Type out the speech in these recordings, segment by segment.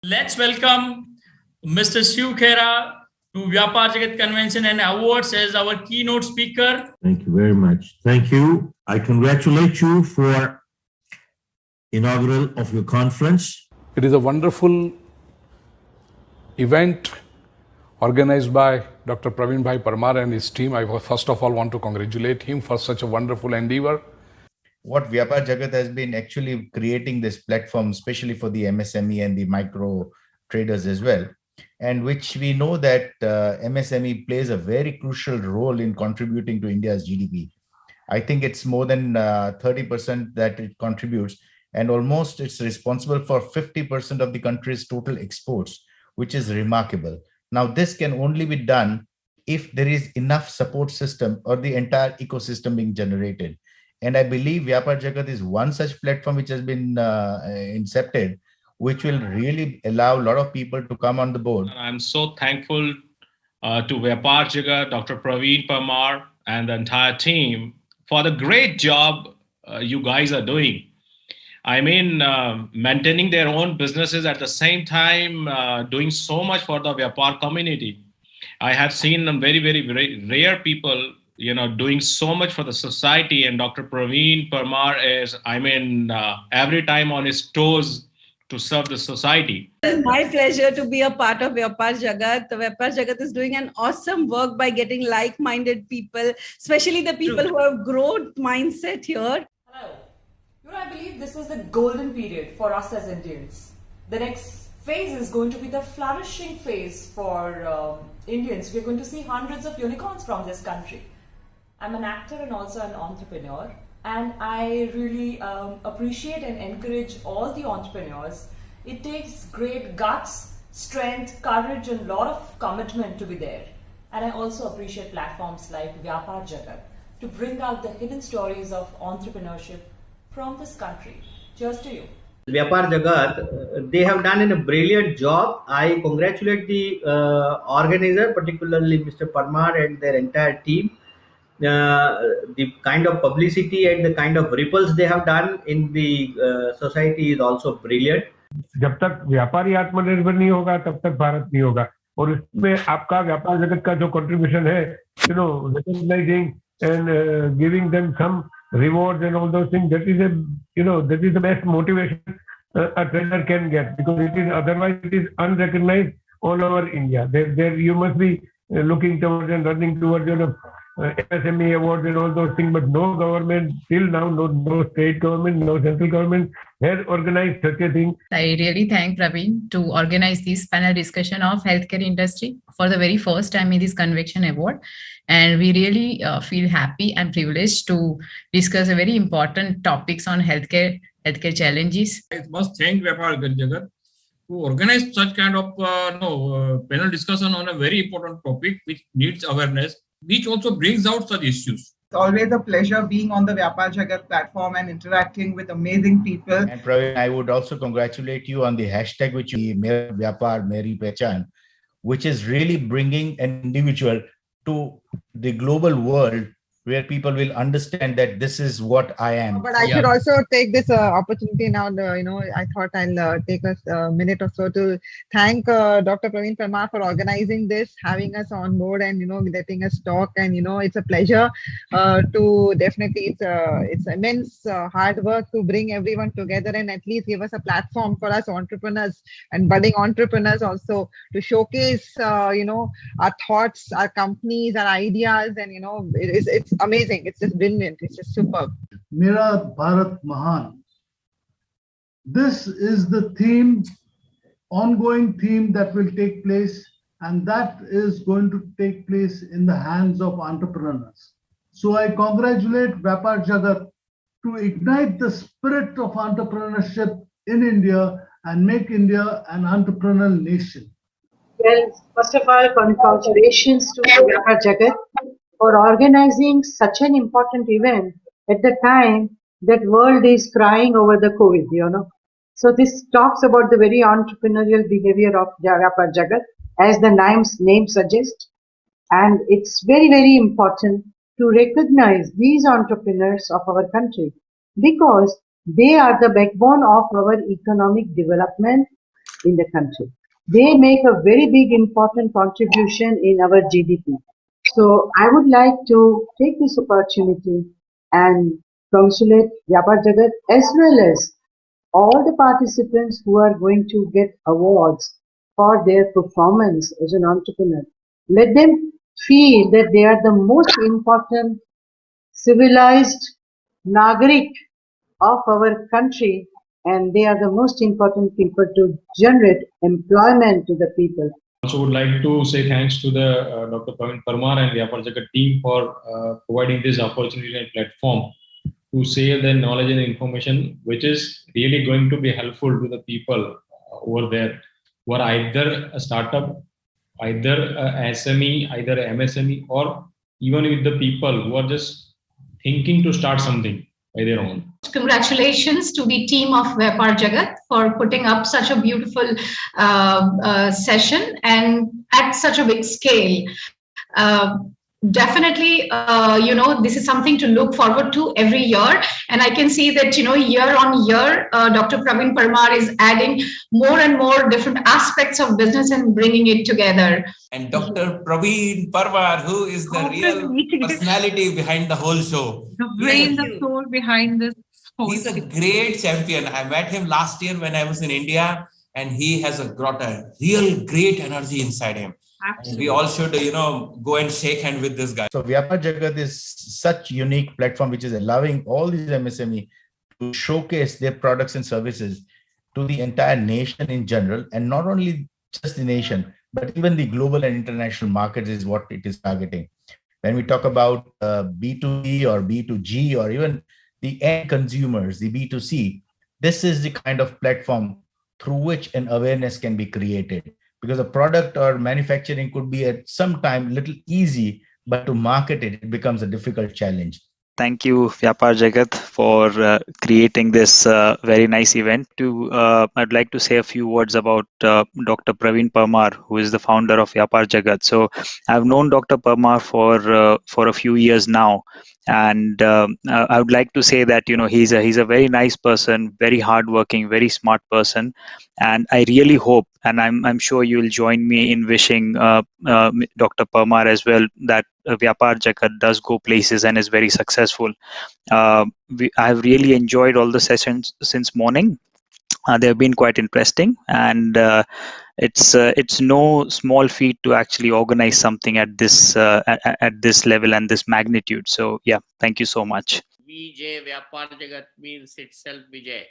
Let's welcome Mr. Shiv Khera to vyapaarjagat Convention and Awards as our keynote speaker. Thank you very much. Thank you. I congratulate you for inaugural of your conference. It is a wonderful event organized by Dr. Pravin Parmar and his team. I first of all want to congratulate him for such a wonderful endeavor. What vyapaarjagat has been actually creating this platform, especially for the MSME and the micro traders as well, and which we know that MSME plays a very crucial role in contributing to India's GDP. I think it's more than 30% that it contributes, and almost it's responsible for 50% of the country's total exports, which is remarkable. Now, this can only be done if there is enough support system or the entire ecosystem being generated. And I believe vyapaarjagat is one such platform which has been incepted, which will really allow a lot of people to come on the board. I'm so thankful to vyapaarjagat, Dr. Pravin Parmar, and the entire team for the great job you guys are doing. I mean, maintaining their own businesses at the same time, doing so much for the vyapar community. I have seen very, very rare people, doing so much for the society. And Dr. Pravin Parmar is, every time on his toes to serve the society. It's my pleasure to be a part of vyapaarjagat. The vyapaarjagat is doing an awesome work by getting like-minded people, especially the people who have growth mindset here. Hello. I believe this is the golden period for us as Indians. The next phase is going to be the flourishing phase for Indians. We're going to see hundreds of unicorns from this country. I'm an actor and also an entrepreneur, and I really appreciate and encourage all the entrepreneurs. It takes great guts, strength, courage, and a lot of commitment to be there. And I also appreciate platforms like vyapaarjagat to bring out the hidden stories of entrepreneurship from this country. Cheers to you. vyapaarjagat, they have done a brilliant job. I congratulate the organizer, particularly Mr. Parmar and their entire team. The kind of publicity and the kind of ripples they have done in the society is also brilliant. जब तक व्यापारी आत्मनिर्भर नहीं होगा तब तक भारत नहीं होगा और इसमें आपका व्यापार जगत का जो कंट्रीब्यूशन है recognizing and giving them some rewards and all those things, that is the best motivation a trader can get, because otherwise it is unrecognized all over India. There you must be looking towards and running towards MSME awards and all those things, but no government till now, no state government, no central government has organized such a thing. I really thank Pravin to organize this panel discussion of healthcare industry for the very first time in this convention award. And we really feel happy and privileged to discuss a very important topics on healthcare challenges. I must thank vyapaarjagat to organize such kind of panel discussion on a very important topic which needs awareness, which also brings out such issues. It's always a pleasure being on the vyapaarjagat platform and interacting with amazing people. And Pravin, I would also congratulate you on the hashtag which you Mera Vyapar Meri Pehchan, which is really bringing an individual to the global world where people will understand that this is what I am. But I should also take this opportunity now, I thought I'll take a minute or so to thank Dr. Pravin Parmar for organizing this, having us on board and, letting us talk. And, it's a pleasure to definitely, it's immense hard work to bring everyone together and at least give us a platform for us entrepreneurs and budding entrepreneurs also to showcase, our thoughts, our companies, our ideas, and, it's amazing. It's just brilliant. It's just superb. Nirali Bharat Mahan. This is the theme, ongoing theme that will take place, and that is going to take place in the hands of entrepreneurs. So I congratulate vyapaarjagat to ignite the spirit of entrepreneurship in India and make India an entrepreneurial nation. Well, first of all, congratulations to vyapaarjagat for organizing such an important event at the time that world is crying over the COVID, So this talks about the very entrepreneurial behavior of vyapaarjagat, as the name suggests. And it's very, very important to recognize these entrepreneurs of our country because they are the backbone of our economic development in the country. They make a very big important contribution in our GDP. So I would like to take this opportunity and congratulate Vyapar Jagat as well as all the participants who are going to get awards for their performance as an entrepreneur. Let them feel that they are the most important civilized Nagarik of our country, and they are the most important people to generate employment to the people. Also would like to say thanks to the Dr. Pravin Parmar and the AATMA team for providing this opportunity and platform to share their knowledge and information, which is really going to be helpful to the people over there who are either a startup, either a SME, either a MSME, or even with the people who are just thinking to start something by their own. Congratulations to the team of Vyapar Jagat for putting up such a beautiful session and at such a big scale. Definitely, this is something to look forward to every year. And I can see that, year on year, Dr. Pravin Parmar is adding more and more different aspects of business and bringing it together. And Dr. Pravin Parmar, who is the real personality behind the whole show. The brain, the soul behind this. He's a great champion. I met him last year when I was in India, and he has got a real great energy inside him. Absolutely. We all should, go and shake hand with this guy. So Vyapar Jagat is such unique platform which is allowing all these MSME to showcase their products and services to the entire nation in general, and not only just the nation, but even the global and international markets is what it is targeting. When we talk about B2B or B2G or even the end consumers, the B2C, this is the kind of platform through which an awareness can be created. Because a product or manufacturing could be at some time a little easy, but to market it, it becomes a difficult challenge. Thank you, Vyapar Jagat, for creating this very nice event. I'd like to say a few words about Dr. Pravin Parmar, who is the founder of Vyapar Jagat. So I've known Dr. Parmar for a few years now, and I would like to say that he's a very nice person, very hardworking, very smart person, and I really hope, and I'm sure you will join me in wishing Dr. Parmar as well that Vyapar Jagat does go places and is very successful. I have really enjoyed all the sessions since morning. They have been quite interesting, and it's no small feat to actually organize something at this level and this magnitude. So yeah, thank you so much. Vijay Vyapar Jagat means itself Vijay.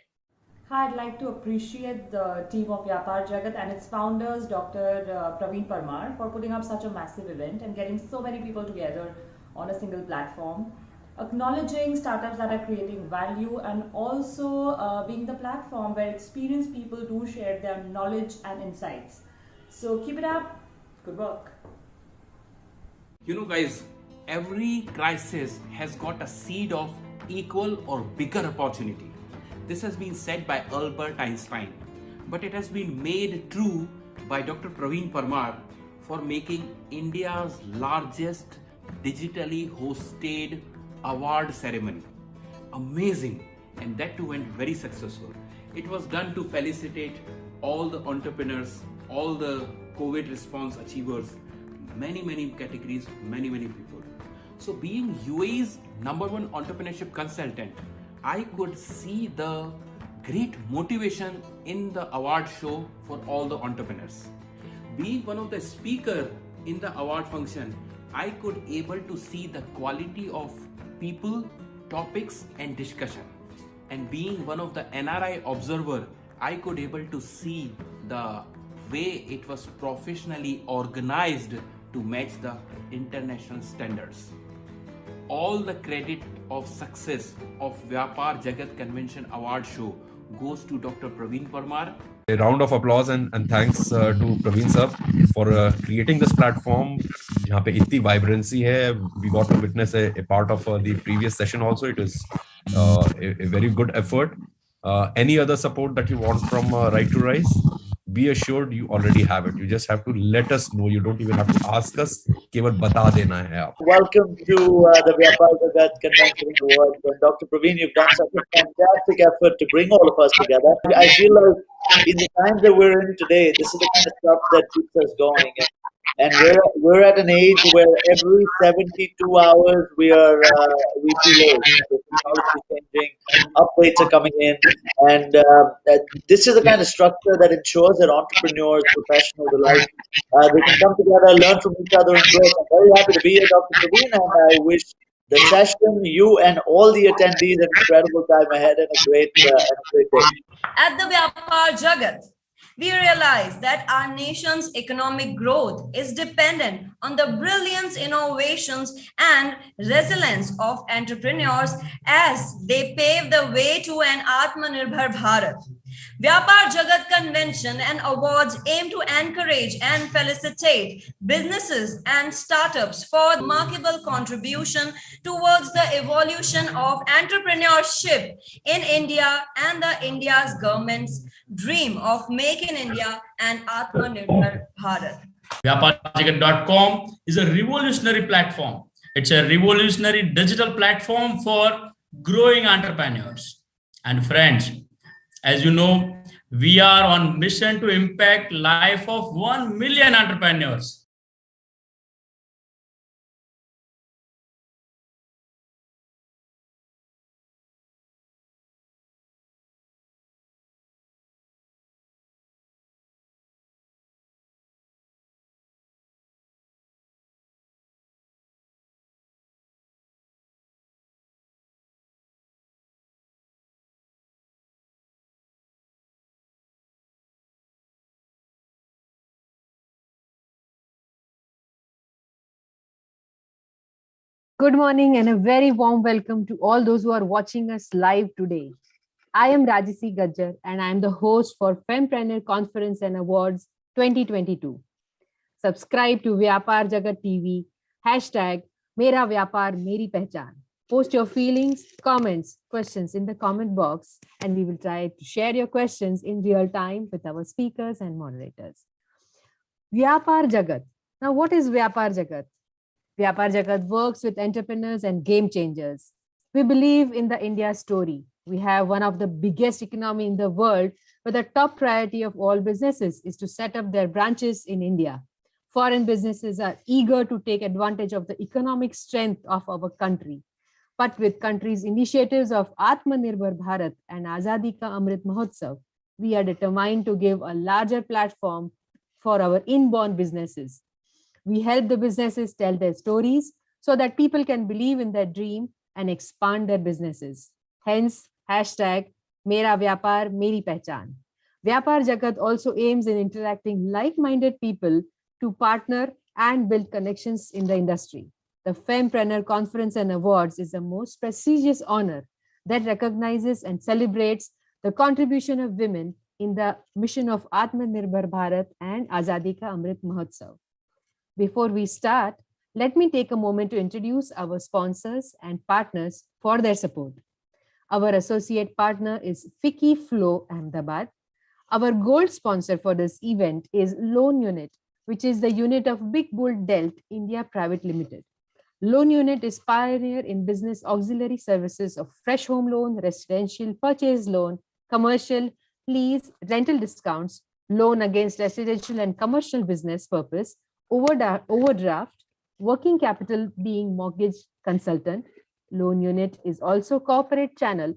Hi, I'd like to appreciate the team of Vyapar Jagat and its founders, Dr. Pravin Parmar, for putting up such a massive event and getting so many people together on a single platform. Acknowledging startups that are creating value and also being the platform where experienced people do share their knowledge and insights. So keep it up. Good work. Guys, every crisis has got a seed of equal or bigger opportunity. This has been said by Albert Einstein, but it has been made true by Dr. Pravin Parmar for making India's largest digitally hosted award ceremony. Amazing, and that too went very successful. It was done to felicitate all the entrepreneurs, all the COVID response achievers, many categories, many people. So being UAE's #1 entrepreneurship consultant, I could see the great motivation in the award show for all the entrepreneurs. Being one of the speakers in the award function, I could able to see the quality of people, topics and discussion. And being one of the NRI observer, I could able to see the way it was professionally organized to match the international standards. All the credit of success of Vyapar Jagat Convention Award Show goes to Dr. Pravin Parmar. A round of applause and thanks to Pravin sir for creating this platform. जहाँ पे इतनी vibrancy है, we got to witness a part of the previous session also. It is a very good effort. Any other support that you want from Right to Rise, be assured you already have it. You just have to let us know. You don't even have to ask us. केवल बता देना है आप. Welcome to the Vyapar Jagat Convention Award. Dr. Pravin, you've done such a fantastic effort to bring all of us together. I feel like in the times that we're in today, this is the kind of stuff that keeps us going. And we're at an age where every 72 hours we feel old. The technology is changing, updates are coming in, and this is the kind of structure that ensures that entrepreneurs, professionals alike, they can come together, learn from each other, and grow. So I'm very happy to be here, Dr. Pravin, and I wish the session, you and all the attendees, an incredible time ahead and a great day. At the Vyapar Jagat, we realize that our nation's economic growth is dependent on the brilliance, innovations, and resilience of entrepreneurs as they pave the way to an AATMA NIRBHAR BHARAT. Vyapar Jagat Convention and awards aim to encourage and felicitate businesses and startups for remarkable contribution towards the evolution of entrepreneurship in India and the India's government's dream of Make in India and Atmanirbhar Bharat. vyapaarjagat.com is a revolutionary platform. It's a revolutionary digital platform for growing entrepreneurs. And friends, as you know, we are on mission to impact life of 1 million entrepreneurs. Good morning and a very warm welcome to all those who are watching us live today. I am Rajasi Gajjar and I am the host for Fempreneur Conference and Awards 2022. Subscribe to Vyapar Jagat TV, hashtag Mera Vyapar Meri Pehchan. Post your feelings, comments, questions in the comment box and we will try to share your questions in real time with our speakers and moderators. Vyapar Jagat. Now what is Vyapar Jagat? Vyapar Jagat works with entrepreneurs and game changers. We believe in the India story. We have one of the biggest economy in the world, but the top priority of all businesses is to set up their branches in India. Foreign businesses are eager to take advantage of the economic strength of our country. But with country's initiatives of Atma NIRBHAR BHARAT and Azadi Ka Amrit Mahotsav, we are determined to give a larger platform for our inborn businesses. We help the businesses tell their stories so that people can believe in their dream and expand their businesses. Hence, hashtag Mera Vyapar Meri Pehchan. Vyapar Jagat also aims in interacting like-minded people to partner and build connections in the industry. The Fempreneur Conference and Awards is the most prestigious honor that recognizes and celebrates the contribution of women in the mission of Atmanirbhar Bharat and Azadi Ka Amrit Mahotsav. Before we start, let me take a moment to introduce our sponsors and partners for their support. Our associate partner is Fiki Flow Ahmedabad. Our gold sponsor for this event is Loan Unit, which is the unit of Big Bull Delt India Private Limited. Loan Unit is pioneer in business auxiliary services of fresh home loan, residential purchase loan, commercial, lease, rental discounts, loan against residential and commercial business purpose, overdraft, working capital being mortgage consultant. Loan Unit is also corporate channel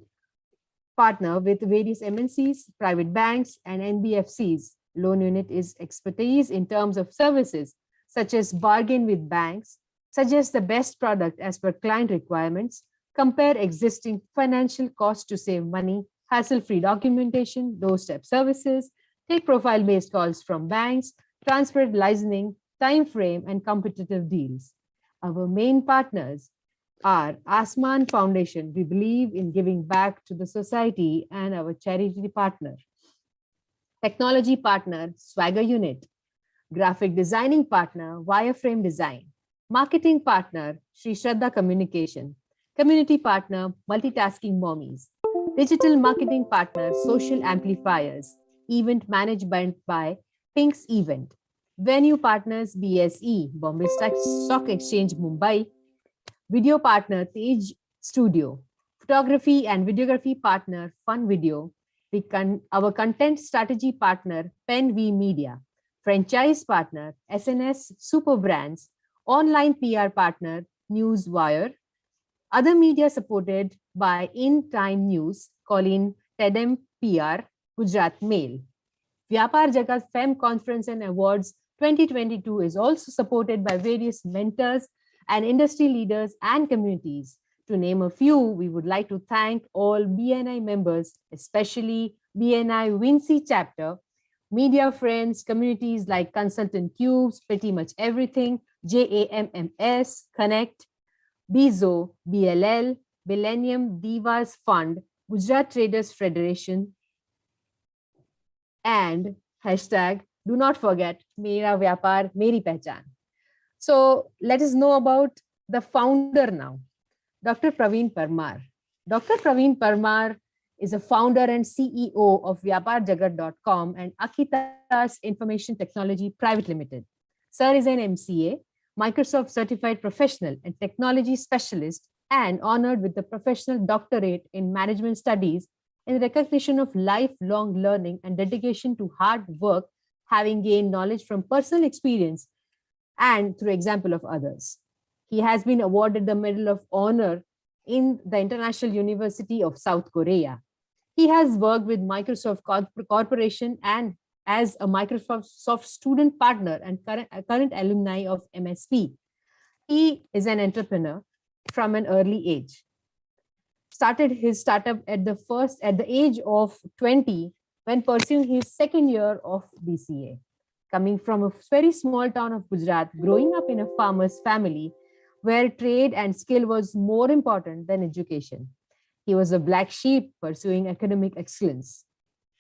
partner with various MNCs, private banks, and NBFCs. Loan Unit is expertise in terms of services such as bargain with banks, suggest the best product as per client requirements, compare existing financial costs to save money, hassle-free documentation, doorstep services, take profile-based calls from banks, transparent licensing, time frame, and competitive deals. Our main partners are Asman Foundation. We believe in giving back to the society, and our charity partner. Technology partner, Swagger Unit. Graphic designing partner, Wireframe Design. Marketing partner, Sri Shraddha Communication. Community partner, Multitasking Mommies. Digital marketing partner, Social Amplifiers. Event managed by Pink's Event. Venue partners, BSE, Bombay Stock Exchange, Mumbai. Video partner, Tej Studio. Photography and videography partner, Fun Video. Our content strategy partner, Pen V Media, franchise partner, SNS Super Brands, online PR partner, Newswire, other media supported by In Time News, Colin Tedem PR, Gujarat Mail. Vyapar Jagat Fem Conference and Awards 2022 is also supported by various mentors and industry leaders and communities. To name a few, we would like to thank all BNI members, especially BNI Vinci chapter, media friends, communities like Consultant Cubes, Pretty Much Everything, JAMMS, Connect, BIZO, BLL, Millennium Divas Fund, Gujarat Traders Federation, and hashtag do not forget Mera Vyapar Meri Pehchan. So let us know about the founder now, Dr. Pravin Parmar. Dr. Pravin Parmar is a founder and CEO of vyapaarjagat.com and Akita's Information Technology Private Limited. Sir is an MCA, Microsoft Certified Professional and Technology Specialist, and honored with the Professional Doctorate in Management Studies in recognition of lifelong learning and dedication to hard work, having gained knowledge from personal experience and through example of others. He has been awarded the Medal of Honor in the International University of South Korea. He has worked with Microsoft Corporation and as a Microsoft student partner and current alumni of MSP. He is an entrepreneur from an early age. Started his startup at the age of 20 when pursuing his second year of BCA. Coming from a very small town of Gujarat, growing up in a farmer's family where trade and skill was more important than education. He was a black sheep pursuing academic excellence.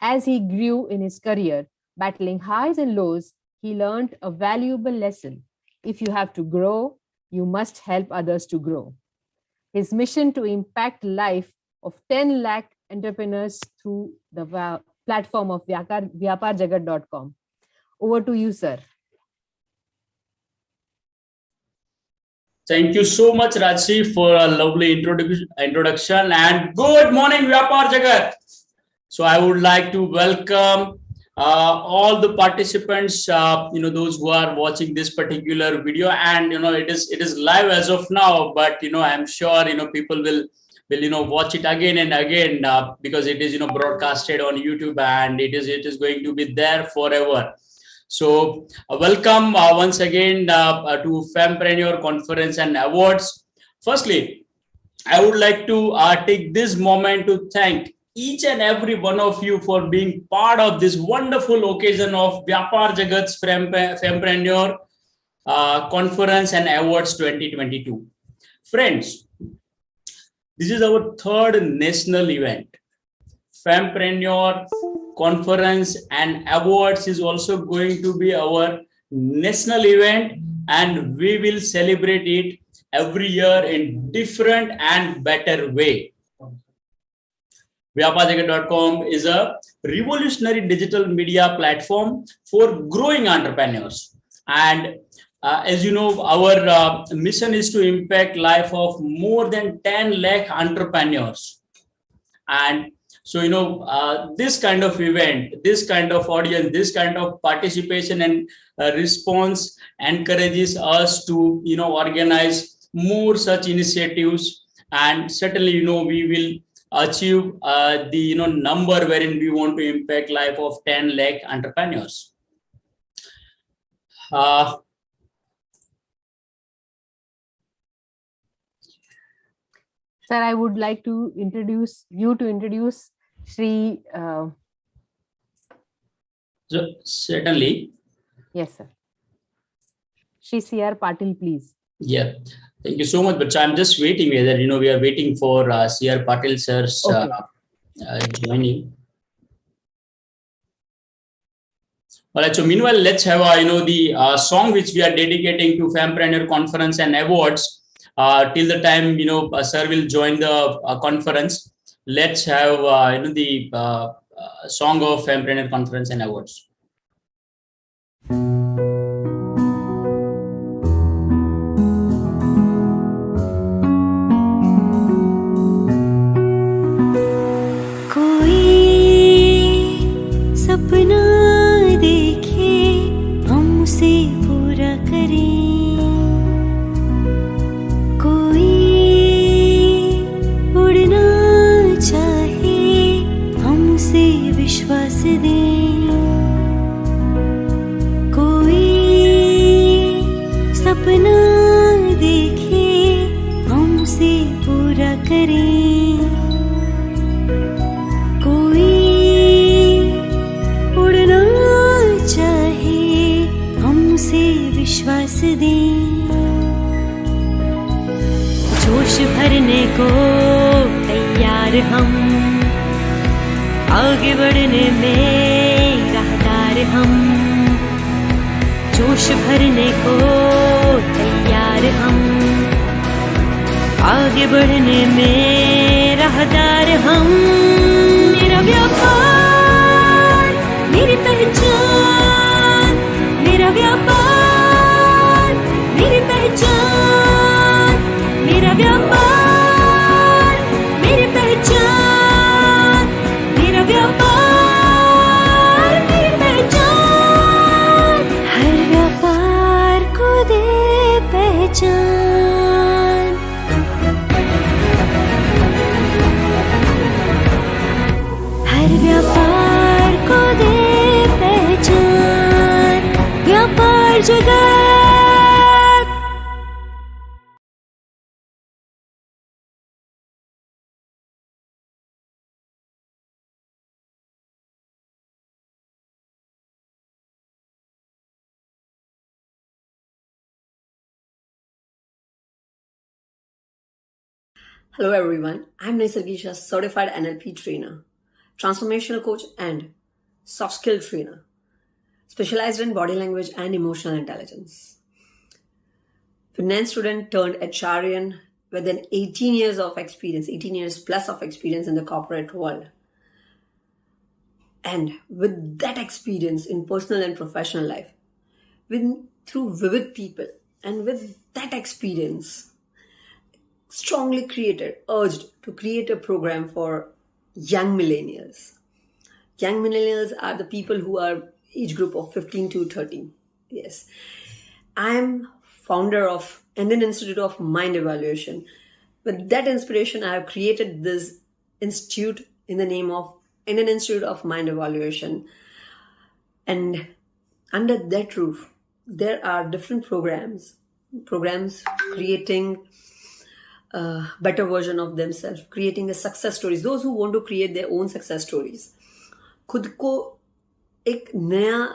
As he grew in his career, battling highs and lows, he learned a valuable lesson. If you have to grow, you must help others to grow. His mission to impact life of 10 lakh entrepreneurs through the platform of vyapaarjagat.com. Over to you, sir. Thank you so much, Rajsi, for a lovely introduction. And good morning, Vyapar Jagat. So I would like to welcome all the participants, those who are watching this particular video, and it is live as of now, but I'm sure people will watch it again and again because it is broadcasted on YouTube, and it is going to be there forever. So welcome once again to Fempreneur Conference and Awards. Firstly, I would like to take this moment to thank each and every one of you for being part of this wonderful occasion of Vyapar Jagat's Fempreneur Conference and Awards 2022. Friends, this is our third national event. Fempreneur Conference and Awards is also going to be our national event, and we will celebrate it every year in different and better way. vyapaarjagat.com is a revolutionary digital media platform for growing entrepreneurs. And as you know, our mission is to impact life of more than 10 lakh entrepreneurs. And so, this kind of event, this kind of audience, this kind of participation and response encourages us to, organize more such initiatives. And certainly, we will achieve the, number wherein we want to impact life of 10 lakh entrepreneurs. Sir, I would like to introduce Shri. Certainly. Yes, sir. Shri C.R. Patil, please. Yeah, thank you so much. But I'm just waiting whether, we are waiting for C.R. Patil sir's joining. All right, so meanwhile, let's have, the song which we are dedicating to Fempreneur Conference and Awards. Till the time, sir will join the conference. Let's have, the song of Fempreneur Conference and Awards. कोई राहदार हम, आगे बढ़ने में राहदार हम, जोश भरने को तैयार हम, आगे बढ़ने में राहदार हम। मेरा व्यापार मेरी पहचान, मेरा व्यापार मेरी पहचान, मेरा व्यापार मेरी पहचान, मेरा व्यापार मेरी पहचान। हर व्यापार को दे पहचान। हर व्यापार को दे पहचान। व्यापार जगत। Hello everyone, I'm Nisargisha, certified NLP trainer, transformational coach and soft skill trainer, specialized in body language and emotional intelligence. Finance student turned HRian with an 18 years of experience, 18 years plus of experience in the corporate world. And with that experience in personal and professional life, through vivid people, and with that experience, strongly urged to create a program for young millennials. Young millennials are the people who are age group of 15 to 13. Yes. I am founder of Indian Institute of Mind Evaluation. With that inspiration, I have created this institute in the name of Indian Institute of Mind Evaluation. And under that roof, there are different programs creating a better version of themselves, creating the success stories, those who want to create their own success stories, खुद को एक नया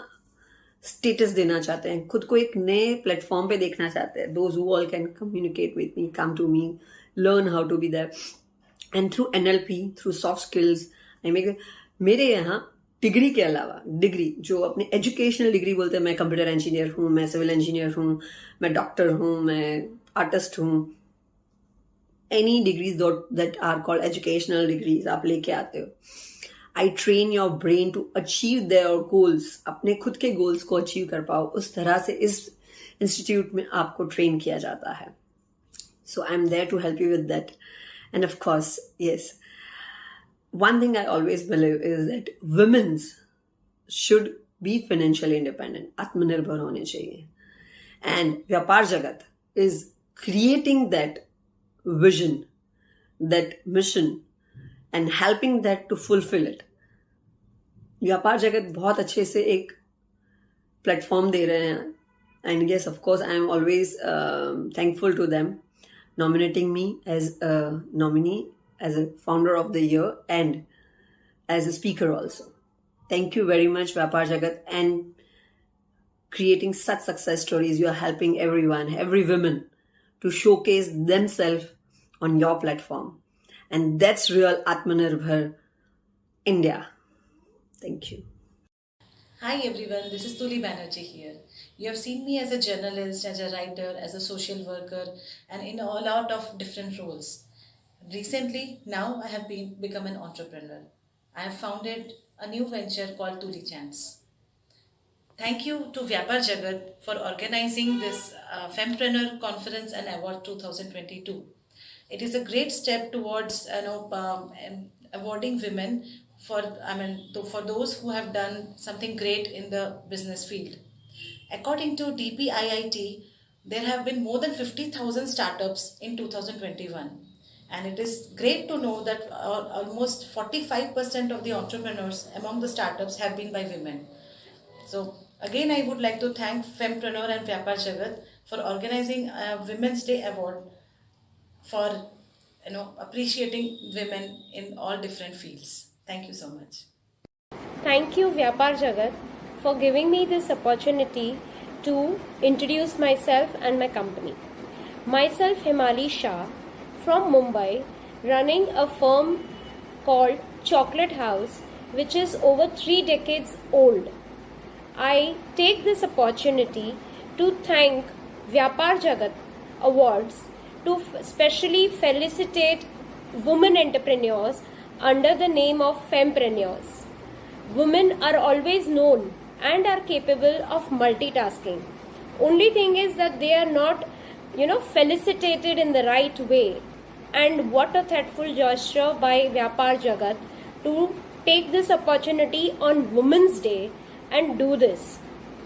status देना चाहते हैं, खुद को एक नए प्लेटफॉर्म पे देखना चाहते हैं, those who all can communicate with me, come to me, learn how to be there. And through NLP, through soft skills, मेरे यहाँ डिग्री के अलावा डिग्री जो अपने एजुकेशनल डिग्री बोलते हैं, मैं कंप्यूटर इंजीनियर हूँ, मैं सिविल इंजीनियर हूँ, मैं डॉक्टर हूँ, मैं आर्टिस्ट हूँ, any degrees that are called educational degrees आप लेके आते हो. I train your brain to achieve their goals, अपने खुद के goals को achieve कर पाओ, उस तरह से इस institute में आपको train किया जाता है. So I'm there to help you with that. And of course, yes, one thing I always believe is that women should be financially independent, आत्मनिर्भर होने चाहिए. And व्यापार जगत is creating that vision, that mission, and helping that to fulfill it. व्यापार जगत बहुत अच्छे से एक प्लेटफॉर्म दे रहे हैं, and yes, of course, I am always thankful to them nominating me as a nominee, as a founder of the year, and as a speaker also. Thank you very much, Vyapar Jagat, and creating such success stories. You are helping everyone, every woman, to showcase themselves on your platform. And that's real Atmanirbhar India. Thank you. Hi everyone, this is Tuli Banerjee here. You have seen me as a journalist, as a writer, as a social worker, and in a lot of different roles. Recently, now I have become an entrepreneur. I have founded a new venture called Tuli Chance. Thank you to Vyapar Jagat for organizing this Fempreneur Conference and Award 2022. It is a great step towards awarding women for those who have done something great in the business field. According to DPIIT, there have been more than 50,000 startups in 2021. And it is great to know that almost 45% of the entrepreneurs among the startups have been by women. So again, I would like to thank Fempreneur and Vyapar Jagat for organizing a Women's Day Award for appreciating women in all different fields. Thank you so much. Thank you, Vyapar Jagat, for giving me this opportunity to introduce myself and my company. Myself, Himali Shah, from Mumbai, running a firm called Chocolate House, which is over 3 decades old. I take this opportunity to thank vyapaarjagat Awards to specially felicitate women entrepreneurs under the name of Fempreneurs. Women are always known and are capable of multitasking. Only thing is that they are not, felicitated in the right way. And what a thoughtful gesture by vyapaarjagat to take this opportunity on Women's Day and do this.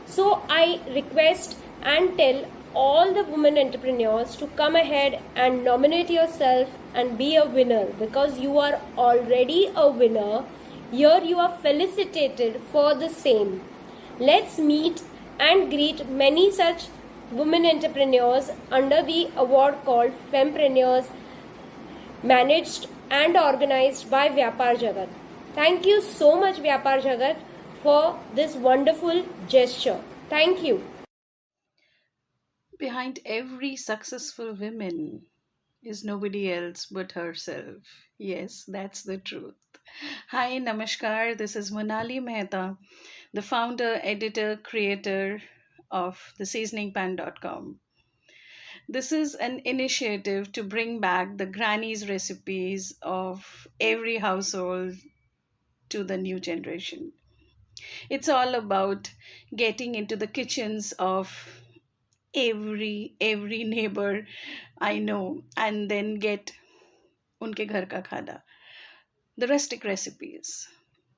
So I request and tell all the women entrepreneurs to come ahead and nominate yourself and be a winner, because you are already a winner. Here you are felicitated for the same. Let's meet and greet many such women entrepreneurs under the award called Fempreneurs, managed and organized by vyapaarjagat. Thank you so much, vyapaarjagat, for this wonderful gesture. Thank you. Behind every successful woman is nobody else but herself. Yes, that's the truth. Hi, Namaskar. This is Mehta, the founder, editor, creator of theseasoningpan.com. This is an initiative to bring back the granny's recipes of every household to the new generation. It's all about getting into the kitchens of every neighbor I know and then get unke ghar ka khana, the rustic recipes.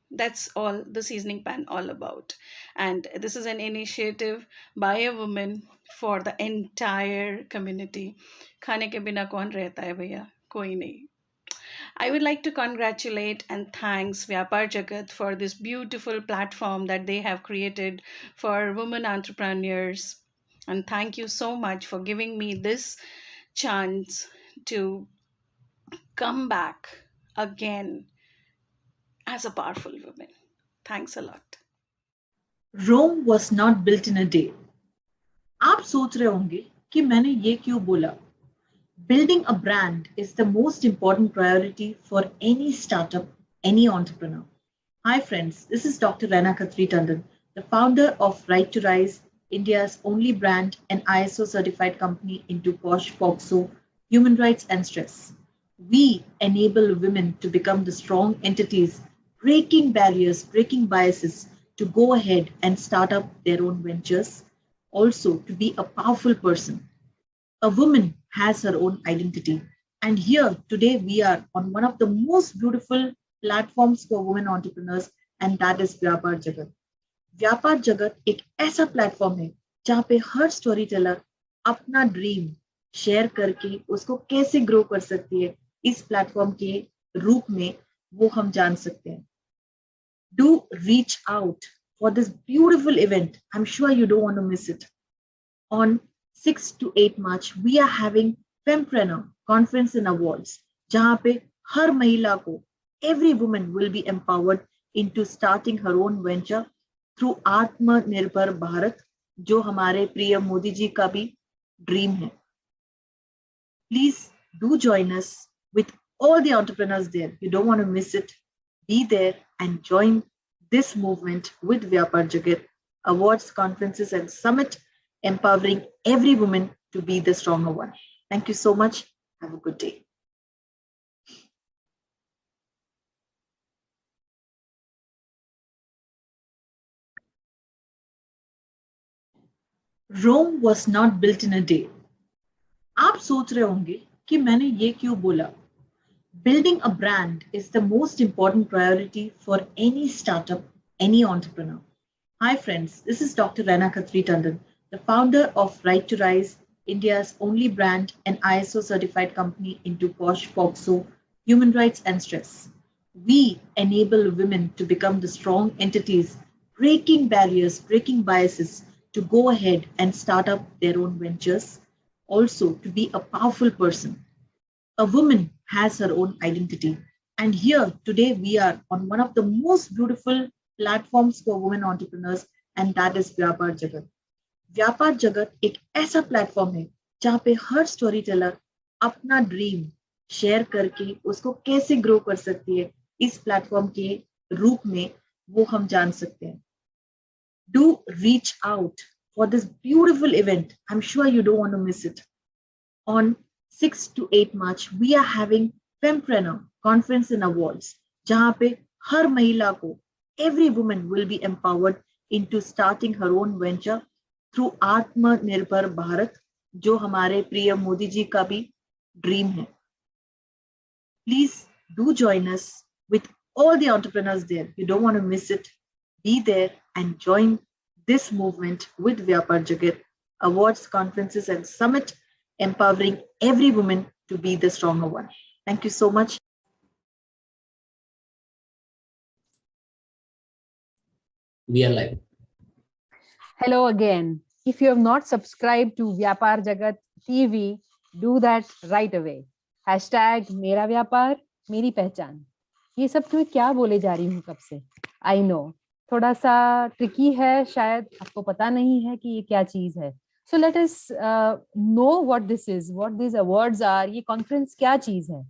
That's all the seasoning pan all about. And this is an initiative by a woman for the entire community. Khane ke bina kaun rehta hai bhaiya? Koi nahi. I would like to congratulate and thanks vyapaarjagat for this beautiful platform that they have created for women entrepreneurs. And thank you so much for giving me this chance to come back again as a powerful woman. Thanks a lot. Rome was not built in a day. आप सोच रहे होंगे कि मैंने ये क्यों बोला? Building a brand is the most important priority for any startup, any entrepreneur. Hi friends, this is Dr. Raina Khatri Tandon, the founder of Right to Rise, India's only brand and ISO certified company into posh, POXO, human rights and stress. We enable women to become the strong entities, breaking barriers, breaking biases, to go ahead and start up their own ventures, also to be a powerful person. A woman has her own identity. And here today we are on one of the most beautiful platforms for women entrepreneurs, and that is vyapaarjagat. vyapaarjagat एक ऐसा platform है जहाँ पे हर story teller अपना dream share करके उसको कैसे grow कर सकती है, इस प्लेटफॉर्म के रूप में वो हम जान सकते हैं. Do reach out for this beautiful event. I'm sure you don't want to miss it. On 6 to 8 March, we are having Fempreneur Conference and Awards, जहाँ पे हर महिला को, every woman will be empowered into starting her own venture through AATMA NIRBHAR BHARAT, जो हमारे प्रिय मोदी जी का भी dream है. Please do join us with all the entrepreneurs there. You don't want to miss it. Be there and join this movement with vyapaarjagat, awards, conferences, and summit, empowering every woman to be the stronger one. Thank you so much. Have a good day. Rome was not built in a day. आप सोच रहे होंगे कि मैंने ये क्यों बोला? Building a brand is the most important priority for any startup, any entrepreneur. Hi friends, this is Dr. Raina Khatri Tandon, the founder of Right to Rise, India's only brand and ISO certified company into posh, POXO, human rights and stress. We enable women to become the strong entities, breaking barriers, breaking biases, to go ahead and start up their own ventures, also to be a powerful person. A woman has her own identity. And here today we are on one of the most beautiful platforms for women entrepreneurs, and that is vyapaarjagat. vyapaarjagat एक ऐसा platform है जहाँ पे हर story teller अपना dream share करके उसको कैसे grow कर सकती है, इस प्लेटफॉर्म के रूप में वो हम जान सकते हैं. Do reach out for this beautiful event. I'm sure you don't want to miss it. On 6 to 8 March, we are having Fempreneur Conference and Awards, जहाँ पे हर महिला को, every woman will be empowered into starting her own venture through आत्मा निर्भर भारत, जो हमारे प्रिय मोदी जी का भी ड्रीम है. Please do join us with all the entrepreneurs there. You don't want to miss it. Be there and join this movement with Vyapar Jagat, awards, conferences, and summit, empowering every woman to be the stronger one. Thank you so much. We are live. Hello again. If you have not subscribed to Vyapar Jagat TV, do that right away. Hashtag मेरा व्यापार मेरी पहचान. ये सब मैं क्या बोले जा रही हूँ कब से? I know. थोड़ा सा ट्रिकी है, शायद आपको पता नहीं है कि ये क्या चीज है. So let us know what this is, what these awards are. ये कॉन्फ्रेंस क्या चीज है?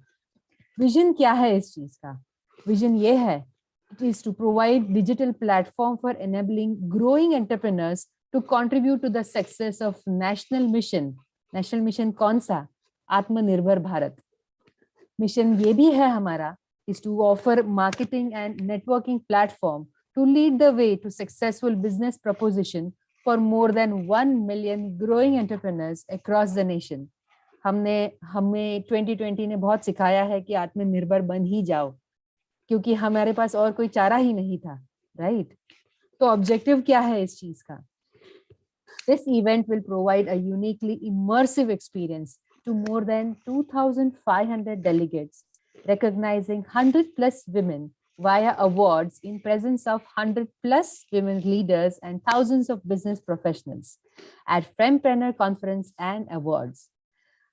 विजन क्या है इस चीज का? विजन ये है, it is to provide digital platform for enabling growing entrepreneurs to contribute to the success of national mission. National mission कौन सा? आत्मनिर्भर भारत. मिशन ये भी है हमारा, is to offer marketing and networking platform to lead the way to successful business proposition for more than 1 million growing entrepreneurs across the nation. हमें 2020 ने बहुत सिखाया है कि आत्मनिर्भर बन ही जाओ, क्योंकि हमारे पास और कोई चारा ही नहीं था, राइट? तो ऑब्जेक्टिव क्या है इस चीज का? This event will provide a uniquely immersive experience to more than 2,500 delegates, recognizing 100 plus women via awards in presence of 100 plus women leaders and thousands of business professionals at Fempreneur Conference and Awards.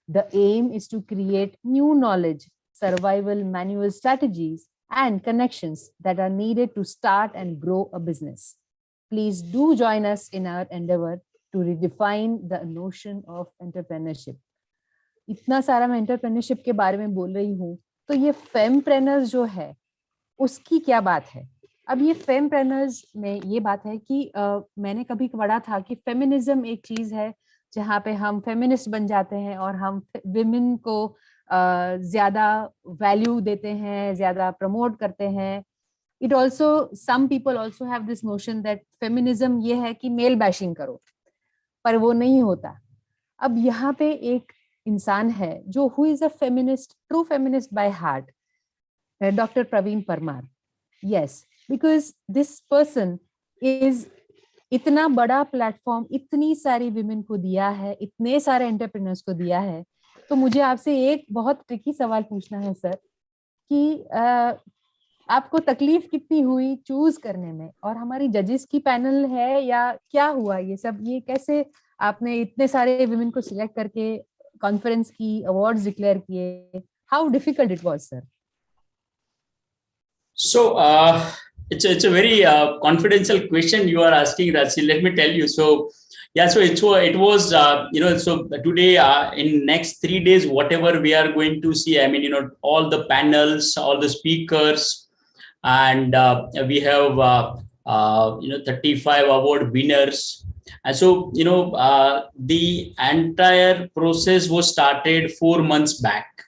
The aim is to create new knowledge, survival manual strategies, and connections that are needed to start and grow a business. Please do join us in our endeavor to redefine the notion of entrepreneurship. इतना सारा मैं entrepreneurship के बारे में बोल रही हूँ, तो ये फेमप्रेनर्स जो है उसकी क्या बात है? अब ये फेमप्रेनर्स में ये बात है कि मैंने कभी पढ़ा था कि फेमिनिज्म एक चीज है जहाँ पे हम फेमिनिस्ट बन जाते हैं और हम विमेन को ज्यादा वैल्यू देते हैं, ज्यादा प्रमोट करते हैं. It also, some people also have this notion that feminism ये है कि मेल बैशिंग करो, पर वो नहीं होता. अब यहाँ पे एक इंसान है जो who is a feminist, true feminist by heart, doctor Praveen Parmar. Yes, because this person is इतना बड़ा प्लेटफॉर्म इतनी सारी विमेन को दिया है, इतने सारे एंटरप्रेन्योर्स को दिया है. तो मुझे आपसे एक बहुत ट्रिकी सवाल पूछना है सर कि आपको तकलीफ कितनी हुई चूज करने में, और हमारी जजेस की पैनल है या क्या हुआ ये सब, ये कैसे आपने इतने सारे विमेन को सिलेक्ट करके कॉन्फ्रेंस की, अवार्ड्स डिक्लेयर किए? How difficult it was sir? So it's a very confidential question you are asking, Rachi. Let me tell you. So yeah, so it was so today in next 3 days, whatever we are going to see, I mean, all the panels, all the speakers, and we have 35 award winners. And so the entire process was started 4 months back,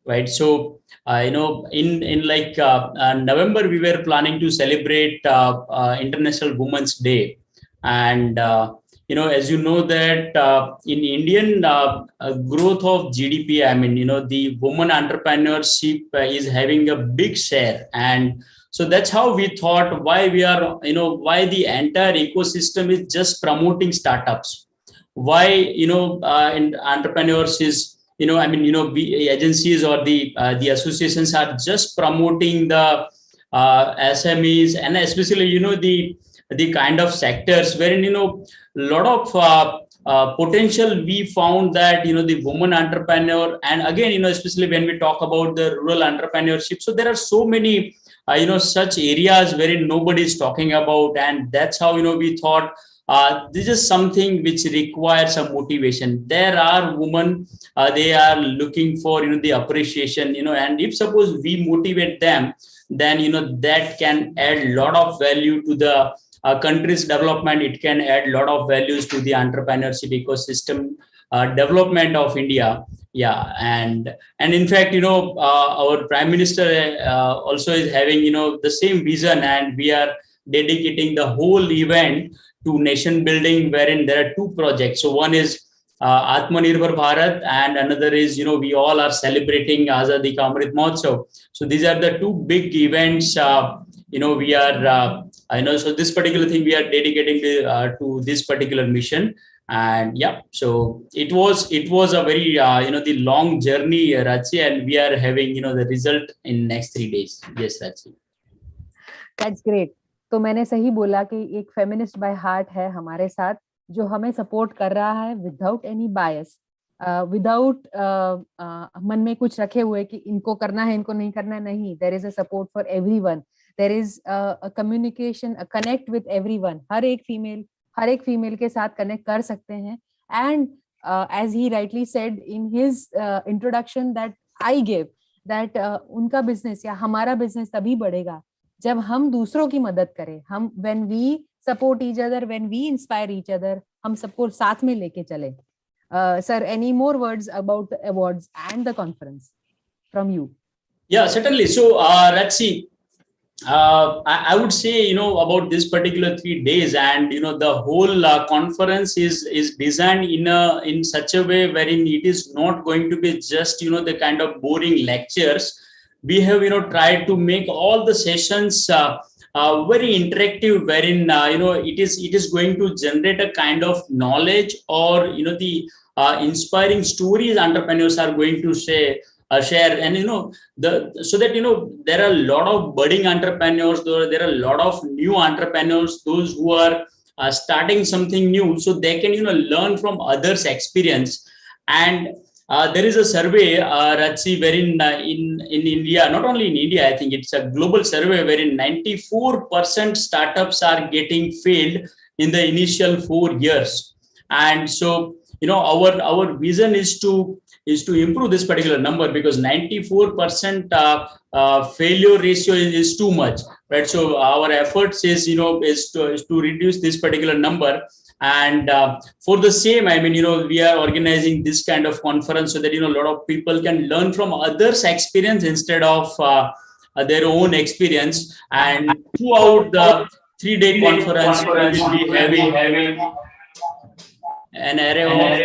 right? So in like November, we were planning to celebrate International Women's Day. And, as you know that in Indian growth of GDP, I mean, the woman entrepreneurship is having a big share. And so that's how we thought why we are, why the entire ecosystem is just promoting startups. Why, in entrepreneurs is, agencies or the associations are just promoting the SMEs, and especially the kind of sectors wherein lot of potential we found that the woman entrepreneur, and again especially when we talk about the rural entrepreneurship, so there are so many such areas wherein nobody is talking about, and that's how we thought this is something which requires some motivation. There are women, they are looking for, the appreciation, and if suppose we motivate them, then, that can add a lot of value to the country's development. It can add a lot of values to the entrepreneurship ecosystem development of India. Yeah, and in fact, our Prime Minister also is having, the same vision, and we are dedicating the whole event to nation building, wherein there are two projects. So one is AATMA NIRBHAR BHARAT, and another is, we all are celebrating Azadi Ka Amrit Mahotsav. So these are the two big events. We are, so this particular thing we are dedicating to this particular mission. And yeah, so it was a very the long journey, Rachi, and we are having the result in next 3 days. Yes, Rachi. That's great. तो मैंने सही बोला कि एक feminist by heart है हमारे साथ जो हमें सपोर्ट कर रहा है विदाउट एनी बायस, विदाउट मन में कुछ रखे हुए कि इनको करना है इनको नहीं करना है. नहीं, there is a support for everyone, there is a communication, a connect with everyone. हर एक फीमेल के साथ कनेक्ट कर सकते हैं. And as he rightly said in his introduction that I give, that उनका बिजनेस या हमारा बिजनेस तभी बढ़ेगा जब हम दूसरों की मदद करें. हम when we support each other, when we inspire each other, हम सबको साथ में लेके चले. Sir, any more words about the awards and the conference from you? Yeah, certainly. So, Rachi, I would say, about this particular 3 days, and the whole conference is designed in such a way wherein it is not going to be just the kind of boring lectures. We have tried to make all the sessions very interactive, wherein it is going to generate a kind of knowledge, or the inspiring stories entrepreneurs are going to share. And so that there are a lot of budding entrepreneurs, there are a lot of new entrepreneurs, those who are starting something new, so they can learn from others' experience. And there is a survey, Rachi, wherein in India, not only in India, I think it's a global survey, wherein 94% startups are getting failed in the initial 4 years. And so our vision is to improve this particular number, because 94% failure ratio is too much, right? So our efforts is to reduce this particular number. And for the same, we are organizing this kind of conference so that a lot of people can learn from others' experience instead of their own experience. And throughout the 3-day conference, we will be having an array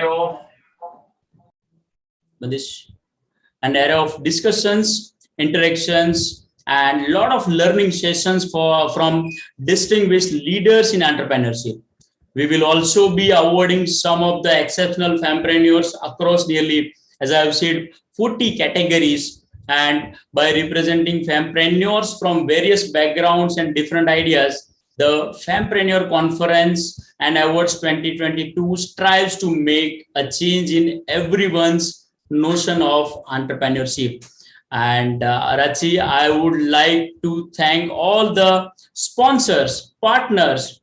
of discussions, interactions, and a lot of learning sessions from distinguished leaders in entrepreneurship. We will also be awarding some of the exceptional Fempreneurs across nearly, as I have said, 40 categories. And by representing Fempreneurs from various backgrounds and different ideas, the Fempreneur Conference and Awards 2022 strives to make a change in everyone's notion of entrepreneurship. And Rachi, I would like to thank all the sponsors, partners,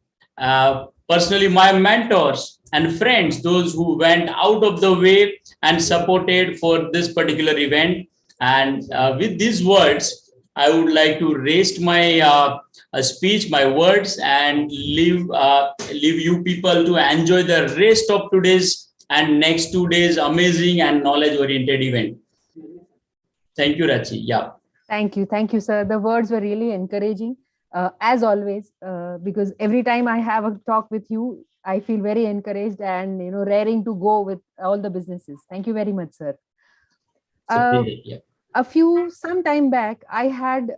personally my mentors and friends, those who went out of the way and supported for this particular event. And with these words, I would like to rest my speech, my words, and leave you people to enjoy the rest of today's and next 2 days amazing and knowledge-oriented event. Thank you, Rachi. Yeah. Thank you, sir. The words were really encouraging, as always, because every time I have a talk with you, I feel very encouraged and raring to go with all the businesses. Thank you very much, sir. Some time back, I had.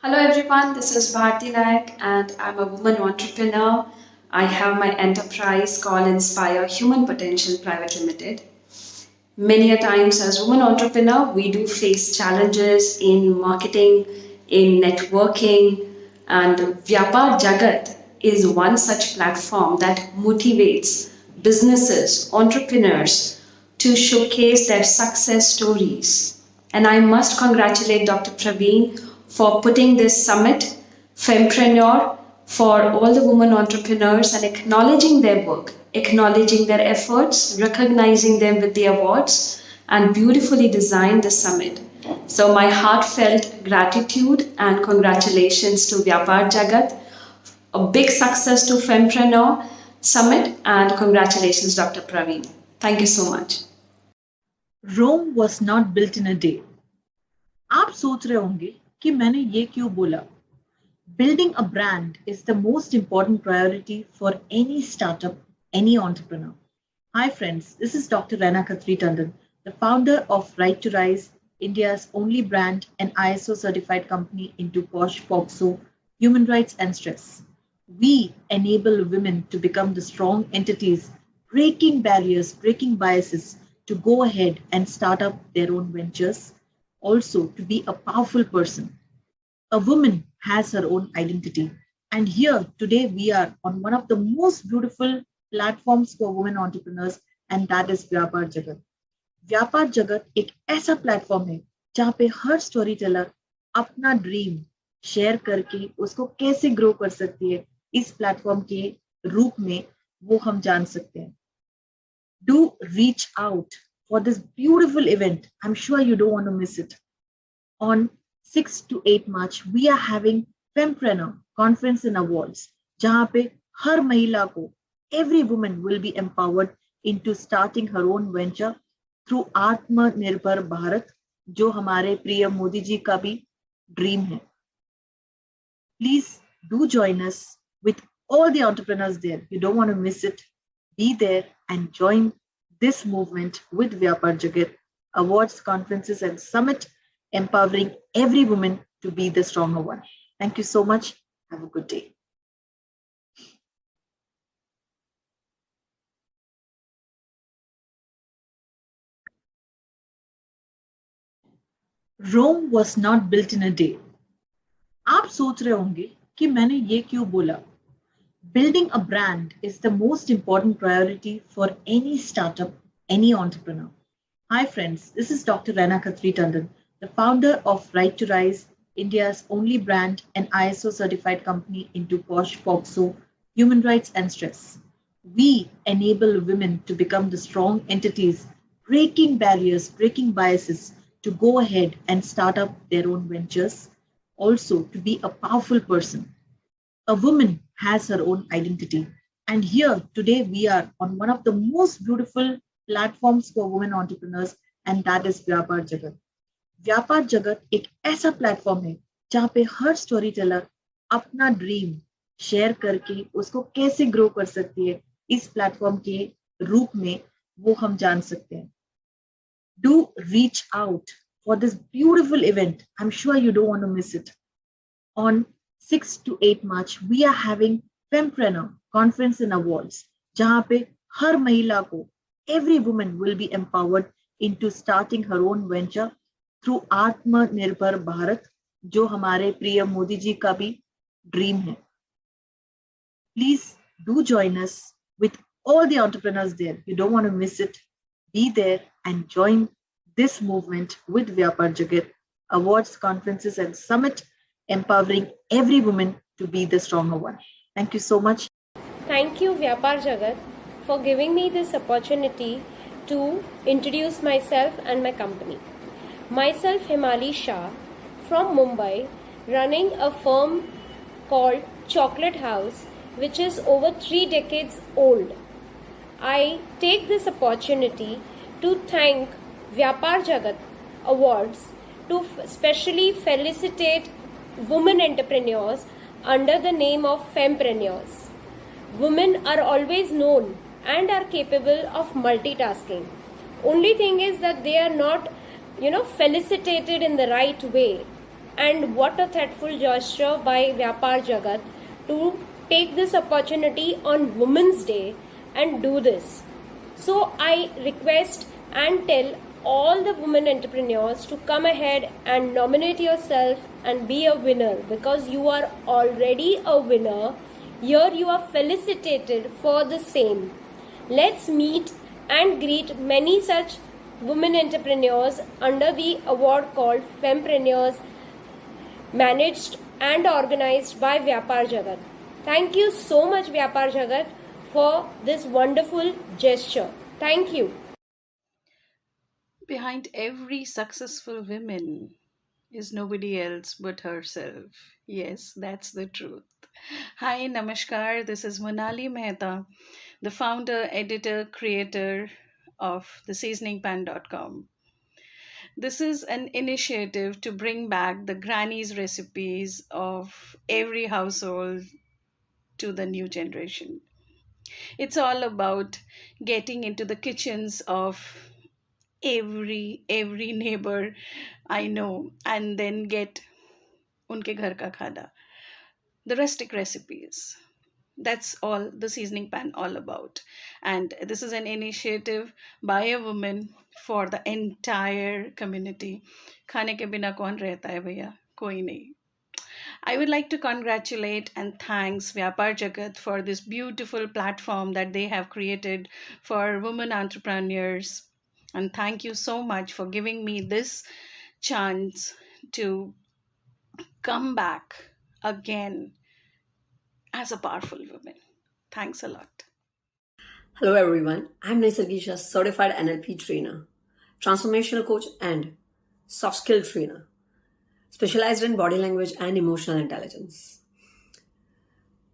Hello everyone, this is Bharti Nayak and I'm a woman entrepreneur. I have my enterprise called Inspire Human Potential Private Limited. Many a times as women entrepreneur, we do face challenges in marketing, in networking, and vyapaarjagat is one such platform that motivates businesses, entrepreneurs to showcase their success stories. And I must congratulate Dr. Pravin for putting this summit, Fempreneur, for all the women entrepreneurs and acknowledging their work, acknowledging their efforts, recognizing them with the awards, and beautifully designed the summit. So my heartfelt gratitude and congratulations to vyapaarjagat, a big success to Fempreneur Summit, and congratulations Dr. Pravin. Thank you so much. Rome was not built in a day. आप सोच रहे होंगे कि मैंने ये क्यों बोला? Building a brand is the most important priority for any startup, any entrepreneur. Hi friends, this is Dr. Raina Khatri Tandon, the founder of Right to Rise, India's only brand and ISO certified company into posh, POXO, human rights and stress. We enable women to become the strong entities, breaking barriers, breaking biases, to go ahead and start up their own ventures, also to be a powerful person. A woman has her own identity. And here today we are on one of the most beautiful platforms for women entrepreneurs, and that is vyapaarjagat. vyapaarjagat एक ऐसा platform है जहाँ पे हर story teller अपना dream share करके उसको कैसे grow कर सकती है, इस प्लेटफॉर्म के रूप में वो हम जान सकते हैं. Do reach out for this beautiful event. I'm sure you don't want to miss it. On 6 to 8 March, we are having Fempreneur Conference and Awards, जहाँ पे हर महिला को, every woman will be empowered into starting her own venture through AATMA NIRBHAR BHARAT, जो हमारे प्रिय मोदी जी का भी dream है. Please do join us with all the entrepreneurs there. You don't want to miss it. Be there and join this movement with vyapaarjagat, awards, conferences, and summit, empowering every woman to be the stronger one. Thank you so much. Have a good day. Rome was not built in a day. आप सोच रहे होंगे कि मैंने ये क्यों बोला? Building a brand is the most important priority for any startup, any entrepreneur. Hi friends, this is Dr. Raina Khatri Tandon, the founder of Right to Rise, India's only brand and ISO certified company into posh, POXO, human rights and stress. We enable women to become the strong entities, breaking barriers, breaking biases, to go ahead and start up their own ventures, also to be a powerful person. A woman has her own identity. And here today we are on one of the most beautiful platforms for women entrepreneurs, and that is vyapaarjagat. vyapaarjagat एक ऐसा platform है जहाँ पे हर story teller अपना dream share करके उसको कैसे grow कर सकती है, इस प्लेटफॉर्म के रूप में वो हम जान सकते हैं. Do reach out for this beautiful event. I'm sure you don't want to miss it. On 6 to 8 March, we are having Fempreneur Conference and Awards, जहाँ पे हर महिला को, every woman will be empowered into starting her own venture through AATMA NIRBHAR BHARAT, जो हमारे प्रिय मोदी जी का भी dream है. Please do join us with all the entrepreneurs there. You don't want to miss it. Be there and join this movement with vyapaarjagat, awards, conferences, and summit, empowering every woman to be the stronger one. Thank you so much. Thank you, vyapaarjagat, for giving me this opportunity to introduce myself and my company. Myself, Himali Shah, from Mumbai, running a firm called Chocolate House, which is over 3 decades old. I take this opportunity to thank vyapaarjagat Awards to specially felicitate women entrepreneurs under the name of Fempreneurs. Women are always known and are capable of multitasking. Only thing is that they are not, felicitated in the right way. and what a thoughtful gesture by vyapaarjagat to take this opportunity on Women's Day and do this. So I request and tell all the women entrepreneurs to come ahead and nominate yourself and be a winner, because you are already a winner. Here you are felicitated for the same. Let's meet and greet many such women entrepreneurs under the award called Fempreneurs, managed and organized by vyapaarjagat. Thank you so much, vyapaarjagat, for this wonderful gesture. Thank you. Behind every successful woman is nobody else but herself. Yes, that's the truth. Hi, namaskar. This is Mehta, the founder, editor, creator of theseasoningpan.com. This is an initiative to bring back the granny's recipes of every household to the new generation. It's all about getting into the kitchens of every neighbor I know and then get unke ghar ka khana, the rustic recipes. That's all the seasoning pan all about. And this is an initiative by a woman for the entire community. Khane ke bina kaun rehta hai bhaiya? Koi nahi. I would like to congratulate and thanks vyapaarjagat for this beautiful platform that they have created for women entrepreneurs. And thank you so much for giving me this chance to come back again as a powerful woman. Thanks a lot. Hello everyone, I'm Naisargisha, certified NLP trainer, transformational coach and soft skill trainer, specialized in body language and emotional intelligence.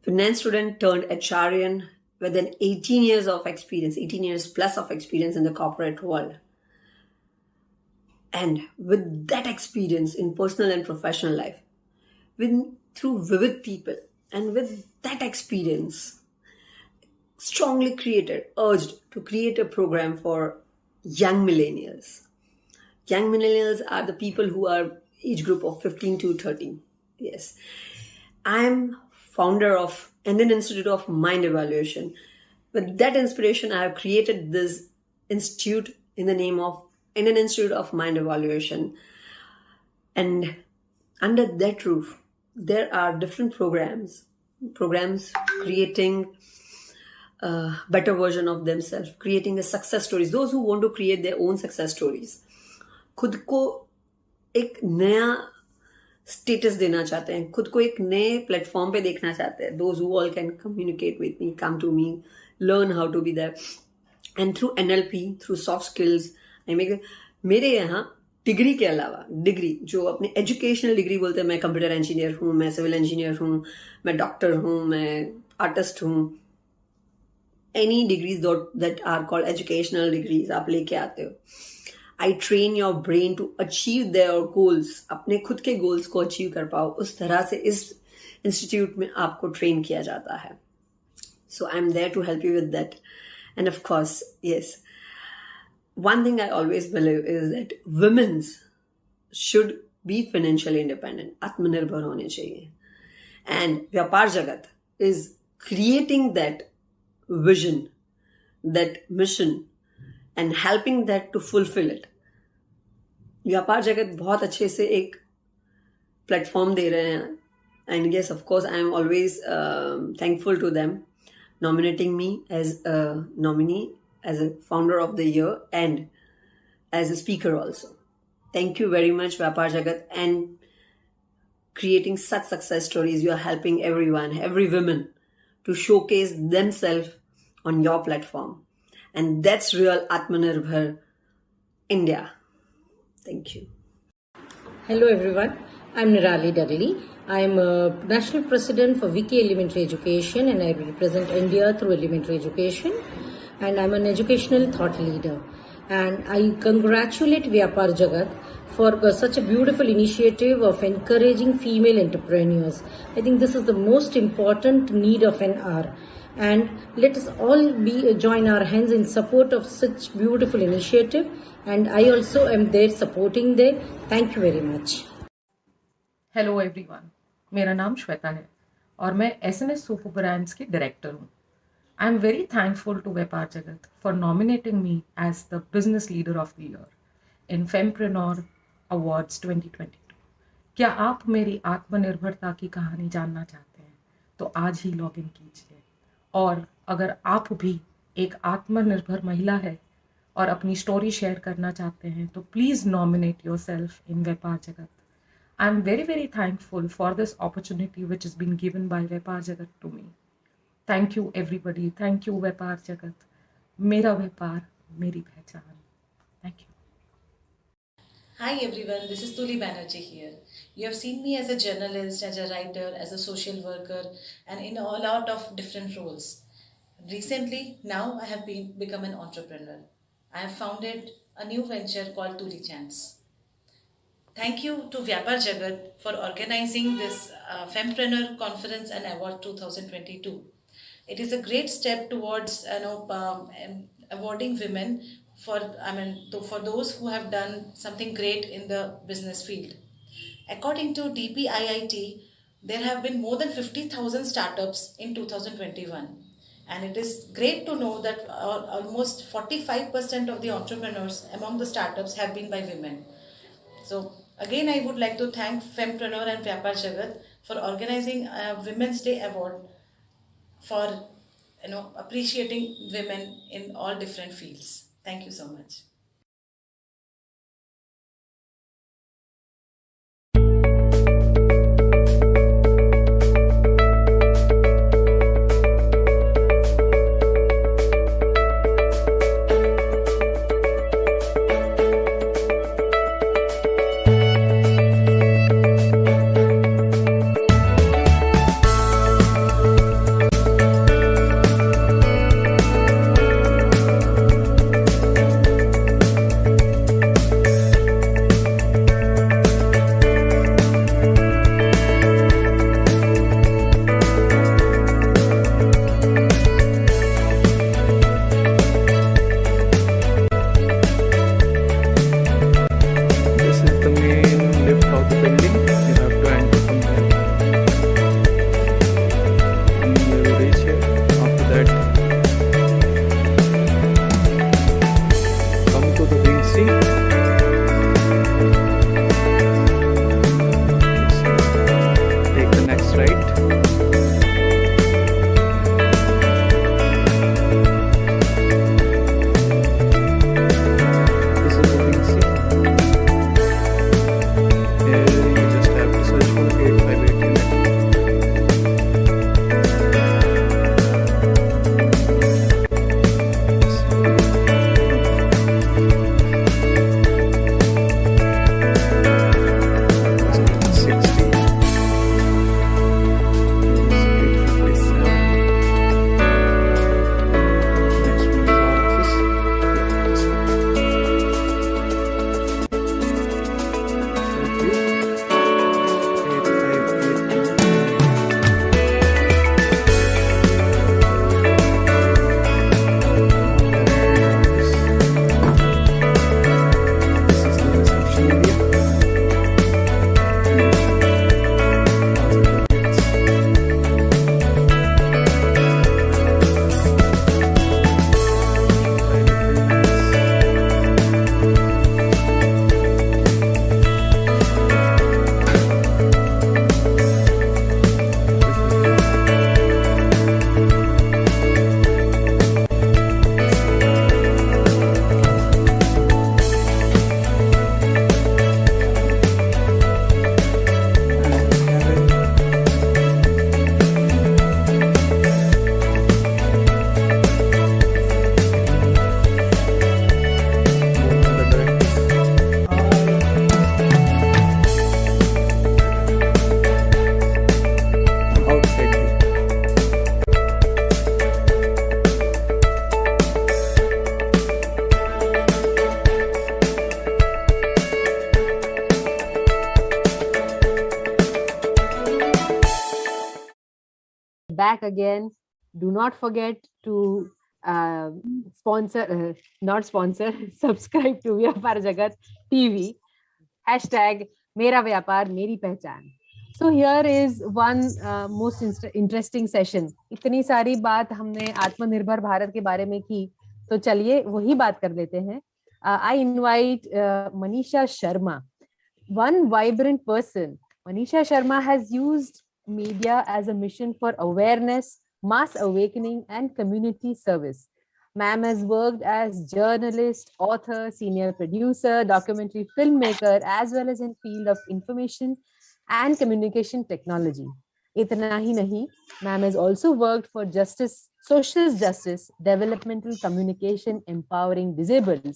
Finance student turned HRian with an 18 years of experience, 18 years plus of experience in the corporate world. And with that experience in personal and professional life, through vivid people, and with that experience, strongly urged to create a program for young millennials. Young millennials are the people who are age group of 15 to 13. Yes. I'm founder of Indian Institute of Mind Evaluation. With that inspiration, I have created this institute in the name of Indian Institute of Mind Evaluation. And under that roof, there are different programs creating a better version of themselves, creating the success stories. Those who want to create their own success stories. खुद को एक नया status देना चाहते हैं, खुद को एक नए प्लेटफॉर्म पे देखना चाहते हैं. Those who all can communicate with me, come to me, learn how to be there. And through NLP, through soft skills, मेरे यहाँ डिग्री के अलावा जो अपने एजुकेशनल डिग्री बोलते हैं, मैं कंप्यूटर इंजीनियर हूँ, मैं सिविल इंजीनियर हूँ, मैं डॉक्टर हूँ, मैं आर्टिस्ट हूँ, any degrees that are called educational degrees आप लेके आते हो. I train your brain to achieve their goals, अपने खुद के goals को achieve कर पाओ, उस तरह से इस institute में आपको train किया जाता है. So I'm there to help you with that. And of course, yes, one thing I always believe is that women should be financially independent, आत्मनिर्भर होने चाहिए. And vyapaarjagat is creating that vision, that mission, and helping that to fulfill it. vyapaarjagat बहुत अच्छे से एक platform दे रहे हैं. And yes, of course, I am always thankful to them nominating me as a nominee, as a founder of the year, and as a speaker also. Thank you very much, vyapaarjagat, and creating such success stories. You are helping everyone, every woman, to showcase themselves on your platform. And that's real Atmanirbhar India. Thank you. Hello everyone, I'm Nirali Dagli. I'm a National President for Wiki Elementary Education and I represent India through elementary education. And I'm an educational thought leader. And I congratulate vyapaarjagat for such a beautiful initiative of encouraging female entrepreneurs. I think this is the most important need of an hour. And let us all join our hands in support of such beautiful initiative. And I also am there supporting them. Thank you very much. Hello everyone, मेरा नाम श्वेता है और मैं SNS soap brands की director हूँ. I am very thankful to Vyapar Jagat for nominating me as the Business Leader of the Year in Fempreneur Awards 2022. क्या आप मेरी आत्मनिर्भरता की कहानी जानना चाहते हैं तो आज ही लॉग इन कीजिए. और अगर आप भी एक आत्मनिर्भर महिला है और अपनी स्टोरी शेयर करना चाहते हैं तो प्लीज़ नॉमिनेट योरसेल्फ इन व्यापार जगत. I am very, very thankful for this opportunity which has been given by Vyapar Jagat to me. Thank you everybody. Thank you Vyapar Jagat. मेरा व्यापार मेरी पहचान. Thank you. Hi everyone, this is Tuli Banerjee here. You have seen me as a journalist, as a writer, as a social worker, and in a lot of different roles. Recently, now I have become an entrepreneur. I have founded a new venture called Tuli Chance. Thank you to Vyapar Jagat for organizing this Fempreneur Conference and Award 2022. It is a great step towards awarding women for those who have done something great in the business field. According to DPIIT, there have been more than 50,000 startups in 2021. And it is great to know that almost 45% of the entrepreneurs among the startups have been by women. So again, I would like to thank Fempreneur and Vyapar Jagat for organizing a Women's Day Award for appreciating women in all different fields. Thank you so much. back again. Do not forget to not sponsor, subscribe to Vyapar Jagat TV. #मेरा व्यापार मेरी पहचान. So here is one most interesting session. इतनी सारी बात हमने आत्मनिर्भर भारत के बारे में की, तो चलिए वही बात कर लेते हैं. I invite Manisha Sharma, one vibrant person. Manisha Sharma has used media as a mission for awareness, mass awakening, and community service. Ma'am has worked as journalist, author, senior producer, documentary filmmaker, as well as in field of information and communication technology. Itna hi nahi, ma'am has also worked for justice, social justice, developmental communication, empowering disabled,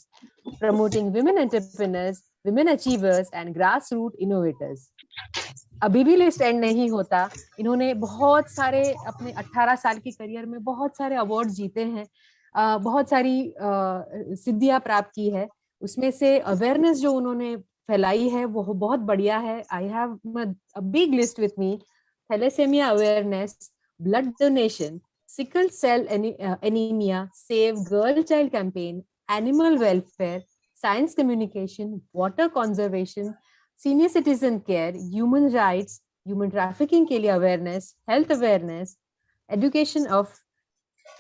promoting women entrepreneurs, women achievers, and grassroots innovators. अभी भी list and नहीं होता. इन्होंने बहुत सारे अपने 18 साल की करियर में बहुत सारे अवार्ड जीते हैं, बहुत सारी सिद्धियां प्राप्त की है. उसमें से अवेयरनेस जो उन्होंने फैलाई है वो बहुत बढ़िया है. I have a big list with me. Thalassaemia awareness, blood donation, sickle cell anaemia, save girl child campaign, animal welfare, science communication, water conservation, senior citizen care, human rights, human trafficking के लिए awareness, health awareness, education of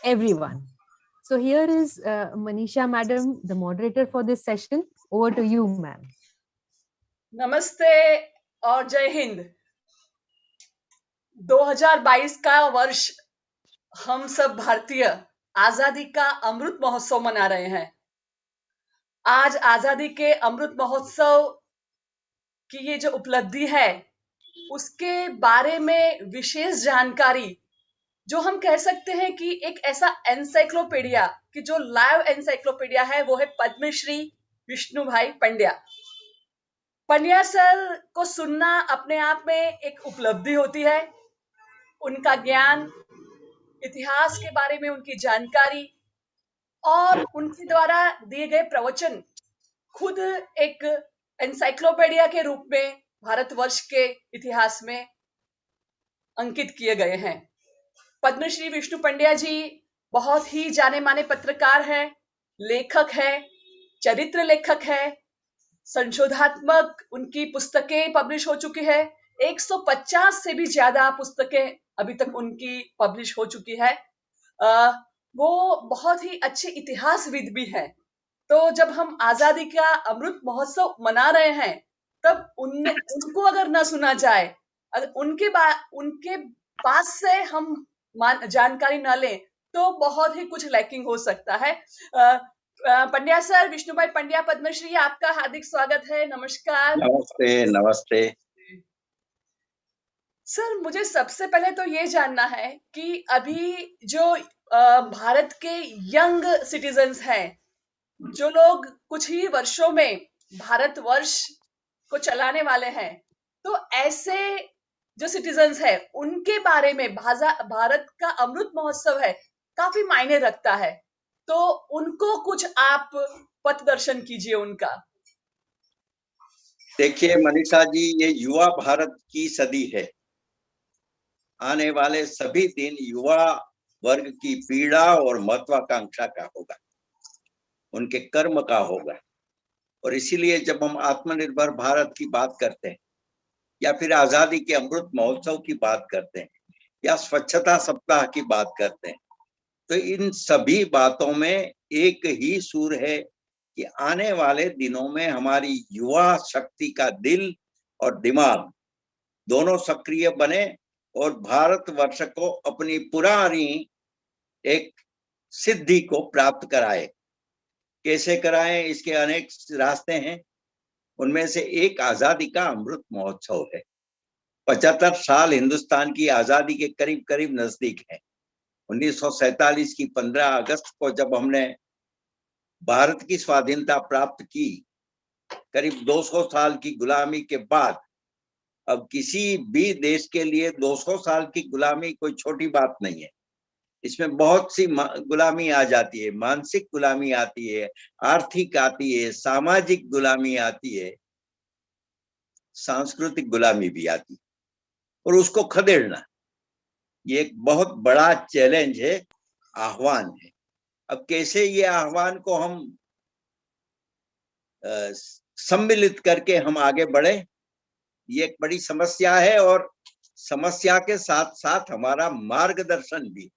everyone. So here is Manisha madam, the moderator for this session. Over to you, ma'am. नमस्ते और जय हिंद. 2022 का वर्ष हम सब भारतीय आजादी का अमृत महोत्सव मना रहे हैं. आज आजादी के अमृत महोत्सव की ये जो उपलब्धि है उसके बारे में विशेष जानकारी, जो हम कह सकते हैं कि एक ऐसा एनसाइक्लोपीडिया कि जो लाइव एनसाइक्लोपीडिया है, वो है पद्मश्री विष्णु भाई पंड्या. पंड्या सर को सुनना अपने आप में एक उपलब्धि होती है. उनका ज्ञान, इतिहास के बारे में उनकी जानकारी और उनके द्वारा दिए गए प्रवचन खुद एक एनसाइक्लोपीडिया के रूप में भारतवर्ष के इतिहास में अंकित किए गए हैं. पद्मश्री विष्णु पंड्या जी बहुत ही जाने माने पत्रकार हैं, लेखक हैं, चरित्र लेखक हैं, संशोधात्मक उनकी पुस्तकें पब्लिश हो चुकी है. 150 से भी ज्यादा पुस्तकें अभी तक उनकी पब्लिश हो चुकी है. वो बहुत ही अच्छे इतिहासविद भी हैं. तो जब हम आजादी का अमृत महोत्सव मना रहे हैं, तब उनको अगर ना सुना जाए, अगर उनके पास से हम जानकारी ना लें, तो बहुत ही कुछ लैकिंग हो सकता है. पंड्या सर, विष्णु भाई पंड्या पद्मश्री, आपका हार्दिक स्वागत है. नमस्कार. नमस्ते. नमस्ते सर, मुझे सबसे पहले तो ये जानना है कि अभी जो भारत के यंग सिटीजन्स हैं, जो लोग कुछ ही वर्षों में भारतवर्ष को चलाने वाले हैं, तो ऐसे जो सिटीजन्स हैं उनके बारे में भारत का अमृत महोत्सव है काफी मायने रखता है. तो उनको कुछ आप पथ दर्शन कीजिए उनका. देखिए मनीषा जी, ये युवा भारत की सदी है. आने वाले सभी दिन युवा वर्ग की पीड़ा और महत्वाकांक्षा का होगा, उनके कर्म का होगा. और इसीलिए जब हम आत्मनिर्भर भारत की बात करते हैं, या फिर आजादी के अमृत महोत्सव की बात करते हैं, या स्वच्छता सप्ताह की बात करते हैं, तो इन सभी बातों में एक ही सुर है कि आने वाले दिनों में हमारी युवा शक्ति का दिल और दिमाग दोनों सक्रिय बने और भारतवर्ष को अपनी पुरानी एक सिद्धि को प्राप्त कराए. कैसे कराएं, इसके अनेक रास्ते हैं. उनमें से एक आजादी का अमृत महोत्सव है. 75 साल हिंदुस्तान की आजादी के करीब करीब नजदीक है. 1947 की 15 अगस्त को जब हमने भारत की स्वाधीनता प्राप्त की, करीब 200 साल की गुलामी के बाद, अब किसी भी देश के लिए 200 साल की गुलामी कोई छोटी बात नहीं है. इसमें बहुत सी गुलामी आ जाती है. मानसिक गुलामी आती है, आर्थिक आती है, सामाजिक गुलामी आती है, सांस्कृतिक गुलामी भी आती है. और उसको खदेड़ना ये एक बहुत बड़ा चैलेंज है, आह्वान है. अब कैसे ये आह्वान को हम सम्मिलित करके हम आगे बढ़े, ये एक बड़ी समस्या है और समस्या के साथ साथ हमारा मार्गदर्शन भी।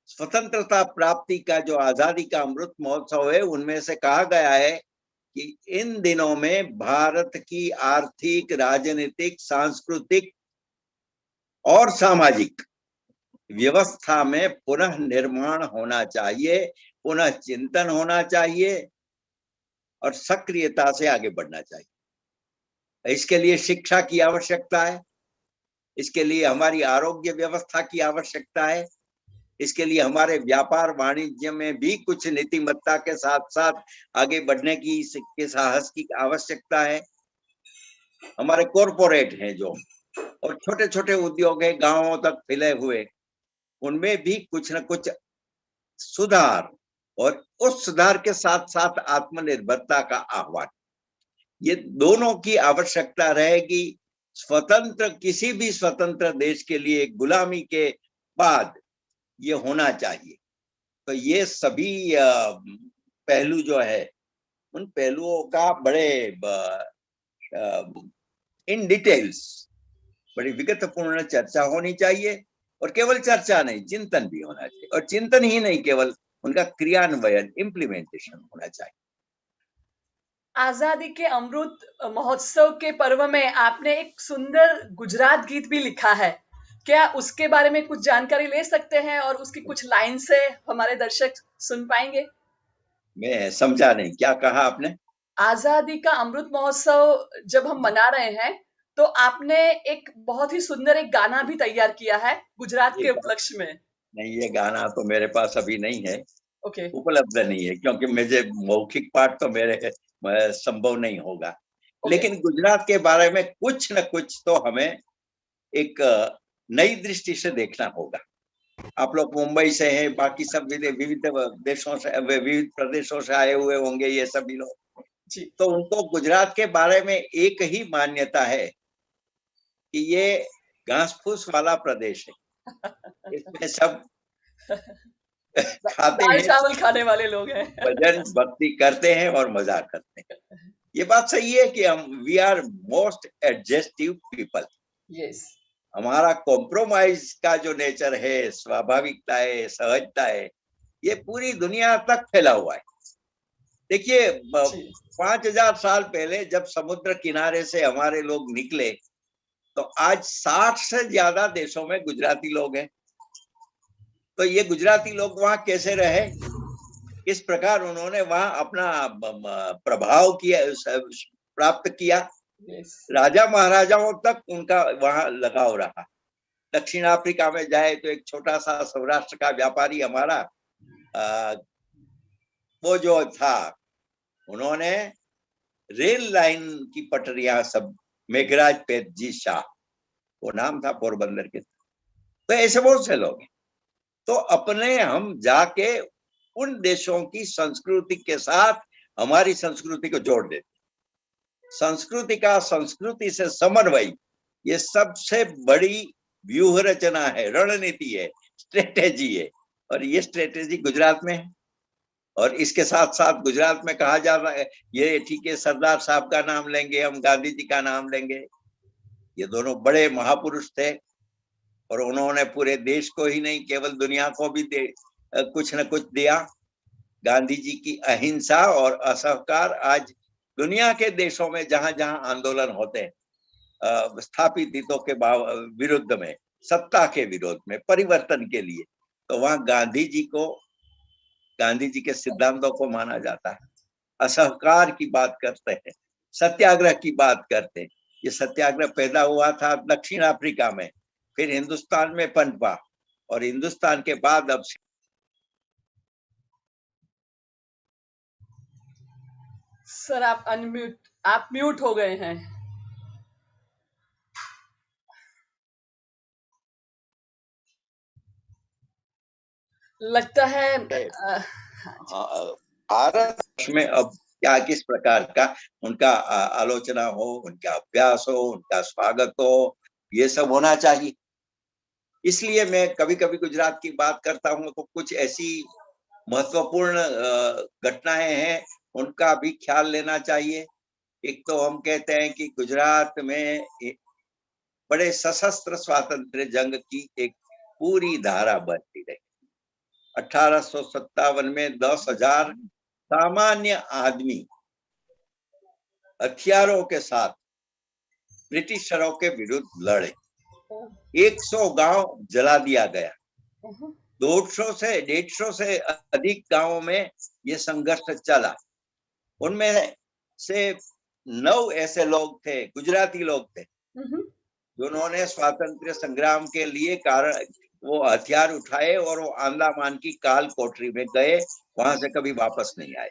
स्वतंत्रता प्राप्ति का जो आजादी का अमृत महोत्सव है, उनमें से कहा गया है कि इन दिनों में भारत की आर्थिक, राजनीतिक, सांस्कृतिक और सामाजिक व्यवस्था में पुनः निर्माण होना चाहिए, पुनः चिंतन होना चाहिए और सक्रियता से आगे बढ़ना चाहिए। इसके लिए शिक्षा की आवश्यकता है, इसके लिए हमारी आरोग्य व्यवस्था की आवश्यकता है, इसके लिए हमारे व्यापार वाणिज्य में भी कुछ नीतिमत्ता के साथ साथ आगे बढ़ने की के साहस की आवश्यकता है। हमारे कॉरपोरेट हैं जो, और छोटे छोटे उद्योग है गांवों तक फैले हुए, उनमें भी कुछ न कुछ सुधार, और उस सुधार के साथ साथ आत्मनिर्भरता का आह्वान, ये दोनों की आवश्यकता रहेगी। स्वतंत्र, किसी भी स्वतंत्र देश के लिए गुलामी के बाद ये होना चाहिए। तो ये सभी पहलू जो है, उन पहलुओं का बड़े इन डिटेल्स बड़ी विगतपूर्ण चर्चा होनी चाहिए, और केवल चर्चा नहीं, चिंतन भी होना चाहिए, और चिंतन ही नहीं, केवल उनका क्रियान्वयन, इम्प्लीमेंटेशन होना चाहिए। आजादी के अमृत महोत्सव के पर्व में आपने एक सुंदर गुजरात गीत भी लिखा है, क्या उसके बारे में कुछ जानकारी ले सकते हैं और उसकी कुछ लाइन से हमारे दर्शक सुन पाएंगे? मैं समझा नहीं, क्या कहा आपने? आजादी का अमृत महोत्सव जब हम मना रहे हैं, तो आपने एक बहुत ही सुंदर एक गाना भी तैयार किया है गुजरात के उपलक्ष्य में। नहीं, ये गाना तो मेरे पास अभी नहीं है, ओके। उपलब्ध नहीं है, क्योंकि मुझे मौखिक पाठ तो मेरे संभव नहीं होगा। लेकिन गुजरात के बारे में कुछ न कुछ तो हमें एक नई दृष्टि से देखना होगा। आप लोग मुंबई से हैं, बाकी सब विविध देशों से, विविध प्रदेशों से आए हुए होंगे ये सभी लोग, तो उनको गुजरात के बारे में एक ही मान्यता है कि ये घास फूस वाला प्रदेश है, इसमें सब खाते दाल हैं, चावल खाने वाले लोग हैं, भजन भक्ति करते हैं और मजाक करते हैं। ये बात सही है कि हम we are most adjustive people. Yes, हमारा कॉम्प्रोमाइज का जो नेचर है, स्वाभाविकता है, सहजता है, ये पूरी दुनिया तक फैला हुआ है। देखिए, 5000 साल पहले जब समुद्र किनारे से हमारे लोग निकले, तो आज 60 से ज्यादा देशों में गुजराती लोग हैं। तो ये गुजराती लोग वहां कैसे रहे, किस प्रकार उन्होंने वहां अपना प्रभाव किया, प्राप्त किया, राजा महाराजाओं तक उनका वहां लगाव रहा। दक्षिण अफ्रीका में जाए तो एक छोटा सा सौराष्ट्र का व्यापारी हमारा, वो जो था, उन्होंने रेल लाइन की पटरियां सब, मेघराज पेट जी शाह, वो नाम था पोरबंदर के। तो ऐसे बहुत से लोग हैं। तो अपने हम जाके उन देशों की संस्कृति के साथ हमारी संस्कृति को जोड़ देते। संस्कृति का संस्कृति से समन्वय, ये सबसे बड़ी व्यूह रचना है, रणनीति है, स्ट्रेटेजी है, और ये स्ट्रेटेजी गुजरात में है। और इसके साथ साथ गुजरात में कहा जा रहा है, ये ठीक है, सरदार साहब का नाम लेंगे हम, गांधी जी का नाम लेंगे, ये दोनों बड़े महापुरुष थे, और उन्होंने पूरे देश को ही नहीं, केवल दुनिया को भी कुछ न कुछ दिया। गांधी जी की अहिंसा और असहकार आज दुनिया के देशों में जहां जहां आंदोलन होते हैं, स्थापित हितों के विरुद्ध में, सत्ता के विरोध में, परिवर्तन के लिए, तो वहां गांधी जी के सिद्धांतों को माना जाता है। असहकार की बात करते हैं, सत्याग्रह की बात करते हैं। ये सत्याग्रह पैदा हुआ था दक्षिण अफ्रीका में, फिर हिंदुस्तान में पनपा, और हिंदुस्तान के बाद अब सर आप म्यूट हो गए हैं। लगता है भारत में अब क्या, किस प्रकार का उनका आलोचना हो, उनका अभ्यास हो, उनका स्वागत हो, ये सब होना चाहिए। इसलिए मैं कभी कभी गुजरात की बात करता हूँ तो कुछ ऐसी महत्वपूर्ण घटनाएं हैं, उनका भी ख्याल लेना चाहिए। एक तो हम कहते हैं कि गुजरात में बड़े सशस्त्र स्वातंत्र्य जंग की एक पूरी धारा बहती रही। 1857 में 10,000 सामान्य आदमी हथियारों के साथ ब्रिटिशरों के विरुद्ध लड़े। 100 गांव जला दिया गया। 150 से अधिक गांवों में ये संघर्ष चला। उनमें से 9 ऐसे लोग थे, गुजराती लोग थे, जिन्होंने स्वातंत्र्य संग्राम के लिए कारण वो हथियार उठाए और वो अंडमान की काल कोठरी में गए, वहां से कभी वापस नहीं आए।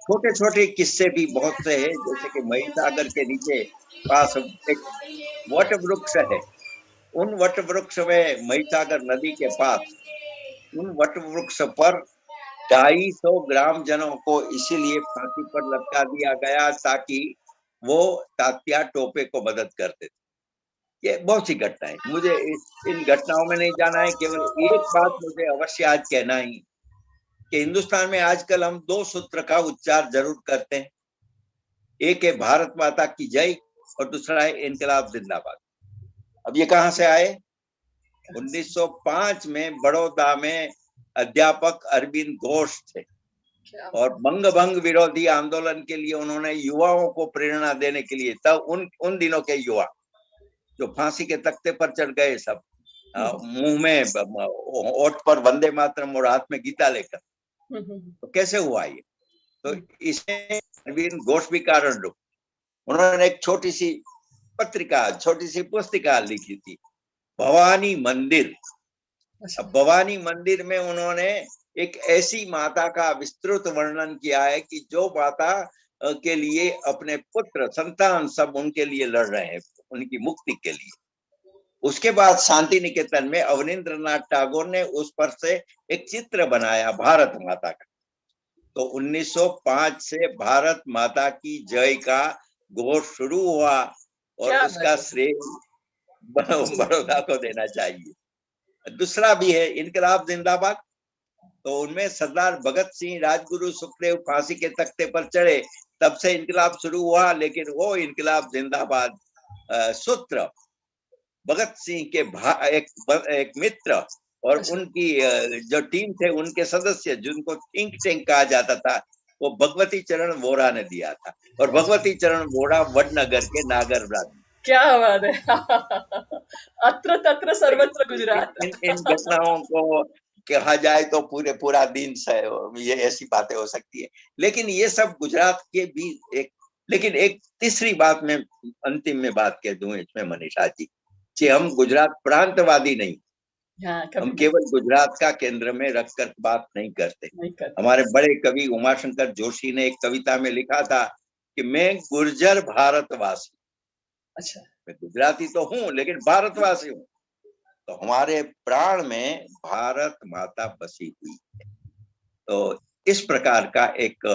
छोटे छोटे किस्से भी बहुत से हैं, जैसे कि महिसागर के नीचे पास एक वट वृक्ष है। उन वट वृक्ष में महिसागर नदी के पास उन वट वृक्ष पर 250 ग्रामजनों को इसीलिए फांसी पर लटका दिया गया ताकि वो तात्या टोपे को मदद करते थे। ये बहुत सी घटनाएं, मुझे इन घटनाओं में नहीं जाना है। केवल एक बात मुझे अवश्य आज कहना ही कि हिंदुस्तान में आजकल हम 2 सूत्र का उच्चार जरूर करते हैं। एक है भारत माता की जय और दूसरा है इनकलाब जिंदाबाद। अब ये कहां से आए? 1905 में बड़ौदा में अध्यापक अरविंद घोष थे और बंग भंग विरोधी आंदोलन के लिए उन्होंने युवाओं को प्रेरणा देने के लिए, तब उन दिनों के युवा जो फांसी के तख्ते पर चढ़ गए, सब मुंह में ओठ पर वंदे मातरम और हाथ में गीता लेकर, तो कैसे हुआ ये? तो इसमें अरविंद घोष भी कारण रूप। उन्होंने एक छोटी सी पत्रिका, छोटी सी पुस्तिका लिखी थी, भवानी मंदिर। अब भवानी मंदिर में उन्होंने एक ऐसी माता का विस्तृत वर्णन किया है कि जो माता के लिए अपने पुत्र संतान सब उनके लिए लड़ रहे हैं, उनकी मुक्ति के लिए। उसके बाद शांति निकेतन में अवनींद्रनाथ टैगोर ने उस पर से एक चित्र बनाया भारत माता का। तो 1905 से भारत माता की जय का घोष शुरू हुआ और उसका श्रेय बड़ौदा को देना चाहिए। दूसरा भी है इनकलाब जिंदाबाद। तो उनमें सरदार भगत सिंह, राजगुरु सुखदेव फांसी के तख्ते पर चढ़े, तब से इनकलाब शुरू हुआ। लेकिन वो इनकलाब जिंदाबाद सूत्र भगत सिंह के एक मित्र और उनकी जो टीम थे, उनके सदस्य, जिनको थिंक टैंक कहा जाता था, वो भगवती चरण वोरा ने दिया था। और भगवती चरण वोरा वडनगर के नागर ब्राह्मण। क्या बात है। अत्र तत्र सर्वत्र गुजरात। इन घटनाओं को कहा जाए तो पूरा दिन से ये ऐसी बातें हो सकती है, लेकिन ये सब गुजरात के भी लेकिन एक तीसरी बात मैं अंतिम में बात कह दूं इसमें मनीषा जी, कि हम गुजरात प्रांतवादी नहीं, हम केवल गुजरात का केंद्र में रखकर बात नहीं करते। हमारे बड़े कवि उमाशंकर जोशी ने एक कविता में लिखा था कि मैं गुर्जर भारतवासी। अच्छा, मैं गुजराती तो हूँ लेकिन भारतवासी हूँ। तो हमारे प्राण में भारत माता बसी हुई है। तो इस प्रकार का एक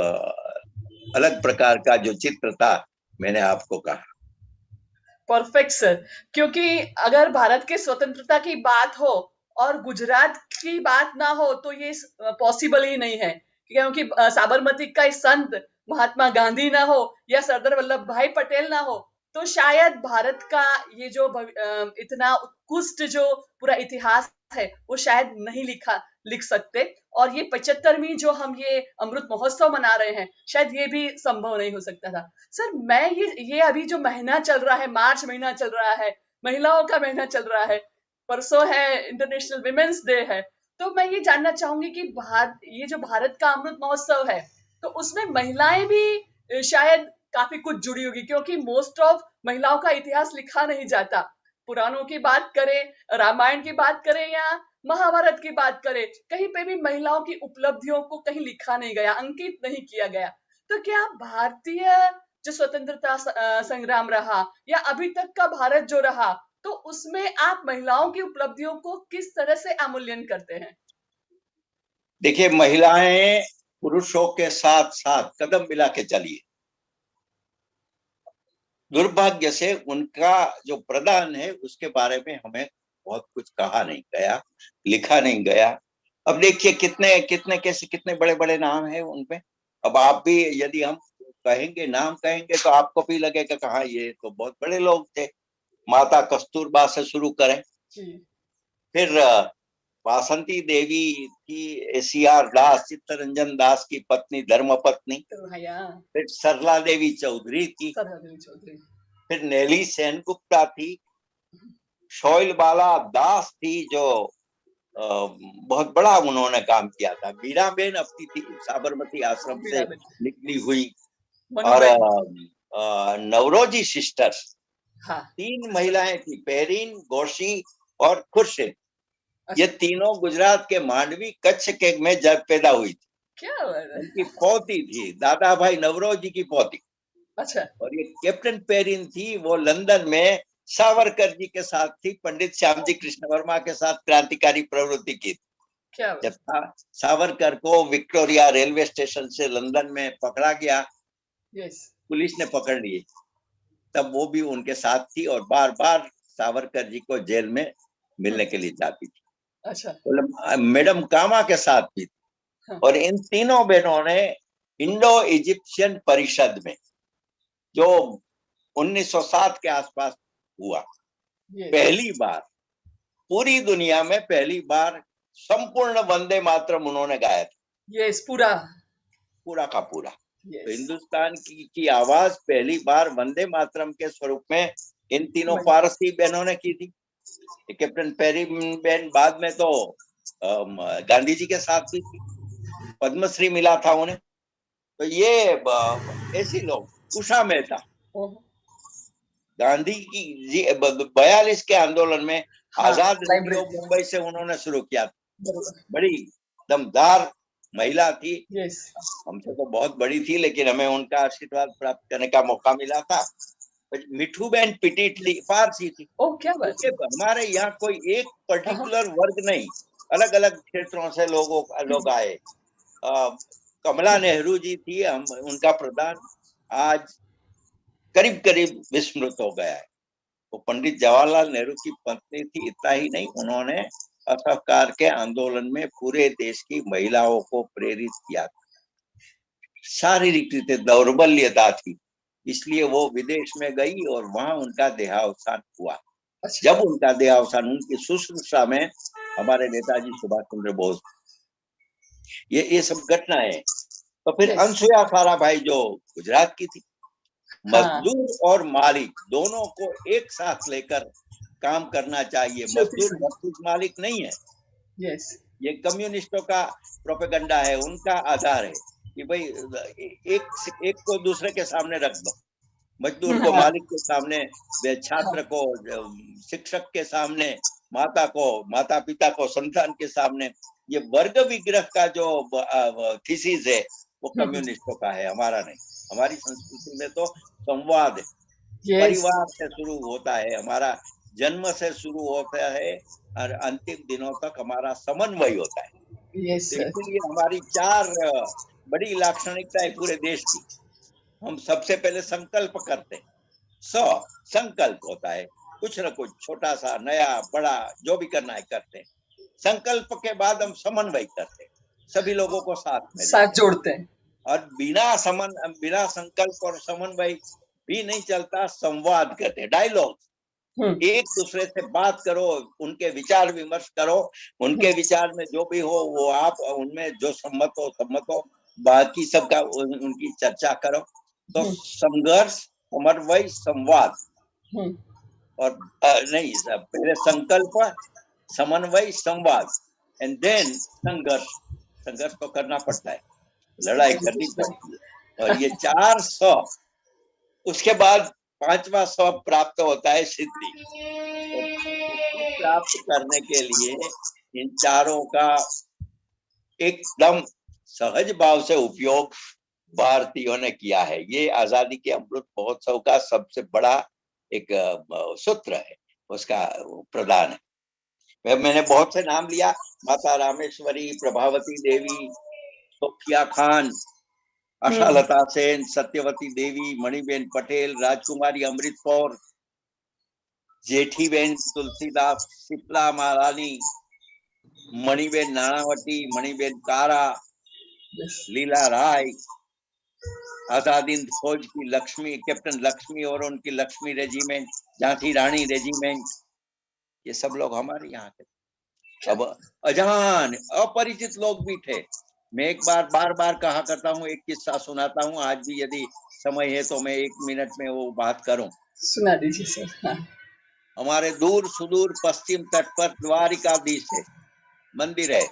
अलग प्रकार का जो चित्र था, मैंने आपको कहा। परफेक्ट सर, क्योंकि अगर भारत के स्वतंत्रता की बात हो और गुजरात की बात ना हो तो ये पॉसिबल ही नहीं है, क्योंकि साबरमती का संत महात्मा गांधी ना हो या सरदार वल्लभ भाई पटेल ना हो तो शायद भारत का ये जो इतना उत्कृष्ट जो पूरा इतिहास है वो शायद नहीं लिख सकते। और ये 75वीं जो हम ये अमृत महोत्सव मना रहे हैं, शायद ये भी संभव नहीं हो सकता था। सर, मैं ये अभी जो महीना चल रहा है, मार्च महीना चल रहा है, महिलाओं का महीना चल रहा है, परसों है इंटरनेशनल विमेन्स डे है, तो मैं ये जानना चाहूंगी कि ये जो भारत का अमृत महोत्सव है तो उसमें महिलाएं भी शायद काफी कुछ जुड़ी होगी, क्योंकि मोस्ट ऑफ महिलाओं का इतिहास लिखा नहीं जाता। पुराणों की बात करें, रामायण की बात करें या महाभारत की बात करें, कहीं पे भी महिलाओं की उपलब्धियों को कहीं लिखा नहीं गया, अंकित नहीं किया गया। तो क्या भारतीय जो स्वतंत्रता संग्राम रहा या अभी तक का भारत जो रहा, तो उसमें आप महिलाओं की उपलब्धियों को किस तरह से अवमूल्यन करते हैं? देखिए, महिलाएं पुरुषों के साथ साथ कदम मिला के चलिए। दुर्भाग्य से उनका जो प्रदान है उसके बारे में हमें बहुत कुछ कहा नहीं गया, लिखा नहीं गया। अब देखिए कितने बड़े बड़े नाम हैं उनपे। अब आप भी, यदि हम कहेंगे, नाम कहेंगे तो आपको भी लगेगा कि हाँ ये तो बहुत बड़े लोग थे। माता कस्तूरबा से शुरू करें, फिर वासंती देवी की, सीआर दास, चित्तरंजन दास की पत्नी, धर्म पत्नी, फिर सरला देवी चौधरी थी, फिर नेली सेनगुप्ता थी, शोइलबाला दास थी जो बहुत बड़ा उन्होंने काम किया था, मीराबेन अपनी थी, साबरमती आश्रम से निकली हुई, और नवरोजी सिस्टर्स, 3 महिलाएं थी, पेरीन, गोशी और खुर्शीद। ये तीनों गुजरात के मांडवी कच्छ के में जब पैदा हुई थी। क्या उनकी पोती थी, दादा भाई नवरोजी की पोती। अच्छा। और ये कैप्टन पेरिन थी, वो लंदन में सावरकर जी के साथ थी, पंडित श्याम जी कृष्ण वर्मा के साथ क्रांतिकारी प्रवृत्ति की। क्या जब सावरकर को विक्टोरिया रेलवे स्टेशन से लंदन में पकड़ा गया, पुलिस ने पकड़ लिए, तब वो भी उनके साथ थी और बार बार सावरकर जी को जेल में मिलने के लिए जाती थी। अच्छा। मैडम कामा के साथ भी थी। और इन तीनों बहनों ने इंडो इजिप्शियन परिषद में, जो 1907 के आसपास हुआ, पहली बार पूरी दुनिया में पहली बार संपूर्ण वंदे मातरम उन्होंने गाया था। पूरा का पूरा। तो हिंदुस्तान की आवाज पहली बार वंदे मातरम के स्वरूप में इन तीनों पारसी बहनों ने की थी। कैप्टन पेरिन बहन बाद में तो गांधी जी के साथ भी थी, पद्मश्री मिला था उन्हें। तो ये ऐसे लोग, उषा मेहता, गांधी की 42 के आंदोलन में आजाद रेडियो मुंबई से उन्होंने शुरू किया था। बड़ी दमदार महिला थी, हमसे तो बहुत बड़ी थी, लेकिन हमें उनका आशीर्वाद प्राप्त करने का मौका मिला था। मिठू बहन पिटीट थी, पारसी थी। क्या बात है? हमारे यहाँ कोई एक पर्टिकुलर वर्ग नहीं, अलग अलग क्षेत्रों से लोग आए। कमला नेहरू जी थी, हम उनका प्रदान आज करीब करीब विस्मृत हो गया है। वो पंडित जवाहरलाल नेहरू की पत्नी थी। इतना ही नहीं, उन्होंने असहकार के आंदोलन में पूरे देश की महिलाओं को प्रेरित किया था। शारीरिक रीते दौर्बल्यता थी, इसलिए वो विदेश में गई और वहां उनका देहावसान हुआ। जब उनका देहावसान, उनकी शुश्रूषा में हमारे नेताजी सुभाष चंद्र बोस, ये सब घटनाएं। तो फिर अनसुया साराभाई जो गुजरात की थी, मजदूर और मालिक दोनों को एक साथ लेकर काम करना चाहिए। मजदूर वर्सेस मालिक नहीं है, ये कम्युनिस्टों का प्रोपेगेंडा है, उनका आधार है कि भाई एक को दूसरे के सामने रख दो, मजदूर को मालिक के सामने, छात्र को शिक्षक के सामने, माता पिता को संतान के सामने। ये वर्ग विग्रह का जो थीसिस है वो कम्युनिस्टों का है, हमारा नहीं। हमारी संस्कृति में तो संवाद है, परिवार से शुरू होता है, हमारा जन्म से शुरू होता है और अंतिम दिनों तक हमारा समन्वय होता है। इसलिए हमारी 4 बड़ी लाक्षणिकता है पूरे देश की। हम सबसे पहले संकल्प करते हैं, संकल्प होता है, कुछ न कुछ छोटा सा, नया, बड़ा, जो भी करना है करते हैं। संकल्प के बाद हम समन्वय करते हैं, सभी लोगों को साथ जोड़ते हैं। और बिना संकल्प और समन्वय भी नहीं चलता। संवाद करते हैं, डायलॉग, एक दूसरे से बात करो, उनके विचार विमर्श करो, उनके विचार में जो भी हो वो आप, उनमें जो सम्मत हो, बाकी सबका उनकी चर्चा करो। तो संघर्ष, समन्वय, संवाद, और नहीं, पहले संकल्प, समन्वय, संवाद, एंड देन संघर्ष तो करना पड़ता है, लड़ाई करनी पड़ती है। और ये 4 सौ, उसके बाद 5वां सौ प्राप्त होता है सिद्धि। तो प्राप्त करने के लिए इन चारों का एकदम सहज भाव से उपयोग भारतीयों ने किया है। ये आजादी के अमृत महोत्सव का सबसे बड़ा एक सूत्र है, उसका प्रदान है। मैंने बहुत से नाम लिया, माता रामेश्वरी, प्रभावती देवी, सोफिया खान, आशालता सेन, सत्यवती देवी, मणिबेन पटेल, राजकुमारी अमृत कौर, जेठीबेन तुलसीदास, शीतला महारानी, मणिबेन नानावटी, मणिबेन कारा, लीला राय, आजाद हिंद फौज की लक्ष्मी, कैप्टन लक्ष्मी और उनकी लक्ष्मी रेजिमेंट, झांसी रानी रेजिमेंट, ये सब लोग हमारे यहाँ के। अब अजान अपरिचित लोग भी थे। मैं एक बार बार कहा करता हूँ, एक किस्सा सुनाता हूँ, आज भी यदि समय है तो मैं 1 मिनट में वो बात करूं। सुना दीजिए सर। हाँ। हमारे दूर सुदूर पश्चिम तट पर द्वारिकाधीश है, मंदिर है,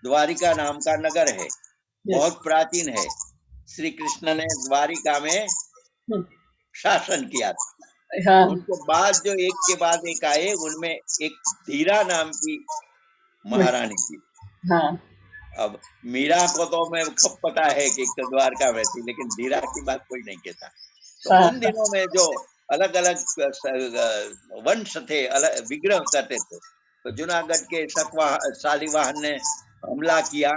द्वारिका नाम का नगर है, बहुत प्राचीन है। श्री कृष्ण ने द्वारिका में शासन किया था। हाँ। उनके बाद जो एक के बाद एक आए, उनमें एक धीरा नाम की महारानी थी। हाँ। अब मीरा को तो मैं कब पता है कि द्वारका में थी, लेकिन धीरा की बात कोई नहीं कहता। तो उन दिनों में जो अलग अलग वंश थे, अलग विग्रह करते थे, तो जूनागढ़ के शालीवाहन ने हमला किया।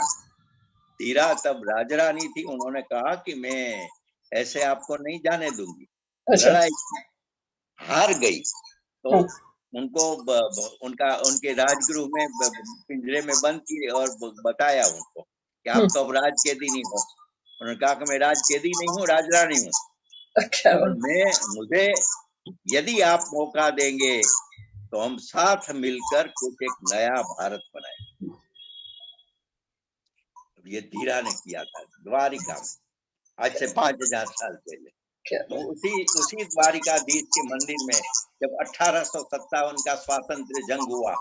धीरा तब राजरानी थी, उन्होंने कहा कि मैं ऐसे आपको नहीं जाने दूंगी। लड़ाई हार गई तो उनको उनके राजगृह में पिंजरे में बंद किए और बताया उनको कि आप तो अब राजकैदी नहीं हो। उन्होंने कहा कि मैं राजकैदी नहीं हूँ, राजरानी हूँ, और मुझे यदि आप मौका देंगे तो हम साथ मिलकर कुछ एक नया भारत बनाएंगे। ये धीरा ने किया था द्वारिका में, आज से 5000 साल पहले। तो उसी द्वारिकाधीश के मंदिर में जब 1857 का स्वातंत्र्य जंग हुआ,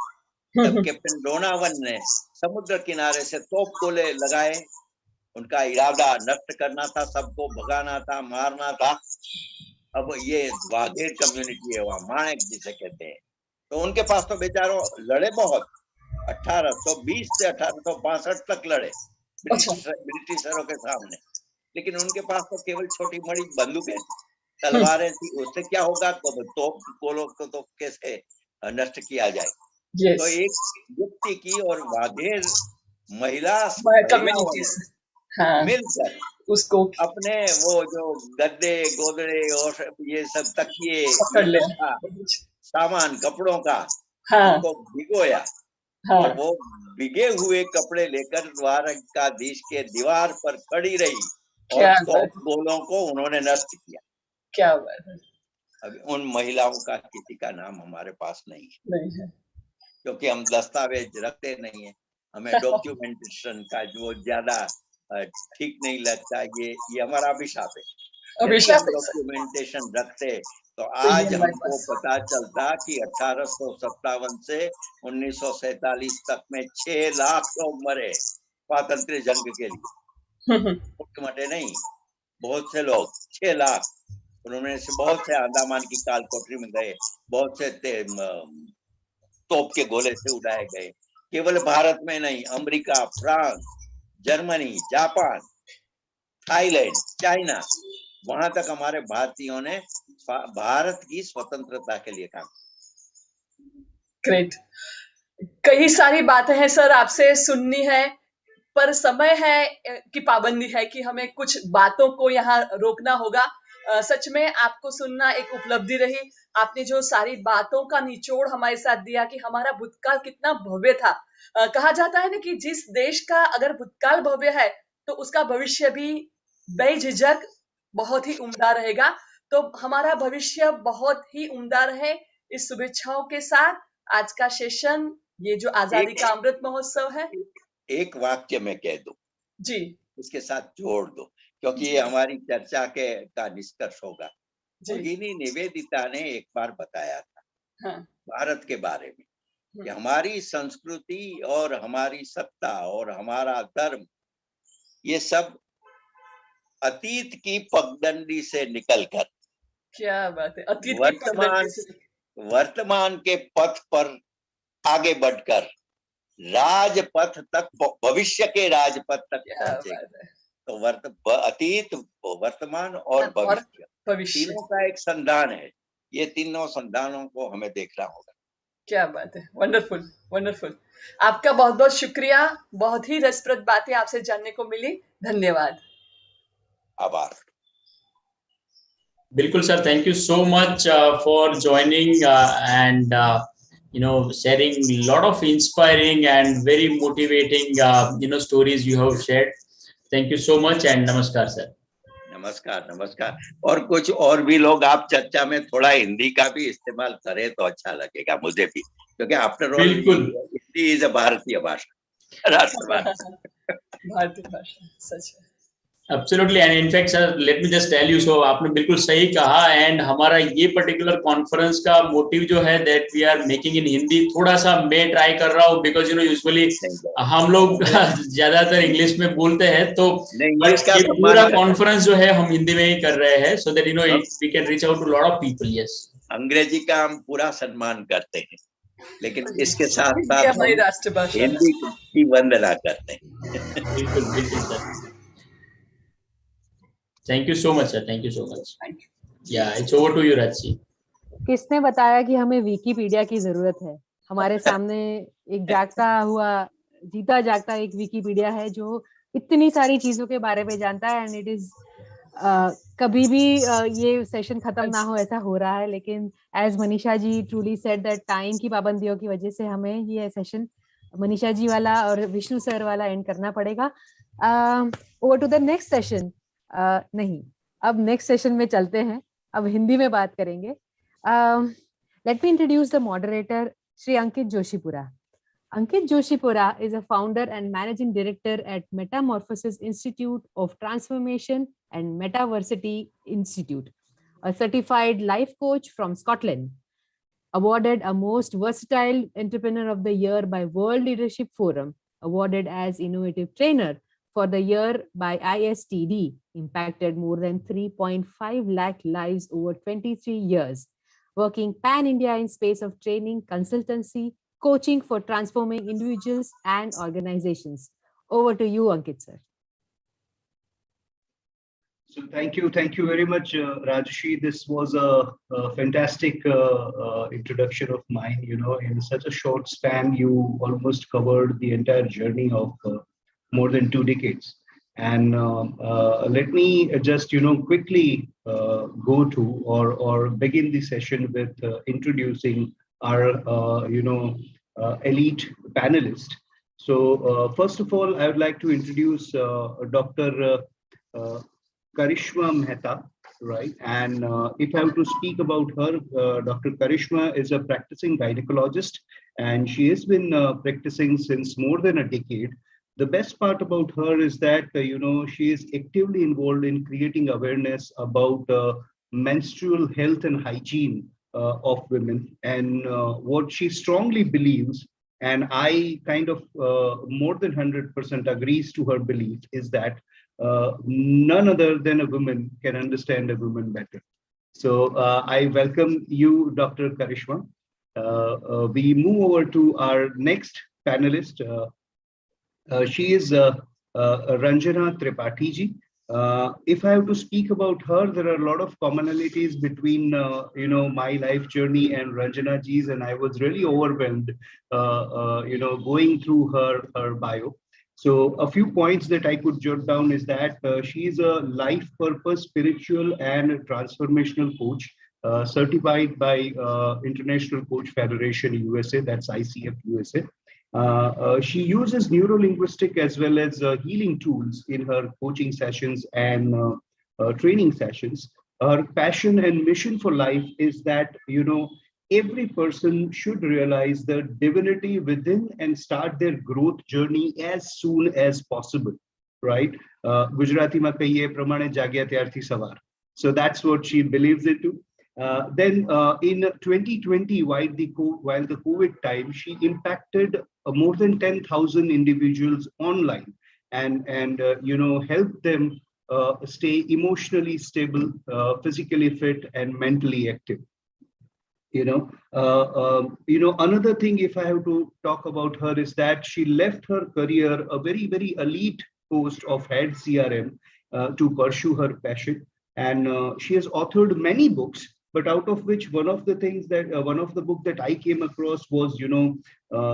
तब कैप्टन डोनावन ने समुद्र किनारे से तोप गोले लगाए। उनका इरादा नष्ट करना था, सबको भगाना था, मारना था। अब ये वाघेर कम्युनिटी है वहाँ, माणक जिसे कहते हैं, तो उनके पास तो बेचारों लड़े बहुत। 1820 से 1862 तक लड़े ब्रिटिशरों के सामने, लेकिन उनके पास तो केवल छोटी बड़ी बंदूकें थी, तलवारें थी। उससे क्या होगा, तोप गोलों को तो कैसे नष्ट किया जाए। तो एक युक्ति की और वाघेर महिला मिलकर उसको अपने वो जो गद्दे गोदड़े और ये सब तकिए सामान कपड़ों का उनको भिगोया, और वो भिगे हुए कपड़े लेकर द्वारकाधीश के दीवार पर खड़ी रही और तोप गोलों को उन्होंने नष्ट किया। क्या बात है। अभी उन महिलाओं का किसी का नाम हमारे पास नहीं है, क्योंकि हम दस्तावेज रखते नहीं है। हमें डॉक्यूमेंटेशन का जो ज्यादा ठीक नहीं लगता, ये हमारा अभिशाप है। डॉक्यूमेंटेशन रखते तो आज हमको पता चलता कि 1857 से 1947 तक में 6 लाख लोग मरे स्वातंत्र्य जंग के लिए। मोटे नहीं, बहुत से लोग, 6 लाख। उन्होंने से बहुत से अंडमान की काल कोठरी में गए, बहुत से तोप के गोले से उड़ाए गए। केवल भारत में नहीं, America, France, Germany, Japan, Thailand, China, वहां तक हमारे भारतीयों ने भारत की स्वतंत्रता के लिए काम किया। ग्रेट। कई सारी बातें हैं सर, आपसे सुननी है, पर समय है कि पाबंदी है कि हमें कुछ बातों को यहाँ रोकना होगा। सच में आपको सुनना एक उपलब्धि रही। आपने जो सारी बातों का निचोड़ हमारे साथ दिया कि हमारा भूतकाल कितना भव्य था। कहा जाता है ना कि जिस देश का अगर भूतकाल भव्य है तो उसका भविष्य भी बेझिझक बहुत ही उम्दा रहेगा। तो हमारा भविष्य बहुत ही उम्दा रहे, इस शुभेच्छाओं के साथ आज का सेशन, ये जो आजादी का अमृत महोत्सव है, एक वाक्य में कह दो जी, उसके साथ जोड़ दो, क्योंकि ये हमारी चर्चा का निष्कर्ष होगा। भगिनी निवेदिता ने एक बार बताया था भारत के बारे में कि हमारी संस्कृति और हमारी सत्ता और हमारा धर्म, ये सब अतीत की पगडंडी से निकलकर, क्या बात है, अतीत वर्तमान के पथ पर आगे बढ़कर राजपथ तक, भविष्य के राजपथ तक पहुंचेगा। तो अतीत, वर्तमान और भविष्य तीनों का एक संधान है। ये तीनों संधानों को हमें देखना होगा। क्या बात है, वंडरफुल वंडरफुल। आपका बहुत बहुत शुक्रिया, बहुत ही रसप्रद बातें आपसे जानने को मिली। धन्यवाद, आभार। बिल्कुल sir, thank you so much for joining and sharing a lot of inspiring and very motivating stories you have shared. Thank you so much and namaskar sir. नमस्कार नमस्कार। और कुछ और भी लोग आप चर्चा में थोड़ा हिंदी का भी इस्तेमाल करें तो अच्छा लगेगा मुझे भी, क्योंकि after all Hindi is a भारतीय भाषा, राष्ट्रभाषा। भारतीय भाषा सच है। Absolutely, and in fact, sir, let me just tell you. So, आपने बिल्कुल सही कहा, and हमारा ये particular conference का motive जो है that we are making in Hindi, थोड़ा सा मैं try कर रहा हूँ because usually हम लोग ज्यादातर इंग्लिश में बोलते हैं, तो ये पूरा conference जो है हम हिंदी में ही कर रहे हैं, so that we can reach out to a lot of people. Yes. अंग्रेजी का हम पूरा सम्मान करते हैं, लेकिन इसके साथ साथ हिंदी की वंदना करते हैं। बिल्कुल बिल्कुल sir. Thank you so much, sir. Thank you so much. Thank you. Yeah, it's over to you, Rajsi. किसने बताया कि हमें विकीपीडिया की जरूरत है? हमारे सामने एक जागता हुआ, जीता जागता एक विकीपीडिया है जो इतनी सारी चीजों के बारे में जानता है, एंड इट इज कभी भी ये सेशन खत्म ना हो ऐसा हो रहा है, लेकिन as Manisha ji truly said that time की पाबंदियों की वजह से हमें ये सेशन मनीषा जी वाला और विष्णु सर वाला एंड करना पड़ेगा। Over to the next session. नहीं, अब नेक्स्ट सेशन में चलते हैं, अब हिंदी में बात करेंगे। Let me introduce the moderator Shri Ankit Joshipura. Ankit Joshipura is a founder and managing director at Metamorphosis Institute of Transformation and Metaversity Institute, a certified life coach from Scotland, awarded a most versatile entrepreneur of the year by World Leadership Forum, awarded as innovative trainer for the year by ISTD, impacted more than 3.5 lakh lives over 23 years, working pan-India in space of training, consultancy, coaching for transforming individuals and organizations. Over to you, Ankit sir. So thank you very much, Rajshi. This was a fantastic introduction of mine. You know, in such a short span, you almost covered the entire journey of more than 2 decades. And let me just quickly go to or begin the session with introducing our elite panelist. So first of all, I would like to introduce Dr. Karishma Mehta, right? And if I have to speak about her, Dr. Karishma is a practicing gynecologist, and she has been practicing since more than a decade. The best part about her is that she is actively involved in creating awareness about menstrual health and hygiene of women, and what she strongly believes, and I kind of more than 100% agrees to her belief, is that none other than a woman can understand a woman better. So I welcome you, Dr. Karishma. We move over to our next panelist. She is Ranjana Tripathi ji. If I have to speak about her, there are a lot of commonalities between my life journey and Ranjana ji's, and I was really overwhelmed going through her bio. So a few points that I could jot down is that she is a life purpose, spiritual and transformational coach, certified by International Coach Federation USA, that's ICF USA. She uses neuro-linguistic as well as healing tools in her coaching sessions and training sessions. Her passion and mission for life is that, every person should realize the divinity within and start their growth journey as soon as possible, right? Gujarati ma kahiye pramane jagya tyarthi savar. So that's what she believes into. Then in 2020, while the COVID time, she impacted more than 10,000 individuals online and helped them stay emotionally stable, physically fit, and mentally active. Another thing, if I have to talk about her, is that she left her career, a very, very elite post of head CRM, to pursue her passion. And she has authored many books, but out of which one of the book that I came across was,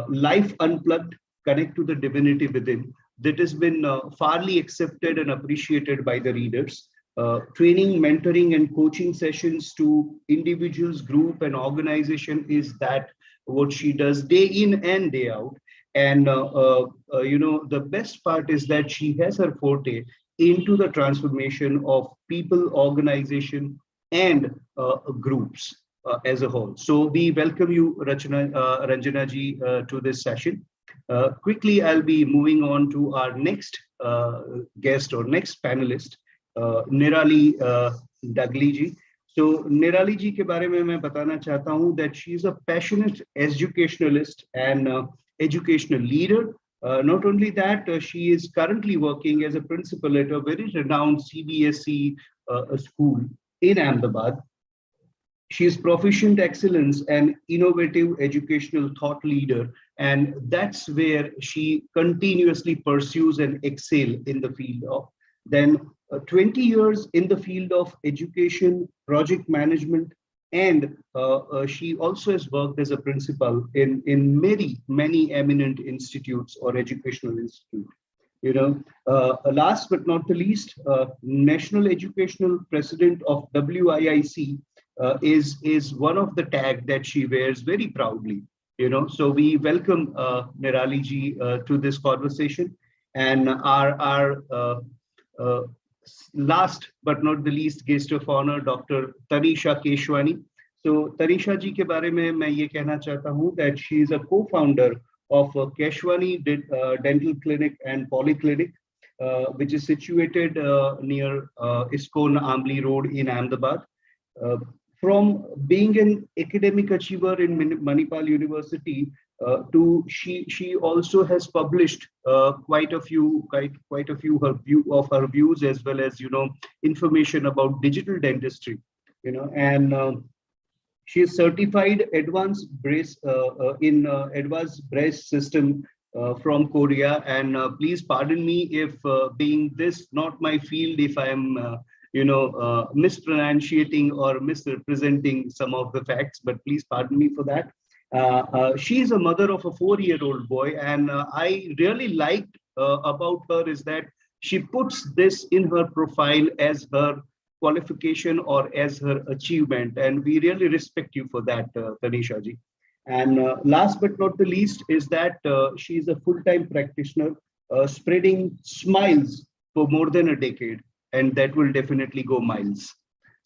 Life Unplugged, Connect to the Divinity Within. That has been farly accepted and appreciated by the readers. Training, mentoring, and coaching sessions to individuals, group, and organization is that what she does day in and day out. And the best part is that she has her forte into the transformation of people, organization, and groups as a whole. So we welcome you, Ranjana ji, to this session. Quickly, I'll be moving on to our next guest or next panelist, Nirali Dagli ji. So Nirali ji के बारे में मैं बताना चाहता हूँ that she is a passionate educationalist and educational leader. Not only that, she is currently working as a principal at a very renowned CBSE school in Ahmedabad. She is proficient excellence and innovative educational thought leader, and that's where she continuously pursues and excel in the field of. Then 20 years in the field of education, project management, and she also has worked as a principal in many eminent institutes or educational institutes. Last but not the least, National Educational President of WIIC is one of the tag that she wears very proudly. So we welcome Nirali ji to this conversation, and our last but not the least guest of honor, Dr. Tanisha Keshwani. So Tanisha ji के बारे में मैं ये कहना चाहता हूँ that she is a co-founder of Keshwani Dental Clinic and Polyclinic, which is situated near ISKCON Ambli Road in Ahmedabad. From being an academic achiever in Manipal University to she also has published quite a few of her views, as well as information about digital dentistry, and she is certified advanced brace in advanced brace system from Korea. And please pardon me if being this not my field, if I am mispronunciating or misrepresenting some of the facts, but please pardon me for that. She is a mother of a 4-year-old boy, and I really liked about her is that she puts this in her profile as her qualification or as her achievement, and we really respect you for that, Tanisha ji. And last but not the least is that she is a full-time practitioner spreading smiles for more than a decade, and that will definitely go miles.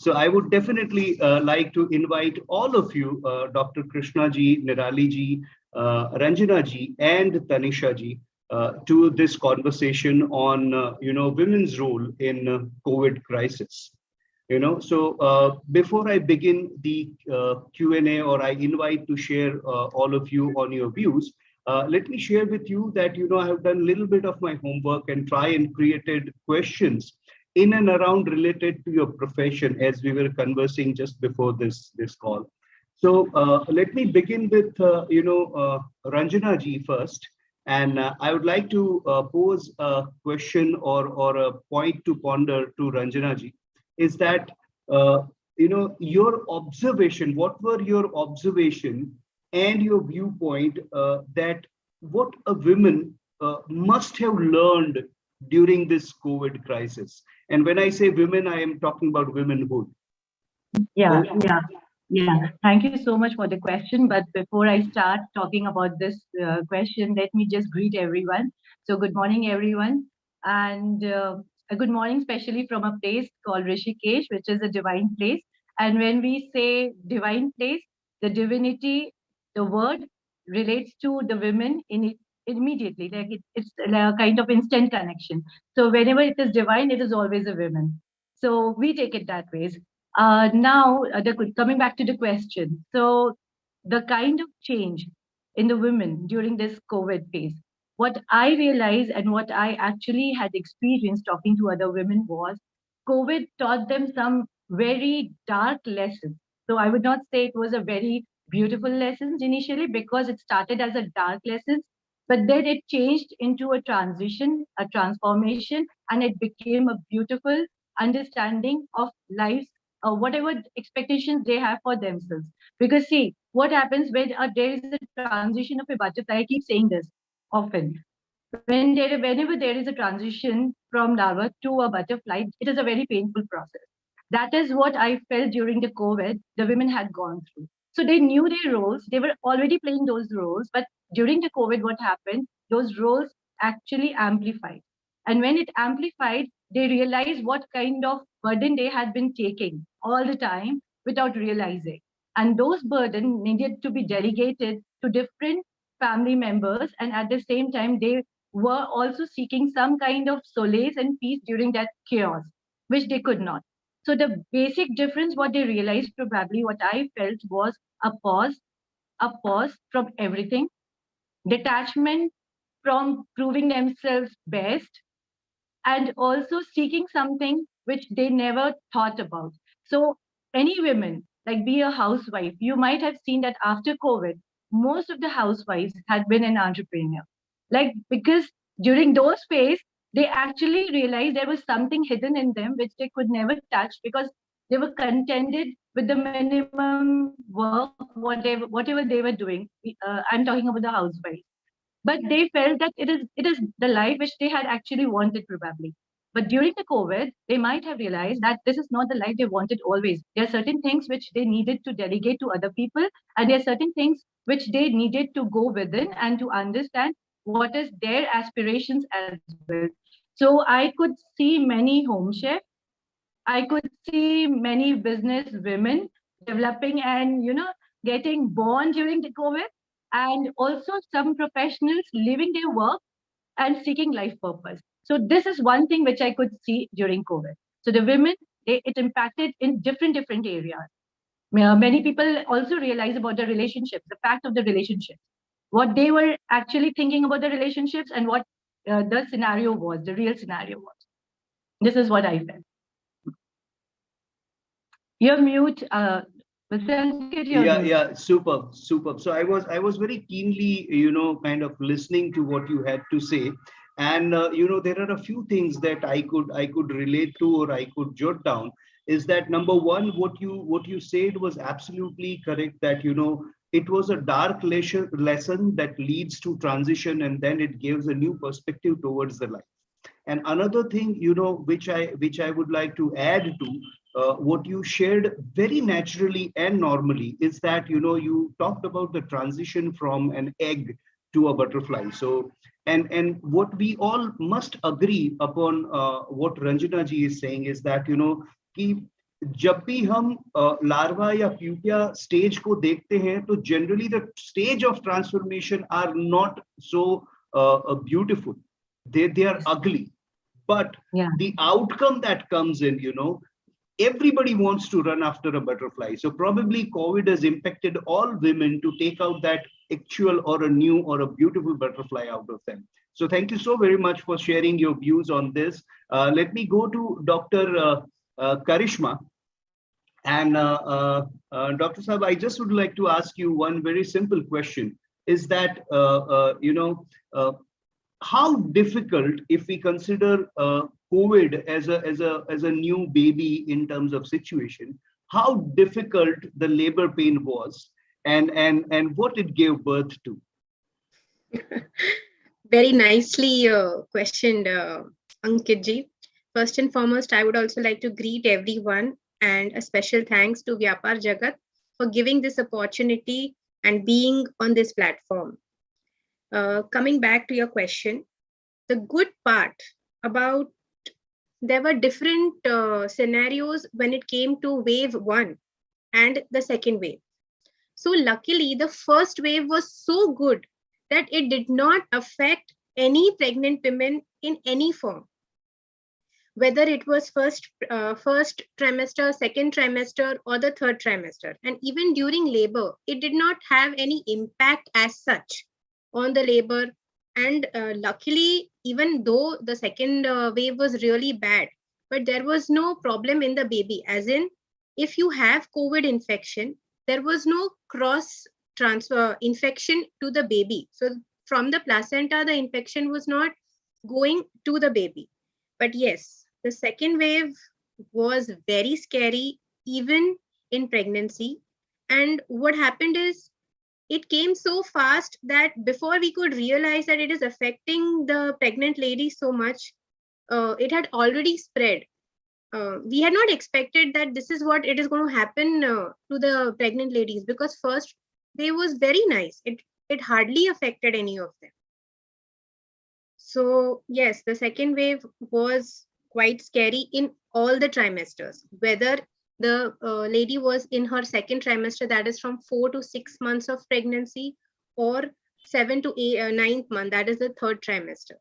So I would definitely like to invite all of you, Dr. Krishna ji, Nirali ji, Ranjana ji, and Tanisha ji, to this conversation on women's role in COVID crisis. So before I begin the Q&A, or I invite to share all of you on your views, let me share with you that I have done a little bit of my homework and try and created questions in and around related to your profession, as we were conversing just before this call. So let me begin with Ranjana ji first, and I would like to pose a question or a point to ponder to Ranjana ji. Is that your observation? What were your observation and your viewpoint that what a woman must have learned during this COVID crisis? And when I say women, I am talking about womanhood. Yeah. Thank you so much for the question. But before I start talking about this question, let me just greet everyone. So good morning, everyone. And a good morning, especially from a place called Rishikesh, which is a divine place. And when we say divine place, the divinity, the word relates to the women in it immediately. Like it's a kind of instant connection. So whenever it is divine, it is always a woman. So we take it that way. Now, coming back to the question. So the kind of change in the women during this COVID phase, what I realized and what I actually had experienced talking to other women was COVID taught them some very dark lessons. So I would not say it was a very beautiful lessons initially, because it started as a dark lessons, but then it changed into a transition, a transformation, and it became a beautiful understanding of life, whatever expectations they have for themselves. Because see, what happens when there is a transition of a butterfly, I keep saying this often, whenever there is a transition from larva to a butterfly, it is a very painful process. That is what I felt during the COVID, the women had gone through. So they knew their roles, they were already playing those roles, but during the COVID, what happened, those roles actually amplified. And when it amplified, they realized what kind of burden they had been taking all the time without realizing. And those burdens needed to be delegated to different family members. And at the same time, they were also seeking some kind of solace and peace during that chaos, which they could not. So the basic difference, what they realized, probably what I felt, was a pause from everything, detachment from proving themselves best, and also seeking something which they never thought about. So any women, like be a housewife, you might have seen that after COVID, most of the housewives had been an entrepreneur. Like, because during those phase, they actually realized there was something hidden in them which they could never touch because they were contented with the minimum work, whatever they were doing. I'm talking about the housewives, but they felt that it is the life which they had actually wanted, probably. But during the COVID, they might have realized that this is not the life they wanted always. There are certain things which they needed to delegate to other people, and there are certain things which they needed to go within and to understand what is their aspirations as well. So I could see many home chefs, I could see many business women developing and, getting born during the COVID, and also some professionals leaving their work and seeking life purpose. So this is one thing which I could see during COVID. So the women, it impacted in different areas. Many people also realize about the relationships, the fact of the relationships, what they were actually thinking about the relationships, and what the scenario was, the real scenario was. This is what I felt. You're mute. Yeah, superb. So I was very keenly, kind of listening to what you had to say, and there are a few things that I could relate to, or I could jot down. Is that number one, what you said was absolutely correct, that it was a dark lesson that leads to transition, and then it gives a new perspective towards the life. And another thing, which I would like to add to what you shared very naturally and normally, is that you talked about the transition from an egg to a butterfly. So, and what we all must agree upon, what Ranjana ji is saying, is that कि जब भी हम larva या प्यूपिया stage को देखते हैं, तो generally the stage of transformation are not so beautiful. They are ugly. But the outcome that comes in, everybody wants to run after a butterfly. So probably COVID has impacted all women to take out that actual or a new or a beautiful butterfly out of them. So thank you so very much for sharing your views on this. Let me go to Dr. Karishma. And Dr. Saab, I just would like to ask you one very simple question. Is that, how difficult, if we consider COVID as a new baby in terms of situation, how difficult the labor pain was, and what it gave birth to? Very nicely questioned, Ankit ji. First and foremost, I would also like to greet everyone, and a special thanks to vyapaarjagat for giving this opportunity and being on this platform. Coming back to your question, the good part about, there were different scenarios when it came to wave 1 and the second wave. So luckily, the first wave was so good that it did not affect any pregnant women in any form. Whether it was first trimester, second trimester, or the third trimester. And even during labor, it did not have any impact as such on the labor. And luckily, even though the second wave was really bad, but there was no problem in the baby. As in, if you have COVID infection, there was no cross transfer infection to the baby. So from the placenta, the infection was not going to the baby. But yes, the second wave was very scary, even in pregnancy. And what happened is, it came so fast that before we could realize that it is affecting the pregnant lady so much, it had already spread. We had not expected that this is what it is going to happen to the pregnant ladies, because first wave was very nice. It hardly affected any of them. So yes, the second wave was quite scary in all the trimesters, whether the lady was in her second trimester, that is from 4 to 6 months of pregnancy, or 7 to 9th month, that is the third trimester.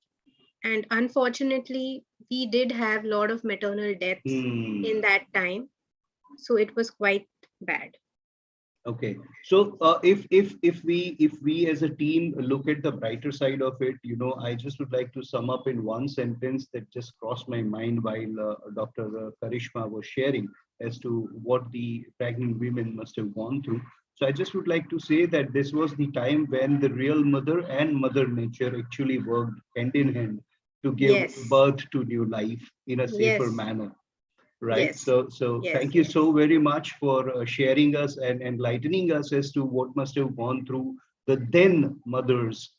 And unfortunately, we did have a lot of maternal deaths in that time. So it was quite bad. Okay, so if we as a team look at the brighter side of it, I just would like to sum up in one sentence that just crossed my mind while Dr. Karishma was sharing as to what the pregnant women must have gone through. So I just would like to say that this was the time when the real mother and mother nature actually worked hand in hand to give birth to new life in a safer manner. Right. So thank you so very much for sharing us and enlightening us as to what must have gone through the then mothers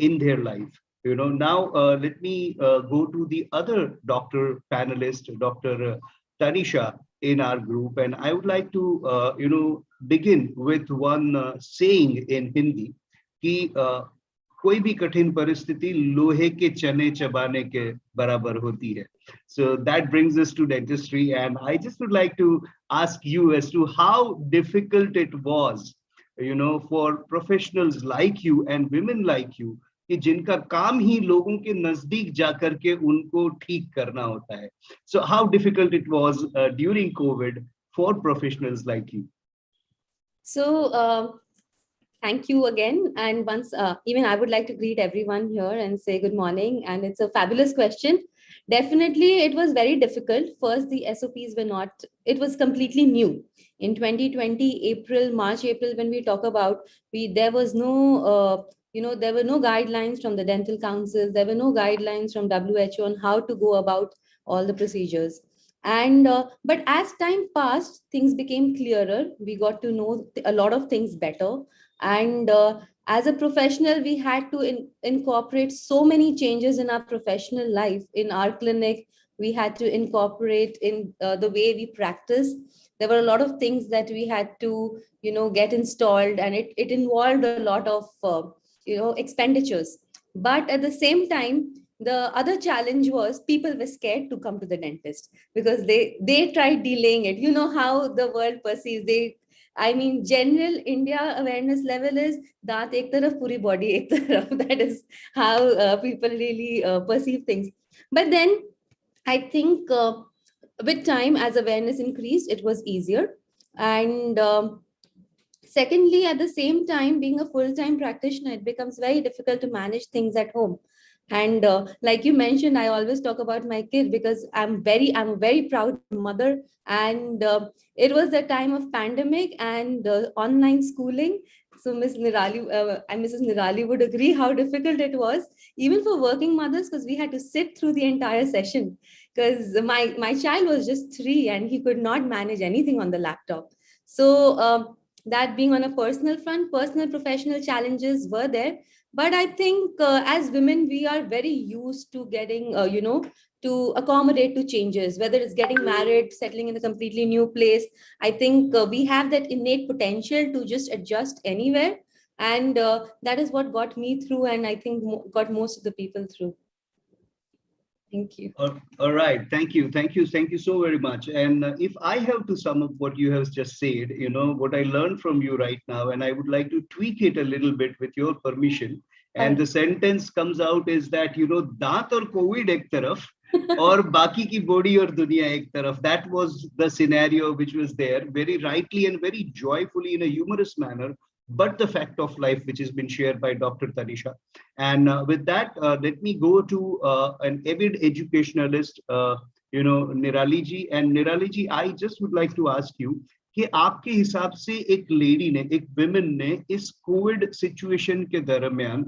in their life. Now let me go to the other doctor panelist, Dr. Tanisha in our group. And I would like to, begin with one saying in Hindi, कि कोई भी कठिन परिस्थिति लोहे के चने चबाने के बराबर होती है. So that brings us to dentistry, and I just would like to ask you as to how difficult it was, for professionals like you and women like you, कि जिनका काम ही लोगों के नजदीक जाकर के उनको ठीक करना होता है. So how difficult it was during COVID for professionals like you? So thank you again. And once, even I would like to greet everyone here and say good morning. And it's a fabulous question. Definitely, it was very difficult. First, the SOPs were not, it was completely new. In 2020, March, April, when we talk about, there was no, there were no guidelines from the dental councils. There were no guidelines from WHO on how to go about all the procedures. And but as time passed, things became clearer. We got to know a lot of things better. And as a professional, we had to incorporate so many changes in our professional life. In our clinic, we had to incorporate in the way we practice. There were a lot of things that we had to, get installed, and it involved a lot of, expenditures. But at the same time, the other challenge was people were scared to come to the dentist because they tried delaying it. You know how the world perceives. General India awareness level is daant ek taraf, puri body ek taraf. That is how people really perceive things. But then I think with time, as awareness increased, it was easier. And secondly, at the same time, being a full-time practitioner, it becomes very difficult to manage things at home. And like you mentioned, I always talk about my kid because I'm a very proud mother. And it was the time of pandemic and online schooling. So Mrs. Nirali would agree how difficult it was, even for working mothers, because we had to sit through the entire session. Because my child was just 3 and he could not manage anything on the laptop. So that being on a personal front, personal professional challenges were there. But I think as women, we are very used to getting, to accommodate to changes, whether it's getting married, settling in a completely new place. I think we have that innate potential to just adjust anywhere. And that is what got me through, and I think got most of the people through. Thank you. All right. Thank you. Thank you. Thank you so very much. And if I have to sum up what you have just said, what I learned from you right now, and I would like to tweak it a little bit with your permission. And the sentence comes out is that, daant aur COVID ek taraf, aur baki ki body aur duniya ek taraf. That was the scenario which was there, very rightly and very joyfully in a humorous manner, but the fact of life which has been shared by Dr. Tanisha. And with that, let me go to an avid educationalist, Nirali ji. And Nirali ji, I just would like to ask you, कि आपके हिसाब से एक lady ने, एक women ने इस Covid situation के दरमियान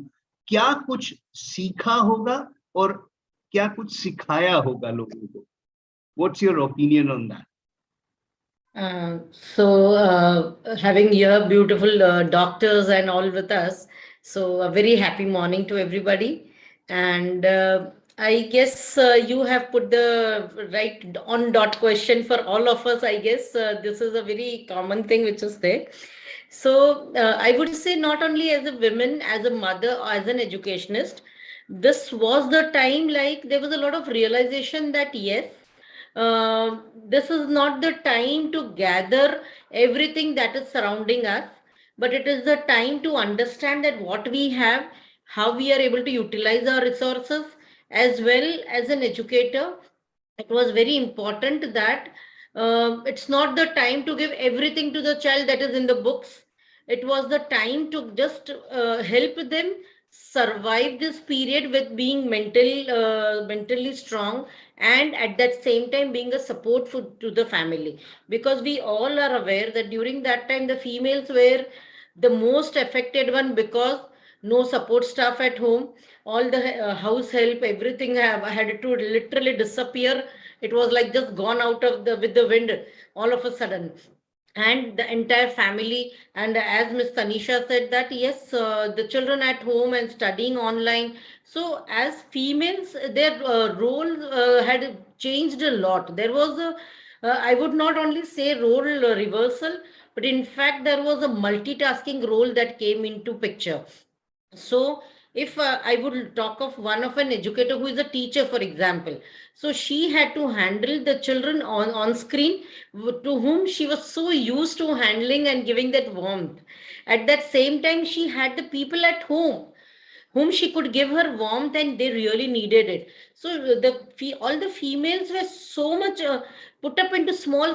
क्या कुछ सीखा होगा और क्या कुछ सिखाया होगा लोगों को? What's your opinion on that? Having your beautiful doctors and all with us, so a very happy morning to everybody. And I guess you have put the right on dot question for all of us. I guess this is a very common thing which is there. So I would say not only as a woman, as a mother, or as an educationist, this was the time, like there was a lot of realization that yes, this is not the time to gather everything that is surrounding us, but it is the time to understand that what we have, how we are able to utilize our resources. As well as an educator, it was very important that it's not the time to give everything to the child that is in the books. It was the time to just help them survive this period with being mentally strong, and at that same time being a support to the family, because we all are aware that during that time the females were the most affected one, because no support staff at home, all the house help, everything had to literally disappear. It was like just gone out of the with the wind all of a sudden, and the entire family. And as Miss Tanisha said that yes, the children at home and studying online, so as females their role had changed a lot. There was a I would not only say role reversal, but in fact there was a multitasking role that came into picture. So if I would talk of one of an educator who is a teacher, for example, so she had to handle the children on screen, to whom she was so used to handling and giving that warmth. At that same time, she had the people at home whom she could give her warmth, and they really needed it. So all the females were so much put up into small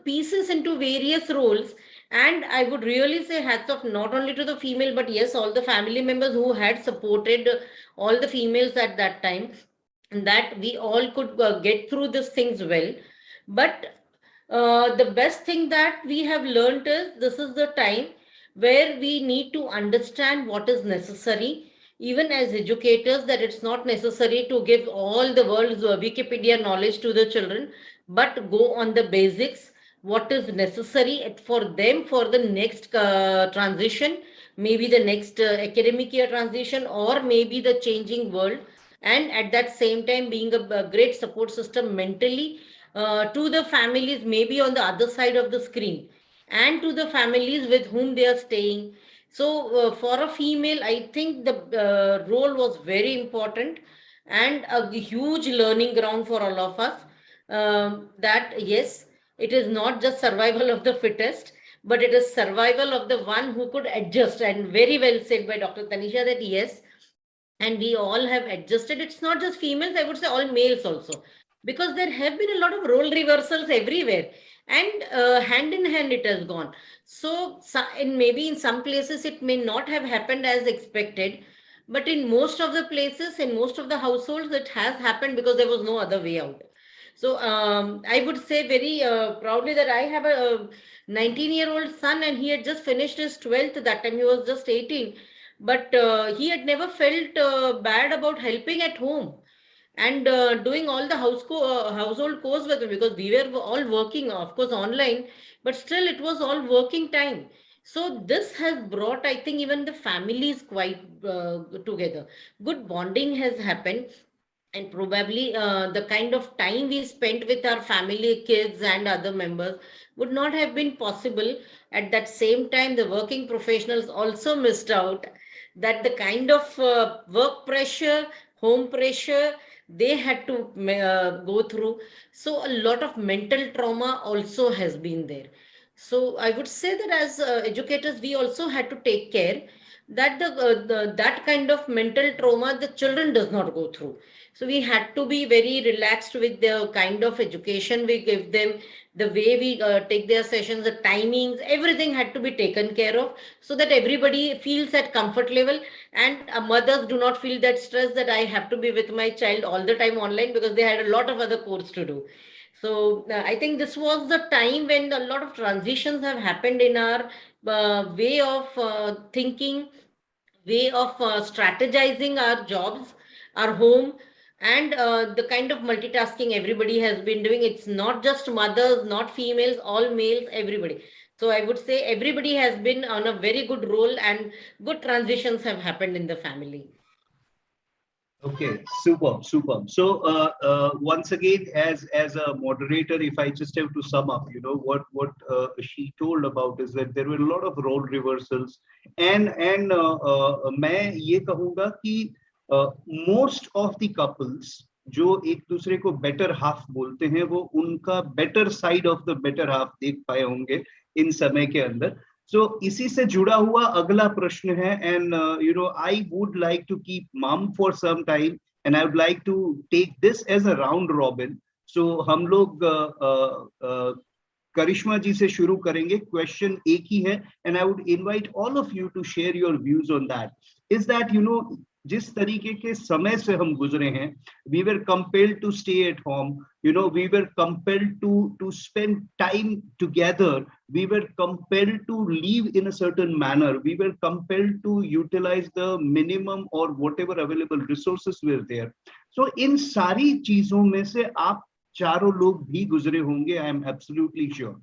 pieces into various roles. And I would really say hats off not only to the female, but yes, all the family members who had supported all the females at that time, that we all could get through these things well. But the best thing that we have learned is this is the time where we need to understand what is necessary, even as educators, that it's not necessary to give all the world's Wikipedia knowledge to the children, but go on the basics, what is necessary for them for the next transition, maybe the next academic year transition, or maybe the changing world. And at that same time being a great support system mentally to the families, maybe on the other side of the screen, and to the families with whom they are staying. So for a female, I think the role was very important, and a huge learning ground for all of us. That yes, it is not just survival of the fittest, but it is survival of the one who could adjust. And very well said by Dr. Tanisha that yes, and we all have adjusted. It's not just females, I would say all males also, because there have been a lot of role reversals everywhere, and hand in hand it has gone. So in maybe in some places it may not have happened as expected, but in most of the places, in most of the households, it has happened because there was no other way out. So I would say very proudly that I have a 19-year-old son, and he had just finished his 12th. That time he was just 18, but he had never felt bad about helping at home and doing all the household chores with me, because we were all working, of course, online, but still it was all working time. So this has brought, I think, even the families quite together. Good bonding has happened, and probably the kind of time we spent with our family, kids, and other members would not have been possible. At that same time, the working professionals also missed out that the kind of work pressure, home pressure they had to go through. So a lot of mental trauma also has been there. So I would say that as educators, we also had to take care that that kind of mental trauma the children does not go through. So we had to be very relaxed with the kind of education we give them, the way we take their sessions, the timings, everything had to be taken care of, so that everybody feels at comfort level, and mothers do not feel that stress that I have to be with my child all the time online, because they had a lot of other course to do. So I think this was the time when a lot of transitions have happened in our way of thinking, way of strategizing our jobs, our home, and the kind of multitasking everybody has been doing. It's not just mothers, not females, all males, everybody. So I would say everybody has been on a very good role, and good transitions have happened in the family. Okay, superb, superb. So once again, as a moderator, if I just have to sum up, you know what she told about is that there were a lot of role reversals, and मैं ये कहूँगा कि most of the couples जो एक दूसरे को better half बोलते हैं वो उनका better side of the better half देख पाए होंगे इन समय के अंदर. सो इसी से जुड़ा हुआ अगला प्रश्न है, and I would like to keep mum for some time and I would like to take this as a round robin. So हम लोग करिश्मा जी से शुरू करेंगे. क्वेश्चन एक ही है and I would invite all of you to share your views on that. Is that जिस तरीके के समय से हम गुजरे हैं, we were compelled to stay at home, we were compelled to spend time together, we were compelled to live in a certain manner, we were compelled to utilize the minimum or whatever available resources were there. So इन सारी चीजों में से आप चारों लोग भी गुजरे होंगे, I am absolutely sure.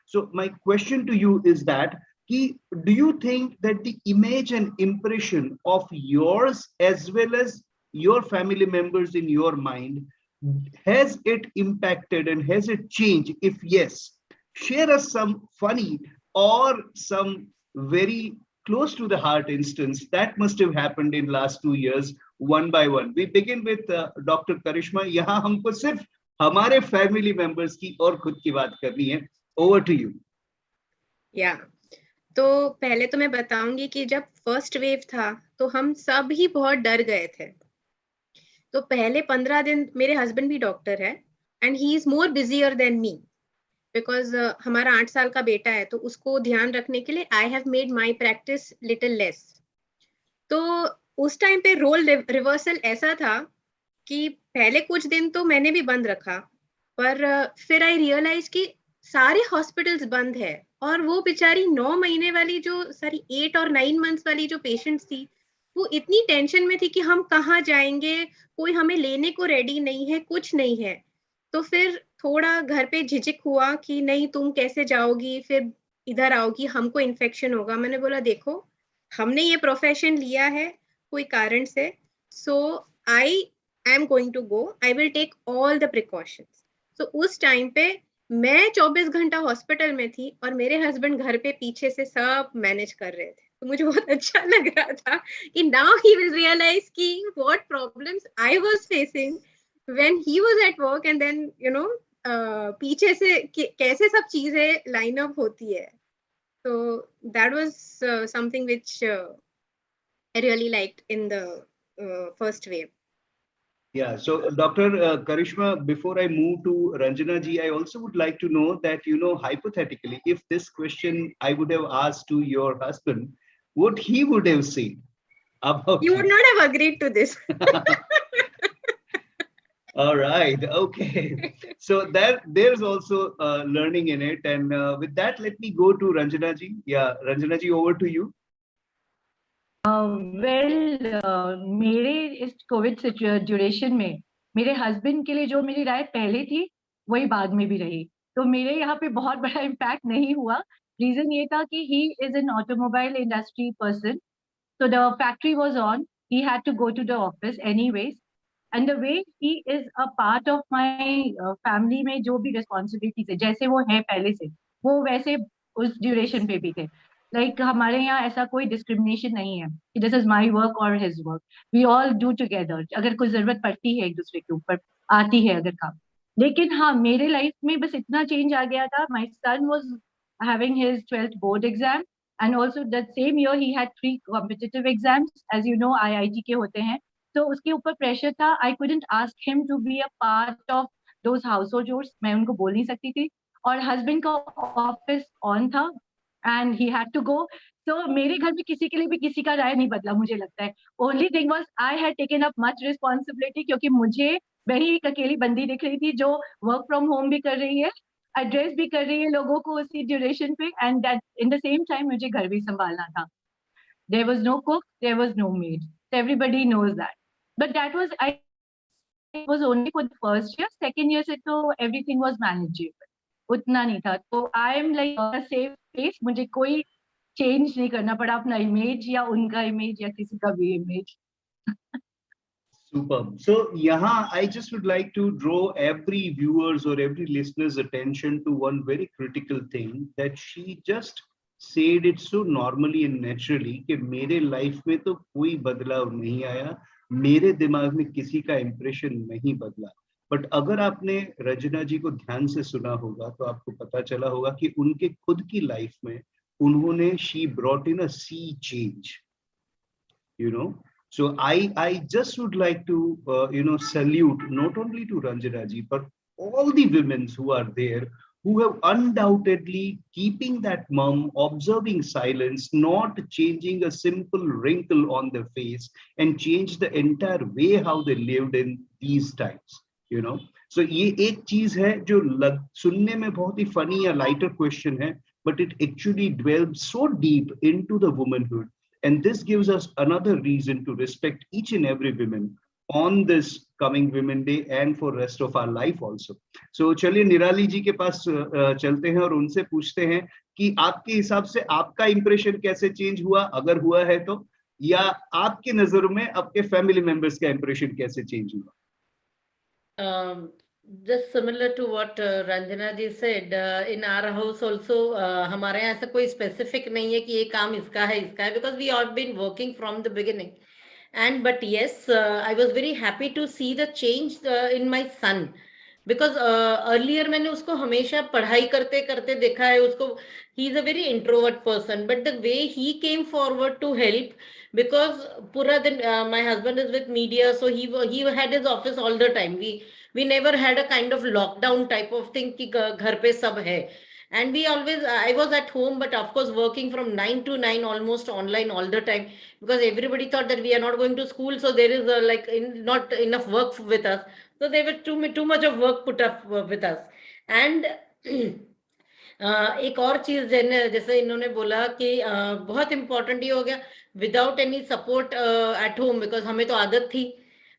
So my question to you is that do you think that the image and impression of yours as well as your family members in your mind, has it impacted and has it changed? If yes, share us some funny or some very close to the heart instance that must have happened in last 2 years, one by one. We begin with Dr. Karishma. यहाँ हमको सिर्फ हमारे family members की और खुद की बात करनी है. Over to you. Yeah. तो पहले तो मैं बताऊंगी कि जब फर्स्ट वेव था तो हम सब ही बहुत डर गए थे. तो पहले 15 दिन, मेरे हस्बैंड भी डॉक्टर है and he is more busier than me because हमारा 8 साल का बेटा है, तो उसको ध्यान रखने के लिए I have made my practice little less. तो उस टाइम पे रोल रिवर्सल ऐसा था कि पहले कुछ दिन तो मैंने भी बंद रखा, पर फिर आई रियलाइज कि सारे हॉस्पिटल्स बंद है और वो बेचारी 9 महीने वाली जो 8 और 9 मंथ्स वाली जो पेशेंट्स थी वो इतनी टेंशन में थी कि हम कहाँ जाएंगे, कोई हमें लेने को रेडी नहीं है, कुछ नहीं है. तो फिर थोड़ा घर पे झिझक हुआ कि नहीं तुम कैसे जाओगी, फिर इधर आओगी, हमको इन्फेक्शन होगा. मैंने बोला देखो हमने ये प्रोफेशन लिया है कोई कारण से, so I am going to go, I will take all the precautions. तो उस टाइम पे मैं 24 घंटा हॉस्पिटल में थी और मेरे हस्बैंड घर पे पीछे से सब मैनेज कर रहे थे. तो मुझे बहुत अच्छा लग रहा था कि नाउ ही विल रियलाइज कि what problems I was facing when he was at work, and then पीछे से कैसे सब चीजें लाइन अप होती है. तो that was something which I really liked in the first wave. Yeah, so Dr. Karishma, before I move to Ranjana ji, I also would like to know that, hypothetically, if this question I would have asked to your husband, what he would have said about you would not have agreed to this. All right, okay. So there's also learning in it. And with that, let me go to Ranjana ji. Yeah, Ranjana ji, over to you. मेरे इस Covid duration में मेरे husband के लिए जो मेरी राय पहले थी वही बाद में भी रही. तो मेरे यहाँ पे बहुत बड़ा इम्पैक्ट नहीं हुआ. रीजन ये था कि he is an automobile industry person, so the factory was on, he had to go to the office anyways, and the way he is a part of my family में जो भी responsibilities है जैसे वो है पहले से, वो वैसे उस ड्यूरेशन पे भी थे. लाइक हमारे यहाँ ऐसा कोई डिस्क्रिमिनेशन नहीं है कि दिस इज माई वर्क और his work, we all do together. अगर कोई जरूरत पड़ती है एक दूसरे के ऊपर आती है अगर काम. लेकिन हाँ मेरे लाइफ में बस इतना चेंज आ गया था. My son was having his 12th board exam and also that same year he had 3 competitive exams, as you know IIT के होते हैं. तो उसके ऊपर प्रेशर था. I couldn't ask him to be a part of those household chores, मैं उनको बोल नहीं सकती थी. और हस्बैंड का ऑफिस ऑन था and he had to go. So मेरे घर में किसी के लिए भी किसी का राय नहीं बदला मुझे लगता है. Only thing was I had taken up much responsibility क्योंकि मुझे वही एक अकेली बंदी दिख रही थी जो वर्क फ्रॉम होम भी कर रही है, एड्रेस भी कर रही है लोगों को उसी ड्यूरेशन पे, and that in the same time मुझे घर भी संभालना था. There was no cook, there was no maid, everybody knows that. But that was I was only for the first year. Second year से तो एवरीथिंग वाज मैनेजेबल, उतना नहीं था. तो I am like a safe space, मुझे कोई change नहीं करना पड़ा अपना इमेज या उनका इमेज या किसी का भी image. Superb. So, I just would like to draw every viewer's or every listener's attention to one very critical thing that she just said it so normally and naturally कि मेरे life में तो कोई बदलाव नहीं आया. मेरे दिमाग में किसी का इंप्रेशन नहीं बदला। बट अगर आपने रंजना जी को ध्यान से सुना होगा तो आपको पता चला होगा कि उनके खुद की लाइफ में उन्होंने she brought in a sea change, you know. So I just would like to salute not only to Ranjana ji but all the women who are there, who have undoubtedly keeping that mum, observing silence, not changing a simple wrinkle on their face, and change the entire way how they lived in these times, you know. So ये एक चीज है जो सुनने में बहुत ही funny या lighter question है, but it actually dwells so deep into the womanhood. And this gives us another reason to respect each and every woman on this coming Women Day and for rest of our life also. So चलिए निराली जी के पास चलते हैं और उनसे पूछते हैं कि आपके हिसाब से आपका इंप्रेशन कैसे चेंज हुआ, अगर हुआ है तो, या आपके नजरों में आपके फैमिली मेंबर्स का इंप्रेशन कैसे चेंज हुआ? Just similar to what Ranjana ji said, in our house also, हमारे यहाँ ऐसा कोई specific नहीं है कि ये काम इसका है, because we have been working from the beginning. And but yes, I was very happy to see the change in my son, because earlier मैंने उसको हमेशा पढ़ाई करते करते देखा है उसको. He is a very introvert person, but the way he came forward to help, because पूरा दिन my husband is with media, so he had his office all the time. We never had a kind of lockdown type of thing कि घर पे सब है. And we always, I was at home, but of course working from 9 to 9, almost online all the time, because everybody thought that we are not going to school, so there is not enough work with us. So there were too much of work put up with us. And एक और चीज जैसे इन्होंने बोला कि बहुत important ये हो गया, without any support at home, because हमें तो आदत थी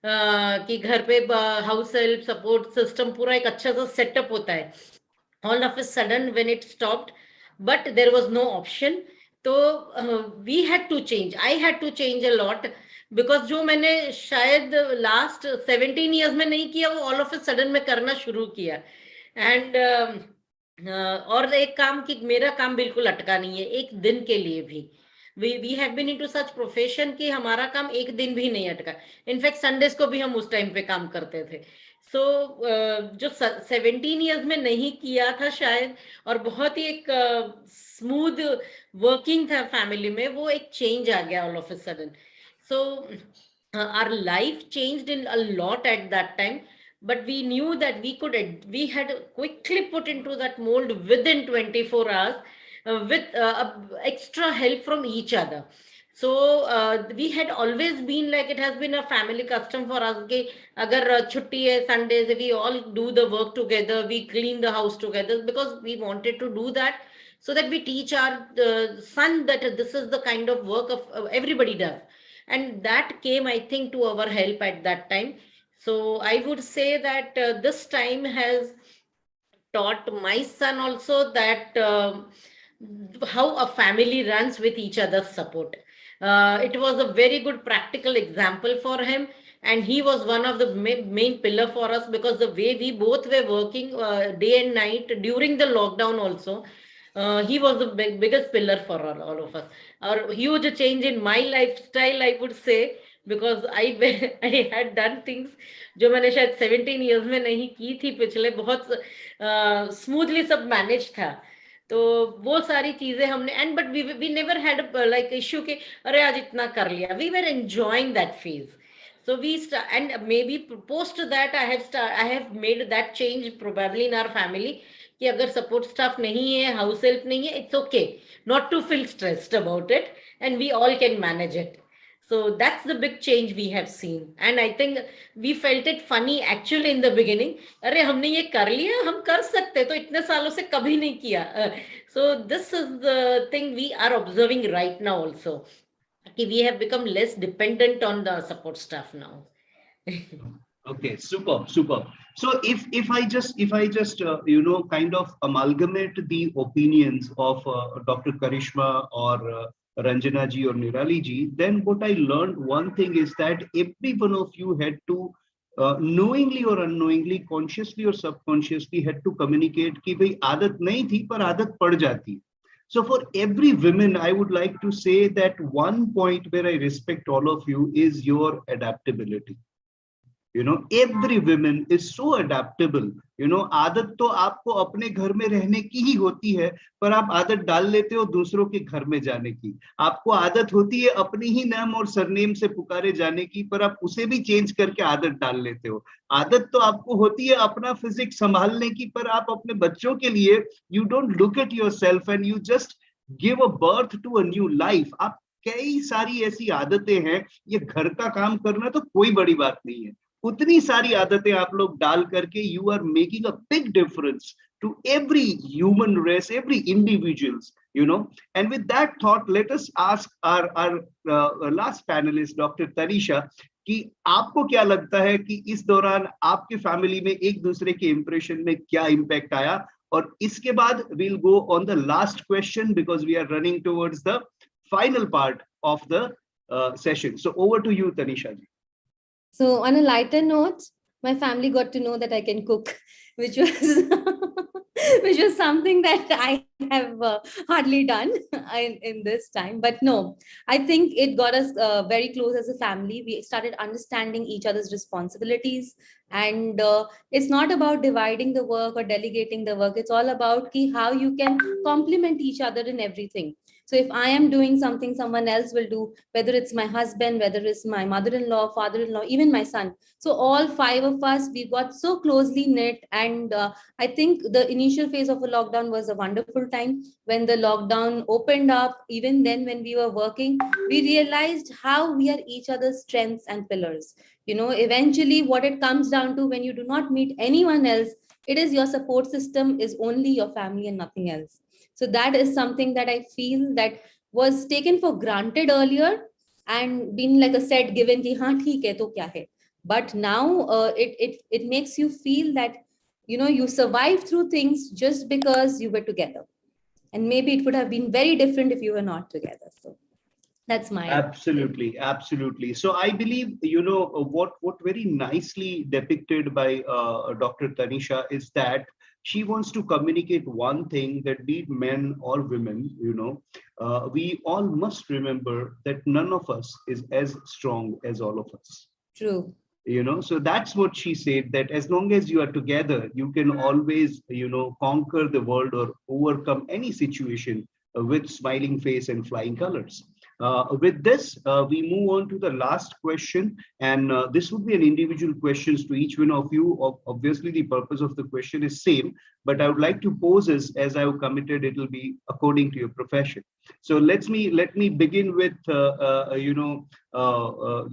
कि घर पे हाउस हेल्प सपोर्ट सिस्टम पूरा एक अच्छा सा सेटअप होता है. All of a sudden when it stopped, but there was no option, तो we had to change. I had to change a lot, because जो मैंने शायद last 17 years में नहीं किया, वो all of a sudden में करना शुरू किया. And और एक काम कि मेरा काम बिल्कुल अटका नहीं है एक दिन के लिए भी. We have been into such profession कि हमारा काम एक दिन भी नहीं अटका. इनफैक्ट संडेज को भी हम उस टाइम पे काम करते थे. सो जो 17 इयर्स में नहीं किया था शायद, और बहुत ही एक स्मूथ वर्किंग था फैमिली में, वो एक चेंज आ गया all of a sudden. So our life changed in a lot at that time, but we knew that we had quickly put into that mold within 24 hours, with extra help from each other. So we had always been like, it has been a family custom for us कि अगर छुट्टी है Sundays, we all do the work together, we clean the house together, because we wanted to do that so that we teach our son that this is the kind of work of everybody does. And that came, I think, to our help at that time. So I would say that this time has taught my son also that how a family runs with each other's support. It was a very good practical example for him, and he was one of the main pillar for us, because the way we both were working day and night during the lockdown also, he was the biggest pillar for all of us. A huge change in my lifestyle, I would say, because I had done things जो मैंने शायद 17 years में नहीं की थी पिछले. बहुत smoothly सब मैनेज था, तो वो सारी चीजें हमने. And but we never had like issue के अरे आज इतना कर लिया. We were enjoying that phase. So and maybe post that I have made that change probably in our family कि अगर support staff नहीं है, house help नहीं है, it's okay not to feel stressed about it, and we all can manage it. So that's the big change we have seen, and I think we felt it funny actually in the beginning. अरे हमने ये कर लिया, हम कर सकते, तो इतने सालों से कभी नहीं किया. So this is the thing we are observing right now also. We have become less dependent on the support staff now. Okay, super. So if I just kind of amalgamate the opinions of Dr. Karishma or Ranjana ji or Nirali ji, then what I learned, one thing is that every one of you had to knowingly or unknowingly, consciously or subconsciously, had to communicate कि भाई आदत नहीं थी पर आदत पड़ जाती. So for every woman, I would like to say that one point where I respect all of you is your adaptability. Every woman is so adaptable. आदत तो आपको अपने घर में रहने की ही होती है, पर आप आदत डाल लेते हो दूसरों के घर में जाने की. आपको आदत होती है अपनी ही नाम और सरनेम से पुकारे जाने की, पर आप उसे भी चेंज करके आदत डाल लेते हो. आदत तो आपको होती है अपना फिजिक्स संभालने की, पर आप अपने बच्चों के लिए you don't look at yourself and you just give a birth to a new life. आप कई सारी ऐसी आदतें हैं. ये घर का काम करना तो कोई बड़ी बात नहीं है, उतनी सारी आदतें आप लोग डाल करके you are making a big difference to every human race, every individuals, And with that thought, let us ask our last panelist, Dr. Tanisha, कि आपको क्या लगता है कि इस दौरान आपके फैमिली में एक दूसरे के इंप्रेशन में क्या इम्पैक्ट आया. और इसके बाद we'll go on the last question because we are running towards the final part of the session. So over to you, Tanisha ji. So on a lighter note, my family got to know that I can cook, which was which was something that I have hardly done in this time. But no, I think it got us very close as a family. We started understanding each other's responsibilities, and it's not about dividing the work or delegating the work. It's all about how you can complement each other in everything. So if I am doing something, someone else will do, whether it's my husband, whether it's my mother-in-law, father-in-law, even my son. So all five of us, we got so closely knit. And I think the initial phase of a lockdown was a wonderful time. When the lockdown opened up, even then when we were working, we realized how we are each other's strengths and pillars. Eventually what it comes down to, when you do not meet anyone else, it is your support system is only your family and nothing else. So that is something that I feel that was taken for granted earlier and been like a set given ki haan theek hai to kya hai. But now it makes you feel that you survived through things just because you were together, and maybe it would have been very different if you were not together. So that's my absolutely. So I believe what very nicely depicted by Dr. Tanisha is that she wants to communicate one thing, that be it men or women, we all must remember that none of us is as strong as all of us. True. So that's what she said, that as long as you are together, you can always, conquer the world or overcome any situation with smiling face and flying colors. With this, we move on to the last question, and this would be an individual questions to each one of you. Obviously, the purpose of the question is same, but I would like to pose as I have committed, it will be according to your profession. So let me begin with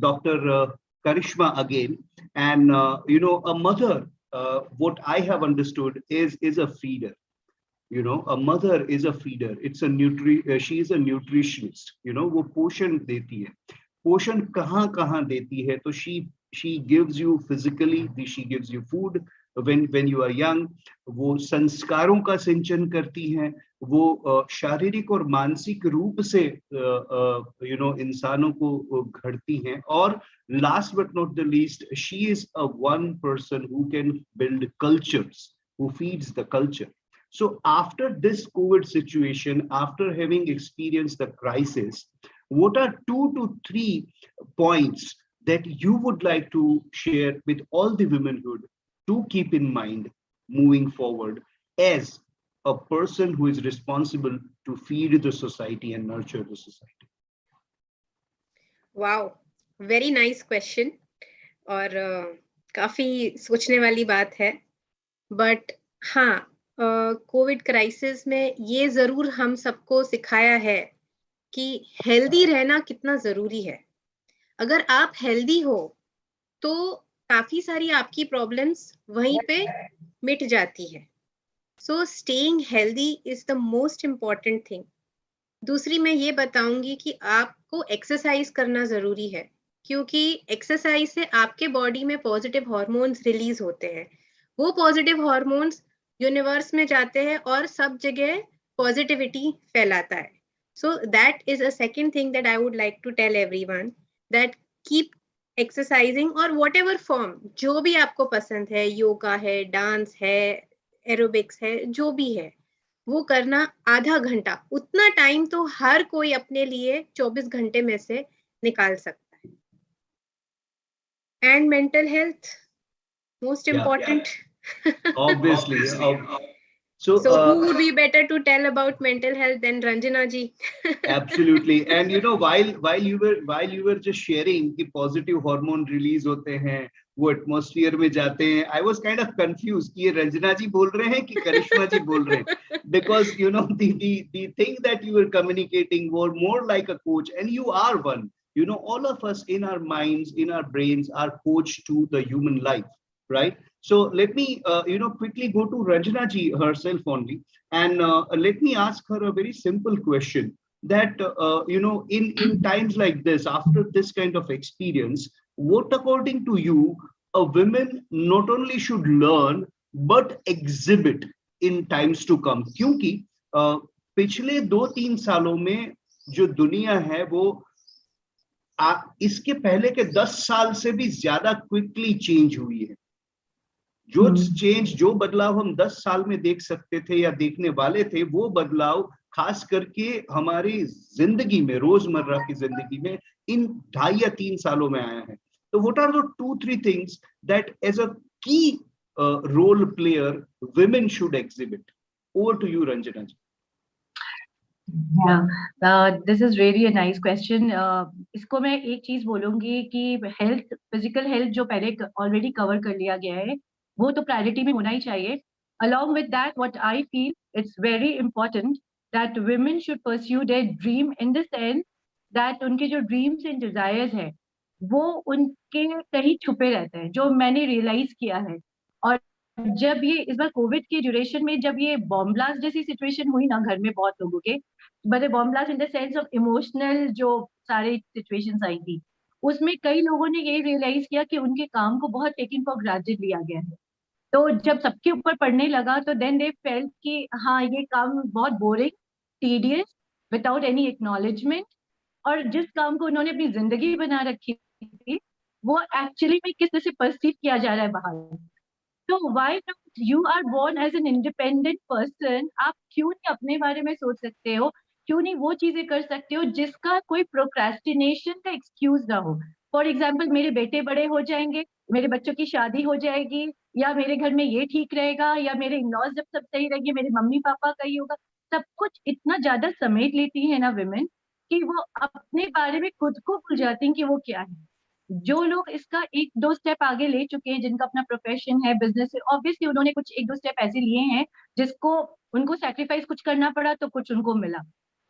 Dr. Karishma again, and a mother. What I have understood is a feeder. A mother is a feeder. It's a she is a nutritionist. वो पोषण देती है. पोषण कहाँ देती है? तो she gives you physically, she gives you food when you are young. वो संस्कारों का सिंचन करती हैं. वो शारीरिक और मानसिक रूप से इंसानों को घड़ती हैं. और last but not the least, she is a one person who can build cultures, who feeds the culture. So after this COVID situation, after having experienced the crisis, what are 2 to 3 points that you would like to share with all the womanhood to keep in mind moving forward as a person who is responsible to feed the society and nurture the society? Wow, very nice question. और काफी सोचने वाली बात है. But हाँ, Covid crisis में ये जरूर हम सबको सिखाया है कि हेल्दी रहना कितना जरूरी है. अगर आप हेल्दी हो तो काफी सारी आपकी प्रॉब्लम्स वहीं पे मिट जाती है. So staying healthy is the most important thing. दूसरी मैं ये बताऊंगी कि आपको एक्सरसाइज करना जरूरी है, क्योंकि एक्सरसाइज से आपके बॉडी में पॉजिटिव हार्मोन्स रिलीज होते हैं. वो पॉजिटिव हार्मोन्स यूनिवर्स में जाते हैं और सब जगह पॉजिटिविटी फैलाता है. So that is a second thing that I would like to tell everyone, that keep exercising, और वॉट एवर फॉर्म जो भी आपको पसंद है, योगा है, डांस है, एरोबिक्स है, जो भी है, वो करना आधा घंटा, उतना टाइम तो हर कोई अपने लिए 24 घंटे में से निकाल सकता है। And mental health most important. Obviously. So who would be better to tell about mental health than Ranjana ji? Absolutely. And you know, while you were just sharing कि positive hormone release होते हैं, वो atmosphere में जाते हैं, I was kind of confused कि ये रंजना जी बोल रहे हैं कि करिश्मा जी बोल रहे हैं, because you know the thing that you were communicating were more like a coach, and you are one. You know, all of us in our minds, in our brains, are coach to the human life, right? So let me quickly go to Ranjana ji herself only, and let me ask her a very simple question that in times like this, after this kind of experience, what according to you a woman not only should learn but exhibit in times to come? क्योंकि पिछले 2-3 सालों में जो दुनिया है वो इसके पहले के 10 साल से भी ज्यादा क्विकली चेंज हुई है। जो चेंज, जो बदलाव हम 10 साल में देख सकते थे या देखने वाले थे, वो बदलाव खास करके हमारी जिंदगी में, रोजमर्रा की जिंदगी में इन 2.5 या 3 सालों में आया है। तो what are the 2-3 things that as a key role player women should exhibit? Over to you, Ranjana ji. This is really a nice question. इसको मैं एक चीज बोलूंगी कि हेल्थ, फिजिकल हेल्थ जो पहले ऑलरेडी कवर कर लिया गया है, वो तो प्रायोरिटी में होना ही चाहिए। Along with that, what I feel, it's very important that women should pursue their dream in the sense that उनके जो dreams and desires है, वो उनके कहीं छुपे रहते हैं, जो मैंने रियलाइज किया है। और जब ये इस बार कोविड के ड्यूरेशन में जब ये बॉम्ब ब्लास्ट जैसी सिचुएशन हुई ना घर में बहुत लोगों के, but bomb blast in the sense of emotional जो सारी सिचुएशंस आई थी, उसमें कई लोगों ने ये रियलाइज किया कि उनके काम को बहुत टेकन फॉर ग्रांटेड लिया गया है। तो जब सबके ऊपर पड़ने लगा तो देन दे फेल्ट कि हाँ ये काम बहुत boring, tedious, without any acknowledgement, और जिस काम को उन्होंने अपनी जिंदगी बना रखी थी वो एक्चुअली में किस तरह से परसीव किया जा रहा है बाहर। तो why not, you are born as an independent person, आप क्यों नहीं अपने बारे में सोच सकते हो, क्यों नहीं वो चीजें कर सकते हो जिसका कोई प्रोक्रेस्टिनेशन का एक्सक्यूज ना हो। फॉर एग्जाम्पल, मेरे बेटे बड़े हो जाएंगे, मेरे बच्चों की शादी हो जाएगी, या मेरे घर में ये ठीक रहेगा, या मेरे इन-लॉज जब सब सही रहेंगे, मेरे मम्मी पापा का ही होगा। सब कुछ इतना ज्यादा समेट लेती है ना विमेन कि वो अपने बारे में खुद को भूल जाती हैं कि वो क्या है। जो लोग इसका 1-2 स्टेप आगे ले चुके हैं, जिनका अपना प्रोफेशन है, बिजनेस है, ऑब्वियसली उन्होंने कुछ 1-2 स्टेप ऐसे लिए हैं जिसको उनको सैक्रिफाइस कुछ करना पड़ा तो कुछ उनको मिला।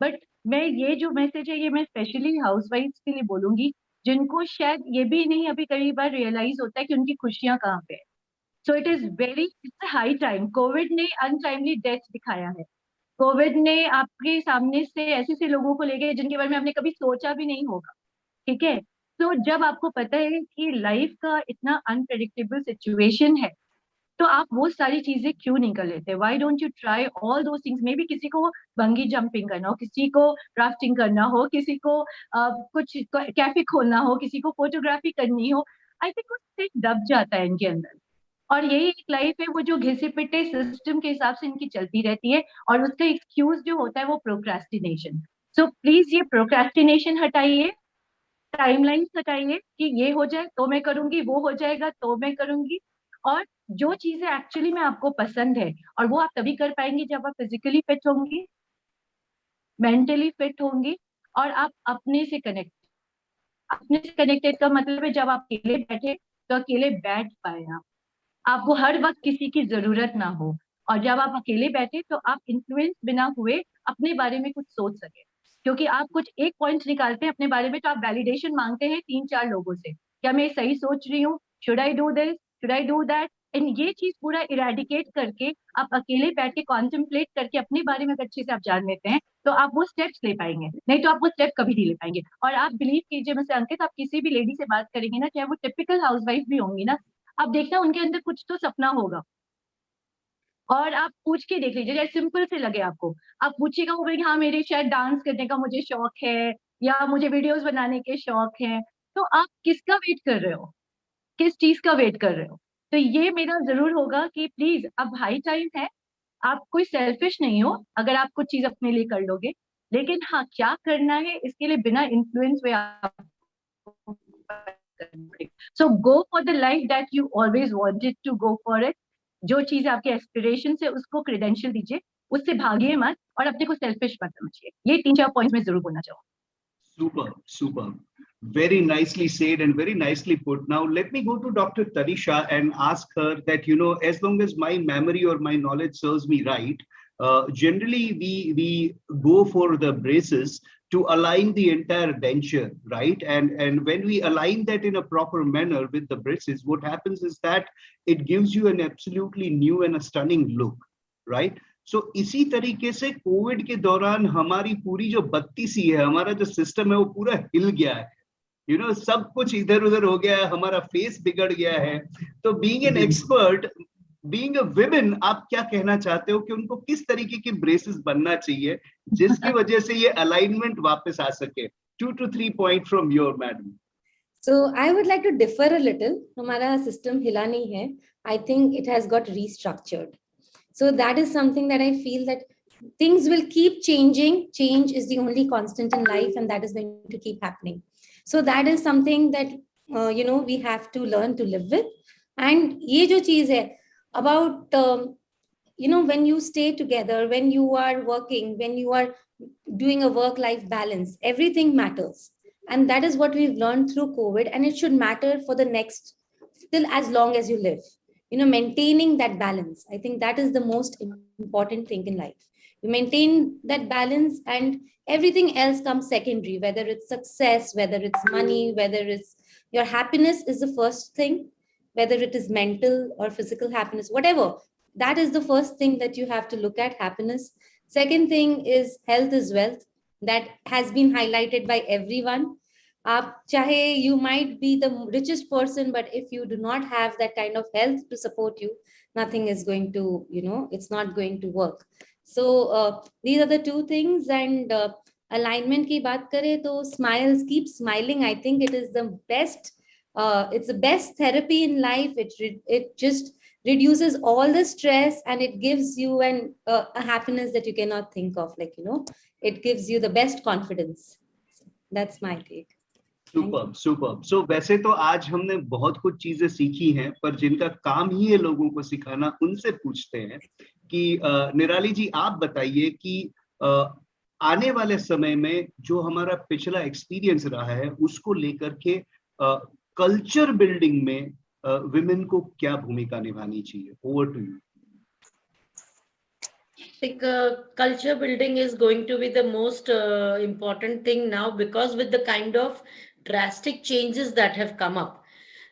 बट मैं ये जो मैसेज है ये मैं स्पेशली हाउसवाइफ्स के लिए बोलूंगी, जिनको शायद ये भी नहीं अभी कई बार रियलाइज होता है कि उनकी खुशियां कहाँ पे है। सो it is very, it's high time. Covid ने अनटाइमली डेथ दिखाया है। कोविड ने आपके सामने से ऐसे ऐसे लोगों को ले गए जिनके बारे में आपने कभी सोचा भी नहीं होगा। ठीक है, तो जब आपको पता है कि लाइफ का इतना अनप्रेडिक्टेबल सिचुएशन है, तो आप वो सारी चीजें क्यों नहीं कर लेते? Why don't you try all those things? May be किसी को बंगी जंपिंग करना हो, किसी को राफ्टिंग करना हो, किसी को कुछ कैफे खोलना हो, किसी को फोटोग्राफी करनी हो। आई थिंक कुछ दब जाता है इनके अंदर, और यही एक लाइफ है वो जो घिसे पिटे सिस्टम के हिसाब से इनकी चलती रहती है, और उसका एक्सक्यूज जो होता है वो प्रोक्रेस्टिनेशन। सो प्लीज ये प्रोक्रेस्टिनेशन हटाइए, टाइमलाइन हटाइए कि ये हो जाए तो मैं करूंगी, वो हो जाएगा तो मैं करूंगी। और जो चीजें एक्चुअली में आपको पसंद है, और वो आप तभी कर पाएंगे जब आप फिजिकली फिट होंगी, मेंटली फिट होंगी, और आप अपने से कनेक्टेड का मतलब है जब आप अकेले बैठे तो अकेले बैठ पाए, आपको हर वक्त किसी की जरूरत ना हो, और जब आप अकेले बैठे तो आप इन्फ्लुएंस बिना हुए अपने बारे में कुछ सोच सके। क्योंकि आप कुछ एक पॉइंट निकालते हैं अपने बारे में तो आप वैलिडेशन मांगते हैं 3-4 लोगों से, क्या मैं सही सोच रही हूँ, should I do this, should I do that. And ये चीज पूरा इरेडिकेट करके आप अकेले बैठ के कॉन्टेम्पलेट करके अपने बारे में अच्छे से आप जान लेते हैं, तो आप वो स्टेप्स ले पाएंगे, नहीं तो आप वो स्टेप कभी नहीं ले पाएंगे। और आप बिलीव कीजिए, मुझसे अंकित, आप किसी भी लेडी से बात करेंगे ना, चाहे वो टिपिकल हाउसवाइफ भी होंगी ना, आप देखना उनके अंदर कुछ तो सपना होगा। और आप पूछ के देख लीजिए, जैसे सिंपल से लगे आपको, आप पूछिएगा, वो बोलेंगे हाँ मेरे शायद डांस करने का मुझे शौक है, या मुझे वीडियोस बनाने के शौक है। तो आप किसका वेट कर रहे हो, किस चीज का वेट कर रहे हो? तो ये मेरा जरूर होगा कि प्लीज अब हाई टाइम है आप कोई सेल्फिश नहीं हो अगर आप कुछ चीज अपने लिए कर लोगे, लेकिन हाँ क्या करना है इसके लिए बिना इन्फ्लुएंस हुए आप so go for the life that you always wanted to go for it. जो चीज आपके एस्पिरेशन से उसको क्रेडेंशियल दीजिए, उससे भागिए मत और अपने को सेल्फिश मत समझिए। ये 3-4 पॉइंट्स में जरूर बोलना चाहूँ। Super, super. Very nicely said and very nicely put. Now, let me go to Dr. Tarisha and ask her that, as long as my memory or my knowledge serves me right, generally we go for the braces to align the entire denture, right? And when we align that in a proper manner with the braces, what happens is that it gives you an absolutely new and a stunning look, right? सो इसी तरीके से Covid के दौरान हमारी पूरी जो बत्ती सी है, हमारा जो सिस्टम है वो पूरा हिल गया है, सब कुछ इधर उधर हो गया है, हमारा फेस बिगड़ गया है। तो being an expert, being a women, आप क्या कहना चाहते हो कि उनको किस तरीके की ब्रेसेस बनना चाहिए जिसकी वजह से ये अलाइनमेंट वापस आ सके? 2 to 3 point from your madam. So I would like to differ a little. हमारा सिस्टम हिला नहीं है. I think it has got restructured. So that is something that I feel that things will keep changing. Change is the only constant in life, and that is going to keep happening. So that is something that we have to learn to live with. And ये जो चीज है about when you stay together, when you are working, when you are doing a work-life balance, everything matters, and that is what we've learned through COVID, and it should matter for the next till as long as you live. Maintaining that balance, I think that is the most important thing in life. You maintain that balance and everything else comes secondary, whether it's success, whether it's money, whether it's your happiness is the first thing, whether it is mental or physical happiness, whatever. That is the first thing that you have to look at, happiness. Second thing is health is wealth. That has been highlighted by everyone. Chahe you might be the richest person, but if you do not have that kind of health to support you, nothing is going to, it's not going to work. So these are the two things. And alignment ki baat kare to smiles, keep smiling. I think it is the best. It's the best therapy in life. It just reduces all the stress, and it gives you a happiness that you cannot think of. It gives you the best confidence. That's my take. Super super. So वैसे तो आज हमने बहुत कुछ चीजें सीखी हैं, पर जिनका काम ही है लोगों को सिखाना, उनसे पूछते हैं कि निराली जी आप बताइए कि आने वाले समय में जो हमारा पिछला एक्सपीरियंस रहा है उसको लेकर के कल्चर बिल्डिंग में विमेन को क्या भूमिका निभानी चाहिए? Over to you. I think culture building is going to be the most important thing now, because with the kind of drastic changes that have come up.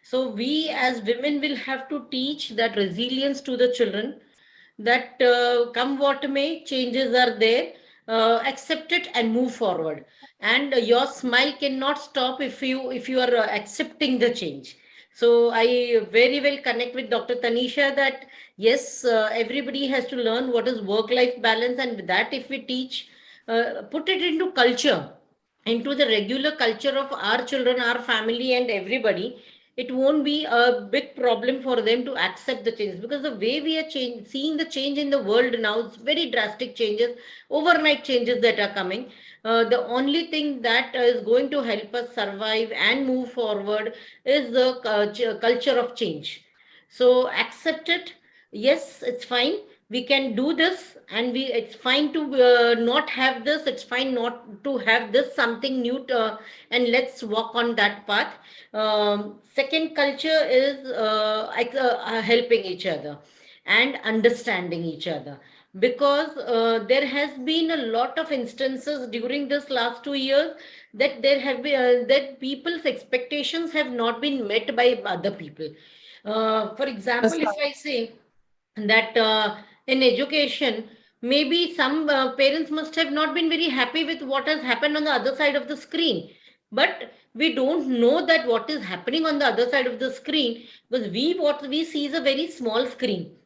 So we as women will have to teach that resilience to the children, that come what may, changes are there, accept it and move forward. And your smile cannot stop if you are accepting the change. So I very well connect with Dr. Tanisha that yes, everybody has to learn what is work-life balance, and with that, if we teach, put it into culture, into the regular culture of our children, our family, and everybody, it won't be a big problem for them to accept the changes, because the way we are seeing the change in the world now, it's very drastic changes, overnight changes that are coming. The only thing that is going to help us survive and move forward is the culture of change. So accept it. Yes, it's fine. We can do this, and it's fine to not have this. It's fine not to have this, something new, and let's walk on that path. Second culture is helping each other and understanding each other, because there has been a lot of instances during this last 2 years that there have been that people's expectations have not been met by other people. For example, if I say that in education, maybe some parents must have not been very happy with what has happened on the other side of the screen, but we don't know that what is happening on the other side of the screen, because what we see is a very small screen,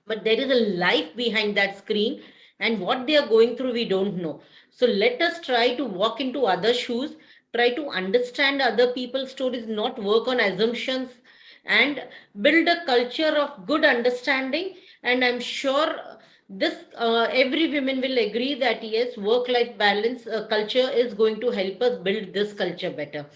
but there is a life behind that screen, and what they are going through we don't know. So let us try to walk into other shoes, try to understand other people's stories, not work on assumptions, and build a culture of good understanding. And I'm sure this every women will agree that yes, work life balance culture is going to help us build this culture better,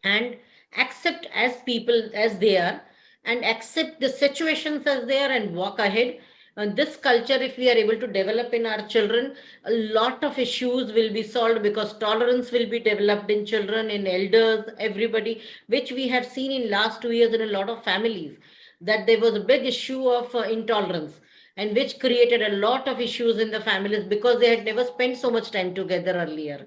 and accept as people as they are, and accept the situations as they are, and walk ahead. And this culture, if we are able to develop in our children, a lot of issues will be solved, because tolerance will be developed in children, in elders, everybody, which we have seen in last 2 years in a lot of families, that there was a big issue of intolerance, and which created a lot of issues in the families, because they had never spent so much time together earlier.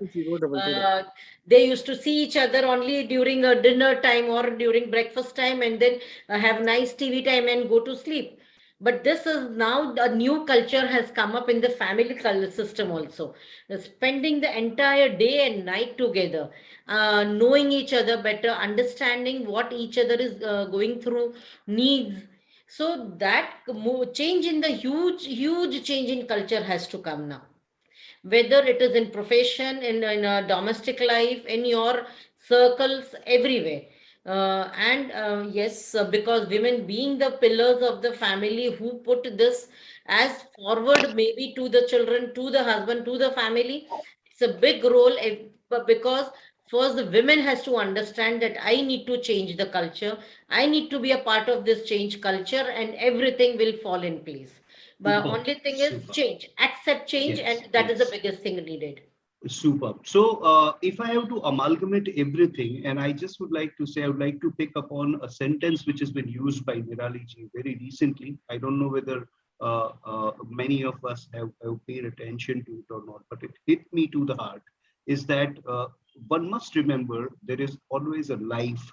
uh, they used to see each other only during a dinner time or during breakfast time, and then have nice TV time and go to sleep. But this is now a new culture has come up in the family system also. Spending the entire day and night together, knowing each other better, understanding what each other is going through, needs. So that change in the huge change in culture has to come now, whether it is in profession, in a domestic life, in your circles, everywhere. And yes, because women being the pillars of the family, who put this as forward, maybe to the children, to the husband, to the family, it's a big role. But because first the women has to understand that I need to change the culture, I need to be a part of this change culture, and everything will fall in place. But only thing is Super. change, accept change, Yes, and that is the yes. biggest thing needed. Superb. So, if I have to amalgamate everything, and I just would like to say, I would like to pick up on a sentence which has been used by Nirali ji very recently. I don't know whether many of us have paid attention to it or not, but it hit me to the heart. Is that one must remember there is always a life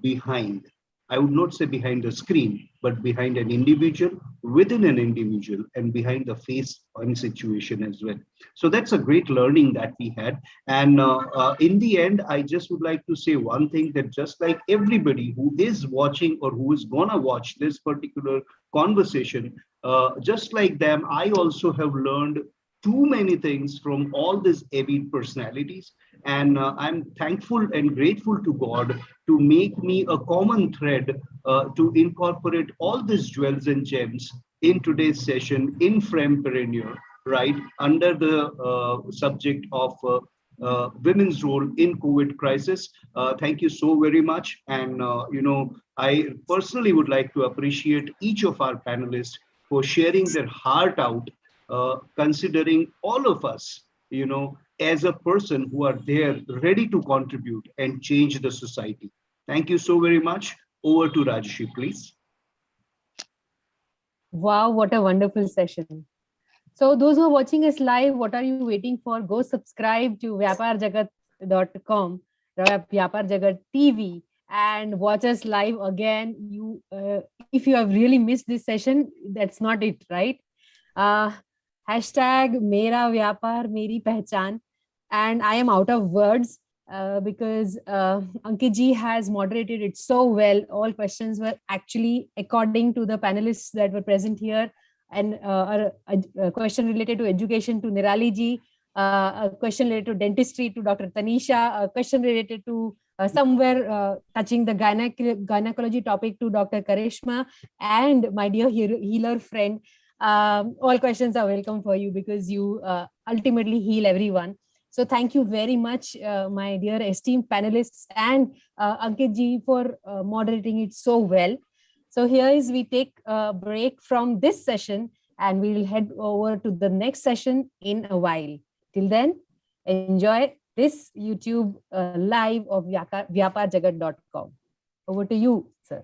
behind. I would not say behind the screen, but behind an individual, within an individual, and behind the face and situation as well. So that's a great learning that we had. And in the end, I just would like to say one thing, that just like everybody who is watching or who is gonna watch this particular conversation, just like them, I also have learned too many things from all these avid personalities. And I'm thankful and grateful to God to make me a common thread to incorporate all these jewels and gems in today's session in Fempreneur, right, under the subject of women's role in COVID crisis. Thank you so very much. And, I personally would like to appreciate each of our panelists for sharing their heart out, considering all of us, as a person who are there ready to contribute and change the society. Thank you so very much. Over to Rajyasree, please. Wow, what a wonderful session. So those who are watching us live, what are you waiting for? Go subscribe to vyapaarjagat.com, Vyapaarjagat TV, and watch us live again. If you have really missed this session, that's not it, right? Hashtag Mera Vyapar Meri Pehchan. And I am out of words because Ankit ji has moderated it so well. All questions were actually according to the panelists that were present here. And a question related to education to Nirali ji, a question related to dentistry to Dr. Tanisha, a question related to somewhere touching the gynecology topic to Dr. Karishma, and my dear healer friend. All questions are welcome for you, because you ultimately heal everyone. So thank you very much, my dear esteemed panelists, and Ankit ji for moderating it so well. So here is, we take a break from this session, and we will head over to the next session in a while. Till then, enjoy this YouTube live of vyapaarjagat.com. Over to you, sir.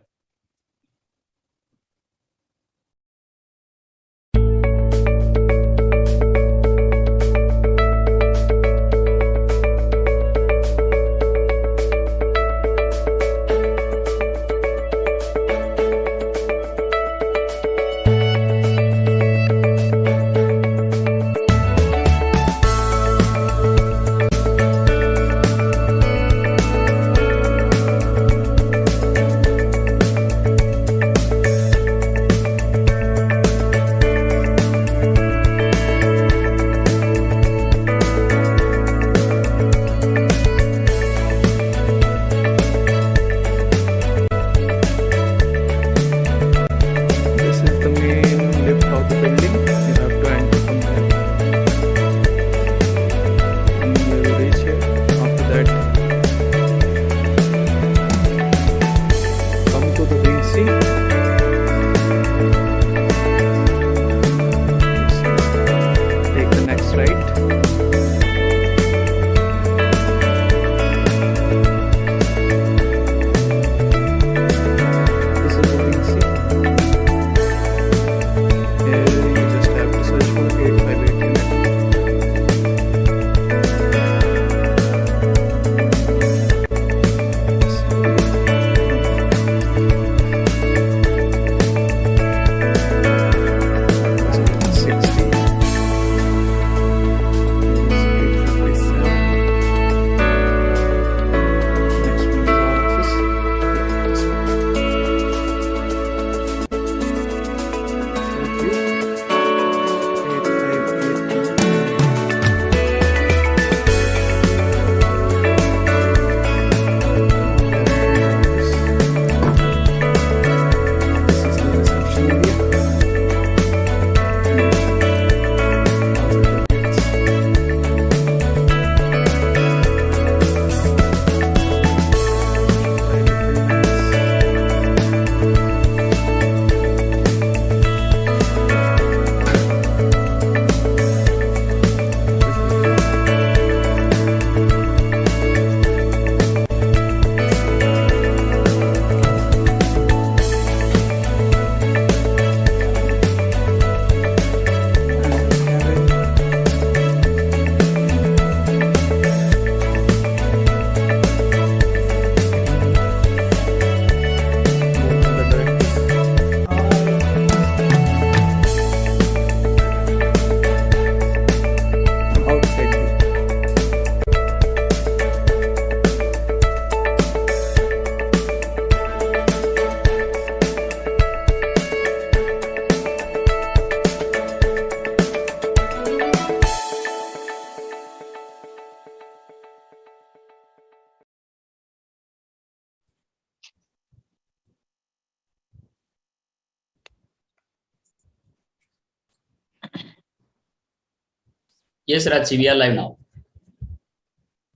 Yes, Rachi, we are live now.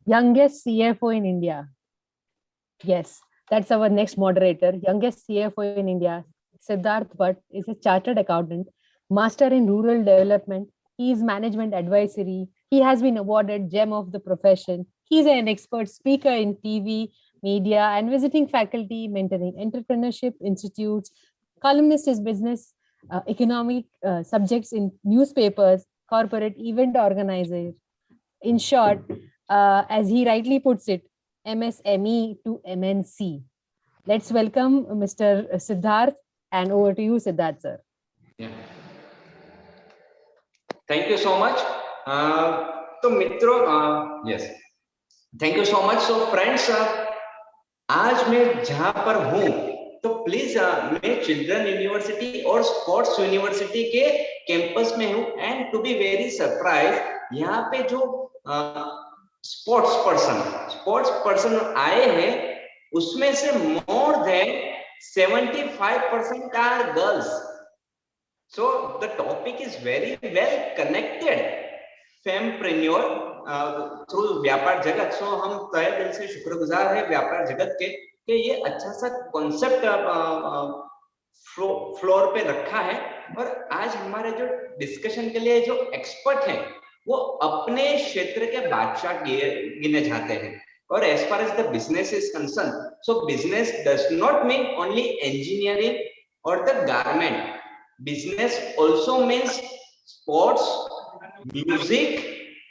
Youngest CFO in India. Yes, that's our next moderator. Youngest CFO in India, Siddharth Bhatt, is a chartered accountant, master in rural development. He is management advisory. He has been awarded Gem of the Profession. He's an expert speaker in TV, media, and visiting faculty, mentoring entrepreneurship institutes, columnist is business, economic subjects in newspapers, corporate event organizer. In short, as he rightly puts it, MSME to MNC. Let's welcome Mr. Siddharth, and over to you, Siddharth sir. Yeah. Thank you so much. तो मित्रों, yes, thank you so much. So friends, आज मैं जहाँ पर हूँ तो please मैं children university और स्पोर्ट्स यूनिवर्सिटी के कैंपस में हूँ, and to be very surprise यहाँ पे जो स्पोर्ट्स पर्सन आए हैं उसमें से more than 75% are girls. So the topic is very well connected. Fempreneur through व्यापार जगत. So हम तहे दिल से शुक्रगुजार है व्यापार जगत के कि ये अच्छा सा कॉन्सेप्ट फ्लोर पे रखा है, और आज हमारे जो डिस्कशन के लिए जो एक्सपर्ट हैं वो अपने क्षेत्र के बादशाह गिने जाते हैं. और as far as the business is concerned, so business does not mean only engineering or the garment. Business also means sports, music,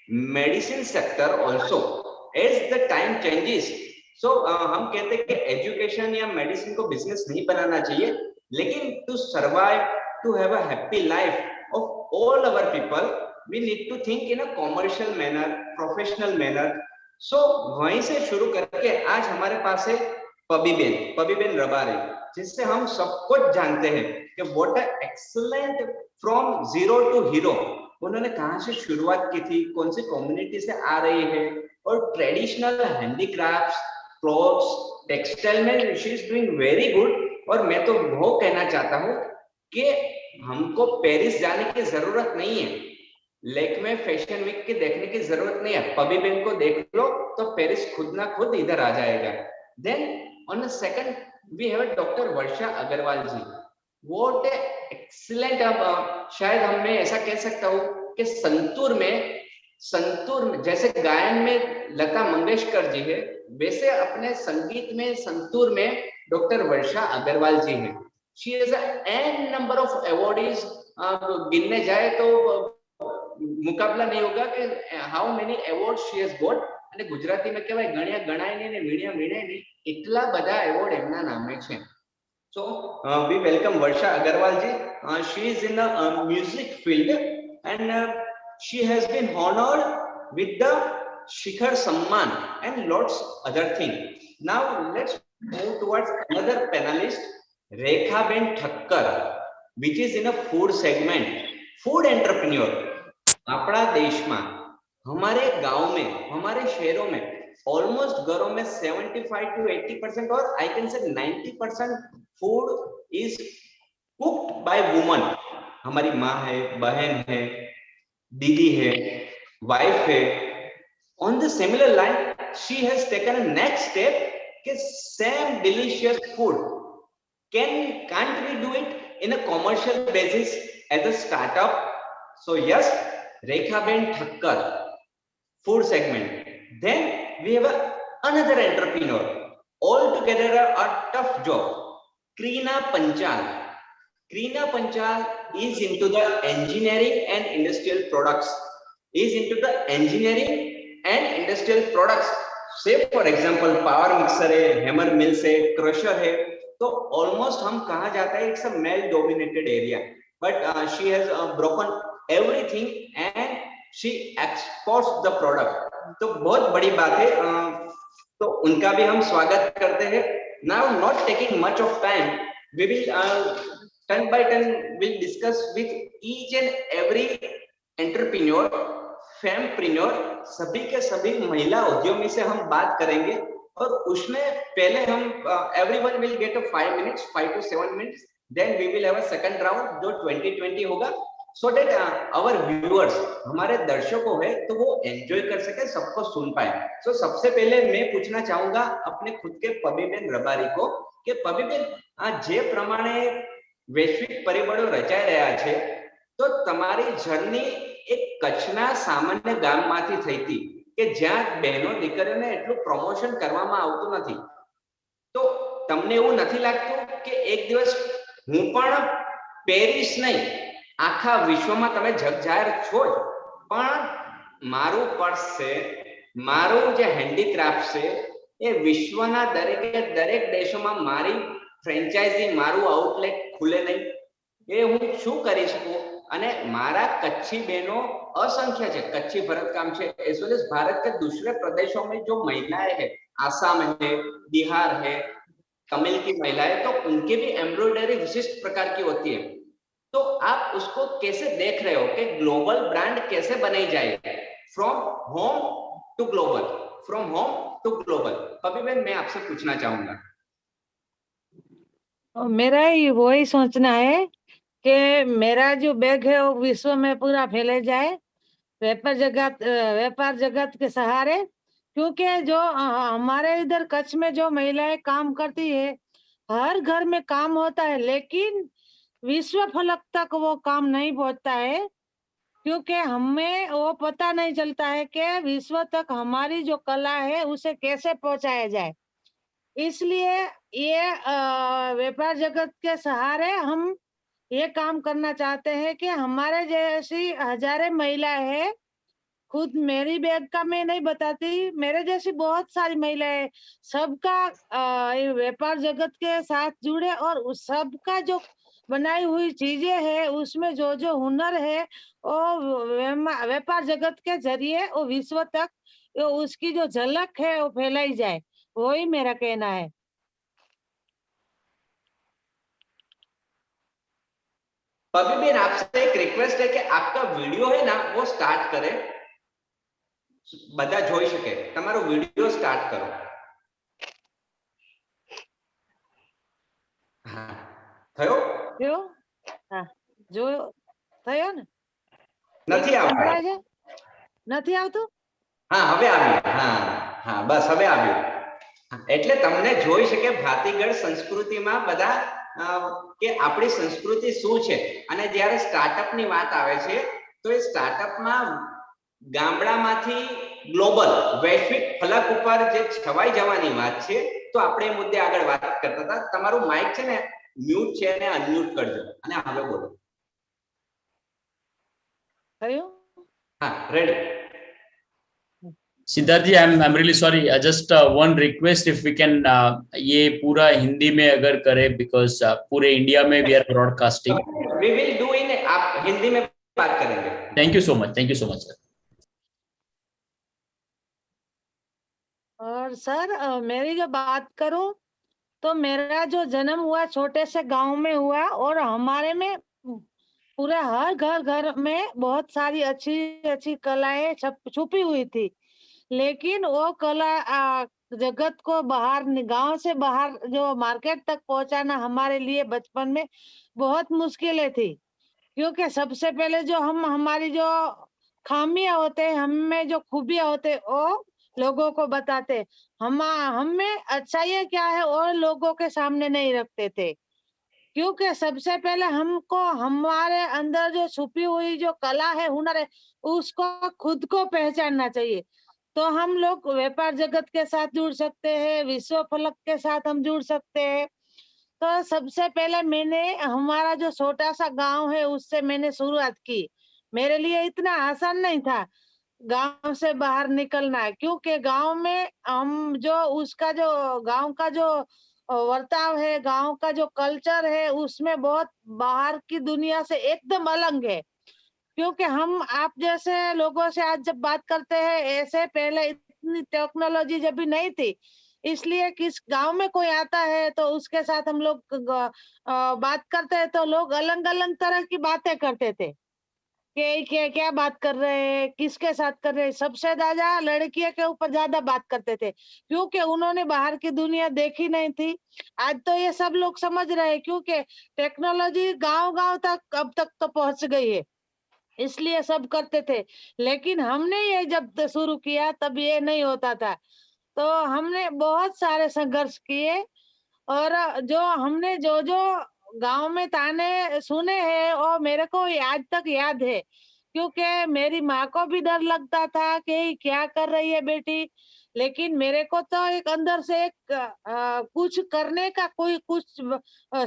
medicine sector also. As the time changes, so हम कहते हैं कि एजुकेशन या medicine को business नहीं बनाना चाहिए, लेकिन to survive, to have a happy life of all our people, we need to think in a commercial manner, professional manner. So वहीं से शुरू करके आज हमारे पास है पबीबेन रबारी, जिससे हम सब कुछ जानते हैं कि what a excellent from zero to hero. उन्होंने कहां से शुरुआत की थी, कौन सी कम्युनिटी से आ रही है, और ट्रेडिशनल हैंडीक्राफ्ट्स, क्लॉथ्स, टेक्सटाइल में she is doing very good. और मैं तो वो कहना चाहता हूँ कि हमको पेरिस जाने की जरूरत नहीं है, लेक में फैशन वीक के देखने की जरूरत नहीं है. पबीबेन को देख लो तो पेरिस खुद ना खुद इधर आ जाएगा. Then on the second we have doctor Varsha Agarwal ji. What excellent. अब शायद मैं ऐसा कह सकता हूँ कि संतूर में जैसे गायन में लता मंगेशकर जी है, वैसे अपने संगीत में संतूर में डॉक्टर वर्षा अग्रवाल जी है. She is an number of awardees. गिनने जाए तो मुकाबला नहीं होगा कि how many award she has got. અને ગુજરાતીમાં કહેવાય ગણ્યા ગણાય નહીં ને વીણ્યા વીણાય નહીં, એટલા બધા એવોર્ડ એમના નામે છે. So we welcome Varsha Agarwal ji. She is in the music field, and she has been honored with the Shikhar Samman and lots other things. Now let's move towards another panelist, Rekhaben Thakkar, which is in a food segment, food entrepreneur. अपना देश में, हमारे गांव में, हमारे शहरों में almost घरों में 75 to 80% और आई can say 90% food is cooked by woman. हमारी माँ है, बहन है, दीदी है, वाइफ है. On the similar line she has taken a next step कि same delicious food can't we do it in a commercial basis as a startup? So yes, Rekhaben Thakkar, food segment. Then we have another entrepreneur, altogether a tough job, Krina Panchal. Krina Panchal is into the engineering and industrial products. Say for example, power mixer है, hammer mills है, crusher है. तो almost हम कहा जाता है it's a male dominated area, but she has broken everything and she exports the product. तो बहुत बड़ी बात है. तो उनका भी हम स्वागत करते हैं. Now not taking much of time, we will turn by turn will discuss with each and every entrepreneur, fempreneur, सभी के सभी महिला उद्यमी से हम बात करेंगे. और उसमें पहले हम everyone will get a 5 to 7 minutes, then we will have a second round जो 20-20 होगा. सो डेट आवर व्यूअर्स, हमारे दर्शकों है तो वो एंजॉय कर सके, सबको सुन पाए। सो सबसे पहले मैं पूछना चाहूंगा अपने खुद के पबीबेन रबारी को कि पबीबेन जे प्रमाणे वैश्विक परिबळो रचाई રહ્યા છે તો તમારી જર્ની એક કચ્છના સામાન્ય ગામમાંથી થઈ હતી કે જ્યાં બહેનો દીકરીઓને એટલું પ્રમોશન કરવામાં આવતું નથી, તો તમને એવું નથી લાગતું કે એક દિવસ હું પણ પેરિસ નહીં આખા વિશ્વમાં તમે જગજાહેર છો જ, પણ મારું પર્સ છે, મારું જે હેન્ડીક્રાફ્ટ છે એ વિશ્વના દરેકે દરેક દેશોમાં મારી ફ્રેન્ચાઇઝી, મારું આઉટલેટ ખુલે નહીં, એ હું શું કરી શકું? અને મારા કચ્છી બહેનો असंख्य है, कच्ची भरतकाम है, एज वेल एज भारत के दूसरे प्रदेशों में जो महिलाएं हैं, आसाम है, बिहार है, तमिल की महिलाएं, तो उनकी भी एम्ब्रॉयडरी विशिष्ट प्रकार की होती है। तो आप उसको कैसे देख रहे हो कि ग्लोबल ब्रांड कैसे बनाई जाए, from home to global, from home to global? Pabiben, मैं आपसे पूछना चाहूंगा। मेरा ही वही सोचना है कि मेरा जो बैग है वो विश्व में पूरा फैले जाए, व्यापार जगत के सहारे, क्योंकि जो हमारे इधर कच्छ में जो महिलाएं काम करती है, हर घर में काम होता है, लेकिन विश्व फलक तक वो काम नहीं पहुंचता है, क्योंकि हमें वो पता नहीं चलता है कि विश्व तक हमारी जो कला है उसे कैसे पहुंचाया जाए। इसलिए ये व्यापार जगत के सहारे हम ये काम करना चाहते हैं कि हमारे जैसी हजारों महिलाएं हैं, खुद मेरी बैग का मैं नहीं बताती, मेरे जैसी बहुत सारी महिलाएं, सबका व्यापार जगत के साथ जुड़े और उस सबका जो बनाई हुई चीजें हैं उसमें जो जो हुनर है वो व्यापार जगत के जरिए वो विश्व तक उसकी जो झलक है वो फैलाई जाए, वही मेरा कहना है। पबीबेन, आपसे एक रिक्वेस्ट है कि आपका वीडियो है ना वो स्टार्ट करें, બધા જોઈ શકે, તમારો વિડિયો સ્ટાર્ટ કરો। હા, થયો? થયો? હા, જોયો? થયો ને? નથી આવતો? નથી આવતું? હા, હવે આવ્યું। હા હા, બસ હવે આવ્યું। એટલે તમને જોઈ શકે ભાતીગળ સંસ્કૃતિમાં બધા કે આપણી સંસ્કૃતિ શું છે, અને જ્યારે સ્ટાર્ટઅપની વાત આવે છે તો એ સ્ટાર્ટઅપમાં ગામડામાંથી ગ્લોબલ વૈશ્વિક ફલક ઉપર જે છવાઈ જવાની વાત છે, તો આપણે એ મુદ્દે આગળ વાત કરતા હતા। તમારું માઇક છે ને મ્યુટ છે, એને અનમ્યુટ કરજો અને હવે બોલો। થયું? હા, ready. Siddharth ji, I'm really sorry, just one request, if we can ये पूरा हिंदी में अगर करें, because पूरे इंडिया में we are broadcasting। We will do in, आप हिंदी में बात करेंगे। Thank you so much sir। और सर मेरी जो बात करूं तो मेरा जो जन्म हुआ छोटे से गांव में हुआ, और हमारे में पूरे हर घर में बहुत सारी अच्छी अच्छी कलाएं छुपी हुई थी, लेकिन वो कला जगत को बाहर, गांव से बाहर जो मार्केट तक पहुंचाना हमारे लिए बचपन में बहुत मुश्किलें थी, क्योंकि सबसे पहले जो हमारी जो खामियां होते हैं, हमें जो खूबियां होते वो लोगों को बताते, हमें अच्छाइयाँ क्या है और लोगों के सामने नहीं रखते थे, क्योंकि सबसे पहले हमको हमारे अंदर जो छुपी हुई जो कला है, हुनर है, उसको खुद को पहचानना चाहिए। तो हम लोग व्यापार जगत के साथ जुड़ सकते हैं, विश्व फलक के साथ हम जुड़ सकते हैं। तो सबसे पहले मैंने हमारा जो छोटा सा गांव है उससे मैंने शुरुआत की। मेरे लिए इतना आसान नहीं था गांव से बाहर निकलना है, क्योंकि गांव में हम जो उसका जो गांव का जो वर्ताव है, गांव का जो कल्चर है, उसमें बहुत बाहर की दुनिया से एकदम अलग है। क्योंकि हम आप जैसे लोगों से आज जब बात करते हैं, ऐसे पहले इतनी टेक्नोलॉजी जब भी नहीं थी, इसलिए किस गांव में कोई आता है तो उसके साथ हम लोग बात करते हैं तो लोग अलग अलग तरह की बातें करते थे कि क्या बात कर रहे हैं, किसके साथ कर रहे हैं। सबसे ज्यादा लड़कियों के ऊपर ज्यादा बात करते थे, क्योंकि उन्होंने बाहर की दुनिया देखी नहीं थी। आज तो ये सब लोग समझ रहे हैं, क्योंकि टेक्नोलॉजी गांव गांव तक अब तक तो पहुंच गई है। इसलिए सब करते थे। लेकिन हमने ये जब शुरू किया तब ये नहीं होता था, तो हमने बहुत सारे संघर्ष किए। और जो हमने जो जो गांव में ताने सुने हैं वो मेरे को आज तक याद है, क्योंकि मेरी माँ को भी डर लगता था कि क्या कर रही है बेटी, लेकिन मेरे को तो एक अंदर से एक कुछ करने का, कोई कुछ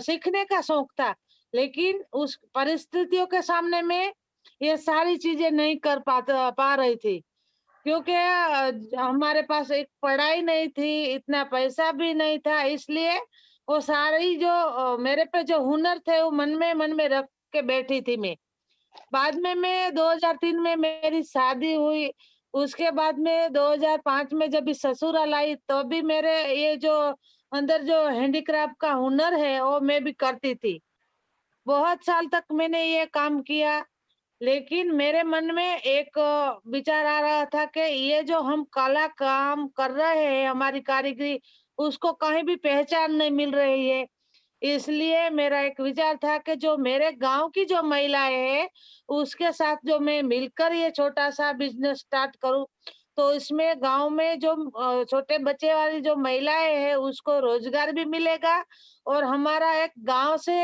सीखने का शौक था। लेकिन उस परिस्थितियों के सामने में ये सारी चीजें नहीं कर पा रही थी, क्योंकि हमारे पास एक पढ़ाई नहीं थी, इतना पैसा भी नहीं था। इसलिए वो सारी जो मेरे पे जो हुनर थे वो मन में रख के बैठी थी मैं। बाद में मैं 2003 में मेरी शादी हुई। उसके बाद में 2005 में जब ससुराल आई तो भी मेरे ये जो अंदर जो हैंडीक्राफ्ट का हुनर है वो मैं भी करती थी। बहुत साल तक मैंने ये काम किया, लेकिन मेरे मन में एक विचार आ रहा था कि ये जो हम कला काम कर रहे हैं, हमारी कारीगरी, उसको कहीं भी पहचान नहीं मिल रही है। इसलिए मेरा एक विचार था कि जो मेरे गांव की जो महिलाएं हैं उसके साथ जो मैं मिलकर ये छोटा सा बिजनेस स्टार्ट करूं, तो इसमें गांव में जो छोटे बच्चे वाली जो महिलाएं हैं उसको रोजगार भी मिलेगा, और हमारा एक गांव से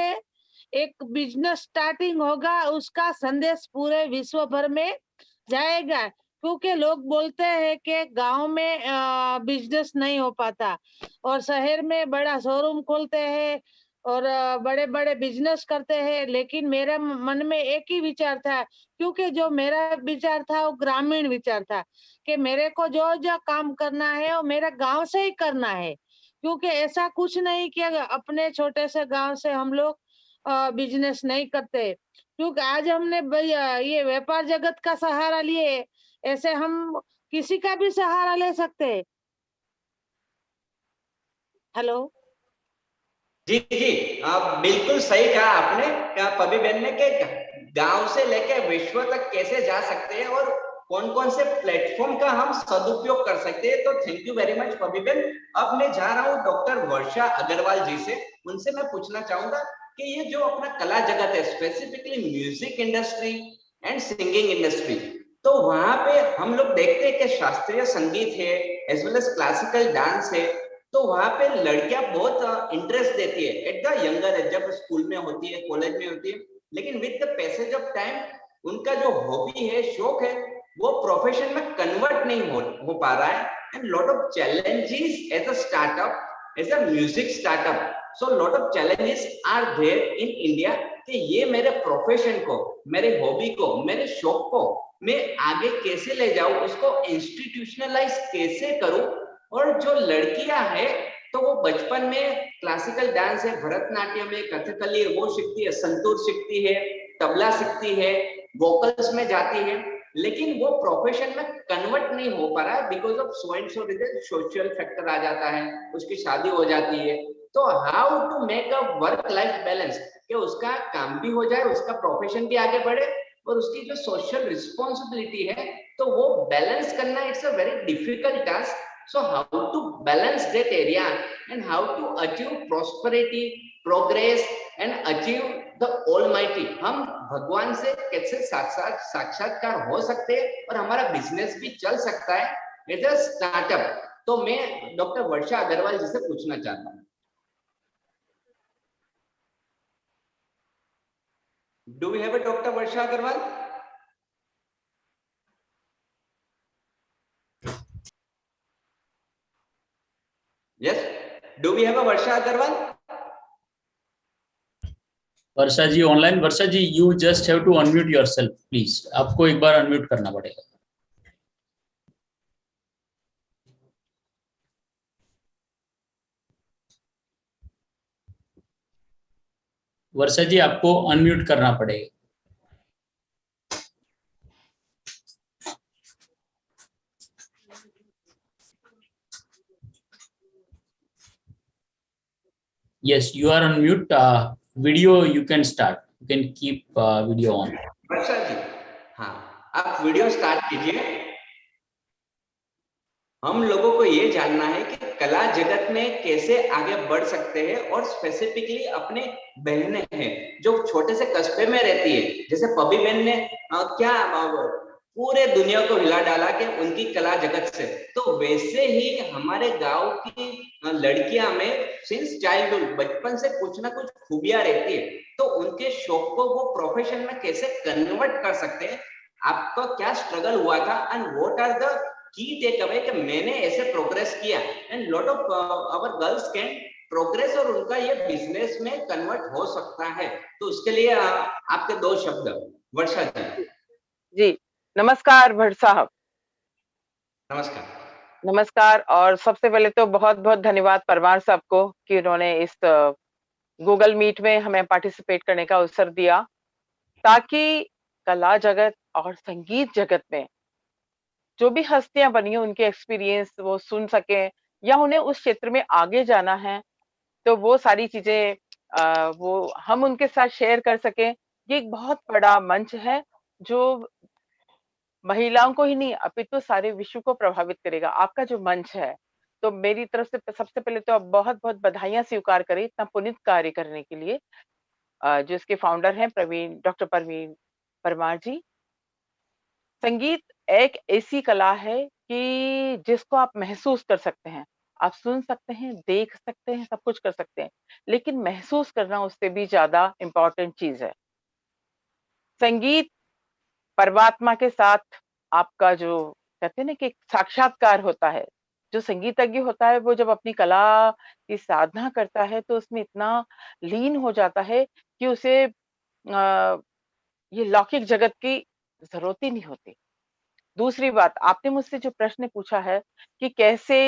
एक बिजनेस स्टार्टिंग होगा, उसका संदेश पूरे विश्व भर में जाएगा। क्योंकि लोग बोलते हैं कि गांव में बिजनेस नहीं हो पाता, और शहर में बड़ा शोरूम खोलते हैं और बड़े बड़े बिजनेस करते हैं। लेकिन मेरे मन में एक ही विचार था, क्योंकि जो मेरा विचार था वो ग्रामीण विचार था, कि मेरे को जो जो काम करना है वो मेरे गांव से ही करना है। क्योंकि ऐसा कुछ नहीं कि अपने छोटे से गांव से हम लोग बिजनेस नहीं करते, क्योंकि आज हमने ये व्यापार जगत का सहारा लिए, ऐसे हम किसी का भी सहारा ले सकते हैं। हेलो जी जी, आप बिल्कुल सही कहा आपने, कहा पबी बहन ने कि गांव से लेकर विश्व तक कैसे जा सकते हैं और कौन कौन से प्लेटफॉर्म का हम सदुपयोग कर सकते हैं। तो थैंक यू वेरी मच पबी बहन। अब मैं जा रहा हूँ डॉक्टर वर्षा अग्रवाल जी से, उनसे मैं पूछना चाहूंगा कि ये जो अपना कला जगत है, specifically music industry and singing industry, तो वहां पे हम लोग देखते हैं कि शास्त्रीय संगीत है as well as classical dance है, तो वहां पे लड़कियां बहुत इंटरेस्ट देती है एट द यंगर एज, जब स्कूल में होती है, कॉलेज में होती है। लेकिन with the passage of time उनका जो हॉबी है, शौक है, वो प्रोफेशन में कन्वर्ट नहीं हो पा रहा है। And lot of challenges as a startup, as a music startup, so lot of challenges are there in India कि ये मेरे प्रोफेशन को, मेरे हॉबी को, मेरे शौक को मैं आगे कैसे ले जाऊं, उसको इंस्टीट्यूशनलाइज कैसे करूं। और जो लड़कियां हैं तो वो बचपन में क्लासिकल डांस है, भरतनाट्यम है, कथकली है, वो सीखती है, संतूर सीखती है, तबला सीखती है, वोकल्स में जाती है, लेकिन वो प्रोफेशन में कन्वर्ट नहीं हो पा रहा है because of so and so reason. Social factor आ जाता है, उसकी शादी हो जाती है। तो how to make a work life balance, कि उसका काम भी हो जाए, उसका प्रोफेशन भी आगे बढ़े, और उसकी जो सोशल रिस्पॉन्सिबिलिटी है तो वो बैलेंस करना, it's a very difficult task. So how to balance that area and how to achieve prosperity, progress and achieve the Almighty? हम भगवान से कैसे साक्षात्कार हो सकते हैं और हमारा बिजनेस भी चल सकता है एज अ स्टार्टअप। तो मैं डॉक्टर वर्षा अग्रवाल जी से पूछना चाहता हूँ, do we have a doctor Varsha Agarwal? Yes, do we have a Varsha Agarwal? Varsha ji online? Varsha ji, you just have to unmute yourself please, आपको एक बार अनम्यूट करना पड़ेगा। वर्षा जी, आपको अनम्यूट करना पड़ेगा। Yes, you are on mute. Video you can start. You can keep video on. वर्षा जी, हाँ, आप video start कीजिए। हम लोगों को ये जानना है कि कला जगत में कैसे आगे बढ़ सकते हैं, और स्पेसिफिकली अपने बहनें हैं जो छोटे से कस्बे में रहती है, जैसे पबी बहन ने पूरे दुनिया को हिला डाला कि उनकी कला जगत से, तो वैसे ही हमारे गांव की लड़कियां में सिंस चाइल्डहुड, बचपन से कुछ ना कुछ खूबियां रहती है, तो उनके शौक को वो प्रोफेशन में कैसे कन्वर्ट कर सकते हैं। आपका क्या स्ट्रगल हुआ था and what are the key take away कि मैंने ऐसे प्रोग्रेस किया, and lot of our girls can progress और उनका ये बिजनेस में कन्वर्ट हो सकता है। तो उसके लिए आपके 2 शब्द वर्षा जी। जी, नमस्कार भट्ट साहब। नमस्कार। नमस्कार, और सबसे पहले तो बहुत-बहुत धन्यवाद परमार साहब को कि उन्होंने इस गूगल मीट में हमें पार्टिसिपेट करने का अवसर दिया, ताकि कला जगत और संगीत जगत में जो भी हस्तियां बनी हैं उनके एक्सपीरियंस वो सुन सकें, या उन्हें उस क्षेत्र में आगे जाना है तो वो सारी चीजें वो हम उनके साथ शेयर कर सकें। ये एक बहुत बड़ा मंच है जो महिलाओं को ही नहीं अपितु सारे विश्व को प्रभावित करेगा, आपका जो मंच है। तो मेरी तरफ से सबसे पहले तो आप बहुत-बहुत बधाइयाँ स्वीकार करें इतना पुनीत कार्य करने के लिए। जो इसके फाउंडर हैं डॉक्टर प्रवीण परमार जी। संगीत एक ऐसी कला है कि जिसको आप महसूस कर सकते हैं, आप सुन सकते हैं, देख सकते हैं, सब कुछ कर सकते हैं, लेकिन महसूस करना उससे भी ज़्यादा इम्पोर्टेंट चीज़ है। संगीत परमात्मा के साथ आपका जो कहते हैं ना कि एक साक्षात्कार होता है। जो संगीतज्ञ होता है वो जब अपनी कला की साधना करता है तो उसमें इतना लीन हो जाता है कि उसे ये लौकिक जगत की ज़रूरत ही नहीं होती। दूसरी बात, आपने मुझसे जो प्रश्न पूछा है कि कैसे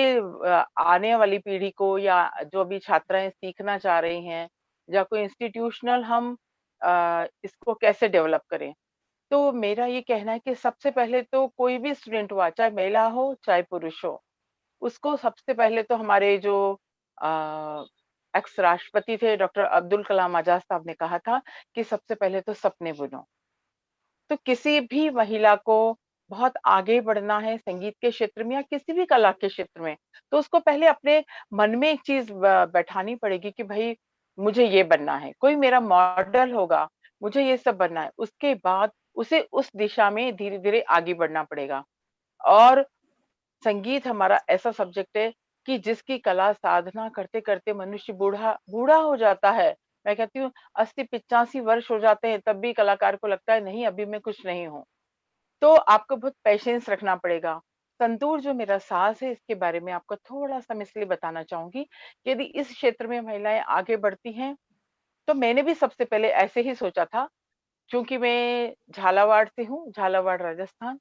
आने वाली पीढ़ी को या जो अभी छात्राएँ सीखना चाह रही हैं या कोई इंस्टीट्यूशनल हम इसको कैसे डेवलप करें? तो मेरा ये कहना है कि सबसे पहले तो कोई भी स्टूडेंट हुआ, चाहे महिला हो, चाहे पुरुष हो, उसको सबसे पहले तो हमारे जो अ, एक्स राष्ट्रपति थे डॉक्टर अब्दुल कलाम आज़ाद साहब ने कहा था कि सबसे पहले तो सपने बुनो। तो किसी भी महिला को बहुत आगे बढ़ना है संगीत के क्षेत्र में या किसी भी कला के क्षेत्र में, तो उसको पहले अपने मन में एक चीज़ बैठानी पड़ेगी कि भई मुझे ये बनना है, कोई मेरा मॉडल होगा, मुझे ये सब बनना है। उसके बाद उसे उस दिशा में धीरे-धीरे आगे बढ़ना पड़ेगा। और संगीत हमारा ऐसा सब्जेक्ट है कि जिसकी कला साधना करते-करते मनुष्य बूढ़ा बूढ़ा हो जाता है। मैं कहती हूँ 80-85 वर्ष हो जाते हैं तब भी कलाकार को लगता है नहीं अभी मैं कुछ नहीं हूँ। तो आपको बहुत पेशेंस रखना पड़ेगा। संतूर जो मेरा सास है इसके बारे में आपको थोड़ा-सा मैं इसलिए बताना चाहूँगी, कि यदि इस क्षेत्र में महिलाएँ आगे बढ़ती हैं, तो मैंने भी सबसे पहले ऐसे ही सोचा था, क्योंकि मैं झालावाड़ से हूँ, झालावाड़ राजस्थान।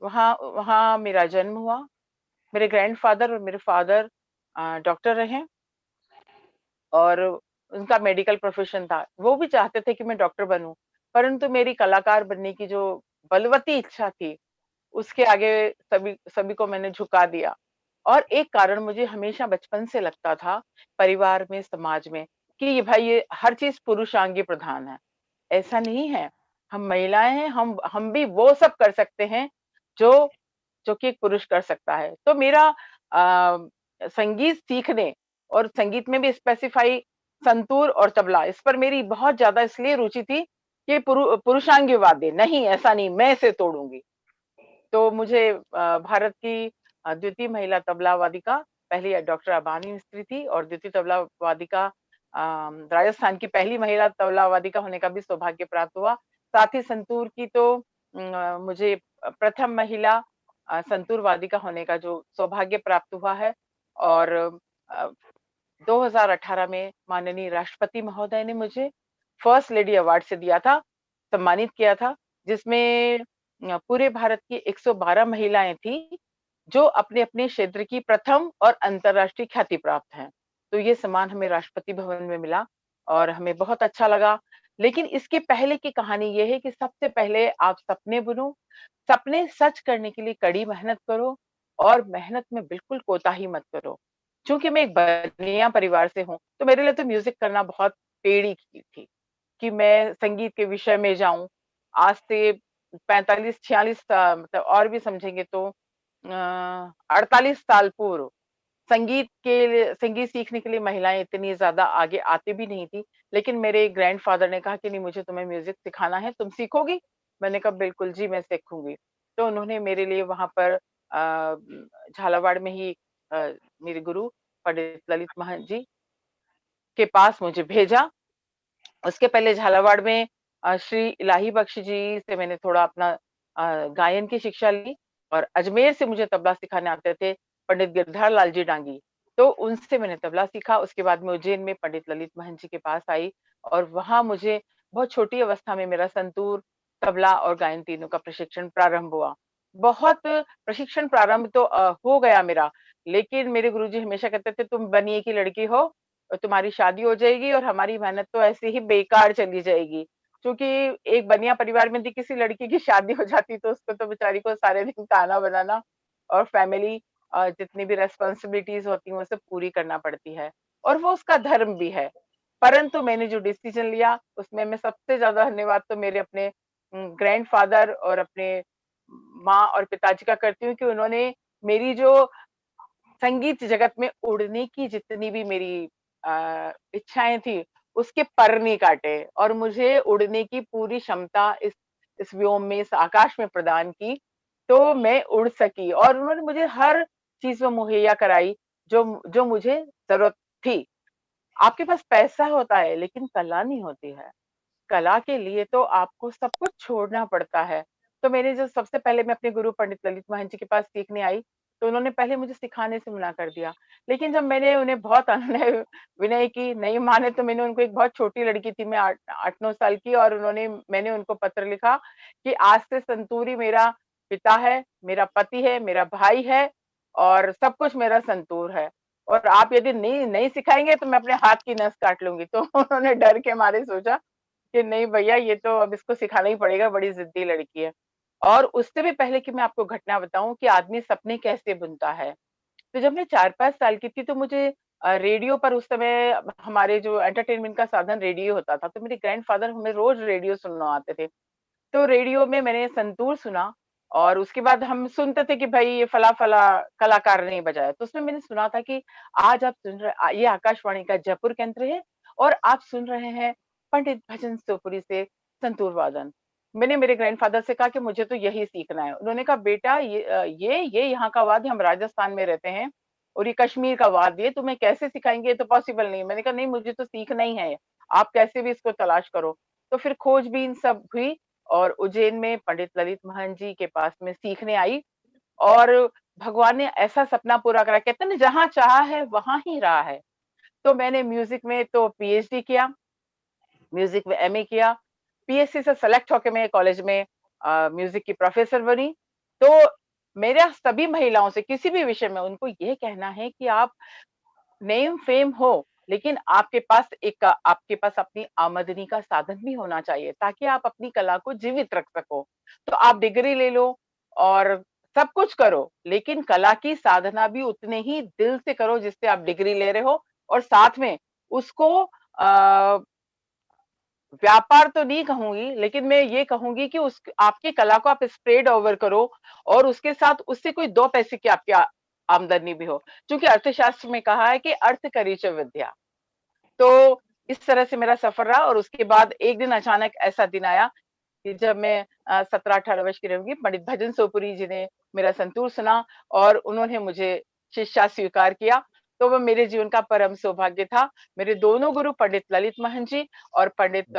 वहाँ वहाँ मेरा जन्म हुआ। मेरे ग्रैंडफ़ादर और मेरे फ़ादर डॉक्टर रहे हैं और उनका मेडिकल प्रोफ़ेशन था। वो भी चाहते थे कि मैं डॉक्टर बनूँ, परंतु मेरी कलाकार बनने की जो बलवती इच्छा थी, उसके आगे सभी सभी को मैंने झुका दिया। और एक कारण मुझे हमेशा बचपन से लगता था, परिवार में, समाज में, कि ये भाई ये हर चीज़ पुरुषांगी प्रधान है। ऐसा नहीं है, हम महिलाएँ हैं, हम भी वो सब कर सकते हैं, जो जो कि एक पुरुष कर सकता है। तो मेरा संगीत सीखने और संगीत में भी स्पेसिफ़ाई संतूर और तबला, इस पर मेरी बहुत ज़्यादा इसलिए रुचि थी कि पुरुषांगी वाद्य नहीं, ऐसा नहीं, मैं इसे तोड़ूँगी। तो मुझे भारत की द्वितीय महिला तबला वादिका, पहली डॉक्टर अबानी मिस्त्री थी और द्वितीय तबला वादिका राजस्थान की पहली महिला तबला वादिका होने का भी सौभाग्य प्राप्त हुआ। साथ ही संतूर की तो मुझे प्रथम महिला संतूर वादिका होने का जो सौभाग्य प्राप्त हुआ है। और अ, 2018 में माननीय राष्ट्रपति महोदय ने मुझे फर्स्ट लेडी अवार्ड से दिया था, सम्मानित किया था, जिसमें पूरे भारत की 112 महिलाएँ थीं, जो अपने-अपने क्षेत्र की प्रथम और अंतर्राष्ट्रीय ख्याति प्राप्त हैं। तो ये सम्मान हमें राष्ट्रपति भवन में मिला और हमें बहुत अच्छा लगा। लेकिन इसके पहले की कहानी ये है कि सबसे पहले आप सपने बुनो, सपने सच करने के लिए कड़ी मेहनत करो और मेहनत में बिल्कुल कोताही मत करो। चूँकि मैं एक बनिया परिवार से हूँ, तो मेरे लिए तो म्यूज़िक करना बहुत टेढ़ी चीज़ थी, कि मैं संगीत के विषय में जाऊँ। आज से 45-46 मतलब और भी समझेंगे तो 48 साल पूर्व संगीत सीखने के लिए महिलाएं इतनी ज्यादा आगे आती भी नहीं थी, लेकिन मेरे ग्रैंडफादर ने कहा कि नहीं, मुझे तुम्हें म्यूजिक सिखाना है, तुम सीखोगी? मैंने कहा बिल्कुल जी, मैं सीखूंगी। तो उन्होंने मेरे लिए वहां पर झालावाड़ में ही मेरे गुरु पंडित ललित महंत जी के पास मुझे भेजा। उसके पहले झालावाड़ में श्री इलाही बख्श जी से मैंने थोड़ा अपना गायन की शिक्षा ली, और अजमेर से मुझे तबला सिखाने आते थे पंडित गिरधार लाल जी डांगी, तो उनसे मैंने तबला सीखा। उसके बाद मैं उज्जैन में पंडित ललित महंत जी के पास आई, और वहां मुझे बहुत छोटी अवस्था में मेरा संतूर, तबला और गायन तीनों का प्रशिक्षण प्रारंभ हुआ। बहुत प्रशिक्षण प्रारंभ तो हो गया मेरा, लेकिन मेरे गुरुजी हमेशा कहते थे, तुम बनिए की लड़की हो और तुम्हारी शादी हो जाएगी और हमारी मेहनत तो ऐसे ही बेकार चली जाएगी। क्योंकि एक बनिया परिवार में यदि किसी लड़की की शादी हो जाती तो उसको तो बेचारी को सारे दिन खाना बनाना और फैमिली जितनी भी रेस्पॉन्सिबिलिटीज होती हैं वो सब पूरी करना पड़ती है, और वो उसका धर्म भी है। परंतु मैंने जो डिसीजन लिया उसमें मैं सबसे ज्यादा धन्यवाद तो मेरे अपने ग्रैंडफादर और अपने माँ और पिताजी का करती हूँ कि उन्होंने मेरी जो संगीत जगत में उड़ने की जितनी भी मेरी इच्छाएं थी उसके पर नहीं काटे, और मुझे उड़ने की पूरी क्षमता इस व्योम में, इस आकाश में प्रदान की, तो मैं उड़ सकी। और उन्होंने मुझे हर चीज में मुहैया कराई जो जो मुझे जरूरत थी। आपके पास पैसा होता है लेकिन कला नहीं होती है। कला के लिए तो आपको सब कुछ छोड़ना पड़ता है। तो मैंने जो सबसे पहले मैं अपने गुरु पंडित ललित महंत जी के पास सीखने आई, तो उन्होंने पहले मुझे सिखाने से मना कर दिया। लेकिन जब मैंने उन्हें बहुत अनुनय विनय की, नहीं माने, तो मैंने उनको, एक बहुत छोटी लड़की थी मैं, 8-9 साल की, और मैंने उनको पत्र लिखा कि आज से संतूर ही मेरा पिता है, मेरा पति है, मेरा भाई है, और सब कुछ मेरा संतूर है, और आप यदि नहीं नहीं सिखाएंगे तो मैं अपने हाथ की नस काट लूंगी। तो उन्होंने डर के मारे सोचा कि नहीं भैया, ये तो अब इसको सिखाना ही पड़ेगा, बड़ी जिद्दी लड़की है। और उससे भी पहले कि मैं आपको घटना बताऊं कि आदमी सपने कैसे बुनता है, तो जब मैं 4-5 साल की थी तो मुझे रेडियो पर, उस समय हमारे जो एंटरटेनमेंट का साधन रेडियो होता था, तो मेरे ग्रैंडफादर हमें रोज रेडियो सुनवाते थे। तो रेडियो में मैंने संतूर सुना, और उसके बाद हम सुनते थे कि भाई ये फला फला कलाकार ने बजाया। तो उसमें मैंने सुना था कि आज आप सुन रहे, ये आकाशवाणी का जयपुर केंद्र है और आप सुन रहे हैं पंडित भजन सोपुरी से संतूर वादन। मैंने मेरे ग्रैंडफादर से कहा कि मुझे तो यही सीखना है। उन्होंने कहा बेटा, ये यहाँ का वाद्य, हम राजस्थान में रहते हैं और ये कश्मीर का वाद्य है, तुम्हें कैसे सिखाएंगे, ये तो पॉसिबल नहीं। मैंने कहा नहीं, मुझे तो सीखना ही है, आप कैसे भी इसको तलाश करो। तो फिर खोजबीन सब हुई, और उज्जैन में पंडित ललित महंत जी के पास में सीखने आई, और भगवान ने ऐसा सपना पूरा करा। कहते हैं ना, जहां चाहा है वहां ही रहा है। तो मैंने म्यूजिक में तो पीएचडी किया, म्यूजिक में एमए किया, पीएससी से सेलेक्ट होकर मैं कॉलेज में म्यूजिक की प्रोफेसर बनी। तो मेरा सभी महिलाओं से किसी भी विषय में उनको ये कहना है कि आप नेम फेम हो, लेकिन आपके पास अपनी आमदनी का साधन भी होना चाहिए, ताकि आप अपनी कला को जीवित रख सको। तो आप डिग्री ले लो और सब कुछ करो, लेकिन कला की साधना भी उतने ही दिल से करो जिससे आप डिग्री ले रहे हो, और साथ में उसको व्यापार तो नहीं कहूंगी, लेकिन मैं ये कहूंगी कि उस आपकी कला को आप स्प्रेड ओवर करो, और उसके साथ उससे कोई 2 पैसे की आपकी आमदनी भी हो। क्योंकि अर्थशास्त्र में कहा है कि अर्थ करी च विद्या। तो इस तरह से मेरा सफर रहा, और उसके बाद एक दिन अचानक ऐसा दिन आया कि जब मैं 17-18 वर्ष की रहूंगी, पंडित भजन सोपुरी जी ने मेरा संतूर सुना और उन्होंने मुझे शिष्या स्वीकार किया। तो वो मेरे जीवन का परम सौभाग्य था। मेरे दोनों गुरु पंडित ललित महंत जी और पंडित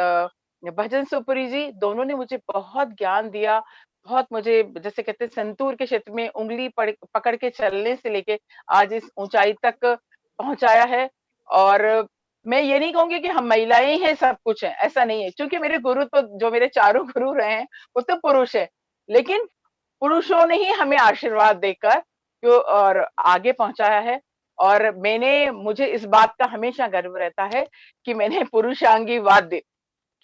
भजन सोपुरी जी, दोनों ने मुझे बहुत ज्ञान दिया, बहुत मुझे, जैसे कहते हैं, संतूर के क्षेत्र में उंगली पकड़ के चलने से लेके आज इस ऊंचाई तक पहुंचाया है। और मैं ये नहीं कहूंगी कि हम महिलाएं हैं सब कुछ है, ऐसा नहीं है, क्योंकि मेरे गुरु तो, जो मेरे चारों गुरु रहे हैं, वो तो पुरुष है, लेकिन पुरुषों ने ही हमें आशीर्वाद देकर जो और आगे पहुंचाया है। और मुझे इस बात का हमेशा गर्व रहता है कि मैंने पुरुषांगी वाद्य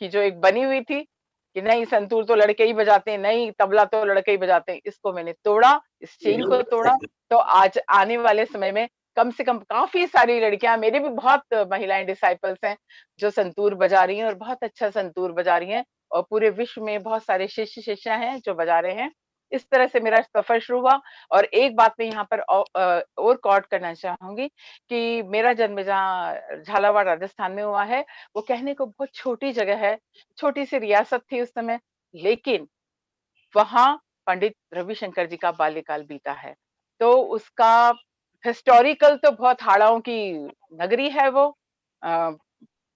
की जो एक बनी हुई थी कि नहीं, संतूर तो लड़के ही बजाते हैं, नहीं तबला तो लड़के ही बजाते हैं, इसको मैंने तोड़ा, इस चेन को तोड़ा। तो आज आने वाले समय में कम से कम काफी सारी लड़कियां, मेरे भी बहुत महिलाएं डिसाइपल्स हैं जो संतूर बजा रही हैं और बहुत अच्छा संतूर बजा रही हैं, और पूरे विश्व में बहुत सारे शिष्य शिष्या हैं जो बजा रहे हैं। इस तरह से मेरा सफर शुरू हुआ। और एक बात मैं यहाँ पर और कॉर्ड करना चाहूंगी कि मेरा जन्म जहाँ झालावाड़ राजस्थान में हुआ है, वो कहने को बहुत छोटी जगह है, छोटी सी रियासत थी उस समय, लेकिन वहां पंडित रविशंकर जी का बाल्यकाल बीता है। तो उसका हिस्टोरिकल तो बहुत हाड़ाओं की नगरी है वो।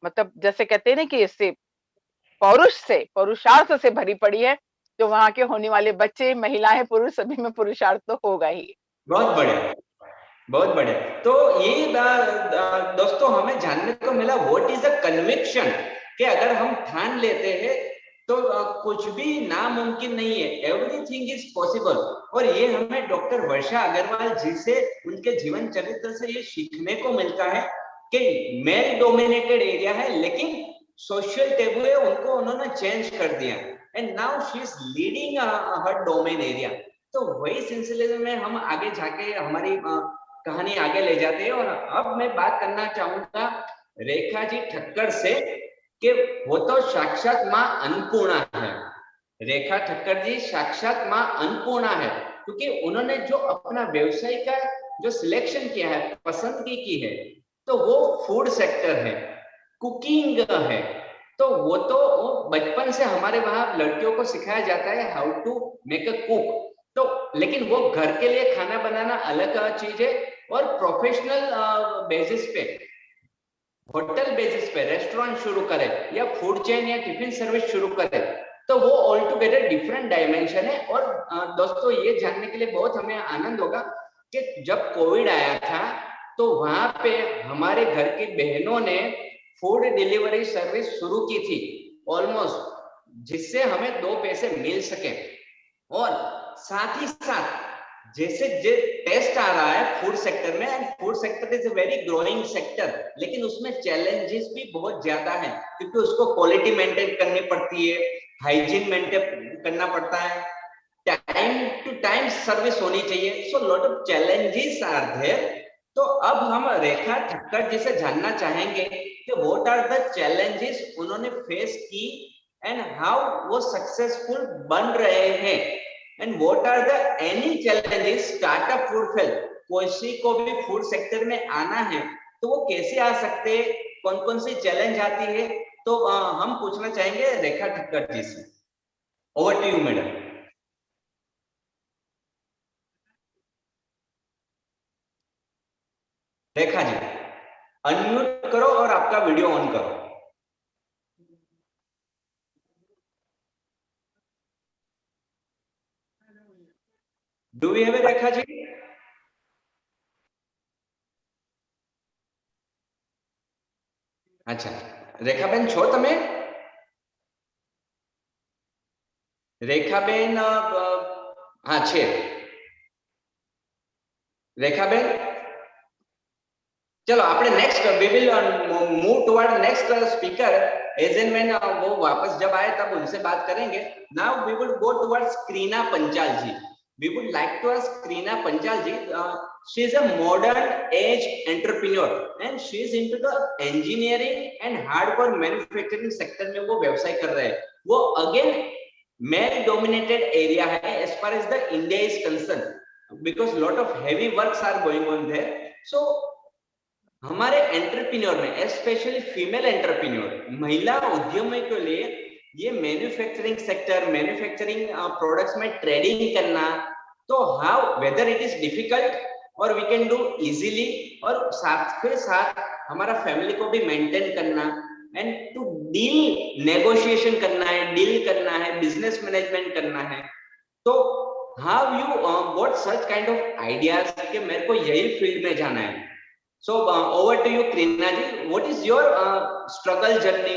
मतलब जैसे कहते हैं ना कि इससे पुरुषार्थ से भरी पड़ी है, तो वहां के होने वाले बच्चे, महिलाएं, पुरुष सभी में पुरुषार्थ तो होगा ही। बहुत बढ़िया, बहुत बढ़िया। तो ये दोस्तों हमें जानने को मिला व्हाट इज द कन्विक्शन, कि अगर हम ठान लेते हैं तो कुछ भी नामुमकिन नहीं है, एवरीथिंग इज पॉसिबल। और ये हमें डॉक्टर वर्षा अग्रवाल जी से, उनके जीवन चरित्र से ये सीखने को मिलता है कि मेल डोमिनेटेड एरिया है, लेकिन सोशल टेबू है, उनको उन्होंने चेंज कर दिया, and now she is leading her domain area. तो वही सिलसिले में हम आगे जाके हमारी कहानी आगे ले जाते हैं। और अब मैं बात करना चाहूंगा रेखा जी ठक्कर से, कि वो तो साक्षात माँ अन्नपूर्णा है। रेखा ठक्कर जी साक्षात माँ अन्नपूर्णा है, क्योंकि उन्होंने जो अपना व्यवसाय का जो सिलेक्शन किया है, पसंदगी की है, तो वो फूड सेक्टर है, कुकिंग है। तो वो तो बचपन से हमारे वहां लड़कियों को सिखाया जाता है how to make a cook. तो लेकिन वो घर के लिए खाना बनाना अलग चीज है, और प्रोफेशनल बेसिस पे, होटल बेसिस पे रेस्टोरेंट शुरू करे या फूड चेन या टिफिन सर्विस शुरू करे, तो वो ऑल टुगेदर डिफरेंट डायमेंशन है। और दोस्तों ये जानने के लिए बहुत हमें आनंद होगा कि जब कोविड आया था, तो वहां पे हमारे घर की बहनों ने फूड डिलीवरी सर्विस शुरू की थी ऑलमोस्ट, जिससे हमें 2 पैसे मिल सके। और साथ ही साथ जैसे जो टेस्ट आ रहा है फूड सेक्टर में, and food sector is a very growing sector, लेकिन उसमें चैलेंजेस भी बहुत ज्यादा है, क्योंकि उसको क्वालिटी मेंटेन करनी पड़ती है, हाइजीन मेंटेन करना पड़ता है, टाइम टू टाइम सर्विस होनी चाहिए। So lot of challenges are there. तो अब हम रेखा ठक्कर जी से जानना चाहेंगे कि व्हाट आर द चैलेंजेस उन्होंने फेस की, एंड हाउ वो सक्सेसफुल बन रहे हैं, and what are the any challenges startup food fail. किसी को भी फूड सेक्टर में आना है तो वो कैसे आ सकते हैं, कौन कौन सी चैलेंज आती है, तो हम पूछना चाहेंगे रेखा ठक्कर जी से। Over to you madam. Rekha ji unmute करो और आपका वीडियो ऑन करो। Do we have a Rekha ji? अच्छा रेखाबेन છો તમે? રેખાબેન હા છે રેખાબેન। चलो આપણે next we will move toward next speaker as and when वो वापस जब आए तब उनसे बात करेंगे। Now we would go towards Krina Panchal ji. We would like to ask Krina Panchal ji, she is a modern age entrepreneur and she is into the engineering and hardcore manufacturing sector में वो व्यवसाय कर रहे हैं। वो again male dominated area है as far as the India is concerned, because lot of heavy works are going on there। So हमारे entrepreneur में स्पेशली फीमेल एंटरप्रेन्योर, महिला उद्यमियों के लिए ये मैन्युफैक्चरिंग सेक्टर, मैन्युफैक्चरिंग प्रोडक्ट्स में ट्रेडिंग करना, तो how whether it is difficult और वी कैन डू इजीली, और साथ के साथ हमारा फैमिली को भी मेंटेन करना, एंड टू डील नेगोशिएशन करना है, डील करना है, बिजनेस मैनेजमेंट करना है। तो how you got such kind of ideas कि मेरे को यही फील्ड में जाना है। So over to you Krina ji, what is your struggle journey,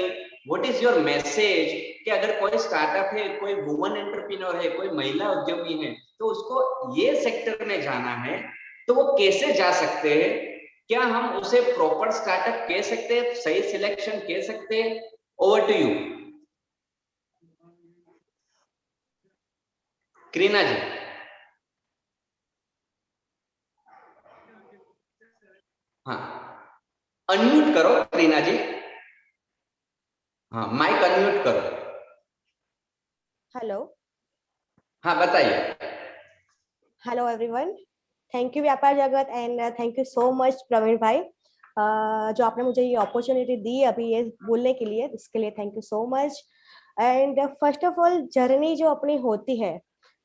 what is your message कि अगर कोई स्टार्टअप है, कोई वुमन एंटरप्रेन्योर है, कोई महिला उद्यमी है, तो उसको ये सेक्टर में जाना है तो वो कैसे जा सकते हैं? क्या हम उसे प्रॉपर स्टार्टअप कह सकते हैं, सही सिलेक्शन कह सकते हैं? ओवर टू यू क्रीना जी। हाँ अनम्यूट करो क्रीना जी। हाँ माइक अनम्यूट करो। हेलो। हाँ बताइए। Hello everyone. Thank you व्यापार जगत and thank you so much Praveen भाई जो आपने मुझे ये अपॉर्चुनिटी दी अभी ये बोलने के लिए, इसके लिए thank you so much. And first of all journey जो अपनी होती है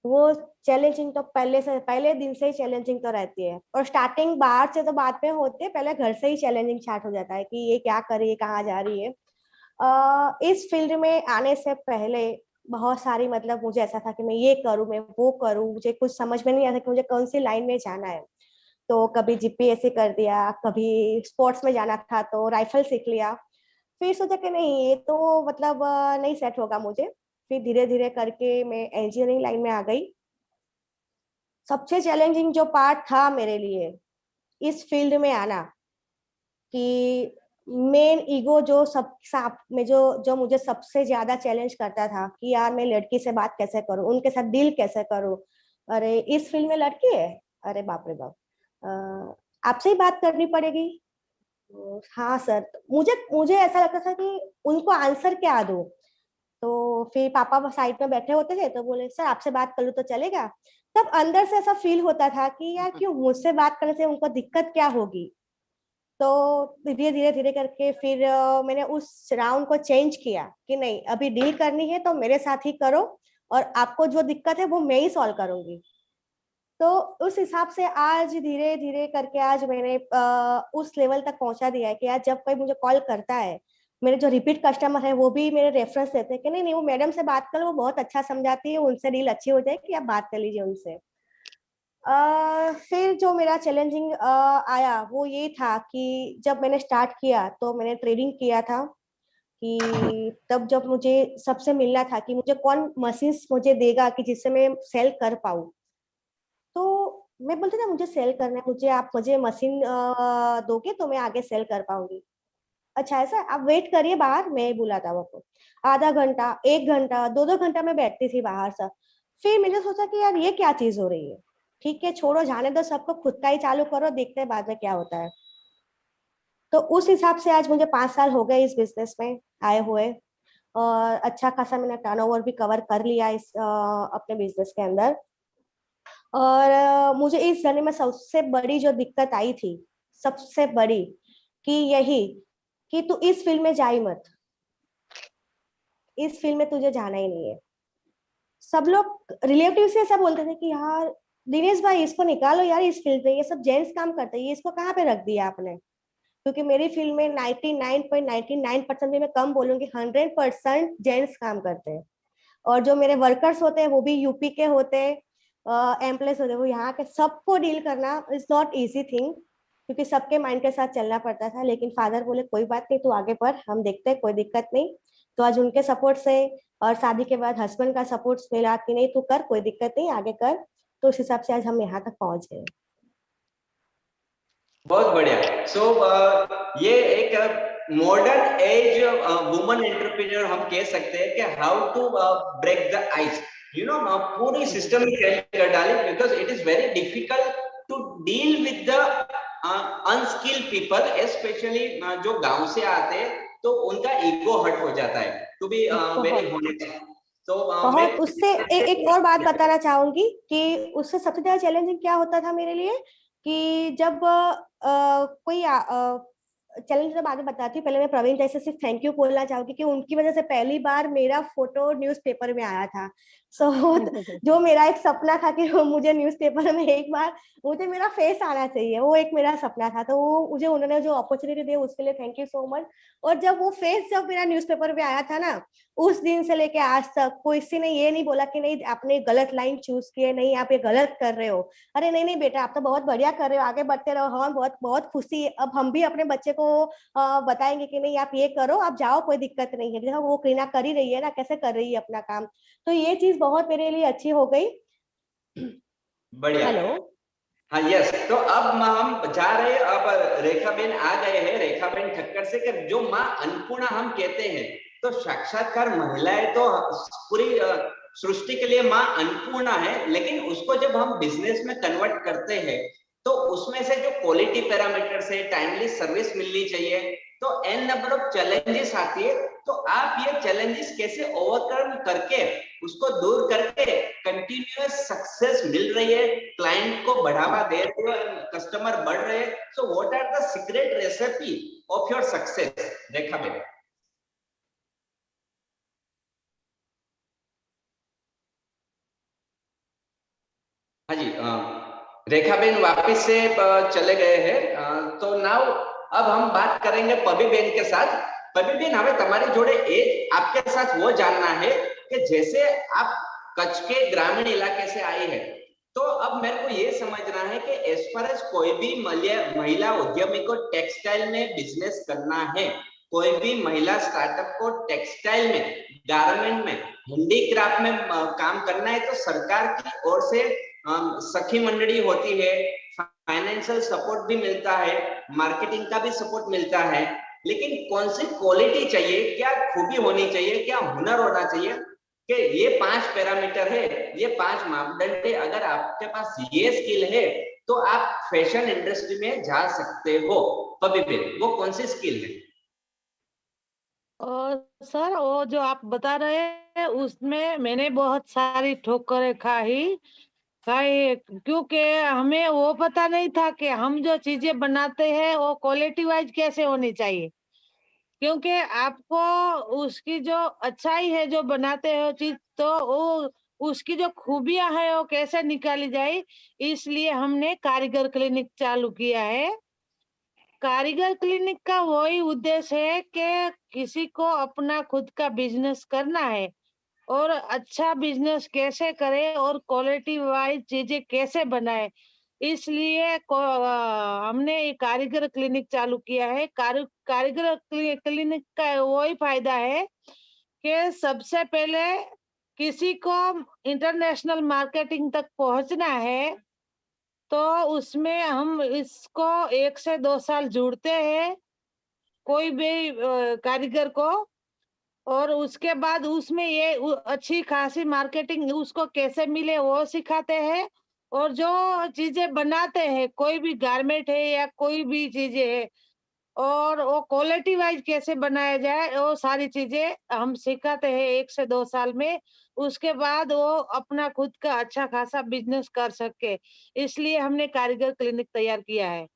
वो चैलेंजिंग तो पहले दिन से ही चैलेंजिंग तो रहती है, और स्टार्टिंग बाहर से तो बाद में होती है, पहले घर से ही चैलेंजिंग स्टार्ट हो जाता है कि ये क्या करे, कहाँ जा रही है। इस फील्ड में आने से पहले बहुत सारी मतलब मुझे ऐसा था कि मैं ये करूँ, मैं वो करूँ, मुझे कुछ समझ में नहीं आता कि मुझे कौन सी लाइन में जाना है। तो कभी जीपीएससी कर दिया, कभी स्पोर्ट्स में जाना था तो राइफल सीख लिया, फिर सोचा कि नहीं ये तो मतलब नहीं सेट होगा मुझे। फिर धीरे धीरे करके मैं इंजीनियरिंग लाइन में आ गई। सबसे चैलेंजिंग जो पार्ट था मेरे लिए इस फील्ड में आना कि मेन ईगो जो सब साथ में जो मुझे सबसे ज्यादा चैलेंज करता था कि यार मैं लड़की से बात कैसे करूं, उनके साथ डील कैसे करूं। अरे इस फील्ड में लड़की है, अरे बाप रे बाप, आपसे ही बात करनी पड़ेगी। हाँ सर, मुझे ऐसा लगता था कि उनको आंसर क्या दूं। तो फिर पापा साइड में बैठे होते थे तो बोले सर आपसे बात कर लूं तो चलेगा। तब अंदर से ऐसा फील होता था कि यार क्यों मुझसे बात करने से उनको दिक्कत क्या होगी। तो धीरे धीरे धीरे करके फिर मैंने उस राउंड को चेंज किया कि नहीं अभी डील करनी है तो मेरे साथ ही करो, और आपको जो दिक्कत है वो मैं ही सॉल्व करूंगी। तो उस हिसाब से आज धीरे धीरे करके आज मैंने उस लेवल तक पहुंचा दिया है कि आज जब कोई मुझे कॉल करता है, मेरे जो रिपीट कस्टमर है वो भी मेरे रेफरेंस देते हैं कि नहीं नहीं वो मैडम से बात करो, वो बहुत अच्छा समझाती है, उनसे डील अच्छी हो जाएगी, आप बात कर लीजिए उनसे। फिर जो मेरा चैलेंजिंग आया वो ये था कि जब मैंने स्टार्ट किया तो मैंने ट्रेडिंग किया था कि तब जब मुझे सबसे मिलना था कि मुझे कौन मशीन्स मुझे देगा कि जिससे मैं सेल कर पाऊँ। तो मैं बोलती था मुझे सेल करना है, मुझे मशीन दोगे तो मैं आगे सेल कर पाऊंगी। अच्छा ऐसा, आप वेट करिए बाहर, मैं बुलाता हूँ आपको। आधा घंटा, 1 घंटा, 2-2 घंटा मैं बैठती थी बाहर से। फिर मैंने सोचा कि यार ये क्या चीज हो रही है, ठीक है छोड़ो जाने दो, सबको खुद का ही चालू करो, देखते हैं बाद में क्या होता है। तो उस हिसाब से आज मुझे 5 साल हो गए इस बिजनेस में आए हुए, और अच्छा खासा मैंने टर्नओवर भी कवर कर लिया इस अपने बिजनेस के अंदर। और मुझे इस जर्नी में सबसे बड़ी जो दिक्कत आई थी, सबसे बड़ी, कि यही कि तू इस फील्ड में जा ही मत, इस फील्ड में तुझे जाना ही नहीं है। सब लोग रिलेटिव से ऐसा बोलते थे कि यार दिनेश भाई इसको निकालो यार इस फील्ड में, ये सब जेंट्स काम करते हैं, ये इसको कहाँ पे रख दिया आपने। क्योंकि मेरी फील्ड में 99.99% भी मैं कम बोलूंगी 100% जेंट्स काम करते हैं, और जो मेरे वर्कर्स होते हैं वो भी यूपी के होते हैं, एम्प्लॉयज होते हैं वो यहाँ के। सबको डील करना इज नॉट इजी थिंग, क्योंकि सबके माइंड के साथ चलना पड़ता था। लेकिन फादर बोले कोई बात नहीं, तू आगे बढ़, हम देखते हैं, कोई दिक्कत नहीं। तो आज उनके सपोर्ट से और शादी के बाद हस्बैंड का सपोर्ट मिला कि नहीं तू कर, कोई दिक्कत नहीं, आगे कर। तो उस हिसाब से आज हम यहाँ तक पहुंच गए। बहुत बढ़िया। सो ये एक मॉडर्न एज वुमन एंटरप्रेन्योर हम कह सकते हैं कि how to break the ice, you know, पूरी सिस्टम कर डाले, because it is very difficult to deal with the unskilled people, specially जो गांव से आते हैं तो उनका ईगो हर्ट हो जाता है टू बी वेरी ऑनेस्ट। तो बहुत उससे एक और बात बताना चाहूंगी कि उससे सबसे ज्यादा चैलेंजिंग क्या होता था मेरे लिए कि जब कोई चैलेंज तो बाद में बताती हूँ, पहले मैं प्रवीण जैसे सिर्फ थैंक यू बोलना चाहूंगी कि उनकी वजह से पहली बार मेरा फोटो न्यूज़पेपर में आया था। जो मेरा एक सपना था कि मुझे न्यूज़पेपर में एक बार मुझे मेरा फेस आना चाहिए, वो एक मेरा सपना था। तो वो मुझे उन्होंने जो अपॉर्चुनिटी दी उसके लिए थैंक यू सो मच। और जब वो फेस जब मेरा न्यूज़पेपर में आया था ना, उस दिन से लेके आज तक कोई किसी ने ये नहीं बोला कि नहीं आपने गलत लाइन चूज की है, नहीं आप ये गलत कर रहे हो। अरे नहीं नहीं बेटा आप तो बहुत बढ़िया कर रहे हो, आगे बढ़ते रहो, हम बहुत बहुत खुशी है। अब हम भी अपने बच्चे को बताएंगे कि नहीं आप ये करो, आप जाओ, कोई दिक्कत नहीं है। देखो वो करीना कर ही रही है ना, कैसे कर रही है अपना काम। तो ये चीज बहुत मेरे लिए अच्छी हो गई। बढ़िया। हेलो, हाँ यस। तो अब हम जा रहे हैं, अब रेखा बेन आ गए हैं, रेखा बेन ठक्कर से, कि जो माँ अन्नपूर्णा हम कहते हैं, तो साक्षात्कार महिलाएं तो पूरी सृष्टि के लिए माँ अन्नपूर्णा है, लेकिन उसको जब हम बिजनेस में कन्वर्ट करते हैं तो उसमें से जो क्वालिटी पैरामीटर्स है, टाइमली सर्विस मिलनी चाहिए, तो एन नंबर ऑफ चैलेंजेस आती है। तो आप ये चैलेंजेस कैसे ओवरकम करके, उसको दूर करके कंटिन्यूअस सक्सेस मिल रही है, क्लाइंट को बढ़ावा दे रहे हो, कस्टमर बढ़ रहे हैं, so what are the secret recipe of your success? Rekha ben. हाँ जी, रेखा बेन वापिस से चले गए हैं। तो नाउ अब हम बात करेंगे पबी बेन के साथ। पबी बेन, हमें तुम्हारी जोड़े एज आपके साथ वो जानना है कि जैसे आप कच्छ के ग्रामीण इलाके से आई है, तो अब मेरे को ये समझना है कि एज फार एज कोई भी महिला उद्यमी को टेक्सटाइल में बिजनेस करना है, कोई भी महिला स्टार्टअप को टेक्सटाइल में, गारमेंट में, हैंडीक्राफ्ट में काम करना है, तो सरकार की ओर से सखी मंडली होती है, फाइनेंशियल सपोर्ट भी मिलता है, मार्केटिंग का भी सपोर्ट मिलता है, लेकिन कौन सी क्वालिटी चाहिए, क्या खूबी होनी चाहिए, क्या हुनर होना चाहिए कि ये 5 पैरामीटर है, ये 5 मापदंड है, अगर आपके पास ये स्किल है तो आप फैशन इंडस्ट्री में जा सकते हो। कभी भी वो कौन सी स्किल है? सर, वो जो आप बता रहे हैं उसमें मैंने बहुत सारी ठोकरें खाई, क्योंकि हमें वो पता नहीं था कि हम जो चीजें बनाते हैं वो क्वालिटी वाइज कैसे होनी चाहिए, क्योंकि आपको उसकी जो अच्छाई है जो बनाते हो चीज, तो वो उसकी जो खूबियां है वो कैसे निकाली जाए, इसलिए हमने कारीगर क्लिनिक चालू किया है। कारीगर क्लिनिक का वही उद्देश्य है कि किसी को अपना खुद का बिजनेस करना है और अच्छा बिजनेस कैसे करे और क्वालिटी वाइज चीजें कैसे बनाए, इसलिए हमने ये कारीगर क्लिनिक चालू किया है। कारीगर क्लिनिक का वही फायदा है कि सबसे पहले किसी को इंटरनेशनल मार्केटिंग तक पहुंचना है, तो उसमें हम इसको 1 से 2 साल जुड़ते हैं कोई भी कारीगर को, और उसके बाद उसमें ये अच्छी खासी मार्केटिंग उसको कैसे मिले वो सिखाते हैं, और जो चीजें बनाते हैं, कोई भी गारमेंट है या कोई भी चीजें है, और वो क्वालिटी वाइज कैसे बनाया जाए वो सारी चीजें हम सिखाते हैं 1 से 2 साल में। उसके बाद वो अपना खुद का अच्छा खासा बिजनेस कर सके, इसलिए हमने कारीगर क्लिनिक तैयार किया है।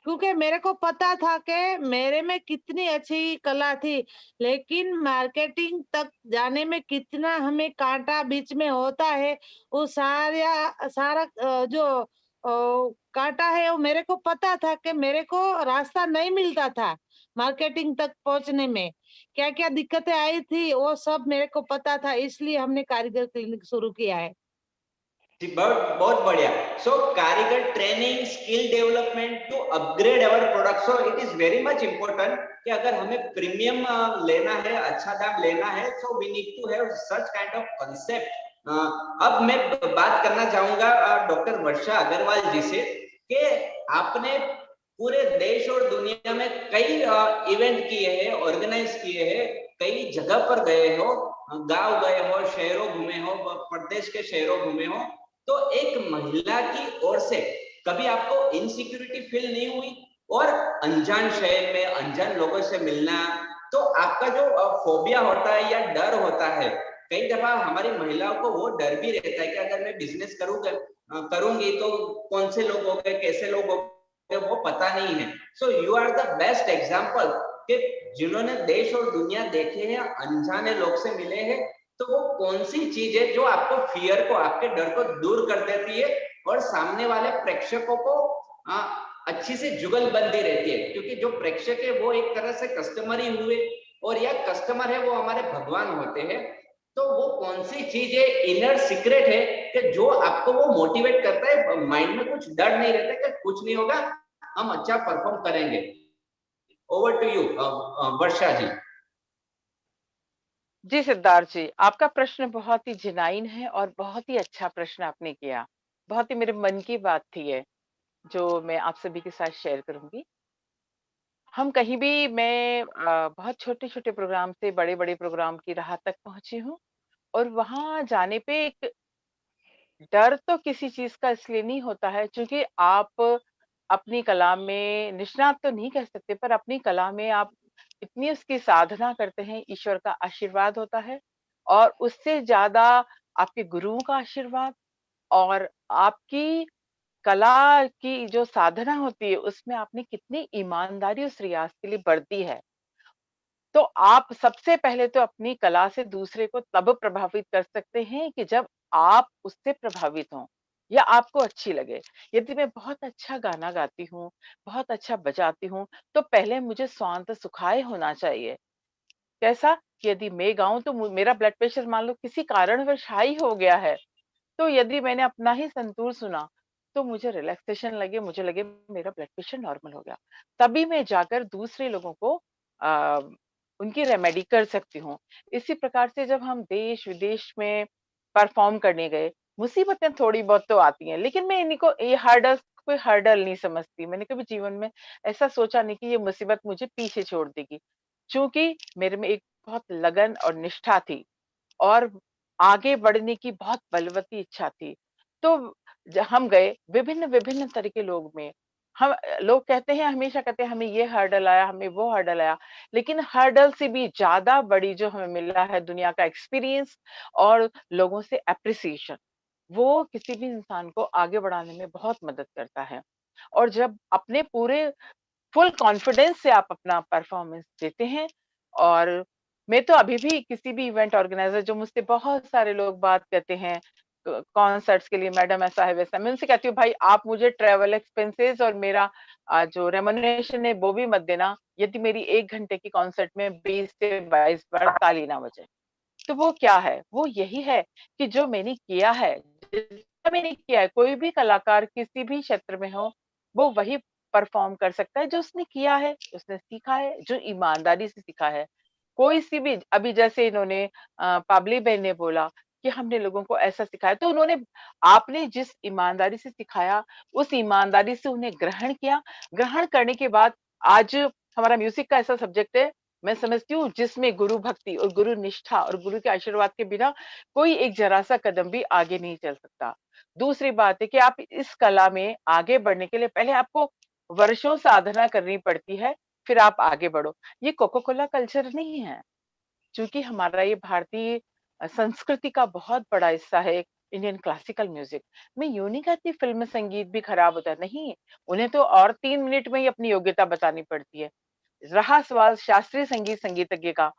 क्योंकि मेरे को पता था कि मेरे में कितनी अच्छी कला थी, लेकिन मार्केटिंग तक जाने में कितना हमें कांटा बीच में होता है, वो सारा जो कांटा है वो मेरे को पता था कि मेरे को रास्ता नहीं मिलता था मार्केटिंग तक पहुंचने में, क्या क्या दिक्कतें आई थी वो सब मेरे को पता था, इसलिए हमने कारीगर क्लिनिक शुरू किया है। जी, बहुत बहुत बढ़िया। सो कारीगर training, skill development to upgrade our product, so it is very much important कि अगर हमें प्रीमियम लेना है, अच्छा दाम लेना है, so we need to have such kind of concept. अब मैं बात करना चाहूंगा डॉक्टर वर्षा अग्रवाल जी से कि आपने पूरे देश और दुनिया में कई इवेंट किए हैं, ऑर्गेनाइज किए हैं, कई जगह पर गए हो, गांव गए हो, शहरों घूमे हो, प्रदेश के शहरों घूमे हो, तो एक महिला की ओर से कभी आपको इनसिक्योरिटी फील नहीं हुई? और अनजान शहर में अनजान लोगों से मिलना, तो आपका जो फोबिया होता है या डर होता है, कई दफा हमारी महिलाओं को वो डर भी रहता है कि अगर मैं बिजनेस करूंगी तो कौन से लोग होंगे, कैसे लोग होंगे, वो पता नहीं है। So you are the best example कि जिन्होंने देश और दुनिया देखे हैं, अनजाने लोग से मिले हैं, तो वो कौन सी चीज है जो आपको फियर को, आपके डर को दूर कर देती है और सामने वाले प्रेक्षकों को अच्छी से जुगलबंदी रहती है, क्योंकि जो प्रेक्षक है वो एक तरह से कस्टमर ही हुए, और या कस्टमर है वो हमारे भगवान होते हैं। तो वो कौन सी चीज है, इनर सीक्रेट है कि जो आपको वो मोटिवेट करता है, माइंड में कुछ डर नहीं रहता कि कुछ नहीं होगा, हम अच्छा परफॉर्म करेंगे। ओवर टू यू वर्षा जी। जी सिद्धार्थ जी, आपका प्रश्न बहुत ही जिनाइन है और बहुत ही अच्छा प्रश्न आपने किया। बहुत ही मेरे मन की बात थी ये, जो मैं आप सभी के साथ शेयर करूंगी। हम कहीं भी, मैं बहुत छोटे-छोटे प्रोग्राम से बड़े-बड़े प्रोग्राम की राह तक पहुंची हूँ, और वहां जाने पे एक डर तो किसी चीज का इसलिए नहीं होता है क्योंकि आप अपनी कला में निष्णात तो नहीं कह सकते, पर अपनी कला में आप इतनी उसकी साधना करते हैं, ईश्वर का आशीर्वाद होता है, और उससे ज्यादा आपके गुरुओं का आशीर्वाद, और आपकी कला की जो साधना होती है उसमें आपने कितनी ईमानदारी उस रियाज के लिए बरती है। तो आप सबसे पहले तो अपनी कला से दूसरे को तब प्रभावित कर सकते हैं कि जब आप उससे प्रभावित हों या आपको अच्छी लगे। यदि मैं बहुत अच्छा गाना गाती हूँ, बहुत अच्छा बजाती हूँ, तो पहले मुझे स्वांत सुखाए होना चाहिए। कैसा? कि यदि मैं गाऊं तो मेरा ब्लड प्रेशर मान लो किसी कारणवश हाई हो गया है, तो यदि मैंने अपना ही संतूर सुना तो मुझे रिलैक्सेशन लगे, मुझे लगे मेरा ब्लड प्रेशर नॉर्मल हो गया, तभी मैं जाकर दूसरे लोगों को आ, उनकी रेमेडी कर सकती हूँ। इसी प्रकार से जब हम देश विदेश में परफॉर्म करने गए, मुसीबतें थोड़ी बहुत तो आती हैं, लेकिन मैं इनको ये हर्डल कोई हर्डल नहीं समझती। मैंने कभी जीवन में ऐसा सोचा नहीं कि ये मुसीबत मुझे पीछे छोड़ देगी, क्योंकि मेरे में एक बहुत लगन और निष्ठा थी और आगे बढ़ने की बहुत बलवती इच्छा थी। तो हम गए विभिन्न विभिन्न तरह के लोग में, हम लोग कहते हैं, हमेशा कहते हैं हमें ये हर्डल आया, हमें वो हर्डल आया, लेकिन हर्डल से भी ज्यादा बड़ी जो हमें मिला है दुनिया का एक्सपीरियंस और लोगों से अप्रिसिएशन, वो किसी भी इंसान को आगे बढ़ाने में बहुत मदद करता है। और जब अपने पूरे फुल कॉन्फिडेंस से आप अपना परफॉर्मेंस देते हैं, और मैं तो अभी भी किसी भी इवेंट ऑर्गेनाइजर, जो मुझसे बहुत सारे लोग बात करते हैं कॉन्सर्ट्स के लिए, मैडम ऐसा है वैसा, मैं उनसे कहती हूँ भाई आप मुझे ट्रेवल एक्सपेंसेस और मेरा जो रेमुनरेशन है वो भी मत देना, यदि मेरी 1 घंटे की कॉन्सर्ट में 20 से 22 बार ताली ना बजे। तो वो क्या है? वो यही है कि जो मैंने किया है, जितना मैंने किया है, कोई भी कलाकार किसी भी क्षेत्र में हो, वो वही परफॉर्म कर सकता है जो उसने किया है, उसने सीखा है, जो ईमानदारी से सीखा है। कोई सी भी, अभी जैसे इन्होंने पाबली बहन ने बोला कि हमने लोगों को ऐसा सिखाया, तो उन्होंने, आपने जिस ईमानदारी से सिखाया, उस ईमानदारी से उन्हें ग्रहण किया। ग्रहण करने के बाद आज हमारा म्यूजिक का ऐसा सब्जेक्ट है, मैं समझती हूँ, जिसमें गुरु भक्ति और गुरु निष्ठा और गुरु के आशीर्वाद के बिना कोई एक जरा सा कदम भी आगे नहीं चल सकता। दूसरी बात है कि आप इस कला में आगे बढ़ने के लिए पहले आपको वर्षों साधना करनी पड़ती है, फिर आप आगे बढ़ो। ये कोको कोला कल्चर नहीं है, क्योंकि हमारा ये भारतीय संस्कृति का बहुत बड़ा हिस्सा है इंडियन क्लासिकल म्यूजिक। मैं यूं नहीं कहती फिल्म संगीत भी खराब होता है, नहीं, उन्हें तो और 3 मिनट में ही अपनी योग्यता बतानी पड़ती है। रहा सवाल शास्त्रीय संगीत संगीतज्ञ का,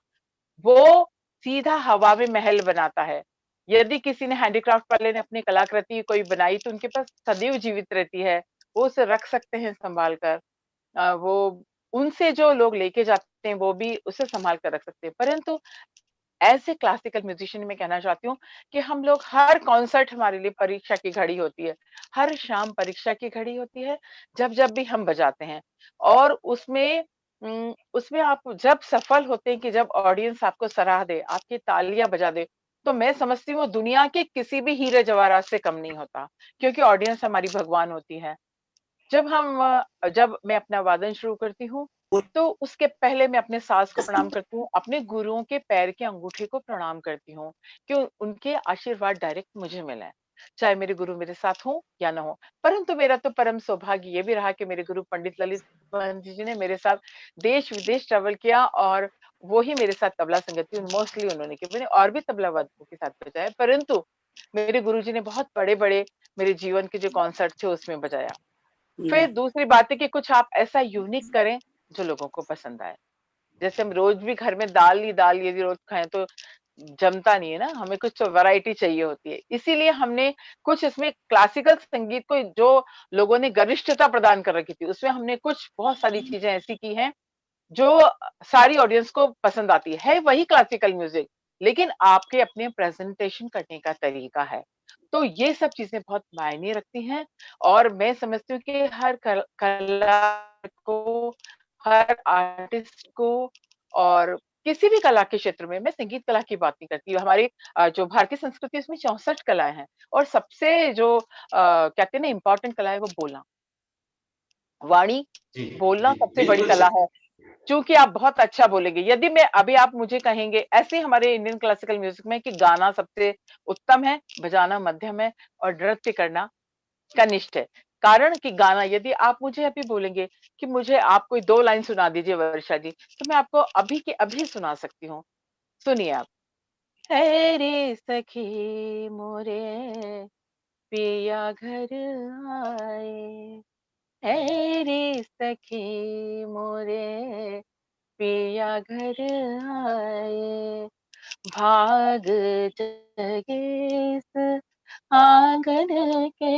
वो सीधा हवा में महल बनाता है। यदि किसी ने हैंडीक्राफ्ट वाले ने अपनी कलाकृति कोई बनाई तो उनके पास सदैव जीवित रहती है, वो उसे रख सकते हैं संभाल कर। वो उनसे जो लोग लेके जाते हैं वो भी उसे संभाल कर रख सकते हैं। परंतु ऐसे क्लासिकल म्यूजिशियन में कहना चाहती हूँ कि हम लोग, हर कॉन्सर्ट हमारे लिए परीक्षा की घड़ी होती है, हर शाम परीक्षा की घड़ी होती है, जब जब भी हम बजाते हैं। और उसमें आप जब सफल होते हैं कि जब ऑडियंस आपको सराह दे, आपकी तालियां बजा दे, तो मैं समझती हूँ दुनिया के किसी भी हीरे जवाहरात से कम नहीं होता, क्योंकि ऑडियंस हमारी भगवान होती है। जब मैं अपना वादन शुरू करती हूँ, तो उसके पहले मैं अपने सास को प्रणाम करती हूँ, अपने गुरुओं के पैर के अंगूठे को प्रणाम करती हूँ कि उनके आशीर्वाद डायरेक्ट मुझे मिले, चाहे मेरे गुरु मेरे साथ हो या ना हो। परंतु मेरा तो परम सौभाग्य ये भी रहा कि मेरे गुरु पंडित ललित जी ने मेरे साथ देश विदेश ट्रेवल किया, और वो ही मेरे साथ तबला संगति मोस्टली उन्होंने की। मैंने और भी तबला वादकों के साथ बजाया, परंतु मेरे गुरु जी ने बहुत बड़े बड़े मेरे जीवन के जो कॉन्सर्ट थे उसमें बजाया। फिर दूसरी बात है कि कुछ आप ऐसा यूनिक करें जो लोगों को पसंद आए। जैसे हम रोज भी घर में दाल ही दाल यदि रोज खाएं तो जमता नहीं है ना, हमें कुछ तो वैरायटी चाहिए होती है। इसीलिए हमने कुछ इसमें क्लासिकल संगीत को जो लोगों ने गरिष्ठता प्रदान कर रखी थी, उसमें हमने कुछ बहुत सारी चीजें ऐसी की हैं जो सारी ऑडियंस को पसंद आती है वही क्लासिकल म्यूजिक, लेकिन आपके अपने प्रेजेंटेशन करने का तरीका है। तो ये सब चीजें बहुत मायने रखती हैं, और मैं समझती हूँ कि हर कला को, हर आर्टिस्ट को, और किसी भी कला के क्षेत्र में, मैं संगीत कला की बात नहीं करती, हमारी जो भारतीय संस्कृति है उसमें 64 कलाएं हैं, और सबसे जो कहते हैं ना इम्पोर्टेंट कला है वो बोलना, वाणी, जी बोलना जी सबसे बड़ी बिल्कुल कला है। चूंकि आप बहुत अच्छा बोलेंगे। यदि मैं अभी आप मुझे कहेंगे, ऐसे हमारे इंडियन क्लासिकल म्यूजिक में कि गाना सबसे उत्तम है, बजाना मध्यम है और नृत्य करना कनिष्ठ है। कारण कि गाना, यदि आप मुझे अभी बोलेंगे कि मुझे आप कोई 2 लाइन सुना दीजिए वर्षा जी, तो मैं आपको अभी के अभी सुना सकती हूँ। सुनिए आप। है रे सखी मोरे पिया घर आए, है रे सखी मोरे पिया घर आए, भाग जगे इस आंगन के,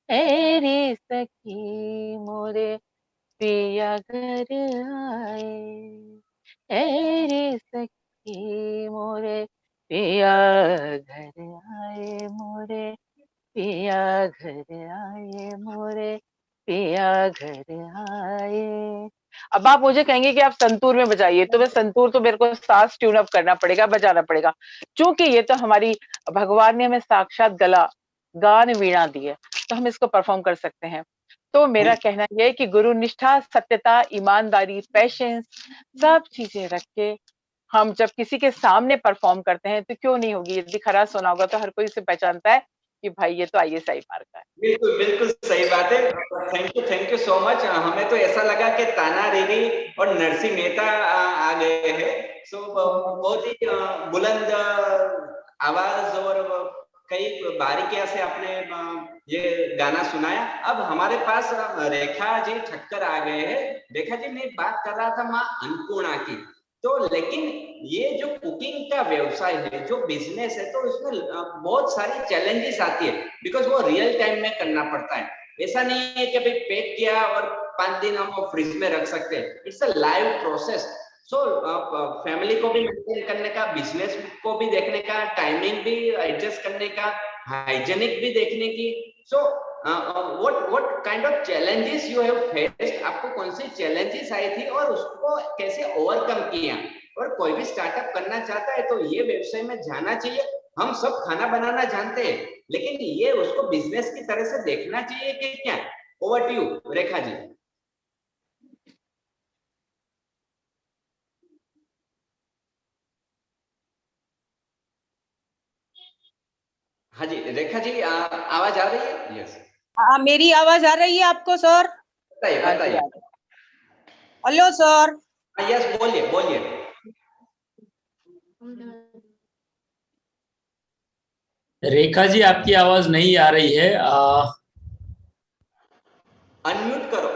ए रे सखी मोरे पिया घर आए, ए रे सखी मोरे पिया घर आए, मोरे पिया घर आए, मोरे पिया घर आए। अब आप मुझे कहेंगे कि आप संतूर में बजाइए, तो मैं संतूर तो मेरे को सांस ट्यून अप करना पड़ेगा, बजाना पड़ेगा, क्योंकि ये तो हमारी भगवान ने हमें साक्षात गला, गान वीणा दी है, तो हम इसको परफॉर्म कर सकते हैं। तो मेरा कहना यह है कि गुरु निष्ठा, सत्यता, ईमानदारी, पेशेंस, सब चीजें रख के हम जब किसी के सामने परफॉर्म करते हैं तो क्यों नहीं होगी। यदि खरा सुना होगा तो हर कोई इसे पहचानता है कि भाई ये तो ISI मार्क का है। बिल्कुल बिल्कुल सही बात है। Thank you so much. हमें तो ऐसा लगा कि ताना रेनी और नरसिंह मेहता आ गए हैं। सो बहुत ही बुलंद आवाज और कई बारीकियां से आपने ये गाना सुनाया। अब हमारे पास रेखा जी ठक्कर आ गए हैं। रेखा जी, मैं बात कर रहा था माँ अन्नपूर्णा की, तो लेकिन ये जो कुकिंग का व्यवसाय है, जो बिजनेस है, तो उसमें बहुत सारी चैलेंजेस आती है, बिकॉज वो रियल टाइम में करना पड़ता है। ऐसा नहीं है कि भाई पैक किया और 5 दिन हम वो फ्रिज में रख सकते हैं। It's a live process. So family को भी मेंटेन करने का, बिजनेस को भी देखने का, टाइमिंग भी एडजस्ट करने का, हाइजेनिक भी देखने की। सो what kind of challenges you have faced? आपको कौन सी challenges आई थी और उसको कैसे ओवरकम किया? और कोई भी स्टार्टअप करना चाहता है तो ये व्यवसाय में जाना चाहिए। हम सब खाना बनाना जानते हैं, लेकिन ये उसको बिजनेस की तरह से देखना चाहिए कि क्या? Over to you Rekha ji. हाँ जी रेखा जी, आवाज आ रही है? यस। मेरी आवाज आ रही है आपको सर? बताइए। Hello sir. यस, बोलिए बोलिए। रेखा जी, आपकी आवाज नहीं आ रही है। अनम्यूट करो।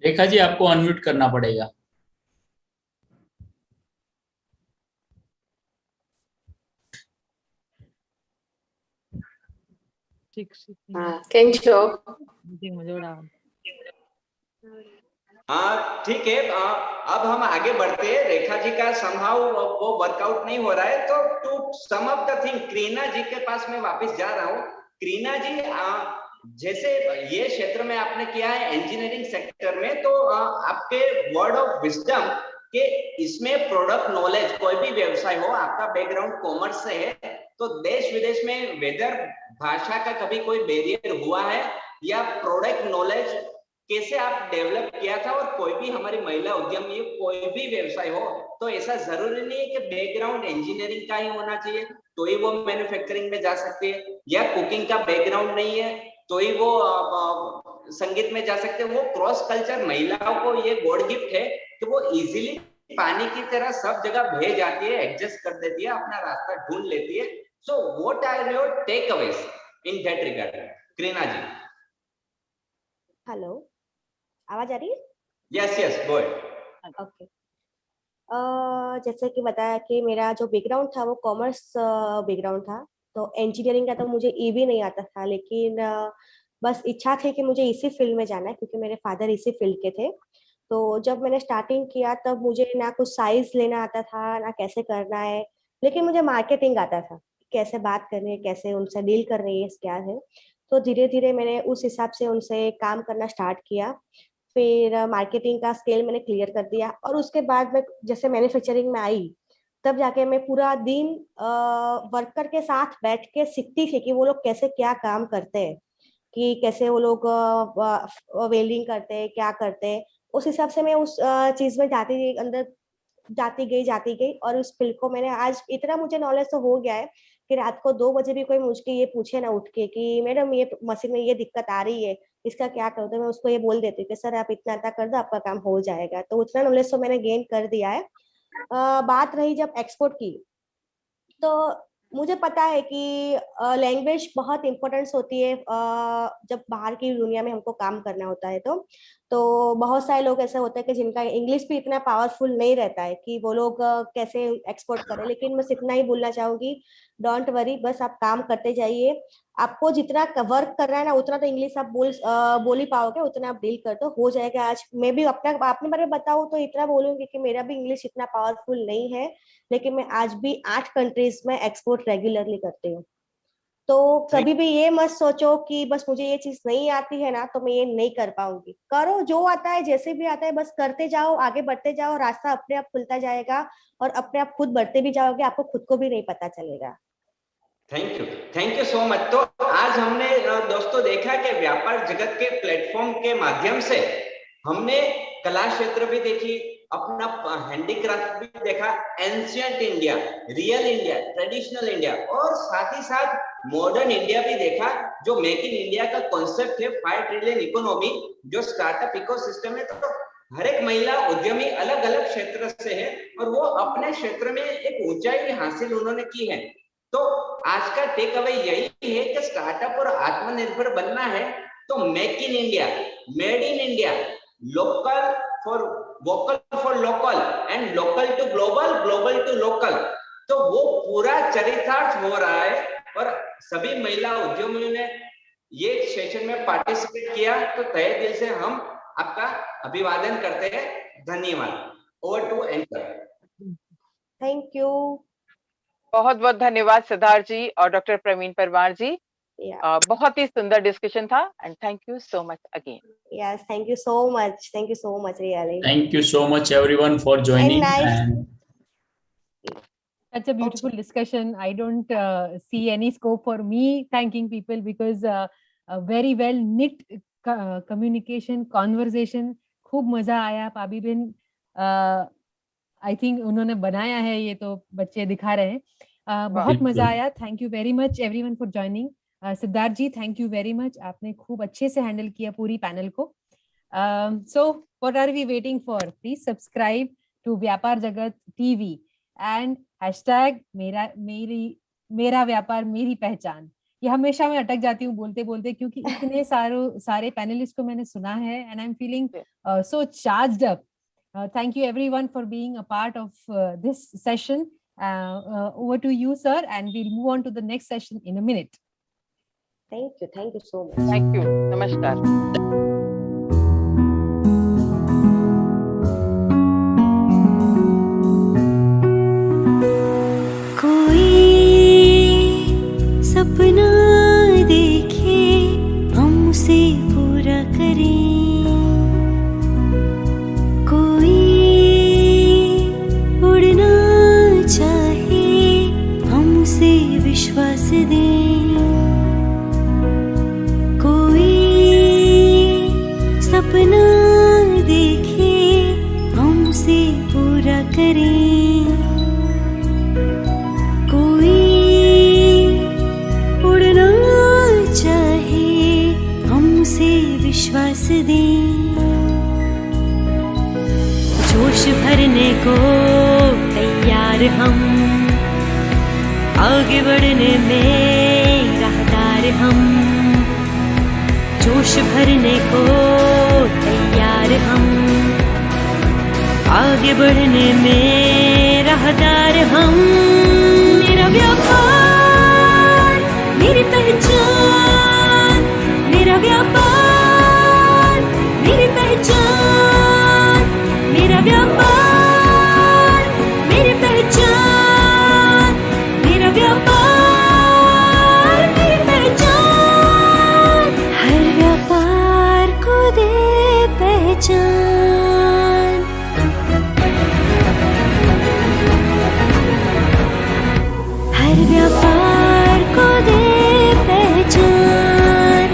रेखा जी, आपको अनम्यूट करना पड़ेगा। કેમ છો? हाँ ठीक है। अब हम आगे बढ़ते हैं। रेखा जी का संभाव वो वर्कआउट नहीं हो रहा है, तो to sum up the thing Kareena ji के पास मैं वापस जा रहा हूँ। करीना जी, जैसे ये क्षेत्र में आपने किया है इंजीनियरिंग सेक्टर में, तो आपके वर्ड ऑफ विजडम कि इसमें प्रोडक्ट नॉलेज, कोई भी व्यवसाय हो, आपका बैकग्राउंड कॉमर्स से है, तो देश विदेश में वेदर भाषा का कभी कोई बैरियर हुआ है, या प्रोडक्ट नॉलेज कैसे आप डेवलप किया था? और कोई भी हमारी महिला उद्यमी, कोई भी व्यवसाय हो, तो ऐसा जरूरी नहीं है कि बैकग्राउंड इंजीनियरिंग का ही होना चाहिए तो ही वो मैन्युफैक्चरिंग में जा सकती है, या कुकिंग का बैकग्राउंड नहीं है तो ही वो संगीत में जा सकते हैं। वो क्रॉस कल्चर महिलाओं को ये गॉड गिफ्ट है कि वो इजीली पानी की तरह सब जगह बह जाती है, एडजस्ट कर देती है, अपना रास्ता ढूंढ लेती है। So what are your take aways in that regard? Kareena ji. Hello, आवाज आ रही है? Yes yes, go ahead. Okay. जैसे कि बताया कि मेरा जो बैकग्राउंड था वो कॉमर्स बैकग्राउंड था, तो इंजीनियरिंग का तो मुझे ई भी नहीं आता था, लेकिन बस इच्छा थी कि मुझे इसी फील्ड में जाना है क्योंकि मेरे फादर इसी फील्ड के थे। तो जब मैंने स्टार्टिंग किया तब मुझे ना कुछ साइज लेना आता था, ना कैसे करना है, लेकिन मुझे मार्केटिंग आता था, कैसे बात करनी है, कैसे उनसे डील करनी है, क्या है। तो धीरे धीरे मैंने उस हिसाब से उनसे काम करना स्टार्ट किया। फिर मार्केटिंग का स्केल मैंने क्लियर कर दिया, और उसके बाद मैं जैसे मैन्युफैक्चरिंग में आई, तब जाके मैं पूरा दिन वर्कर के साथ बैठ के सीखती थी कि वो लोग कैसे क्या काम करते हैं। कि कैसे वो लोग वेल्डिंग करते हैं, क्या करते हैं। उस हिसाब से मैं उस चीज में जाती गई और उस फील्ड को मैंने आज इतना मुझे नॉलेज तो हो गया है कि रात को 2 बजे भी कोई मुझे ये पूछे ना उठ के कि मैडम ये मशीन में ये दिक्कत आ रही है, इसका क्या करूँ, तो मैं उसको ये बोल देती हूँ कि सर आप इतना कर दो, आपका काम हो जाएगा। तो उतना नॉलेज तो मैंने गेन कर दिया है। बात रही जब एक्सपोर्ट की, तो मुझे पता है कि लैंग्वेज बहुत इम्पोर्टेंस होती है जब बाहर की दुनिया में हमको काम करना होता है। तो बहुत सारे लोग ऐसे होते हैं कि जिनका इंग्लिश भी इतना पावरफुल नहीं रहता है कि वो लोग कैसे एक्सपोर्ट करें। लेकिन बस इतना ही बोलना चाहूंगी, डोंट वरी, बस आप काम करते जाइए। आपको जितना वर्क करना है ना उतना तो इंग्लिश आप बोल ही पाओगे, उतना आप डील कर दो, हो जाएगा। आज मैं भी अपने बारे में बताऊं तो इतना बोलूंगी कि मेरा भी इंग्लिश इतना पावरफुल नहीं है, लेकिन मैं आज भी 8 कंट्रीज में एक्सपोर्ट रेगुलरली करती हूँ। तो कभी भी ये मत सोचो कि बस मुझे ये चीज नहीं आती है ना तो मैं ये नहीं कर पाऊंगी। करो, जो आता है जैसे भी आता है बस करते जाओ, आगे बढ़ते जाओ, रास्ता अपने आप खुलता जाएगा और अपने आप खुद बढ़ते भी जाओगे, आपको खुद को भी नहीं पता चलेगा। Thank you so much. तो आज हमने दोस्तों देखा कि व्यापार जगत के प्लेटफॉर्म के माध्यम से हमने कला क्षेत्र भी देखी, अपना हैंडीक्राफ्ट भी देखा, ancient India, real India, traditional India और साथ ही साथ मॉडर्न इंडिया भी देखा। जो मेक इन इंडिया का कॉन्सेप्ट है, 5 ट्रिलियन इकोनॉमी, जो स्टार्टअप इकोसिस्टम है, तो हर एक महिला उद्यमी अलग अलग क्षेत्र से है और वो अपने क्षेत्र में एक ऊंचाई हासिल उन्होंने की है। तो आज का टेक अवे यही है कि स्टार्टअप और आत्मनिर्भर बनना है तो make in India, made in India, local for vocal for local and local to global, global to local, तो वो पूरा चरितार्थ हो रहा है। और सभी महिला उद्यमियों ने ये सेशन में पार्टिसिपेट किया, तो तहे दिल से हम आपका अभिवादन करते हैं। धन्यवाद। Over to anchor. Thank you. बहुत बहुत धन्यवाद सिद्धार्थ जी और डॉक्टर प्रवीण परमार जी। बहुत ही सुंदर डिस्कशन था and thank you so much again. Yes, thank you so much really. Thank you so much everyone for joining. And such a beautiful discussion. I don't see any scope for me thanking people because a very well knit communication, conversation, खूब मजा आया। पाबी बिन I think उन्होंने बनाया है, ये तो बच्चे दिखा रहे हैं। बहुत मजा आया। Thank you very much everyone for joining. Siddharth ji, thank you very much, आपने खूब अच्छे से हैंडल किया पूरी पैनल को। So what are we waiting for? Please subscribe to Vyapar Jagat TV and hashtag मेरा व्यापार मेरी पहचान। ये हमेशा मैं अटक जाती हूँ बोलते बोलते, क्योंकि इतने सारे पैनलिस्ट को मैंने सुना है and I am feeling so charged up. Thank you everyone for being a part of this session. Over to you, sir, and we'll move on to the next session in a minute. Thank you so much. Thank you. Namaskar. सपना देखे हम उसे पूरा करें, कोई उड़ना चाहे हम उसे विश्वास दें, कोई सपना देखे हम उसे पूरा करें, कोई उड़ना चाहे हम उसे विश्वास दें। जोश भरने को तैयार हम, आगे बढ़ने में राहदार हम, जोश भरने को तैयार हम, आगे बढ़ने में राहदार हम। मेरा व्यापार मेरी पहचान, मेरा व्यापार मेरी पहचान, मेरा व्यापार मेरी पहचान, मेरा व्यापार मेरी पहचान। हर व्यापार को दे पहचान, हर व्यापार को दे पहचान।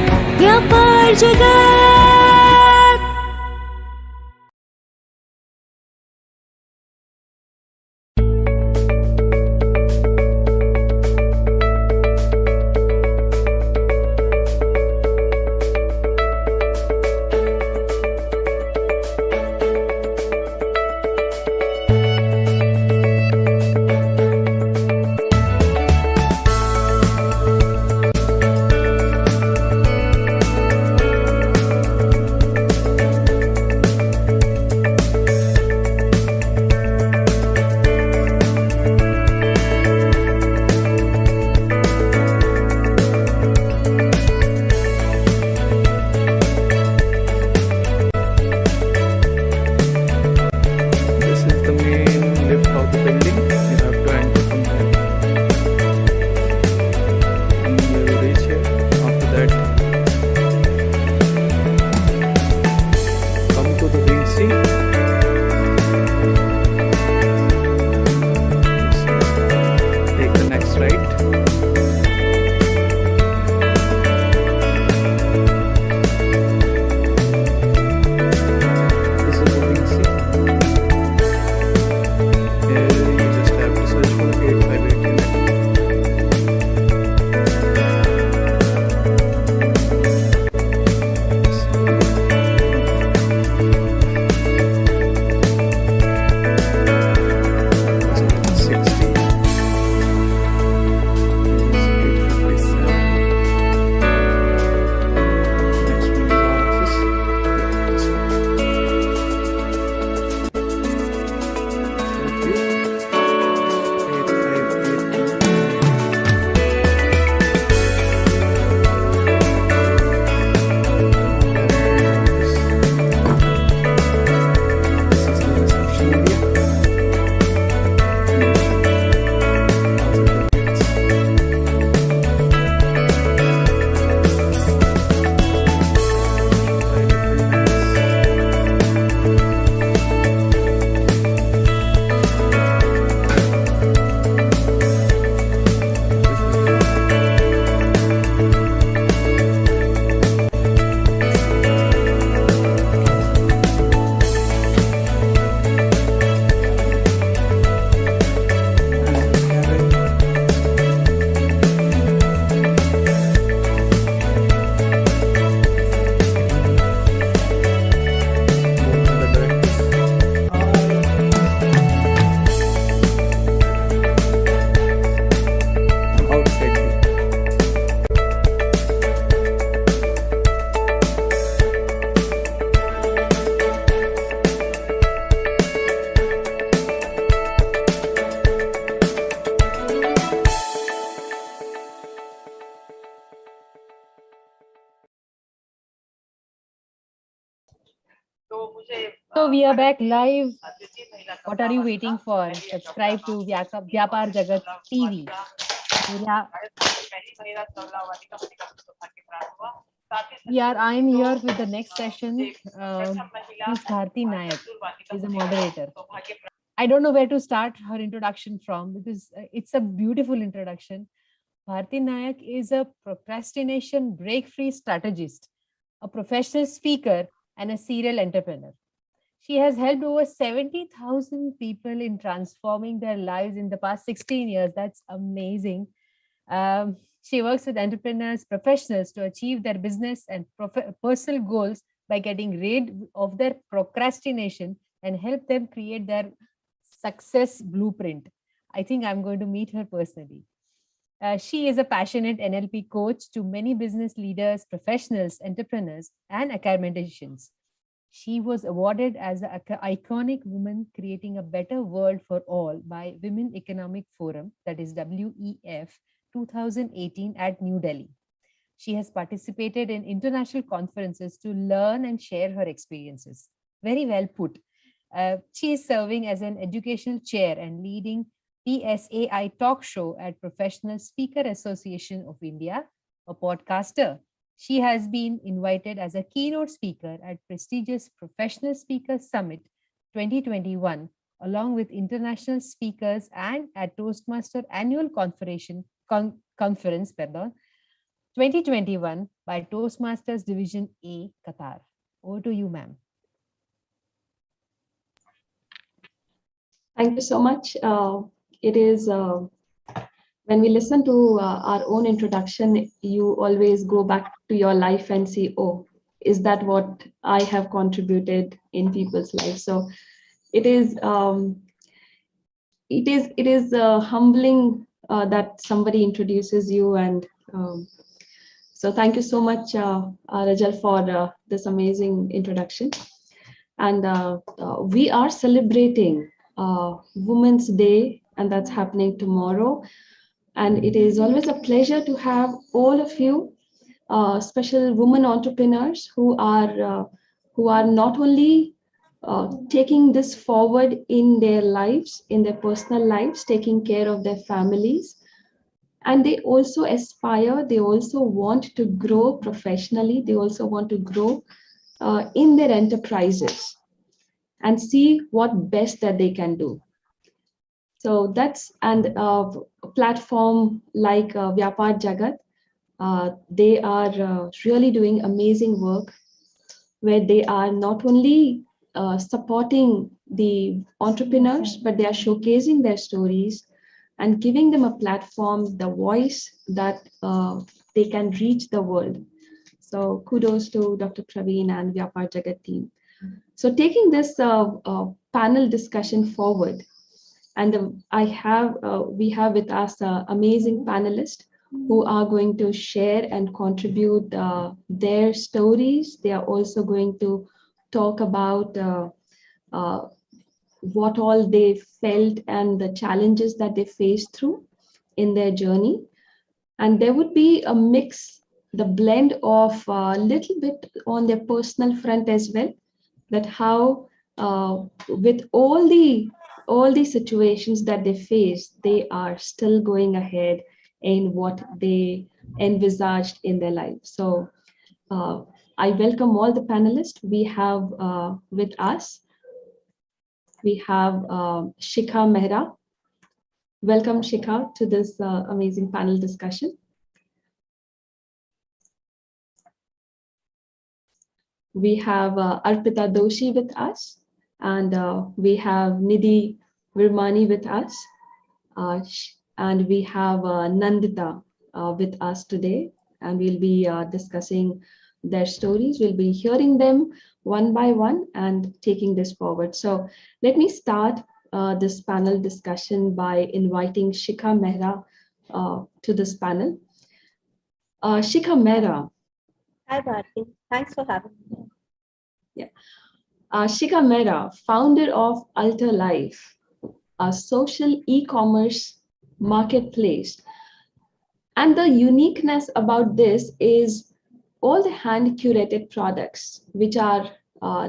So we are back live. What are you waiting for? Subscribe to Vyapar Jagat TV. I am here with the next session. Ms. Bharti Nayak is a moderator. I don't know where to start her introduction from because it's a beautiful introduction. Bharti Nayak is a procrastination break-free strategist, a professional speaker, and a serial entrepreneur. She has helped over 70,000 people in transforming their lives in the past 16 years. That's amazing. She works with entrepreneurs, professionals to achieve their business and personal goals by getting rid of their procrastination and help them create their success blueprint. I think I'm going to meet her personally. She is a passionate NLP coach to many business leaders, professionals, entrepreneurs, and academicians. She was awarded as an iconic woman creating a better world for all by Women Economic Forum, that is WEF, 2018 at New Delhi. She has participated in international conferences to learn and share her experiences. Very well put. She is serving as an educational chair and leading PSAI talk show at Professional Speaker Association of India, a podcaster. She has been invited as a keynote speaker at prestigious Professional Speaker Summit 2021, along with international speakers and at Toastmaster Annual Conference 2021 by Toastmasters Division A, Qatar. Over to you, ma'am. Thank you so much. It is when we listen to our own introduction, you always go back to your life and see, oh, is that what I have contributed in people's lives? So it is humbling that somebody introduces you, and so thank you so much, Rajal, for this amazing introduction. And we are celebrating Women's Day, and that's happening tomorrow. And it is always a pleasure to have all of you, special women entrepreneurs who are not only taking this forward in their lives, in their personal lives, taking care of their families, and they also aspire, they also want to grow professionally, they also want to grow in their enterprises and see what best that they can do. So that's, and a platform like vyapaarjagat, they are really doing amazing work where they are not only supporting the entrepreneurs, but they are showcasing their stories and giving them a platform, the voice that they can reach the world. So kudos to Dr. Pravin and vyapaarjagat team. So taking this panel discussion forward, and we have with us amazing panelists who are going to share and contribute their stories. They are also going to talk about what all they felt and the challenges that they faced through in their journey. And there would be a mix, the blend of a little bit on their personal front as well, that how with all the situations that they face, they are still going ahead in what they envisaged in their life. So I welcome all the panelists. We have with us, we have Shikha Mehta. Welcome, Shikha, to this amazing panel discussion. We have Arpita Doshi with us, and we have Nidhi Virmani with us, and we have Nandita with us today, and we'll be discussing their stories. We'll be hearing them one by one and taking this forward. So let me start this panel discussion by inviting Shikha Mehta to this panel. Shikha Mehta. Hi, Bharti. Thanks for having me. Yeah. Shikha Mehta, founder of Alter Life, a social e-commerce marketplace. And the uniqueness about this is all the hand-curated products, which are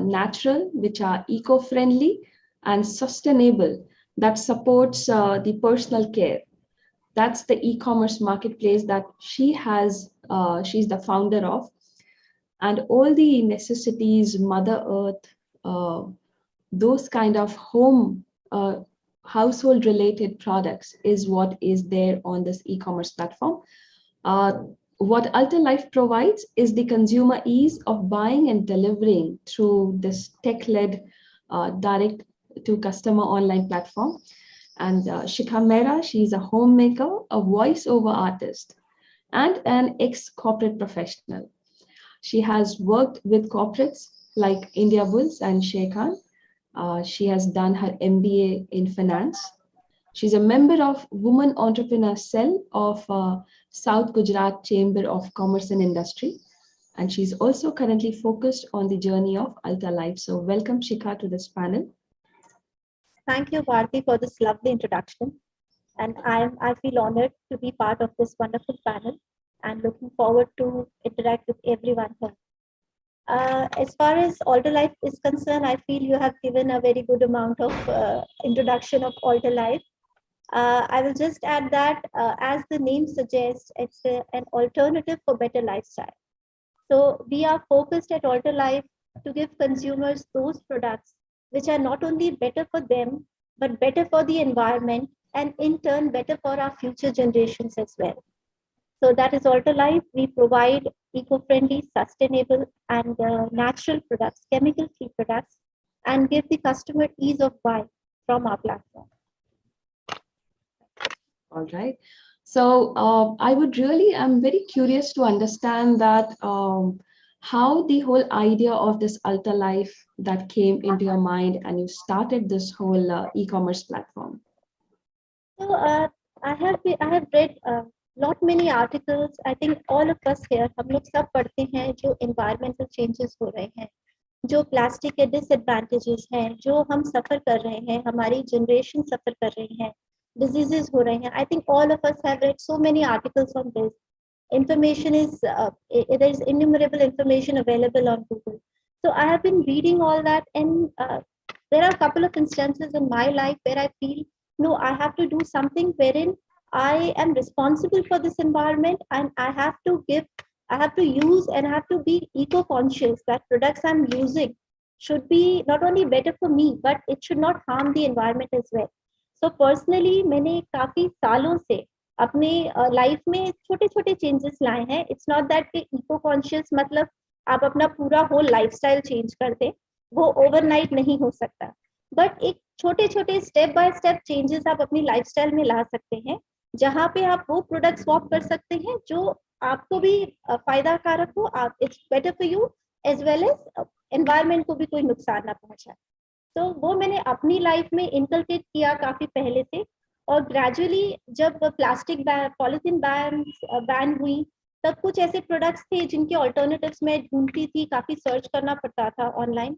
natural, which are eco-friendly and sustainable, that supports the personal care. That's the e-commerce marketplace that she's the founder of. And all the necessities, Mother Earth, those kind of household related products is what is there on this e-commerce platform. What Ultralife provides is the consumer ease of buying and delivering through this tech-led direct to customer online platform. And Shikha Mehra, she's a homemaker, a voiceover artist, and an ex-corporate professional. She has worked with corporates like India Bulls and Sheikhan. She has done her MBA in finance. She's a member of Women Entrepreneur Cell of South Gujarat Chamber of Commerce and Industry. And she's also currently focused on the journey of Ultralife. So welcome, Shikha, to this panel. Thank you, Bharti, for this lovely introduction. And I feel honored to be part of this wonderful panel and looking forward to interact with everyone here. As far as Ultralife is concerned, I feel you have given a very good amount of introduction of Ultralife. I will just add that, as the name suggests, it's an alternative for better lifestyle. So we are focused at Ultralife to give consumers those products which are not only better for them, but better for the environment, and in turn better for our future generations as well. So that is Ultralife. We provide eco-friendly, sustainable, and natural products, chemical-free products, and give the customer ease of buy from our platform. All right. So I'm very curious to understand that how the whole idea of this Ultralife that came into your mind and you started this whole e-commerce platform. So I have read many articles. I think all of us here, हम लोग सब पढ़ते हैं जो environmental changes हो रहे हैं, जो प्लास्टिक के disadvantages हैं, जो हम सफर कर रहे हैं, हमारी generation सफर कर रही है, diseases हो रहे हैं. I think all of us have read so many articles on this. Information is there is innumerable information available on Google. So I have been reading all that, and there are a couple of instances in my life where I feel, no, I have to do something wherein I am responsible for this environment, and I have to use and I have to be eco-conscious that products I'm using should be not only better for me, but it should not harm the environment as well. So personally, मैंने काफी सालों से अपने life में छोटे छोटे changes लाए हैं. इट्स नॉट दैट कि इको कॉन्शियस मतलब आप अपना पूरा होल लाइफस्टाइल चेंज कर दें, वो ओवरनाइट नहीं हो सकता, बट एक छोटे छोटे स्टेप बाय स्टेप चेंजेस आप अपनी लाइफस्टाइल में ला सकते हैं, जहाँ पे आप वो प्रोडक्ट स्वैप कर सकते हैं जो आपको भी फायदा कारक हो, it's better for you as well as environment को भी कोई नुकसान ना पहुंचाए. तो वो मैंने अपनी लाइफ में इनकलकेट किया काफी पहले से, और ग्रेजुअली जब प्लास्टिक पॉलिथीन बैन हुई, तब कुछ ऐसे प्रोडक्ट्स थे जिनके ऑल्टरनेटिव्स मैं ढूंढती थी, काफी सर्च करना पड़ता था ऑनलाइन.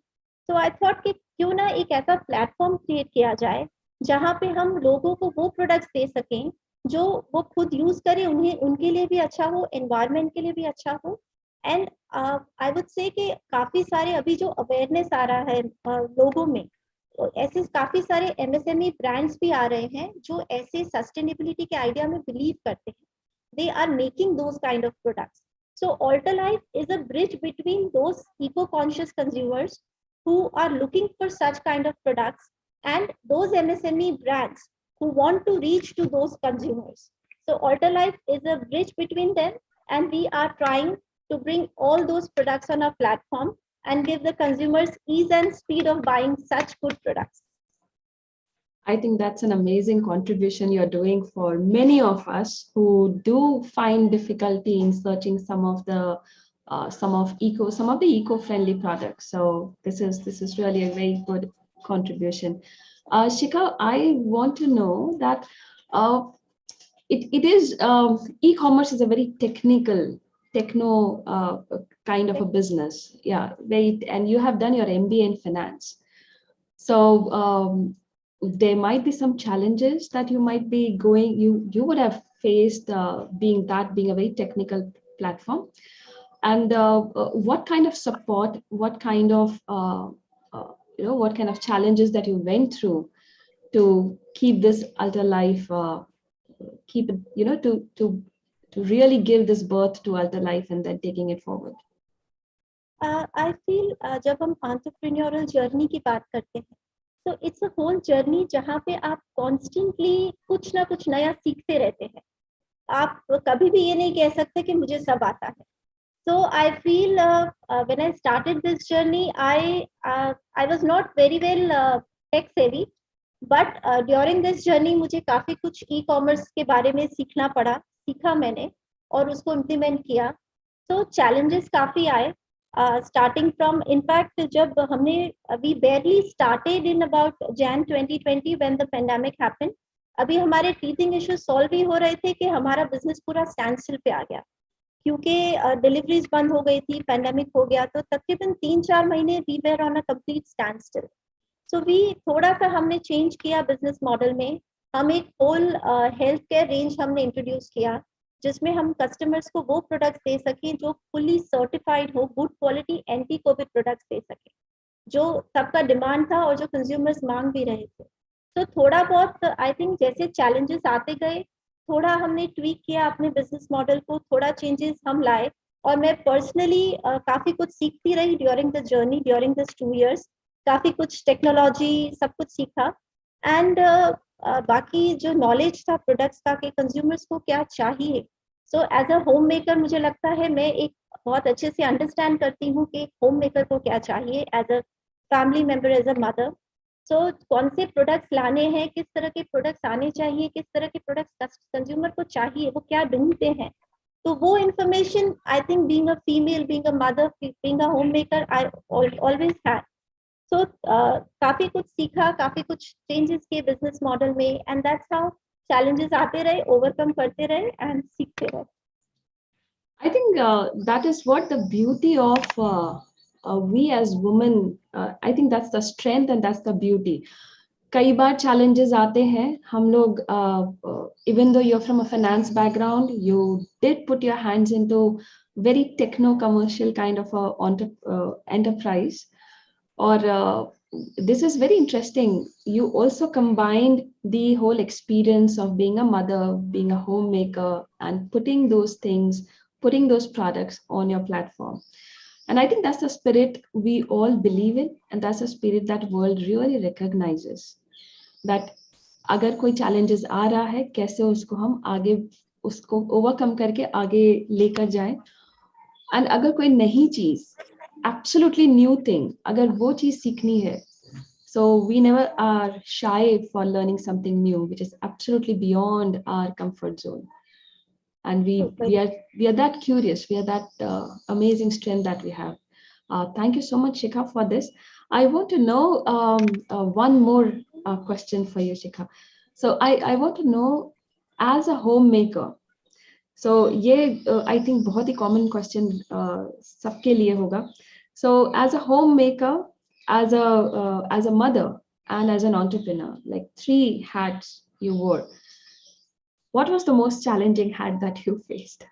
तो आई थॉट कि क्यों ना एक ऐसा प्लेटफॉर्म क्रिएट किया जाए जहाँ पे हम लोगों को वो प्रोडक्ट्स दे सकें जो वो खुद यूज करें, उनके लिए भी अच्छा हो, एनवायरनमेंट के लिए भी अच्छा हो. एंड आई वुड से कि काफी सारे अभी जो अवेयरनेस आ रहा है लोगों में, ऐसे काफी सारे एमएसएमई ब्रांड्स भी आ रहे हैं जो ऐसे सस्टेनेबिलिटी के आइडिया में बिलीव करते हैं. They are making those kind of products. So Ultralife is a bridge between those eco-conscious consumers who are looking for such kind of products and those MSME brands who want to reach to those consumers. So Ultralife is a bridge between them, and we are trying to bring all those products on our platform and give the consumers ease and speed of buying such good products. I think that's an amazing contribution you're doing for many of us who do find difficulty in searching some of the eco-friendly products. So this is really a very good contribution. Shikha, I want to know that e-commerce is a very techno kind of a business. Yeah, and you have done your MBA in finance. So there might be some challenges that you might be you would have faced being a very technical platform. And what kind of support, what kind of what kind of challenges that you went through to keep this alter life, keep it, to really give this birth to alter life and then taking it forward? I feel जब हम entrepreneurial journey की बात करते हैं, तो it's a whole journey जहाँ पे आप constantly कुछ ना कुछ नया सीखते रहते हैं. आप कभी भी ये नहीं कह सकते कि मुझे सब आता है. So I feel when I started this journey, I was not very well tech savvy, but during this journey मुझे काफी कुछ e-commerce के बारे में सीखा मैंने और उसको implement किया. So challenges काफी आए. Starting from, in fact, जब हमने we barely started in about Jan 2020 when the pandemic happened. अभी हमारे teething issues solve ही हो रहे थे कि हमारा business पूरा standstill पे आ गया, क्योंकि डिलीवरीज बंद हो गई थी, पैंडेमिक हो गया, तो तकरीबन 3-4 महीने we were on a complete standstill. So we थोड़ा सा हमने चेंज किया बिजनेस मॉडल में. हम एक होल हेल्थ केयर रेंज हमने इंट्रोड्यूस किया, जिसमें हम कस्टमर्स को वो प्रोडक्ट्स दे सकें जो फुली सर्टिफाइड हो, good quality anti covid products दे सकें, जो सबका डिमांड था और जो कंज्यूमर्स मांग भी रहे थे. तो थोड़ा बहुत आई थिंक जैसे चैलेंजेस आते गए, थोड़ा हमने ट्वीक किया अपने बिजनेस मॉडल को, थोड़ा चेंजेस हम लाए, और मैं पर्सनली काफी कुछ सीखती रही during the journey, during this 2 years. काफी कुछ टेक्नोलॉजी सब कुछ सीखा. एंड बाकी जो नॉलेज था प्रोडक्ट्स का कि कंज्यूमर्स को क्या चाहिए. So as a home maker मुझे लगता है मैं एक बहुत अच्छे से अंडरस्टैंड करती हूँ कि होम मेकर को क्या चाहिए, as a family member, as a mother. So कौन से प्रोडक्ट्स लाने हैं, किस तरह के प्रोडक्ट्स आने चाहिए, किस तरह के प्रोडक्ट्स कंज्यूमर को चाहिए, वो क्या ढूंढते हैं, तो वो information I think being a female, being a mother, being a home maker, I always had. So काफी कुछ सीखा, काफी कुछ चेंजेस किए बिजनेस मॉडल में, एंड दैट्स हाउ चैलेंजेस आते रहे, ओवरकम करते रहे एंड सीखते रहे. I think that is what the beauty of we as women, I think that's the strength and that's the beauty. कई बार challenges आते हैं, हम लोग even though you're from a finance background, you did put your hands into very techno commercial kind of a enterprise. Or this is very interesting. You also combined the whole experience of being a mother, being a homemaker, and putting those things, putting those products on your platform. And I think that's the spirit we all believe in, and that's the spirit that world really recognizes. That अगर कोई challenges आ रहा है, कैसे उसको हम आगे उसको overcome करके आगे लेकर जाएं. And अगर कोई नई चीज, absolutely new thing, अगर वो चीज सीखनी है, so we never are shy for learning something new, which is absolutely beyond our comfort zone. And we are that curious, we are that amazing strength that we have. Thank you so much, Shikha, for this. I want to know one more question for you, Shikha. So I want to know, as a homemaker, so ये I think बहुत ही common question सबके लिए होगा. So as a homemaker, as a mother, and as an entrepreneur, like 3 hats you wore, what was the most challenging hat that you faced?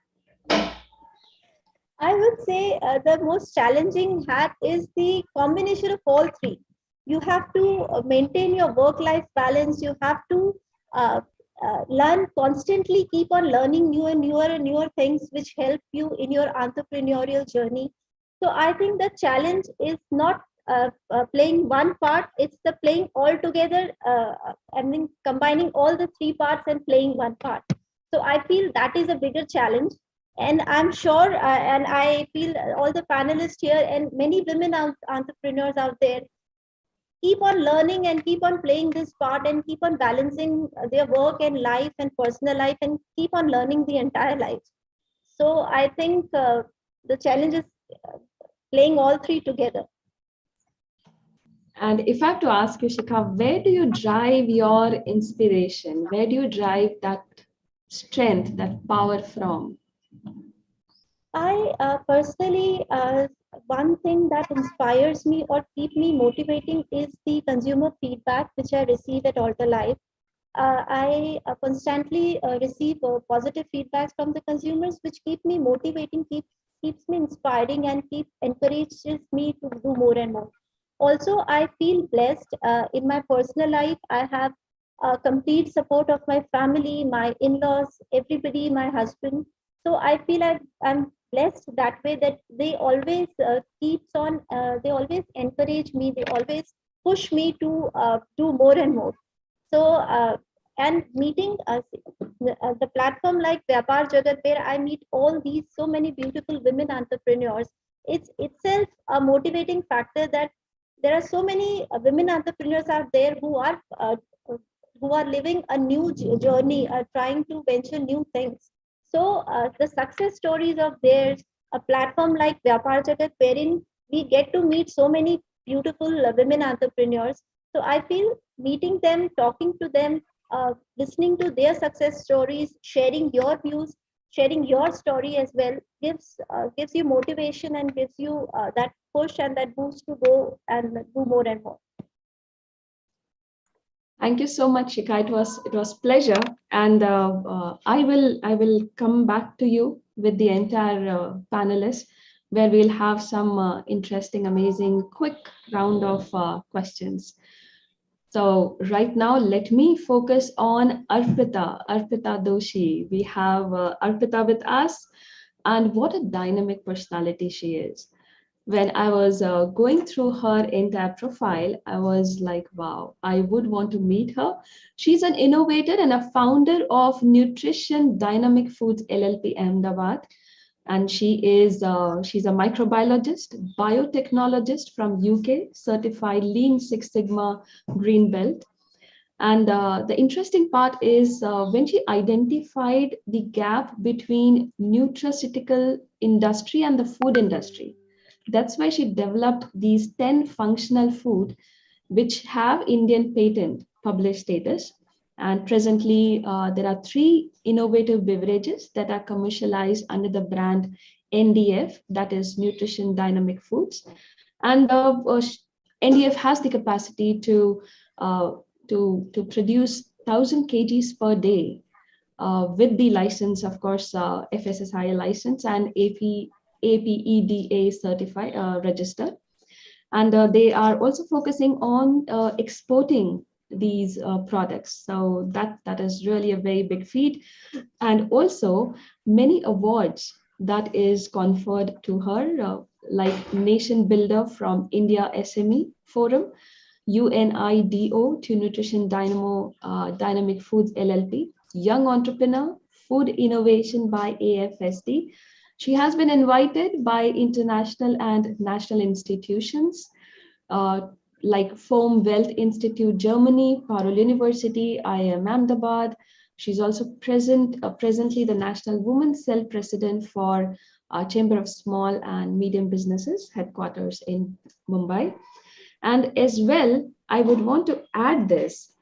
I would say the most challenging hat is the combination of all 3. You have to maintain your work-life balance. You have to learn constantly, keep on learning newer things which help you in your entrepreneurial journey. So I think the challenge is not playing one part, it's the playing all together, and then combining all the 3 parts and playing one part. So I feel that is a bigger challenge. And I'm sure, and I feel all the panelists here and many women entrepreneurs out there keep on learning and keep on playing this part and keep on balancing their work and life and personal life and keep on learning the entire life. So I think the challenge is playing all 3 together. And if I have to ask you, Shikha, where do you drive your inspiration? Where do you drive that strength, that power from? I personally, one thing that inspires me or keep me motivating is the consumer feedback which I receive at Alter Life. I constantly receive positive feedbacks from the consumers, which keep me motivating, keep keeps me inspiring and encourages me to do more and more. Also, I feel blessed in my personal life. I have complete support of my family, my in-laws, everybody, my husband. So I feel I'm blessed that way, that they always they always encourage me, they always push me to do more and more. So and meeting the platform like Vyapar Jagat, where I meet all these so many beautiful women entrepreneurs, it's itself a motivating factor that there are so many women entrepreneurs out there who are living a new journey, trying to venture new things. So the success stories of theirs, a platform like Vyapar Jagat, wherein we get to meet so many beautiful women entrepreneurs. So I feel meeting them, talking to them, listening to their success stories, sharing your views, sharing your story as well, gives you motivation and gives you that push and that boost to go and do more and more. Thank you so much, Shikha. It was pleasure, and I will come back to you with the entire panelists, where we'll have some interesting, amazing, quick round of questions. So right now, let me focus on Arpita Doshi. We have Arpita with us, and what a dynamic personality she is. When I was going through her entire profile, I was like, wow, I would want to meet her. She's an innovator and a founder of Nutrition Dynamic Foods LLP Ahmedabad. And she's a microbiologist, biotechnologist from UK, certified Lean Six Sigma Green Belt. And the interesting part is when she identified the gap between nutraceutical industry and the food industry. That's why she developed these 10 functional food, which have Indian patent published status. And presently, there are 3 innovative beverages that are commercialized under the brand NDF, that is Nutrition Dynamic Foods. And NDF has the capacity to produce 1,000 kgs per day with the license, of course, FSSAI license and APEDA certified registered. And they are also focusing on exporting these products. So that is really a very big feat. And also many awards that is conferred to her, like Nation Builder from India SME Forum, UNIDO to Nutrition Dynamic Foods LLP, Young Entrepreneur, Food Innovation by AFSD. She has been invited by international and national institutions like Foam Wealth Institute Germany, Parul University, IIM Ahmedabad. She's also presently the National Women's Cell President for Chamber of Small and Medium Businesses, headquarters in Mumbai. And as well, I would want to add this,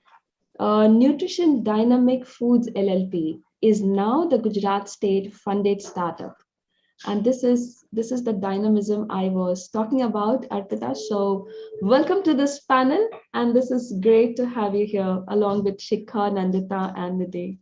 Nutrition Dynamic Foods LLP is now the Gujarat state funded startup. And this is the dynamism I was talking about, Arpita. So welcome to this panel. And this is great to have you here along with Shikha, Nandita, and Nidhi.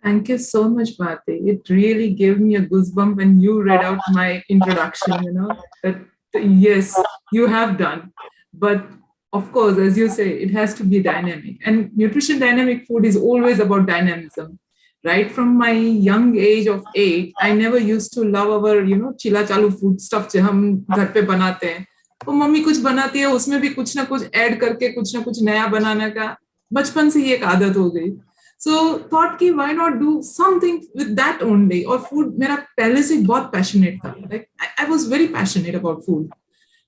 Thank you so much, Bharti. It really gave me a goosebump when you read out my introduction, that yes, you have done. But of course, as you say, it has to be dynamic. And nutrition dynamic food is always about dynamism. Right from my young age of 8, I never used to love our, chila chalu food stuff जो हम घर पे बनाते हैं. तो mummy कुछ बनाती है, उसमें भी कुछ ना कुछ ऐड करके कुछ ना कुछ नया बनाने का बचपन से ही एक आदत हो गई. So thought कि why not do something with that only. और food मेरा पहले से बहुत passionate था. Like I was very passionate about food.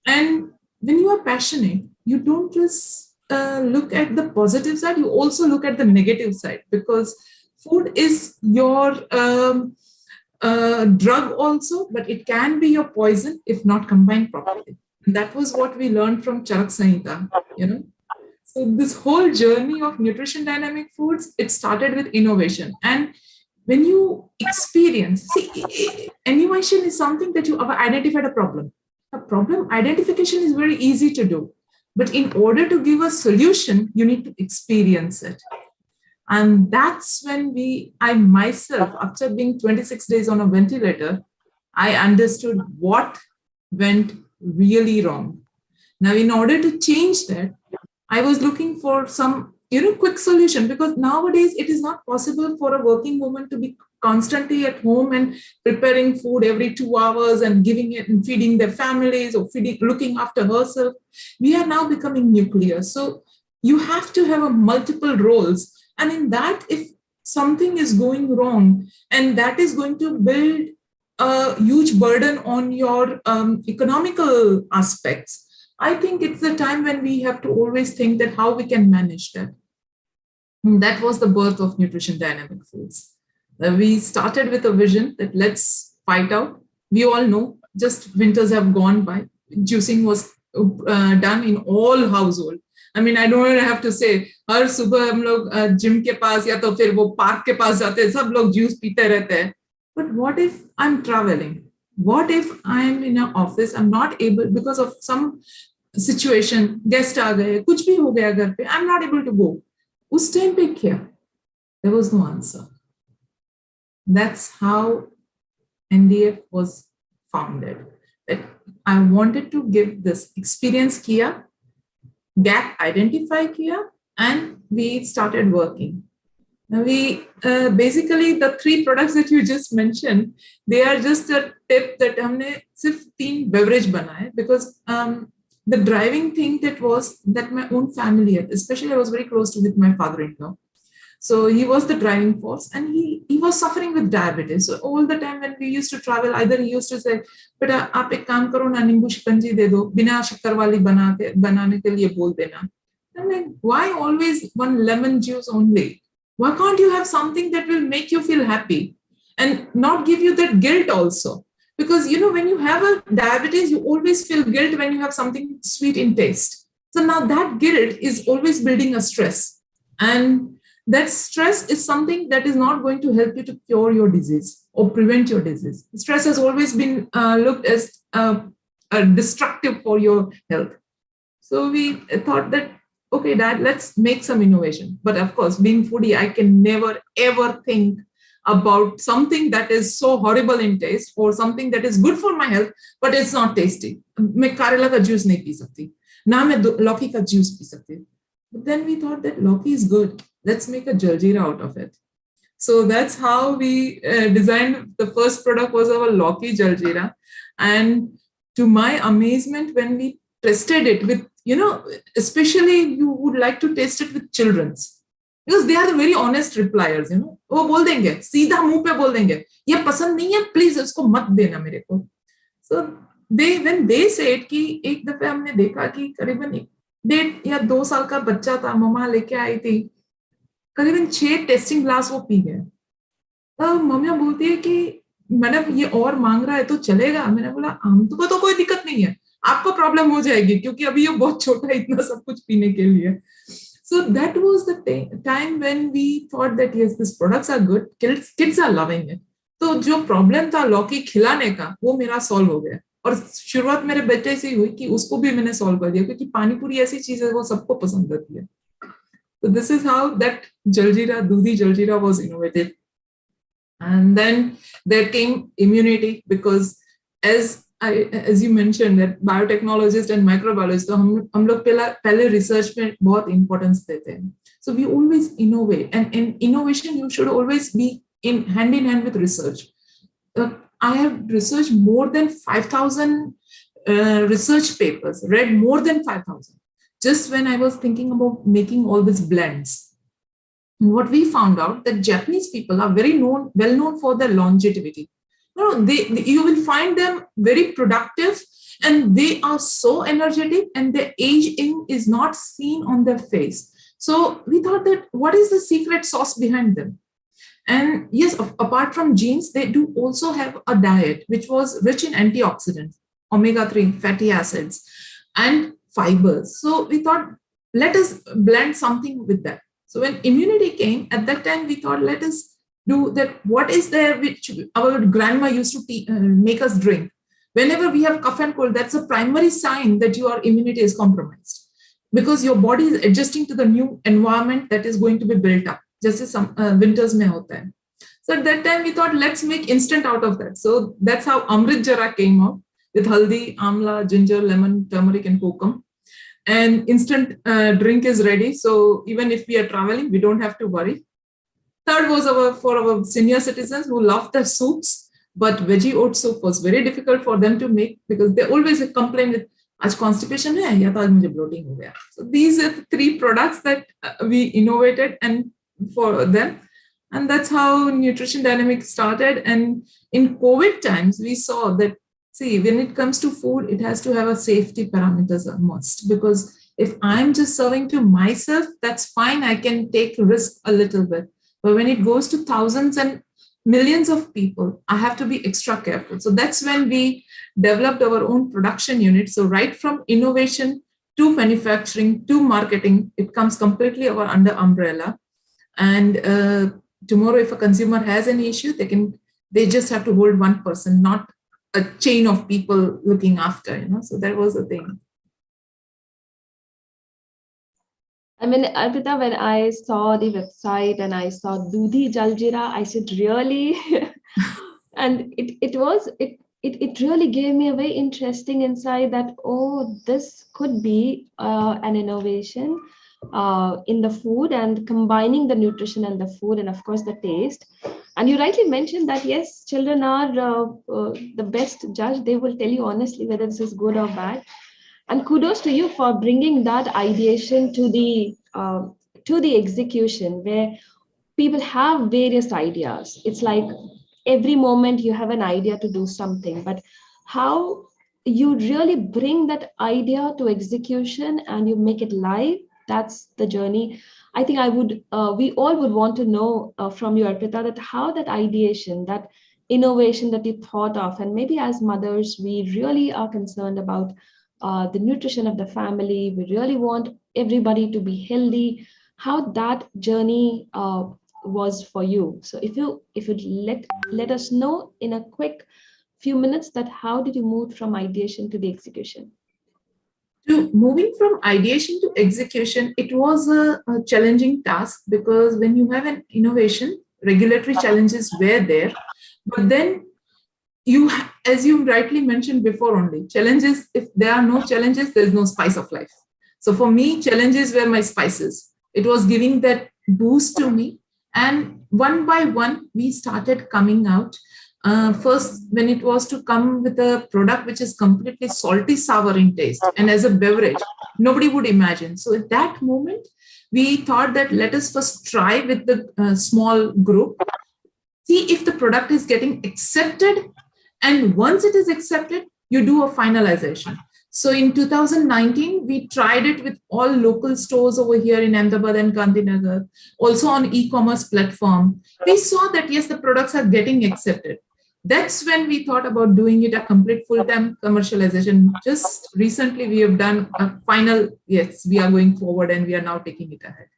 And when you are passionate, you don't just look at the positive side, you also look at the negative side, because food is your drug also, but it can be your poison if not combined properly. And that was what we learned from Charak Samhita, So this whole journey of nutrition dynamic foods, it started with innovation. And when you experience, innovation is something that you have identified a problem. A problem identification is very easy to do. But in order to give a solution, you need to experience it. And that's when I myself, after being 26 days on a ventilator, I understood what went really wrong. Now, in order to change that, I was looking for some, quick solution, because nowadays it is not possible for a working woman to be constantly at home and preparing food every 2 hours and giving it and feeding their families or looking after herself. We are now becoming nuclear. So you have to have multiple roles. And in that, if something is going wrong, and that is going to build a huge burden on your economical aspects, I think it's the time when we have to always think that how we can manage that. And that was the birth of Nutrition Dynamic Foods. We started with a vision that let's fight out. We all know just winters have gone by. Juicing was done in all household. I mean, I don't have to say, हर सुबह हम लोग gym के पास या तो फिर वो park के पास जाते हैं, सब लोग जूस पीते रहते हैं. But what if I'm traveling? What if I'm in an office, I'm not able, because of some situation, guest आ गए, कुछ भी हो गया घर पे, I'm not able to go. उस time पे क्या? There was no answer. That's how NDF was founded. That I wanted to give this experience kiya, gap identify kiya, and we started working. Now we basically the 3 products that you just mentioned, they are just a tip that हमने सिर्फ 3 beverage बनाए, because the driving thing that was that my own family, especially I was very close to with my father-in-law. So he was the driving force, and he was suffering with diabetes. So all the time when we used to travel, either he used to say, "Beta, आप एक काम करो ना, नींबू शिकंजी दे दो, बिना शक्कर वाली बनाने के लिए बोल देना." I'm like, why always one lemon juice only? Why can't you have something that will make you feel happy and not give you that guilt also? Because, when you have a diabetes, you always feel guilt when you have something sweet in taste. So now that guilt is always building a stress. And that stress is something that is not going to help you to cure your disease or prevent your disease. Stress has always been looked as destructive for your health. So we thought that, okay, Dad, let's make some innovation. But of course, being foodie, I can never, ever think about something that is so horrible in taste or something that is good for my health, but it's not tasty. मैं करेला का juice नहीं P सकती, ना मैं लौकी का juice P सकती. But then we thought that lौकी is good. Let's make a jaljeera out of it. So that's how we designed. The first product was our lौकी jaljeera. And to my amazement, when we tested it with, especially you would like to taste it with children's, because they are the very honest repliers, वो बोल देंगे, सीधा मुंह पे बोल देंगे, ये पसंद नहीं है, please इसको मत देना मेरे को. So when they said कि एक दफे हमने देखा कि करीबन 1.5 या 2 साल का बच्चा था, मम्मा लेके आई थी, करीबन 6 टेस्टिंग ग्लास वो पी गया. तो मम्मी बोलती है कि मैडम ये और मांग रहा है तो चलेगा. मैंने बोला हमको तो कोई दिक्कत नहीं है, आपको प्रॉब्लम हो जाएगी क्योंकि अभी ये बहुत छोटा है इतना सब कुछ पीने के लिए. So that was the time when we thought that yes, these products are good, kids are loving it. तो जो प्रॉब्लम था लौकी खिलाने का, वो मेरा सॉल्व हो गया. और शुरुआत मेरे बेटे से हुई कि उसको भी मैंने सॉल्व कर दिया, क्योंकि पानी पूरी ऐसी चीज है वो सबको पसंद आती है. So this is how that jaljeera, Dudhi jaljeera was innovated. And then there came immunity, because as you mentioned that biotechnologist and microbiologist, तो हम लोग पहले research में बहुत importance देते हैं. So we always innovate, and in innovation you should always be hand in hand with research. I have researched more than 5,000 research papers, read more than 5,000, just when I was thinking about making all these blends. And what we found out that Japanese people are well known for their longevity. You will find them very productive, and they are so energetic, and their aging is not seen on their face. So we thought that what is the secret sauce behind them? And yes, apart from genes, they do also have a diet which was rich in antioxidants, omega-3 fatty acids, and fibers. So we thought, let us blend something with that. So when immunity came, at that time we thought, let us do that. What is there which our grandma used to make us drink? Whenever we have cough and cold, that's a primary sign that your immunity is compromised, because your body is adjusting to the new environment that is going to be built up. जैसे winters में होता है. So at that time we thought, let's make instant out of that. So that's how Amrit Jara came out, with haldi, amla, ginger, lemon, turmeric, and kokum. And instant drink is ready. So even if we are traveling, we don't have to worry. Third was for our senior citizens who love the soups, but veggie oat soup was very difficult for them to make because they always complain with, आज constipation hai ya to aaj mujhe bloating ho gaya. So these are the 3 products that we innovated and for them. And that's how Nutrition Dynamics started. And in COVID times, we saw that, see, when it comes to food, it has to have a safety parameters a must, because if I'm just serving to myself, that's fine. I can take risk a little bit. But when it goes to thousands and millions of people, I have to be extra careful. So that's when we developed our own production unit. So right from innovation to manufacturing to marketing, it comes completely under umbrella. And tomorrow, if a consumer has an issue, they just have to hold one person, not a chain of people looking after, So that was the thing. I mean, Arpita, when I saw the website and I saw Dudhi Jaljeera, I said, really? And it really gave me a very interesting insight that, oh, this could be an innovation in the food and combining the nutrition and the food and of course the taste. And you rightly mentioned that, yes, children are the best judge. They will tell you honestly whether this is good or bad. And kudos to you for bringing that ideation to the execution, where people have various ideas. It's like every moment you have an idea to do something, but how you really bring that idea to execution and you make it live, that's the journey. I think we all would want to know from you, Arpita, that how that ideation, that innovation that you thought of, and maybe as mothers, we really are concerned about the nutrition of the family. We really want everybody to be healthy. How that journey was for you. So if you let us know in a quick few minutes that how did you move from ideation to the execution? Moving from ideation to execution, it was a challenging task, because when you have an innovation, regulatory challenges were there, but then as you rightly mentioned before, only challenges, if there are no challenges, there's no spice of life. So for me, challenges were my spices. It was giving that boost to me. And one by one, we started coming out. First, when it was to come with a product which is completely salty sour in taste, and as a beverage, nobody would imagine. So at that moment, we thought that let us first try with the small group, see if the product is getting accepted. And once it is accepted, you do a finalization. So in 2019, we tried it with all local stores over here in Ahmedabad and Gandhinagar, also on e-commerce platform. We saw that, yes, the products are getting accepted. That's when we thought about doing it a complete full-time commercialization. Just recently, we have done a final, yes, we are going forward and we are now taking it ahead.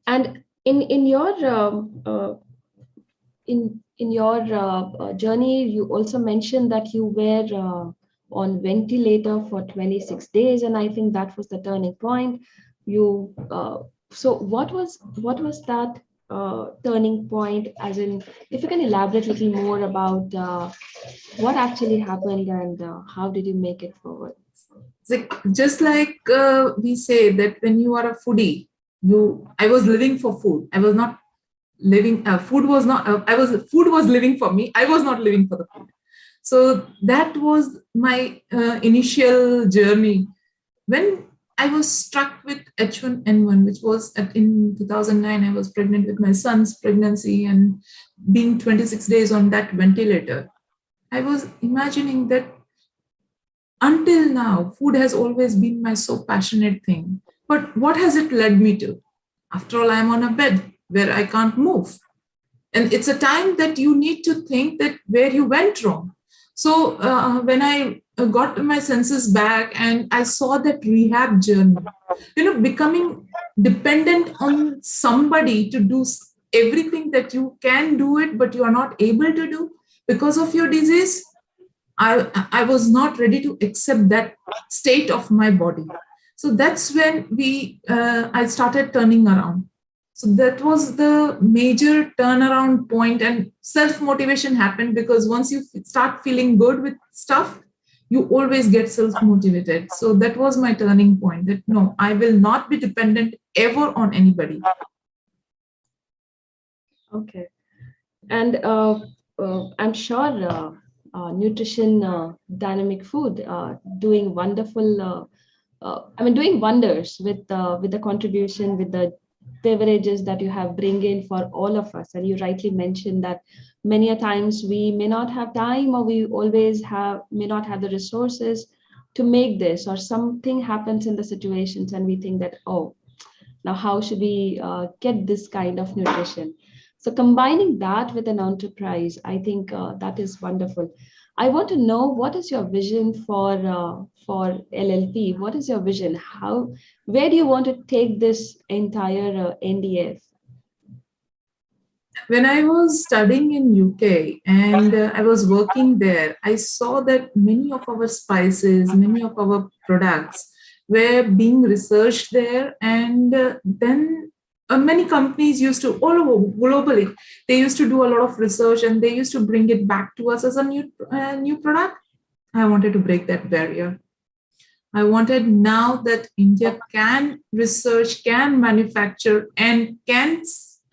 And in your journey, you also mentioned that you were on ventilator for 26 days, and I think that was the turning point. So what was that turning point? As in, if you can elaborate a little more about what actually happened and how did you make it forward? Just like we say that when you are a foodie, I was living for food. I was not living. Food was living for me. I was not living for the food. So that was my initial journey. When I was struck with H1N1, which was in 2009, I was pregnant with my son's pregnancy and being 26 days on that ventilator. I was imagining that until now, food has always been my so passionate thing. But what has it led me to? After all, I'm on a bed where I can't move. And it's a time that you need to think that where you went wrong. So when I got my senses back and I saw that rehab journey, becoming dependent on somebody to do everything that you can do it, but you are not able to do because of your disease, I was not ready to accept that state of my body. So that's when I started turning around. So that was the major turnaround point, and self-motivation happened because once you start feeling good with stuff, you always get self-motivated. So that was my turning point, that no, I will not be dependent ever on anybody. Okay. And I'm sure nutrition dynamic food doing wonderful, doing wonders with the contribution, with the beverages that you have bring in for all of us. And you rightly mentioned that many a times we may not have time, or we always may not have the resources to make this, or something happens in the situations and we think that, oh, now how should we get this kind of nutrition? So combining that with an enterprise, I think that is wonderful. I want to know, what is your vision for LLP? What is your vision? Where do you want to take this entire NDF? When I was studying in UK and I was working there, I saw that many of our spices, many of our products were being researched there, and then many companies used to, all over globally, they used to do a lot of research and they used to bring it back to us as a new product. I wanted to break that barrier. I wanted now that India can research, can manufacture, and can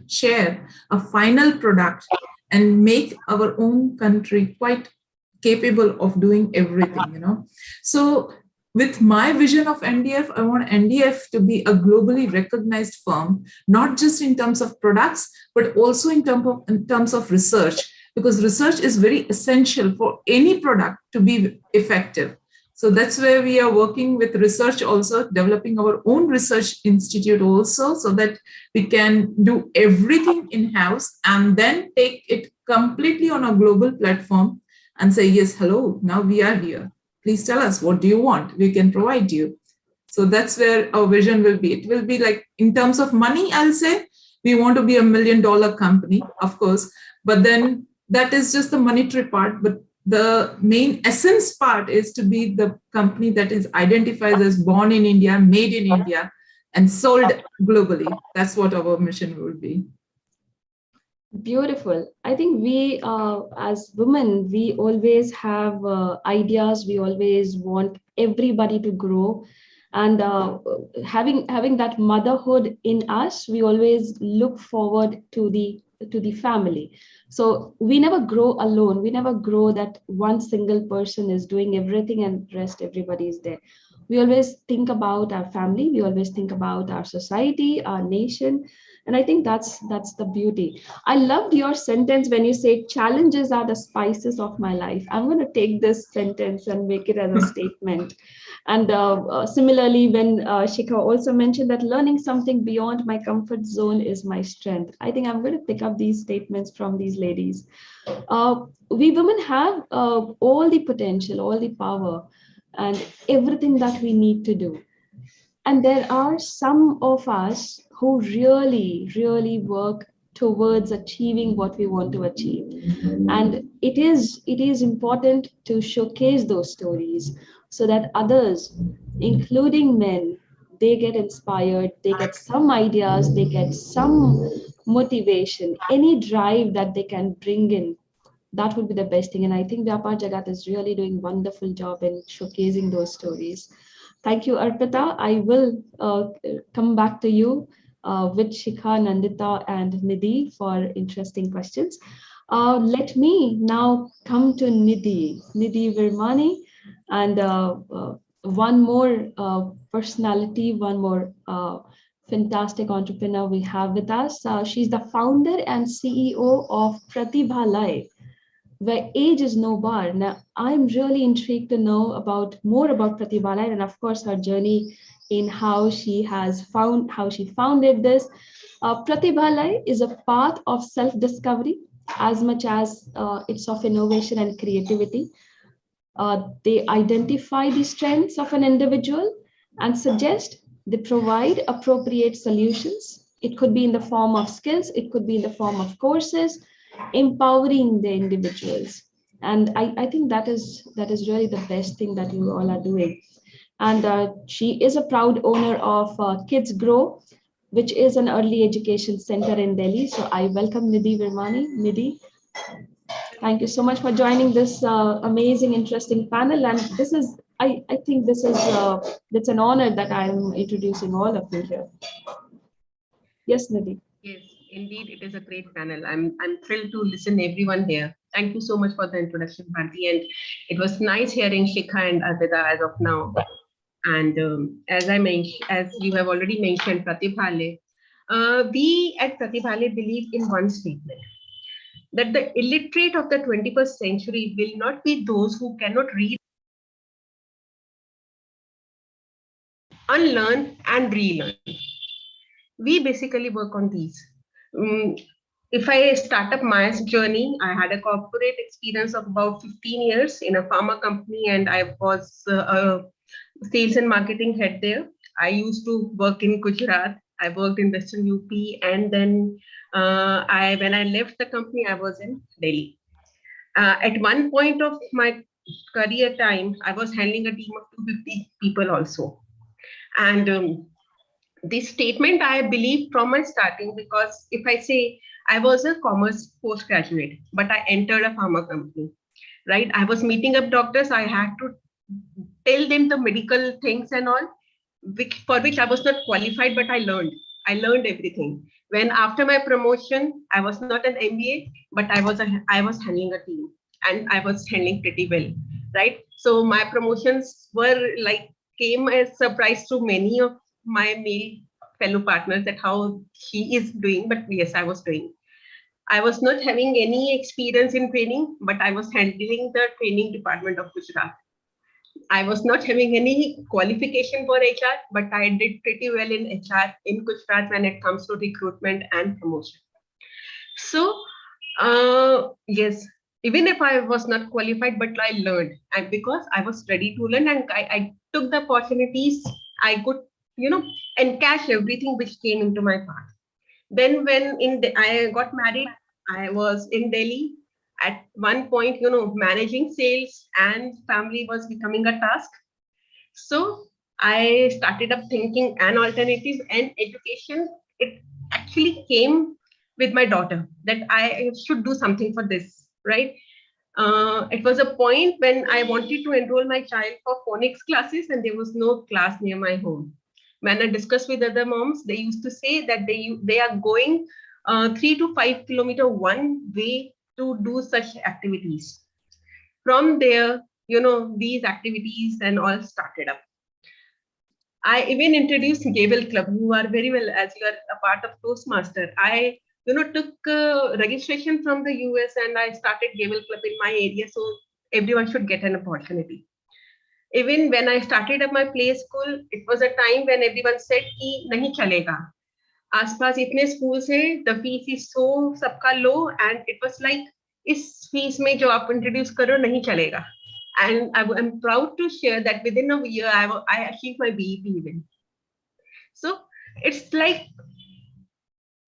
share a final product and make our own country quite capable of doing everything. So with my vision of NDF, I want NDF to be a globally recognized firm, not just in terms of products, but also in terms of research, because research is very essential for any product to be effective. So that's where we are working with research also, developing our own research institute also, so that we can do everything in-house and then take it completely on a global platform and say, yes, hello, now we are here. Please tell us, what do you want? We can provide you. So that's where our vision will be. It will be like, in terms of money, I'll say, we want to be $1 million company, of course, but then that is just the monetary part. But the main essence part is to be the company that is identified as born in India, made in India, and sold globally. That's what our mission will be. Beautiful. I think we, as women, we always have ideas. We always want everybody to grow, and having that motherhood in us, we always look forward to the family. So we never grow alone. We never grow that one single person is doing everything and rest everybody is there. We always think about our family. We always think about our society, our nation. And I think that's the beauty. I loved your sentence when you say, challenges are the spices of my life. I'm going to take this sentence and make it as a statement. And similarly, when Shikha also mentioned that learning something beyond my comfort zone is my strength, I think I'm going to pick up these statements from these ladies. We women have all the potential, all the power, and everything that we need to do. And there are some of us who really work towards achieving what we want to achieve. And it is important to showcase those stories so that others, including men, they get inspired, they get some ideas, they get some motivation, any drive that they can bring in. That would be the best thing. And I think vyapaarjagat is really doing wonderful job in showcasing those stories. Thank you, Arpita. I will come back to you with Shikha, Nandita, and Nidhi for interesting questions. Let me now come to Nidhi Virmani, and one more personality, one more fantastic entrepreneur we have with us. She's the founder and CEO of Pratibhalay, where age is no bar. Now, I'm really intrigued to know more about Pratibhalay, and of course her journey in how she founded this. Pratibhalay is a path of self-discovery as much as it's of innovation and creativity. They identify the strengths of an individual and they provide appropriate solutions. It could be in the form of skills, it could be in the form of courses, empowering the individuals. And I think that is really the best thing that you all are doing. And she is a proud owner of Kids Grow, which is an early education center in Delhi. So I welcome Nidhi Virmani. Nidhi, thank you so much for joining this amazing, interesting panel. And this is, I think this is, it's an honor that I'm introducing all of you here. Yes, Nidhi. Yes, indeed, it is a great panel. I'm thrilled to listen everyone here. Thank you so much for the introduction, Bharti. And it was nice hearing Shikha and Adida as of now. And as you have already mentioned, Pratibhale, we at Pratibhale believe in one statement, that the illiterate of the 21st century will not be those who cannot read, unlearn, and relearn. We basically work on these. If I start up my journey, I had a corporate experience of about 15 years in a pharma company, and I was a sales and marketing head there. I used to work in Gujarat. I worked in Western UP, and then when I left the company, I was in Delhi. At one point of my career time, I was handling a team of 250 people also. And this statement I believe from my starting, because if I say I was a commerce postgraduate, but I entered a pharma company, right? I was meeting up doctors. I had to tell them the medical things and all, for which I was not qualified, but I learned everything. When after my promotion, I was not an MBA, but I was handling a team, and I was handling pretty well, right? So my promotions came as surprise to many of my male fellow partners, that how she is doing, but yes, I was doing. I was not having any experience in training, but I was handling the training department of Gujarat. I was not having any qualification for HR, but I did pretty well in HR in Gujarat when it comes to recruitment and promotion. So, yes, even if I was not qualified, but I learned, and because I was ready to learn, and I took the opportunities I could, encash everything which came into my path. Then when I got married, I was in Delhi. At one point, managing sales and family was becoming a task. So I started up thinking an alternative, and education, it actually came with my daughter, that I should do something for this, right? It was a point when I wanted to enroll my child for phonics classes, and there was no class near my home. When I discussed with other moms, they used to say that they are going 3 to 5 kilometer one way to do such activities. From there, these activities and all started up. I even introduced Gable Club, who are very well, as you are a part of Toastmaster. I took registration from the US, and I started Gable Club in my area, so everyone should get an opportunity. Even when I started up my play school, it was a time when everyone said कि नहीं चलेगा. आसपास इतने schools हैं, the fees is so सबका low, and it was like इस fees में जो आप introduce करो नहीं चलेगा. And I'm proud to share that within a year I achieved my BEP even. So it's like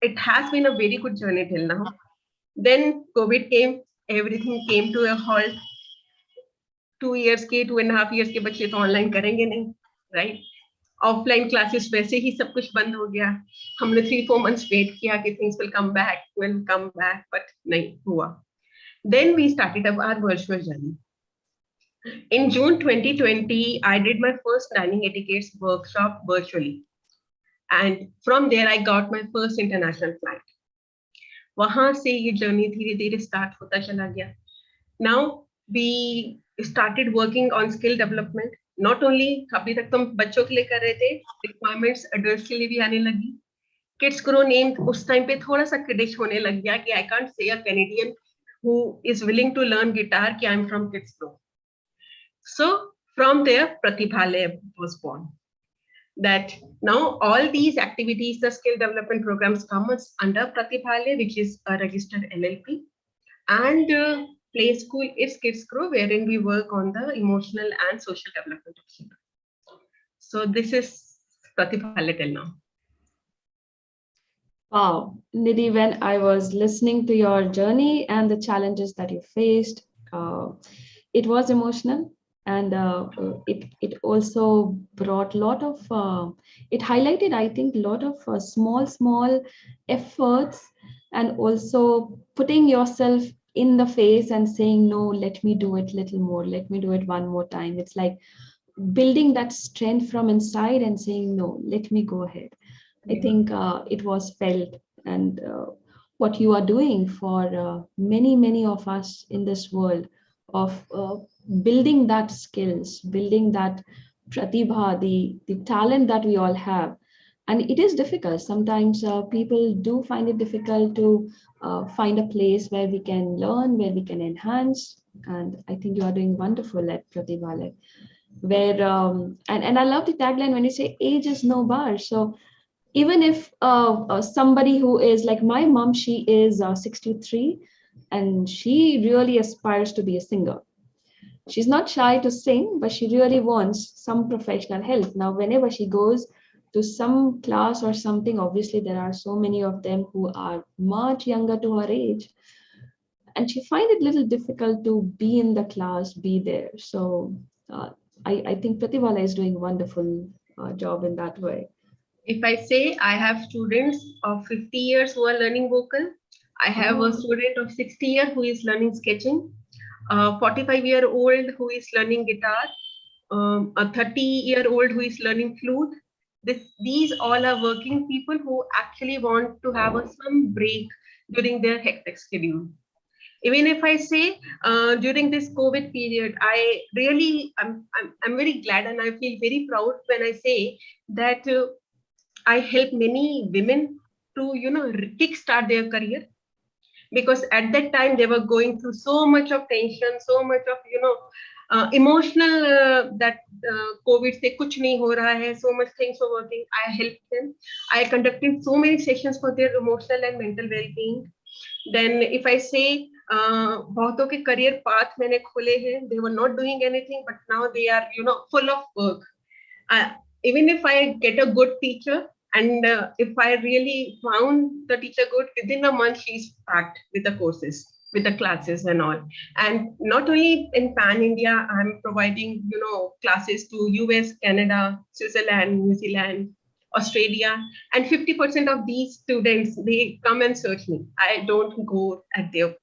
it has been a very good journey till now. Then COVID came, everything came to a halt. 2.5 years के बच्चे तो online करेंगे नहीं, right? Offline classes वैसे ही सब कुछ बंद हो गया. हमने 3-4 months वेट किया कि things will come back, but नहीं हुआ. Then we started up our virtual journey. In June 2020, I did my first dining etiquettes workshop virtually, and from there I got my first international flight. वहां से ये journey धीरे धीरे start होता चला गया. Now we started working on skill development. Not only अभी तक तो हम बच्चों के लिए कर रहे थे, requirements adults के लिए भी आने लगी. Kids Grow name उस टाइम पे थोड़ा सा क्रेडिट होने लग गया कि I can't say a Canadian who is willing to learn guitar कि I'm from Kids Grow. So from there, Pratibhale was born. That now all these activities, the skill development programs come under Pratibhale, which is a registered LLP, and play school is Kids Grow, wherein we work on the emotional and social development of children. So this is Pratibhale till now. Wow, Nidhi, when I was listening to your journey and the challenges that you faced, it was emotional. And it also brought a lot of, it highlighted, I think, a lot of small efforts, and also putting yourself in the face and saying, no, let me do it little more, let me do it one more time. It's like building that strength from inside and saying, no, let me go ahead. I think it was felt, and what you are doing for many of us in this world of building that skills, building that pratibha, the talent that we all have. And it is difficult. Sometimes people do find it difficult to find a place where we can learn, where we can enhance. And I think you are doing wonderful at Pratibha, where, and I love the tagline when you say age is no bar. So even if somebody who is like my mom, she is 63, and she really aspires to be a singer. She's not shy to sing, but she really wants some professional help. Now, whenever she goes to some class or something, obviously there are so many of them who are much younger to her age, and she finds it a little difficult to be in the class, be there. So I think Pratibhala is doing a wonderful job in that way. If I say I have students of 50 years who are learning vocal, I have a student of 60 years who is learning sketching, a 45-year-old who is learning guitar, a 30-year-old who is learning flute. These all are working people who actually want to have some break during their hectic schedule. Even if I say during this COVID period, I'm very glad and I feel very proud when I say that I help many women to, kickstart their career, because at that time they were going through so much of tension, so much of, emotional, that COVID se kuch nahi ho raha hai, so much things were working. I helped them. I conducted so many sessions for their emotional and mental well-being. Then if I say, बहुतों के career path मैंने खोले हैं, they were not doing anything, but now they are, full of work. Even if I get a good teacher, and if I really found the teacher good, within a month she's packed with the courses, with the classes and all. And not only in Pan India, I'm providing, classes to US, Canada, Switzerland, New Zealand, Australia, and 50% of these students, they come and search me. I don't go at their,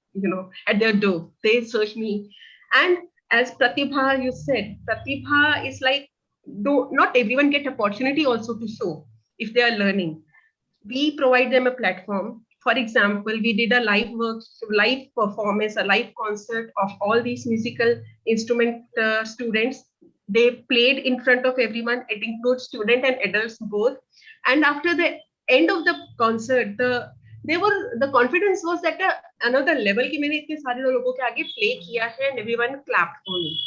at their door. They search me. And as Pratibha, you said, Pratibha is like, not everyone get opportunity also to show if they are learning. We provide them a platform. For example, we did a live performance, a live concert of all these musical instrument students. They played in front of everyone. It includes students and adults both. And after the end of the concert, the confidence was at another level कि मैंने इतने सारे लोगों के आगे play किया है, and everyone clapped for me.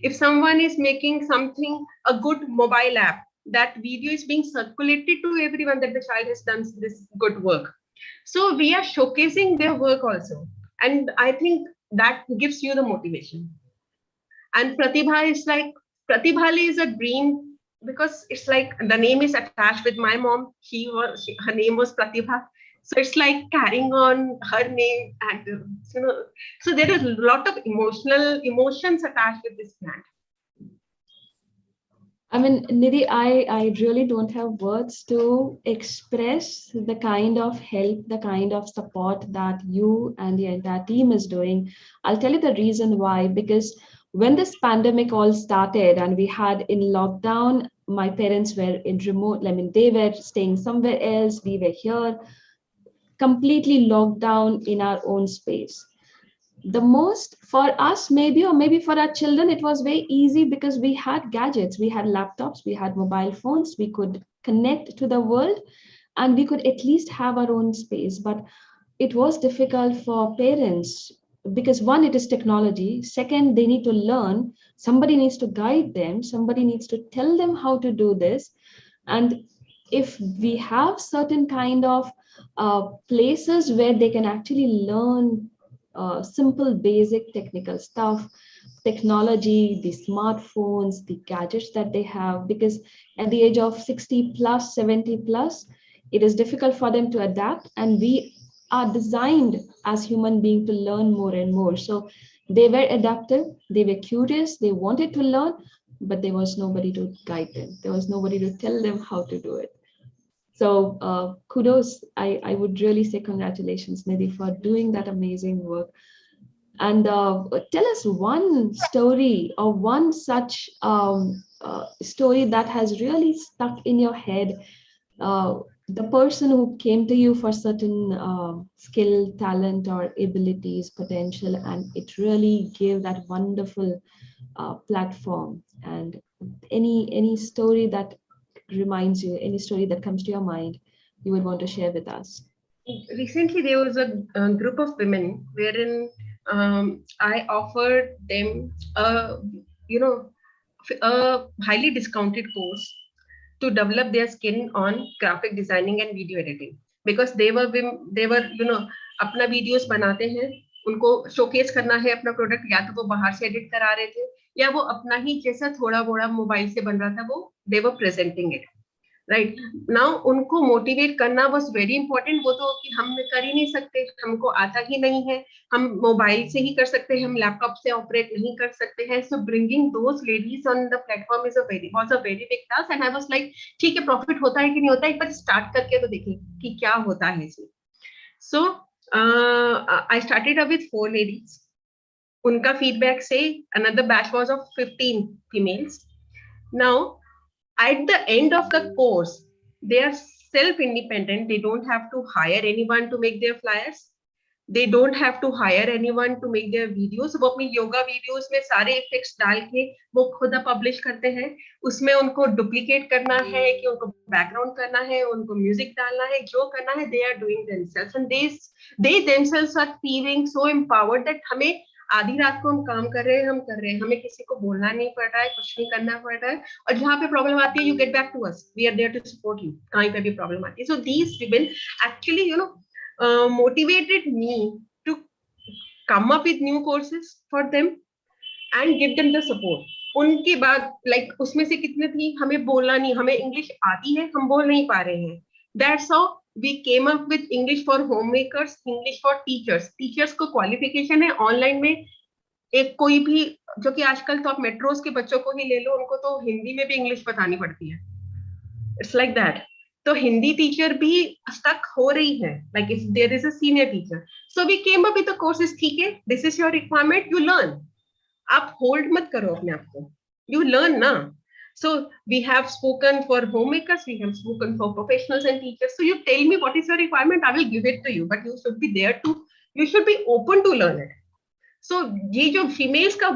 If someone is making something, a good mobile app, that video is being circulated to everyone that the child has done this good work. So we are showcasing their work also. And I think that gives you the motivation. And Pratibha is Pratibhali is a dream, because it's like the name is attached with my mom. Her name was Pratibha. So it's like carrying on her name, and so there is a lot of emotions attached with this plant. I mean, Nidhi, I really don't have words to express the kind of help, the kind of support that you and the entire team is doing. I'll tell you the reason why, because when this pandemic all started and we had in lockdown, my parents were in remote, they were staying somewhere else, we were here, completely locked down in our own space. The most for us, maybe, or maybe for our children, it was very easy because we had gadgets, we had laptops, we had mobile phones, we could connect to the world, and we could at least have our own space. But it was difficult for parents because, one, it is technology. Second, they need to learn. Somebody needs to guide them. Somebody needs to tell them how to do this. And if we have certain kind of places where they can actually learn simple, basic technical stuff, technology, the smartphones, the gadgets that they have, because at the age of 60 plus, 70 plus, it is difficult for them to adapt. And we are designed as human beings to learn more and more. So They were adaptive, they were curious, they wanted to learn, but there was nobody to guide them. There was nobody to tell them how to do it. So kudos, I would really say congratulations, Nidhi, for doing that amazing work. And tell us one story or one such story that has really stuck in your head. The person who came to you for certain skill, talent, or abilities, potential, and it really gave that wonderful platform. And any story that reminds you, any story that comes to your mind, you would want to share with us. Recently, there was a group of women wherein I offered them a highly discounted course to develop their skill on graphic designing and video editing, because they were अपना videos बनाते हैं, उनको showcase करना है अपना product, या तो वो बाहर से एडिट करा रहे थे या वो अपना ही जैसा थोड़ा बोड़ा मोबाइल से बन रहा था, वो they were presenting it. Right now उनको मोटिवेट करना वाज वेरी इंपॉर्टेंट. वो तो कि हम कर ही नहीं सकते, हमको आता ही नहीं है, हम मोबाइल से ही कर सकते हैं, हम लैपटॉप से ऑपरेट नहीं कर सकते हैं. So bringing those ladies on the platform is was a very big task. And I was like ठीक है, प्रॉफिट होता है कि नहीं होता है, एक बार स्टार्ट करके तो देखें कि क्या होता है इसमें. So I started up with 4 ladies. उनका फीडबैक से another batch was of 15 females. Now at the end of the course, they are self-independent. They don't have to hire anyone to make their flyers. They don't have to hire anyone to make their videos. वो अपनी yoga videos में सारे effects डाल के वो खुद publish करते हैं. उसमें उनको डुप्लीकेट करना है कि उनको बैकग्राउंड करना है, उनको म्यूजिक डालना है, जो करना है they are doing themselves, and they themselves are feeling so empowered that हमें आधी रात को हम काम कर रहे हैं, हमें किसी को बोलना नहीं पड़ रहा है, कुछ नहीं करना पड़ रहा है. और जहाँ पे प्रॉब्लम आती है, you get back to us, we are there to support you. कहीं पे भी प्रॉब्लम आती है. So these women actually motivated me to come up with new courses for them and give them the support. उनके बाद like उसमें से कितने थी, हमें बोलना नहीं, हमें इंग्लिश आती है, हम बोल नहीं पा रहे हैं. That's how we came up with English for homemakers, English for teachers. Teachers को क्वालिफिकेशन है ऑनलाइन में. एक कोई भी जो कि आजकल तो आप मेट्रोस के बच्चों को ही ले लो, उनको तो हिंदी में भी इंग्लिश बतानी पड़ती है. It's like that. तो हिंदी टीचर भी स्टक हो रही है, like if there is a senior teacher. So we came up with the courses. ठीक है, this is your requirement, you learn. आप होल्ड मत करो अपने आप को, यू लर्न ना. So we have spoken for homemakers, we have spoken for professionals and teachers. So you tell me what is your requirement, I will give it to you, but you should be there to, you should be open to learn it. So ये जो females का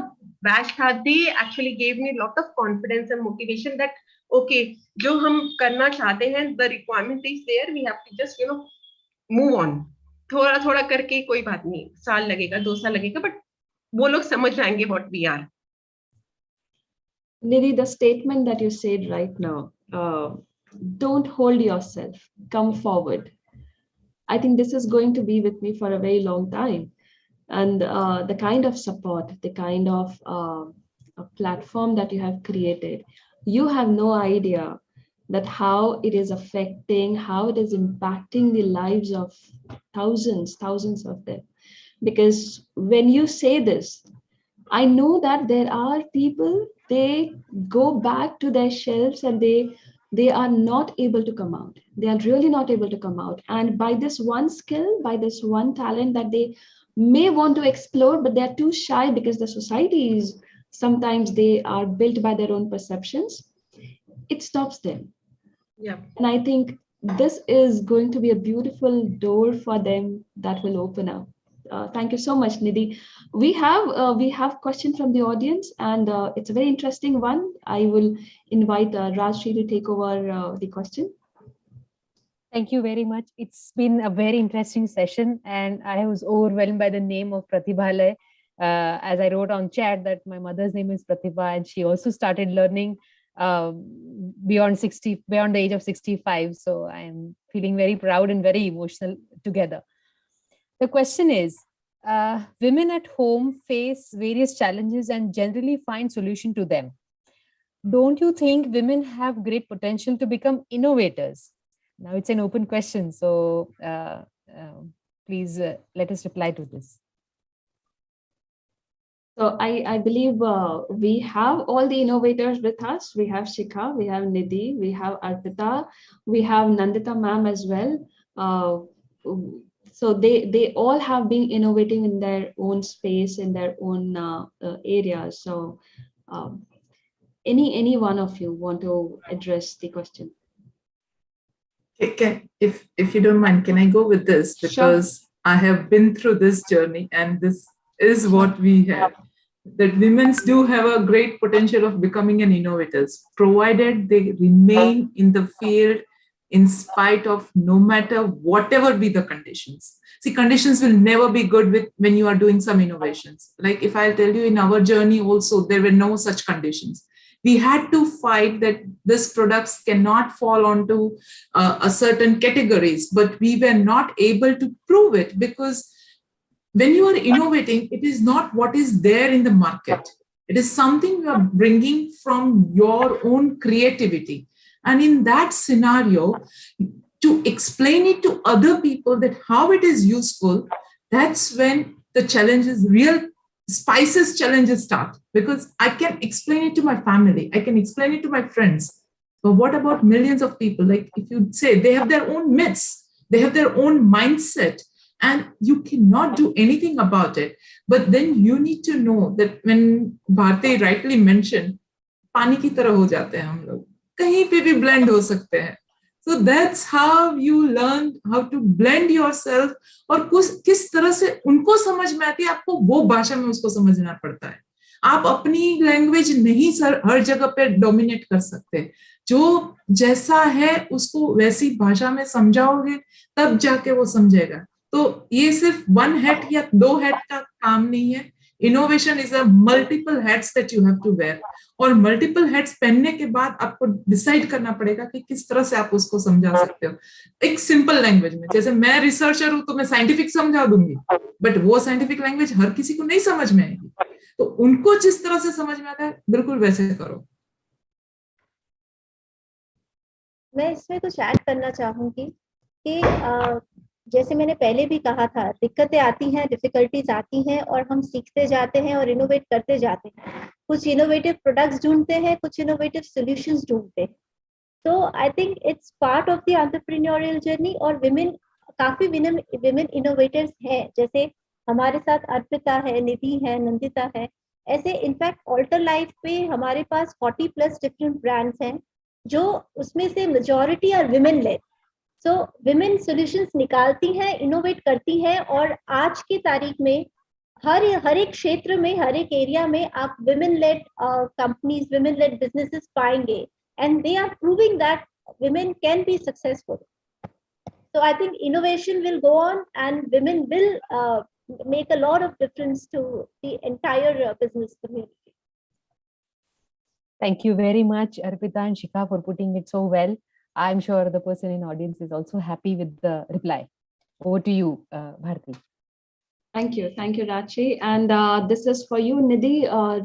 batch था, they actually gave me a lot of confidence and motivation that okay, जो हम करना चाहते हैं, the requirement is there, we have to just move on. थोड़ा थोड़ा करके कोई बात नहीं, साल लगेगा, 2 साल लगेगा, but वो लोग समझ जाएंगे what we are. Nidhi, the statement that you said right now, don't hold yourself, come forward. I think this is going to be with me for a very long time. And the kind of support, the kind of platform that you have created, you have no idea that how it is affecting, how it is impacting the lives of thousands of them. Because when you say this, I know that there are people, they go back to their shelves and they are not able to come out. They are really not able to come out. And by this one skill, by this one talent that they may want to explore, but they are too shy because the society is, sometimes they are built by their own perceptions. It stops them. Yeah. And I think this is going to be a beautiful door for them that will open up. Thank you so much, Nidhi. We have question from the audience, and it's a very interesting one. I will invite Rajshri to take over the question. Thank you very much. It's been a very interesting session, and I was overwhelmed by the name of Pratibhalay. As I wrote on chat that my mother's name is Pratibha, and she also started learning beyond the age of 65. So I am feeling very proud and very emotional together. The question is, women at home face various challenges and generally find solution to them. Don't you think women have great potential to become innovators? Now it's an open question, so please let us reply to this. So I believe we have all the innovators with us. We have Shikha, we have Nidhi, we have Arpita, we have Nandita ma'am as well. So they all have been innovating in their own space, in their own areas. So any one of you want to address the question? If you don't mind, can I go with this? Because sure. I have been through this journey, and this is what we have. That women do have a great potential of becoming an innovators, provided they remain in the field in spite of no matter whatever be the conditions. See, conditions will never be good with when you are doing some innovations. Like if I tell you in our journey also, there were no such conditions. We had to fight that these products cannot fall onto a certain categories, but we were not able to prove it because when you are innovating, it is not what is there in the market. It is something you are bringing from your own creativity. And in that scenario, to explain it to other people that how it is useful, that's when the challenges, real spices challenges start. Because I can explain it to my family, I can explain it to my friends. But what about millions of people? Like if you say they have their own myths, they have their own mindset, and you cannot do anything about it. But then you need to know that when Bharti rightly mentioned, पानी की तरह हो जाते हैं हम लोग, कहीं पे भी blend हो सकते हैं. So that's how you learn how to blend yourself. और किस तरह से उनको समझ में आती है, आपको वो भाषा में उसको समझना पड़ता है. आप अपनी लैंग्वेज नहीं हर जगह पे डोमिनेट कर सकते. जो जैसा है उसको वैसी भाषा में समझाओगे तब जाके वो समझेगा. तो ये सिर्फ वन हेड या दो हेड का काम नहीं है. Innovation is a multiple heads that you have to wear. और मल्टीपल हेड्स पहनने के बाद आपको डिसाइड करना पड़ेगा कि किस तरह से आप उसको समझा सकते हो. एक सिंपल लैंग्वेज में, जैसे मैं रिसर्चर हूं तो मैं साइंटिफिक समझा दूंगी, बट वो साइंटिफिक लैंग्वेज हर किसी को नहीं समझ में आएगी. तो उनको जिस तरह से समझ में आता है बिल्कुल वैसे करो. मैं इसमें कुछ ऐड करना चाहूंगी कि जैसे मैंने पहले भी कहा था, दिक्कतें आती हैं, डिफिकल्टीज आती हैं और हम सीखते जाते हैं और इनोवेट करते जाते हैं. कुछ इनोवेटिव प्रोडक्ट्स ढूंढते हैं, कुछ इनोवेटिव सॉल्यूशंस ढूंढते हैं. तो I think it's part of the entrepreneurial journey. और काफी विमेन इनोवेटर्स हैं, जैसे हमारे साथ अर्पिता है, निधि है, नंदिता है. ऐसे इनफैक्ट ऑल्टर लाइफ पे हमारे पास 40+ डिफरेंट ब्रांड्स हैं, जो उसमें से majority are women led. So women solutions निकालती हैं, इनोवेट करती हैं. और आज की तारीख में हर एक क्षेत्र में, हर एक एरिया में आप women led companies, women led businesses पाएंगे. And they are proving that women can be successful. So I think innovation will go on and women will make a lot of difference to the entire business community. Thank you very much, Arpita and Shikha, for putting it so well. I'm sure the person in audience is also happy with the reply. Over to you, Bharti. Thank you, Rachi. And this is for you, Nidhi.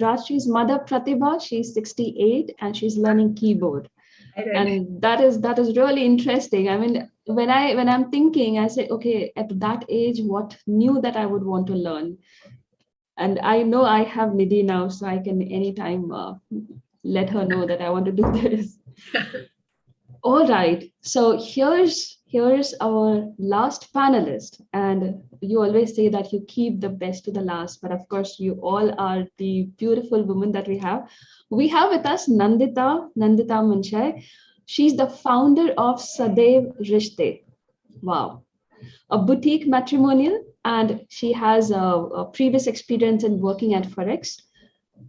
Rachi's mother, Pratibha, she's 68 and she's learning keyboard. And that is really interesting. I mean, when I'm thinking, I say, okay, at that age, what new that I would want to learn? And I know I have Nidhi now, so I can anytime let her know that I want to do this. All right. So here's our last panelist, and you always say that you keep the best to the last, but of course you all are the beautiful women that we have. We have with us Nandita Munchai. She's the founder of Sadev Rishte. Wow. A boutique matrimonial, and she has a previous experience in working at Forex.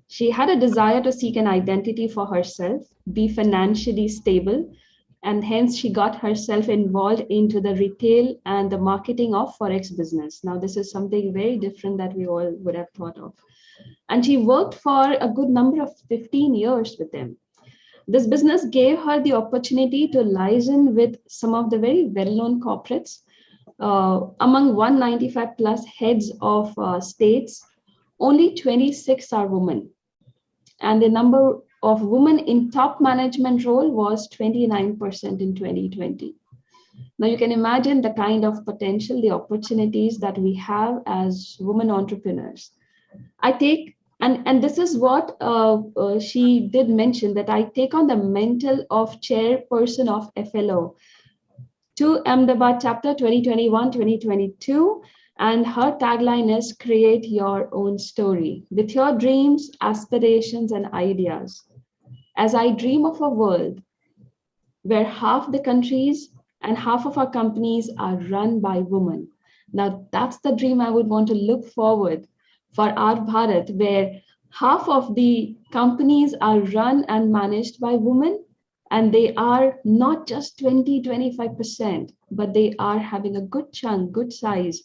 She had a desire to seek an identity for herself, be financially stable, and hence she got herself involved into the retail and the marketing of Forex business. Now, this is something very different that we all would have thought of. And she worked for a good number of 15 years with them. This business gave her the opportunity to liaison with some of the very well-known corporates. Among 195 plus heads of states, only 26 are women. And the number of women in top management role was 29% in 2020. Now you can imagine the kind of potential, the opportunities that we have as women entrepreneurs. I take And this is what she did mention, that I take on the mantle of chairperson of FLO to Ahmedabad chapter 2021-2022. And her tagline is create your own story with your dreams, aspirations, and ideas. As I dream of a world where half the countries and half of our companies are run by women. Now, that's the dream I would want to look forward for our Bharat, where half of the companies are run and managed by women, and they are not just 20-25%, but they are having a good chunk, good size.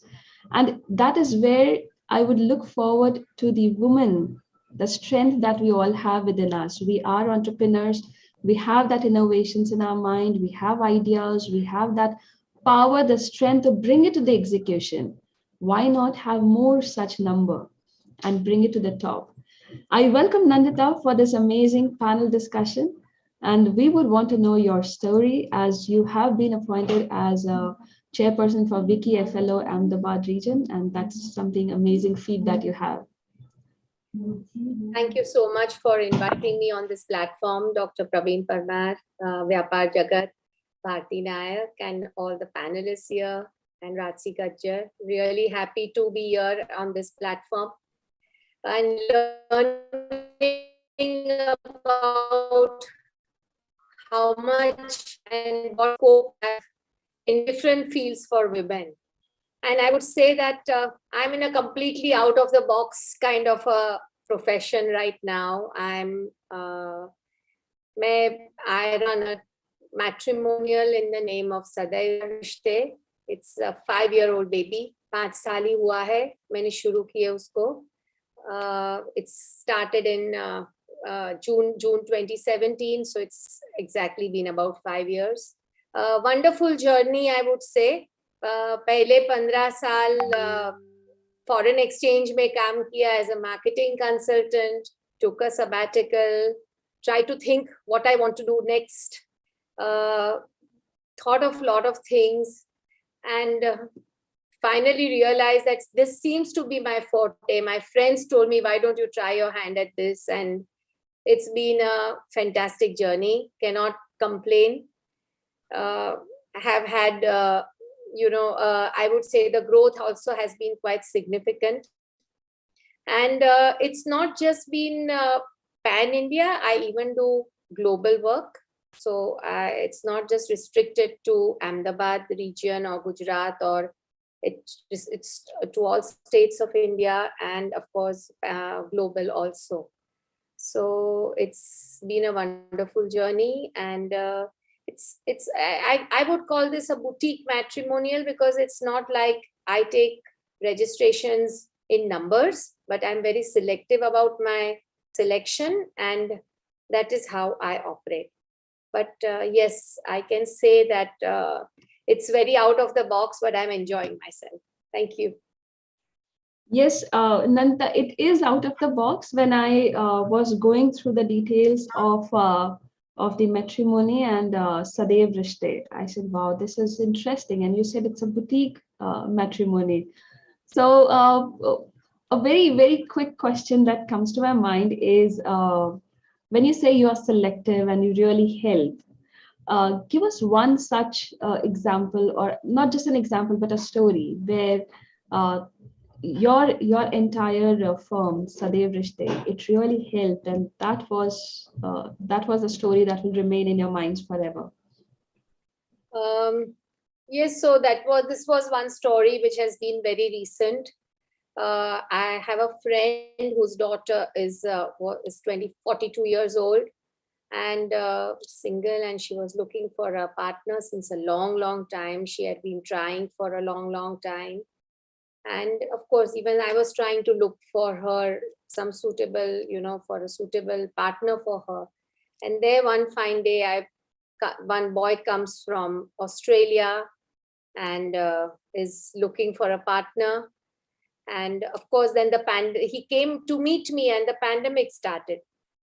And that is where I would look forward to the women, the strength that we all have within us. We are entrepreneurs. We have that innovations in our mind. We have ideas. We have that power, the strength to bring it to the execution. Why not have more such number and bring it to the top? I welcome Nandita for this amazing panel discussion. And we would want to know your story, as you have been appointed as a chairperson for Wiki FLO Ahmedabad region. And that's something amazing feat that you have. Thank you so much for inviting me on this platform, Dr. Pravin Parmar, vyapaarjagat, Bharti Nayak, and all the panelists here, and Rajsi Gajjar. Really happy to be here on this platform and learning about how much and what scope in different fields for women. And I would say that I'm in a completely out of the box kind of a profession right now. I run a matrimonial in the name of Sadaiv Rishte. It's a 5-year-old baby. 5 साल ही हुआ है मैंने शुरू किया उसको. It started in June 2017, so it's exactly been about 5 years. Wonderful journey, I would say. पहले 15 साल foreign exchange में काम किया as a marketing consultant, took a sabbatical, tried to think what I want to do next, thought of a lot of things, and finally realized that this seems to be my forte. My friends told me, why don't you try your hand at this? And it's been a fantastic journey, cannot complain. Have had I would say the growth also has been quite significant. And it's not just been pan-India, I even do global work. So it's not just restricted to Ahmedabad region or Gujarat, or it's to all states of India, and of course global also. So it's been a wonderful journey, and I would call this a boutique matrimonial, because it's not like I take registrations in numbers, but I'm very selective about my selection, and that is how I operate. But yes, I can say that it's very out of the box, but I'm enjoying myself. Thank you. Yes, Nanta, it is out of the box. When I was going through the details of the matrimony and Sadaiv Rishte, I said, wow, this is interesting. And you said it's a boutique matrimony. So a very, very quick question that comes to my mind is, when you say you are selective and you really help, give us one such example, or not just an example, but a story where your entire firm, Sadaiv Rishte, it really helped, and that was a story that will remain in your minds forever. Yes, so this was one story which has been very recent. I have a friend whose daughter is 42 years old and single, and she was looking for a partner since a long time. She had been trying for a long time. And of course, even I was trying to look for her some suitable, for a suitable partner for her. And there one fine day, one boy comes from Australia and is looking for a partner. And of course, then he came to meet me, and the pandemic started.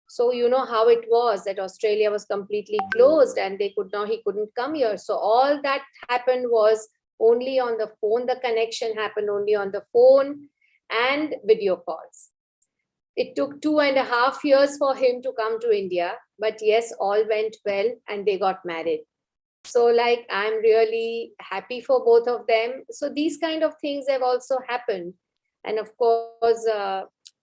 So you know how it was, that Australia was completely closed and he couldn't come here. So all that happened was only on the phone. The connection happened only on the phone and video calls. It took 2.5 years for him to come to India, but yes, all went well and they got married. So like, I'm really happy for both of them. So these kind of things have also happened. And of course,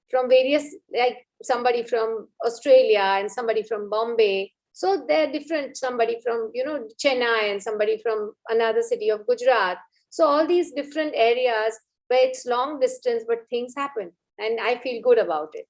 from various, like somebody from Australia and somebody from Bombay. So they're different, somebody from, Chennai and somebody from another city of Gujarat. So all these different areas where it's long distance, but things happen. And I feel good about it.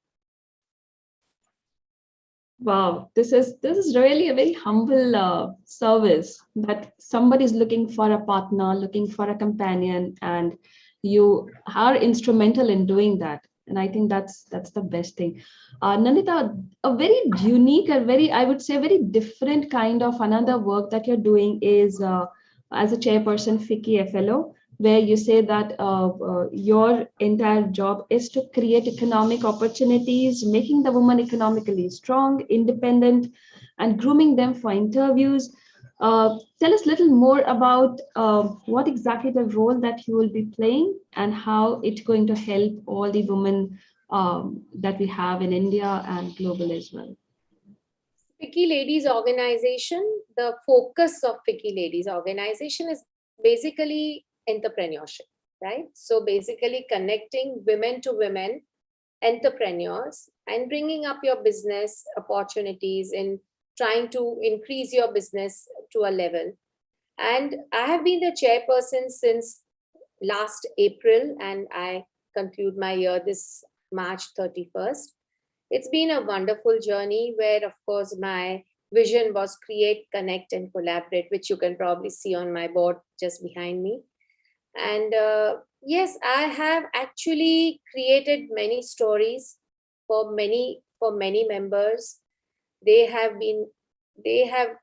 Wow, this is really a very humble service, that somebody is looking for a partner, looking for a companion, and you are instrumental in doing that. And I think that's the best thing. Nandita, a very unique and very, I would say, very different kind of another work that you're doing is as a chairperson, FICCI FLO, where you say that your entire job is to create economic opportunities, making the woman economically strong, independent, and grooming them for interviews. Tell us a little more about what exactly the role that you will be playing and how it's going to help all the women that we have in India and global as well. FICCI Ladies Organization, the focus of FICCI Ladies Organization is basically entrepreneurship, right? So basically connecting women to women entrepreneurs and bringing up your business opportunities in trying to increase your business to a level. And I have been the chairperson since last April, and I conclude my year this March 31st. It's been a wonderful journey where, of course, my vision was create, connect, and collaborate, which you can probably see on my board just behind me. And yes, I have actually created many stories for many members. I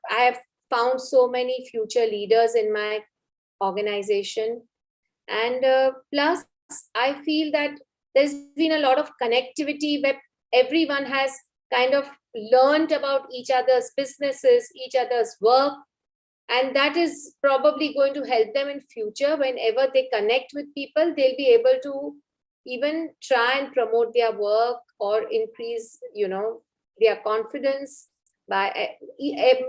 have found so many future leaders in my organization. And plus, I feel that there's been a lot of connectivity where everyone has kind of learned about each other's businesses, each other's work. And that is probably going to help them in future. Whenever they connect with people, they'll be able to even try and promote their work or increase, their confidence by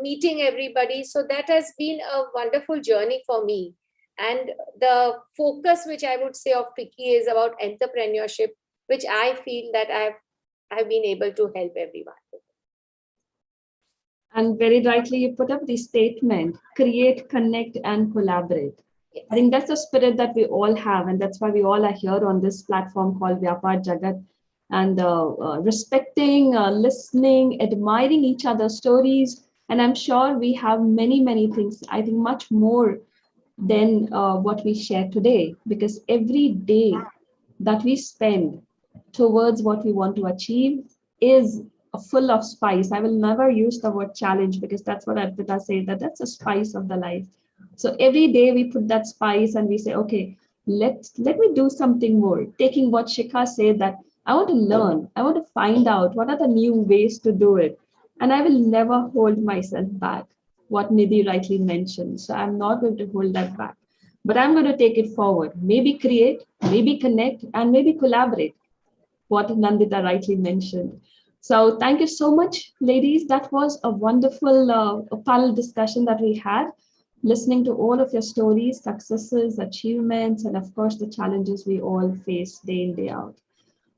meeting everybody. So that has been a wonderful journey for me. And the focus, which I would say of FICCI, is about entrepreneurship, which I feel that I've been able to help everyone. And very rightly, you put up the statement, create, connect, and collaborate. Yes. I think that's the spirit that we all have. And that's why we all are here on this platform called vyapaarjagat. And respecting, listening, admiring each other's stories. And I'm sure we have many, many things, I think much more than what we share today. Because every day that we spend towards what we want to achieve is full of spice. I will never use the word challenge because that's what Arpita said, that's a spice of the life. So every day we put that spice and we say, okay, let me do something more. Taking what Shikha said, that I want to learn, I want to find out what are the new ways to do it. And I will never hold myself back, what Nidhi rightly mentioned. So I'm not going to hold that back, but I'm going to take it forward. Maybe create, maybe connect, and maybe collaborate, what Nandita rightly mentioned. So thank you so much, ladies. That was a wonderful panel discussion that we had, listening to all of your stories, successes, achievements, and of course, the challenges we all face day in, day out.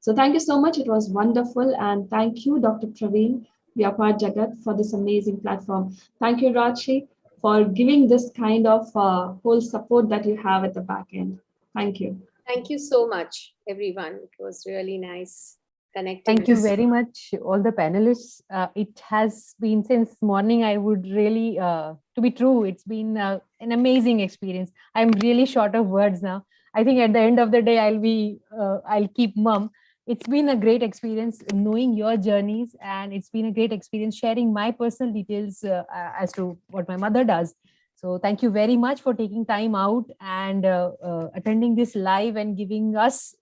So thank you so much. It was wonderful. And thank you, Dr. Pravin Parmar, for this amazing platform. Thank you, Rachi, for giving this kind of whole support that you have at the back end. Thank you. Thank you so much, everyone. It was really nice connecting. Thank you very much, all the panelists. It has been since morning, I would really, to be true, it's been an amazing experience. I'm really short of words now. I think at the end of the day, I'll keep mum. It's been a great experience knowing your journeys, and it's been a great experience sharing my personal details as to what my mother does. So thank you very much for taking time out and attending this live and giving us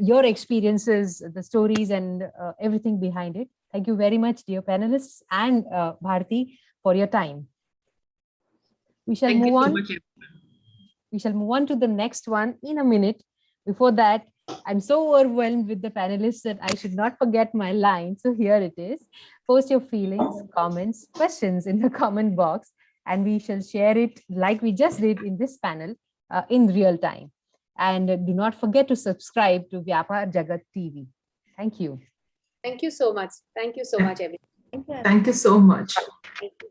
your experiences, the stories, and everything behind it. Thank you very much, dear panelists, and Bharti, for your time. We shall move on. We shall move on to the next one in a minute. Before that, I'm so overwhelmed with the panelists that I should not forget my line. So here it is. Post your feelings, comments, questions in the comment box, and we shall share it like we just did in this panel in real time. And do not forget to subscribe to vyapaarjagat TV. Thank you. Thank you so much. Thank you so much, everyone. Thank you so much. Thank you.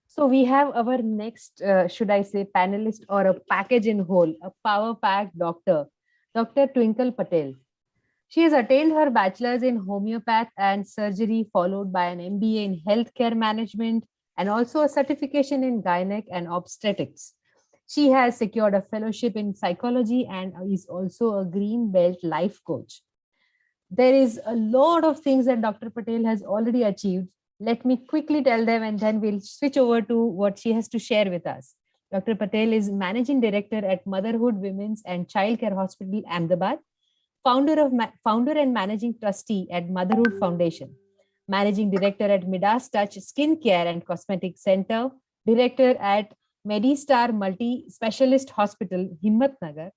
So we have our next, should I say, panelist or a package in whole, a power-packed doctor, Dr. Twinkle Patel. She has attained her bachelor's in homeopath and surgery, followed by an MBA in healthcare management and also a certification in gynec and obstetrics. She has secured a fellowship in psychology and is also a green belt life coach. There is a lot of things that Dr. Patel has already achieved. Let me quickly tell them and then we'll switch over to what she has to share with us. Dr. Patel is Managing Director at Motherhood Women's and Childcare Hospital, Ahmedabad, founder and Managing Trustee at Motherhood Foundation, Managing Director at Midas Touch Skincare and Cosmetic Center, Director at MediStar Multi-Specialist Hospital, Himmatnagar,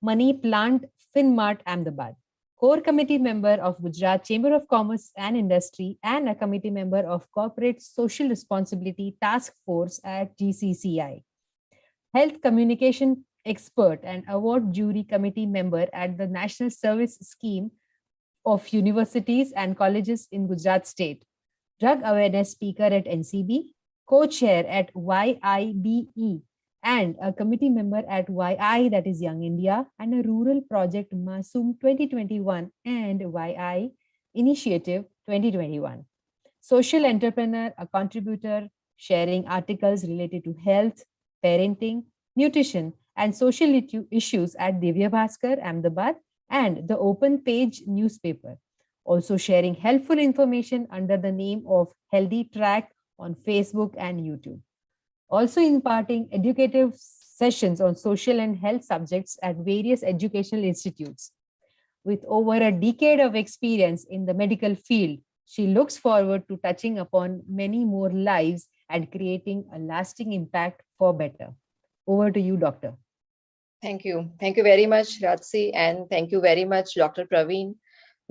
Money Plant Finmart, Ahmedabad, core committee member of Gujarat Chamber of Commerce and Industry, and a committee member of Corporate Social Responsibility Task Force at GCCI. Health communication expert and award jury committee member at the National Service Scheme of Universities and Colleges in Gujarat State. Drug awareness speaker at NCB, co-chair at YIBE, and a committee member at YI, that is Young India, and a rural project Masoom 2021 and YI Initiative 2021. social entrepreneur, a contributor, sharing articles related to health, parenting, nutrition, and social issues at Divya Bhaskar, Ahmedabad, and the Open Page newspaper. Also sharing helpful information under the name of Healthy Track on Facebook and YouTube. Also imparting educative sessions on social and health subjects at various educational institutes. With over a decade of experience in the medical field, she looks forward to touching upon many more lives and creating a lasting impact for better. Over to you, Doctor. Thank you. Thank you very much, Rajsi, and thank you very much, Dr. Pravin,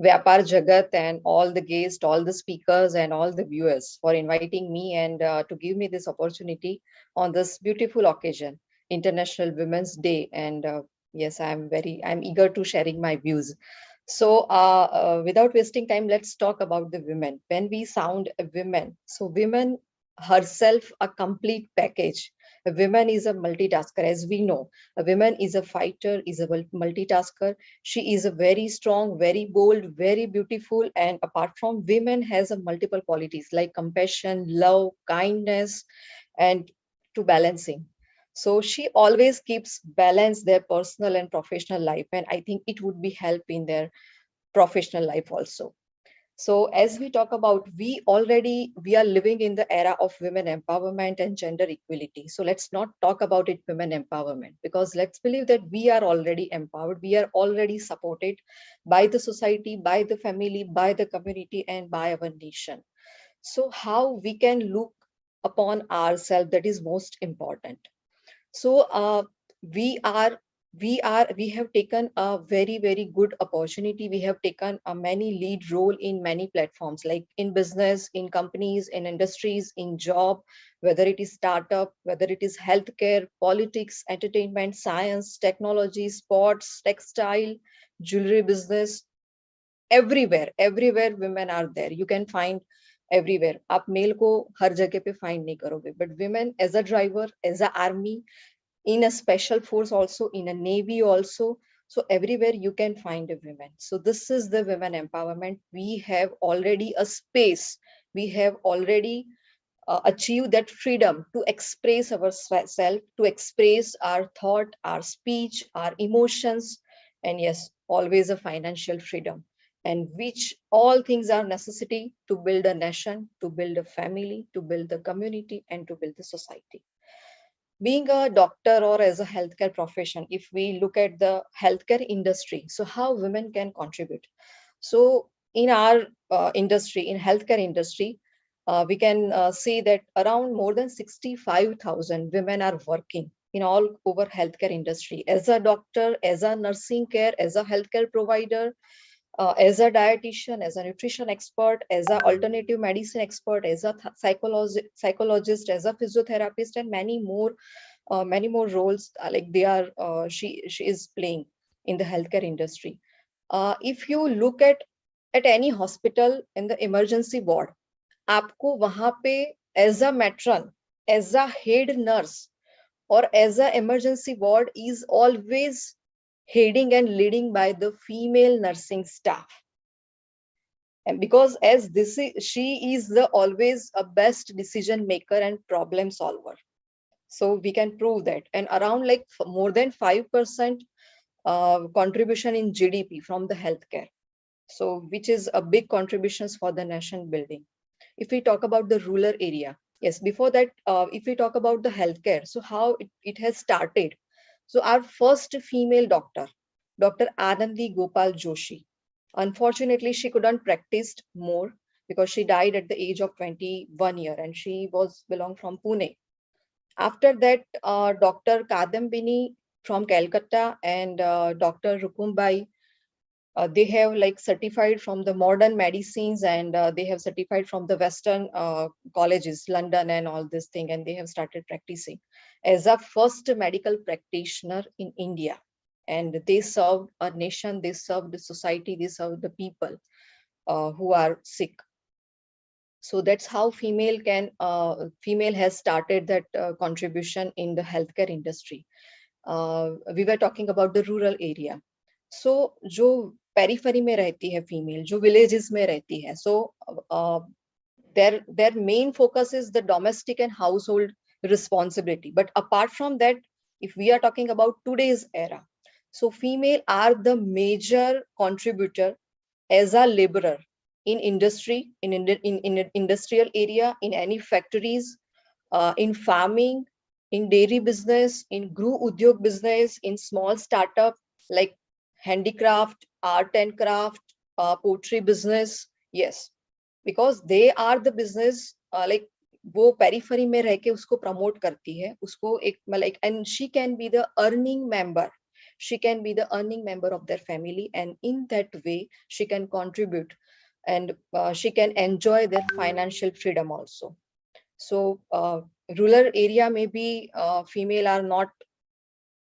Vyapar and all the guests, all the speakers, and all the viewers for inviting me and to give me this opportunity on this beautiful occasion, International Women's Day. And yes, I'm eager to sharing my views. So without wasting time, let's talk about the women. When we sound a women, so women herself a complete package. A woman is a multitasker, as we know. A woman is a fighter, is a multitasker. She is a very strong, very bold, very beautiful. And apart from women has a multiple qualities like compassion, love, kindness, and to balancing. So she always keeps balance their personal and professional life. And I think it would be help in their professional life also. So as we talk about, we are living in the era of women empowerment and gender equality. So let's not talk about it women empowerment, because let's believe that we are already empowered. We are already supported by the society, by the family, by the community, and by our nation. So how we can look upon ourselves, that is most important. So we have taken a very, very good opportunity. We have taken a many lead role in many platforms, like in business, in companies, in industries, in job, whether it is startup, whether it is healthcare, politics, entertainment, science, technology, sports, textile, jewelry business, everywhere women are there. You can find everywhere. आप mail को हर जगह पे find नहीं करोगे, but women as a driver, as a army, in a special force also, in a navy also, so everywhere you can find a woman. So this is the women empowerment. We have already a space, we have already achieved that freedom to express ourselves, to express our thought, our speech, our emotions, and yes, always a financial freedom, and which all things are necessity to build a nation, to build a family, to build the community, and to build the society. Being a doctor or as a healthcare profession, if we look at the healthcare industry, so how women can contribute. So in our industry, in healthcare industry, we can see that around more than 65,000 women are working in all over healthcare industry as a doctor, as a nursing care, as a healthcare provider, as a dietitian, as a nutrition expert, as an alternative medicine expert, as a psychologist, as a physiotherapist, and many more roles like they are she is playing in the healthcare industry. If you look at any hospital in the emergency ward, आपको वहां पे as a matron, as a head nurse, or as a emergency ward is always heading and leading by the female nursing staff. And because as she is the always a best decision maker and problem solver. So we can prove that. And around like more than 5% contribution in GDP from the healthcare. So which is a big contributions for the nation building. If we talk about the rural area, yes, before that, if we talk about the healthcare, so how it has started. So our first female doctor, Dr. Anandi Gopal Joshi, unfortunately, she couldn't practice more because she died at the age of 21 years, and she was belong from Pune. After that, Dr. Kadambini from Calcutta and Dr. Rukumbai, they have like certified from the modern medicines, and they have certified from the Western colleges, London and all this thing, and they have started practicing as a first medical practitioner in India. And they served a nation, they served the society, they served the people who are sick. So that's how female has started that contribution in the healthcare industry. We were talking about the rural area. So जो periphery में रहती है female, जो villages में रहती है, so their main focus is the domestic and household responsibility. But apart from that, if we are talking about today's era, so female are the major contributor as a laborer in industry, in industrial area, in any factories, in farming, in dairy business, in gru udyog business, in small startup like handicraft, art and craft, poetry business. Yes, because they are the business, like वो periphery में रह के उसको promote करती है, उसको एक like, and she can be the earning member, she can be the earning member of their family, and in that way she can contribute, and she can enjoy their financial freedom also. So rural area maybe female are not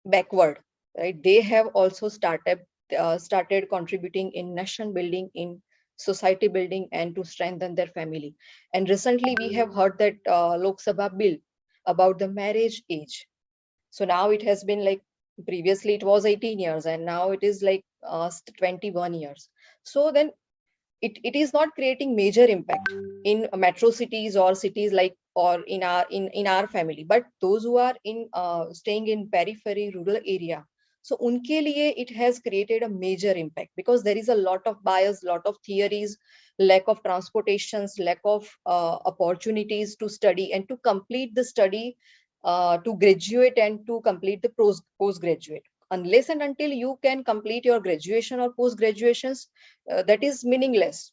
backward, right? They have also started contributing in nation building, in society building, and to strengthen their family. And recently we have heard that Lok Sabha bill about the marriage age. So now it has been like, previously it was 18 years and now it is like 21 years. So then it is not creating major impact in metro cities or cities like, or in our family, but those who are in staying in periphery rural area, so unke liye it has created a major impact, because there is a lot of bias, lot of theories, lack of transportations, lack of opportunities to study and to complete the study, to graduate and to complete the postgraduate. Unless and until you can complete your graduation or post graduations, that is meaningless.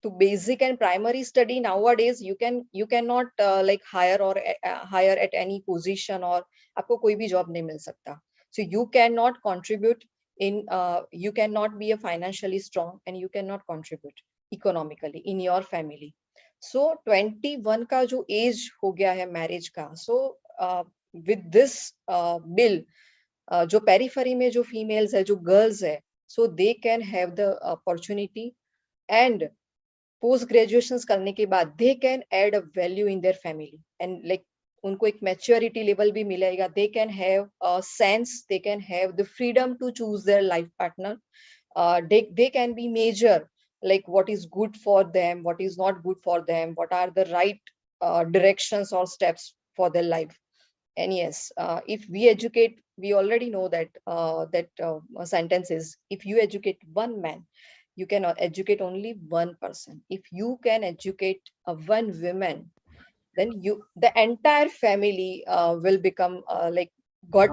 To basic and primary study nowadays, you cannot like hire at any position, or आपको कोई भी job नहीं मिल सकता. So you cannot contribute in, you cannot be a financially strong, and you cannot contribute economically in your family. So 21 का जो age हो गया है marriage का, so with this bill, जो periphery में जो females है, जो girls है, so they can have the opportunity, and post graduations करने के बाद they can add a value in their family, and like उनको एक maturity level भी मिलेगा, they can have a sense, they can have the freedom to choose their life partner, they can be major, like what is good for them, what is not good for them, what are the right directions or steps for their life. And yes, if we educate, we already know that sentence is, if you educate one man, you can educate only one person. If you can educate one woman, then the entire family will become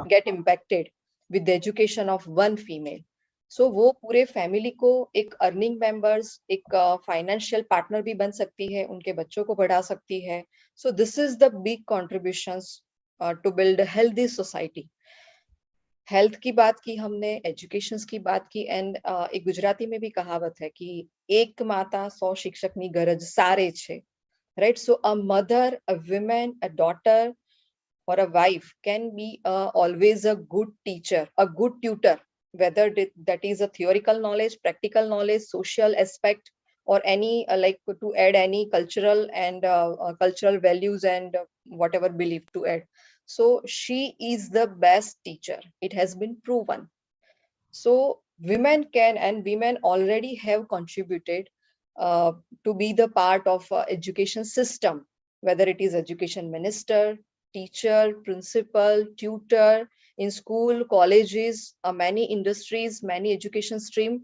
get impacted with the education of one female. So वो पूरे family को एक earning members, एक financial partner भी बन सकती है, उनके बच्चों को बढ़ा सकती है. So this is the big contributions to build a healthy society. Health की बात की हमने, एजुकेशन की बात की, एंड एक गुजराती में भी कहावत है कि एक माता 100 शिक्षकनी गरज सारे छे, right? So a mother, a woman, a daughter, or a wife can be always a good teacher, a good tutor, whether that is a theoretical knowledge, practical knowledge, social aspect, or any like to add any cultural and cultural values and whatever belief to add. So she is the best teacher. It has been proven. So women can, and women already have contributed to be the part of education system, whether it is education minister, teacher, principal, tutor, in school, colleges, many industries, many education stream.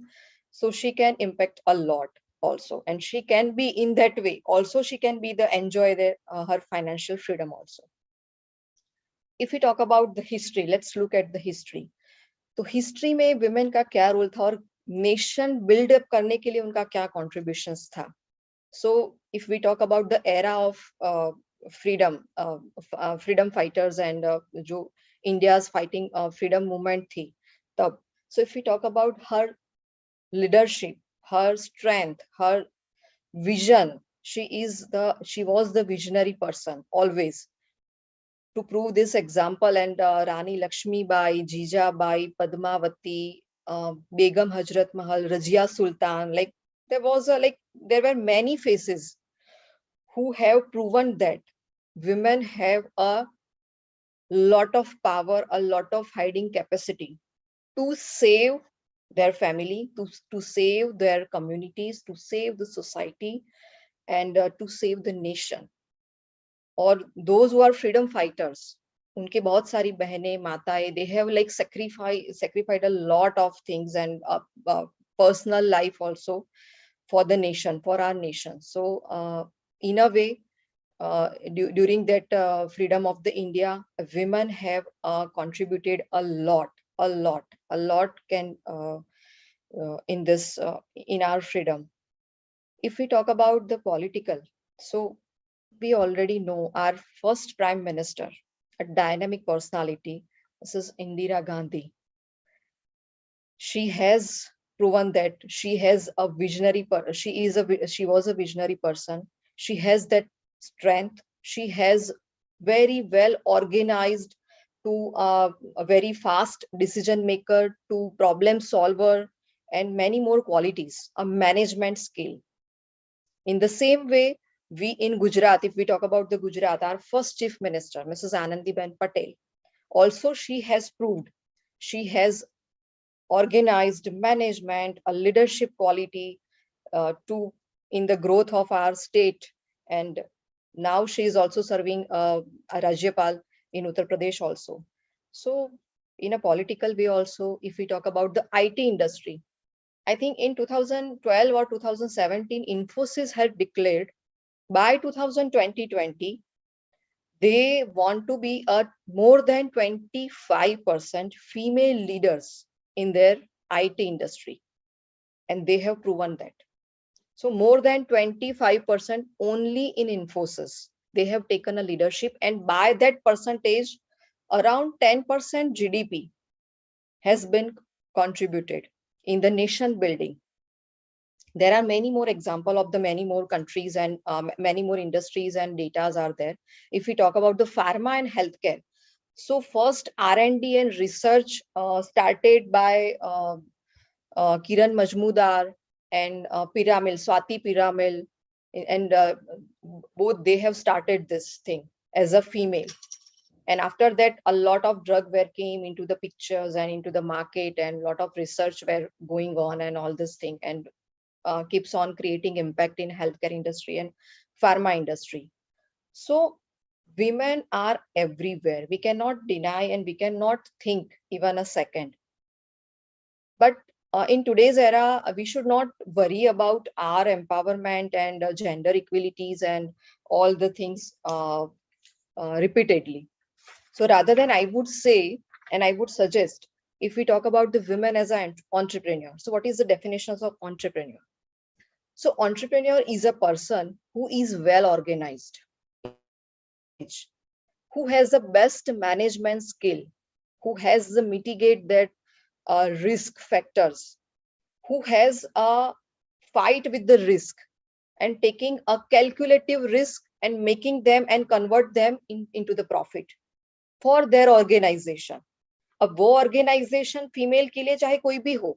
So she can impact a lot also, and she can be in that way. Also, she can be the enjoy her financial freedom also. If we talk about the history, let's look at the history. तो history में women का क्या role था और nation build up करने के लिए उनका क्या कॉन्ट्रीब्यूशंस था. So if we talk about the era of freedom fighters and जो इंडियाज फाइटिंग फ्रीडम मूवमेंट थी तब, so if we talk about her leadership, her strength, her vision, she was the visionary person always. To prove this example, and Rani Lakshmi Bai, Jija Bai, Padmavati, Begum Hazrat Mahal, Razia Sultan, like there were many faces who have proven that women have a lot of power, a lot of hiding capacity to save their family, to save their communities, to save the society, and to save the nation. Or those who are freedom fighters, उनके बहुत सारी बहनें माताएं, they have like sacrificed a lot of things and personal life also for the nation, for our nation. So in a way, during that freedom of the India, women have contributed a lot can in this in our freedom. If we talk about the political, so we already know our first prime minister, a dynamic personality, Mrs. Indira Gandhi. She has proven that she has a visionary. She was a visionary person. She has that strength. She has very well organized to a very fast decision maker, to problem solver, and many more qualities, a management skill. In the same way, we in Gujarat, if we talk about the Gujarat, our first chief minister, Mrs. Anandiben Patel, also she has proved she has organized management, a leadership quality to in the growth of our state. And now she is also serving a Rajyapal in Uttar Pradesh also. So in a political way also, if we talk about the IT industry, I think in 2012 or 2017, Infosys had declared by 2020, they want to be a more than 25% female leaders in their IT industry. And they have proven that. So more than 25% only in Infosys, they have taken a leadership, and by that percentage, around 10% GDP has been contributed in the nation building. There are many more examples of the many more countries and many more industries and datas are there. If we talk about the pharma and healthcare, so first R&D and research started by Kiran Majmudar and Swati Piramil, and both they have started this thing as a female. And after that, a lot of drug came into the pictures and into the market, and a lot of research were going on and all this thing, and keeps on creating impact in healthcare industry and pharma industry. So women are everywhere. We cannot deny and we cannot think even a second. But in today's era, we should not worry about our empowerment and gender equalities and all the things repeatedly. So rather than, I would say, and I would suggest, if we talk about the women as an entrepreneur, so what is the definition of entrepreneur? So entrepreneur is a person who is well organized, who has the best management skill, who has the mitigate that risk factors, who has a fight with the risk and taking a calculative risk and making them and convert them into the profit for their organization. अब वो organization female के लिए चाहे कोई भी हो,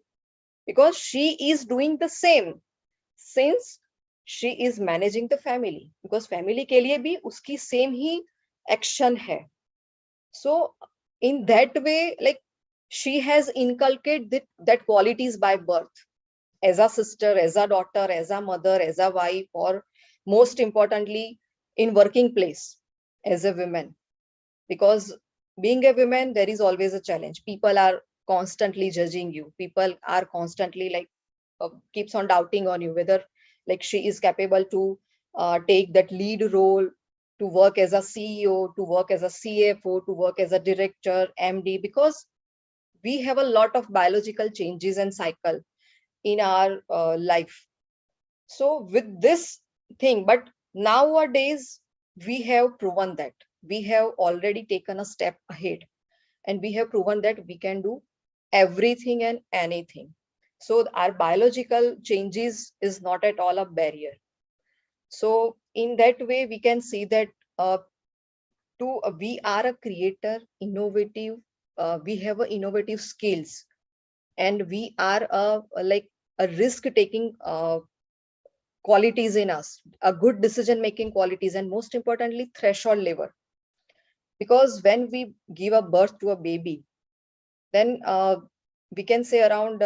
because she is doing the same since she is managing the family, because family के लिए भी उसकी same ही action है. So in that way, like she has inculcated that qualities by birth, as a sister, as a daughter, as a mother, as a wife, or most importantly in working place as a woman. Because being a woman, there is always a challenge. People are constantly judging you. People are constantly like keeps on doubting on you whether like she is capable to take that lead role, to work as a CEO, to work as a CFO, to work as a director, MD, because we have a lot of biological changes and cycle in our life. So with this thing, but nowadays we have proven that we have already taken a step ahead, and we have proven that we can do everything and anything. So our biological changes is not at all a barrier. So in that way, we can see that we are a creator, innovative, we have a innovative skills, and we are like a risk-taking qualities in us, a good decision-making qualities, and most importantly, threshold lever. Because when we give a birth to a baby, then we can say around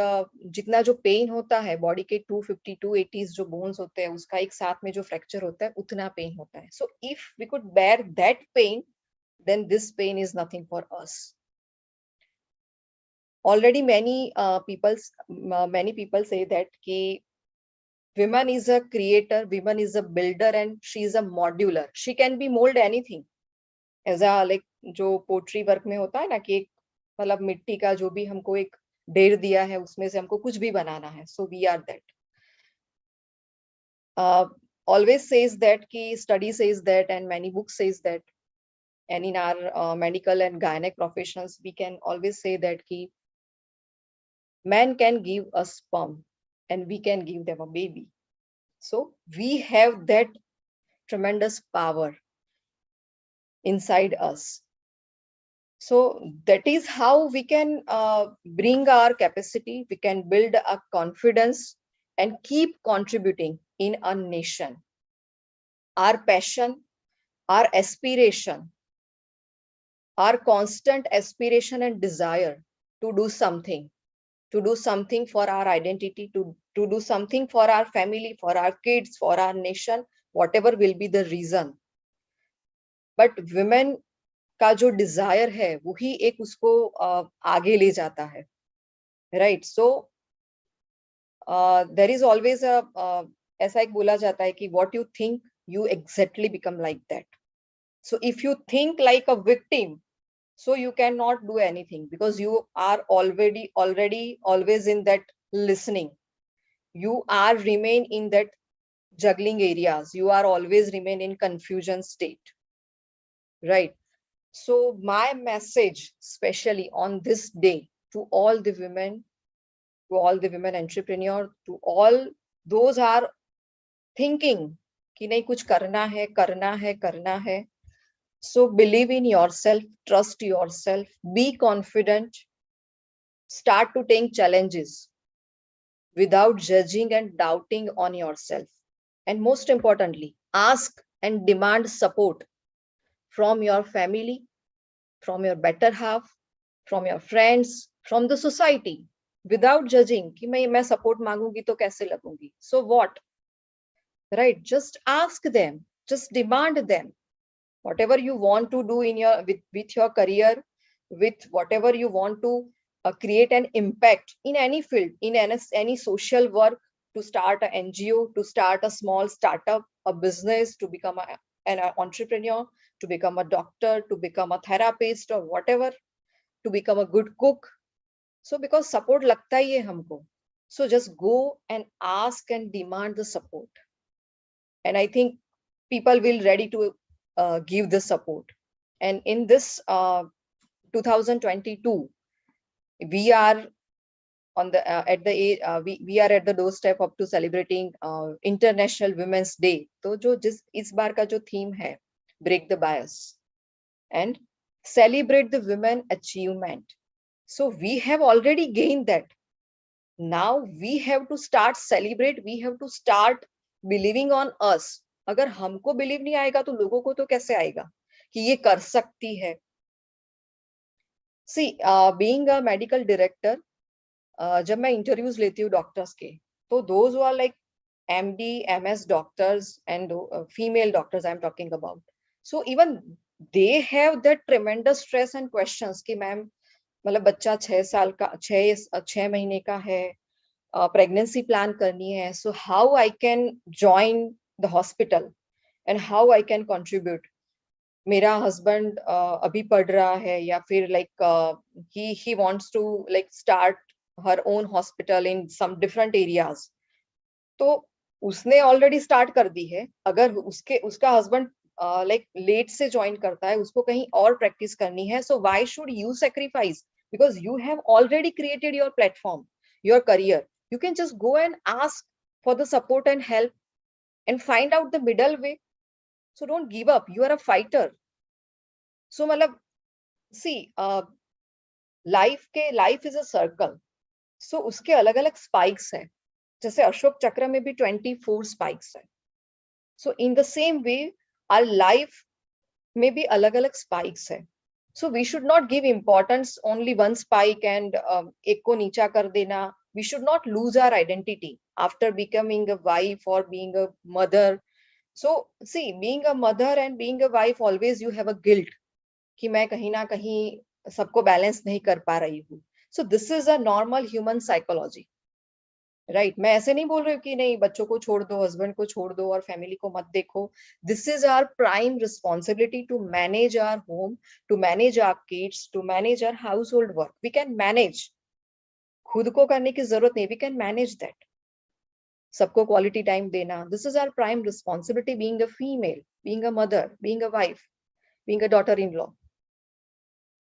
जितना जो pen होता है body के 250 280 जो bones होते हैं उसका एक साथ में जो फ्रैक्चर होता है उतना पेन होता है. So if we could bear that pain, then this pain is nothing for us. Already many people say that ki woman is a creator, woman is a builder, and she is a modular. She can be mold anything. As a like जो pottery work में होता है ना कि एक मतलब मिट्टी का जो भी हमको एक ढेर दिया है उसमें से हमको कुछ भी बनाना है. So we are that. Always says that ki study says that and many books says that, and in our medical and gynec professions we can always say that ki man can give us sperm and we can give them a baby. So we have that tremendous power inside us. So that is how we can bring our capacity, we can build a confidence and keep contributing in a nation. Our passion, our aspiration, our constant aspiration and desire to do something for our identity, to do something for our family, for our kids, for our nation, whatever will be the reason. But women का जो desire है वही एक उसको आगे ले जाता है, right? So there is always a ऐसा एक बोला जाता है कि what you think you exactly become like that. So if you think like a victim, so you cannot do anything because you are already always in that listening. You are remain in that juggling areas. You are always remain in confusion state, right? So my message, especially on this day, to all the women entrepreneur, to all those are thinking कि नहीं कुछ करना है. So believe in yourself, trust yourself, be confident, start to take challenges without judging and doubting on yourself. And most importantly, ask and demand support from your family, from your better half, from your friends, from the society, without judging कि मैं support मांगूंगी तो कैसे लगूंगी. So what? Right? Just ask them, just demand them. Whatever you want to do in your with your career, with whatever you want to create an impact in any field, in any social work, to start an NGO, to start a small startup, a business, to become an entrepreneur, to become a doctor, to become a therapist or whatever, to become a good cook. So because support लगता ही है हमको. So just go and ask and demand the support. And I think people will ready to give the support. And in this 2022, we are on the we are at the doorstep up to celebrating International Women's Day. तो जो इस बार का जो theme है, break the bias and celebrate the women achievement. So we have already gained that. Now we have to start celebrate. We have to start believing on us. अगर हमको believe नहीं आएगा तो लोगों को तो कैसे आएगा कि ये कर सकती है. See, being a medical director, जब मैं interviews लेती हूँ doctors के, तो those who are like MD, MS doctors and female doctors I'm talking about. So even they have that tremendous stress and questions कि मैम मतलब बच्चा 6 महीने का है, pregnancy plan करनी है, so how I can join the hospital and how I can contribute. मेरा husband अभी पढ़ रहा है या फिर like he wants to like start her own hospital in some different areas. तो उसने already start कर दी है. अगर उसका husband like late से join करता है, उसको कहीं और practice करनी है, so why should you sacrifice? Because you have already created your platform, your career. You can just go and ask for the support and help and find out the middle way. So don't give up. You are a fighter. So मतलब see, life is a circle. So उसके अलग-अलग spikes हैं. जैसे अशोक चक्र में भी 24 spikes हैं. So in the same way, our life में भी अलग-अलग spikes हैं. So we should not give importance only one spike and ek ko nicha kar dena. We should not lose our identity after becoming a wife or being a mother. So see, being a mother and being a wife, always you have a guilt कि मैं कहीं ना कहीं सबको balance नहीं कर पा रही हूँ. So this is a normal human psychology. Right मैं ऐसे नहीं बोल रही हूँ कि नहीं बच्चों को छोड़ दो, हस्बैंड को छोड़ दो और फैमिली को मत देखो. This is our prime responsibility to manage our home, to manage our kids, to manage our household work. We can manage, खुद को करने की जरूरत नहीं, वी कैन मैनेज दैट. सबको क्वालिटी टाइम देना, this is our prime responsibility, being a female, being a mother, being a wife, being a daughter in law.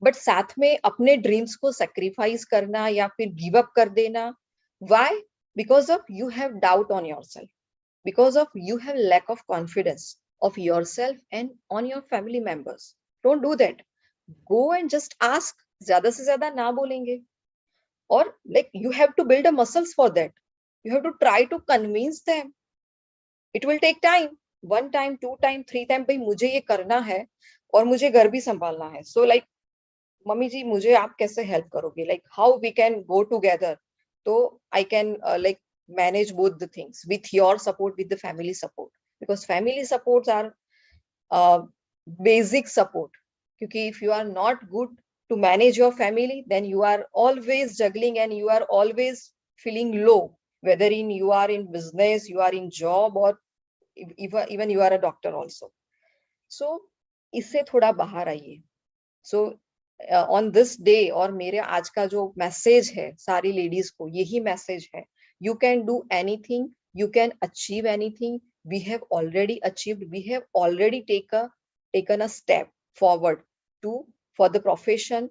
But साथ में अपने ड्रीम्स को सेक्रीफाइस करना या फिर गिव अप कर देना. Why? Because of you have doubt on yourself, because of you have lack of confidence of yourself and on your family members. Don't do that. Go and just ask. ज़्यादा से ज़्यादा ना बोलेंगे. Or like you have to build a muscles for that. You have to try to convince them. It will take time. 1 time, 2 time, 3 time. भाई मुझे ये करना है और मुझे घर भी संभालना है. So like मम्मी जी मुझे आप कैसे हेल्प करोगे? Like how we can go together. So I can like manage both the things with your support, with the family support, because family supports are basic support. Because if you are not good to manage your family, then you are always juggling and you are always feeling low, whether you are in business, you are in job, or even you are a doctor also. So इससे थोड़ा बाहर आइए. So on this day, और मेरे आज का जो message है सारी लेडीज को, यही मैसेज है. You can do anything, you can achieve anything. We have already achieved, we have already taken a step forward for the profession.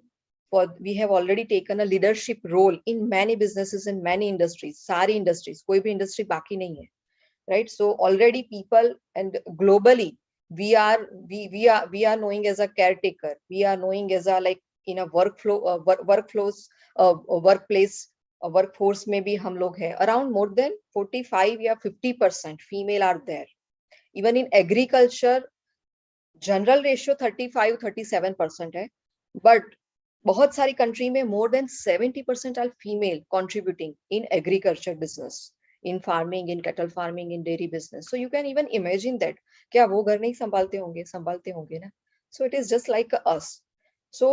We have already taken a leadership role in many businesses, in many industries. सारी industries, कोई भी industry बाकी नहीं है, right? So already people, and globally we are knowing as a caretaker, we are knowing as a like in a workflows workplace, workforce में भी हम लोग हैं. Around more than 45 या 50% female are there. Even in agriculture, general ratio 35-37% है, but बहुत सारी country में more than 70% are female contributing in agriculture business, in farming, in cattle farming, in dairy business. So you can even imagine that क्या वो घर नहीं संभालते होंगे ना. So it is just like us. So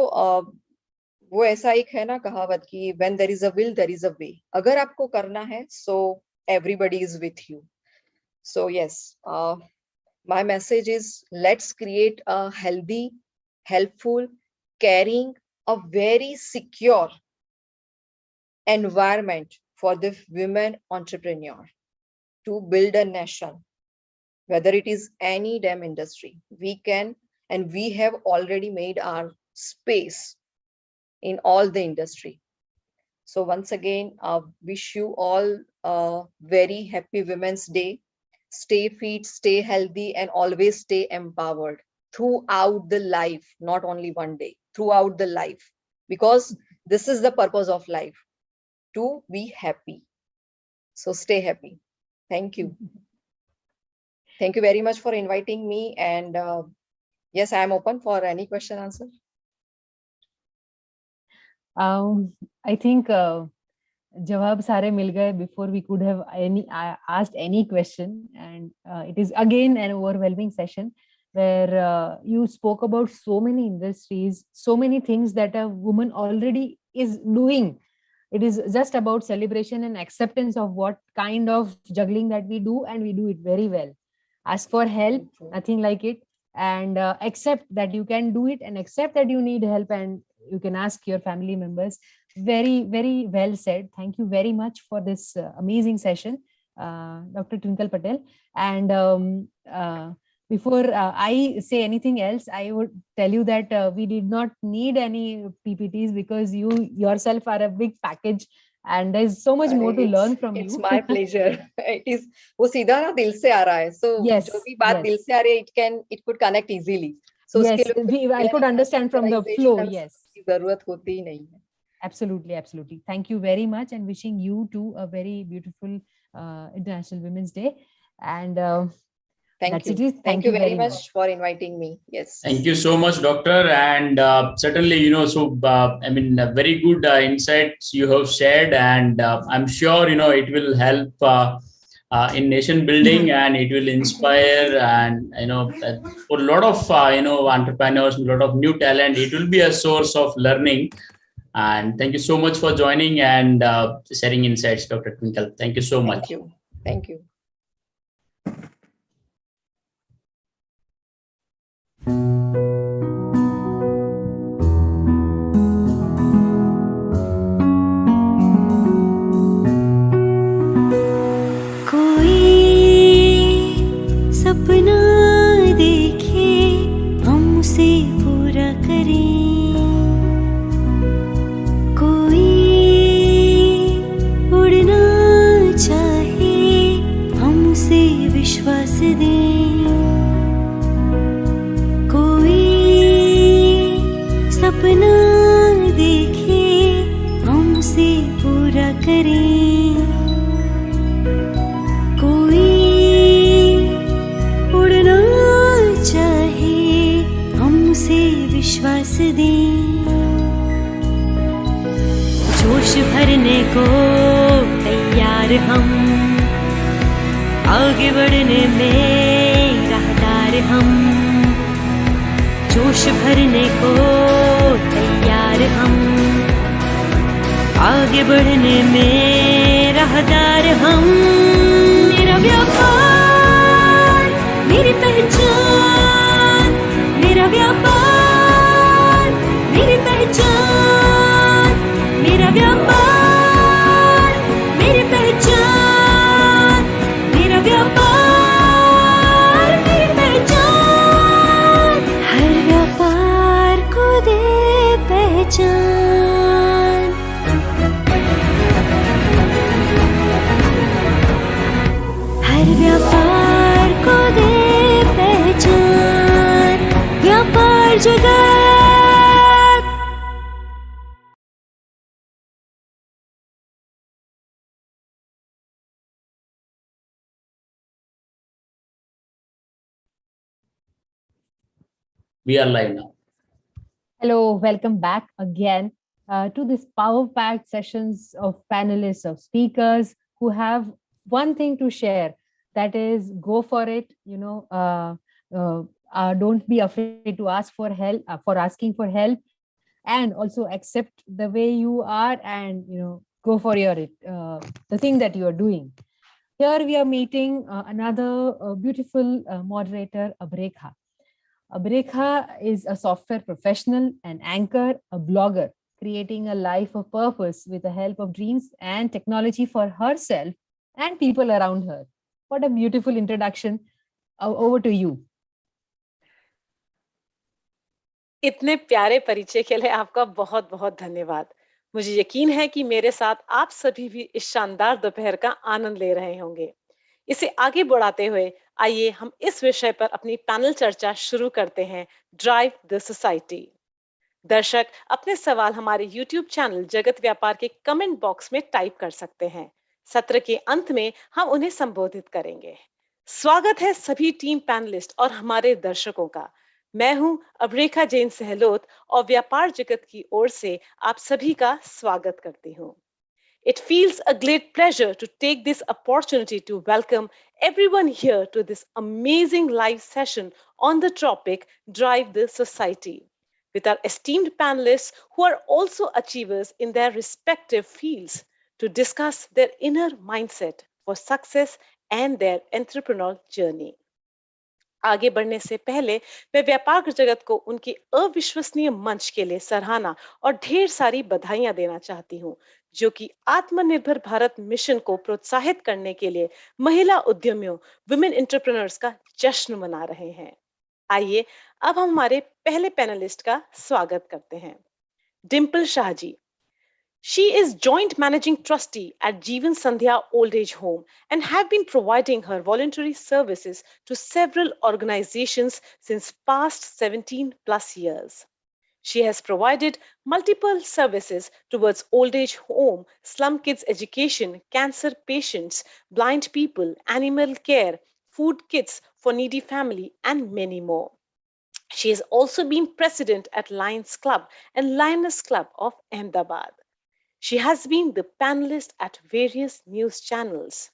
वो ऐसा एक है ना कहावत कि when there is a will there is a way. अगर आपको करना है, so everybody is with you. So yes, my message is, let's create a healthy, helpful, caring, a very secure environment for the women entrepreneur to build a nation. Whether it is any damn industry, we can, and we have already made our space in all the industry. So once again, wish you all a very happy Women's Day. Stay fit, stay healthy, and always stay empowered throughout the life, not only one day, throughout the life, because this is the purpose of life, to be happy. So stay happy. Thank you. Thank you very much for inviting me. And yes, I am open for any question answer. I think jawab sare mil gaye before we could have asked any question, and it is again an overwhelming session where you spoke about so many industries, so many things that a woman already is doing. It is just about celebration and acceptance of what kind of juggling that we do, and we do it very well. Ask for help, nothing like it, and accept that you can do it, and accept that you need help, and you can ask your family members. Very, very well said. Thank you very much for this amazing session, Dr. Twinkle Patel. And before I say anything else, I would tell you that we did not need any PPTs because you yourself are a big package, and there's so much more to learn from you. It's my pleasure. It is वो सीधा ना दिल से आ रहा है. So yes, जो भी बात दिल से आ रही है, it could connect easily. So yes, I could understand from the flow. Yes, जरूरत होती ही नहीं है. Absolutely, absolutely. Thank you very much, and wishing you too a very beautiful International Women's Day. And Thank That's you. it. Thank you very much for inviting me. Yes. Thank you so much, Doctor. And certainly, I mean, very good insights you have shared, and I'm sure, it will help in nation building, and it will inspire, and, for a lot of, entrepreneurs, a lot of new talent, it will be a source of learning. And thank you so much for joining and sharing insights, Dr. Twinkle. Thank you so much. Thank you. Thank you. सपना देखे हम उसे पूरा करें, कोई उड़ना चाहे हम उसे विश्वास दें, कोई सपना देखे हम उसे पूरा करें, विश्वास दें। जोश भरने को तैयार हम, आगे बढ़ने में राहदार हम, जोश भरने को तैयार हम, आगे बढ़ने में राहदार हम। मेरा व्यापार मेरी पहचान, मेरा व्यापार मेरी पहचान, मेरा व्यापार मेरी पहचान, मेरा व्यापार मेरी पहचान, हर व्यापार को दे पहचान। हर व्यापार को दे पहचान, व्यापार जगत। We are live now. Hello, welcome back again to this power-packed sessions of panelists, of speakers who have one thing to share, that is go for it, don't be afraid to ask for help, for asking for help, and also accept the way you are, and go for your the thing that you are doing. Here we are meeting another beautiful moderator, Abrekha. Abrekha is a software professional, an anchor, a blogger, creating a life of purpose with the help of dreams and technology for herself and people around her. What a beautiful introduction. Over to you. इतने प्यारे परिचय के लिए आपका बहुत बहुत धन्यवाद। मुझे यकीन है कि मेरे साथ आप सभी भी इस शानदार दोपहर का आनंद ले रहे होंगे। इसे आगे बढ़ाते हुए आइए हम इस विषय पर अपनी पैनल चर्चा शुरू करते हैं, ड्राइव द सोसाइटी। दर्शक अपने सवाल हमारे YouTube चैनल जगत व्यापार के कमेंट बॉक्स में टाइप कर सकते हैं। सत्र के अंत में हम उन्हें संबोधित करेंगे। स्वागत है सभी टीम पैनलिस्ट और हमारे दर्शकों का। मैं हूं अब्रेखा जैन सहलोत और व्यापार जगत की ओर से आप सभी का स्वागत करती हूं। It feels a great pleasure to take this opportunity to welcome everyone here to this amazing live session on the topic Drive the Society, with our esteemed panelists who are also achievers in their respective fields to discuss their inner mindset for success and their entrepreneurial journey. आगे बढ़ने से पहले मैं व्यापार जगत को उनके अविश्वसनीय मंच के लिए सराहना और ढेर सारी बधाइयां देना चाहती हूं, जो कि आत्मनिर्भर भारत मिशन को प्रोत्साहित करने के लिए महिला उद्यमियों, वुमेन एंटरप्रेन्योर्स का जश्न मना रहे हैं। आइए अब हम हमारे पहले पैनलिस्ट का स्वागत करते हैं, Dimple Shah ji. She is joint managing trustee at Jeevan Sandhya Old Age Home and have been providing her voluntary services to several organizations since past 17 plus years. She has provided multiple services towards old age home, slum kids education, cancer patients, blind people, animal care, food kits for Needy Family, and many more. She has also been president at Lions Club and Lioness Club of Ahmedabad. She has been the panelist at various news channels,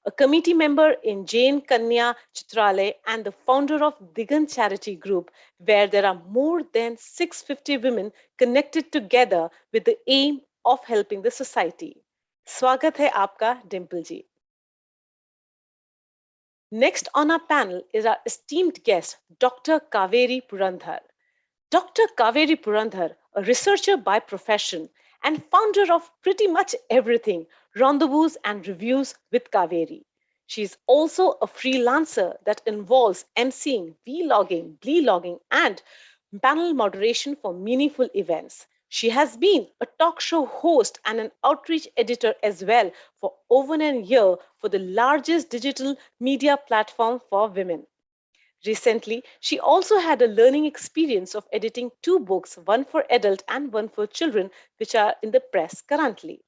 a committee member in Jain Kanya Chitralay, and the founder of Digant Charity Group, where there are more than 650 women connected together with the aim of helping the society. Swagat hai aapka, Dimple ji. Next on our panel is our esteemed guest, Dr. Kaveri Purandhar. Dr. Kaveri Purandhar, a researcher by profession and founder of pretty much everything, Rendezvous and Reviews with Kaveri. She is also a freelancer that involves emceeing, vlogging, vlogging, and panel moderation for meaningful events. She has been a talk show host and an outreach editor as well for over a year for the largest digital media platform for women. Recently, she also had a learning experience of editing 2 books, one for adult and one for children, which are in the press currently.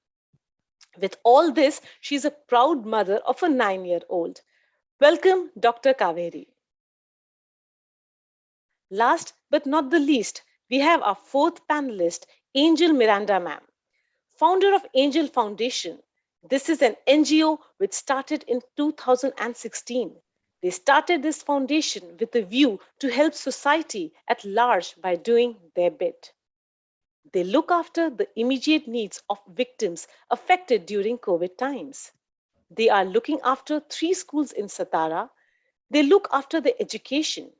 With all this, she is a proud mother of a 9-year-old. Welcome, Dr. Kaveri. Last but not the least, we have our 4th panelist, Angel Miranda ma'am, founder of Angel Foundation. This is an NGO which started in 2016. They started this foundation with a view to help society at large by doing their bit. They look after the immediate needs of victims affected during COVID times. They are looking after 3 schools in Satara. They look after the education.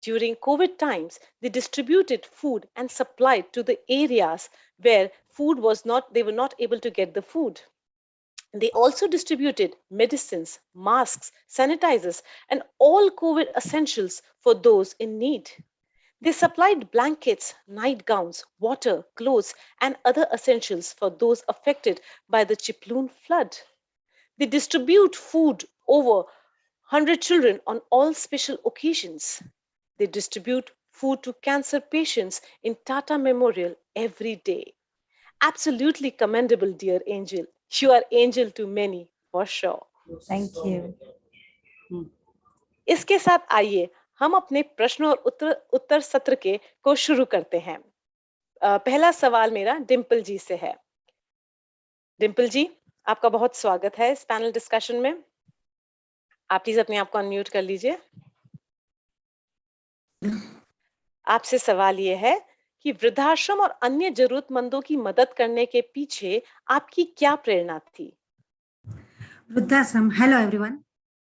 During COVID times, they distributed food and supplied to the areas where they were not able to get the food. They also distributed medicines, masks, sanitizers, and all COVID essentials for those in need. They supplied blankets, nightgowns, water, clothes, and other essentials for those affected by the Chiploon flood. They distribute food over 100 children on all special occasions. They distribute food to cancer patients in Tata Memorial every day. Absolutely commendable, dear Angel. You are angel to many, for sure. Thank you. इसके साथ आइए हम अपने प्रश्न और उत्तर सत्र को शुरू करते हैं। पहला सवाल मेरा डिम्पल जी से है। डिम्पल जी, आपका बहुत स्वागत है इस पैनल डिस्कशन में। आप प्लीज अपने आप को अनम्यूट कर लीजिए। आपसे सवाल ये है कि वृद्धाश्रम और अन्य जरूरतमंदों की मदद करने के पीछे आपकी क्या प्रेरणा थी? वृद्धाश्रम, हेलो एवरीवन,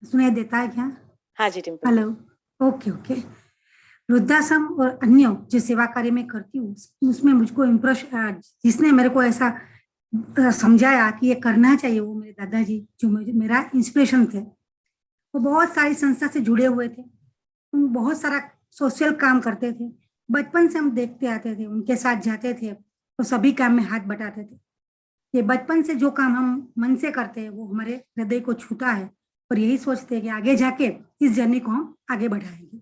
सुनाई देता है क्या? हाँ जी डिम्पल। Hello, okay okay. वृद्धाश्रम और अन्य जो सेवा कार्य में करती हूँ उसमें मुझको इम्प्रेस, जिसने मेरे को ऐसा समझाया कि ये करना चाहिए, वो मेरे दादाजी जो मेरा इंस्पिरेशन थे। वो बहुत सारी संस्था से जुड़े हुए थे, बहुत सारा सोशल काम करते थे। बचपन से हम देखते आते थे, उनके साथ जाते थे तो सभी काम में हाथ बटाते थे। ये बचपन से जो काम हम मन से करते हैं वो हमारे हृदय को छूता है और यही सोचते हैं कि आगे जाके इस जर्नी को हम आगे बढ़ाएंगे।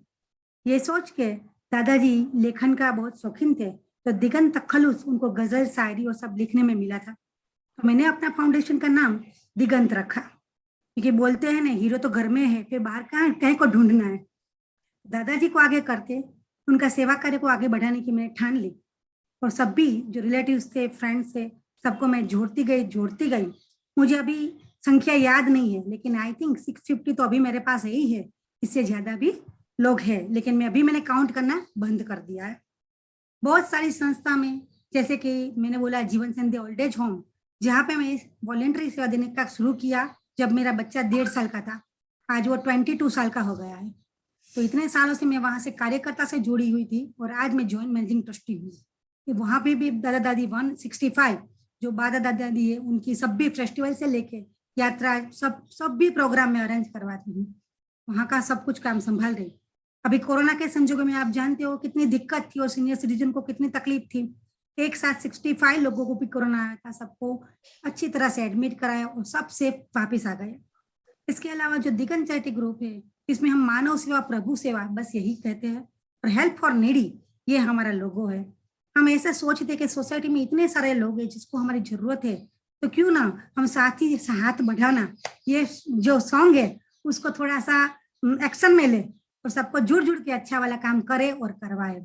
ये सोच के दादाजी लेखन का बहुत शौकीन थे, तो दिगंत तखलुस उनको गजल, शायरी और सब लिखने में मिला था। तो मैंने अपना फाउंडेशन का नाम दिगंत रखा, क्योंकि बोलते हैं ना, हीरो तो घर में है, फिर बाहर कहीं को ढूंढना है। दादाजी को आगे करते, उनका सेवा कार्य को आगे बढ़ाने की मैंने ठान ली और सभी जो रिलेटिव्स थे, फ्रेंड्स थे, सबको मैं जोड़ती गई। मुझे अभी संख्या याद नहीं है, लेकिन आई थिंक 650 तो अभी मेरे पास यही है, इससे ज्यादा भी लोग हैं, लेकिन मैंने काउंट करना बंद कर दिया है। बहुत सारी संस्था में, जैसे कि मैंने बोला जीवन संध्या ओल्ड एज होम, जहाँ पे मैं वॉलेंटरी सेवा देने का शुरू किया जब मेरा बच्चा 1.5 साल का था, आज वो 22 साल का हो गया है। तो इतने सालों से मैं वहां से कार्यकर्ता से जुड़ी हुई थी और आज मैं जॉइंट मैनेजिंग ट्रस्टी हूँ। वहां पे भी दादा दादी 165 जो दादा दादी है, उनकी सब भी फेस्टिवल से लेके यात्रा सब भी प्रोग्राम में अरेंज करवाती हूँ। वहाँ का सब कुछ काम संभाल रही। अभी कोरोना के संजोगों में आप जानते हो कितनी दिक्कत थी और सीनियर सिटीजन को कितनी तकलीफ थी। एक साथ 65 लोगों को भी कोरोना आया था, सबको अच्छी तरह से एडमिट कराया और सब सेफ वापिस आ गए। इसके अलावा जो दिगंत चैरिटी ग्रुप है, इसमें हम मानव सेवा प्रभु सेवा बस यही कहते हैं, और हेल्प फॉर नीडी ये हमारा लोगो है। हम ऐसा सोचते कि सोसाइटी में इतने सारे लोग हैं जिसको हमारी जरूरत है, तो क्यों ना हम साथ ही हाथ बढ़ाना, ये जो सॉन्ग है उसको थोड़ा सा एक्शन में ले और सबको जुड़ जुड़ के अच्छा वाला काम करे और करवाए।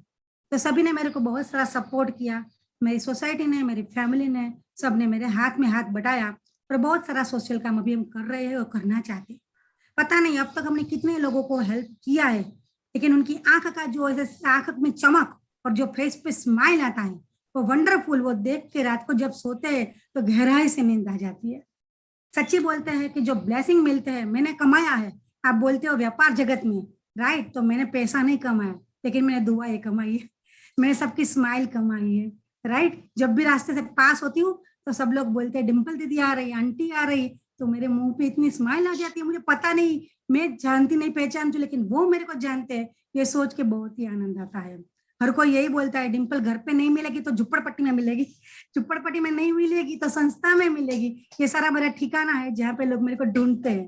तो सभी ने मेरे को बहुत सारा सपोर्ट किया, मेरी सोसाइटी ने, मेरी फैमिली ने, सब ने मेरे हाथ में हाथ बढ़ाया और बहुत सारा सोशल काम अभी हम कर रहे हैं और करना चाहते हैं। पता नहीं अब तक हमने कितने लोगों को हेल्प किया है, लेकिन उनकी आंख का जो आंख में चमक और जो फेस पे स्माइल आता है वो वंडरफुल, वो देख के रात को जब सोते हैं तो गहराई से नींद आ जाती है। सच्ची बोलते हैं कि जो ब्लेसिंग मिलते हैं मैंने कमाया है। आप बोलते हो व्यापार जगत में, राइट, तो मैंने पैसा नहीं कमाया, लेकिन मैंने दुआएं कमाई है, मैंने सबकी स्माइल कमाई है, राइट। जब भी रास्ते से पास होती हूँ तो सब लोग बोलते हैं डिम्पल दीदी आ रही, आंटी आ रही, तो मेरे मुंह पे इतनी स्माइल आ जाती है। मुझे पता नहीं, मैं जानती नहीं पहचानती, लेकिन वो मेरे को जानते हैं, ये सोच के बहुत ही आनंद आता है। हर कोई यही बोलता है डिम्पल घर पे नहीं मिलेगी तो झुप्पड़पट्टी में मिलेगी, झुप्पड़पट्टी में नहीं मिलेगी तो संस्था में मिलेगी। ये सारा मेरा ठिकाना है जहाँ पे लोग मेरे को ढूंढते हैं,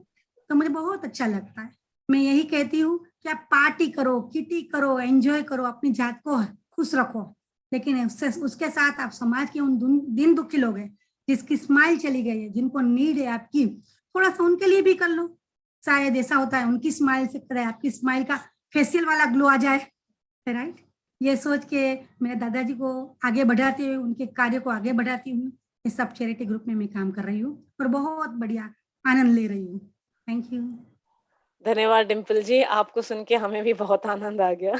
तो मुझे बहुत अच्छा लगता है। मैं यही कहती हूँ कि आप पार्टी करो, किटी करो, एंजॉय करो, अपनी जात को खुश रखो, लेकिन उसके साथ आप समाज के उन दिन दुखी लोग हैं जिसकी स्माइल चली गई है, जिनको नीड है आपकी, थोड़ा सा उनके लिए भी कर लो। शायद ऐसा होता है उनकी स्माइल से करे आपकी स्माइल का फेशियल वाला ग्लो आ जाए, राइट। ये सोच के मेरे दादाजी को आगे बढ़ाते हुए, उनके कार्य को आगे बढ़ाती हूँ। इस सब चैरिटी ग्रुप में मैं काम कर रही हूँ और बहुत बढ़िया आनंद ले रही हूँ। Thank you. धन्यवाद डिम्पल जी, आपको सुन के हमें भी बहुत आनंद आ गया।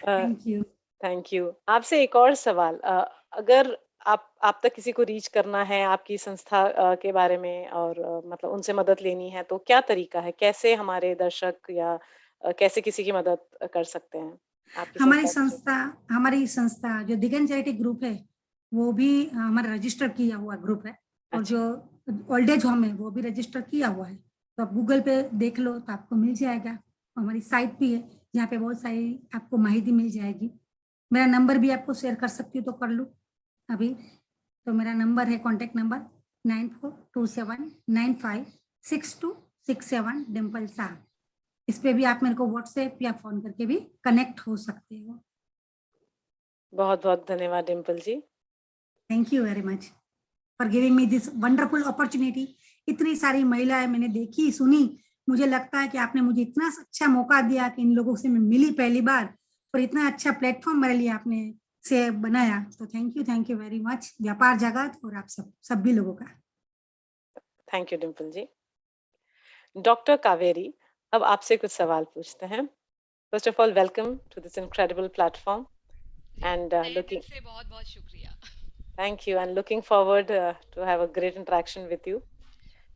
Thank you. Thank you. आपसे एक और सवाल, अगर आप तक किसी को रीच करना है आपकी संस्था के बारे में और मतलब उनसे मदद लेनी है, तो क्या तरीका है? कैसे हमारे दर्शक या कैसे किसी की मदद कर सकते हैं? हमारी संस्था जो दिगंत चैरिटी ग्रुप है वो भी हमारा रजिस्टर किया हुआ ग्रुप है, और जो ओल्ड एज होम है वो भी रजिस्टर किया हुआ है। तो आप गूगल पे देख लो तो आपको मिल जाएगा। हमारी साइट भी है जहाँ पे बहुत सारी आपको माहिती मिल जाएगी। मेरा नंबर भी आपको शेयर कर सकती हूँ तो कर लूँ अभी। तो मेरा नंबर है, कॉन्टेक्ट नंबर 9427956267 डिम्पल साहब। इस पे भी आप मेरे को व्हाट्सएप या फोन करके भी कनेक्ट हो सकते हो। बहुत बहुत धन्यवाद Dimple ji. Thank you very much for giving me this wonderful opportunity. इतनी सारी महिलाएं मैंने देखी सुनी, मुझे लगता है कि आपने मुझे इतना अच्छा मौका दिया कि इन लोगों से मैं मिली पहली बार, और इतना अच्छा प्लेटफॉर्म मेरे लिए आपने से बनाया। तो थैंक यू वेरी मच व्यापार जगत और आप सभी लोगों का। Thank you Dimple ji. Doctor Kaveri, अब आपसे कुछ सवाल पूछते हैं। First of all welcome to this incredible platform and looking से बहुत शुक्रिया। Thank you and looking forward to have a great interaction with you.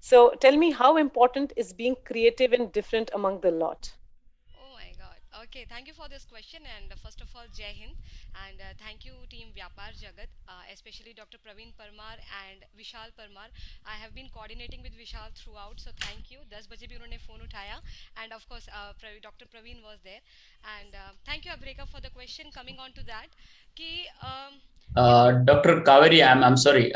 So tell me, how important is being creative and different among the lot? Oh my God. Okay, thank you for this question. And first of all, Jai Hind. And thank you, team Vyapar Jagat, especially Dr. Pravin Parmar and Vishal Parmar. I have been coordinating with Vishal throughout, so thank you. 10 baje bhi unhone phone uthaya. And of course, Dr. Pravin was there. And thank you, Abreka, for the question. Coming on to that, ki, Dr. Kaveri, I'm sorry.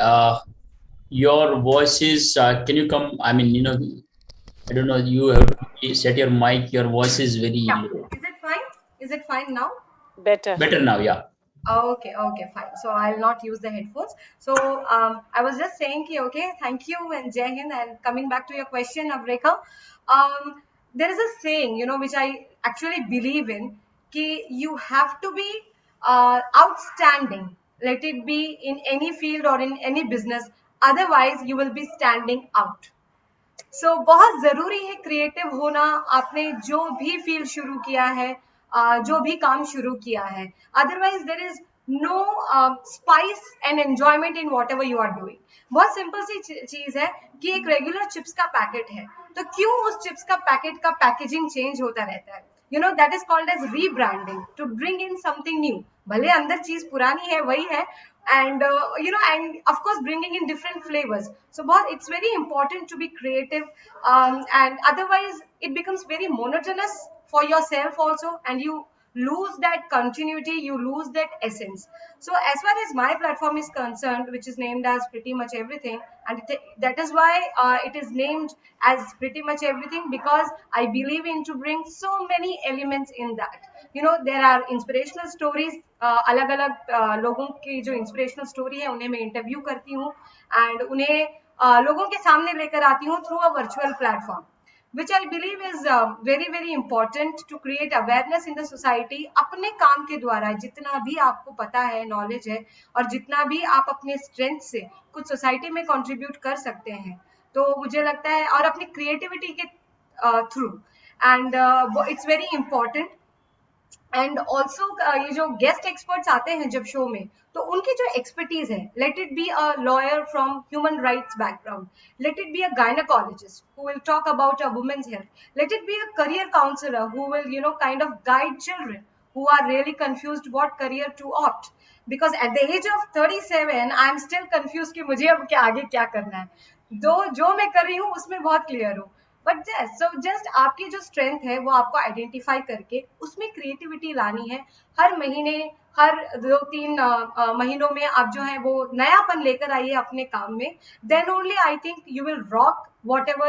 Your voice is, can you come? I mean, I don't know, you have to set your mic. Your voice is very low. Is it fine? Is it fine now? Better now, yeah. Okay, fine. So I'll not use the headphones. So I was just saying, okay, thank you and Jai Hind. And coming back to your question, Abreka, there is a saying, which I actually believe in, कि you have to be outstanding. Let it be in any field or in any business. Otherwise, you will be standing out. So बहुत जरूरी है creative होना। आपने जो भी field शुरू किया है, जो भी काम शुरू किया है, otherwise there is no spice and enjoyment in whatever you are doing. बहुत सिंपल सी चीज है कि एक रेगुलर चिप्स का पैकेट है, तो क्यों उस चिप्स का पैकेट का पैकेजिंग चेंज होता रहता है? That is called as rebranding, to bring in something new. भले अंदर चीज पुरानी है, वही है, and and of course bringing in different flavors. So it's very important to be creative, and otherwise it becomes very monotonous for yourself also, and you lose that continuity, you lose that essence. So as far as my platform is concerned, which is named as Pretty Much Everything, and that is why it is named as Pretty Much Everything, because I believe in to bring so many elements in that. There are inspirational stories, अलग अलग लोगों की जो inspirational story है उन्हें मैं interview करती हूँ एंड उन्हें लोगों के सामने लेकर आती हूँ through a virtual platform. which I believe is very very important to create awareness in the society. अपने काम के द्वारा जितना भी आपको पता है, knowledge है, और जितना भी आप अपने strength से कुछ society में contribute कर सकते हैं, तो मुझे लगता है, और अपनी creativity के through, and it's very important. And also ये जो गेस्ट एक्सपर्ट्स आते हैं जब शो में, तो उनकी जो एक्सपर्टीज है, let it be a lawyer from human rights background, let it be a gynaecologist who will talk about a women's health, let it be a career counsellor who will kind of guide children who are really confused what career to opt, because at the age of 37 I am still confused कि मुझे अब क्या आगे क्या करना है, जो मैं कर रही हूँ उसमें बहुत क्लियर हूँ, बट जस्ट आपकी जो स्ट्रेंथ है वो आपको आइडेंटिफाई करके उसमें क्रिएटिविटी लानी है। हर महीने, हर 2-3 महीनों में आप जो है वो नयापन लेकर आइए अपने काम में, then only I think you will rock whatever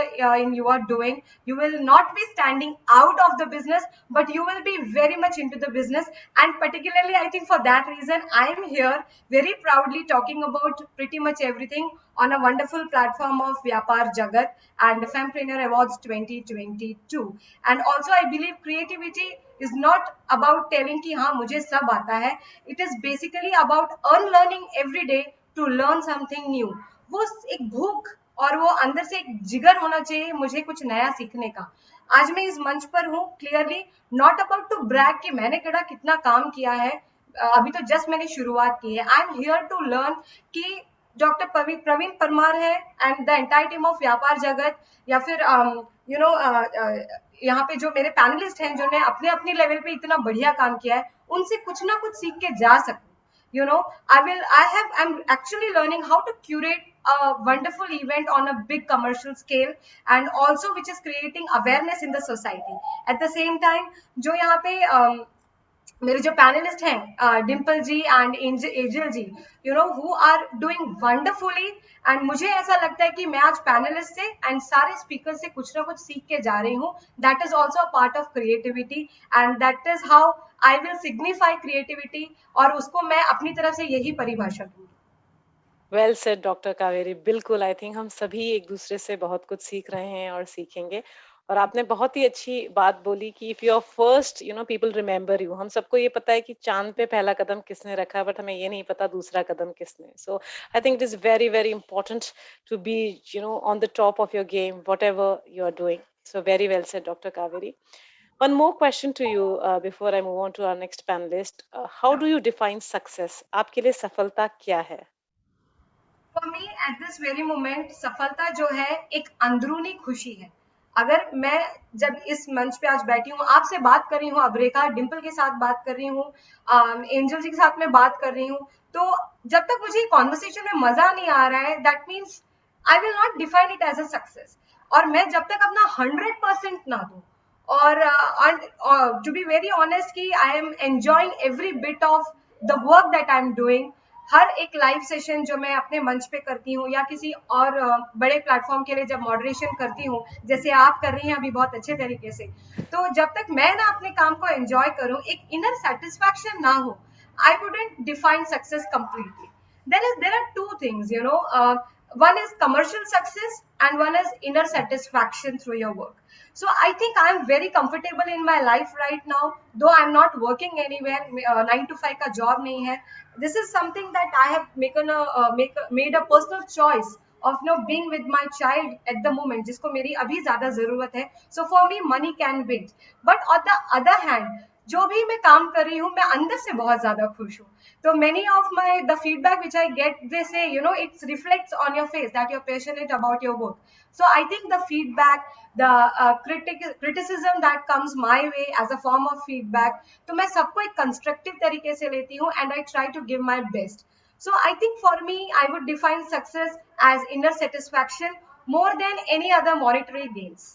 you are doing. You will not be standing out of the business, but you will be very much into the business. And particularly I think for that reason I am here very proudly talking about pretty much everything on a wonderful platform of vyapaarjagat and Fempreneur Awards 2022. And also I believe creativity is not about telling ki haan mujhe sab aata hai. It is basically about unlearning every day to learn something new. वो एक भूख और वो अंदर से एक जिगर होना चाहिए मुझे कुछ नया सीखने का। आज मैं इस मंच पर हूँ clearly not about to brag कि मैंने केड़ा कितना काम किया है, अभी तो जस्ट मैंने शुरुआत की है। I am here to learn कि डॉक्टर प्रवीण परमार है and the entire team of Vyapar Jagat, या फिर यहाँ पे जो मेरे पैनलिस्ट हैं जो ने अपने अपने लेवल पे इतना बढ़िया काम किया है, उनसे कुछ ना कुछ सीख के जा सकूं। I'm actually learning how to curate a wonderful event on a big commercial scale, and also which is creating awareness in the society. At the same time, जो यहाँ पे मेरे जो पैनलिस्ट हैं Dimple ji and Angel ji, who are doing wonderfully, and मुझे ऐसा लगता है कि मैं आज पैनलिस्ट से एंड सारे स्पीकर से कुछ ना कुछ सीख के जा रही हूँ। That is also a part of creativity, and that is how I will signify creativity, और उसको मैं अपनी तरफ से यही परिभाषा दूंगी। वेल सेड डॉक्टर कावेरी, बिल्कुल। आई थिंक हम सभी एक दूसरे से बहुत कुछ सीख रहे हैं और सीखेंगे। और आपने बहुत ही अच्छी बात बोली कि if you are first, people remember you. हम सबको ये पता है कि चांद पे पहला कदम किसने रखा, बट हमें ये नहीं पता दूसरा कदम किसने। So I think it is very very important to be on the top of your game whatever you are doing. So very well said doctor Kaveri. One more question to you before I move on to our next panelist. How do you define success? आपके लिए सफलता क्या है? For me at this very moment, सफलता जो है एक अंदरूनी खुशी है। अगर मैं जब इस मंच पे आज बैठी हूँ, आपसे बात कर रही हूँ, अब रेखा डिम्पल के साथ बात कर रही हूँ, एंजल जी के साथ मैं बात कर रही हूँ, तो जब तक मुझे कॉन्वर्सेशन में मजा नहीं आ रहा है, that means I will not define it as a success. और मैं जब तक अपना 100% ना दूं, और टू बी वेरी ऑनेस्ट कि I am enjoying every bit of the work that I am doing. हर एक लाइव सेशन जो मैं अपने मंच पे करती हूँ या किसी और बड़े प्लेटफॉर्म के लिए जब मॉडरेशन करती हूँ, जैसे आप कर रही हैं अभी बहुत अच्छे तरीके से, तो जब तक मैं ना अपने काम को एंजॉय करूँ, एक इनर सेटिस्फैक्शन ना हो, I wouldn't define success completely. there are two things, one is commercial success and one is inner satisfaction through your work. So I think I am very comfortable in my life right now, though I am not working anywhere, 9 to 5 का job नहीं है. This is something that I have made a personal choice of being with my child at the moment, जिसको मेरी अभी ज़्यादा ज़रूरत है. So for me money can wait, but on the other hand जो भी मैं काम कर रही हूँ, मैं अंदर से बहुत ज़्यादा खुश हूँ. So many of the feedback which I get, they say, it reflects on your face that you're passionate about your work. So I think the feedback, the criticism that comes my way as a form of feedback, तो मैं सबको एक constructive तरीके से लेती हूँ and I try to give my best. So I think for me, I would define success as inner satisfaction more than any other monetary gains.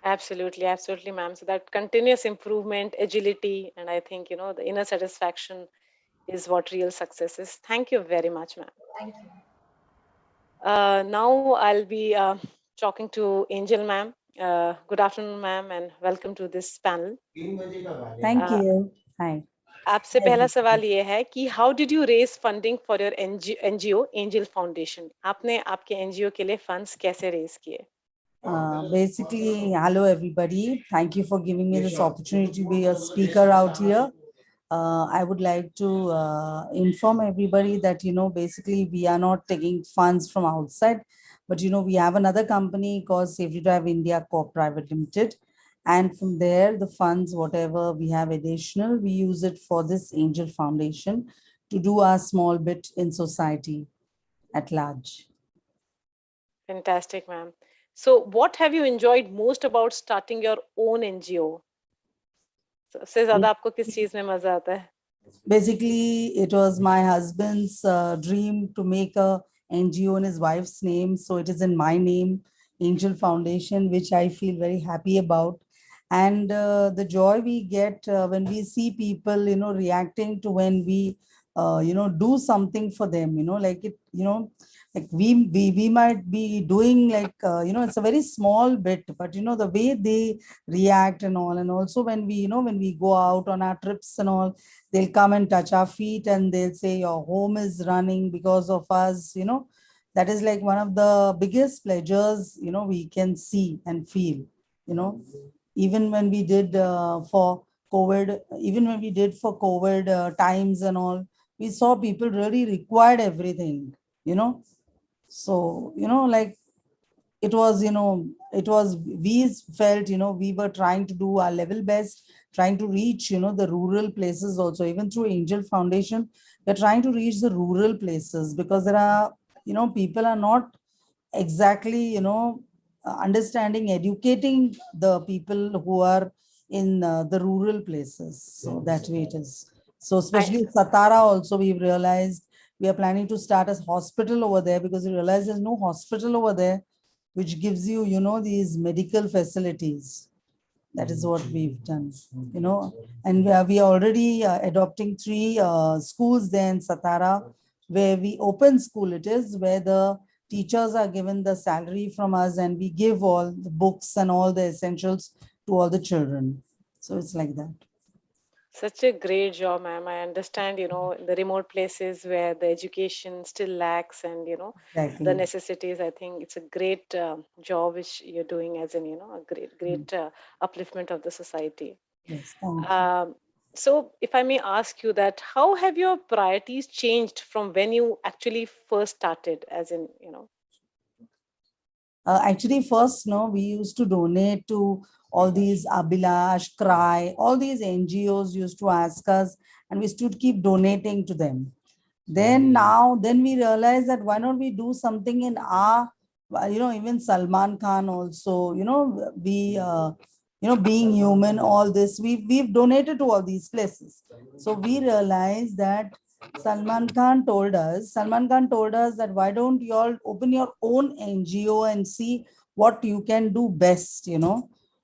Absolutely, absolutely, ma'am. So that continuous improvement, agility, and I think, the inner satisfaction is what real success is. Thank you very much, ma'am. Thank you. Now I'll be talking to Angel, ma'am. Good afternoon, ma'am, and welcome to this panel. Thank you. Hi. आपसे पहला सवाल ये है कि how did you raise funding for your NGO Angel Foundation? आपने आपके NGO के लिए funds कैसे raise किए? Basically, hello everybody. Thank you for giving me this opportunity to be a speaker out here. I would like to inform everybody that, basically we are not taking funds from outside, but, we have another company called Safety Drive India Corp Private Limited. And from there, the funds, whatever we have additional, we use it for this Angel Foundation to do our small bit in society at large. Fantastic, ma'am. So what have you enjoyed most about starting your own NGO? सबसे ज़्यादा आपको किस चीज़ में मजा आता है? Basically, it was my husband's dream to make a NGO in his wife's name. So it is in my name, Angel Foundation, which I feel very happy about. And the joy we get when we see people, reacting to when we, do something for them, like it, like we might be doing like, it's a very small bit, but, the way they react and all. And also when we, when we go out on our trips and all, they'll come and touch our feet and they'll say, your home is running because of us, that is like one of the biggest pleasures, we can see and feel, even when we did for COVID, times and all, we saw people really required everything, so, like it was, we felt, we were trying to do our level best, trying to reach, the rural places also. Even through Angel Foundation, we're trying to reach the rural places because there are, people are not exactly, understanding, educating the people who are in the rural places. So that way it is. So especially Satara also, we've realized we are planning to start a hospital over there because we realize there's no hospital over there which gives you, these medical facilities. That is what we've done, and we are already adopting 3 schools there in Satara, where we open school it is, where the teachers are given the salary from us and we give all the books and all the essentials to all the children. So it's like that. Such a great job, ma'am. I understand, the remote places where the education still lacks and, Exactly. the necessities. I think it's a great job which you're doing as in, a great upliftment of the society. Yes, thank you. So if I may ask you that, how have your priorities changed from when you actually first started, as in, Actually, first, we used to donate to all these Abhilash, Cry, all these NGOs used to ask us, and we used to keep donating to them. Then we realized that why not we do something in our, even Salman Khan also, we, being human, all this, we've donated to all these places. So we realized that Salman Khan told us that why don't you all open your own NGO and see what you can do best,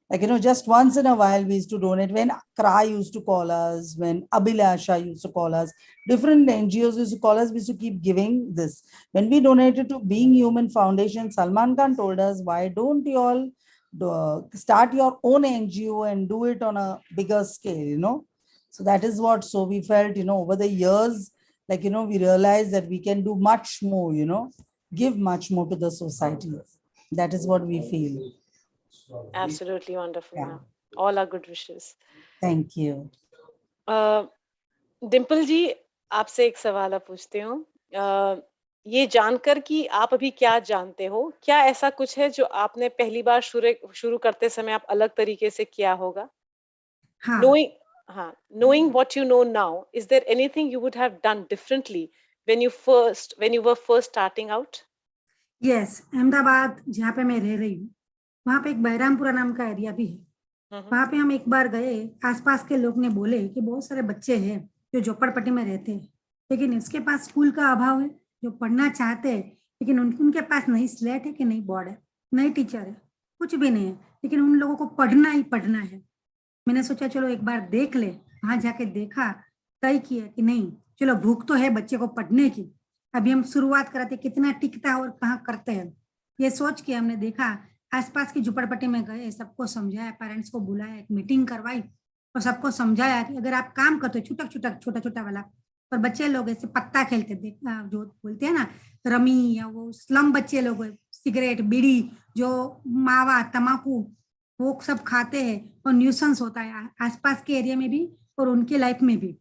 like, just once in a while we used to donate. When Cry used to call us, when Abhilasha used to call us, different NGOs used to call us, we used to keep giving this. When we donated to Being Human Foundation, Salman Khan told us, why don't you all start your own NGO and do it on a bigger scale, So that is what, so we felt, over the years, like, we realized that we can do much more, give much more to the society. That is what we feel. Absolutely wonderful, Yeah. ma'am. All our good wishes. Thank you. Dimple जी, आपसे एक सवाल पूछते हूँ। ये जानकर कि आप अभी क्या जानते हो, क्या ऐसा कुछ है जो आपने पहली बार शुरू करते समय आप अलग तरीके से किया होगा? हाँ. Knowing what you know now, is there anything you would have done differently when you were first starting out? Yes, Ahmedabad जहाँ पे मैं रह रही हूँ, वहाँ पे एक बैरामपुरा नाम का एरिया भी है। वहाँ पे हम एक बार गए, आसपास के लोग ने बोले कि बहुत सारे बच्चे हैं जो झोपड़पट्टी में रहते हैं, लेकिन इसके पास स्कूल का अभाव है, जो पढ़ना चाहते हैं, लेकिन उनके पास नहीं स्लेट है कि नहीं बोर्ड है, नहीं टीचर है, कुछ भी नहीं है, लेकिन उन लोगों को पढ़ना ही पढ़ना है। मैंने सोचा चलो एक बार देख ले, वहां जाके देखा, तय किया कि नहीं, चलो भूख तो है बच्चे को पढ़ने की, अभी हम शुरुआत कराते, कितना टिकता है और कहाँ करते हैं, ये सोच के हमने देखा, आसपास की झुपड़पट्टी में गए, सबको समझाया, पेरेंट्स को बुलाया, एक मीटिंग करवाई और सबको समझाया कि अगर आप काम करते हो छोटा छोटा वाला, और बच्चे लोग ऐसे पत्ता खेलते, जो बोलते हैं ना रमी, या वो स्लम बच्चे लोग सिगरेट, बीड़ी, जो मावा, तम्बाकू, वो सब खाते हैं और न्यूसेंस होता है आसपास के एरिया में भी और उनके लाइफ में भी।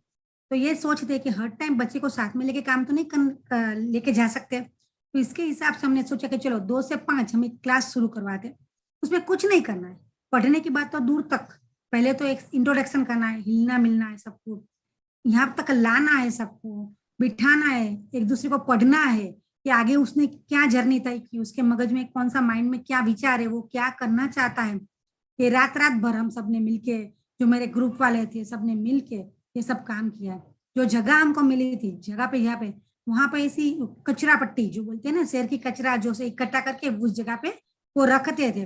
तो ये सोचते हैं कि हर टाइम बच्चे को साथ में लेके काम तो नहीं लेके जा सकते। तो इसके हिसाब से हमने सोचा कि चलो 2 से 5 हम एक क्लास शुरू करवाते हैं। उसमें कुछ नहीं करना है, पढ़ने की बात तो दूर तक, पहले तो एक इंट्रोडक्शन करना है, हिलना मिलना है सबको, यहाँ तक लाना है सबको, बिठाना है, एक दूसरे को पढ़ना है कि आगे उसने क्या जर्नी तय की, उसके मगज में कौन सा माइंड में क्या विचार है, वो क्या करना चाहता है। ये रात भर हम सबने मिलके, जो मेरे ग्रुप वाले थे सबने मिलके ये सब काम किया। जो जगह हमको मिली थी, जगह पे यहाँ पे वहां पे ऐसी कचरा पट्टी जो बोलते हैं ना, शहर की कचरा जो से इकट्ठा करके उस जगह पे वो रखते थे।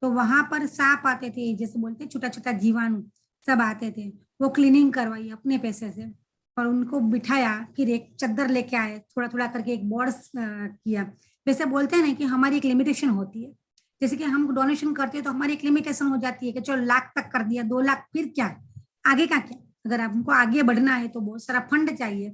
तो वहां पर सांप आते थे, जैसे बोलते छोटा छोटा जीवाणु सब आते थे, वो क्लीनिंग करवाई अपने पैसे से और उनको बिठाया। फिर एक चद्दर लेके आए, थोड़ा थोड़ा करके एक बोर्ड किया। वैसे बोलते हैं ना कि हमारी एक लिमिटेशन होती है, जैसे कि हम डोनेशन करते हैं तो हमारी एक लिमिटेशन हो जाती है कि चलो लाख तक कर दिया, 2 लाख, फिर क्या आगे का क्या। अगर हमको आगे बढ़ना है तो बहुत सारा फंड चाहिए,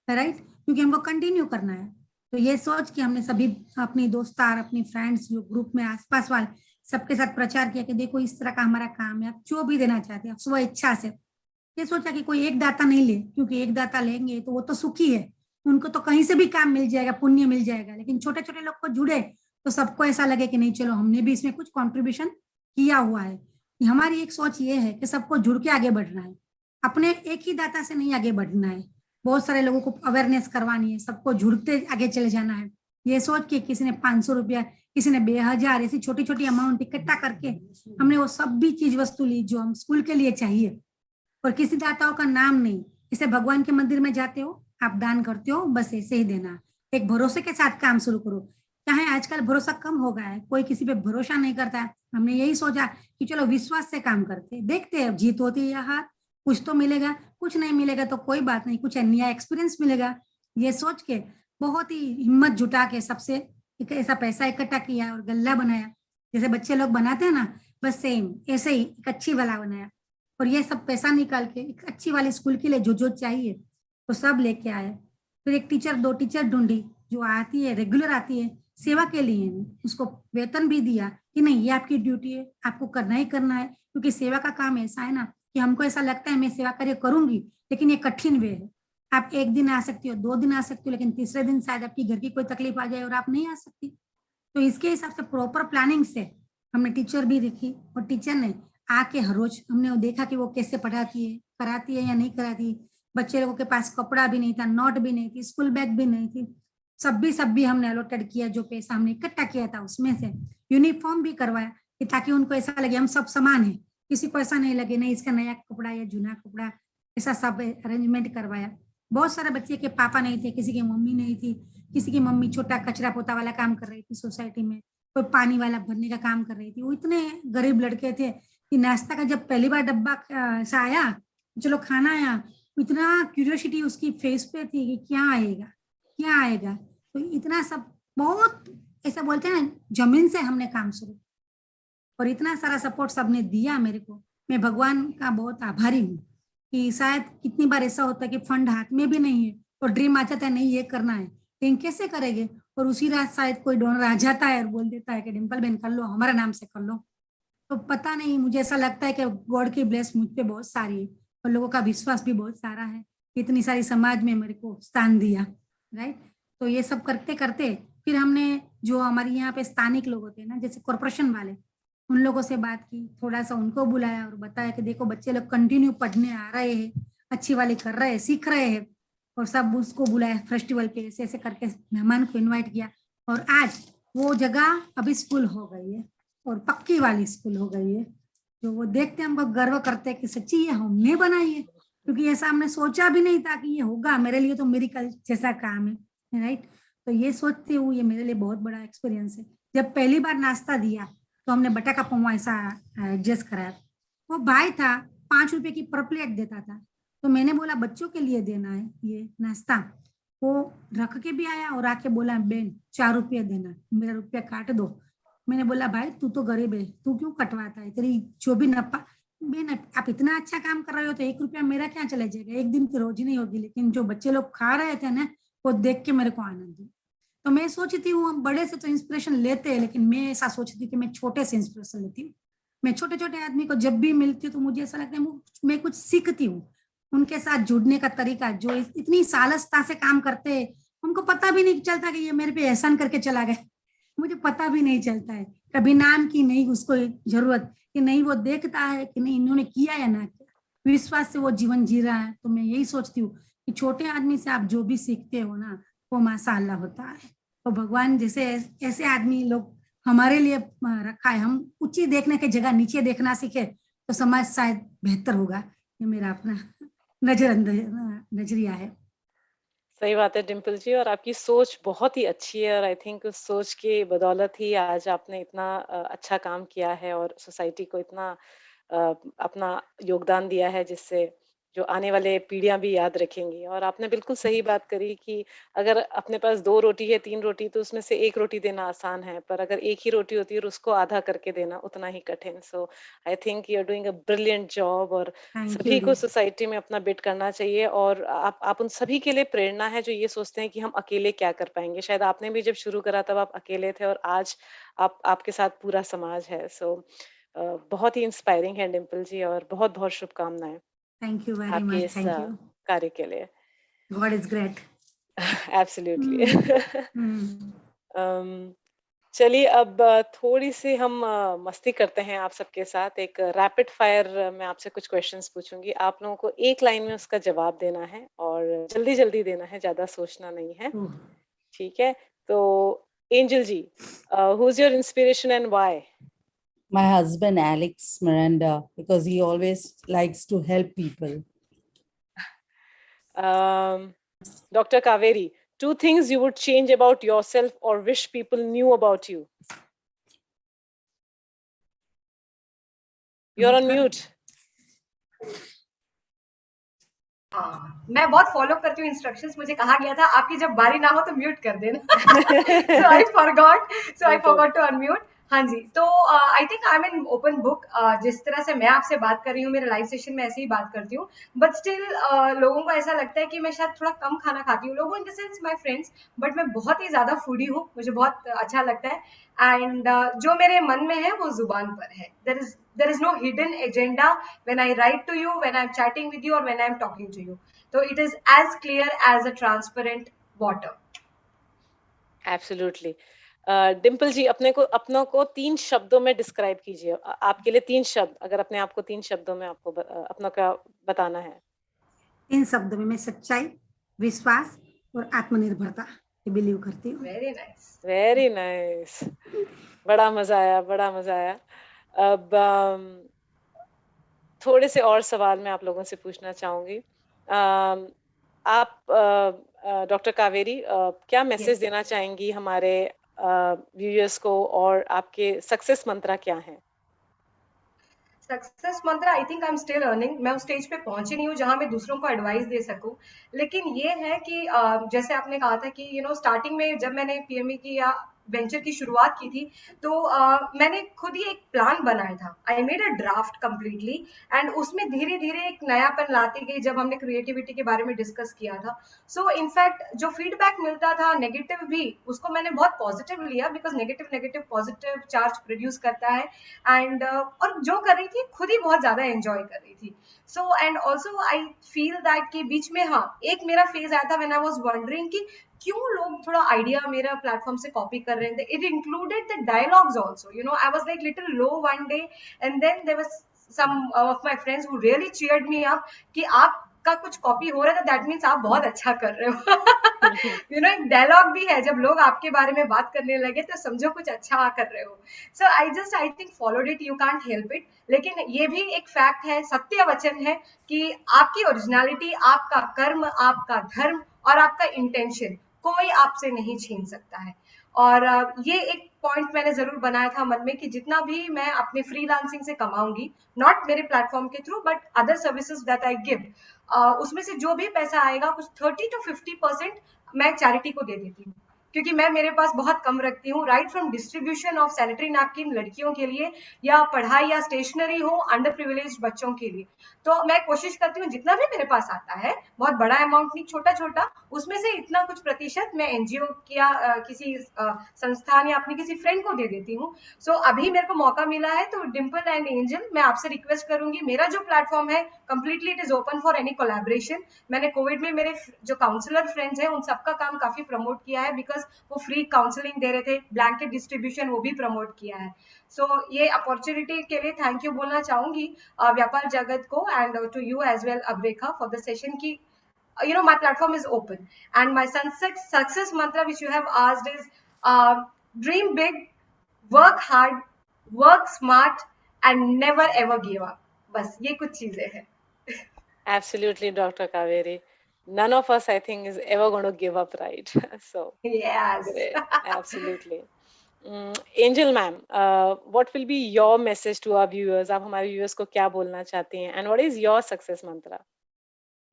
राइट, क्योंकि हमको कंटिन्यू करना है। तो ये सोच के हमने सभी अपनी दोस्तार, अपनी फ्रेंड्स, जो ग्रुप में आसपास वाले सबके साथ प्रचार किया कि देखो इस तरह का हमारा काम है, आप जो भी देना चाहते हैं स्व इच्छा से। ये सोचा कि कोई एक दाता नहीं ले, क्योंकि एक दाता लेंगे तो वो तो सुखी है, उनको तो कहीं से भी काम मिल जाएगा, पुण्य मिल जाएगा। लेकिन छोटे छोटे लोग को जुड़े तो सबको ऐसा लगे कि नहीं चलो हमने भी इसमें कुछ कॉन्ट्रीब्यूशन किया हुआ है। हमारी एक सोच ये है कि सबको जुड़ के आगे बढ़ना है, अपने एक ही दाता से नहीं आगे बढ़ना है, बहुत सारे लोगों को अवेयरनेस करवानी है, सबको जुड़ते आगे चले जाना है। ये सोच के किसी ने 500 रुपया, किसी ने 2000, ऐसी छोटी छोटी अमाउंट इकट्ठा करके हमने वो सब भी चीज वस्तु ली जो हम स्कूल के लिए चाहिए। और किसी दाताओं का नाम नहीं, जैसे भगवान के मंदिर में जाते हो आप दान करते हो, बस ऐसे ही देना, एक भरोसे के साथ काम शुरू करो। चाहे आजकल भरोसा कम हो गया है, कोई किसी पे भरोसा नहीं करता है। हमने यही सोचा कि चलो विश्वास से काम करते, देखते हैं जीत होती है या हार, कुछ तो मिलेगा, कुछ नहीं मिलेगा तो कोई बात नहीं, कुछ नया एक्सपीरियंस मिलेगा। ये सोच के बहुत ही हिम्मत जुटा के सबसे एक ऐसा पैसा इकट्ठा किया और गल्ला बनाया, जैसे बच्चे लोग बनाते हैं ना, बस सेम ऐसे ही एक अच्छी वाला बनाया। और ये सब पैसा निकाल के एक अच्छी वाली स्कूल के लिए जो जो चाहिए तो सब लेके आए। फिर एक टीचर, 2 टीचर ढूंढी जो आती है, रेगुलर आती है, सेवा के लिए, उसको वेतन भी दिया कि नहीं ये आपकी ड्यूटी है, आपको करना ही करना है। क्योंकि सेवा का काम ऐसा है ना कि हमको ऐसा लगता है मैं सेवा कार्य करूंगी, लेकिन ये कठिन वे है। आप एक दिन आ सकती हो, 2 दिन आ सकती हो, लेकिन तीसरे दिन शायद आपकी घर की कोई तकलीफ आ जाए और आप नहीं आ सकती। तो इसके हिसाब से प्रॉपर प्लानिंग से हमने टीचर भी रखी और टीचर ने आके हर रोज हमने वो देखा कि वो कैसे पढ़ाती है, कराती है या नहीं कराती। बच्चे लोगों के पास कपड़ा भी नहीं था, नोट भी नहीं थी, स्कूल बैग भी नहीं थी, सब भी हमने अलॉटेड किया। जो पैसा हमने इकट्ठा किया था उसमें से यूनिफॉर्म भी करवाया कि ताकि उनको ऐसा लगे हम सब समान है, किसी को ऐसा नहीं लगे नहीं इसका नया कपड़ा या जूना कपड़ा, ऐसा सब अरेंजमेंट करवाया। बहुत सारे बच्चे के पापा नहीं थे, किसी की मम्मी नहीं थी, किसी की मम्मी छोटा कचरा पोता वाला काम कर रही थी सोसाइटी में, कोई पानी वाला भरने का काम कर रही थी। वो इतने गरीब लड़के थे कि नाश्ता का जब पहली बार डब्बा सा आया, चलो खाना आया, इतना क्यूरियोसिटी उसकी फेस पे थी कि क्या आएगा क्या आएगा। तो इतना सब बहुत ऐसा बोलते हैं ना, जमीन से हमने काम शुरू, और इतना सारा सपोर्ट सबने दिया मेरे को। मैं भगवान का बहुत आभारी हूँ कि शायद कितनी बार ऐसा होता है कि फंड हाथ में भी नहीं है और ड्रीम आ जाता है नहीं ये करना है, लेकिन कैसे करेंगे, और उसी रात शायद कोई डोनर आ जाता है और बोल देता है कि डिम्पल बहन कर लो, हमारा नाम से कर लो। तो पता नहीं, मुझे ऐसा लगता है कि गॉड की ब्लेस मुझ पे बहुत सारी है और लोगों का विश्वास भी बहुत सारा है, इतनी सारी समाज में मेरे को स्थान दिया, राइट। तो ये सब करते करते फिर हमने जो हमारे यहाँ पे स्थानिक लोग होते हैं ना, जैसे कॉर्पोरेशन वाले, उन लोगों से बात की, थोड़ा सा उनको बुलाया और बताया कि देखो बच्चे लोग कंटिन्यू पढ़ने आ रहे हैं, अच्छी वाली कर रहे हैं, सीख रहे हैं, और सब उसको बुलाया फेस्टिवल पे, ऐसे ऐसे करके मेहमान को इनवाइट किया। और आज वो जगह अभी स्कूल हो गई है और पक्की वाली स्कूल हो गई है, जो वो देखते हमको गर्व करते हैं कि सच्ची ये हमने बनाई है, क्योंकि ऐसा हमने सोचा भी नहीं था कि ये होगा। मेरे लिए तो मेरिकल जैसा काम है, राइट। तो ये सोचते हुए ये मेरे लिए बहुत बड़ा एक्सपीरियंस है। जब पहली बार नाश्ता दिया तो हमने बटा का पौवा ऐसा एडजस्ट कराया। वो भाई था 5 रुपए की पर प्लेट देता था, तो मैंने बोला बच्चों के लिए देना है ये नाश्ता। वो रख के भी आया और आके बोला बेन 4 रुपये देना, मेरा रुपया काट दो। मैंने बोला भाई तू तो गरीब है, तू क्यों कटवाता है, तेरी जो भी नफा, बेन आप इतना अच्छा काम कर रहे हो तो 1 रुपया मेरा क्या चला जाएगा, एक दिन की रोजी नहीं होगी। लेकिन जो बच्चे लोग खा रहे थे ना, वो देख के मेरे को आनंद हुआ। तो मैं सोचती हूँ हम बड़े से तो इंस्पिरेशन लेते हैं, लेकिन मैं ऐसा सोचती हूँ कि मैं छोटे से इंस्पिरेशन लेती हूँ। मैं छोटे छोटे आदमी को जब भी मिलती हूँ तो मुझे ऐसा लगता है मैं कुछ सीखती हूँ। उनके साथ जुड़ने का तरीका, जो इतनी सालसता से काम करते हैं, उनको पता भी नहीं चलता कि ये मेरे पे एहसान करके चला गया, मुझे पता भी नहीं चलता है। कभी नाम की नहीं उसको जरूरत, कि नहीं वो देखता है कि नहीं इन्होंने किया या ना किया, विश्वास से वो जीवन जी रहा है। तो मैं यही सोचती हूँ कि छोटे आदमी से आप जो भी सीखते हो ना, वो माशाअल्लाह होता है। तो भगवान जैसे ऐसे आदमी लोग हमारे लिए रखा है, हम ऊंची देखने की जगह नीचे देखना सीखे तो समाज शायद बेहतर होगा। ये मेरा अपना नजरिया है। सही बात है डिम्पल जी, और आपकी सोच बहुत ही अच्छी है, और आई थिंक उस सोच की बदौलत ही आज आपने इतना अच्छा काम किया है और सोसाइटी को इतना अपना योगदान दिया है, जिससे जो आने वाले पीढ़ियां भी याद रखेंगी। और आपने बिल्कुल सही बात करी कि अगर अपने पास 2 रोटी है, 3 रोटी, तो उसमें से 1 रोटी देना आसान है, पर अगर एक ही रोटी होती है और उसको आधा करके देना उतना ही कठिन। So I think you are doing a brilliant job, और थैंक यू सभी को दी। सोसाइटी में अपना बिट करना चाहिए। और आप उन सभी के लिए प्रेरणा है जो ये सोचते हैं कि हम अकेले क्या कर पाएंगे। शायद आपने भी जब शुरू करा तब आप अकेले थे, और आज आपके साथ पूरा समाज है। सो बहुत ही इंस्पायरिंग है डिम्पल जी, और बहुत बहुत शुभकामनाएं थैंक यू वेरी आपके मच। इस थैंक यू। कार्य के लिए। God is great. एब्सोल्युटली। चलिए अब थोड़ी सी हम मस्ती करते हैं आप सबके साथ। एक रैपिड फायर मैं आपसे कुछ क्वेश्चंस पूछूंगी, आप लोगों को एक लाइन में उसका जवाब देना है, और जल्दी जल्दी देना है, ज्यादा सोचना नहीं है। ठीक है, तो Angel ji, who is your inspiration and why? My husband, Alex Miranda, because he always likes to help people. Dr. Kaveri, 2 things you would change about yourself or wish people knew about you. You're on mute. हाँ, मैं बहुत follow करती हूँ instructions. मुझे कहा गया था आपकी जब बारी ना हो तो म्यूट कर देना। सो आई फॉरगॉट टू अनम्यूट। हाँ जी, तो I think I am an open book. जिस तरह से मैं आपसे बात कर रही हूँ, मेरे लाइव सेशन में ऐसे ही बात करती हूँ, बट स्टिल लोगों को ऐसा लगता है कि मैं शायद थोड़ा कम खाना खाती हूँ, लोगों in the sense my friends, but मैं बहुत ही ज्यादा फूडी हूँ, मुझे बहुत अच्छा लगता है। एंड जो मेरे मन में है वो जुबान पर है। there is no hidden agenda when I write to you, when I'm chatting with you, or when I'm talking to you. So it is as clear as a transparent water. Absolutely. Dimple जी, अपनों को 3 शब्दों में describe कीजिए। आपके लिए 3 शब्द, अगर अपने आप को 3 शब्दों में आपको अपनों का बताना है। 3 शब्दों में मैं सच्चाई, विश्वास और आत्मनिर्भरता बिलीव करती हूँ। Very nice, very nice. बड़ा मजा आया, बड़ा मजा आया। अब थोड़े से और सवाल मैं आप लोगों से पूछना चाहूंगी। आप डॉक्टर कावेरी, क्या मैसेज देना चाहेंगी हमारे व्यूअर्स को, और आपके सक्सेस मंत्रा क्या है? सक्सेस मंत्र, I think I am still earning. मैं उस स्टेज पे पहुंची नहीं हूँ जहां मैं दूसरों को एडवाइस दे सकूं, लेकिन ये है कि जैसे आपने कहा था कि स्टार्टिंग में जब मैंने पीएमई की या वेंचर की शुरुआत की थी, तो मैंने खुद ही एक प्लान बनाया था। I made a draft completely, and उसमें धीरे धीरे एक नयापन लाती गई जब हमने क्रिएटिविटी के बारे में डिस्कस किया था। सो इनफैक्ट जो फीडबैक मिलता था नेगेटिव भी, उसको मैंने बहुत पॉजिटिव लिया, because negative positive charge produce करता है। एंड और जो कर रही थी खुद ही बहुत ज्यादा एंजॉय कर रही थी। So and also I feel that कि बीच में हाँ एक मेरा फेज आया था व्हेन आई वाज वंडरिंग कि क्यों लोग थोड़ा आइडिया मेरा प्लेटफॉर्म से कॉपी कर रहे थे। It included the dialogues also, I was like little low one day, and then there was some of my friends who really cheered me up कि आपका कुछ कॉपी हो रहा है, दैट मीन्स आप बहुत अच्छा कर रहे हो। एक डायलॉग भी है, जब लोग आपके बारे में बात करने लगे तो समझो कुछ अच्छा कर रहे हो। So I think followed it, you can't help it. लेकिन ये भी एक फैक्ट है, सत्य वचन है कि आपकी ओरिजिनलिटी, आपका कर्म, आपका धर्म और आपका इंटेंशन कोई आपसे नहीं छीन सकता है। और ये एक पॉइंट मैंने जरूर बनाया था मन में कि जितना भी मैं अपने फ्रीलांसिंग से कमाऊंगी, नॉट मेरे प्लेटफॉर्म के through but other services that I give, उसमें से जो भी पैसा आएगा कुछ 30 to 50% मैं चैरिटी को दे देती हूँ। क्योंकि मैं मेरे पास बहुत कम रखती हूँ, right from distribution of sanitary napkin लड़कियों के लिए, या पढ़ाई या स्टेशनरी हो अंडर प्रिविलेज बच्चों के लिए। तो मैं कोशिश करती हूँ जितना भी मेरे पास आता है, बहुत बड़ा अमाउंट नहीं, छोटा छोटा, उसमें से इतना कुछ प्रतिशत मैं एनजीओ या किसी संस्थान या अपनी किसी फ्रेंड को दे देती हूँ। सो अभी मेरे को मौका मिला है, तो डिम्पल एंड एंजल, मैं आपसे रिक्वेस्ट करूंगी, मेरा जो प्लेटफॉर्म है completely it is open for any collaboration. मैंने कोविड में मेरे जो काउंसलर फ्रेंड्स हैं उन सबका काम काफी प्रमोट किया है, बिकॉज वो फ्री काउंसलिंग दे रहे थे, ब्लैंकेट डिस्ट्रीब्यूशन वो भी प्रमोट किया है। सो ये अपॉर्चुनिटी के लिए थैंक यू बोलना चाहूंगी व्यापार जगत को, and to you as well अब्रेखा, फॉर द सेशन की my platform is open, and my success mantra which you have asked is dream big, work hard, work smart, and never ever give up. बस ये कुछ चीजें हैं. Absolutely, Dr. Kaveri. None of us, I think, is ever going to give up, right? So yes, great. Absolutely. Angel ma'am, what will be your message to our viewers? आप हमारे viewers को क्या बोलना चाहती हैं? And what is your success mantra?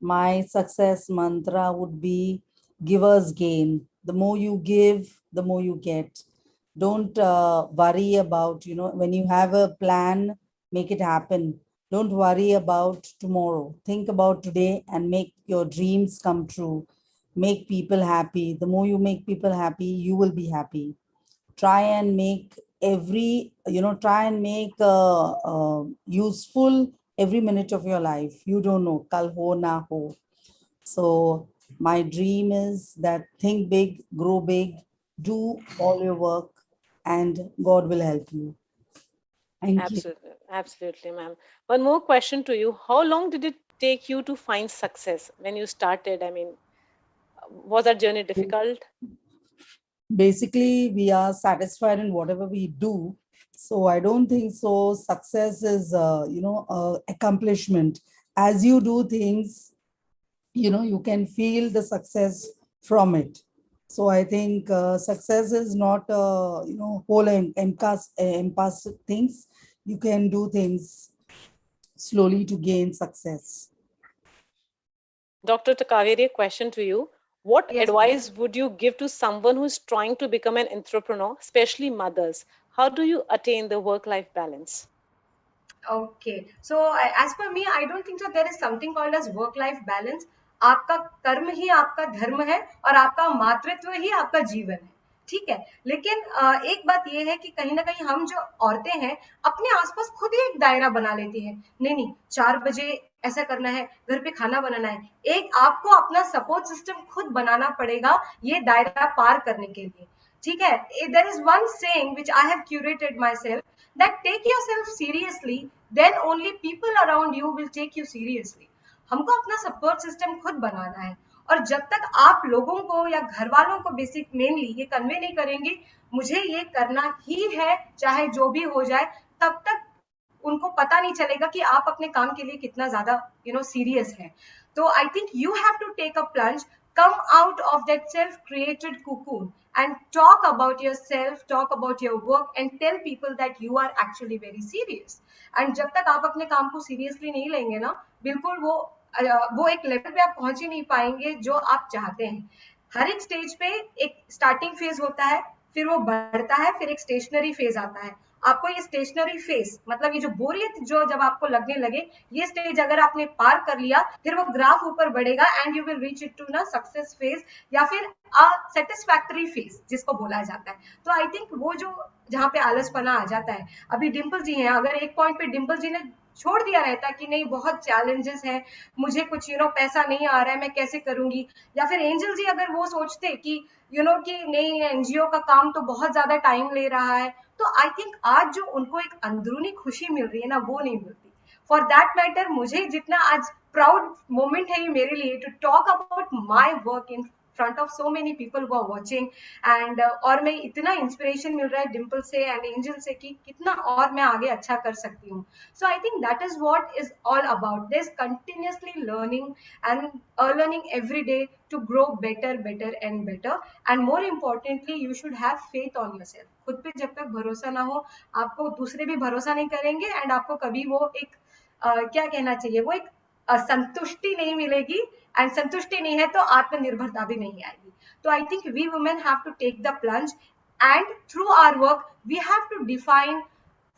My success mantra would be givers gain. The more you give, the more you get. Don't worry about, when you have a plan, make it happen. Don't worry about tomorrow. Think about today and make your dreams come true. Make people happy. The more you make people happy, you will be happy. Try and make useful every minute of your life. You don't know, kal ho na ho. So my dream is that think big, grow big, do all your work, and God will help you. Thank you. Absolutely, ma'am. One more question to you. How long did it take you to find success when you started? I mean, was that journey difficult? Basically, we are satisfied in whatever we do. So I don't think so. Success is, accomplishment. As you do things, you can feel the success from it. So I think success is not, whole and impassive things. You can do things slowly to gain success. Dr. Kaveri, a question to you. What Yes, advice would you give to someone who's trying to become an entrepreneur, especially mothers? How do you attain the work-life balance? Okay, so as per me, I don't think so there is something called as work-life balance. आपका कर्म ही आपका धर्म है और आपका मातृत्व ही आपका जीवन है, ठीक है। लेकिन एक बात ये है कि कहीं ना कहीं हम जो औरतें हैं अपने आसपास खुद ही एक दायरा बना लेती हैं। नहीं 4 बजे ऐसा करना है, घर पे खाना बनाना है। एक आपको अपना सपोर्ट सिस्टम खुद बनाना पड़ेगा ये दायरा पार करने के लिए, ठीक है। There is one saying which I have curated myself, that take yourself seriously, then only people around you will take you seriously. हमको अपना सपोर्ट सिस्टम खुद बनाना है, और जब तक आप लोगों को या घर वालों को बेसिक मेनली ये कन्वे नहीं करेंगे मुझे ये करना ही है चाहे जो भी हो जाए, तब तक उनको पता नहीं चलेगा कि आप अपने काम के लिए कितना ज्यादा सीरियस है। तो I think you have to take a plunge, come out of that self-created cocoon and talk about yourself, talk about your work and tell people that you are actually very serious. And जब तक आप अपने काम को seriously नहीं लेंगे ना, बिल्कुल वो एक लेवल पे आप पहुंच ही नहीं पाएंगे जो आप चाहते हैं। हर एक स्टेज पे एक स्टार्टिंग फेज होता है, फिर वो बढ़ता है, फिर एक स्टेशनरी फेज आता है। आपको ये स्टेशनरी फेज मतलब ये जो बोरियत जो जब आपको लगने लगे, ये स्टेज अगर आपने पार कर लिया, फिर वो ग्राफ ऊपर बढ़ेगा and you will reach it to ना सक्सेस फेज या फिर सेटिस्फैक्टरी फेज जिसको बोला जाता है। तो आई थिंक वो जो जहाँ पे आलसपना आ जाता है, अभी डिम्पल जी हैं, अगर एक पॉइंट पे डिम्पल जी ने छोड़ दिया रहता कि नहीं बहुत चैलेंजेस हैं, मुझे कुछ पैसा नहीं आ रहा है, मैं कैसे करूंगी, या फिर एंजल जी अगर वो सोचते कि कि नहीं एनजीओ का काम तो बहुत ज्यादा टाइम ले रहा है, तो आई थिंक आज जो उनको एक अंदरूनी खुशी मिल रही है ना वो नहीं मिलती। फॉर दैट मैटर मुझे जितना आज प्राउड मोमेंट है ये मेरे लिए to talk about my work in front of so many people who are watching and और मैं इतना इंस्पिरेशन मिल रहा है डिम्पल से एंड एंजल से कि कितना और मैं आगे अच्छा कर सकती हूँ। So I think that is what is all about this continuously learning and learning every day to grow better and better, and more importantly you should have faith on yourself. खुद पे जब तक भरोसा ना हो आपको दूसरे भी भरोसा नहीं करेंगे एंड आपको कभी वो एक क्या कहना चाहिए वो एक संतुष्टि नहीं मिलेगी, एंड संतुष्टि नहीं है तो आत्मनिर्भरता भी नहीं आएगी। तो I think we women have to take the plunge and through our work we have to define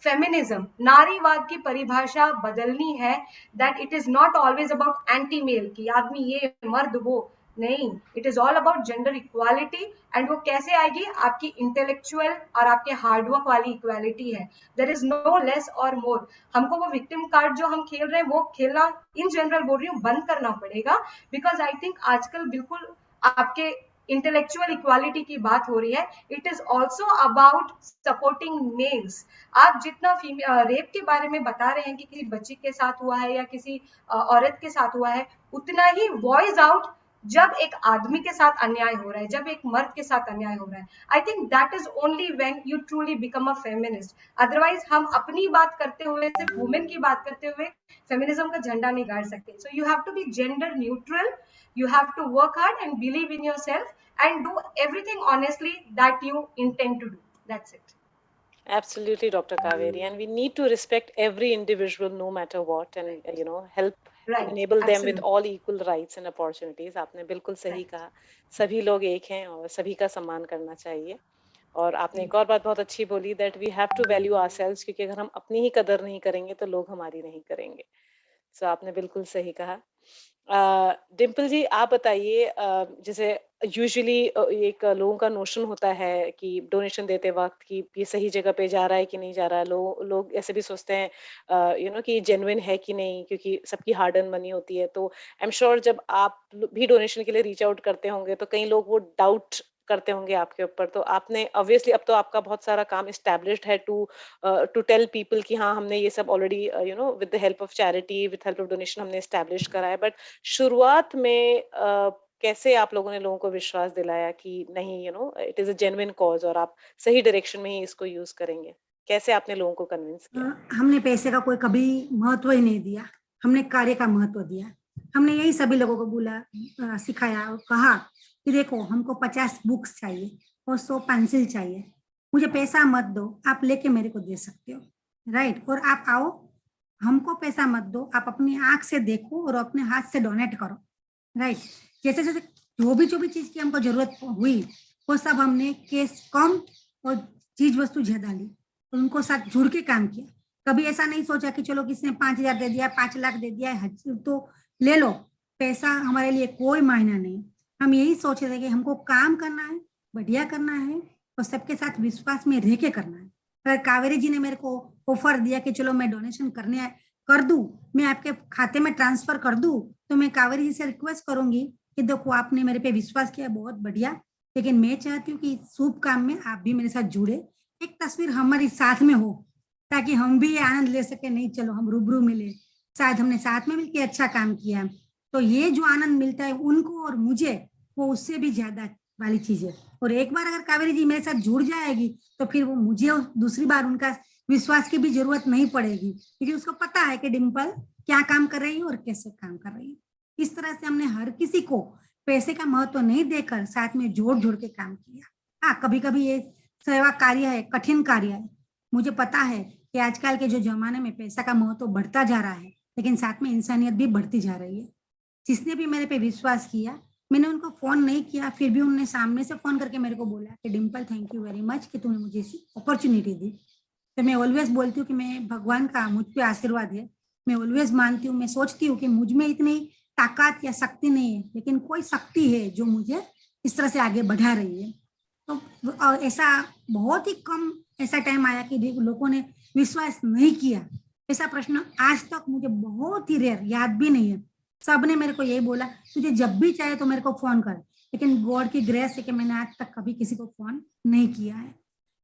feminism, नारीवाद की परिभाषा बदलनी है, that it is not always about anti male कि आदमी ये मर्द वो, नहीं, it is all about gender equality. And वो कैसे आएगी, आपकी इंटेलेक्चुअल और आपके हार्डवर्क वाली इक्वालिटी है, देयर इज नो लेस और मोर। हमको वो विक्टिम कार्ड जो हम खेल रहे हैं वो खेलना इन जनरल बोल रही हूँ बंद करना पड़ेगा, बिकॉज आई थिंक आजकल बिल्कुल आपके इंटेलेक्चुअल इक्वालिटी की बात हो रही है, it is also about supporting males. आप जितना रेप के बारे में बता रहे हैं कि किसी बच्ची के साथ हुआ है या किसी औरत के साथ हुआ है, उतना ही वॉइस आउट जब एक आदमी के साथ अन्याय हो रहा है, जब एक मर्द के साथ अन्याय हो रहा है। आई think that is only when you truly become a feminist. Otherwise हम अपनी बात करते हुए, सिर्फ वुमेन की बात करते हुए फेमिनिज्म का झंडा नहीं गाड़ सकते। So you have to be gender neutral, you have to work hard and believe in yourself and do everything honestly that you intend to do. That's it. Absolutely, Dr. Kaveri, and we need to respect every individual no matter what, and help Right. enable them with Absolutely. all equal rights and opportunities. आपने बिल्कुल सही कहा, सभी लोग एक हैं और सभी का सम्मान करना चाहिए। और आपने एक और बात बहुत अच्छी बोली, that we have to value ourselves, क्योंकि अगर हम अपनी ही कदर नहीं करेंगे तो लोग हमारी नहीं करेंगे। सो आपने बिल्कुल सही कहा। डिम्पल जी, आप बताइए, जैसे यूजुअली एक लोगों का नोशन होता है कि डोनेशन देते वक्त कि ये सही जगह पे जा रहा है कि नहीं जा रहा है। लोग ऐसे भी सोचते हैं कि जेन्युइन है कि नहीं, क्योंकि सबकी हार्ड अर्न मनी होती है। तो आई एम श्योर जब आप भी डोनेशन के लिए रीच आउट करते होंगे तो कई लोग वो डाउट करते होंगे आपके ऊपर। तो आपने ऑब्वियसली, अब तो आपका बहुत सारा काम एस्टैब्लिश्ड है टू टेल पीपल कि हाँ, हमने ये सब already with the help of charity, with help of donation हमने एस्टैब्लिश करा है। बट शुरुआत में कैसे आप लोगों ने लोगों को विश्वास दिलाया कि नहीं, it is a genuine cause और आप सही डायरेक्शन में ही इसको यूज करेंगे? कैसे आपने लोगों को कन्विंस किया? हमने पैसे का कोई कभी महत्व ही नहीं दिया, हमने कार्य का महत्व दिया। हमने यही सभी लोगों को बोला, सिखाया और कहा कि देखो, हमको 50 बुक्स चाहिए और 100 पेंसिल चाहिए, मुझे पैसा मत दो, आप लेके मेरे को दे सकते हो, राइट? और आप आओ, हमको पैसा मत दो, आप अपनी आंख से देखो और अपने हाथ से डोनेट करो, राइट? जैसे जैसे जो भी चीज की हमको जरूरत हुई वो सब हमने केस कम और चीज वस्तु ज्यादा ली और उनको साथ जुड़ के काम किया। कभी ऐसा नहीं सोचा कि चलो किसी ने 5,000 दे दिया, 5 लाख दे दिया तो ले लो, पैसा हमारे लिए कोई मायना नहीं। हम यही सोच रहे थे कि हमको काम करना है, बढ़िया करना है और सबके साथ विश्वास में रह के करना है। अगर कावेरी जी ने मेरे को ऑफर दिया कि चलो मैं डोनेशन कर दूं, मैं आपके खाते में ट्रांसफर कर दूं, तो मैं कावेरी जी से रिक्वेस्ट करूंगी कि देखो, आपने मेरे पे विश्वास किया, बहुत बढ़िया, लेकिन मैं चाहती हूँ कि शुभ काम में आप भी मेरे साथ जुड़े, एक तस्वीर हमारी साथ में हो ताकि हम भी ये आनंद ले सके। नहीं, चलो हम रूबरू मिले, शायद हमने साथ में मिलकर अच्छा काम किया, तो ये जो आनंद मिलता है उनको और मुझे, वो उससे भी ज्यादा वाली चीज है। और एक बार अगर कावेरी जी मेरे साथ जुड़ जाएगी तो फिर वो मुझे दूसरी बार उनका विश्वास की भी जरूरत नहीं पड़ेगी, क्योंकि उसको पता है कि डिम्पल क्या काम कर रही है और कैसे काम कर रही है। इस तरह से हमने हर किसी को पैसे का महत्व नहीं देकर साथ में जोड़ के काम किया। हाँ, कभी कभी ये सेवा कार्य है, कठिन कार्य है। मुझे पता है कि आजकल के जो जमाने में पैसा का महत्व बढ़ता जा रहा है, लेकिन साथ में इंसानियत भी बढ़ती जा रही है। जिसने भी मेरे पे विश्वास किया, मैंने उनको फोन नहीं किया, फिर भी उन्होंने सामने से फोन करके मेरे को बोला कि Dimple, thank you very much कि तूने मुझे इसी अपॉर्चुनिटी दी। तो मैं ऑलवेज बोलती हूँ कि मैं भगवान का मुझ पे आशीर्वाद है। मैं ऑलवेज मानती हूँ, मैं सोचती हूँ कि मुझ में इतनी ताकत या शक्ति नहीं है, लेकिन कोई शक्ति है जो मुझे इस तरह से आगे बढ़ा रही है। तो ऐसा बहुत ही कम ऐसा टाइम आया कि लोगों ने विश्वास नहीं किया। ऐसा प्रश्न आज तक मुझे बहुत ही रेयर, याद भी नहीं है। सबने मेरे को यही बोला, तुझे जब भी चाहे तो मेरे को फोन कर, लेकिन गॉड की ग्रेस है कि मैंने आज तक कभी किसी को फोन नहीं किया है।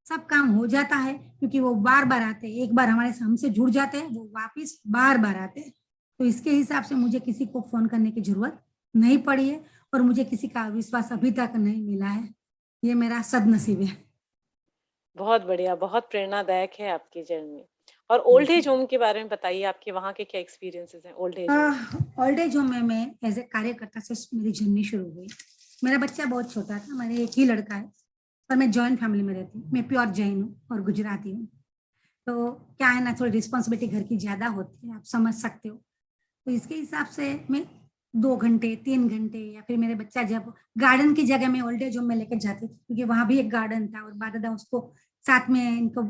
सब काम हो जाता है क्योंकि वो बार बार आते हैं, एक बार हमसे जुड़ जाते हैं, वो वापिस बार बार आते हैं। तो इसके हिसाब से मुझे किसी को फोन करने की जरूरत नहीं पड़ी है और मुझे किसी का विश्वास अभी तक नहीं मिला है। ये मेरा सदनसीब है। बहुत बढ़िया, बहुत प्रेरणादायक है आपकी जर्नी। और ओल्ड एज होम के बारे में बताइए, आपके वहाँ के क्या एक्सपीरियंसेस हैं old age home? Old age home में मैं एज ए कार्यकर्ता से मेरी जर्नी शुरू हुई। मेरा बच्चा बहुत छोटा था, मेरे एक ही लड़का है और मैं जॉइंट फैमिली में रहती हूँ। मैं प्योर जैन हूँ और गुजराती हूँ, तो क्या है ना, थोड़ी रिस्पॉन्सिबिलिटी घर की ज्यादा होती है, आप समझ सकते हो। तो इसके हिसाब से मैं 2 घंटे 3 घंटे, या फिर मेरे बच्चा जब गार्डन की जगह में ओल्ड एज होम में लेकर जाती थी, क्योंकि वहां भी एक गार्डन था और बादादा उसको साथ में इनको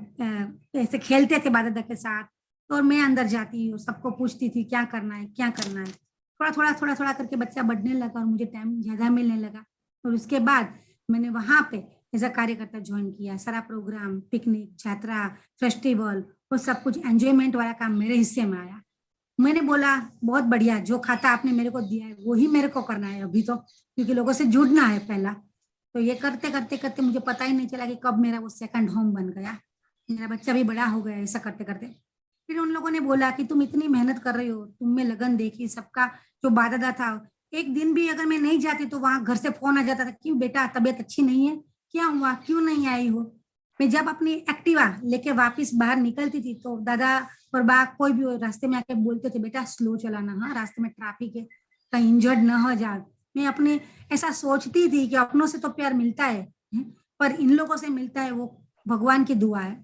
ऐसे खेलते थे बादादा के साथ, और मैं अंदर जाती और सबको पूछती थी क्या करना है क्या करना है। थोड़ा थोड़ा करके बच्चा बढ़ने लगा और मुझे टाइम ज्यादा मिलने लगा, और उसके बाद मैंने वहां पे एज अ कार्यकर्ता ज्वाइन किया। सारा प्रोग्राम, पिकनिक, यात्रा, फेस्टिवल, वो सब कुछ एंजॉयमेंट वाला काम मेरे हिस्से में आया। मैंने बोला बहुत बढ़िया, जो खाता आपने मेरे को दिया है वो ही मेरे को करना है अभी तो, क्योंकि लोगों से जुड़ना है पहला। तो ये करते करते करते मुझे पता ही नहीं चला कि कब मेरा वो सेकंड होम बन गया। मेरा बच्चा भी बड़ा हो गया ऐसा करते करते। फिर उन लोगों ने बोला कि तुम इतनी मेहनत कर रही हो, तुम में लगन देखी, सबका जो बादादा था, एक दिन भी अगर मैं नहीं जाती तो वहां घर से फोन आ जाता था, क्यों बेटा तबीयत अच्छी नहीं है, क्या हुआ, क्यों नहीं आई हो। मैं जब अपनी एक्टिवा लेके वापस बाहर निकलती थी तो दादा और बा कोई भी रास्ते में आके बोलते थे, बेटा स्लो चलाना, हाँ रास्ते में ट्रैफिक है, कहीं इंजर्ड न हो जाए। मैं अपने ऐसा सोचती थी कि अपनों से तो प्यार मिलता है, पर इन लोगों से मिलता है वो भगवान की दुआ है।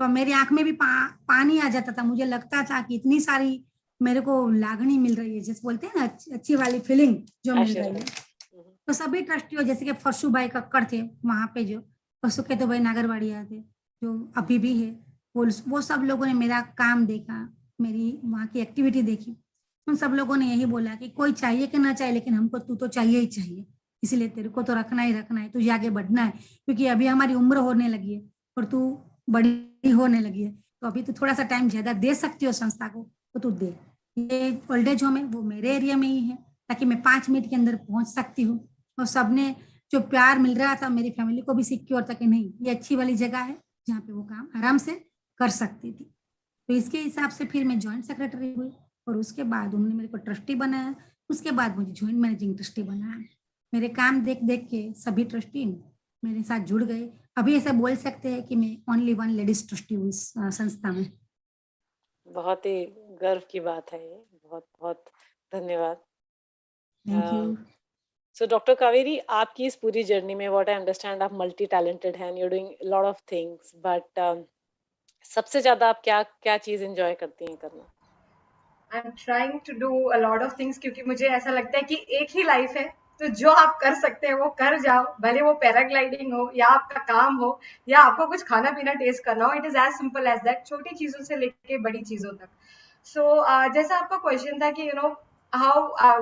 तो मेरी आंख में भी पानी आ जाता था। मुझे लगता था कि इतनी सारी मेरे को लागनी मिल रही है, जैसे बोलते हैं ना अच्छी वाली फीलिंग जो मिल रही है। तो सभी ट्रस्टियों, जैसे कि फरसू भाई कक्कड़ थे वहां पे, जो सुकेत भाई नागरवाड़िया थे जो अभी भी है, वो सब लोगों ने मेरा काम देखा, मेरी वहाँ की एक्टिविटी देखी। उन सब लोगों ने यही बोला कि कोई चाहिए कि ना चाहिए, लेकिन हमको तू तो चाहिए ही चाहिए, इसलिए तेरे को तो रखना ही रखना है, तुझे आगे बढ़ना है, क्योंकि अभी हमारी उम्र होने लगी है और तू बड़ी होने लगी है, तो अभी तू थोड़ा सा टाइम ज्यादा दे सकती हो संस्था को, तो तू दे। ये ओल्ड एज होम है वो मेरे एरिया में ही है, ताकि मैं 5 मिनट के अंदर पहुंच सकती हूँ। और सबने जो प्यार मिल रहा था, मेरी फैमिली को भी सिक्योर था कि नहीं ये अच्छी वाली जगह है जहाँ पे वो काम आराम से कर सकती थी। तो इसके हिसाब से फिर मैं ज्वाइंट सेक्रेटरी हुई, और उसके बाद उन्होंने मेरे को ट्रस्टी बनाया, उसके बाद मुझे ज्वाइंट मैनेजिंग ट्रस्टी बनाया। मेरे काम देख देख के सभी ट्रस्टी मेरे साथ जुड़ गए। अभी ऐसा बोल सकते हैं कि मैं ओनली वन लेडीज ट्रस्टी हूँ इस संस्था में। बहुत ही गर्व की बात है ये, बहुत बहुत धन्यवाद। Thank you. So doctor Kaveri, आपकी इस पूरी जर्नी में व्हाट आई अंडरस्टैंड आप मल्टी टैलेंटेड हैं, you are doing lot of things, but सबसे ज्यादा आप क्या क्या चीज एंजॉय करती हैं करना? I am trying to do a lot of things, क्योंकि मुझे ऐसा लगता है कि एक ही लाइफ है, तो जो आप कर सकते हैं वो कर जाओ, भले वो पैराग्लाइडिंग हो या आपका काम हो या आपको कुछ खाना पीना टेस्ट करना हो। It is as simple as that, छोटी चीजों से लेके बड़ी चीजों तक। सो जैसा आपका क्वेश्चन था कि how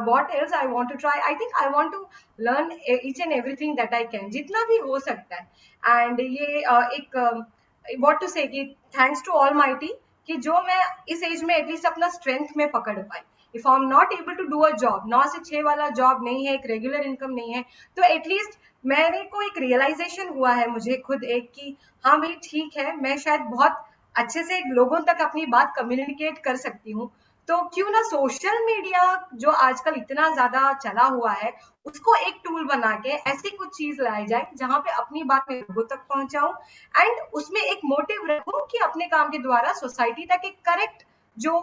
what else I want to try, I think I want to learn each and everything that I can, जितना भी हो सकता है। एंड ये एक what to say कि thanks to Almighty कि जो मैं इस एज में एटलीस्ट अपना स्ट्रेंथ में पकड़ पाई। If I am not able to do a job, 9 से 6 वाला जॉब नहीं है, एक रेगुलर इनकम नहीं है, तो एटलीस्ट मेरे को एक रियलाइजेशन हुआ है मुझे खुद एक कि हाँ भाई ठीक है, मैं शायद बहुत अच्छे से लोगों तक अपनी बात कम्युनिकेट कर सकती हूँ। तो क्यों ना सोशल मीडिया जो आजकल इतना ज्यादा चला हुआ है, उसको एक टूल बना के ऐसी कुछ चीज लाई जाए जहां पे अपनी बात मैं लोगों तक पहुंचाऊं, एंड उसमें एक मोटिव रखूं कि अपने काम के द्वारा सोसाइटी तक एक करेक्ट जो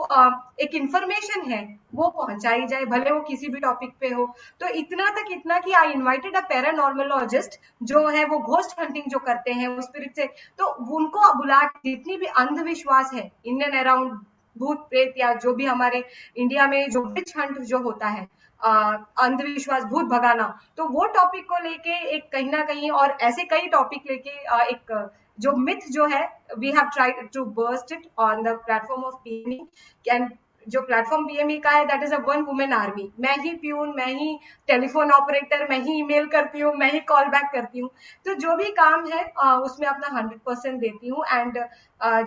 एक इंफॉर्मेशन है वो पहुंचाई जाए, भले वो किसी भी टॉपिक पे हो। तो इतना कि आई इनवाइटेड अ पैरानॉर्मोलॉजिस्ट जो है वो घोस्ट हंटिंग जो करते हैं वो स्पिरिट से, तो उनको बुला जितनी भी अंधविश्वास है इन एंड अराउंड भूत प्रेत या जो भी हमारे इंडिया में जो विच हंट जो होता है, अंधविश्वास, भूत भगाना, तो वो टॉपिक को लेके एक कहीं ना कहीं और ऐसे कई टॉपिक लेके एक जो मिथ जो है we have tried to burst it on the platform of PME. And जो प्लेटफॉर्म पीएमई का है that is a one women army. मैं ही प्यून, मैं ही टेलीफोन ऑपरेटर, मैं ही ईमेल करती हूँ, मैं ही कॉल बैक करती हूँ। तो जो भी काम है उसमें अपना 100% देती हूँ। एंड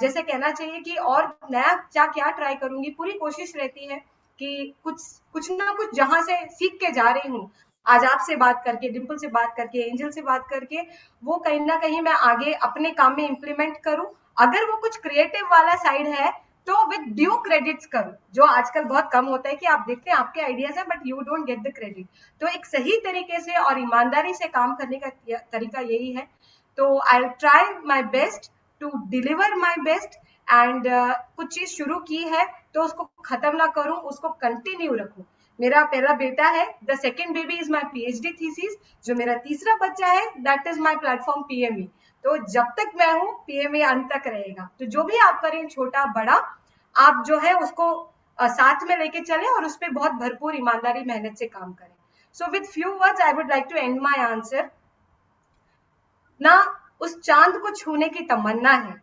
जैसे कहना चाहिए कि और नया क्या ट्राई करूंगी, पूरी कोशिश रहती है कि कुछ ना कुछ जहां से सीख के जा रही हूँ, आज आपसे बात करके, डिम्पल से बात करके, एंजल से बात करके, वो कहीं ना कहीं मैं आगे अपने काम में इम्प्लीमेंट करूं। अगर वो कुछ क्रिएटिव वाला साइड है तो विद ड्यू क्रेडिट्स करूं, जो आजकल बहुत कम होता है कि आप देखते हैं आपके आइडियाज है but you don't get the credit. तो एक सही तरीके से और ईमानदारी से काम करने का तरीका यही है। तो I try my best to deliver my best, and कुछ चीज शुरू की है तो उसको खत्म ना करूं, उसको कंटिन्यू रखूं। मेरा पहला बेटा है, the second baby is my PhD thesis, जो मेरा तीसरा बच्चा है that is my platform PME. तो जब तक मैं हूँ पीएमई अंत तक रहेगा। तो जो भी आप करें, छोटा बड़ा, आप जो है उसको साथ में लेके चलें और उस पर बहुत भरपूर ईमानदारी मेहनत से काम करें. So with few words I would like to end my answer. ना उस चांद को छूने की तमन्ना है,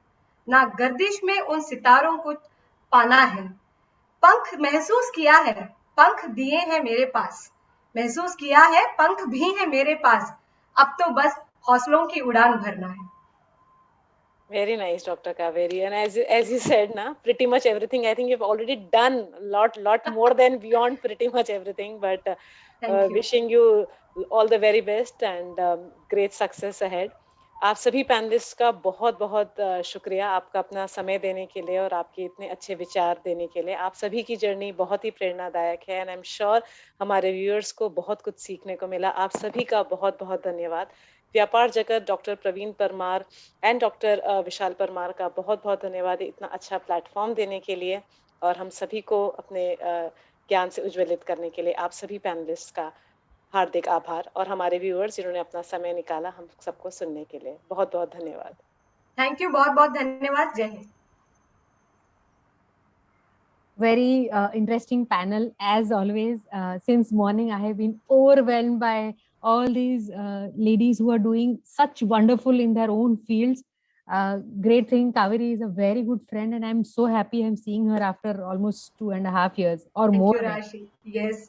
ना गर्दिश में उन सितारों को पाना है. पंख महसूस किया है, पंख दिए हैं मेरे पास, महसूस किया है पंख भी है मेरे पास, अब तो बस हौसलों की उड़ान भरना है. Very nice, Dr. Kaveri. And as you said, na, pretty much everything. I think you've already done lot more than beyond pretty much everything. But wishing you all the very best and great success ahead. आप सभी panelist का बहुत बहुत शुक्रिया आपका अपना समय देने के लिए और आपके इतने अच्छे विचार देने के लिए. आप सभी की जर्नी बहुत ही प्रेरणादायक है एंड आई एम श्योर हमारे व्यूअर्स को बहुत कुछ सीखने को मिला. आप सभी का बहुत बहुत धन्यवाद. व्यापार जगत, doctor Praveen Parmar and doctor Vishal Parmar का बहुत बहुत धन्यवाद इतना अच्छा प्लेटफॉर्म देने के लिए और हम सभी को अपने ज्ञान से उज्ज्वलित करने के लिए. आप सभी पैनलिस्ट का हार्दिक आभार और हमारे व्यूअर्स जिन्होंने अपना समय निकाला हम सबको सुनने के लिए बहुत बहुत धन्यवाद. थैंक यू, बहुत बहुत धन्यवाद. जय Hind. Very interesting panel as always. Since morning I have been overwhelmed by all these ladies who are doing such wonderful in their own fields. Great thing, Kaveri is a very good friend and I'm so happy I'm seeing her after almost 2.5 years or more. Thank you, Rashi. Yes.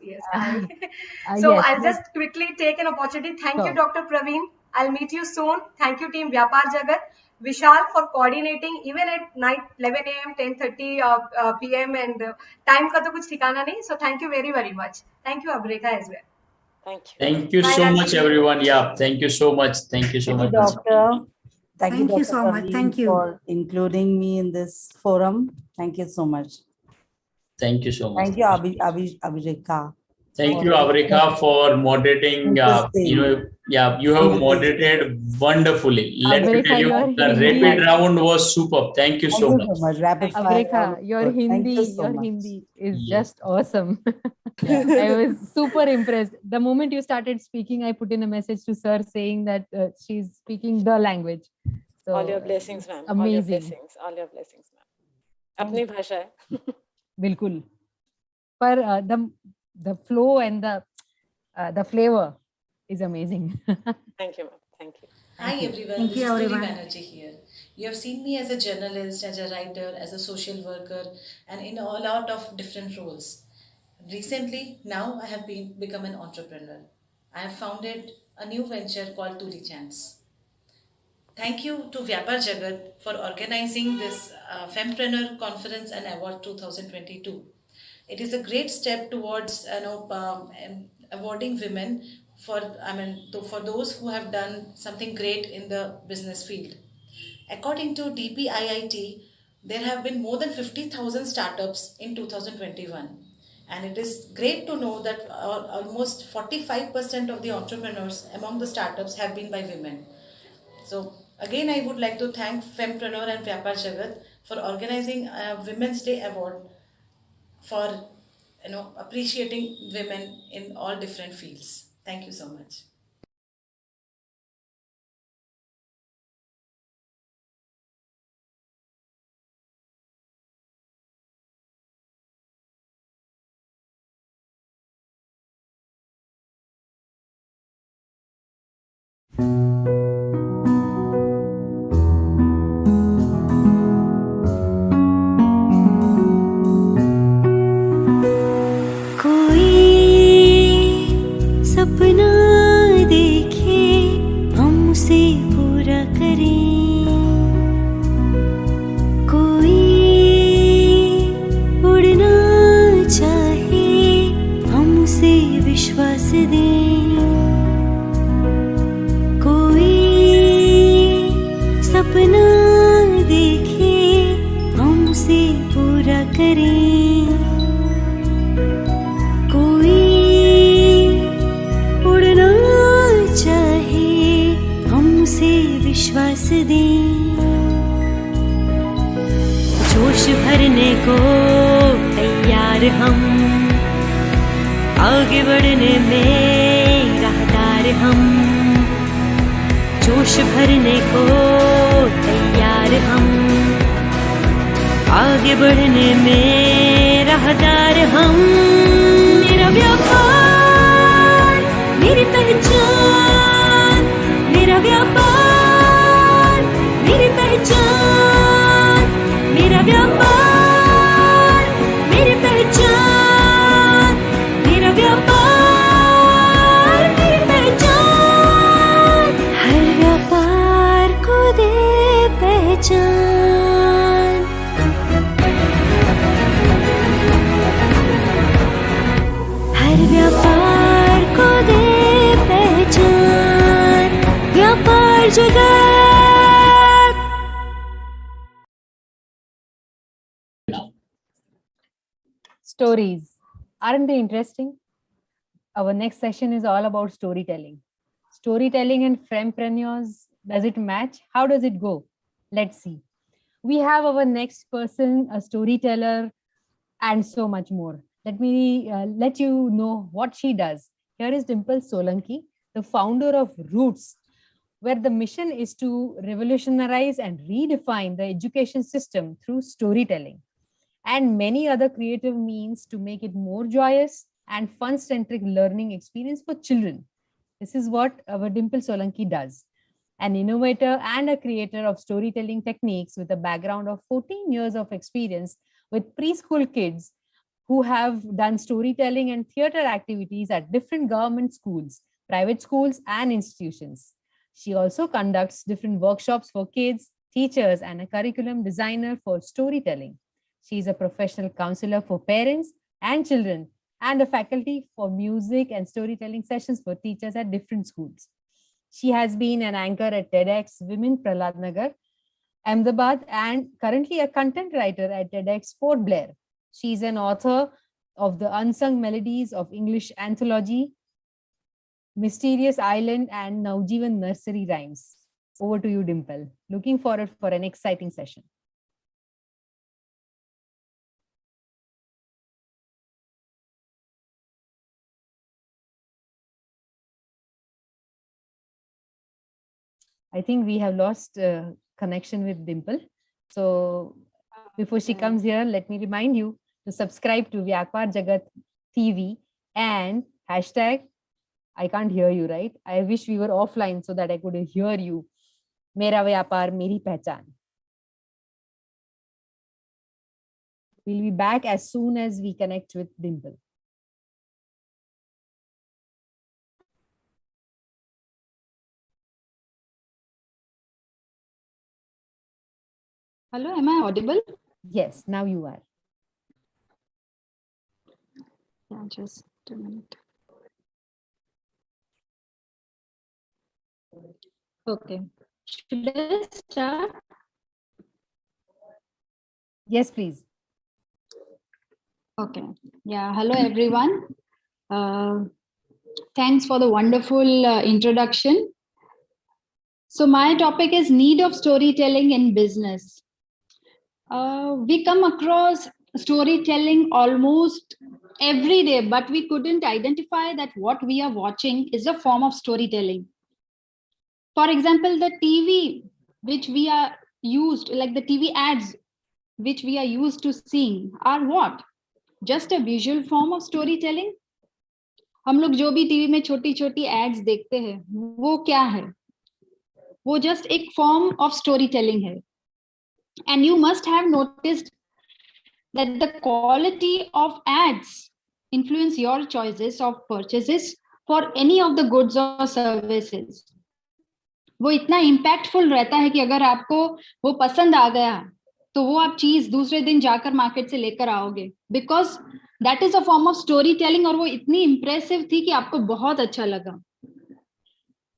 So yes, I'll just quickly take an opportunity. Thank you, Sure. Dr. Praveen. I'll meet you soon. Thank you, team Vyapar Jagat. Vishal for coordinating even at night 11 a.m., 10:30 p.m. and time का तो कुछ ठिकाना नहीं. So thank you very very much. Thank you, Abreka as well. Thank you Bye, so Rashi. much, everyone. Yeah, thank you so much. Thank you so much. Doctor. Thank you, Thank you Dr. so much. Praveen, Thank you. for including me in this forum. Thank you so much. Thank you so much. Thank you, Abhireka. Thank you, Avrika, for moderating. Interesting. You have moderated wonderfully. Let me Avrika, tell you, your the Hindi- rapid round was superb. Thank you so Thank much. you so much. Rapid fire. Avrika, your Thank Hindi, you so your much. Hindi is Yes. just awesome. I was super impressed. The moment you started speaking, I put in a message to sir saying that she's speaking the language. So All your blessings, ma'am. amazing. All your blessings, ma'am. अपनी भाषा है. बिल्कुल. पर the flow and the flavor is amazing. Thank you, ma'am. Thank you. Hi everyone, Thank this you, is Puri everyone. Banerjee here. You have seen me as a journalist, as a writer, as a social worker, and in a lot of different roles. Recently, now I have become an entrepreneur. I have founded a new venture called Tuli Chance. Thank you to Vyapar Jagat for organizing this Fempreneur Conference and Award 2022. It is a great step towards awarding women for those who have done something great in the business field. According to DPIIT, there have been more than 50,000 startups in 2021. And it is great to know that almost 45% of the entrepreneurs among the startups have been by women. So again, I would like to thank Fempreneur and Vyapar Jagat for organizing a Women's Day Award for appreciating women in all different fields. Thank you so much. सपना देखे हम उसे पूरा करें, कोई उड़ना चाहे हम उसे विश्वास दें, कोई सपना देखे हम उसे पूरा करें, विश्वास दें, जोश भरने को तैयार हम, आगे बढ़ने में राहदार हम, जोश भरने को तैयार हम, आगे बढ़ने में राहदार हम, मेरा व्यापार मेरी पहचान, मेरा व्यापार मेरी पहचान, मेरा व्यापार मेरी पहचान, मेरा व्यापार मेरी पहचान, हर व्यापार को दे पहचान। हर व्यापार को दे पहचान, व्यापार जगत। Stories. Aren't they interesting? Our next session is all about storytelling. Storytelling and Fempreneurs, does it match? How does it go? Let's see. We have our next person, a storyteller, and so much more. Let me let you know what she does. Here is Dimple Solanki, the founder of Roots, where the mission is to revolutionize and redefine the education system through storytelling and many other creative means to make it more joyous and fun-centric learning experience for children. This is what our Dimple Solanki does. An innovator and a creator of storytelling techniques with a background of 14 years of experience with preschool kids who have done storytelling and theater activities at different government schools, private schools, and institutions. She also conducts different workshops for kids, teachers, and a curriculum designer for storytelling. She is a professional counselor for parents and children and a faculty for music and storytelling sessions for teachers at different schools. She has been an anchor at TEDx Women Prahlad Nagar, Ahmedabad, and currently a content writer at TEDx Port Blair. She is an author of the Unsung Melodies of English Anthology, Mysterious Island, and Naujivan Nursery Rhymes. Over to you, Dimple. Looking forward for an exciting session. I think we have lost connection with Dimple. So before she comes here, let me remind you to subscribe to vyapaarjagat TV and hashtag, I can't hear you, right? I wish we were offline so that I could hear you. Mera vyapar, meri pehchan. We'll be back as soon as we connect with Dimple. Hello, am I audible? Yes, now you are. Yeah, just a minute. Okay. Should I start? Yes, please. Okay. Yeah. Hello, everyone. Thanks for the wonderful introduction. So my topic is need of storytelling in business. We come across storytelling almost every day, but we couldn't identify that what we are watching is a form of storytelling. For example, the TV, which we are used, like the TV ads, which we are used to seeing, are what? Just a visual form of storytelling? हम लोग जो भी TV में छोटी छोटी ads देखते हैं, वो क्या है? वो just एक form of storytelling है. And you must have noticed that the quality of ads influence your choices of purchases for any of the goods or services. वो इतना impactful रहता है कि अगर आपको वो पसंद आ गया तो वो आप चीज दूसरे दिन जाकर मार्केट से लेकर आओगे, because that is a form of storytelling और वो इतनी impressive थी कि आपको बहुत अच्छा लगा.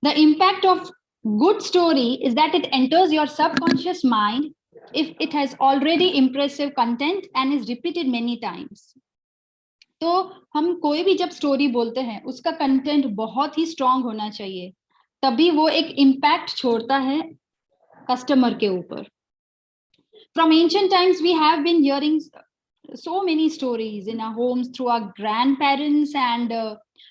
The impact of good story is that it enters your subconscious mind if it has already impressive content and is repeated many times. तो हम कोई भी जब स्टोरी बोलते हैं उसका कंटेंट बहुत ही स्ट्रांग होना चाहिए, तभी वो एक इम्पैक्ट छोड़ता है कस्टमर के ऊपर. From ancient times we have been hearing so many stories in our homes through our grandparents, and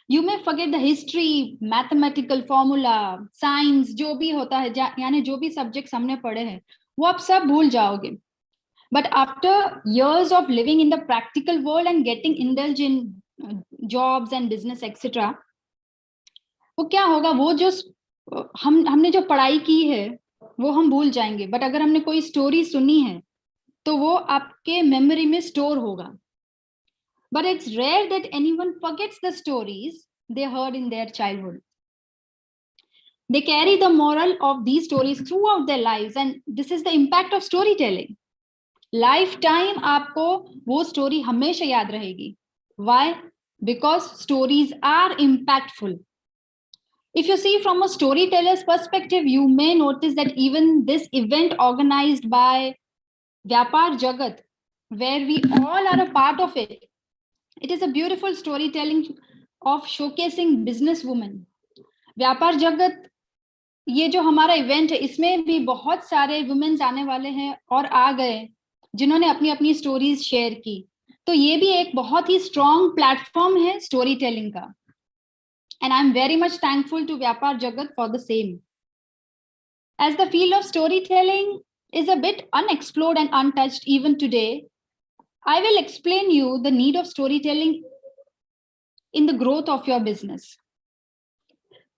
you may forget the history, mathematical formula, science, जो भी होता है, यानी जो भी सब्जेक्ट्स हमने पढ़े हैं वो आप सब भूल जाओगे. But after years of living in the practical world and getting indulged in jobs and business, etc., वो क्या होगा, वो जो हमने जो पढ़ाई की है वो हम भूल जाएंगे, बट अगर हमने कोई स्टोरी सुनी है तो वो आपके मेमोरी में स्टोर होगा. But it's rare that anyone forgets the stories they heard in their childhood. They carry the moral of these stories throughout their lives, and this is the impact of storytelling. Lifetime आपको वो story हमेशा याद रहेगी. Why? Because stories are impactful. If you see from a storyteller's perspective, you may notice that even this event organized by vyapaarjagat, where we all are a part of it, it is a beautiful storytelling of showcasing businesswomen. vyapaarjagat, ये जो हमारा event है, इसमें भी बहुत सारे women's आने वाले हैं और आ गए जिन्होंने अपनी अपनी स्टोरीज शेयर की. तो ये भी एक बहुत ही स्ट्रॉन्ग प्लेटफॉर्म है स्टोरी टेलिंग का. And I'm very much thankful to vyapaarjagat for the same. As the field of storytelling is a bit unexplored and untouched even today, I will explain you the need of storytelling in the growth of your business.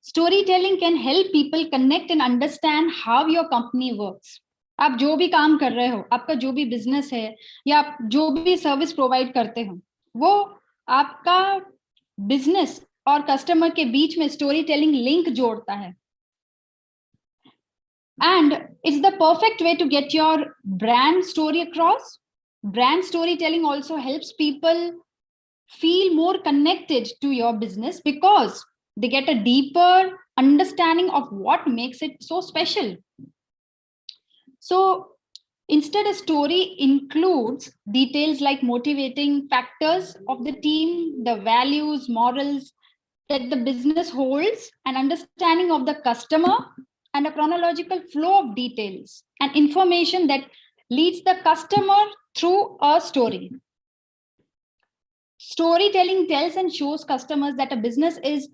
Storytelling can help people connect and understand how your company works. आप जो भी काम कर रहे हो, आपका जो भी बिजनेस है या आप जो भी सर्विस प्रोवाइड करते हो, वो आपका बिजनेस और कस्टमर के बीच में स्टोरी टेलिंग लिंक जोड़ता है. And it's the perfect way to get your brand story across. Brand storytelling also helps people feel more connected to your business because they get a deeper understanding of what makes it so special. So instead, a story includes details like motivating factors of the team, the values, morals that the business holds, an understanding of the customer, and a chronological flow of details and information that leads the customer through a story. Storytelling tells and shows customers that a business is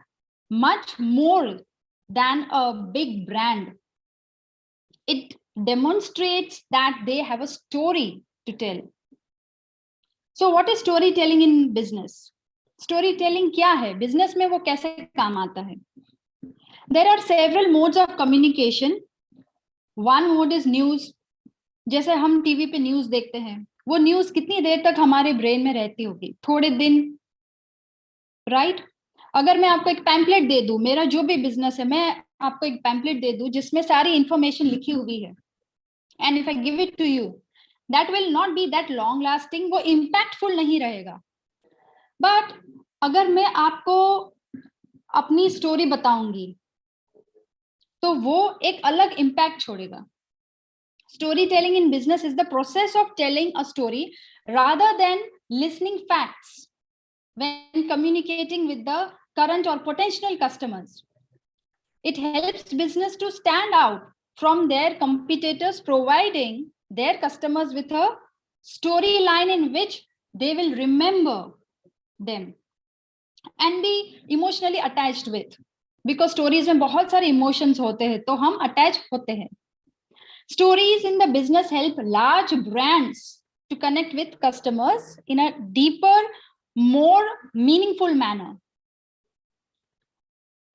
much more than a big brand. It demonstrates that they have a story to tell. So what is storytelling in business? Storytelling क्या है? Business में वो कैसे काम आता है? There are several modes of communication. One mode is news. जैसे हम टीवी पे न्यूज देखते हैं, वो न्यूज कितनी देर तक हमारे ब्रेन में रहती होगी? थोड़े दिन, राइट? अगर मैं आपको एक पैम्पलेट दे दूं, मेरा जो भी बिजनेस है, मैं आपको एक पैम्पलेट दे दूं जिसमें सारी इंफॉर्मेशन लिखी हुई है, and if I give it to you, that will not be that long lasting, वो इम्पैक्टफुल नहीं रहेगा. बट अगर मैं आपको अपनी स्टोरी बताऊंगी तो वो एक अलग इम्पैक्ट छोड़ेगा. Storytelling in business is the process of telling a story rather than listening facts when communicating with the current or potential customers. It helps business to stand out from their competitors, providing their customers with a storyline in which they will remember them and be emotionally attached with. Because stories में बहुत सारे emotions होते हैं, तो हम attach होते हैं. Stories in the business help large brands to connect with customers in a deeper, more meaningful manner.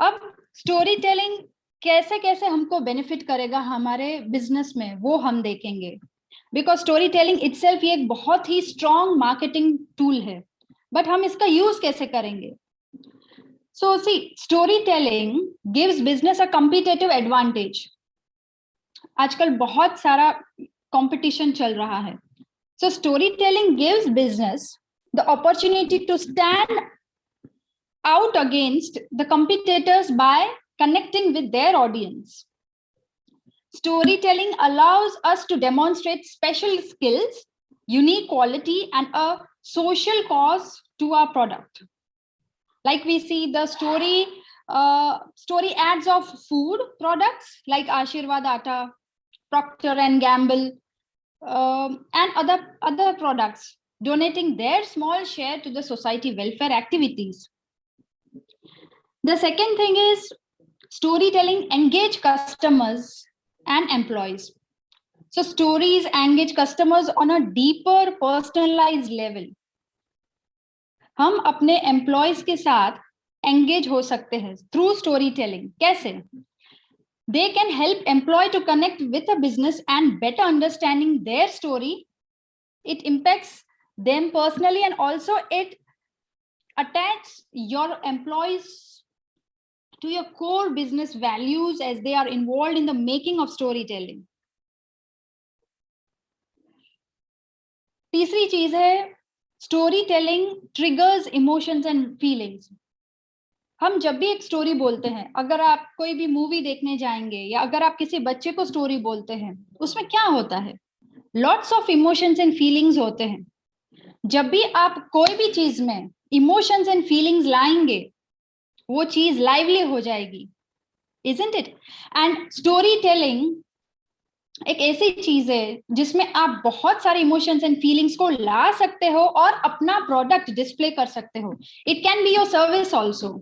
अब स्टोरी टेलिंग कैसे कैसे हमको बेनिफिट करेगा हमारे बिजनेस में, वो हम देखेंगे. बिकॉज स्टोरी टेलिंग इटसेल्फ ये एक बहुत ही स्ट्रॉन्ग मार्केटिंग टूल है, बट हम इसका यूज कैसे करेंगे? So see, story telling gives business a competitive advantage. आजकल बहुत सारा कंपटीशन चल रहा है. So story telling gives business the opportunity to stand out against the competitors by connecting with their audience. Storytelling allows us to demonstrate special skills, unique quality, and a social cause to our product. Like we see the story ads of food products like Ashirwad Atta, Procter and Gamble, and other products, donating their small share to the society welfare activities. The second thing is storytelling engage customers and employees. So stories engage customers on a deeper personalized level. हम अपने employees के साथ engage हो सकते हैं through story telling. कैसे? They can help employee to connect with a business and better understanding their story. It impacts them personally, and also it attaches your employees to your core business values as they are involved in the making of storytelling. तीसरी चीज है story telling triggers emotions and feelings. हम जब भी एक story बोलते हैं, अगर आप कोई भी मूवी देखने जाएंगे या अगर आप किसी बच्चे को स्टोरी बोलते हैं, उसमें क्या होता है? Lots of emotions and feelings होते हैं. जब भी आप कोई भी चीज में इमोशंस एंड फीलिंग्स लाएंगे, वो चीज लाइवली हो जाएगी, isn't it? And story telling एक ऐसी चीज है जिसमें आप बहुत सारे इमोशंस एंड फीलिंग्स को ला सकते हो और अपना प्रोडक्ट डिस्प्ले कर सकते हो. It can be your service also.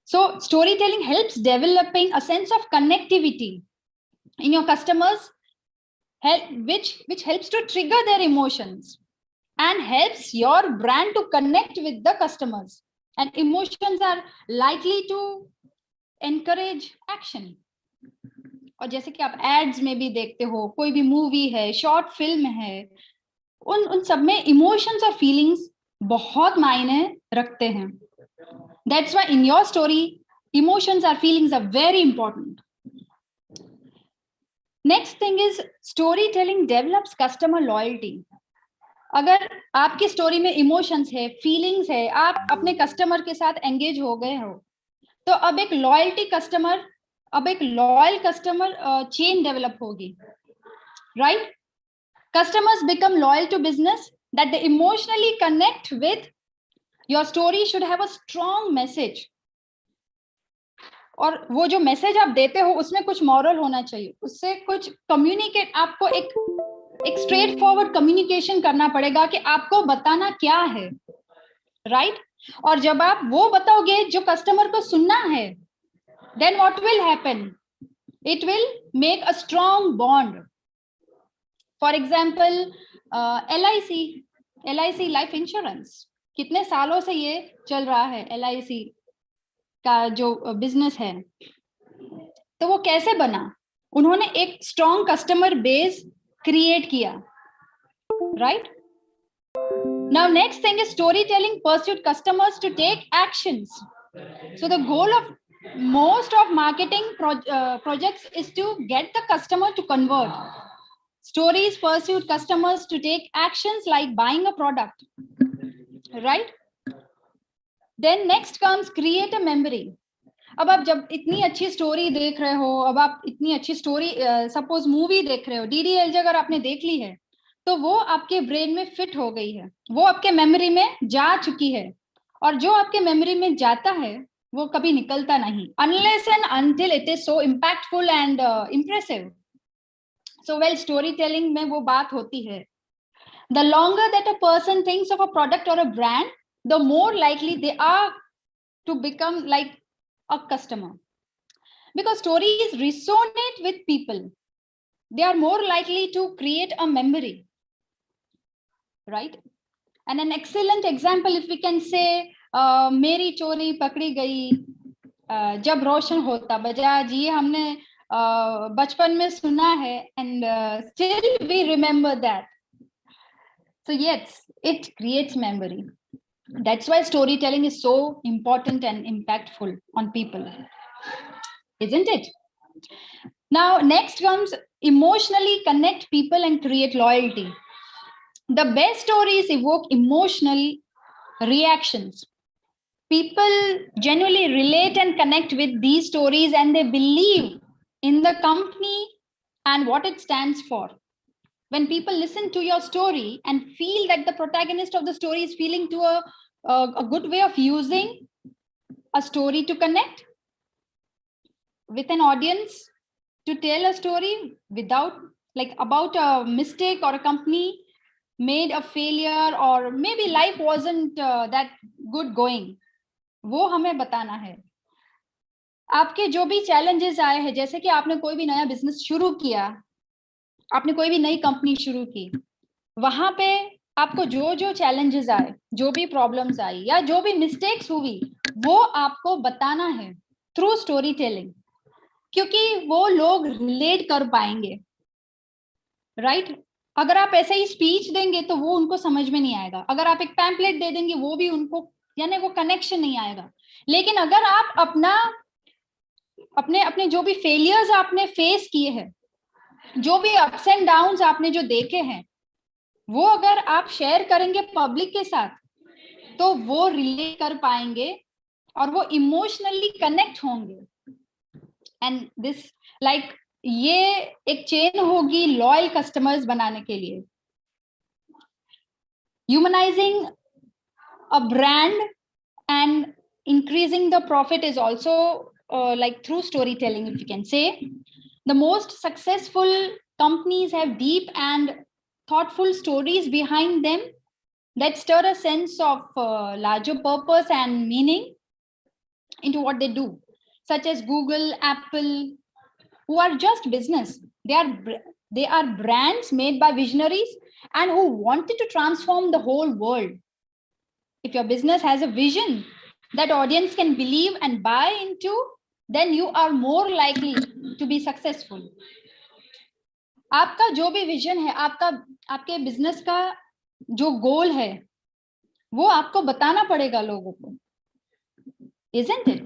So storytelling helps developing a sense of connectivity in your customers, which helps to trigger their emotions and helps your brand to connect with the customers. And emotions are likely to encourage action. और जैसे कि आप ads में भी देखते हो, कोई भी मूवी है, शॉर्ट फिल्म है, उन सब में इमोशंस और फीलिंग्स बहुत मायने रखते हैं. That's why in your story, emotions or feelings are very important. Next thing is storytelling develops customer loyalty. अगर आपकी स्टोरी में इमोशंस है, फीलिंग्स है, आप अपने कस्टमर के साथ एंगेज हो गए हो, तो अब एक लॉयल कस्टमर चेन डेवलप होगी, right? Customers become loyal to business that they emotionally connect with. Your story should have a strong message. और वो जो मैसेज आप देते हो उसमें कुछ मॉरल होना चाहिए, उससे कुछ कम्युनिकेट, आपको एक स्ट्रेट फॉरवर्ड कम्युनिकेशन करना पड़ेगा कि आपको बताना क्या है, राइट? और जब आप वो बताओगे जो कस्टमर को सुनना है, then what will happen? It will make a strong bond. For example LIC life insurance, कितने सालों से ये चल रहा है LIC का जो बिजनेस है. तो वो कैसे बना? उन्होंने एक स्ट्रॉन्ग कस्टमर बेस क्रिएट किया, right? Now next thing is story telling persuade customers to take actions. So the goal of most of marketing projects is to get the customer to convert. Stories pursued customers to take actions like buying a product, right? Then next comes create a memory. अब आप जब इतनी अच्छी story देख रहे हो, अब आप इतनी अच्छी स्टोरी सपोज मूवी देख रहे हो, DDLJ अगर आपने देख ली है, तो वो आपके ब्रेन में फिट हो गई है, वो आपके मेमोरी में जा चुकी है. और जो आपके मेमोरी में जाता है वो कभी निकलता नहीं, unless and until it is so impactful and impressive. So well, storytelling में वो बात होती है. The longer that a person thinks of a product or a brand, the more likely they are to become like a customer. Because stories resonate with people, they are more likely to create a memory, right? And an excellent example, if we can say, मेरी चोरी पकड़ी गई, जब रोशन होता बजाज, ये हमने बचपन में सुना है, and still we remember that. So yes, it creates memory. That's why storytelling is so important and impactful on people, isn't it? Now next comes emotionally connect people and create loyalty. The best stories evoke emotional reactions. People genuinely relate and connect with these stories, and they believe in the company and what it stands for. When people listen to your story and feel that the protagonist of the story is feeling to a good way of using a story to connect with an audience, to tell a story without, like, about a mistake or a company made a failure, or maybe life wasn't that good going, वो हमें बताना है. आपके जो भी challenges आए हैं, जैसे कि आपने कोई भी नया बिजनेस शुरू किया, आपने कोई भी नई कंपनी शुरू की, वहां पे आपको जो जो चैलेंजेस आए, जो भी प्रॉब्लम्स आई या जो भी मिस्टेक्स हुई, वो आपको बताना है थ्रू स्टोरी टेलिंग, क्योंकि वो लोग रिलेट कर पाएंगे, राइट? अगर आप ऐसे ही स्पीच देंगे तो वो उनको समझ में नहीं आएगा, अगर आप एक पैम्पलेट दे देंगे वो भी उनको, यानी वो कनेक्शन नहीं आएगा। लेकिन अगर आप अपने अपने जो भी फेलियर्स आपने फेस किए हैं, जो भी अप्स एंड डाउन्स आपने जो देखे हैं, वो अगर आप शेयर करेंगे पब्लिक के साथ, तो वो रिलेट कर पाएंगे और वो इमोशनली कनेक्ट होंगे। एंड दिस लाइक ये एक चेन होगी लॉयल कस्टमर्स बनाने के लिए। Humanising a brand and increasing the profit is also like through storytelling, if you can say. The most successful companies have deep and thoughtful stories behind them that stir a sense of larger purpose and meaning into what they do, such as Google, Apple, who are just business. They are brands made by visionaries and who wanted to transform the whole world. If your business has a vision that audience can believe and buy into, then you are more likely to be successful. आपका जो भी vision है, आपके business का जो गोल है, वो आपको बताना पड़ेगा लोगों को, isn't it?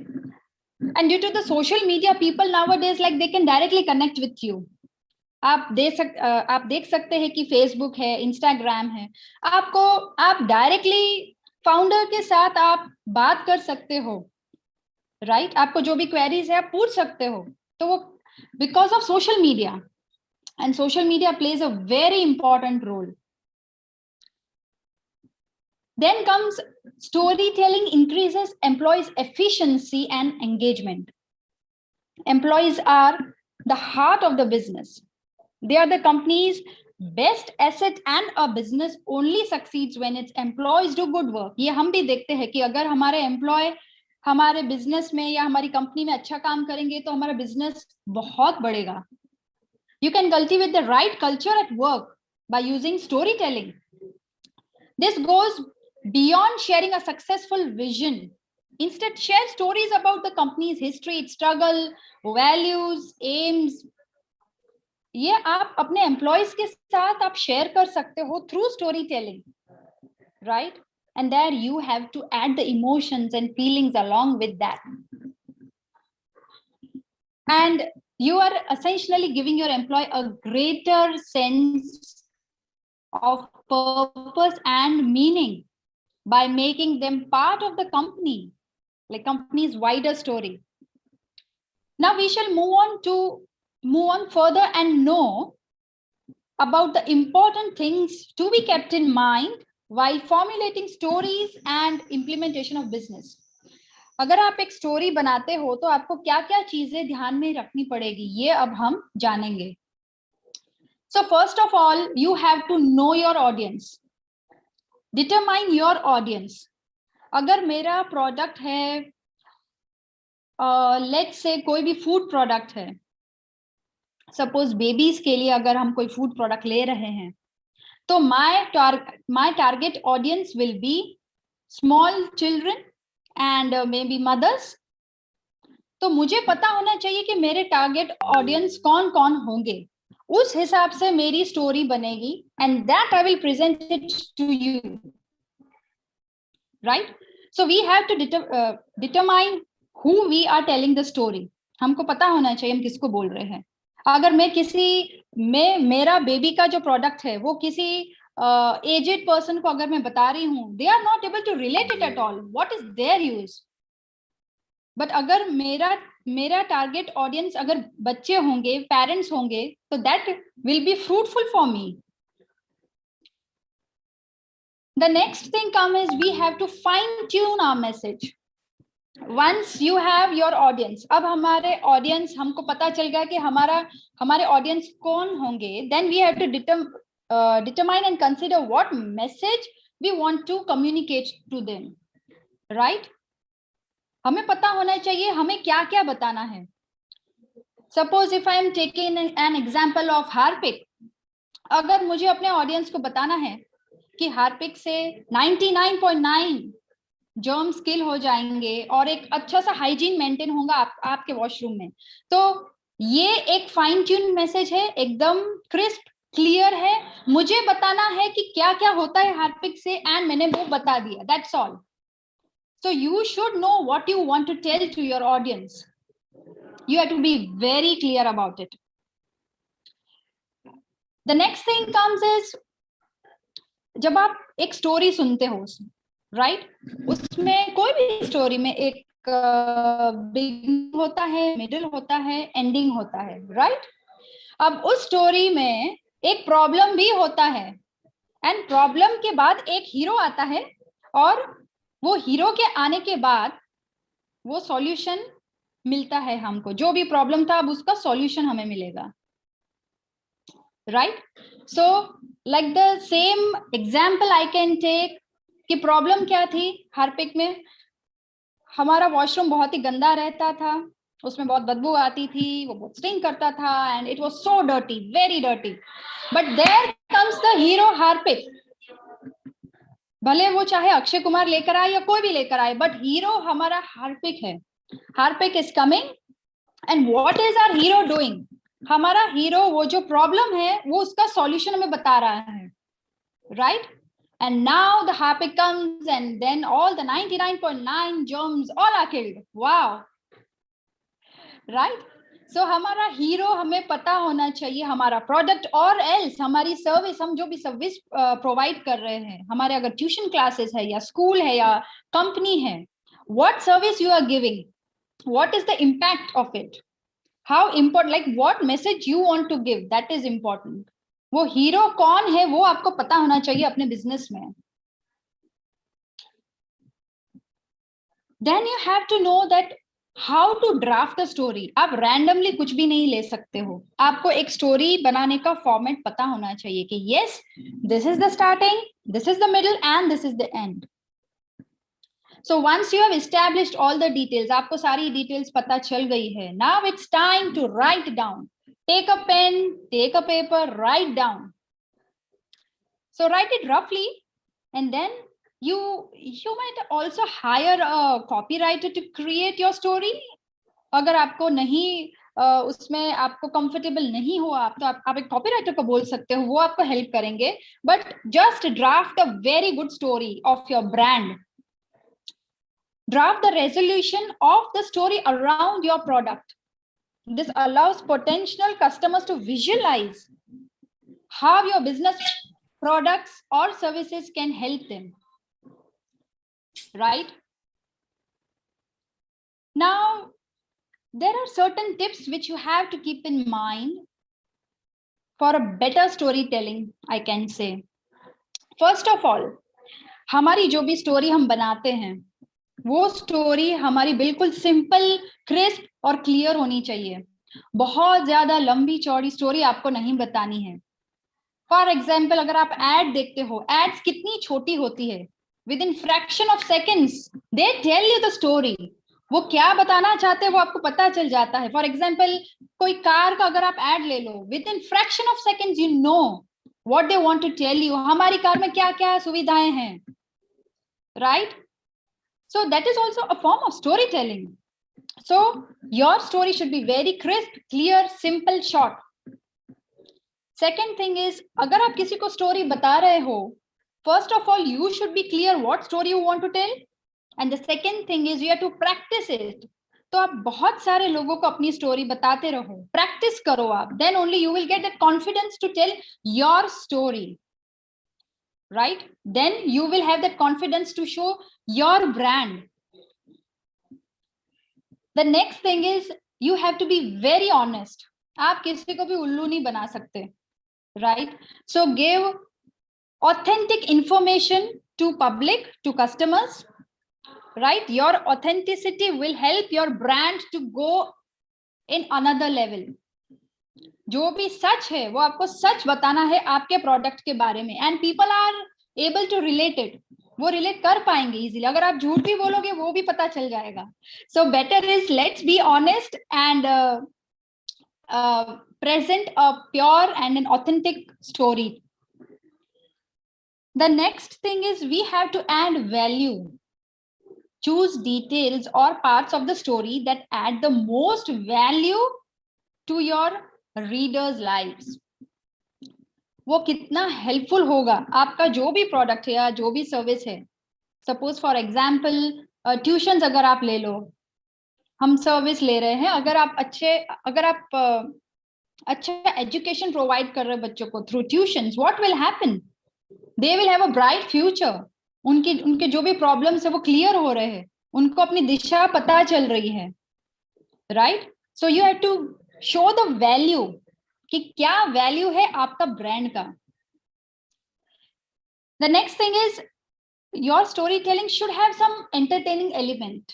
And due to the social media, people nowadays like they can directly connect with you. आप देख सकते हैं कि फेसबुक है, इंस्टाग्राम है, आप डायरेक्टली फाउंडर के साथ आप बात कर सकते हो, राइट? आपको जो भी क्वेरीज है आप पूछ सकते हो, तो वो because of social media, and social media plays a very important role. Then comes storytelling increases employees' efficiency and engagement. Employees are the heart of the business. They are the company's best asset, and a business only succeeds when its employees do good work. ये हम भी देखते हैं कि अगर हमारे employ हमारे business में या हमारी कंपनी में अच्छा काम करेंगे तो हमारा बिजनेस बहुत बढ़ेगा. You can cultivate the right culture at work by using storytelling. This goes beyond sharing a successful vision. Instead, share stories about the company's history, its struggle, values, aims. ये आप अपने एम्प्लॉयज के साथ आप share कर सकते हो through story telling, right? And there you have to add the emotions and feelings along with that, and you are essentially giving your employee a greater sense of purpose and meaning by making them part of the company, like company's wider story. Now we shall move on further and know about the important things to be kept in mind while formulating stories and implementation of business. अगर आप एक story बनाते हो तो आपको क्या क्या चीजें ध्यान में रखनी पड़ेगी, ये अब हम जानेंगे. So first of all, you have to know your audience. Determine your audience. अगर मेरा प्रोडक्ट है, लेट्स से कोई भी फूड प्रोडक्ट है, सपोज बेबीज के लिए अगर हम कोई फूड प्रोडक्ट ले रहे हैं, तो my target audience will be small children and maybe mothers. तो मुझे पता होना चाहिए कि मेरे टारगेट ऑडियंस कौन कौन होंगे, उस हिसाब से मेरी स्टोरी बनेगी, and that I will present it to you, right? So we have to determine who we are telling the story. हमको पता होना चाहिए हम किसको बोल रहे हैं. अगर मेरा बेबी का जो प्रोडक्ट है वो किसी एजेड पर्सन को अगर मैं बता रही हूँ, they are not able to relate it at all, what is their use. But अगर मेरा टारगेट ऑडियंस अगर बच्चे होंगे, पेरेंट्स होंगे, तो that will be fruitful for me. The next thing come is we have to fine tune our message. Once you have your audience, अब हमारे audience, हमको पता चल गया कि हमारे ऑडियंस कौन होंगे, then we have to determine and consider what message we want to communicate to them, right? हमें पता होना चाहिए हमें क्या क्या बताना है. Suppose if I am taking an example of Harpic, अगर मुझे अपने ऑडियंस को बताना है कि हार्पिक से 99.9 जर्म्स किल हो जाएंगे और एक अच्छा सा हाइजीन मेंटेन होगा आपके वॉशरूम में, तो ये एक फाइन ट्यून मैसेज है, एकदम क्रिस्प क्लियर है। मुझे बताना है कि क्या क्या होता है हार्पिक से, एंड मैंने वो बता दिया, that's all. So you should know what you want to tell to your audience. You have to be very clear about it. The next thing comes is, जब आप एक स्टोरी सुनते हो, राइट, उसमें कोई भी स्टोरी में एक बिगिनिंग होता है, मिडिल होता है, एंडिंग होता है, राइट। अब उस स्टोरी में एक प्रॉब्लम भी होता है, एंड प्रॉब्लम के बाद एक हीरो आता है, और वो हीरो के आने के बाद वो सॉल्यूशन मिलता है हमको। जो भी प्रॉब्लम था अब उसका सॉल्यूशन हमें मिलेगा, right. So like the same example I can take कि प्रॉब्लम क्या थी हार्पिक में। हमारा वॉशरूम बहुत ही गंदा रहता था, उसमें बहुत बदबू आती थी, वो बहुत स्टिंक करता था, and it was so dirty, very dirty. But there comes the hero Harpic. भले वो चाहे अक्षय कुमार लेकर आए या कोई भी लेकर आए, बट हीरो हमारा हार्पिक है। Harpic is coming, and what is our hero doing? हमारा हीरो वो जो प्रॉब्लम है वो उसका सॉल्यूशन हमें बता रहा है, right. And now the harpic comes, and then all the 99.9 germs all are killed. Wow. Right? So हमारा हीरो हमें पता होना चाहिए, हमारा प्रोडक्ट और एल्स हमारी सर्विस, हम जो भी सर्विस प्रोवाइड कर रहे हैं, हमारे अगर ट्यूशन क्लासेस है या स्कूल है या कंपनी है, what service you are giving, what is the impact of it, how important, like what message you want to give, that is important. वो हीरो कौन है वो आपको पता होना चाहिए अपने बिजनेस में। Then you have to know that how to draft a story. आप रैंडमली कुछ भी नहीं ले सकते हो, आपको एक स्टोरी बनाने का फॉर्मेट पता होना चाहिए कि yes, this is the starting, this is the middle, and this is the end. So once you have established all the details, आपको सारी details पता चल गई है, now it's time to write down. Take a pen, take a paper, write down. So write it roughly, and then you might also hire a copywriter to create your story. अगर आपको नहीं उसमें आपको comfortable नहीं हो आप, तो आप एक copywriter को बोल सकते हो, वो आपको help करेंगे. But just draft a very good story of your brand. Draft the resolution of the story around your product. This allows potential customers to visualize how your business products or services can help them. Right? Now, there are certain tips which you have to keep in mind for a better storytelling, I can say. First of all, हमारी जो भी story हम बनाते हैं, वो story हमारी बिल्कुल simple, crisp और क्लियर होनी चाहिए। बहुत ज्यादा लंबी चौड़ी स्टोरी आपको नहीं बतानी है। फॉर एग्जाम्पल, अगर आप एड देखते हो, एड्स कितनी छोटी होती है, with in fraction of seconds they tell you the story. वो क्या बताना चाहते हैं वो आपको पता चल जाता है। फॉर एग्जाम्पल, कोई कार का अगर आप एड ले लो, with in fraction of seconds you know what they want to tell you, हमारी कार में क्या क्या सुविधाएं हैं, right. So that is also a form of storytelling. So your story should be very crisp, clear, simple, short. Second thing is, अगर आप किसी को story बता रहे हो, first of all you should be clear what story you want to tell, and the second thing is you have to practice it. तो आप बहुत सारे लोगों को अपनी story बताते रहो, practice करो आप, then only you will get that confidence to tell your story. Right? Then you will have that confidence to show your brand. The next thing is you have to be very honest. आप किसी को भी उल्लू नहीं बना सकते, right? So give authentic information to public, to customers, right? Your authenticity will help your brand to go in another level. जो भी सच है वो आपको सच बताना है आपके प्रोडक्ट के बारे में, and people are able to relate it, वो रिलेट कर पाएंगे इजीली। अगर आप झूठ भी बोलोगे वो भी पता चल जाएगा। So better is let's be honest and present a pure and an authentic story. The next thing is we have to add value. Choose details or parts of the story that add the most value to your readers' lives. वो कितना helpful होगा आपका जो भी product है या जो भी सर्विस है. सपोज फॉर एग्जाम्पल ट्यूशंस अगर आप ले लो, हम सर्विस ले रहे हैं, अगर आप अच्छा एजुकेशन प्रोवाइड कर रहे हैं बच्चों को through tuitions, what will happen? They will have a bright future. उनके जो भी प्रॉब्लम्स है वो क्लियर हो रहे हैं, उनको अपनी दिशा पता चल रही है, right? So you have to show the value कि क्या वैल्यू है आपका ब्रांड का. The next thing is your story telling should have some entertaining element,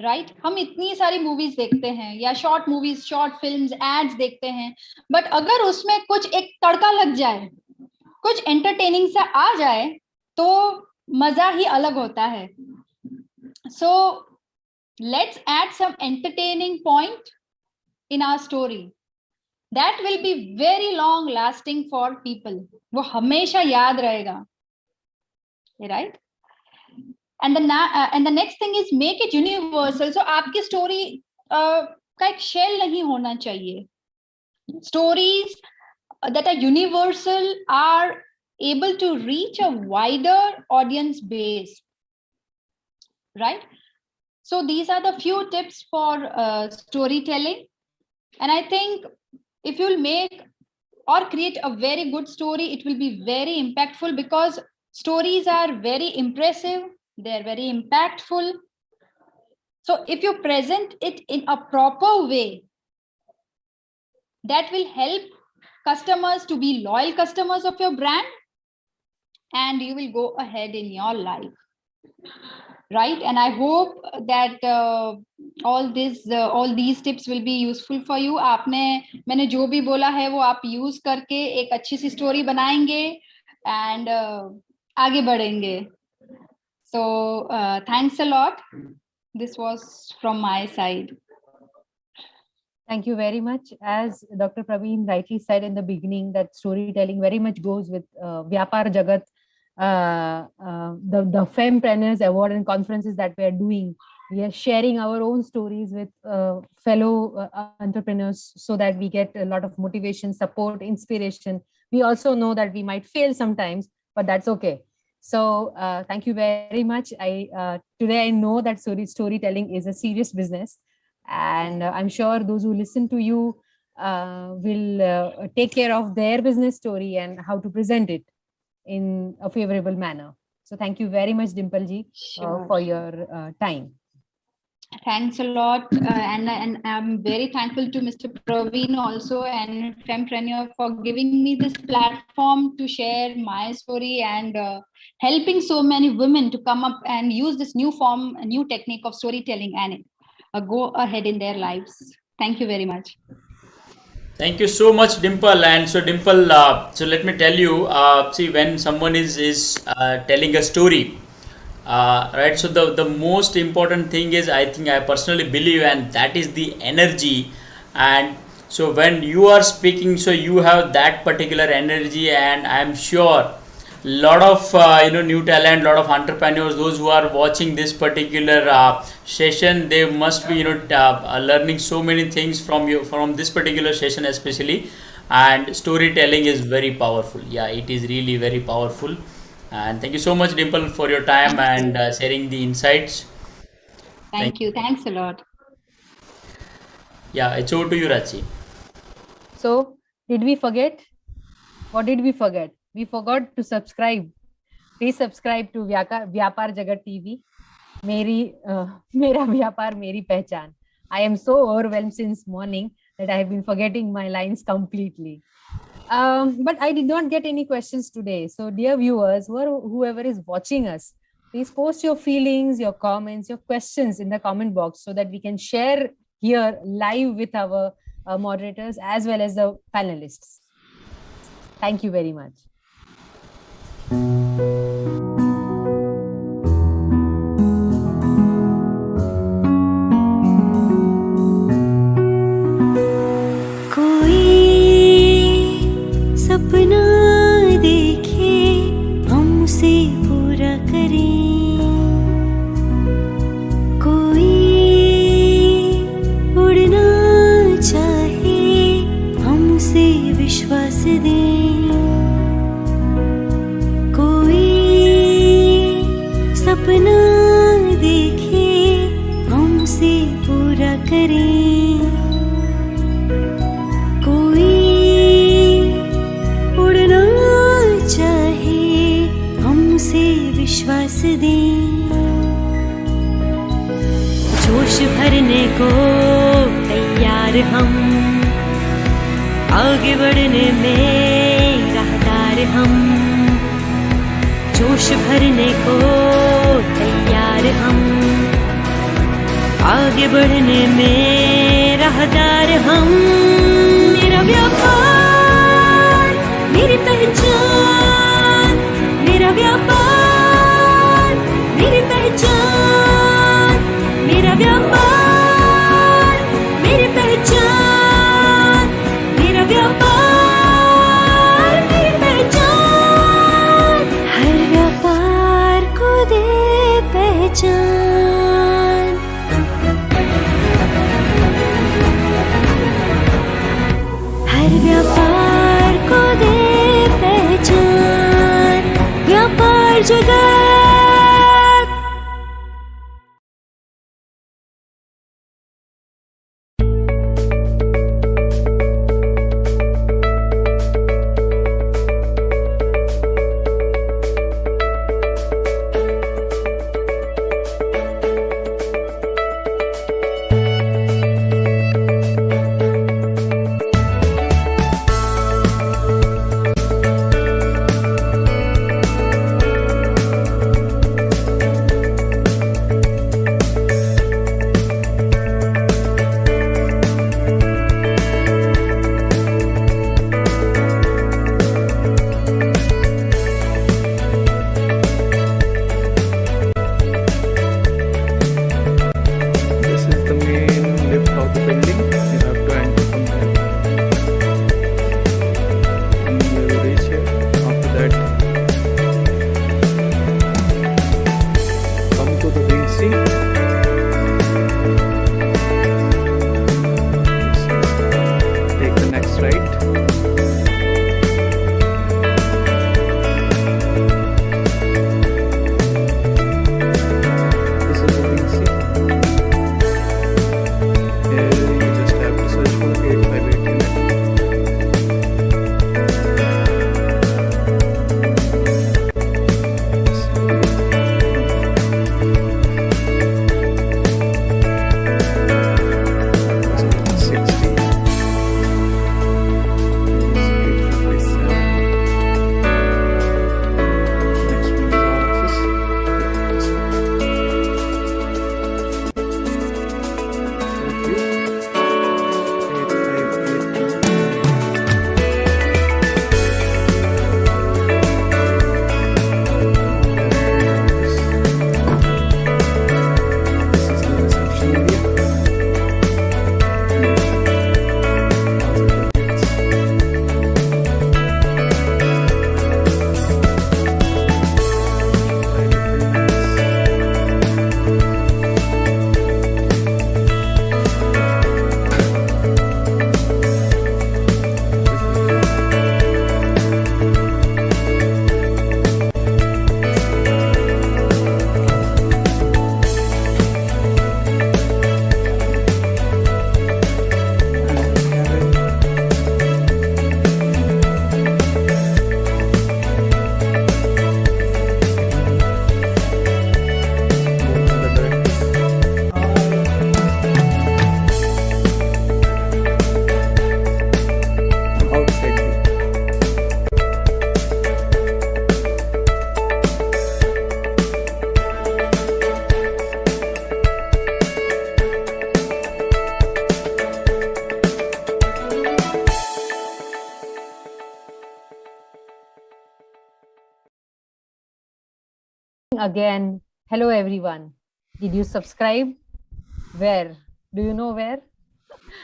right? हम इतनी सारी मूवीज देखते हैं या short movies, short films, ads देखते हैं, बट अगर उसमें कुछ एक तड़का लग जाए, कुछ एंटरटेनिंग सा आ जाए, तो मजा ही अलग होता है. So let's add some entertaining point in our story that will be very long lasting for people. वो हमेशा याद रहेगा, right? And the next thing is make it universal. So आपकी story का एक shell नहीं होना चाहिए. Stories that are universal are able to reach a wider audience base, right? So these are the few tips for storytelling. And I think if you'll make or create a very good story, it will be very impactful, because stories are very impressive, they're very impactful. So if you present it in a proper way, that will help customers to be loyal customers of your brand, and you will go ahead in your life, right? And I hope that all these tips will be useful for you. मैंने जो भी बोला है वो आप use करके एक अच्छी सी स्टोरी बनाएंगे and आगे बढ़ेंगे. So thanks a lot. This was from my side. Thank you very much. As Dr. Pravin rightly said in the beginning, that storytelling very much goes with vyapaarjagat, the Fempreneurs Award and conferences that we are doing. We are sharing our own stories with fellow entrepreneurs so that we get a lot of motivation, support, inspiration. We also know that we might fail sometimes, but that's okay. So thank you very much. Today I know that storytelling is a serious business, and I'm sure those who listen to you will take care of their business story and how to present it in a favorable manner. So thank you very much, Dimple ji, for your time. Thanks a lot, and I'm very thankful to Mr. Pravin also and Fempreneur for giving me this platform to share my story and helping so many women to come up and use this new form, a new technique of storytelling and go ahead in their lives. Thank you very much. Thank you so much, Dimple. And so, Dimple, so let me tell you, see, when someone is telling a story, right, so the most important thing is, I think, I personally believe, and that is the energy. And so when you are speaking, so you have that particular energy, and I'm sure lot of new talent, lot of entrepreneurs, those who are watching this particular session, they must be learning so many things from you, from this particular session especially. And storytelling is very powerful. Yeah, it is really very powerful. And thank you so much, Dimple, for your time and sharing the insights. Thank you. Thanks a lot. Yeah, it's over to you, Rachi. So, did we forget? What did we forget? We forgot to subscribe. Please subscribe to vyapaarjagat TV. Mera vyapar, meri pehchan. I am so overwhelmed since morning that I have been forgetting my lines completely. But I did not get any questions today. So dear viewers, whoever is watching us, please post your feelings, your comments, your questions in the comment box so that we can share here live with our moderators as well as the panelists. Thank you very much. हमसे पूरा करें। कोई उड़ना चाहे हमसे विश्वास दे, कोई सपना देखे हमसे पूरा करें। कोई उड़ना चाहे हमसे विश्वास दे, जोश भरने को तैयार हम, आगे बढ़ने में राहदार हम। जोश भरने को तैयार हम, आगे बढ़ने में राहदार हम। मेरा व्यापार मेरी पहचान, मेरा व्यापार मेरी पहचान, मेरा व्यापार मेरी पहचान, मेरा व्यापार मेरी पहचान। हर व्यापार को दे पहचान। हर व्यापार को दे पहचान। व्यापार जगत। Again, hello everyone. Did you subscribe? Where? Do you know where?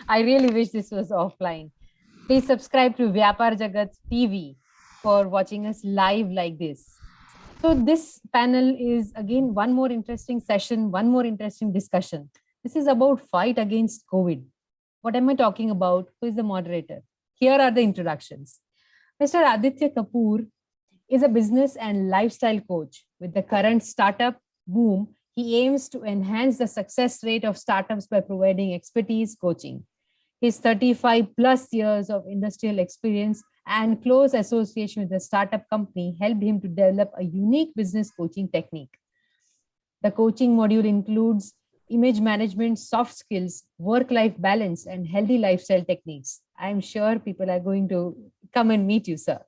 I really wish this was offline. Please subscribe to Vyapar Jagat TV for watching us live like this. So this panel is again one more interesting session, one more interesting discussion. This is about fight against COVID. What am I talking about? Who is the moderator? Here are the introductions. Mr. Aditya Kapoor is a business and lifestyle coach. With the current startup boom, he aims to enhance the success rate of startups by providing expertise coaching. His 35 plus years of industrial experience and close association with the startup company helped him to develop a unique business coaching technique. The coaching module includes image management, soft skills, work-life balance, and healthy lifestyle techniques. I'm sure people are going to come and meet you, sir.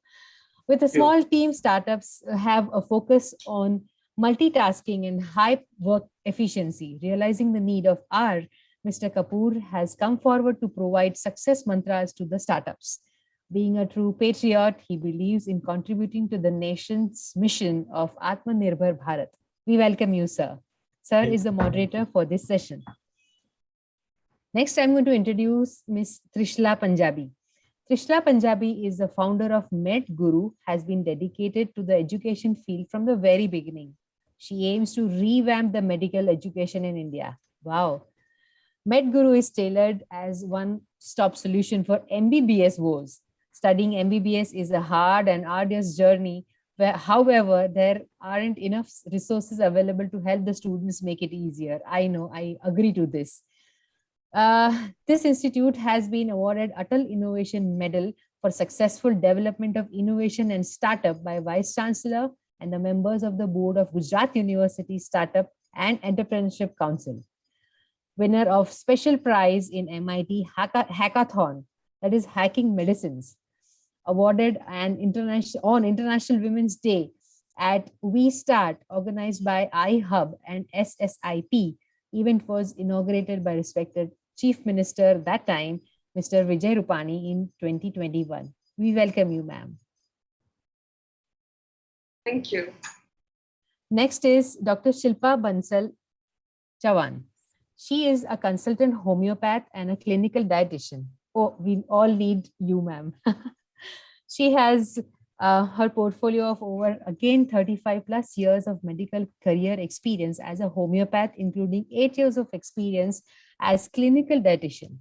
With a small team, startups have a focus on multitasking and high work efficiency. Realizing the need of our Mr. Kapoor has come forward to provide success mantras to the startups. Being a true patriot, he believes in contributing to the nation's mission of AATMA NIRBHAR BHARAT. We welcome you, sir. Sir is the moderator for this session. Next, I'm going to introduce Ms. Trishla Punjabi. Trishla Punjabi is the founder of MedGuru, has been dedicated to the education field from the very beginning. She aims to revamp the medical education in India. Wow. MedGuru is tailored as one-stop solution for MBBS woes. Studying MBBS is a hard and arduous journey, where, however, there aren't enough resources available to help the students make it easier. I know, I agree to this. This institute has been awarded Atal Innovation Medal for successful development of innovation and startup by Vice Chancellor and the members of the board of Gujarat University Startup and Entrepreneurship Council. Winner of special prize in MIT Hackathon, that is hacking medicines. Awarded on International Women's Day at We Start, organized by iHub and SSIP. Event was inaugurated by respected Chief Minister that time, Mr. Vijay Rupani, in 2021. We welcome you, ma'am. Thank you. Next is Dr. Shilpa Bansal Chavan. She is a consultant homeopath and a clinical dietitian. Oh, we all need you, ma'am. She has her portfolio of over, again, 35 plus years of medical career experience as a homeopath, including 8 years of experience as clinical dietitian.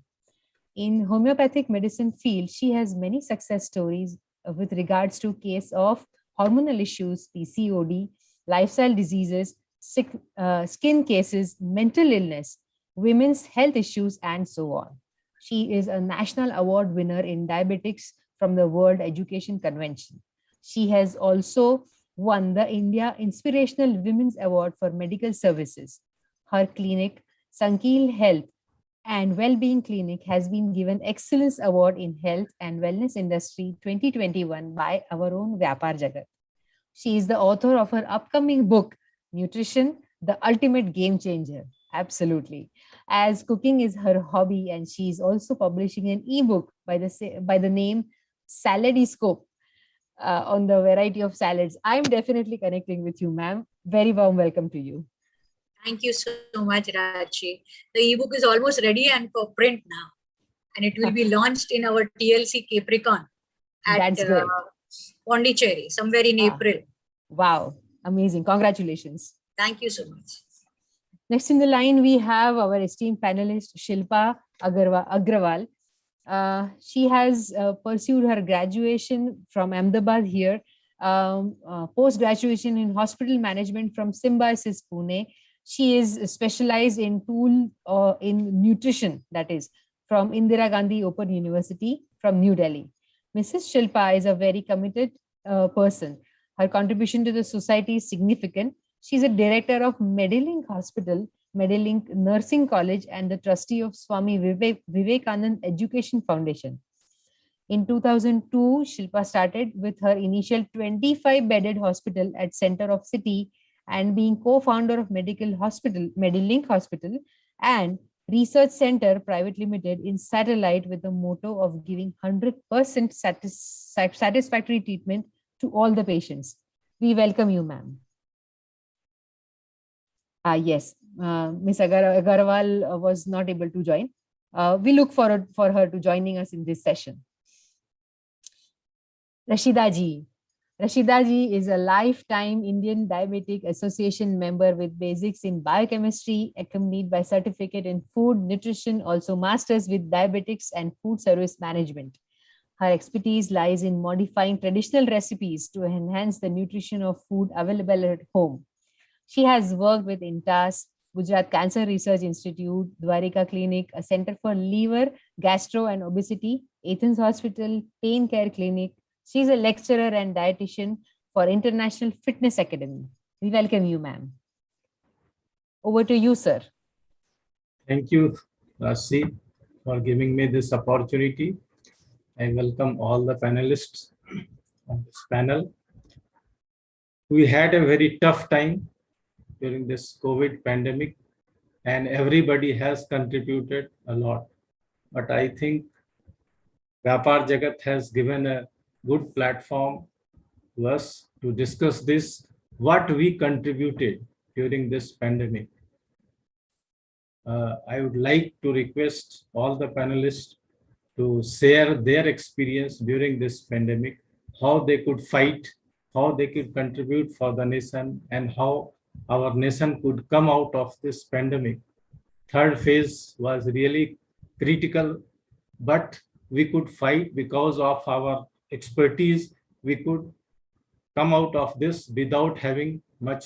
In homeopathic medicine field, she has many success stories with regards to case of hormonal issues, PCOD, lifestyle diseases, skin cases, mental illness, women's health issues, and so on. She is a national award winner in diabetics from the World Education Convention. She has also won the India Inspirational Women's Award for Medical Services. Her clinic, Sankil Health and Wellbeing Clinic, has been given Excellence Award in Health and Wellness Industry 2021 by our own vyapaarjagat. She is the author of her upcoming book, Nutrition, the Ultimate Game Changer. Absolutely. As cooking is her hobby, and she is also publishing an ebook by the name Saladiscope on the variety of salads. I'm definitely connecting with you, ma'am. Very warm welcome to you. Thank you so much, Rachi. The ebook is almost ready and for print now, and it will be launched in our TLC Capricorn at Pondicherry somewhere in April. Wow, amazing. Congratulations. Thank you so much. Next in the line, we have our esteemed panelist, Shilpa Agrawal. She has pursued her graduation from Ahmedabad here, post-graduation in hospital management from Symbiosis, Pune. She is specialized in in nutrition, that is, from Indira Gandhi Open University from New Delhi. Mrs. Shilpa is a very committed person. Her contribution to the society is significant. She's a director of Medilink Hospital, Medilink Nursing College, and the trustee of Swami Vivekanand Education Foundation. In 2002, Shilpa started with her initial 25-bedded hospital at center of city and being co-founder of Medilink Hospital and Research Center Private Limited in Satellite, with the motto of giving 100% satisfactory treatment to all the patients. We welcome you, ma'am. Yes, Ms. Agarwal was not able to join. We look forward for her to joining us in this session. Rashida ji, Rashida ji is a lifetime Indian Diabetic Association member with basics in biochemistry, accompanied by certificate in food nutrition, also masters with diabetics and food service management. Her expertise lies in modifying traditional recipes to enhance the nutrition of food available at home. She has worked with INTAS, Gujarat Cancer Research Institute, Dwarika Clinic, a Center for Liver, Gastro and Obesity, Athens Hospital, Pain Care Clinic. She is a lecturer and dietitian for International Fitness Academy. We welcome you, ma'am. Over to you, sir. Thank you, Rasi, for giving me this opportunity. I welcome all the panelists on this panel. We had a very tough time during this COVID pandemic, and everybody has contributed a lot. But I think vyapaarjagat has given a good platform to us to discuss this, what we contributed during this pandemic. I would like to request all the panelists to share their experience during this pandemic, how they could fight, how they could contribute for the nation, and how our nation could come out of this pandemic. Third phase was really critical, but we could fight because of our expertise. We could come out of this without having much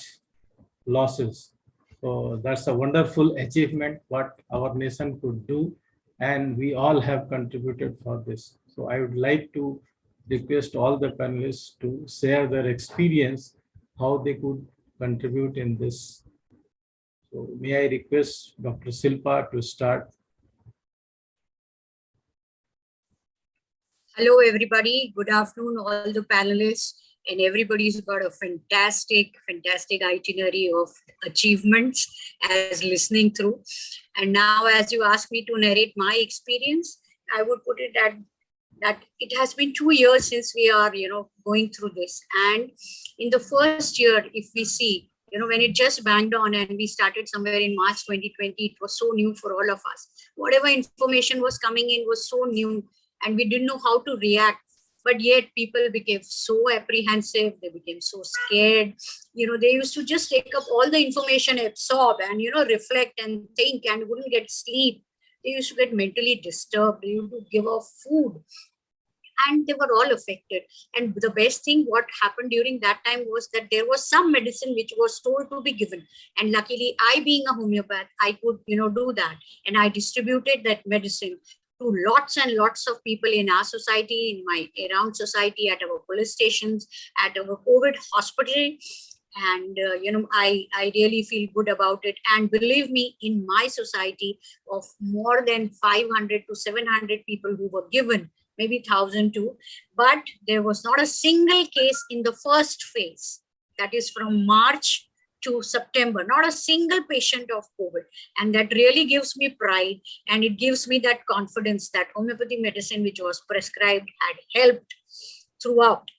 losses. So that's a wonderful achievement what our nation could do, and we all have contributed for this. So I would like to request all the panelists to share their experience, how they could contribute in this. So may I request Dr. Silpa to start? Hello, everybody. Good afternoon, all the panelists. And everybody's got a fantastic itinerary of achievements as listening through. And now, as you ask me to narrate my experience, I would put it that it has been 2 years since we are, going through this. And in the first year, if we see, when it just banged on and we started somewhere in March 2020, it was so new for all of us. Whatever information was coming in was so new and we didn't know how to react. But yet people became so apprehensive, they became so scared. They used to just take up all the information, absorb and, reflect and think and wouldn't get sleep. They used to get mentally disturbed. They used to give off food. And they were all affected. And the best thing what happened during that time was that there was some medicine which was told to be given. And luckily, I being a homeopath, I could, do that. And I distributed that medicine to lots and lots of people in our society, in my around society, at our police stations, at our COVID hospital. And, I really feel good about it. And believe me, in my society of more than 500 to 700 people who were given, maybe 1,000 too, but there was not a single case in the first phase. That is from March to September, not a single patient of COVID. And that really gives me pride, and it gives me that confidence that homeopathic medicine, which was prescribed, had helped throughout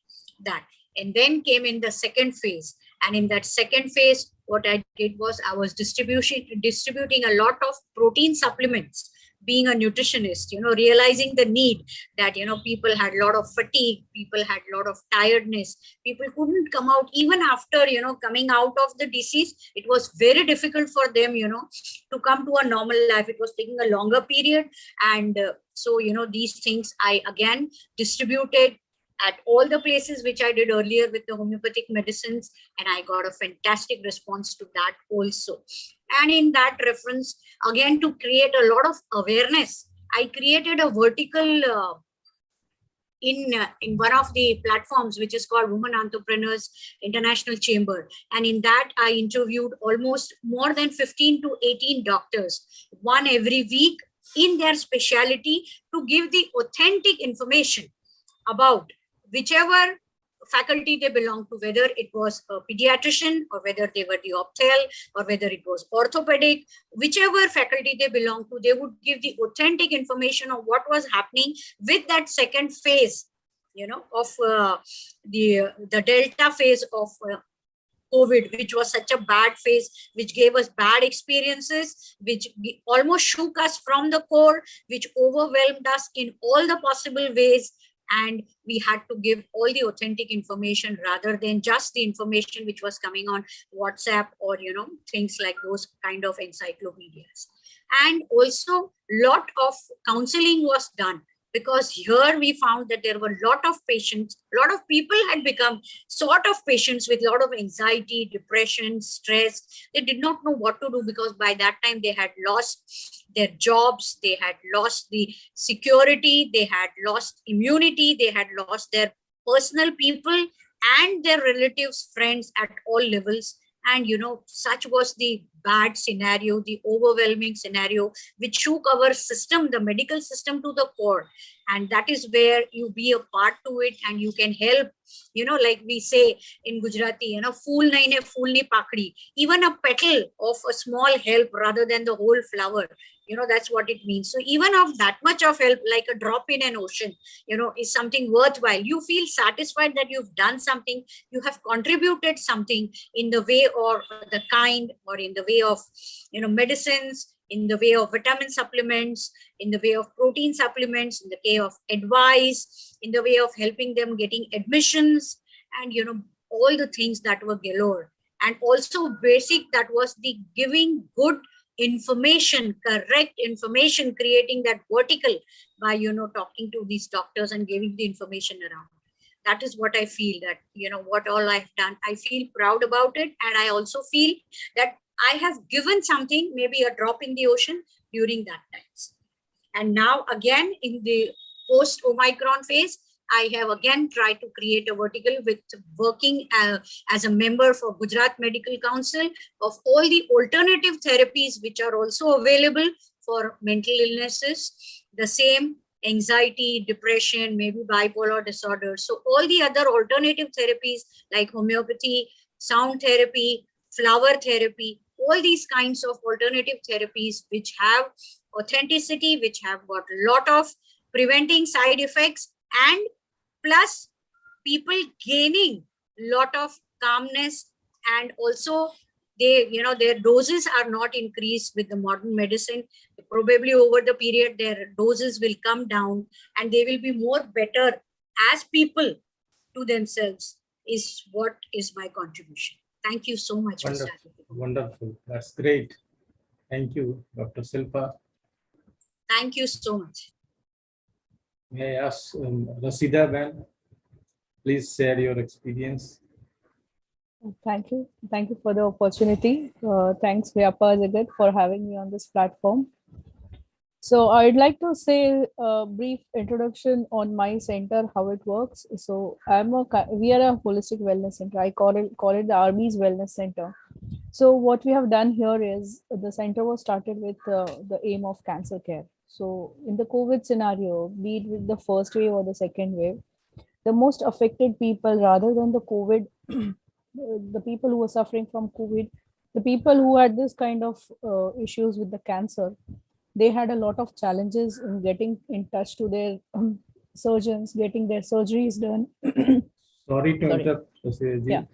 that. And then came in the second phase. And in that second phase, what I did was I was distributing a lot of protein supplements. Being a nutritionist, realizing the need that, people had a lot of fatigue, people had a lot of tiredness, people couldn't come out even after, coming out of the disease. It was very difficult for them, to come to a normal life. It was taking a longer period. And so, these things I again distributed at all the places which I did earlier with the homeopathic medicines, and I got a fantastic response to that also. And in that reference, again, to create a lot of awareness, I created a vertical in one of the platforms, which is called Women Entrepreneurs International Chamber. And in that, I interviewed almost more than 15 to 18 doctors, one every week in their specialty, to give the authentic information about whichever faculty they belong to, whether it was a pediatrician or whether they were the opthal or whether it was orthopedic, whichever faculty they belong to, they would give the authentic information of what was happening with that second phase, of the Delta phase of COVID, which was such a bad phase, which gave us bad experiences, which almost shook us from the core, which overwhelmed us in all the possible ways. and we had to give all the authentic information rather than just the information which was coming on WhatsApp or things like those kind of encyclopedias. And also lot of counseling was done, because here we found that there were a lot of patients, a lot of people had become sort of patients with a lot of anxiety, depression, stress. They did not know what to do, because by that time they had lost their jobs, they had lost the security, they had lost immunity, they had lost their personal people and their relatives, friends at all levels. And such was the bad scenario, the overwhelming scenario, which shook our system, the medical system, to the core. And that is where you be a part to it, and you can help, like we say in Gujarati, fool nahi ne fool ni pakdi, even a petal of a small help rather than the whole flower. That's what it means. So even of that much of help, like a drop in an ocean, is something worthwhile. You feel satisfied that you've done something, you have contributed something in the way or the kind, or in the way of, medicines, in the way of vitamin supplements, in the way of protein supplements, in the way of advice, in the way of helping them getting admissions, and, all the things that were galore. And also basic, that was the giving good information, correct information, creating that vertical by, talking to these doctors and giving the information around. That is what I feel, that, what all I've done, I feel proud about it. And I also feel that I have given something, maybe a drop in the ocean during that times. And now again, in the post-Omicron phase, I have again tried to create a vertical with working as a member for Gujarat Medical Council of all the alternative therapies which are also available for mental illnesses, the same anxiety, depression, maybe bipolar disorder. So all the other alternative therapies like homeopathy, sound therapy, flower therapy, all these kinds of alternative therapies which have authenticity, which have got a lot of preventing side effects, and plus people gaining lot of calmness, and also they, their doses are not increased with the modern medicine. Probably over the period their doses will come down, and they will be more better as people to themselves, is what is my contribution. Thank you so much. Wonderful. Wonderful. That's great. Thank you, Dr. Silpa. Thank you so much. May I ask Rasida Ben, please share your experience. Thank you. Thank you for the opportunity. Thanks, vyapaarjagat, for having me on this platform. So I'd like to say a brief introduction on my center, how it works. So we are a holistic wellness center. I call it the Army's Wellness Center. So what we have done here is the center was started with the aim of cancer care. So in the COVID scenario, be it with the first wave or the second wave, the most affected people rather than the COVID, the people who were suffering from COVID, the people who had this kind of issues with the cancer, they had a lot of challenges in getting in touch to their surgeons, getting their surgeries done. Sorry to interrupt, जी.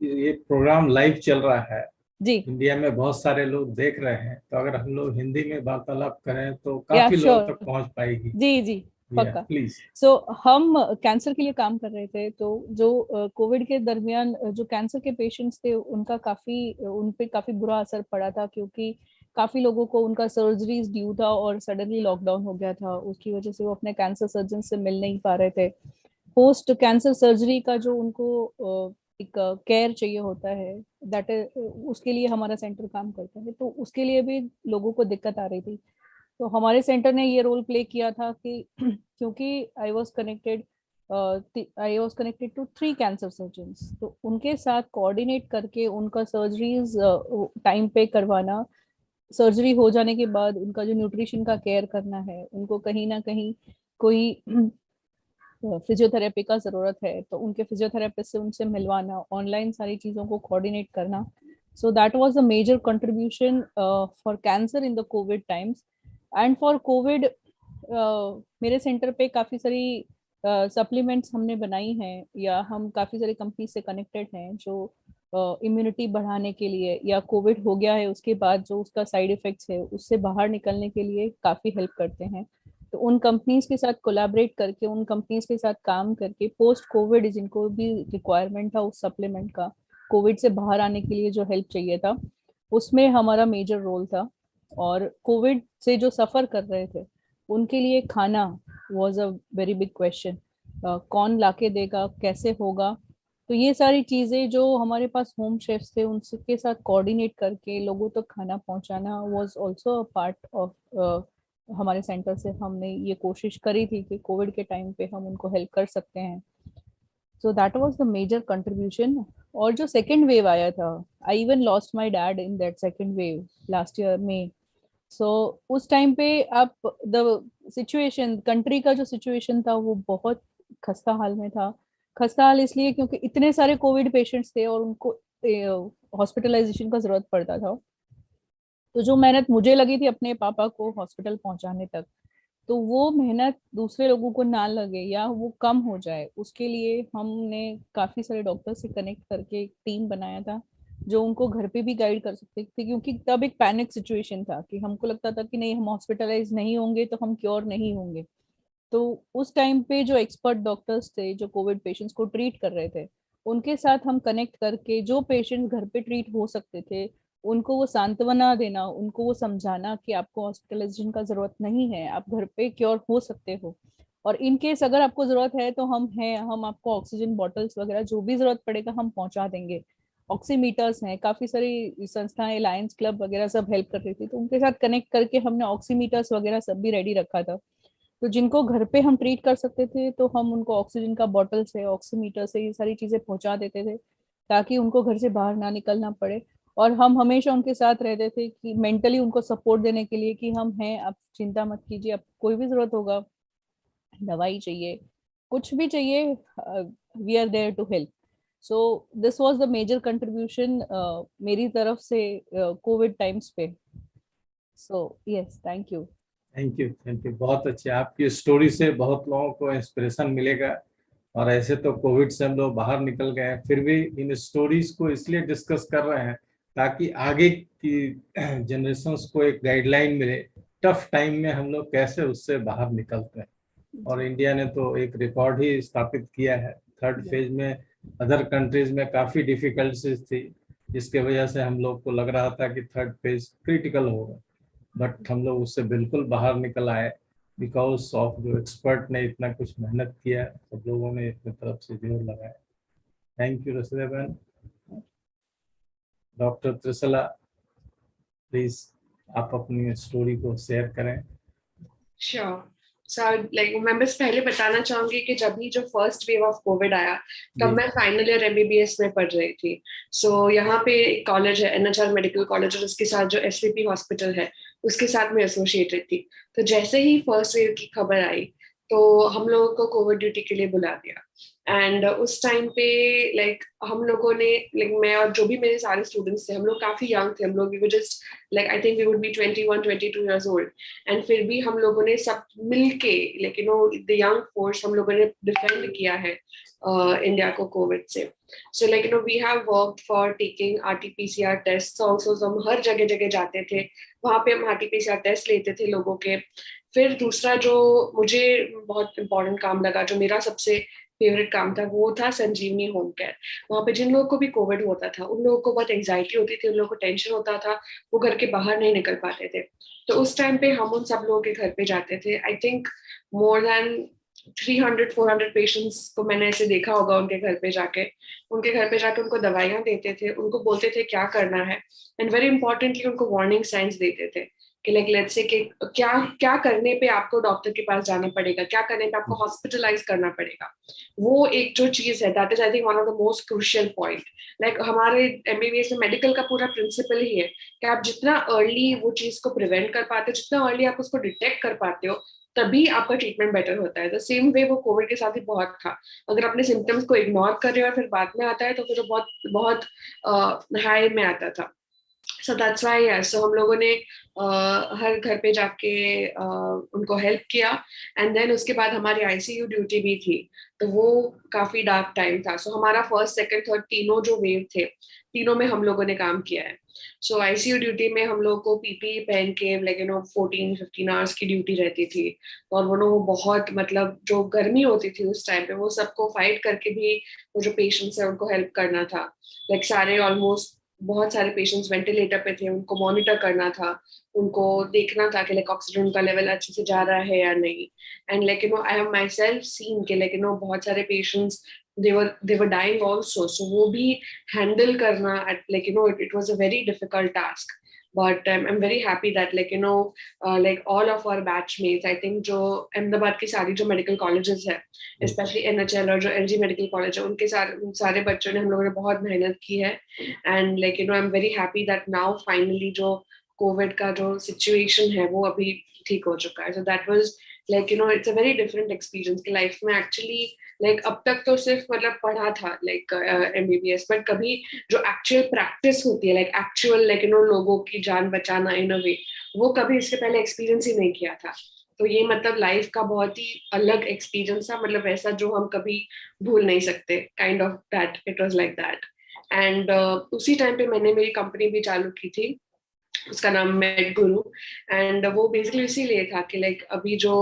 ये programme live चल रहा है जी, India में बहुत सारे लोग देख रहे हैं, तो अगर हम लोग हिंदी में वार्तालाप करें तो काफी लोगों तक पहुंच पाएगी. जी जी पक्का. प्लीज. सो हम कैंसर के लिए काम कर रहे थे, तो जो कोविड के दरमियान जो कैंसर के पेशेंट्स थे उन पे काफी बुरा असर पड़ा था, क्योंकि काफी लोगों को उनका सर्जरीज ड्यू था और सडनली लॉकडाउन हो गया था. उसकी वजह से वो अपने कैंसर सर्जन से मिल नहीं पा रहे थे. पोस्ट कैंसर सर्जरी का जो उनको एक केयर चाहिए होता है, दैट उसके लिए हमारा सेंटर काम करता है. तो उसके लिए भी लोगों को दिक्कत आ रही थी. तो हमारे सेंटर ने ये रोल प्ले किया था कि क्योंकि I was connected to 3 cancer surgeons, तो उनके साथ कोऑर्डिनेट करके उनका सर्जरीज टाइम पे करवाना, सर्जरी हो जाने के बाद उनका जो न्यूट्रिशन का केयर करना है, उनको कहीं ना कहीं कोई फिजियोथेरेपी का जरूरत है तो उनके फिजियोथेरेपिस्ट से उनसे मिलवाना, ऑनलाइन सारी चीजों को कोऑर्डिनेट करना. So that was the major contribution for cancer in the covid times. And for covid मेरे सेंटर पे काफ़ी सारी सप्लीमेंट्स हमने बनाई हैं, या हम काफ़ी सारी कंपनी से कनेक्टेड हैं जो इम्यूनिटी बढ़ाने के लिए, या कोविड हो गया है उसके बाद जो उसका साइड इफ़ेक्ट्स है उससे बाहर निकलने के लिए काफ़ी हेल्प करते हैं. तो उन कंपनीज के साथ कोलैबोरेट करके, उन कंपनीज के साथ काम करके पोस्ट कोविड जिनको भी रिक्वायरमेंट था उस सप्लीमेंट का, कोविड से बाहर आने के लिए जो हेल्प चाहिए था, उसमें हमारा मेजर रोल था। और कोविड से जो सफ़र कर रहे थे उनके लिए खाना was a very big question. कौन लाके देगा, कैसे होगा? तो ये सारी चीज़ें जो हमारे पास होम शेफ्स थे उनके साथ कोऑर्डिनेट करके लोगों तक खाना पहुंचाना was also a part of हमारे सेंटर से हमने ये कोशिश करी थी कि कोविड के टाइम पे हम उनको हेल्प कर सकते हैं। So that was the major contribution. और जो सेकेंड वेव आया था, I even lost my dad in that second wave last year में। सो उस टाइम पे आप द सिचुएशन, कंट्री का जो सिचुएशन था वो बहुत खस्ता हाल में था। खस्ता हाल इसलिए क्योंकि इतने सारे कोविड पेशेंट्स थे और उनको हॉस्पिटलाइजेशन का जरूरत पड़ता था। तो जो मेहनत मुझे लगी थी अपने पापा को हॉस्पिटल पहुंचाने तक, तो वो मेहनत दूसरे लोगों को ना लगे या वो कम हो जाए, उसके लिए हमने काफ़ी सारे डॉक्टर से कनेक्ट करके एक टीम बनाया था जो उनको घर पे भी गाइड कर सकते थे, क्योंकि तब एक पैनिक सिचुएशन था कि हमको लगता था कि नहीं, हम हॉस्पिटलाइज नहीं होंगे तो हम क्योर नहीं होंगे। तो उस टाइम पे जो एक्सपर्ट डॉक्टर्स थे जो कोविड पेशेंट्स को ट्रीट कर रहे थे, उनके साथ हम कनेक्ट करके जो पेशेंट्स घर पे ट्रीट हो सकते थे उनको वो सांत्वना देना, उनको वो समझाना कि आपको हॉस्पिटलाइजेशन का जरूरत नहीं है, आप घर पे क्योर हो सकते हो। और इन केस अगर आपको जरूरत है तो हम हैं, हम आपको ऑक्सीजन बॉटल्स वगैरह जो भी जरूरत पड़ेगा हम पहुंचा देंगे। ऑक्सीमीटर्स हैं, काफी सारी संस्थाएं, लायंस क्लब वगैरह सब हेल्प कर रही थी, तो उनके साथ कनेक्ट करके हमने ऑक्सीमीटर्स वगैरह सब भी रेडी रखा था। तो जिनको घर पे हम ट्रीट कर सकते थे तो हम उनको ऑक्सीजन का बॉटल से, ऑक्सीमीटर से, ये सारी चीजें पहुंचा देते थे ताकि उनको घर से बाहर ना निकलना पड़े। और हम हमेशा उनके साथ रहते थे कि मेंटली उनको सपोर्ट देने के लिए कि हम हैं, आप चिंता मत कीजिए, आप कोई भी जरूरत होगा, दवाई चाहिए, कुछ भी चाहिए, we are there to help. So this was the major contribution मेरी तरफ से कोविड टाइम्स पे। So yes, thank you. Thank you, बहुत अच्छे। आपकी स्टोरी से बहुत लोगों को इंस्पिरेशन मिलेगा। और ऐसे तो कोविड से हम लोग बाहर निकल गए हैं, फिर भी इन स्टोरीज को इसलिए डिस्कस कर रहे हैं ताकि आगे की जनरेशन्स को एक गाइडलाइन मिले, टफ टाइम में हम लोग कैसे उससे बाहर निकलते हैं। और इंडिया ने तो एक रिकॉर्ड ही स्थापित किया है। थर्ड फेज में अदर कंट्रीज में काफ़ी डिफिकल्टीज थी, जिसके वजह से हम लोग को लग रहा था कि थर्ड फेज क्रिटिकल होगा, बट हम लोग उससे बिल्कुल बाहर निकल आए बिकॉज ऑफ जो एक्सपर्ट ने इतना कुछ मेहनत किया, सब लोगों ने अपनी तरफ से जोर लगाया। थैंक यू रसीदा बहन। डॉक्टर त्रिशला, प्लीज आप अपनी स्टोरी को शेयर करें। श्योर सर, लाइक मैं बस पहले बताना चाहूंगी कि जब भी जो फर्स्ट वेव ऑफ कोविड आया तब मैं फाइनल ईयर MBBS में पढ़ रही थी। सो यहाँ पे एक कॉलेज है NHR मेडिकल कॉलेज, और उसके साथ जो SVP हॉस्पिटल है उसके साथ मैं एसोसिएटेड थी। तो जैसे ही फर्स्ट वेव की खबर आई तो हम लोगों को कोविड ड्यूटी के लिए बुला दिया। एंड उस टाइम पे लाइक हम लोगों ने, लाइक मैं और जो भी मेरे सारे स्टूडेंट्स थे, हम लोग काफी यंग थे, हम लोग we just like I think we would be 21-22 years old, and फिर भी हम लोगों ने सब मिलके like you know the young force हम लोगों ने डिफेंड किया है इंडिया को कोविड से। So like you know we have worked for taking RT-PCR test also. हम हर जगह जगह जाते थे, वहाँ पे हम RT-PCR टेस्ट लेते थे लोगों के। फिर दूसरा जो मुझे बहुत इम्पोर्टेंट काम लगा, जो मेरा सबसे फेवरेट काम था, वो था संजीवनी होम केयर। वहाँ पे जिन लोगों को भी कोविड होता था उन लोगों को बहुत एंजाइटी होती थी, उन लोगों को टेंशन होता था, वो घर के बाहर नहीं निकल पाते थे। तो उस टाइम पे हम उन सब लोगों के घर पे जाते थे। I think more than 300-400 patients को मैंने ऐसे देखा होगा उनके घर पे जाके उनको दवाइयाँ देते थे, उनको बोलते थे क्या करना है, एंड वेरी इंपॉर्टेंटली उनको वार्निंग साइंस देते थे कि लाइक लेट्स से कि क्या क्या करने पे आपको डॉक्टर के पास जाना पड़ेगा, क्या करने पे आपको हॉस्पिटलाइज करना पड़ेगा। वो एक जो चीज है, that is I think one of the most crucial point. Like हमारे MBBS में मेडिकल का पूरा प्रिंसिपल ही है कि आप जितना अर्ली वो चीज को प्रिवेंट कर पाते हो, जितना अर्ली आप उसको डिटेक्ट कर पाते हो, तभी आपका ट्रीटमेंट बेटर होता है। द सेम वे वो कोविड के साथ ही बहुत था। अगर अपने सिम्टम्स को इग्नोर कर रहे हो और फिर बाद में आता है तो फिर वो बहुत बहुत हाई में आता था। So that's why so हम लोगों ने हर घर पे जाके उनको हेल्प किया एंड देन उसके बाद हमारी आईसीयू ड्यूटी भी थी तो वो काफी डार्क टाइम था सो हमारा फर्स्ट सेकंड थर्ड तीनों जो वेव थे तीनों में हम लोगों ने काम किया है सो आईसीयू ड्यूटी में हम लोग को पीपी पहन के लाइक 14-15 आवर्स की ड्यूटी रहती थी और वो बहुत मतलब जो गर्मी होती थी उस टाइम पे वो सबको फाइट करके भी वो जो पेशेंट्स है उनको हेल्प करना था लाइक सारे ऑलमोस्ट बहुत सारे पेशेंट्स वेंटिलेटर पे थे उनको मॉनिटर करना था उनको देखना था कि लाइक ऑक्सीजन का लेवल अच्छे से जा रहा है या नहीं and like I have myself seen के लाइक बहुत सारे patients they were dying also so वो भी handle करना at like it was a very difficult task but I'm very happy that like like all of our batchmates I think जो अहमदाबाद की सारी जो मेडिकल कॉलेजेस है especially NHL और जो LG मेडिकल कॉलेज है उनके सारे बच्चों ने हम लोगों ने बहुत मेहनत की है and like I'm very happy that now finally जो कोविड का जो सिचुएशन है वो अभी ठीक हो चुका है so that was like it's a very different experience कि लाइफ में एक्चुअली लाइक अब तक तो सिर्फ मतलब पढ़ा था लाइक MBBS बट कभी जो एक्चुअल प्रैक्टिस होती है लाइक एक्चुअल लाइक लोगों की जान बचाना इन अ वे वो कभी इसके पहले एक्सपीरियंस ही नहीं किया था तो ये मतलब लाइफ का बहुत ही अलग एक्सपीरियंस था मतलब ऐसा जो हम कभी भूल नहीं सकते kind of that it was like that and उसी टाइम पे मैंने मेरी कंपनी भी चालू की थी उसका नाम मेड गुरु एंड वो बेसिकली इसीलिए था कि लाइक अभी जो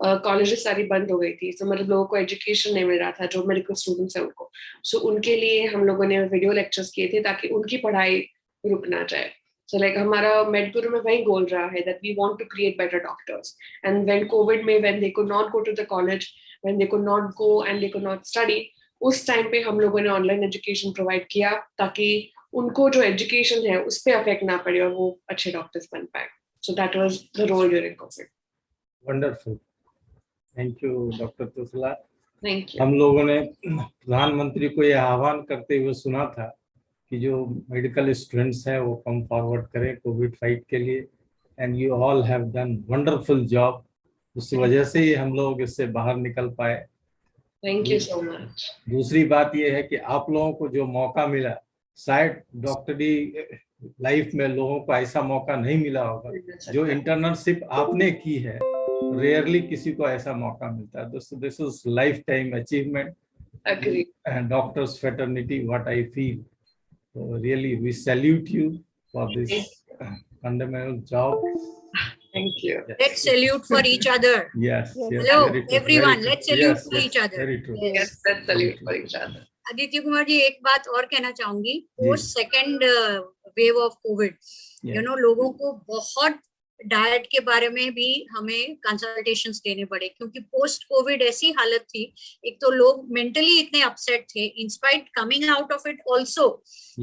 कॉलेजेस सारी बंद हो गई थी तो मतलब लोगों को एजुकेशन नहीं मिल रहा था जो मेडिकल स्टूडेंट्स है उनको सो उनके लिए हम लोगों ने वीडियो लेक्चर्स किए थे ताकि उनकी पढ़ाई रुक ना जाए सो लाइक हमारा मेड गुरु में वही गोल रहा है that we want to create better doctors and when covid में when they could not go to the college when they could not go and they could not study उस time पे हम लोगों ने ऑनलाइन एजुकेशन प्रोवाइड किया ताकि उनको जो एजुकेशन है उस पे अफेक्ट ना पड़े और वो अच्छे डॉक्टर्स बन पाए so that was the role during covid wonderful thank you doctor Tusla thank you हम लोगों ने प्रधानमंत्री को यह आह्वान करते हुए सुना था कि जो मेडिकल स्टूडेंट्स हैं वो कम फॉरवर्ड करें कोविड फाइट के लिए and you all have done wonderful job उस वजह से ही हम लोग इससे बाहर निकल पाए थैंक यू सो मच दूसरी बात यह है कि आप लोगों को जो मौका मिला शायद डॉक्टरी लाइफ में लोगों को ऐसा मौका नहीं मिला होगा जो इंटर्नशिप आपने की है रेयरली किसी को ऐसा मौका मिलता है this is lifetime achievement doctors fraternity what I feel really we salute you for this fundamental job Thank you. Let's salute for each other. Yes. Hello, everyone. Let's salute for each other. Very true. Yes, let's salute for each other. Aditya Kumar ji एक बात और कहना चाहूंगी post second wave of covid लोगों को बहुत diet के बारे में भी हमें कंसल्टेशंस देने पड़े क्योंकि पोस्ट कोविड ऐसी हालत थी एक तो लोग मेंटली इतने अपसेट थे in spite coming out of it also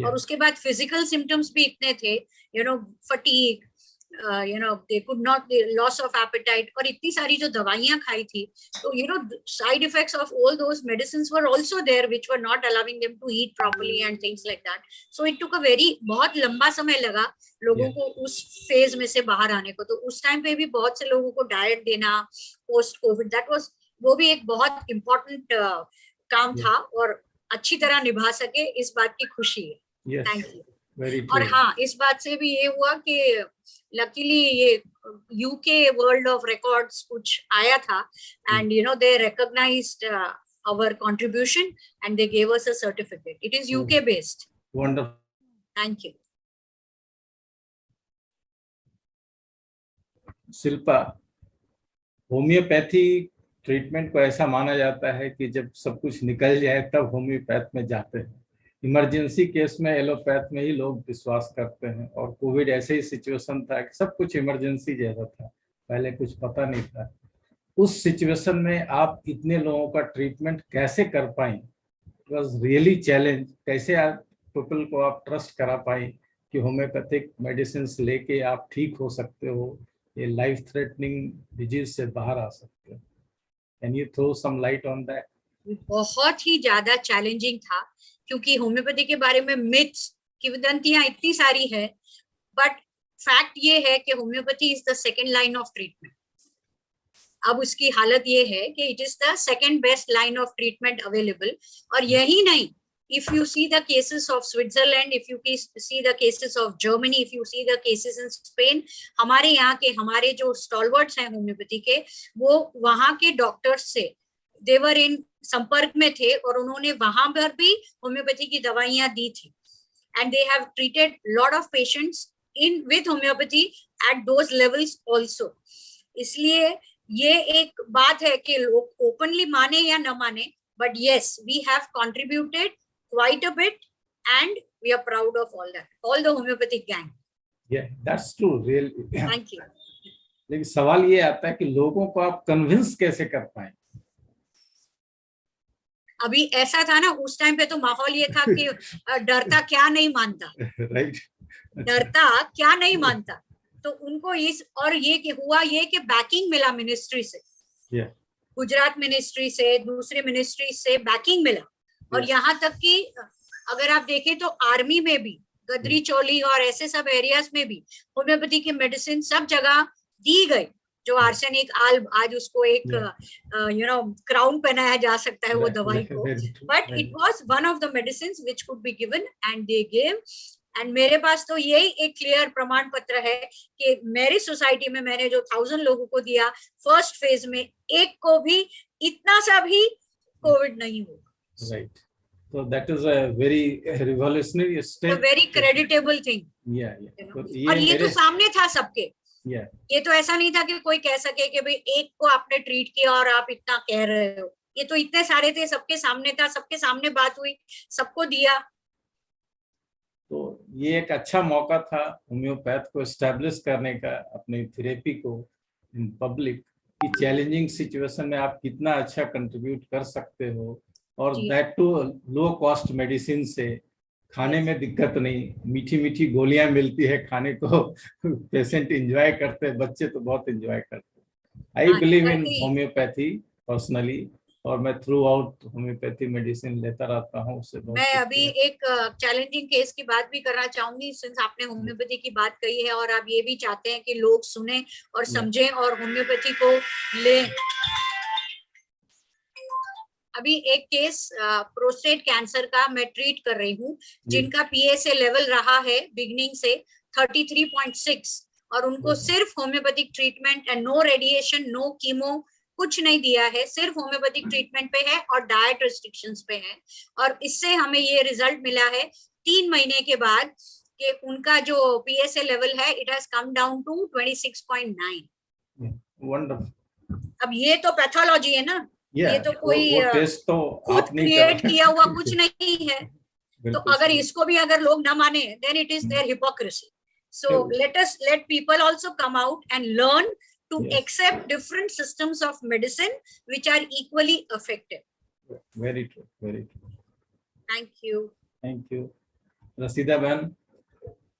और उसके बाद फिजिकल सिम्टम्स भी इतने थे fatigue they could not loss of appetite और इतनी सारी जो दवाइयां खाई थी तो side effects of all those medicines were also there which were not allowing them to eat properly and things like that so it took a बहुत लंबा समय लगा लोगों को उस फेज में से बाहर आने को तो उस टाइम पे भी बहुत से लोगों को डाइट देना पोस्ट कोविड दैट वाज वो भी एक बहुत इम्पोर्टेंट काम था और अच्छी तरह निभा सके इस बात की खुशी है थैंक यू और हाँ इस बात से भी ये हुआ कि लकीली ये यूके वर्ल्ड ऑफ रिकॉर्ड्स कुछ आया था and they recognised our contribution and they gave us a certificate it is UK based wonderful thank you Shilpa homeopathy treatment को ऐसा माना जाता है कि जब सब कुछ निकल जाए तब होम्योपैथ में जाते हैं इमरजेंसी केस में एलोपैथ में ही लोग विश्वास करते हैं और कोविड ऐसे ही सिचुएशन था कि सब कुछ इमरजेंसी जैसा था पहले कुछ पता नहीं था उस सिचुएशन में आप इतने लोगों का ट्रीटमेंट कैसे कर पाए इट वाज रियली चैलेंज कैसे आप पीपल को आप ट्रस्ट करा पाए कि होम्योपैथिक मेडिसिन लेके आप ठीक हो सकते हो ये लाइफ थ्रेटनिंग डिजीज से बाहर आ सकते हो can you throw some light on that बहुत ही ज्यादा चैलेंजिंग था क्योंकि होम्योपैथी के बारे में मिथ्स किंवदंतियां इतनी सारी है बट फैक्ट ये है कि homeopathy is the second line of treatment अब उसकी हालत ये है कि it is the second best line of treatment available और यही नहीं if you see the cases of Switzerland, if you see the cases of Germany, if you see the cases in Spain, हमारे यहाँ के हमारे जो स्टॉलवर्ड्स हैं homeopathy के, वो वहाँ के डॉक्टर्स से देवर इन संपर्क में थे और उन्होंने वहां पर भी होम्योपैथी की दवाइयां दी थी, and they have treated lot of patients in with homeopathy at those levels also. इसलिए ये एक बात है कि लोग ओपनली माने या न माने, but yes, we have contributed quite a bit and we are proud of all that, all the homeopathic gang. Yeah, that's true, really. Thank you. लेकिन सवाल ये आता है कि लोगों को आप कन्विंस कैसे कर पाए? अभी ऐसा था ना, उस टाइम पे तो माहौल ये था कि डरता क्या नहीं मानता, राइट, डरता क्या नहीं मानता। तो उनको इस और ये कि हुआ ये कि बैकिंग मिला मिनिस्ट्री से, गुजरात मिनिस्ट्री से, दूसरे मिनिस्ट्री से बैकिंग मिला। और यहाँ तक कि अगर आप देखें तो आर्मी में भी, गदरी चौली और ऐसे सब एरियाज में भी होम्योपैथी की मेडिसिन सब जगह दी गई। जो आर्सेनिक आज उसको एक क्राउन पहनाया जा सकता है वो दवाई को, but it was one of the medicines which could be given and they gave. And मेरे पास तो यही एक क्लियर प्रमाण पत्र है कि मेरी सोसाइटी में मैंने जो 1000 लोगों को दिया फर्स्ट फेज में, एक को भी इतना सा भी कोविड नहीं हुआ। Right, so that is a very revolutionary step, a very creditable thing। और ये तो सामने था सबके। ये तो ऐसा नहीं था कि कोई कह सके कि भाई एक को आपने ट्रीट किया और आप इतना कह रहे हो। ये तो इतने सारे थे, सबके सामने था, सबके सामने बात हुई, सबको दिया। तो ये एक अच्छा मौका था होम्योपैथ को एस्टेब्लिश करने का, अपनी थेरेपी को इन पब्लिक की चैलेंजिंग सिचुएशन में आप कितना अच्छा कंट्रीब्यूट कर सकते हो, और that too low cost medicine से। खाने में दिक्कत नहीं, मीठी मीठी गोलियां मिलती है खाने को, पेशेंट एंजॉय करते हैं, बच्चे तो बहुत एंजॉय करते हैं। I believe in homeopathy personally, और मैं थ्रू आउट होम्योपैथी मेडिसिन लेता रहता हूँ। उससे मैं अभी एक चैलेंजिंग केस की बात भी करना चाहूंगी, सिंस आपने होम्योपैथी की बात कही है और आप ये भी चाहते हैं कि लोग सुने और समझें और होम्योपैथी को लें। अभी एक केस प्रोस्टेट कैंसर का मैं ट्रीट कर रही हूँ, जिनका पीएसए लेवल रहा है बिगनिंग से 33.6, और उनको सिर्फ homeopathic treatment and no radiation, no chemo, कुछ नहीं दिया है, सिर्फ होम्योपैथिक ट्रीटमेंट पे है और डाइट रिस्ट्रिक्शंस पे है। और इससे हमें ये रिजल्ट मिला है 3 महीने के बाद कि उनका जो पीएसए लेवल है it has come down to 26.9। Wonderful. अब ये तो पैथोलॉजी है ना, ये तो कोई तो खुद क्रिएट किया हुआ कुछ नहीं है। तो अगर इसको भी अगर लोग ना माने, then it is their hypocrisy. So let people also come out and learn to accept different systems of medicine which are equally effective. Very true, very true. Thank you. Thank you. रसीदा बहन,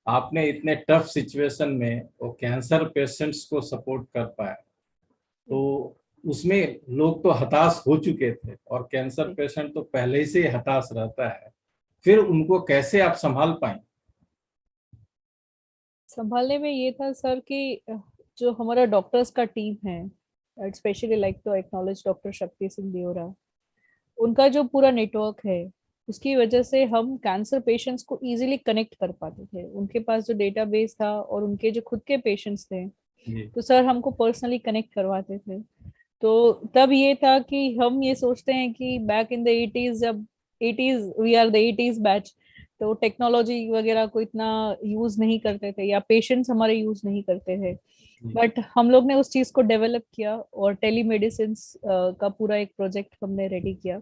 आपने इतने tough situation में वो cancer patients को support कर पाया, तो उसमें लोग तो हताश हो चुके थे, और कैंसर पेशेंट तो पहले ही से हताश रहता है, फिर उनको कैसे आप संभाल पाए? संभालने में ये था सर कि जो हमारा डॉक्टर्स का टीम है, specially like to acknowledge doctor Shakti Singh Deora, उनका जो पूरा नेटवर्क है, उसकी वजह से हम कैंसर पेशेंट्स को इजीली कनेक्ट कर पाते थे। उनके पास जो डेटाबेस था और उनके जो खुद के पेशेंट्स थे, तो सर हमको पर्सनली कनेक्ट करवाते थे। तो तब ये था कि हम ये सोचते हैं कि बैक इन द 80s, जब 80s, we are the 80s batch, तो टेक्नोलॉजी वगैरह को इतना यूज नहीं करते थे या पेशेंट्स हमारे यूज नहीं करते थे, बट हम लोग ने उस चीज को डेवलप किया और टेलीमेडिसिन का पूरा एक प्रोजेक्ट हमने रेडी किया।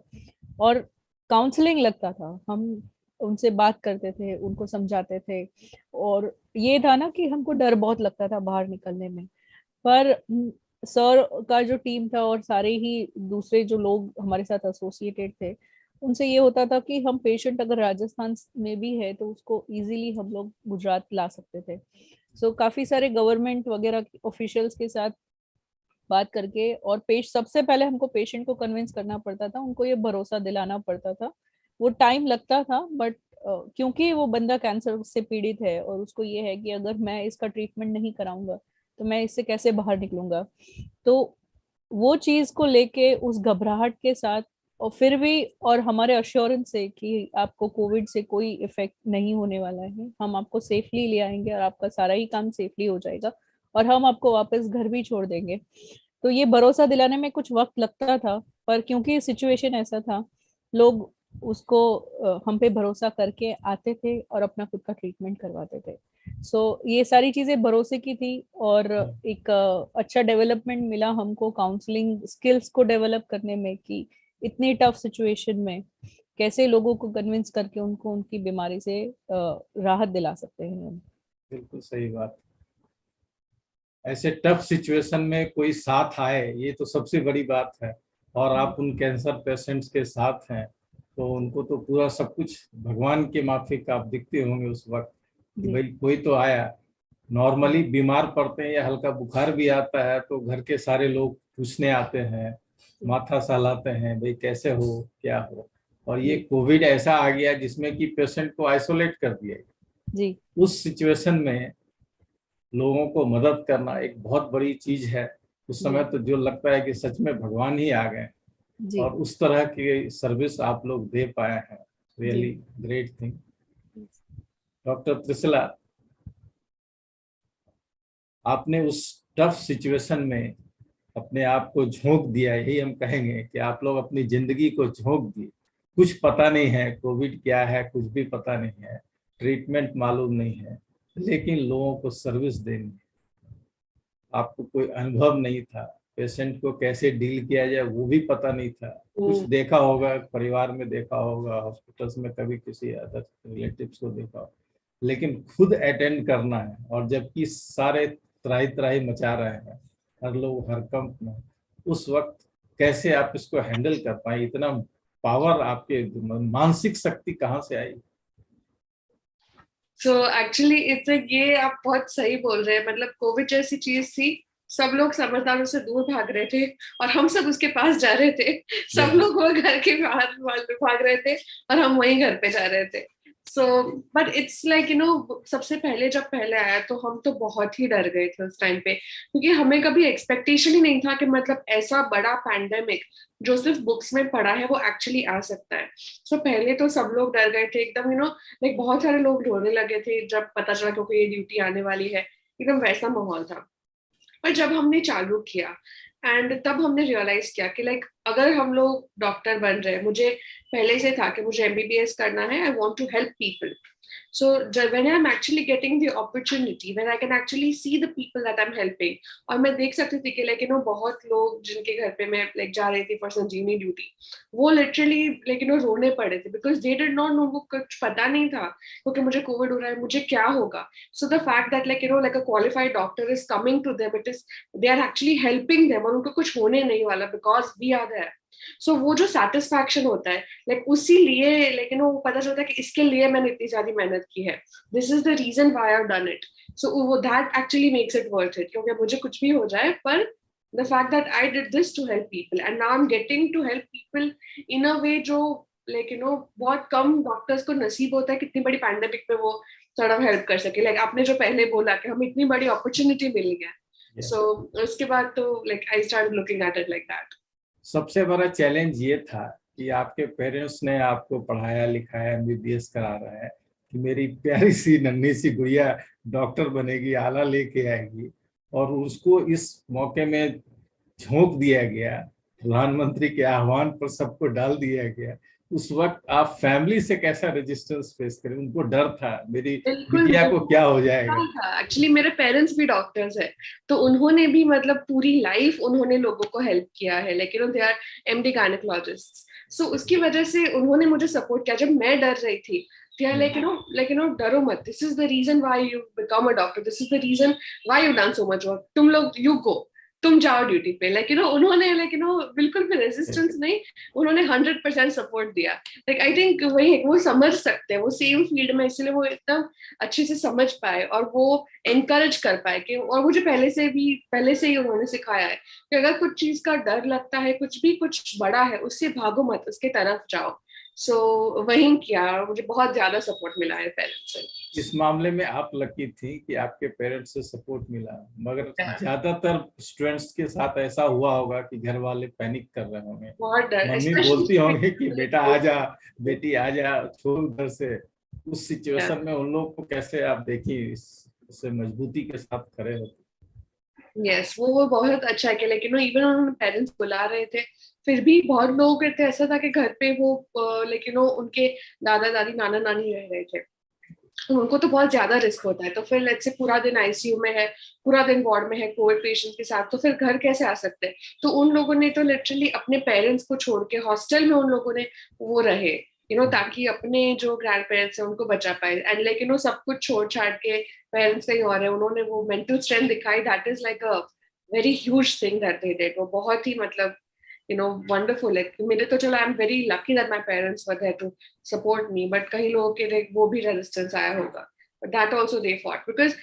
और काउंसलिंग लगता था, हम उनसे बात करते थे, उनको समझाते थे, और ये था ना कि हमको डर बहुत लगता था बाहर निकलने में, पर सर का जो टीम था और सारे ही दूसरे जो लोग हमारे साथ एसोसिएटेड थे, उनसे ये होता था कि हम पेशेंट अगर राजस्थान में भी है तो उसको इजीली हम लोग गुजरात ला सकते थे। सो काफी सारे गवर्नमेंट वगैरह ऑफिशियल्स के साथ बात करके, और सबसे पहले हमको पेशेंट को कन्विंस करना पड़ता था, उनको ये भरोसा दिलाना पड़ता था। वो टाइम लगता था, बट क्योंकि वो बंदा कैंसर से पीड़ित है और उसको ये है कि अगर मैं इसका ट्रीटमेंट नहीं कराऊंगा तो मैं इससे कैसे बाहर निकलूंगा, तो वो चीज को लेके उस घबराहट के साथ और फिर भी और हमारे अश्योरेंस है कि आपको कोविड से कोई इफेक्ट नहीं होने वाला है, हम आपको सेफली ले आएंगे और आपका सारा ही काम सेफली हो जाएगा और हम आपको वापस घर भी छोड़ देंगे। तो ये भरोसा दिलाने में कुछ वक्त लगता था, पर क्योंकि सिचुएशन ऐसा था, लोग उसको हम पे भरोसा करके आते थे और अपना खुद का ट्रीटमेंट करवाते थे। ये सारी चीजें भरोसे की थी और एक अच्छा डेवलपमेंट मिला हमको काउंसलिंग स्किल्स को डेवलप करने में कि इतनी टफ सिचुएशन में कैसे लोगों को कन्विंस करके उनको उनकी बीमारी से राहत दिला सकते हैं। बिल्कुल सही बात। ऐसे टफ सिचुएशन में कोई साथ आए, ये तो सबसे बड़ी बात है। और आप उन कैंसर पेशेंट्स के साथ हैं तो उनको तो पूरा सब कुछ भगवान के माफिक आप दिखते होंगे उस वक्त कि भाई कोई तो आया। नॉर्मली बीमार पड़ते हैं या हल्का बुखार भी आता है तो घर के सारे लोग पूछने आते हैं, माथा सहलाते हैं, भाई कैसे हो, क्या हो। और ये कोविड ऐसा आ गया जिसमें कि पेशेंट को आइसोलेट कर दिया जी। उस सिचुएशन में लोगों को मदद करना एक बहुत बड़ी चीज है। उस समय तो जो लगता है कि सच में भगवान ही आ गए और उस तरह की सर्विस आप लोग दे पाए हैं, really great thing. Doctor Trishala, आपने उस टफ सिचुएशन में अपने आप को झोंक दिया, यही हम कहेंगे कि आप लोग अपनी जिंदगी को झोंक दिए। कुछ पता नहीं है कोविड क्या है, कुछ भी पता नहीं है, ट्रीटमेंट मालूम नहीं है, लेकिन लोगों को सर्विस देनी है। आपको कोई अनुभव नहीं था, पेशेंट को कैसे डील किया जाए वो भी पता नहीं था। कुछ देखा होगा, परिवार में देखा होगा, हॉस्पिटल्स में कभी किसी अदर रिलेटिव्स को देखा होगा, लेकिन खुद अटेंड करना है। और जबकि सारे त्राही त्राही मचा रहे हैं, हर लोग हर कंप में, उस वक्त कैसे आप इसको हैंडल कर पाए? इतना पावर आपके मानसिक शक्ति कहाँ से आई? एक्चुअली ये आप बहुत सही बोल रहे हैं। मतलब कोविड जैसी चीज थी, सब लोग समझदारों से दूर भाग रहे थे और हम सब उसके पास जा रहे थे। सब लोग वो घर के बाहर भाग रहे थे और हम वहीं घर पे जा रहे थे। बट इट्स लाइक सबसे पहले जब पहले आया तो हम तो बहुत ही डर गए थे उस टाइम पे, क्योंकि हमें कभी एक्सपेक्टेशन ही नहीं था कि मतलब ऐसा बड़ा पैंडेमिक जो सिर्फ बुक्स में पढ़ा है वो एक्चुअली आ सकता है। पहले तो सब लोग डर गए थे एकदम, लाइक बहुत सारे लोग रोने लगे थे जब पता चला क्योंकि ये ड्यूटी आने वाली है, एकदम वैसा माहौल था। पर जब हमने चालू किया एंड तब हमने रियलाइज किया कि लाइक अगर हम लोग डॉक्टर बन रहे हैं, मुझे पहले से था कि मुझे MBBS करना है, I want to help people. So when I'm actually getting the opportunity, when I can actually see the people that I'm helping, और मैं देख सकती थी कि like बहुत लोग जिनके घर पे मैं like जा रही थी for संजीवनी ड्यूटी, वो literally like रोने पड़े थे because they did not know, वो कुछ पता नहीं था क्योंकि मुझे कोविड हो रहा है, मुझे क्या होगा। So the fact that like like a qualified doctor is coming to them, it is they are actually helping them और उनको कुछ होने नहीं वाला because we are there। वो जो सेटिस्फैक्शन होता है लाइक उसी लिए, लेकिन वो पता चलता है कि इसके लिए मैंने इतनी ज्यादा मेहनत की है, this is the reason why I have done it. वो that actually makes it worth it, क्योंकि मुझे कुछ भी हो जाए पर the fact that I did this to help people and now I am getting to help people in a way जो like बहुत कम डॉक्टर्स को नसीब होता है कितनी बड़ी पैंडेमिक में वो थोड़ा हेल्प कर सके। लाइक आपने जो पहले बोला कि हम इतनी बड़ी अपॉर्चुनिटी मिल गया, उसके बाद तो like I started looking at it like that. सबसे बड़ा चैलेंज ये था कि आपके पेरेंट्स ने आपको पढ़ाया लिखाया, MBBS करा रहा है कि मेरी प्यारी सी नन्ही सी गुड़िया डॉक्टर बनेगी, आला लेके आएगी, और उसको इस मौके में झोंक दिया गया, प्रधानमंत्री के आह्वान पर सबको डाल दिया गया। उस वक्त आप फैमिली से कैसा रेजिस्टेंस फेस करें? उनको डर था मेरी बिटिया को क्या हो जाएगा। एक्चुअली मेरे पेरेंट्स भी डॉक्टर्स है, तो उन्होंने भी मतलब पूरी लाइफ उन्होंने लोगों को हेल्प किया है, लेकिन दे आर MD गायनेकोलॉजिस्ट्स। सो उसकी वजह से उन्होंने मुझे सपोर्ट किया जब मैं डर रही थी। They are like डरो मत, this is the reason why you become a doctor, this is the reason why you done so much work, तुम लोग you go, तुम जाओ ड्यूटी पे। उन्होंने बिल्कुल भी रेजिस्टेंस नहीं, उन्होंने 100% सपोर्ट दिया। आई थिंक वही वो समझ सकते हैं, वो सेम फील्ड में, इसलिए वो एकदम अच्छे से समझ पाए और वो एनकरेज कर पाए कि, और मुझे पहले से ही उन्होंने सिखाया है कि अगर कुछ चीज का डर लगता है, कुछ बड़ा है, उससे भागो मत, उसके तरफ जाओ। सो वही किया, मुझे बहुत ज्यादा सपोर्ट मिला है पेरेंट्स से। इस मामले में आप लकी थी कि आपके पेरेंट्स से सपोर्ट मिला, मगर ज्यादातर स्टूडेंट्स के साथ ऐसा हुआ होगा कि घर वाले पैनिक कर रहे होंगे, बहुत डर, मम्मी बोलती होंगी कि बेटा आ जा, बेटी आ जा, छोड़ उधर से। उस सिचुएशन में उन लोगों को कैसे आप देखी इससे मजबूती के साथ खड़े होते? यस, वो बहुत अच्छा है कि लेकिन इवन उन्होंने पेरेंट्स बुला रहे थे, फिर भी बहुत लोगों के थे ऐसा था कि घर पे वो लेकिन उनके दादा दादी नाना नानी रह रहे थे, उनको तो बहुत ज्यादा रिस्क होता है। तो फिर लेट्स से पूरा दिन आईसीयू में है, पूरा दिन वार्ड में है कोविड पेशेंट के साथ, तो फिर घर कैसे आ सकते हैं? तो उन लोगों ने तो लिटरली अपने पेरेंट्स को छोड़ के हॉस्टल में उन लोगों ने वो रहे, ताकि अपने जो ग्रैंड पेरेंट्स हैं उनको बचा पाए। एंड लेकिन वो सब कुछ छोड़ छाड़ के पेरेंट्स कहीं और है, उन्होंने वो मेंटल स्ट्रेंथ दिखाई, that is like a very huge thing that they did. वो बहुत ही मतलब वंडरफुल है। मेरे तो चलो I am very lucky that my parents were there to support me, but कई लोगों के लिए वो भी रेजिस्टेंस आया होगा, but that also they fought, because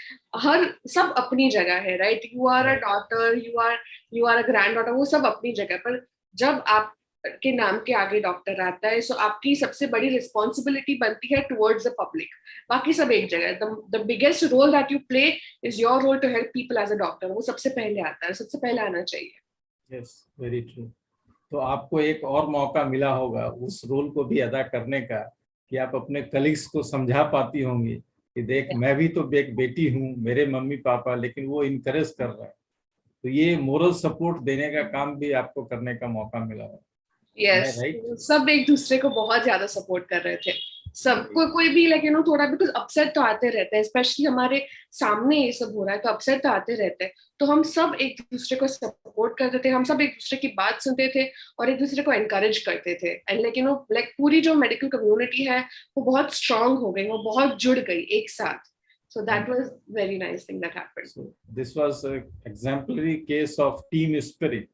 सब अपनी जगह है, right? You are a daughter, you are a granddaughter, वो सब अपनी जगह पर। जब आप के नाम के आगे डॉक्टर आता है, सो आपकी सबसे बड़ी रिस्पॉन्सिबिलिटी बनती है टुवर्ड्स द पब्लिक। बाकी सब एक जगह, the biggest role that you play is your role to help people as a doctor, वो सबसे पहले आता है, सबसे पहले आना चाहिए। Yes, very true. तो आपको एक और मौका मिला होगा उस रोल को भी अदा करने का, कि आप अपने कलीग्स को समझा पाती होंगी कि देख मैं भी तो एक बेटी हूँ, मेरे मम्मी पापा, लेकिन वो इनकरेज कर रहे हैं। तो ये मोरल सपोर्ट देने का काम भी आपको करने का मौका मिला है। यस, सब एक दूसरे को बहुत ज्यादा सपोर्ट कर रहे थे। सबको कोई भी थोड़ा बिकॉज अपसेट तो आते रहते हैं, स्पेशली हमारे सामने ये सब हो रहा है तो अपसेट तो आते रहते हैं। तो हम सब एक दूसरे को सपोर्ट करते थे, हम सब एक दूसरे की बात सुनते थे और एक दूसरे को एनकरेज करते थे। एंड पूरी जो मेडिकल कम्युनिटी है वो बहुत स्ट्रांग हो गई, वो बहुत जुड़ गई एक साथ। So that was very nice thing that happened. So this was an exemplary case of team spirit.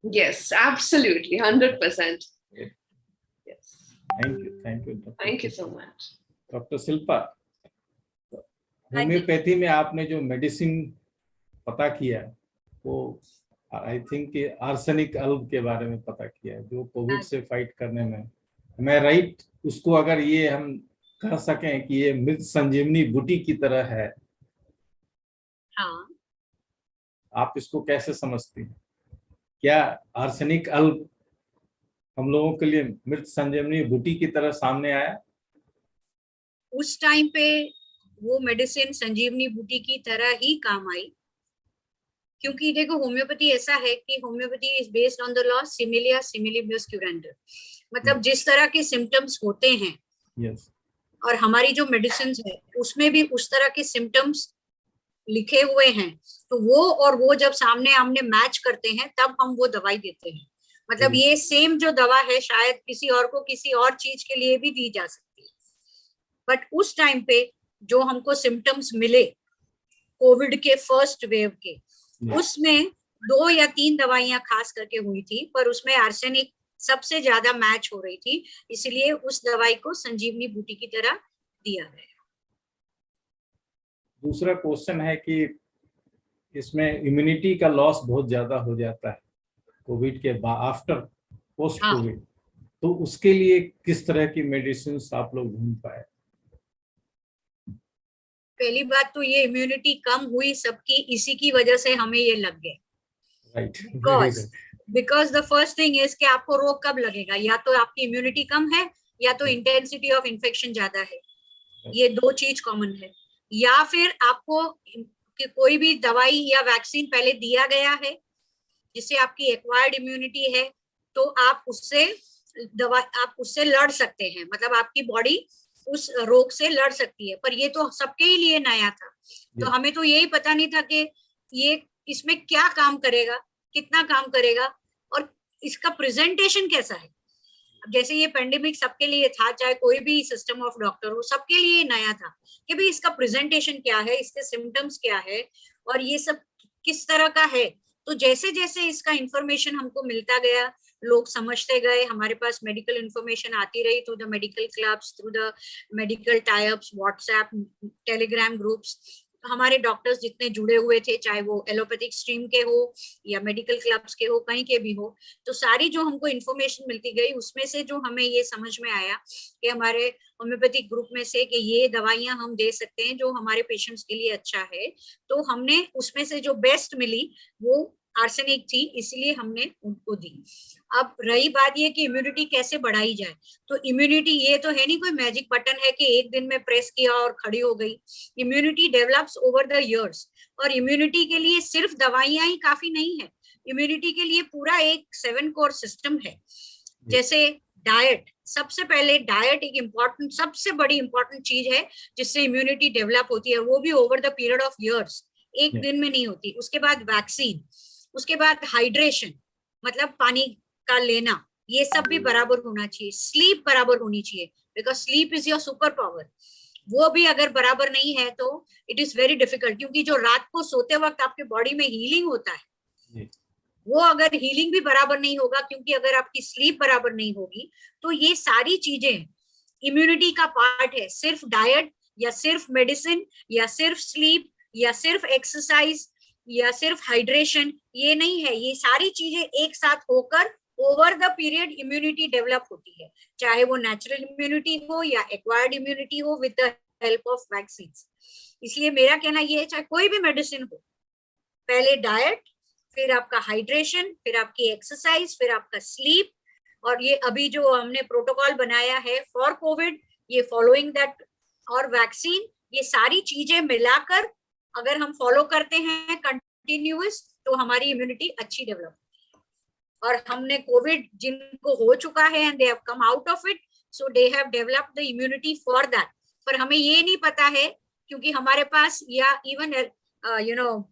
Yes, absolutely, 100%. Yes. Thank you, Dr. Thank you so much. Dr. Silpa, homeopathy में आपने जो मेडिसिन पता किया वो I think arsenic alb के बारे में पता किया, जो कोविड से फाइट करने में, मैं राइट? उसको अगर ये हम कह सकें कि ये मृत संजीवनी बूटी की तरह है, हाँ, आप इसको कैसे समझती हैं? क्या आर्सेनिक अल्ब हम लोगों के लिए मृत संजीवनी बूटी की तरह सामने आया? उस टाइम पे वो मेडिसिन संजीवनी बूटी की तरह ही काम आई, क्योंकि देखो होम्योपैथी ऐसा है कि homeopathy is based on the law similia similibus curentur, मतलब जिस तरह के सिम्टम्स होते हैं yes. और हमारी जो मेडिसिन है उसमें भी उस तरह के सिम्टम्स लिखे हुए हैं, तो वो जब सामने आमने मैच करते हैं तब हम वो दवाई देते हैं। मतलब ये सेम जो दवा है शायद किसी और को किसी और चीज के लिए भी दी जा सकती है, बट उस टाइम पे जो हमको सिम्टम्स मिले कोविड के फर्स्ट वेव के, उसमें 2 या 3 दवाइयां खास करके हुई थी, पर उसमें आर्सेनिक सबसे ज्यादा मैच हो रही थी, इसलिए उस दवाई को संजीवनी बूटी की तरह दिया गया। दूसरा क्वेश्चन है कि इसमें इम्यूनिटी का लॉस बहुत ज्यादा हो जाता है कोविड के आफ्टर पोस्ट कोविड, तो उसके लिए किस तरह की मेडिसिन आप लोग ढूंढ पाए? पहली बात तो ये इम्यूनिटी कम हुई सबकी, इसी की वजह से हमें ये लग गए, right? Because the first thing is कि आपको रोग कब लगेगा, या तो आपकी इम्यूनिटी कम है या तो इंटेंसिटी ऑफ इन्फेक्शन ज्यादा है, ये 2 चीज कॉमन है, या फिर आपको कोई भी दवाई या वैक्सीन पहले दिया गया है जिससे आपकी एक्वायर्ड इम्यूनिटी है, तो आप उससे लड़ सकते हैं, मतलब आपकी बॉडी उस रोग से लड़ सकती है। पर ये तो सबके ही लिए नया था, तो हमें तो यही पता नहीं था कि ये इसमें क्या काम करेगा, कितना काम करेगा और इसका प्रेजेंटेशन कैसा है। जैसे ये पेंडेमिक सबके लिए था, चाहे कोई भी सिस्टम ऑफ डॉक्टर हो, सबके लिए नया था कि भाई इसका प्रेजेंटेशन क्या है, इसके सिम्टम्स क्या है और ये सब किस तरह का है। तो जैसे जैसे इसका इंफॉर्मेशन हमको मिलता गया, लोग समझते गए, हमारे पास मेडिकल इंफॉर्मेशन आती रही through the medical clubs, through the medical types, WhatsApp, Telegram groups, हमारे डॉक्टर्स जितने जुड़े हुए थे, चाहे वो एलोपैथिक स्ट्रीम के हो या मेडिकल क्लब्स के हो, कहीं के भी हो, तो सारी जो हमको इन्फॉर्मेशन मिलती गई उसमें से जो हमें ये समझ में आया कि हमारे होम्योपैथिक ग्रुप में से कि ये दवाइयां हम दे सकते हैं जो हमारे पेशेंट्स के लिए अच्छा है, तो हमने उसमें से जो बेस्ट मिली वो आर्सेनिक थी, इसलिए हमने उनको दी। अब रही बात ये कि इम्यूनिटी कैसे बढ़ाई जाए, तो इम्यूनिटी ये तो है नहीं कोई मैजिक बटन है कि एक दिन में प्रेस किया और खड़ी हो गई। Immunity develops over the years, और इम्यूनिटी के लिए सिर्फ दवाइयां ही काफी नहीं है, इम्यूनिटी के लिए पूरा एक 7 कोर सिस्टम है। जैसे डाइट, सबसे पहले डाइट एक इम्पॉर्टेंट, सबसे बड़ी इंपॉर्टेंट चीज है जिससे इम्यूनिटी डेवलप होती है, वो भी over the period of years, एक दिन में नहीं होती। उसके बाद वैक्सीन, उसके बाद हाइड्रेशन मतलब पानी का लेना, ये सब भी बराबर होना चाहिए। स्लीप बराबर होनी चाहिए, because sleep is your super power. वो भी अगर बराबर नहीं है तो इट इज वेरी डिफिकल्ट, क्योंकि जो रात को सोते वक्त आपके बॉडी में हीलिंग होता है, वो अगर हीलिंग भी बराबर नहीं होगा, क्योंकि अगर आपकी स्लीप बराबर नहीं होगी, तो ये सारी चीजें इम्यूनिटी का पार्ट है। सिर्फ डाइट या सिर्फ मेडिसिन या सिर्फ स्लीप या सिर्फ एक्सरसाइज या सिर्फ हाइड्रेशन ये नहीं है, ये सारी चीजें एक साथ होकर over the period immunity develop होती है, चाहे वो नेचुरल इम्यूनिटी हो या एक्वायर्ड इम्यूनिटी हो with the help of vaccine. इसलिए मेरा कहना ये है, चाहे कोई भी मेडिसिन हो, पहले डाइट, फिर आपका हाइड्रेशन, फिर आपकी एक्सरसाइज, फिर आपका स्लीप, और ये अभी जो हमने प्रोटोकॉल बनाया है फॉर कोविड, ये फॉलोइंग दैट, और वैक्सीन, ये सारी चीजें मिलाकर अगर हम फॉलो करते हैं कंटिन्यूअस, तो हमारी इम्यूनिटी अच्छी डेवलप होती है। और हमने कोविड जिनको हो चुका है and they have come out of it, so they have developed the immunity for that. पर हमें ये नहीं पता है, क्योंकि हमारे पास या इवन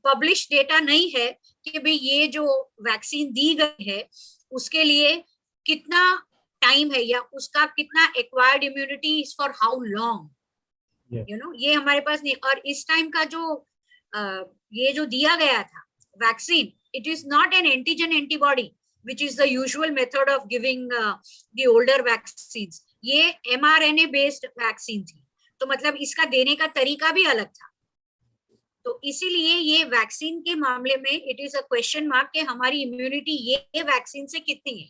पब्लिश डेटा नहीं है कि भाई ये जो वैक्सीन दी गई है उसके लिए कितना टाइम है या उसका कितना acquired immunity is for how long, ये हमारे पास नहीं। और इस टाइम का जो ये जो दिया गया था vaccine, it is not an antigen antibody which is the usual method of giving the older vaccine. ये mRNA बेस्ड वैक्सीन थी, तो मतलब इसका देने का तरीका भी अलग था। तो इसीलिए ये वैक्सीन के मामले में it is a question mark कि हमारी इम्यूनिटी ये वैक्सीन से कितनी है।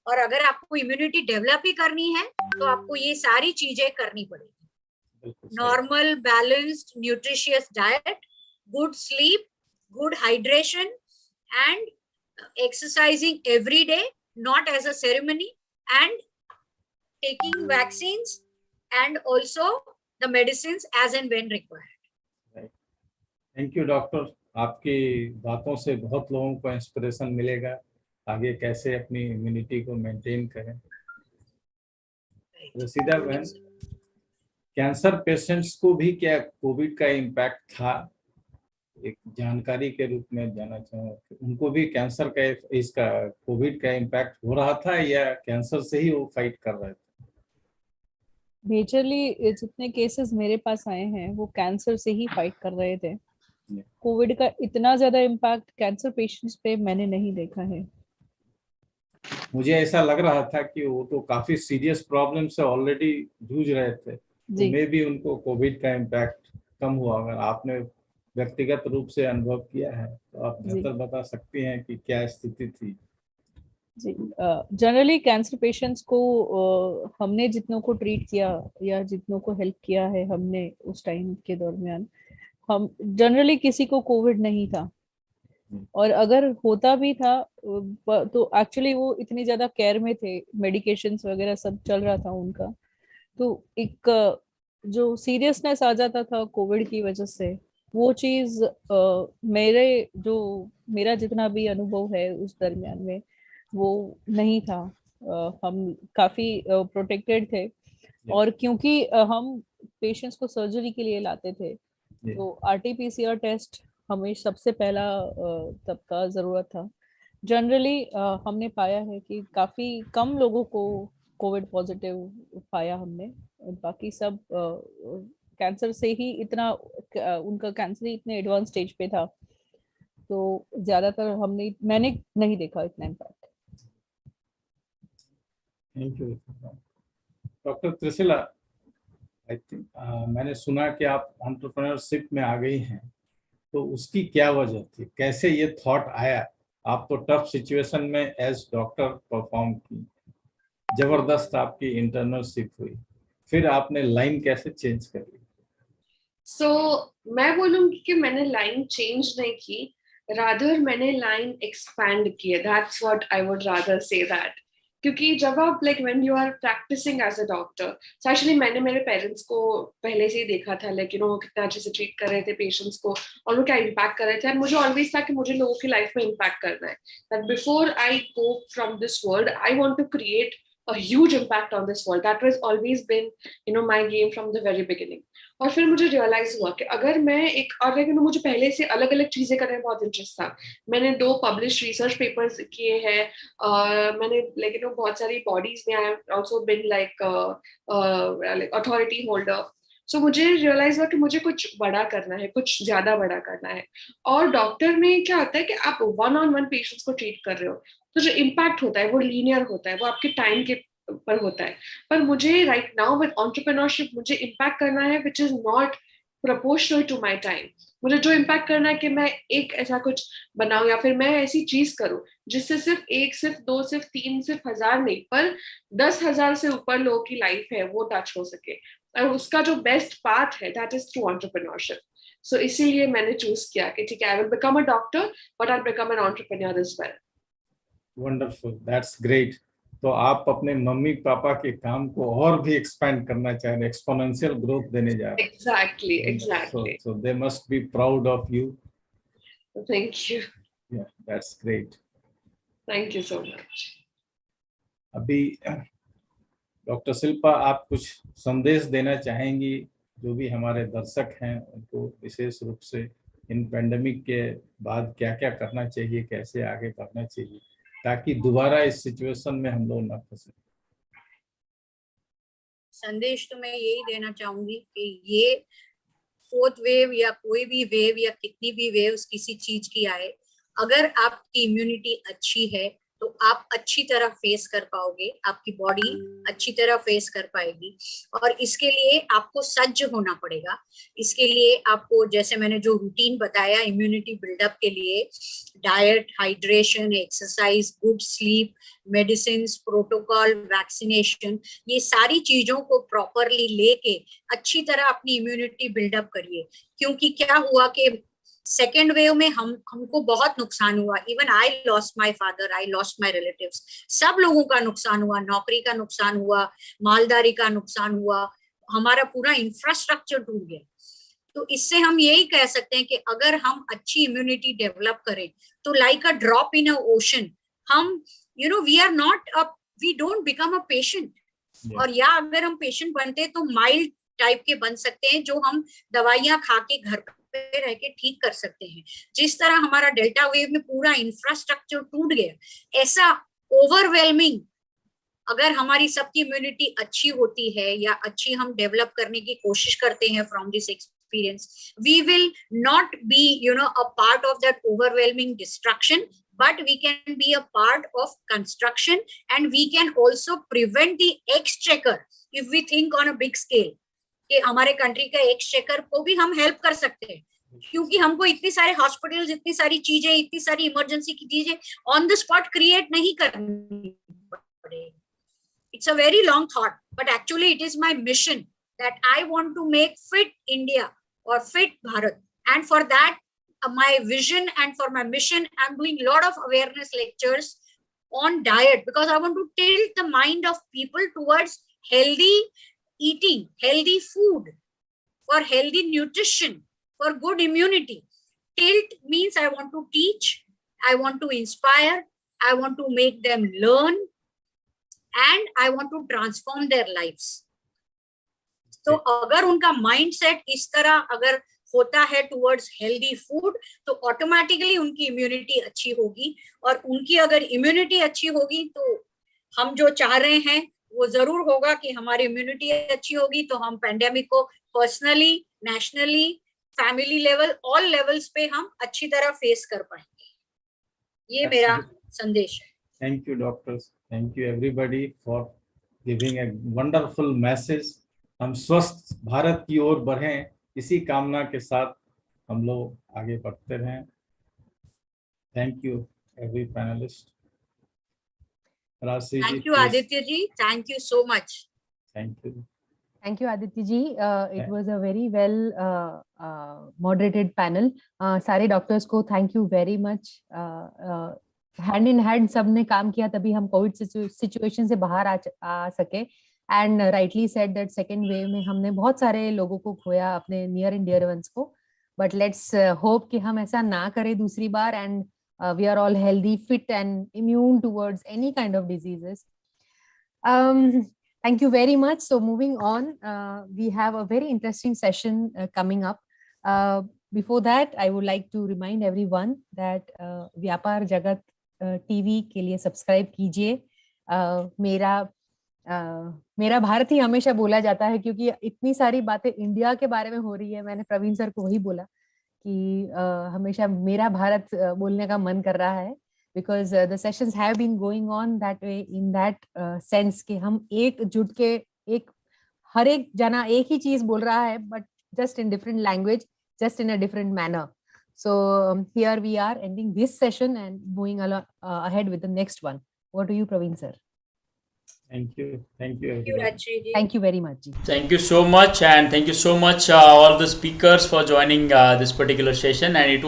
और अगर आपको इम्यूनिटी डेवलप ही करनी है तो आपको ये सारी चीजें करनी पड़ेगी। Normal balanced nutritious diet, good sleep, good hydration and exercising every day, not as a ceremony, and taking vaccines and also the medicines as and when required. Thank you doctor, आपकी बातों से बहुत लोगों को इंस्पिरेशन मिलेगा आगे कैसे अपनी इम्यूनिटी को मेंटेन करें। रसीदा बहन, कैंसर पेशेंट्स को भी क्या कोविड का इम्पैक्ट था? एक जानकारी के रूप में जानना चाहूँगा, उनको भी कैंसर का इसका कोविड का इम्पैक्ट हो रहा था या कैंसर से ही वो फाइट कर रहे थे? मेजरली जितने केसेस मेरे पास आए हैं वो कैंसर से ही फाइट कर रहे थे। कोविड का इतना ज्यादा इम्पैक्ट कैंसर पेशेंट्स पे मैंने नहीं देखा है। मुझे ऐसा लग रहा था कि वो तो काफी सीरियस प्रॉब्लम से ऑलरेडी जूझ रहे थे, तो मे भी उनको कोविड का इम्पैक्ट कम हुआ। अगर आपने व्यक्तिगत रूप से अनुभव किया है तो आप बेहतर बता सकती हैं कि क्या स्थिति थी। जी, जनरली कैंसर पेशेंट्स को हमने जितनों को ट्रीट किया या जितनों को हेल्प किया है हमने उस टाइम के दरमियान, हम जनरली किसी को कोविड नहीं था, और अगर होता भी था तो एक्चुअली वो इतनी ज्यादा केयर में थे, मेडिकेशंस वगैरह सब चल रहा था उनका, तो एक जो सीरियसनेस आ जाता था कोविड की वजह से, वो चीज मेरा जितना भी अनुभव है उस दरमियान में वो नहीं था। हम काफी प्रोटेक्टेड थे, और क्योंकि हम पेशेंट्स को सर्जरी के लिए लाते थे तो RT-PCR टेस्ट हमें सबसे पहला तब का जरूरत था। जनरली हमने पाया है कि काफी कम लोगों को कोविड पॉजिटिव पाया हमने, बाकी सब कैंसर से ही इतना उनका कैंसर ही इतने एडवांस स्टेज पे था, तो ज्यादातर मैंने नहीं देखा इतना impact. Thank you. Dr. Trisila, I think मैंने सुना कि आप एंटरप्रेन्योरशिप में आ गई हैं, तो उसकी क्या वजह थी, कैसे ये थॉट आया? आप तो टफ सिचुएशन में एज डॉक्टर परफॉर्म की, जबरदस्त आपकी इंटर्नशिप हुई, फिर आपने लाइन कैसे चेंज कर ली? मैं बोलूंगी कि मैंने लाइन चेंज नहीं की, रादर मैंने लाइन एक्सपैंड की है. That's what I would rather say that. क्योंकि जब आप like when you are practising as a doctor, actually मैंने मेरे पेरेंट्स को पहले से ही देखा था, लाइक वो कितना अच्छे से ट्रीट कर रहे थे पेशेंट्स को और वो क्या इम्पैक्ट कर रहे थे. एंड मुझे ऑलवेज था कि मुझे लोगों की लाइफ में इम्पैक्ट करना है. That before I go from this world I want to create a huge impact on this world. That was always been my game from the very beginning. और फिर मुझे रियलाइज हुआ कि अगर मैं एक और लेकिन मुझे पहले से अलग अलग चीजें करने में बहुत इंटरेस्ट था. मैंने 2 पब्लिश रिसर्च पेपर्स किए हैं. मैंने लेकिन बहुत सारी बॉडीज में I have also been like authority holder. So मुझे रियलाइज हुआ कि मुझे कुछ बड़ा करना है, कुछ ज्यादा बड़ा करना है. और डॉक्टर में क्या होता है कि आप 1-on-1 पेशेंट्स को ट्रीट कर रहे हो, तो जो इम्पैक्ट होता है वो लीनियर होता है, वो आपके टाइम के पर होता है. पर मुझे राइट नाउ विद एंटरप्रेन्योरशिप मुझे इम्पैक्ट करना है which is not proportional to my time. मुझे जो इम्पैक्ट करना है कि मैं एक ऐसा कुछ बनाऊं या फिर मैं ऐसी चीज करूं जिससे सिर्फ 1, सिर्फ 2, सिर्फ 3, सिर्फ 1000 नहीं पर 10,000 से ऊपर लोगों की लाइफ है वो टच हो सके. और उसका जो बेस्ट पाथ है that is through entrepreneurship. So इसीलिए मैंने चूज किया कि ठीक है, I will become a doctor but I become an entrepreneur as well. Wonderful, that's great. तो आप अपने मम्मी पापा के काम को और भी एक्सपेंड करना चाह रहे हैं, एक्सपोनेंशियल ग्रोथ देने जा रहे हैं. Exactly. So they must be proud of you. Thank you. Yeah, that's great. Thank you so much. अभी डॉक्टर शिल्पा, आप कुछ संदेश देना चाहेंगी जो भी हमारे दर्शक हैं उनको, विशेष रूप से इन पेंडेमिक के बाद क्या क्या करना चाहिए, कैसे आगे बढ़ना चाहिए ताकि दोबारा इस सिचुएशन में हम लोग ना फंसे? संदेश तो मैं यही देना चाहूंगी कि ये 4th वेव या कोई भी वेव या कितनी भी वेव्स किसी चीज की आए, अगर आपकी इम्यूनिटी अच्छी है तो आप अच्छी तरह फेस कर पाओगे, आपकी बॉडी अच्छी तरह फेस कर पाएगी. और इसके लिए आपको सज्ज होना पड़ेगा. इसके लिए आपको, जैसे मैंने जो रूटीन बताया इम्यूनिटी बिल्डअप के लिए, diet, hydration, exercise, good sleep, medicine, protocol, vaccination, ये सारी चीजों को प्रॉपरली लेके अच्छी तरह अपनी इम्यूनिटी बिल्डअप करिए. क्योंकि क्या हुआ कि सेकेंड वेव में हमको बहुत नुकसान हुआ. Even I lost my father, I lost my relatives, सब लोगों का नुकसान हुआ. नौकरी का नुकसान हुआ, मालदारी का नुकसान हुआ, हमारा पूरा इंफ्रास्ट्रक्चर टूट गया. तो इससे हम यही कह सकते हैं कि अगर हम अच्छी इम्यूनिटी डेवलप करें तो like a drop in a ocean, हम we don't become a patient. और या अगर हम पेशेंट बनते तो माइल्ड टाइप के बन सकते हैं, जो हम दवाइयां खा के घर पे रह के ठीक कर सकते हैं. जिस तरह हमारा डेल्टा वेव में पूरा इंफ्रास्ट्रक्चर टूट गया, ऐसा ओवरवेलमिंग अगर हमारी सबकी इम्यूनिटी अच्छी होती है या अच्छी हम डेवलप करने की कोशिश करते हैं from this experience, we will not be a part of that overwhelming distraction, but we can be a part of construction, and we can also prevent the exchequer if we think on a big scale कि हमारे country का exchequer को भी हम help कर सकते हैं. क्योंकि हमको इतनी सारे हॉस्पिटल्स, इतनी सारी चीजें, इतनी सारी इमरजेंसी की चीजें ऑन द स्पॉट क्रिएट नहीं करनी पड़ेगी. It's a very long thought, but actually it is my mission that I want to make fit India or fit Bharat. And for that, my vision and for my mission, I'm doing a lot of awareness lectures on diet, because I want to tilt the mind of people towards healthy eating, healthy food, for healthy nutrition, for good immunity. Tilt means I want to teach, I want to inspire, I want to make them learn, and I want to transform their lives. तो अगर उनका mindset इस तरह अगर होता है towards healthy food, तो automatically उनकी इम्यूनिटी अच्छी होगी. और उनकी अगर इम्यूनिटी अच्छी होगी तो हम जो चाह रहे हैं वो जरूर होगा कि हमारी इम्यूनिटी अच्छी होगी तो हम पेंडेमिक को personally, nationally, family level, all levels पे हम अच्छी तरह फेस कर पाएंगे. ये मेरा संदेश है. Thank you, doctors. Thank you, everybody, for giving a wonderful message हम स्वस्थ भारत की ओर बढ़ें, इसी कामना के साथ हम लोग आगे बढ़ते रहें। Thank you every panelist. Thank you, Aditya ji. Thank you so much. Thank you. Thank you, Aditya ji. It was a very well moderated panel. सारे डॉक्टर्स को thank you very much. Hand in hand सबने काम किया, तभी हम Covid situation से बाहर आ सके। And rightly said that second wave में हमने बहुत सारे लोगों को खोया, अपने नियर एंड डियर वंस को। बट लेट्स होप कि हम ऐसा ना करें दूसरी बार, and we are all healthy, fit and immune towards any kind of diseases. Thank you very much. So moving on, we have a very interesting session coming up. Before that, I would like to remind everyone that व्यापार जगत TV के लिए subscribe कीजिए। मेरा भारत ही हमेशा बोला जाता है, क्योंकि इतनी सारी बातें इंडिया के बारे में हो रही है। मैंने प्रवीण सर को वही बोला कि हमेशा मेरा भारत बोलने का मन कर रहा है, because the sessions have been going on that way, in that sense कि हम एक जुट के हर एक जना एक ही चीज बोल रहा है, but just in different language, just in a different manner. So here we are ending this session and moving ahead with the next one. What do you, Pravin sir? Thank you. Thank you. Thank you very much. Thank you so much, and thank you so much all the speakers for joining this particular session. And it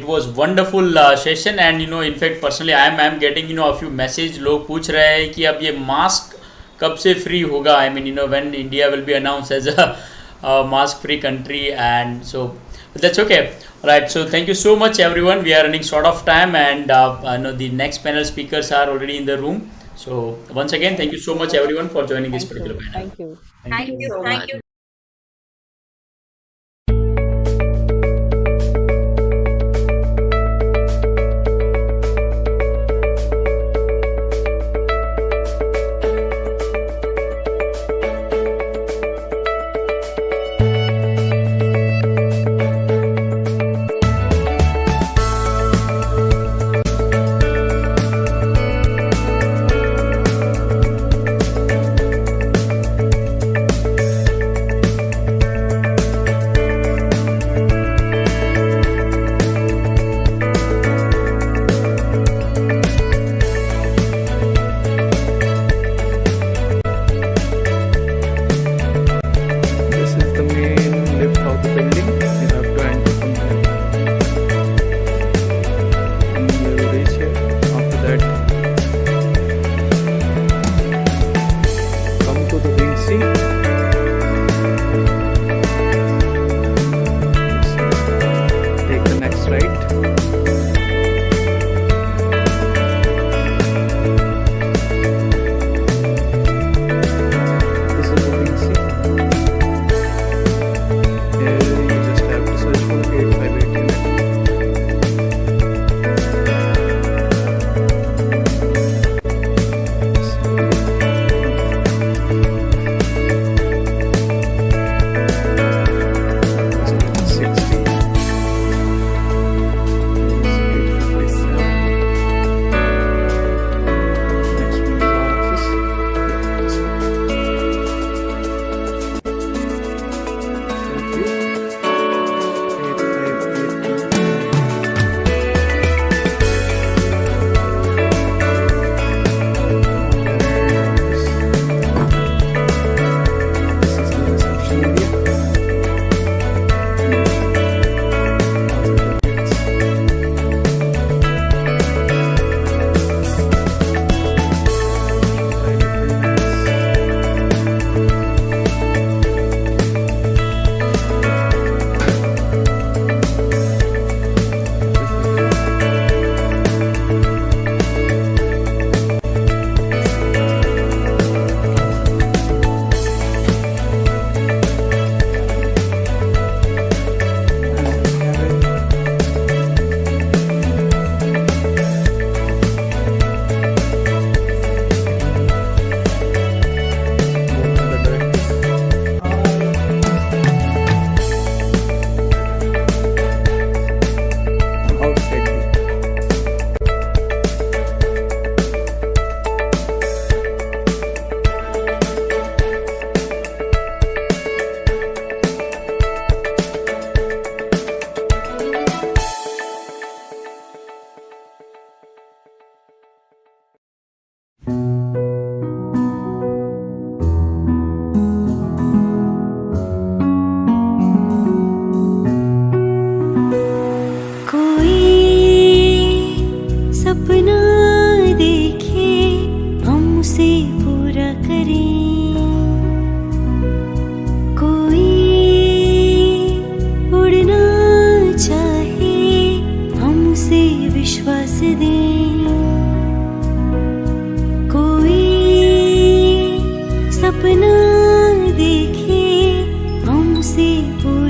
was wonderful session. And in fact personally I am getting a few message. लोग पूछ रहे हैं कि अब ये mask कब से free होगा. I mean when India will be announced as a mask free country, and so but that's okay. Right, so thank you so much everyone. We are running short of time, and I know the next panel speakers are already in the room. So once again, thank you so much everyone for joining this particular panel. Thank you. Thank you. Thank you.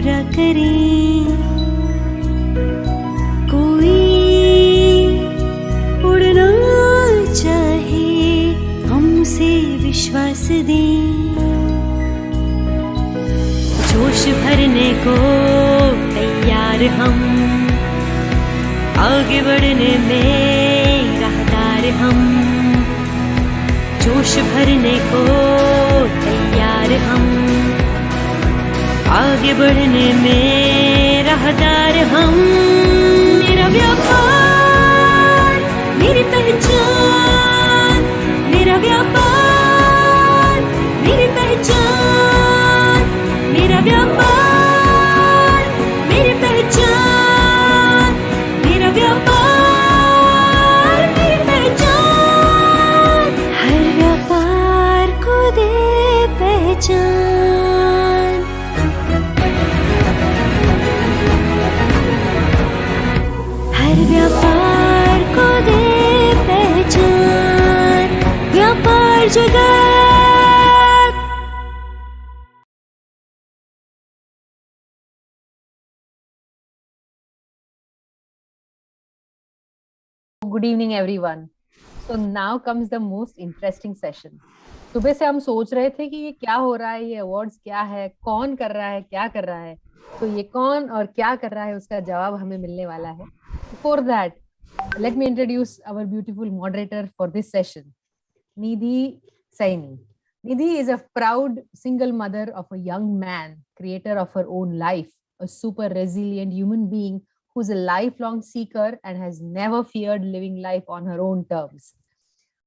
पूरा करें, कोई उड़ना चाहे हमसे विश्वास दें, जोश भरने को तैयार हम, आगे बढ़ने में राहदार हम, जोश भरने को तैयार हम, आगे बढ़ने में राहदार हम। मेरा व्यापार मेरी पहचान, मेरा व्यापार मेरी पहचान, मेरा व्यापार मेरी पहचान, मेरा व्यापार मेरी पहचान, हर व्यापार को दे पहचान, हर व्यापार को दे पहचान, व्यापार जगत। Good evening, everyone. So now comes the most interesting session. सुबह से हम सोच रहे थे कि ये क्या हो रहा है, ये अवार्ड्स क्या है, कौन कर रहा है, क्या कर रहा है. तो ये कौन और क्या कर रहा है उसका जवाब हमें मिलने वाला है. Before that, let me introduce our beautiful moderator for this session, Nidhi Saini. Nidhi is a proud single mother of a young man, creator of her own life, a super resilient human being who's a lifelong seeker and has never feared living life on her own terms.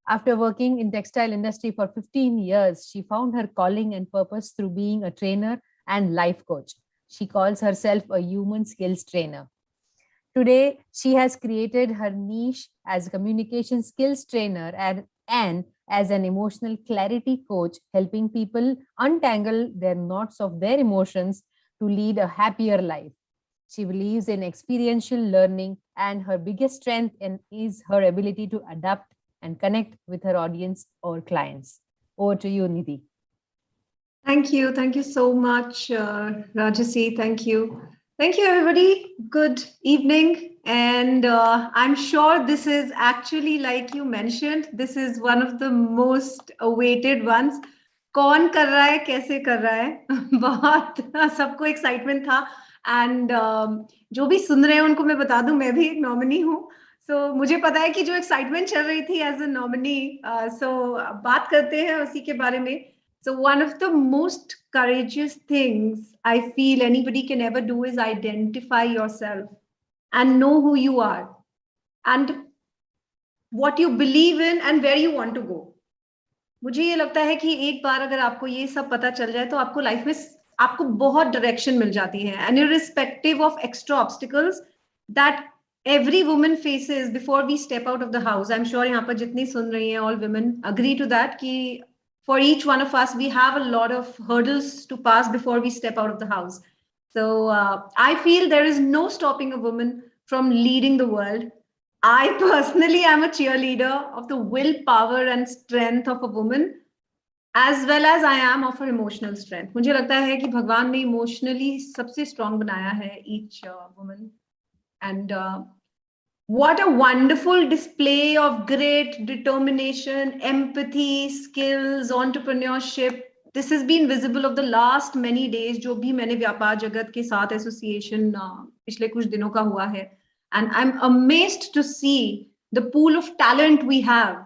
After working in textile industry for 15 years, she found her calling and purpose through being a trainer and life coach. She calls herself a human skills trainer. Today, she has created her niche as a communication skills trainer and as an emotional clarity coach, helping people untangle their knots of their emotions to lead a happier life. She believes in experiential learning, and her biggest strength is her ability to adapt and connect with her audience or clients. Over to you, Nidhi. Thank you. Thank you so much, Rajasi. Thank you. Thank you, everybody. Good evening. And I'm sure this is actually, like you mentioned, this is one of the most awaited ones. कौन कर रहा है, कैसे कर रहा है, बहुत सबको एक्साइटमेंट था. एंड जो भी सुन रहे हैं उनको मैं बता दूं, मैं भी एक नॉमिनी हूँ. सो मुझे पता है कि जो एक्साइटमेंट चल रही थी एज अ नॉमिनी, बात करते हैं उसी के बारे में. So one of the most courageous things I feel anybody can ever do is identify yourself and know who you are and what you believe in and where you want to go. मुझे ये लगता है कि एक बार अगर आपको ये सब पता चल जाए तो आपको लाइफ में आपको बहुत डायरेक्शन मिल जाती है. And irrespective of extra obstacles that every woman faces before we step out of the house, I'm sure यहाँ पर जितनी सुन रही हैं, all women agree to that कि for each one of us, we have a lot of hurdles to pass before we step out of the house. So I feel there is no stopping a woman from leading the world. I personally am a cheerleader of the willpower and strength of a woman, as well as I am of her emotional strength. मुझे लगता है कि भगवान ने emotionally सबसे strong बनाया है each woman. And what a wonderful display of grit, determination, empathy, skills, entrepreneurship. This has been visible of the last many days, जो भी मैंने व्यापार जगत के साथ association पिछले कुछ दिनों का हुआ है. And I'm amazed to see the pool of talent we have.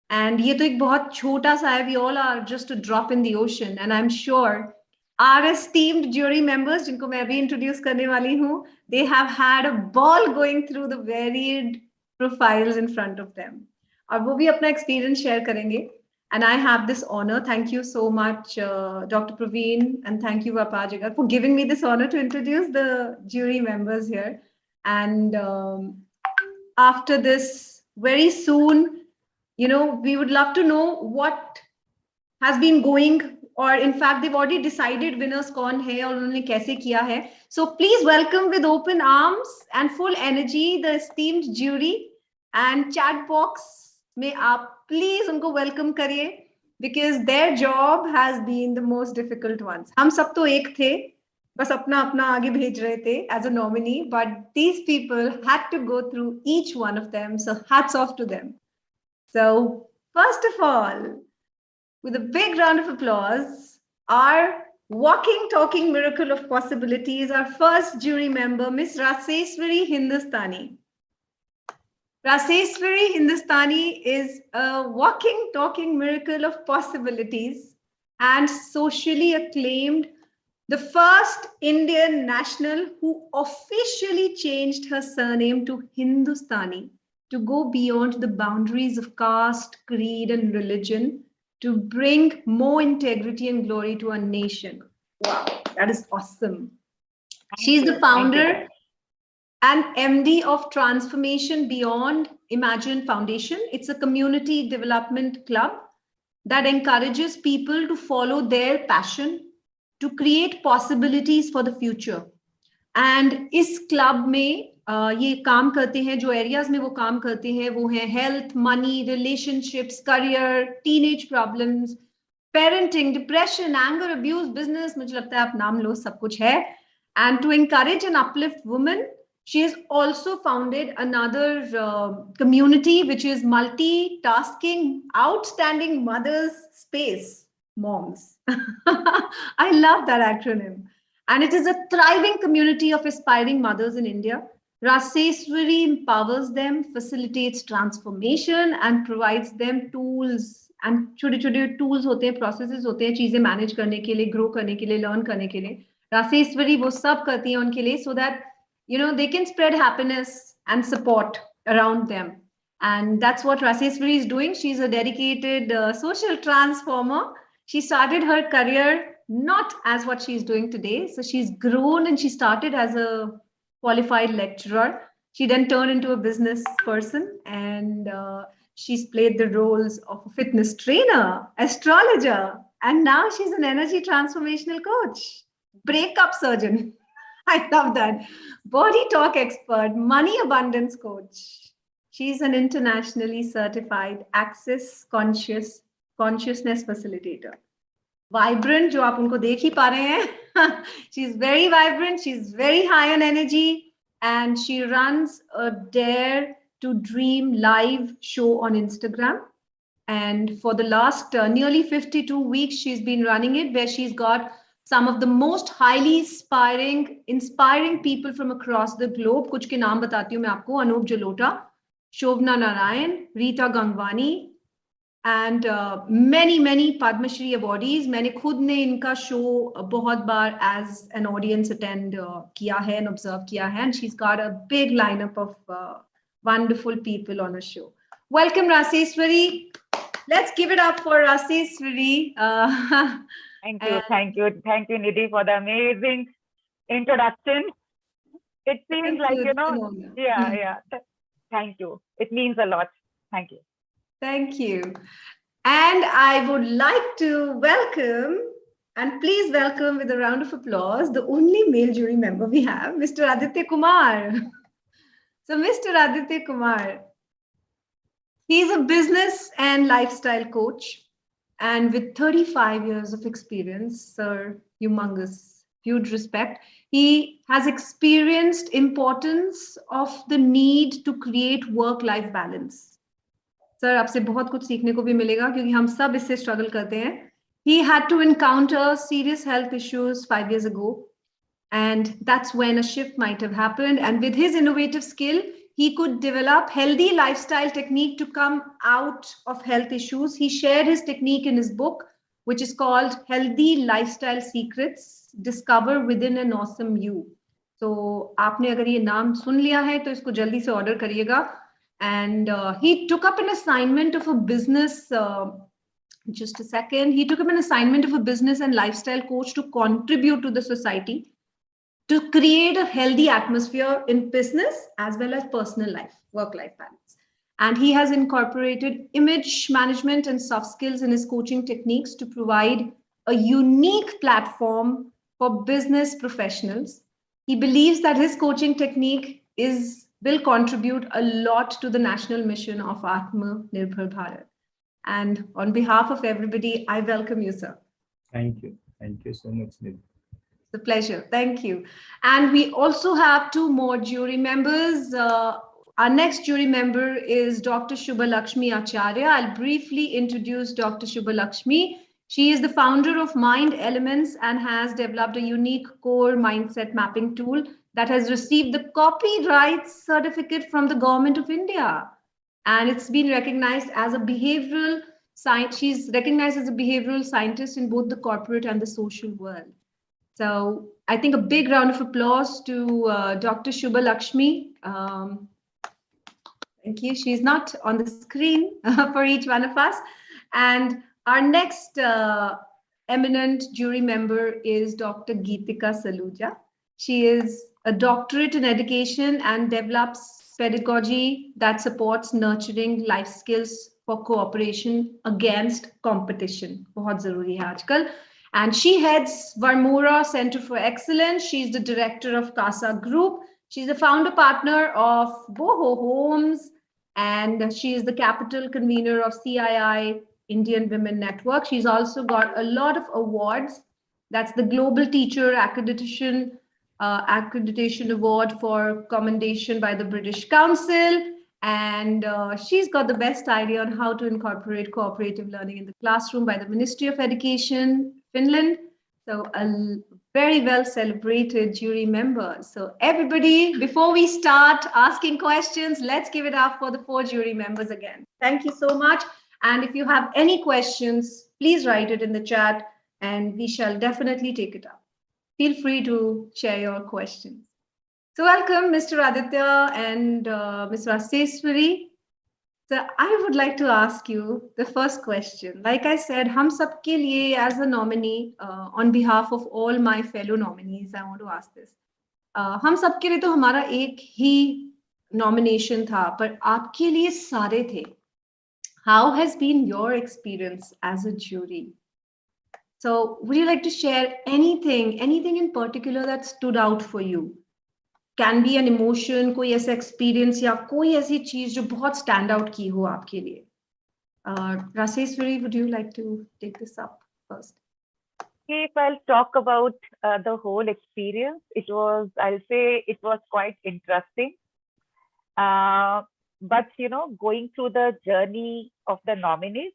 And ये तो एक बहुत छोटा सा है. We all are just a drop in the ocean. And I'm sure our esteemed jury members, जिनको मैं अभी introduce करने वाली हूँ, they have had a ball going through the varied profiles in front of them. और वो भी अपना experience share करेंगे. And I have this honor. Thank you so much, Dr. Pravin, and thank you, vyapaarjagat, for giving me this honor to introduce the jury members here. And after this, very soon, you know, we would love to know what has been going, or in fact, they've already decided winners कौन है और उन्होंने कैसे किया है. So please welcome with open arms and full energy the esteemed jury, and chat box में आप please उनको welcome करिए, because their job has been the most difficult ones. हम सब तो एक थे, बस अपना अपना आगे भेज रहे थे as a nominee, but these people had to go through each one of them. So hats off to them. So first of all, with a big round of applause, our walking, talking miracle of possibilities, our first jury member, Miss Raseswari Hindustani. Raseswari Hindustani is a walking, talking miracle of possibilities and socially acclaimed, the first Indian national who officially changed her surname to Hindustani to go beyond the boundaries of caste, creed, and religion to bring more integrity and glory to our nation. Wow, that is awesome. She's the founder and MD of Transformation Beyond Imagine Foundation. It's a community development club that encourages people to follow their passion, to create possibilities for the future. And इस club में ये काम करते हैं, जो areas में वो काम करते हैं वो है health, money, relationships, career, teenage problems, parenting, depression, anger, abuse, business, मुझे लगता है आप नाम लो, सब कुछ है. And to encourage and uplift women, she has also founded another community which is multitasking, outstanding mothers space, moms. I love that acronym. And it is a thriving community of aspiring mothers in India. Raseswari empowers them, facilitates transformation, and provides them tools. And छोटे-छोटे tools होते हैं, processes होते हैं, चीजें manage करने के लिए, grow करने के लिए, learn करने के लिए. Raseswari वो सब करती हैं उनके लिए, so that they can spread happiness and support around them. And that's what Raseswari is doing. She's a dedicated social transformer. She started her career not as what she's doing today. So she's grown, and she started as a qualified lecturer. She then turned into a business person, and she's played the roles of a fitness trainer, astrologer, and now she's an energy transformational coach, breakup surgeon. I love that. Body talk expert, money abundance coach. She's an internationally certified access consciousness facilitator. Vibrant, जो आप उनको देख ही पा रहे हैं. She's very vibrant. She's very high on energy, and she runs a Dare to Dream live show on Instagram. And for the last nearly 52 weeks, she's been running it, where she's got some of the most highly inspiring people from across the globe. कुछ के नाम बताती हूँ मैं आपको. अनूप जलोटा, शोभना Narayan, Rita Gangwani, and many Padma Shri awardees. मैंने खुद ने इनका शो बहुत बार as an audience attend किया है and observe किया है. And she's got a big lineup of wonderful people on her show. Welcome, Raseswari. Let's give it up for Raseswari. Thank you, Nidhi, for the amazing introduction. It seems like, thank you. It means a lot. Thank you. Thank you. And I would like to welcome, and please welcome with a round of applause, the only male jury member we have, Mr. Aditya Kumar. So Mr. Aditya Kumar, he's a business and lifestyle coach. And with 35 years of experience, sir, humongous, huge respect. He has experienced importance of the need to create work-life balance. Sir, आपसे बहुत कुछ सीखने को भी मिलेगा क्योंकि हम सब इससे struggle करते हैं. He had to encounter serious health issues 5 years ago. And that's when a shift might have happened. And with his innovative skill, he could develop healthy lifestyle technique to come out of health issues. He shared his technique in his book, which is called Healthy Lifestyle Secrets, Discover Within an Awesome You. So आपने अगर ये नाम सुन लिया है तो इसको जल्दी से order करिएगा. And he took up an assignment of a business, just a second. He took up an assignment of a business and lifestyle coach to contribute to the society, to create a healthy atmosphere in business as well as personal life, work-life balance. And he has incorporated image management and soft skills in his coaching techniques to provide a unique platform for business professionals. He believes that his coaching technique will contribute a lot to the national mission of AATMA NIRBHAR BHARAT. And on behalf of everybody, I welcome you, sir. Thank you. Thank you so much, Nidhi. It's a pleasure. Thank you. And we also have two more jury members. Our next jury member is Dr. Shubha Lakshmi Acharya. I'll briefly introduce Dr. Shubha Lakshmi. She is the founder of Mind Elements and has developed a unique core mindset mapping tool that has received the copyright certificate from the Government of India. And it's been recognized as a behavioral science. She's recognized as a behavioral scientist in both the corporate and the social world. So I think a big round of applause to Dr. Shubha Lakshmi. Thank you. She's not on the screen for each one of us. And our next eminent jury member is Dr. Geetika Saluja. She is a doctorate in education and develops pedagogy that supports nurturing life skills for cooperation against competition. बहुत ज़रूरी है आजकल. And she heads Varmora Center for Excellence. She's the director of CASA Group. She's the founder partner of Boho Homes, and she is the capital convener of CII Indian Women Network. She's also got a lot of awards. That's the Global Teacher Accreditation Award for Commendation by the British Council. And she's got the best idea on how to incorporate cooperative learning in the classroom by the Ministry of Education, Finland. So a very well celebrated jury member. So everybody, before we start asking questions, let's give it up for the 4 jury members again. Thank you so much. And if you have any questions, please write it in the chat and we shall definitely take it up. Feel free to share your questions. So welcome, Mr. Aditya and Ms. Raseswari. So I would like to ask you the first question. Like I said, hum sabke liye as a nominee, on behalf of all my fellow nominees, I want to ask this. हम सबके लिए तो हमारा एक ही nomination था, पर आपके लिए सारे थे. How has been your experience as a jury? So would you like to share anything in particular that stood out for you? Can be an emotion, कोई ऐसा experience या कोई ऐसी चीज जो बहुत stand out की हो आपके लिए. Raseswari, would you like to take this up first? If I'll talk about the whole experience, I'll say it was quite interesting. But, going through the journey of the nominees,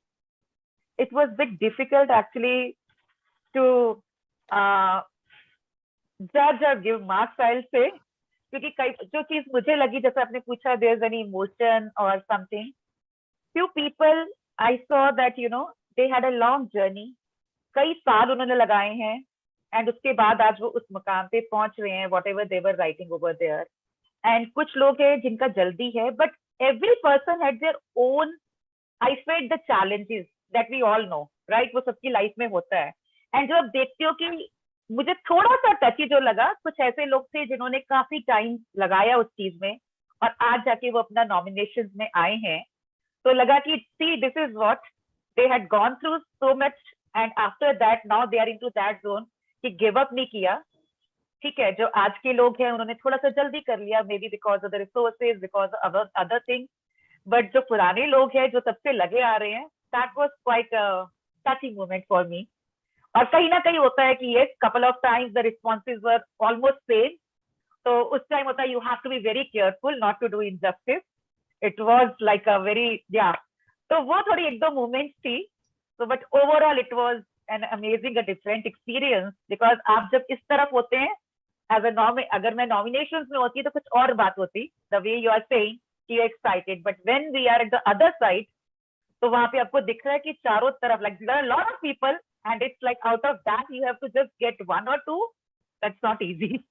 it was a bit difficult actually to judge or give marks, I'll say. क्योंकि जो चीज मुझे लगी, जैसे आपने पूछा, there's any emotion or something. Few people I saw that, they had a long journey. कई साल उन्होंने लगाए हैं, and उसके बाद आज वो उस मुकाम पे पहुंच रहे हैं, whatever they were writing over there. And कुछ लोग हैं जिनका जल्दी है, but every person had their own, I felt the challenges that we all know, right? वो सबकी लाइफ में होता है. And जब देखते हो कि मुझे थोड़ा सा टची जो लगा, कुछ ऐसे लोग थे जिन्होंने काफी टाइम लगाया उस चीज में और आज जाके वो अपना नॉमिनेशंस में आए हैं, तो लगा कि see, this is what they had gone through so much and after that now they are into that zone कि give up नहीं किया. ठीक है, जो आज के लोग हैं उन्होंने थोड़ा सा जल्दी कर लिया, maybe because of the resources, because of other things, but जो पुराने लोग हैं जो तब से लगे आ रहे हैं, that was quite a touching moment for me. और कहीं ना कहीं होता है कि yes, couple of times the responses were almost same. तो उस टाइम होता है you have to be very careful not to do injustice. It was like a very, yeah. तो वो थोड़ी एक दो moments थी. So but overall it was an amazing, a different experience because आप जब इस तरफ होते हैं as a अगर मैं nominations में होती तो कुछ और बात होती. The way you are saying कि you're excited, but when we are at the other side, तो वहाँ पे आपको दिख रहा है कि चारों तरफ like there are a lot of people. And it's like out of that, you have to just get 1 or 2. That's not easy.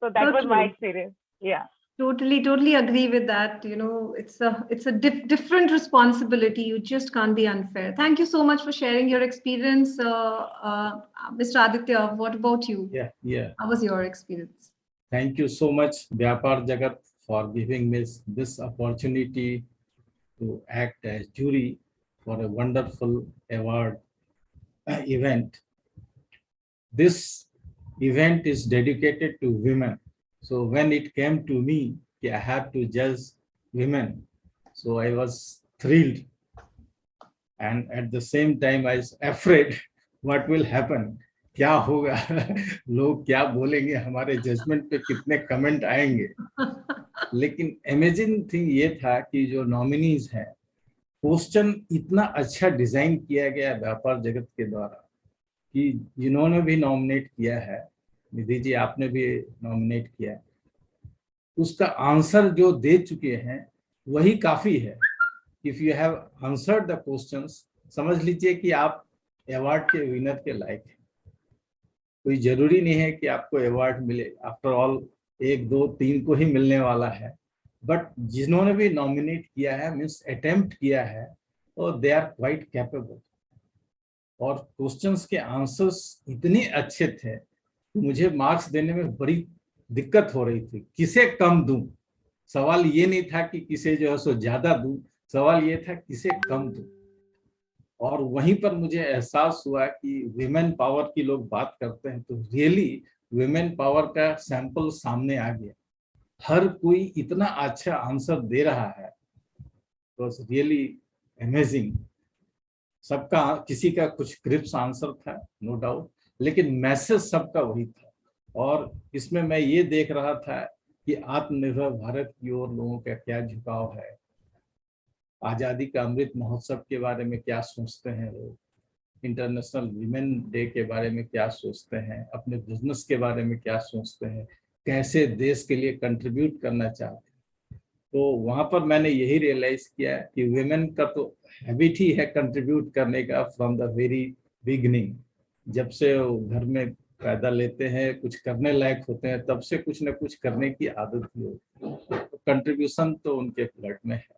So that was my experience. Yeah. Totally agree with that. It's a different responsibility. You just can't be unfair. Thank you so much for sharing your experience. Mr. Aditya, what about you? Yeah. How was your experience? Thank you so much, vyapaarjagat, for giving me this opportunity to act as jury for a wonderful award event. This event is dedicated to women. So when it came to me, I have to judge women. So I was thrilled. And at the same time, I was afraid what will happen. क्या होगा लोग क्या बोलेंगे, हमारे judgement पे कितने comment आएंगे। लेकिन अमेजिंग थिंग ये था कि जो नॉमिनीज हैं, क्वेश्चन इतना अच्छा डिजाइन किया गया व्यापार जगत के द्वारा कि जिन्होंने भी नॉमिनेट किया है, निधि जी आपने भी नॉमिनेट किया है, उसका आंसर जो दे चुके हैं वही काफी है। If you have answered the questions, समझ लीजिए कि आप अवार्ड के विनर के लायक हैं। कोई जरूरी नहीं है कि आपको अवार्ड मिले, आफ्टर ऑल 1, 2, 3 को ही मिलने वाला है, बट जिन्होंने भी नॉमिनेट किया है, मीन्स अटेम्प्ट किया है, और दे आर क्वाइट कैपेबल। और क्वेश्चंस के आंसर्स इतने अच्छे थे कि मुझे मार्क्स देने में बड़ी दिक्कत हो रही थी, किसे कम दूं। सवाल ये नहीं था कि किसे जो है सो ज्यादा दूं, सवाल ये था किसे कम दूं। और वहीं पर मुझे एहसास हुआ कि विमेन पावर की लोग बात करते हैं, तो रियली विमेन पावर का सैंपल सामने आ गया। हर कोई इतना अच्छा आंसर दे रहा है, वाज रियली अमेजिंग। सबका, किसी का कुछ क्रिप्स आंसर था नो डाउट, लेकिन मैसेज सबका वही था। और इसमें मैं ये देख रहा था कि आत्मनिर्भर भारत की ओर लोगों का क्या झुकाव है, आजादी का अमृत महोत्सव के बारे में क्या सोचते हैं लोग, इंटरनेशनल वीमेन डे के बारे में क्या सोचते हैं, अपने बिजनेस के बारे में क्या सोचते हैं, कैसे देश के लिए कंट्रीब्यूट करना चाहते हैं। तो वहां पर मैंने यही रियलाइज किया कि वुमेन का तो हैबिट ही है कंट्रीब्यूट करने का फ्रॉम द वेरी बिगनिंग। जब से वो घर में पैदा लेते हैं, कुछ करने लायक होते हैं, तब से कुछ न कुछ करने की आदत ही होती है। तो कंट्रीब्यूशन तो उनके ब्लड में है,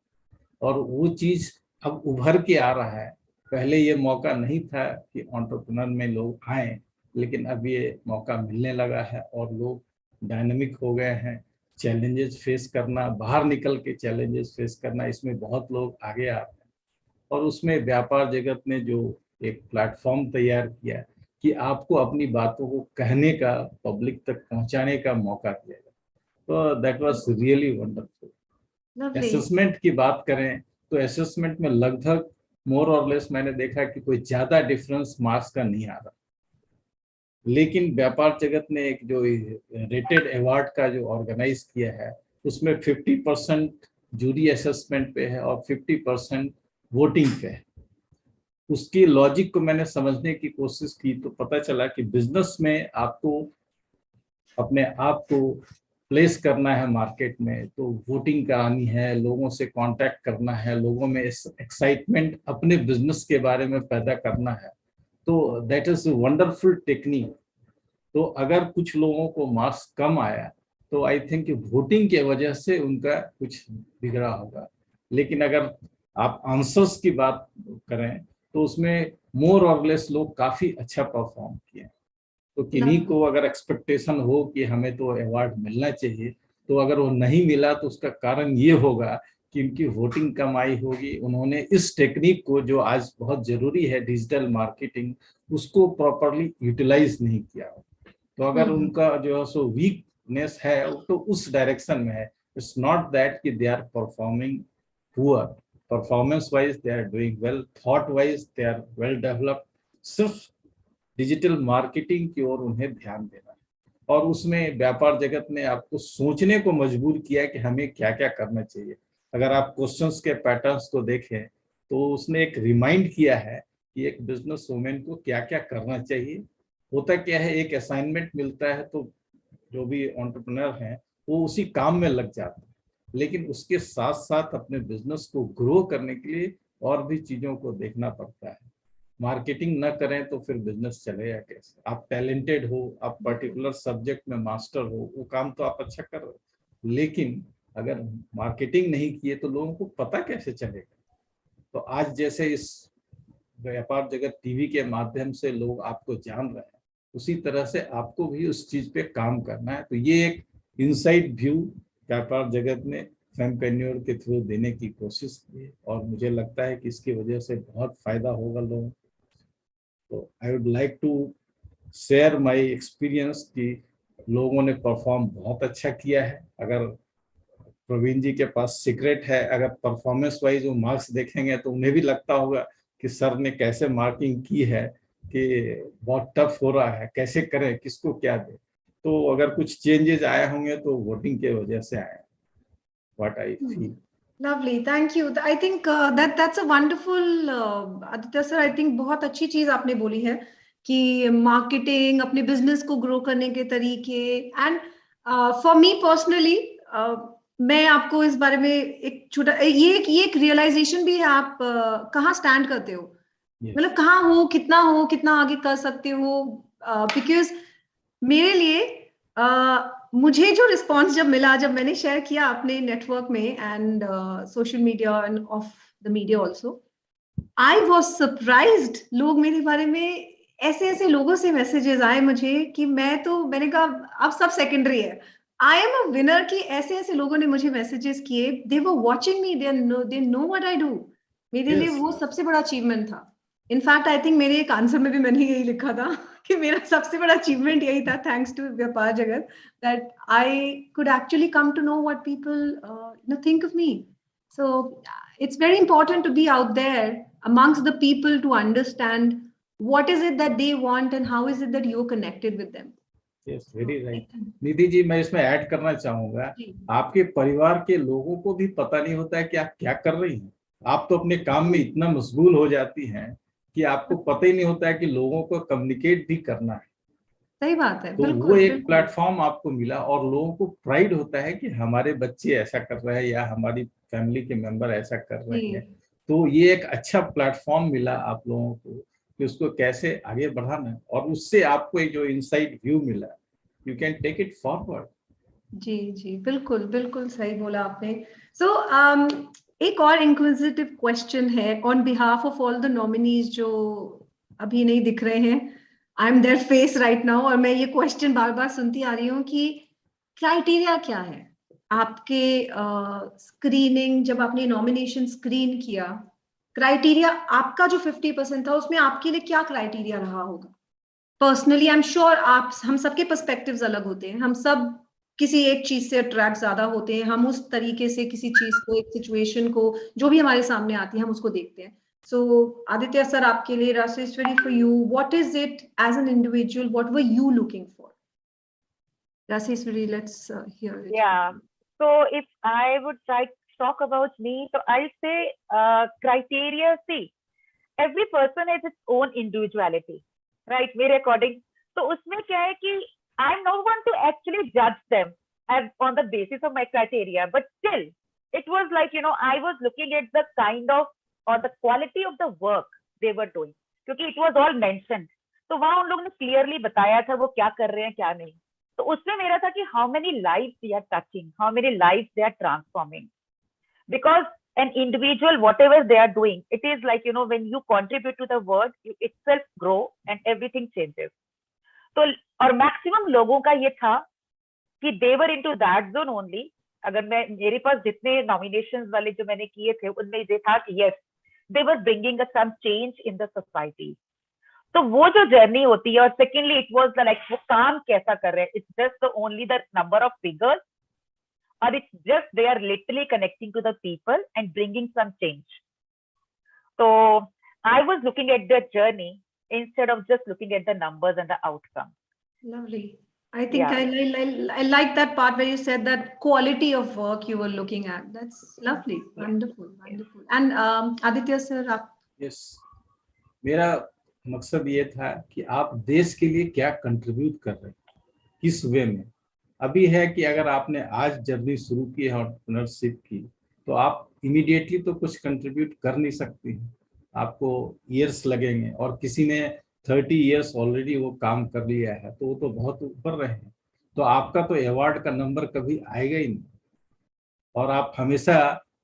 और वो चीज अब उभर के आ रहा है। पहले ये मौका नहीं था कि एंटरप्रेन्योर में लोग आए, लेकिन अब ये मौका मिलने लगा है और लोग डायनामिक हो गए हैं। चैलेंजेस फेस करना, बाहर निकल के चैलेंजेस फेस करना, इसमें बहुत लोग आगे आ रहे हैं। और उसमें व्यापार जगत ने जो एक प्लेटफॉर्म तैयार किया कि आपको अपनी बातों को कहने का, पब्लिक तक पहुंचाने का मौका दिया, तो that was really wonderful. Assessment की बात करें तो असेसमेंट में लगभग मोर और लेस मैंने देखा कि कोई ज्यादा डिफरेंस मार्क्स का नहीं आ रहा। लेकिन व्यापार जगत ने एक जो रेटेड अवार्ड का जो ऑर्गेनाइज किया है, उसमें 50% जूरी असेसमेंट पे है और 50% वोटिंग पे है। उसकी लॉजिक को मैंने समझने की कोशिश की तो पता चला कि बिजनेस में आपको अपने आप को प्लेस करना है मार्केट में, तो वोटिंग करानी है, लोगों से कांटेक्ट करना है, लोगों में एक्साइटमेंट अपने बिजनेस के बारे में पैदा करना है। तो दैट इज वंडरफुल टेक्निक। तो अगर कुछ लोगों को मार्क्स कम आया तो आई थिंक वोटिंग के वजह से उनका कुछ बिगड़ा होगा। लेकिन अगर आप आंसर्स की बात करें तो उसमें मोर और लेस लोग काफी अच्छा परफॉर्म किए। तो किन्हीं को अगर एक्सपेक्टेशन हो कि हमें तो अवार्ड मिलना चाहिए, तो अगर वो नहीं मिला तो उसका कारण ये होगा कि उनकी वोटिंग कम आई होगी, उन्होंने इस टेक्निक को जो आज बहुत जरूरी है डिजिटल मार्केटिंग, उसको प्रॉपरली यूटिलाइज नहीं किया। तो अगर उनका जो है सो वीकनेस है तो उस डायरेक्शन में है। इट्स नॉट दैट कि they are performing poor, performance wise they are doing well, thought wise they are well developed. सिर्फ डिजिटल मार्केटिंग की ओर उन्हें ध्यान देना है, और उसमें व्यापार जगत ने आपको सोचने को मजबूर किया कि हमें क्या क्या करना चाहिए। अगर आप क्वेश्चंस के पैटर्न्स को देखें तो उसने एक रिमाइंड किया है कि एक बिजनेस वुमेन को क्या क्या करना चाहिए। होता क्या है, एक असाइनमेंट मिलता है तो जो भी एंटरप्रेन्योर हैं वो उसी काम में लग जाते हैं, लेकिन उसके साथ साथ अपने बिजनेस को ग्रो करने के लिए और भी चीजों को देखना पड़ता है। मार्केटिंग न करें तो फिर बिजनेस चलेगा कैसे? आप टैलेंटेड हो, आप पर्टिकुलर सब्जेक्ट में मास्टर हो, वो काम तो आप अच्छा कर रहे हो, लेकिन अगर मार्केटिंग नहीं किए तो लोगों को पता कैसे चलेगा? तो आज जैसे इस व्यापार जगत टीवी के माध्यम से लोग आपको जान रहे हैं, उसी तरह से आपको भी उस चीज पे काम करना है। तो ये एक इनसाइड व्यू व्यापार जगत ने फेम्प्रेन्योर के थ्रू देने की कोशिश की है, और मुझे लगता है कि इसकी वजह से बहुत फायदा होगा लोगों को। तो I would like to share my experience कि लोगों ने परफॉर्म बहुत अच्छा किया है। अगर प्रवीण जी के पास सीक्रेट है, अगर परफॉर्मेंस वाइज वो मार्क्स देखेंगे तो उन्हें भी लगता होगा कि सर ने कैसे मार्किंग की है, कि बहुत टफ हो रहा है, कैसे करें, किसको क्या दे। तो अगर कुछ चेंजेस आए होंगे तो वोटिंग के वजह से आए, what I feel. Lovely, thank you. I think that's a wonderful, Aditya sir. I think बहुत अच्छी चीज आपने बोली है कि मार्केटिंग, अपने बिजनेस को ग्रो करने के तरीके। एंड फॉर मी पर्सनली, मैं आपको इस बारे में एक छोटा ये एक रियलाइजेशन भी है, आप कहाँ स्टैंड करते हो, मतलब कहाँ हो, कितना आगे कर सकते हो। बिकॉज मेरे लिए मुझे जो रिस्पॉन्स जब मिला, जब मैंने शेयर किया अपने नेटवर्क में and social media end of the media also, I was surprised. लोग मेरे बारे में ऐसे लोगों से मैसेजेस आए मुझे कि मैंने कहा अब सब सेकेंडरी है, आई एम अ विनर। कि ऐसे लोगों ने मुझे मैसेजेस किए, they were watching me, they know what I do. मेरे लिए वो सबसे बड़ा अचीवमेंट था। इनफैक्ट आई थिंक मेरे एक आंसर में भी मैंने यही लिखा था कि मेरा सबसे बड़ा अचीवमेंट यही था, thanks to Vyapar Jagat, that I could actually come to know what people think of me. So it's very important to be out there amongst the people to understand what is it that they want and how is it that you're connected with them. Yes, very right. Nidhi ji, मैं इसमें add करना चाहूंगा, आपके परिवार के लोगों को भी पता नहीं होता है कि आप क्या कर रही हैं। आप तो अपने काम में इतना मशगूल हो जाती हैं कि आपको पता ही नहीं होता है कि लोगों को कम्युनिकेट भी करना है। सही बात है, तो बिल्कुल, वो एक प्लेटफॉर्म आपको मिला और लोगों को प्राइड होता है कि हमारे बच्चे ऐसा कर रहे हैं या हमारी फैमिली के मेंबर ऐसा कर रहे हैं। तो ये एक अच्छा प्लेटफॉर्म मिला आप लोगों को कि उसको कैसे आगे बढ़ाना है, और उससे आपको एक जो इनसाइड व्यू मिला, you can take it forward. जी, बिल्कुल सही बोला आपने। सो एक और इंक्विजिटिव क्वेश्चन है on behalf of all the nominees जो अभी नहीं दिख रहे हैं। I am their face right now, और मैं ये क्वेश्चन बार बार सुनती आ रही हूँ कि क्राइटेरिया क्या है आपके स्क्रीनिंग, जब आपने नॉमिनेशन स्क्रीन किया, क्राइटेरिया आपका जो 50% था उसमें आपके लिए क्या क्राइटेरिया रहा होगा? पर्सनली आई एम श्योर हम सबके पर्सपेक्टिव्स अलग होते हैं, हम सब किसी एक चीज से अट्रैक्ट ज्यादा होते हैं, हम उस तरीके से किसी चीज को, एक सिचुएशन को जो भी हमारे सामने आती है हम उसको देखते हैं। So Aditya sir, आपके लिए, Raseshwari, for you, what is it as an individual, what were you looking for? Raseshwari, let's hear it. Yeah, so if I would talk about me, so I'll say criteria. See, every person has its own individuality, right? मेरे according, तो उसमें क्या है कि I'm not one to actually judge them as on the basis of my criteria, but still it was like, I was looking at the kind of or the quality of the work they were doing, क्योंकि it was all mentioned, तो वहां उन लोगों ने clearly बताया था वो क्या कर रहे हैं क्या नहीं। तो उसमें मेरा था कि how many lives they are touching, how many lives they are transforming, because an individual, whatever they are doing, it is like, when you contribute to the world, you itself grow and everything changes. तो और maximum लोगों का ये था कि they were into that zone only। अगर मेरे पास जितने nominations वाले जो मैंने किए थे उनमें ये था कि yes, they were bringing some change in the society। तो वो जो जर्नी होती है, और secondly it was like वो काम कैसा कर रहे हैं, it's just only the number of figures, or it's just they are literally connecting to the people and bringing some change। So I was looking at the journey instead of just looking at the numbers and the outcome. Lovely. I think I like that part where you said that quality of work you were looking at. That's lovely. Wonderful. And Aditya sir, आप? Yes, मेरा मकसद ये था कि आप देश के लिए क्या कंट्रीब्यूट कर रहे हैं, किस वे में। अभी है कि अगर आपने आज जर्नी शुरू की है एंटरप्रेन्योरशिप की, तो आप इमीडिएटली तो कुछ कंट्रीब्यूट कर नहीं सकती हैं, आपको ईयर्स लगेंगे, और किसी ने 30 ईयर्स ऑलरेडी वो काम कर लिया है तो वो तो बहुत ऊपर रहे हैं। तो आपका तो अवार्ड का नंबर कभी आएगा ही नहीं, और आप हमेशा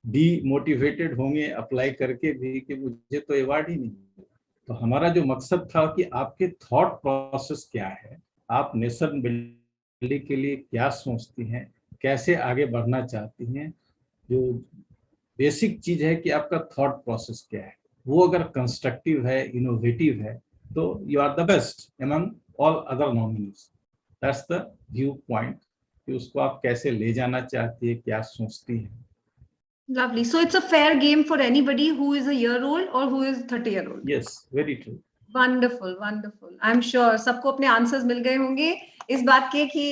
डीमोटिवेटेड होंगे अप्लाई करके भी कि मुझे तो अवार्ड ही नहीं। तो हमारा जो मकसद था कि आपके थॉट प्रोसेस क्या है, आप नेशन बिल्डिंग के लिए क्या सोचती हैं, कैसे आगे बढ़ना चाहती हैं। जो बेसिक चीज है कि आपका थॉट प्रोसेस क्या है, वो अगर कंस्ट्रक्टिव है, इनोवेटिव है, तो you are the best among all other nominees. That's the viewpoint कि उसको आप कैसे ले जाना चाहती है, क्या सोचती है। Lovely. So it's a fair game for anybody who is a year old or who is 30-year-old. Yes, very true. Wonderful wonderful. I am sure सबको अपने आंसर्स मिल गए होंगे इस बात के कि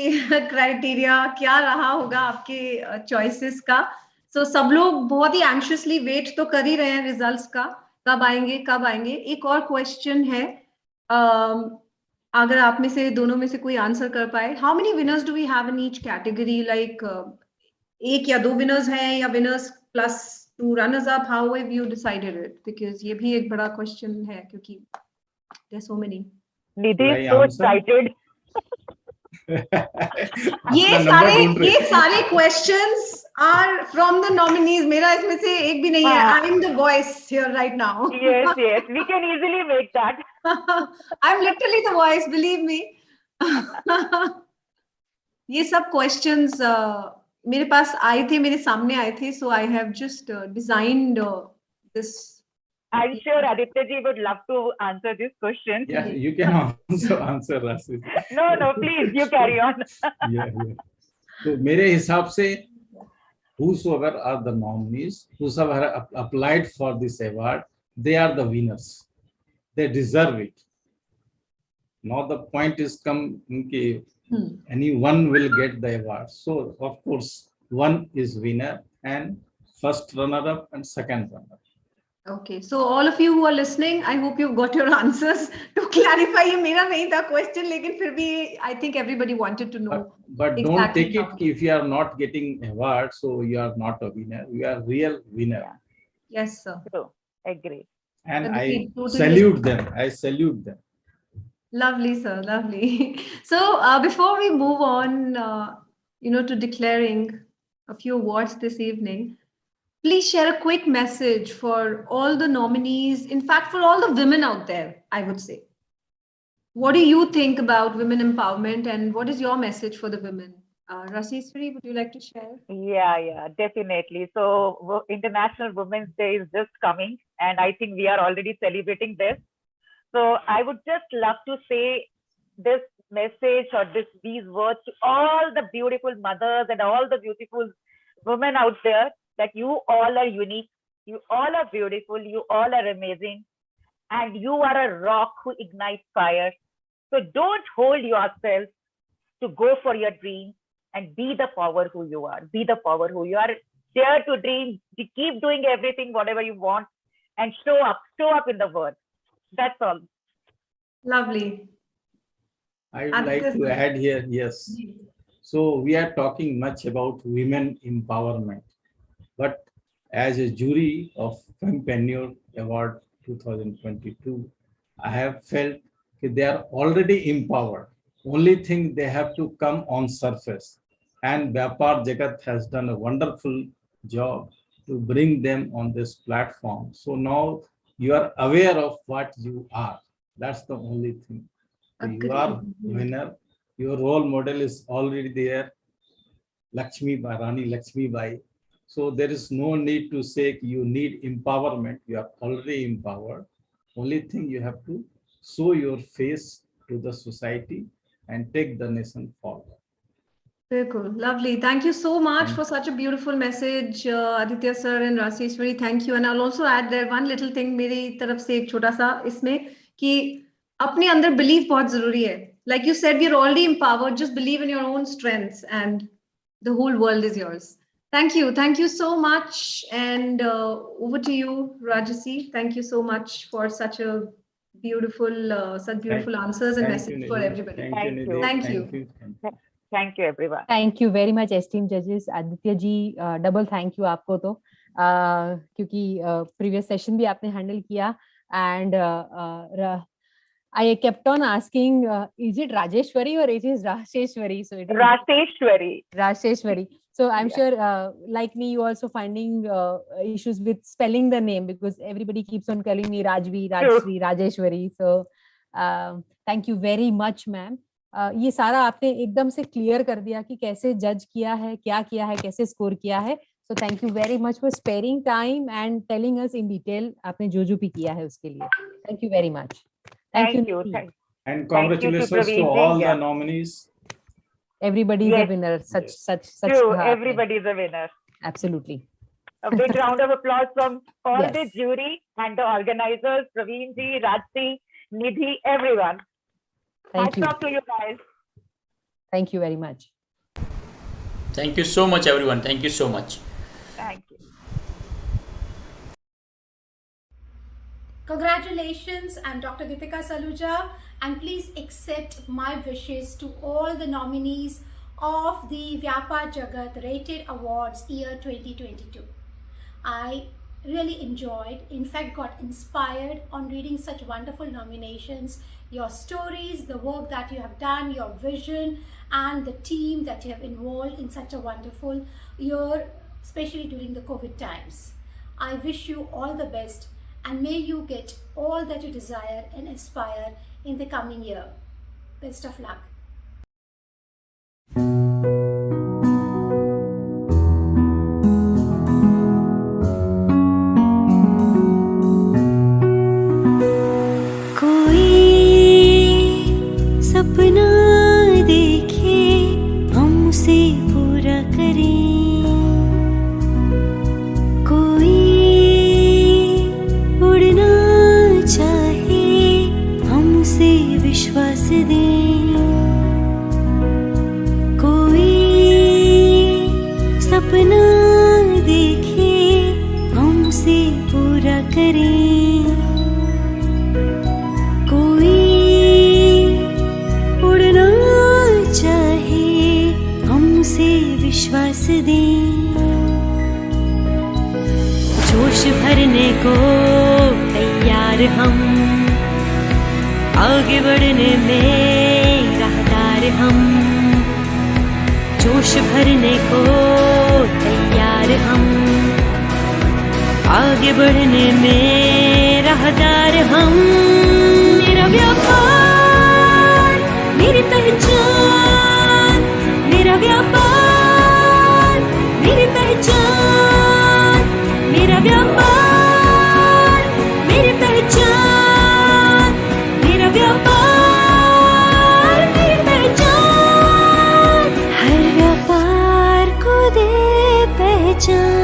क्राइटेरिया क्या रहा होगा आपके चॉइसेस का। सो सब लोग बहुत ही एंशियसली वेट तो कर ही रहे हैं रिजल्ट्स का, कब आएंगे कब आएंगे। एक और क्वेश्चन है, अगर आप में से दोनों में से कोई आंसर कर पाए, how many winners do we have in each category? Like एक या दो विनर्स हैं या winners plus 2 runners up? How have you decided it? Because ये भी एक बड़ा क्वेश्चन है क्योंकि there's so many. Nidhi is so excited. ये सारे questions are from the nominees. मेरा इसमें से एक भी नहीं है. I am the voice here right now. Yes, yes, we can easily make that. I'm literally the voice, believe me. ये सब questions मेरे पास आए थे, मेरे सामने आए थे. So I have just designed this. I'm sure Aditya ji would love to answer this question. Yeah, you can also answer, Rasi. No, please, you carry on. Yeah. So, मेरे हिसाब से, whosoever are the nominees, whosoever have applied for this award, they are the winners. They deserve it. Now the point is come, anyone will get the award. So of course, one is winner and first runner-up and second runner-up. Okay, so all of you who are listening, I hope you've got your answers. To clarify, ये मेरा नहीं था question, लेकिन फिर भी I think everybody wanted to know. But exactly, don't take it if you are not getting award, so you are not a winner. You are real winner. Yes, sir. True. Agree. And I salute them. I salute them. Lovely, sir. Lovely. So before we move on, to declaring a few awards this evening, please share a quick message for all the nominees. In fact, for all the women out there, I would say. What do you think about women empowerment, and what is your message for the women? Rasiswari, would you like to share? Yeah, definitely. So International Women's Day is just coming, and I think we are already celebrating this. So I would just love to say this message or these words to all the beautiful mothers and all the beautiful women out there, that you all are unique, you all are beautiful, you all are amazing, and you are a rock who ignites fire. So don't hold yourself to go for your dreams and be the power who you are. Be the power who you are. Dare to dream, keep doing everything, whatever you want, and show up in the world. That's all. Lovely. I would like to add here, yes. So we are talking much about women empowerment, but as a jury of Fempreneur Award 2022, I have felt that they are already empowered. Only thing they have to come on surface, and vyapaarjagat has done a wonderful job to bring them on this platform. So now you are aware of what you are. That's the only thing. So you are winner. Your role model is already there, Lakshmi Bai, Rani Lakshmi Bai. So there is no need to say you need empowerment. You are already empowered. Only thing you have to show your face to the society and take the nation forward. Very cool. Lovely. Thank you so much for such a beautiful message, Aditya sir and Raseshwari. Thank you. And I'll also add there one little thing मेरी तरफ से एक छोटा सा इसमें कि अपने अंदर belief बहुत जरूरी है. Like you said, we're already empowered. Just believe in your own strengths and the whole world is yours. Thank you. Thank you so much. And over to you, Rajasi. Thank you so much for such a beautiful, answers and message for everybody. Thank you. Thank you, everyone. Thank you very much, esteemed judges. Aditya ji, double thank you आपको तो क्योंकि previous session भी आपने handle किया, and I kept on asking, is it Rajeshwari or it is Rasheshwari? So it is Rasheshwari. So I'm sure, like me, you also finding issues with spelling the name, because everybody keeps on calling me Rajvi, Rajshri, Rajeshwari. So thank you very much, ma'am. ये सारा आपने एकदम से clear कर दिया कि कैसे जज किया है, क्या किया है, कैसे स्कोर किया है. So thank you very much for sparing time and telling us in detail आपने जो भी किया है उसके लिए. Thank you very much. Thank you. And congratulations to all the nominees. Everybody is a winner. Such. True. Everybody is a winner. Absolutely. A big round of applause from all the jury and the organizers, Pravin ji, Rajsi, Nidhi, everyone. Thank you. Hats off to you guys. Thank you very much. Thank you so much, everyone. Thank you so much. Thank you. Congratulations, I'm Dr. Deepika Saluja, and please accept my wishes to all the nominees of the vyapaarjagat Rated Awards year 2022. I really enjoyed, in fact got inspired on reading such wonderful nominations, your stories, the work that you have done, your vision, and the team that you have involved in such a wonderful year, especially during the COVID times. I wish you all the best, and may you get all that you desire and aspire in the coming year. Best of luck. सपना देखे हम उसे पूरा करें, कोई उड़ना चाहे हम उसे विश्वास दें, कोई सपना देखे हम उसे पूरा करें, विश्वास दें, जोश भरने को तैयार हम, आगे बढ़ने में राहदार हम, जोश भरने को तैयार हम, आगे बढ़ने में राहदार हम। मेरा व्यापार मेरी पहचान, मेरा व्यापार मेरी पहचान, मेरा व्यापार मेरी पहचान, मेरा व्यापार मेरी पहचान, हर व्यापार को दे पहचान।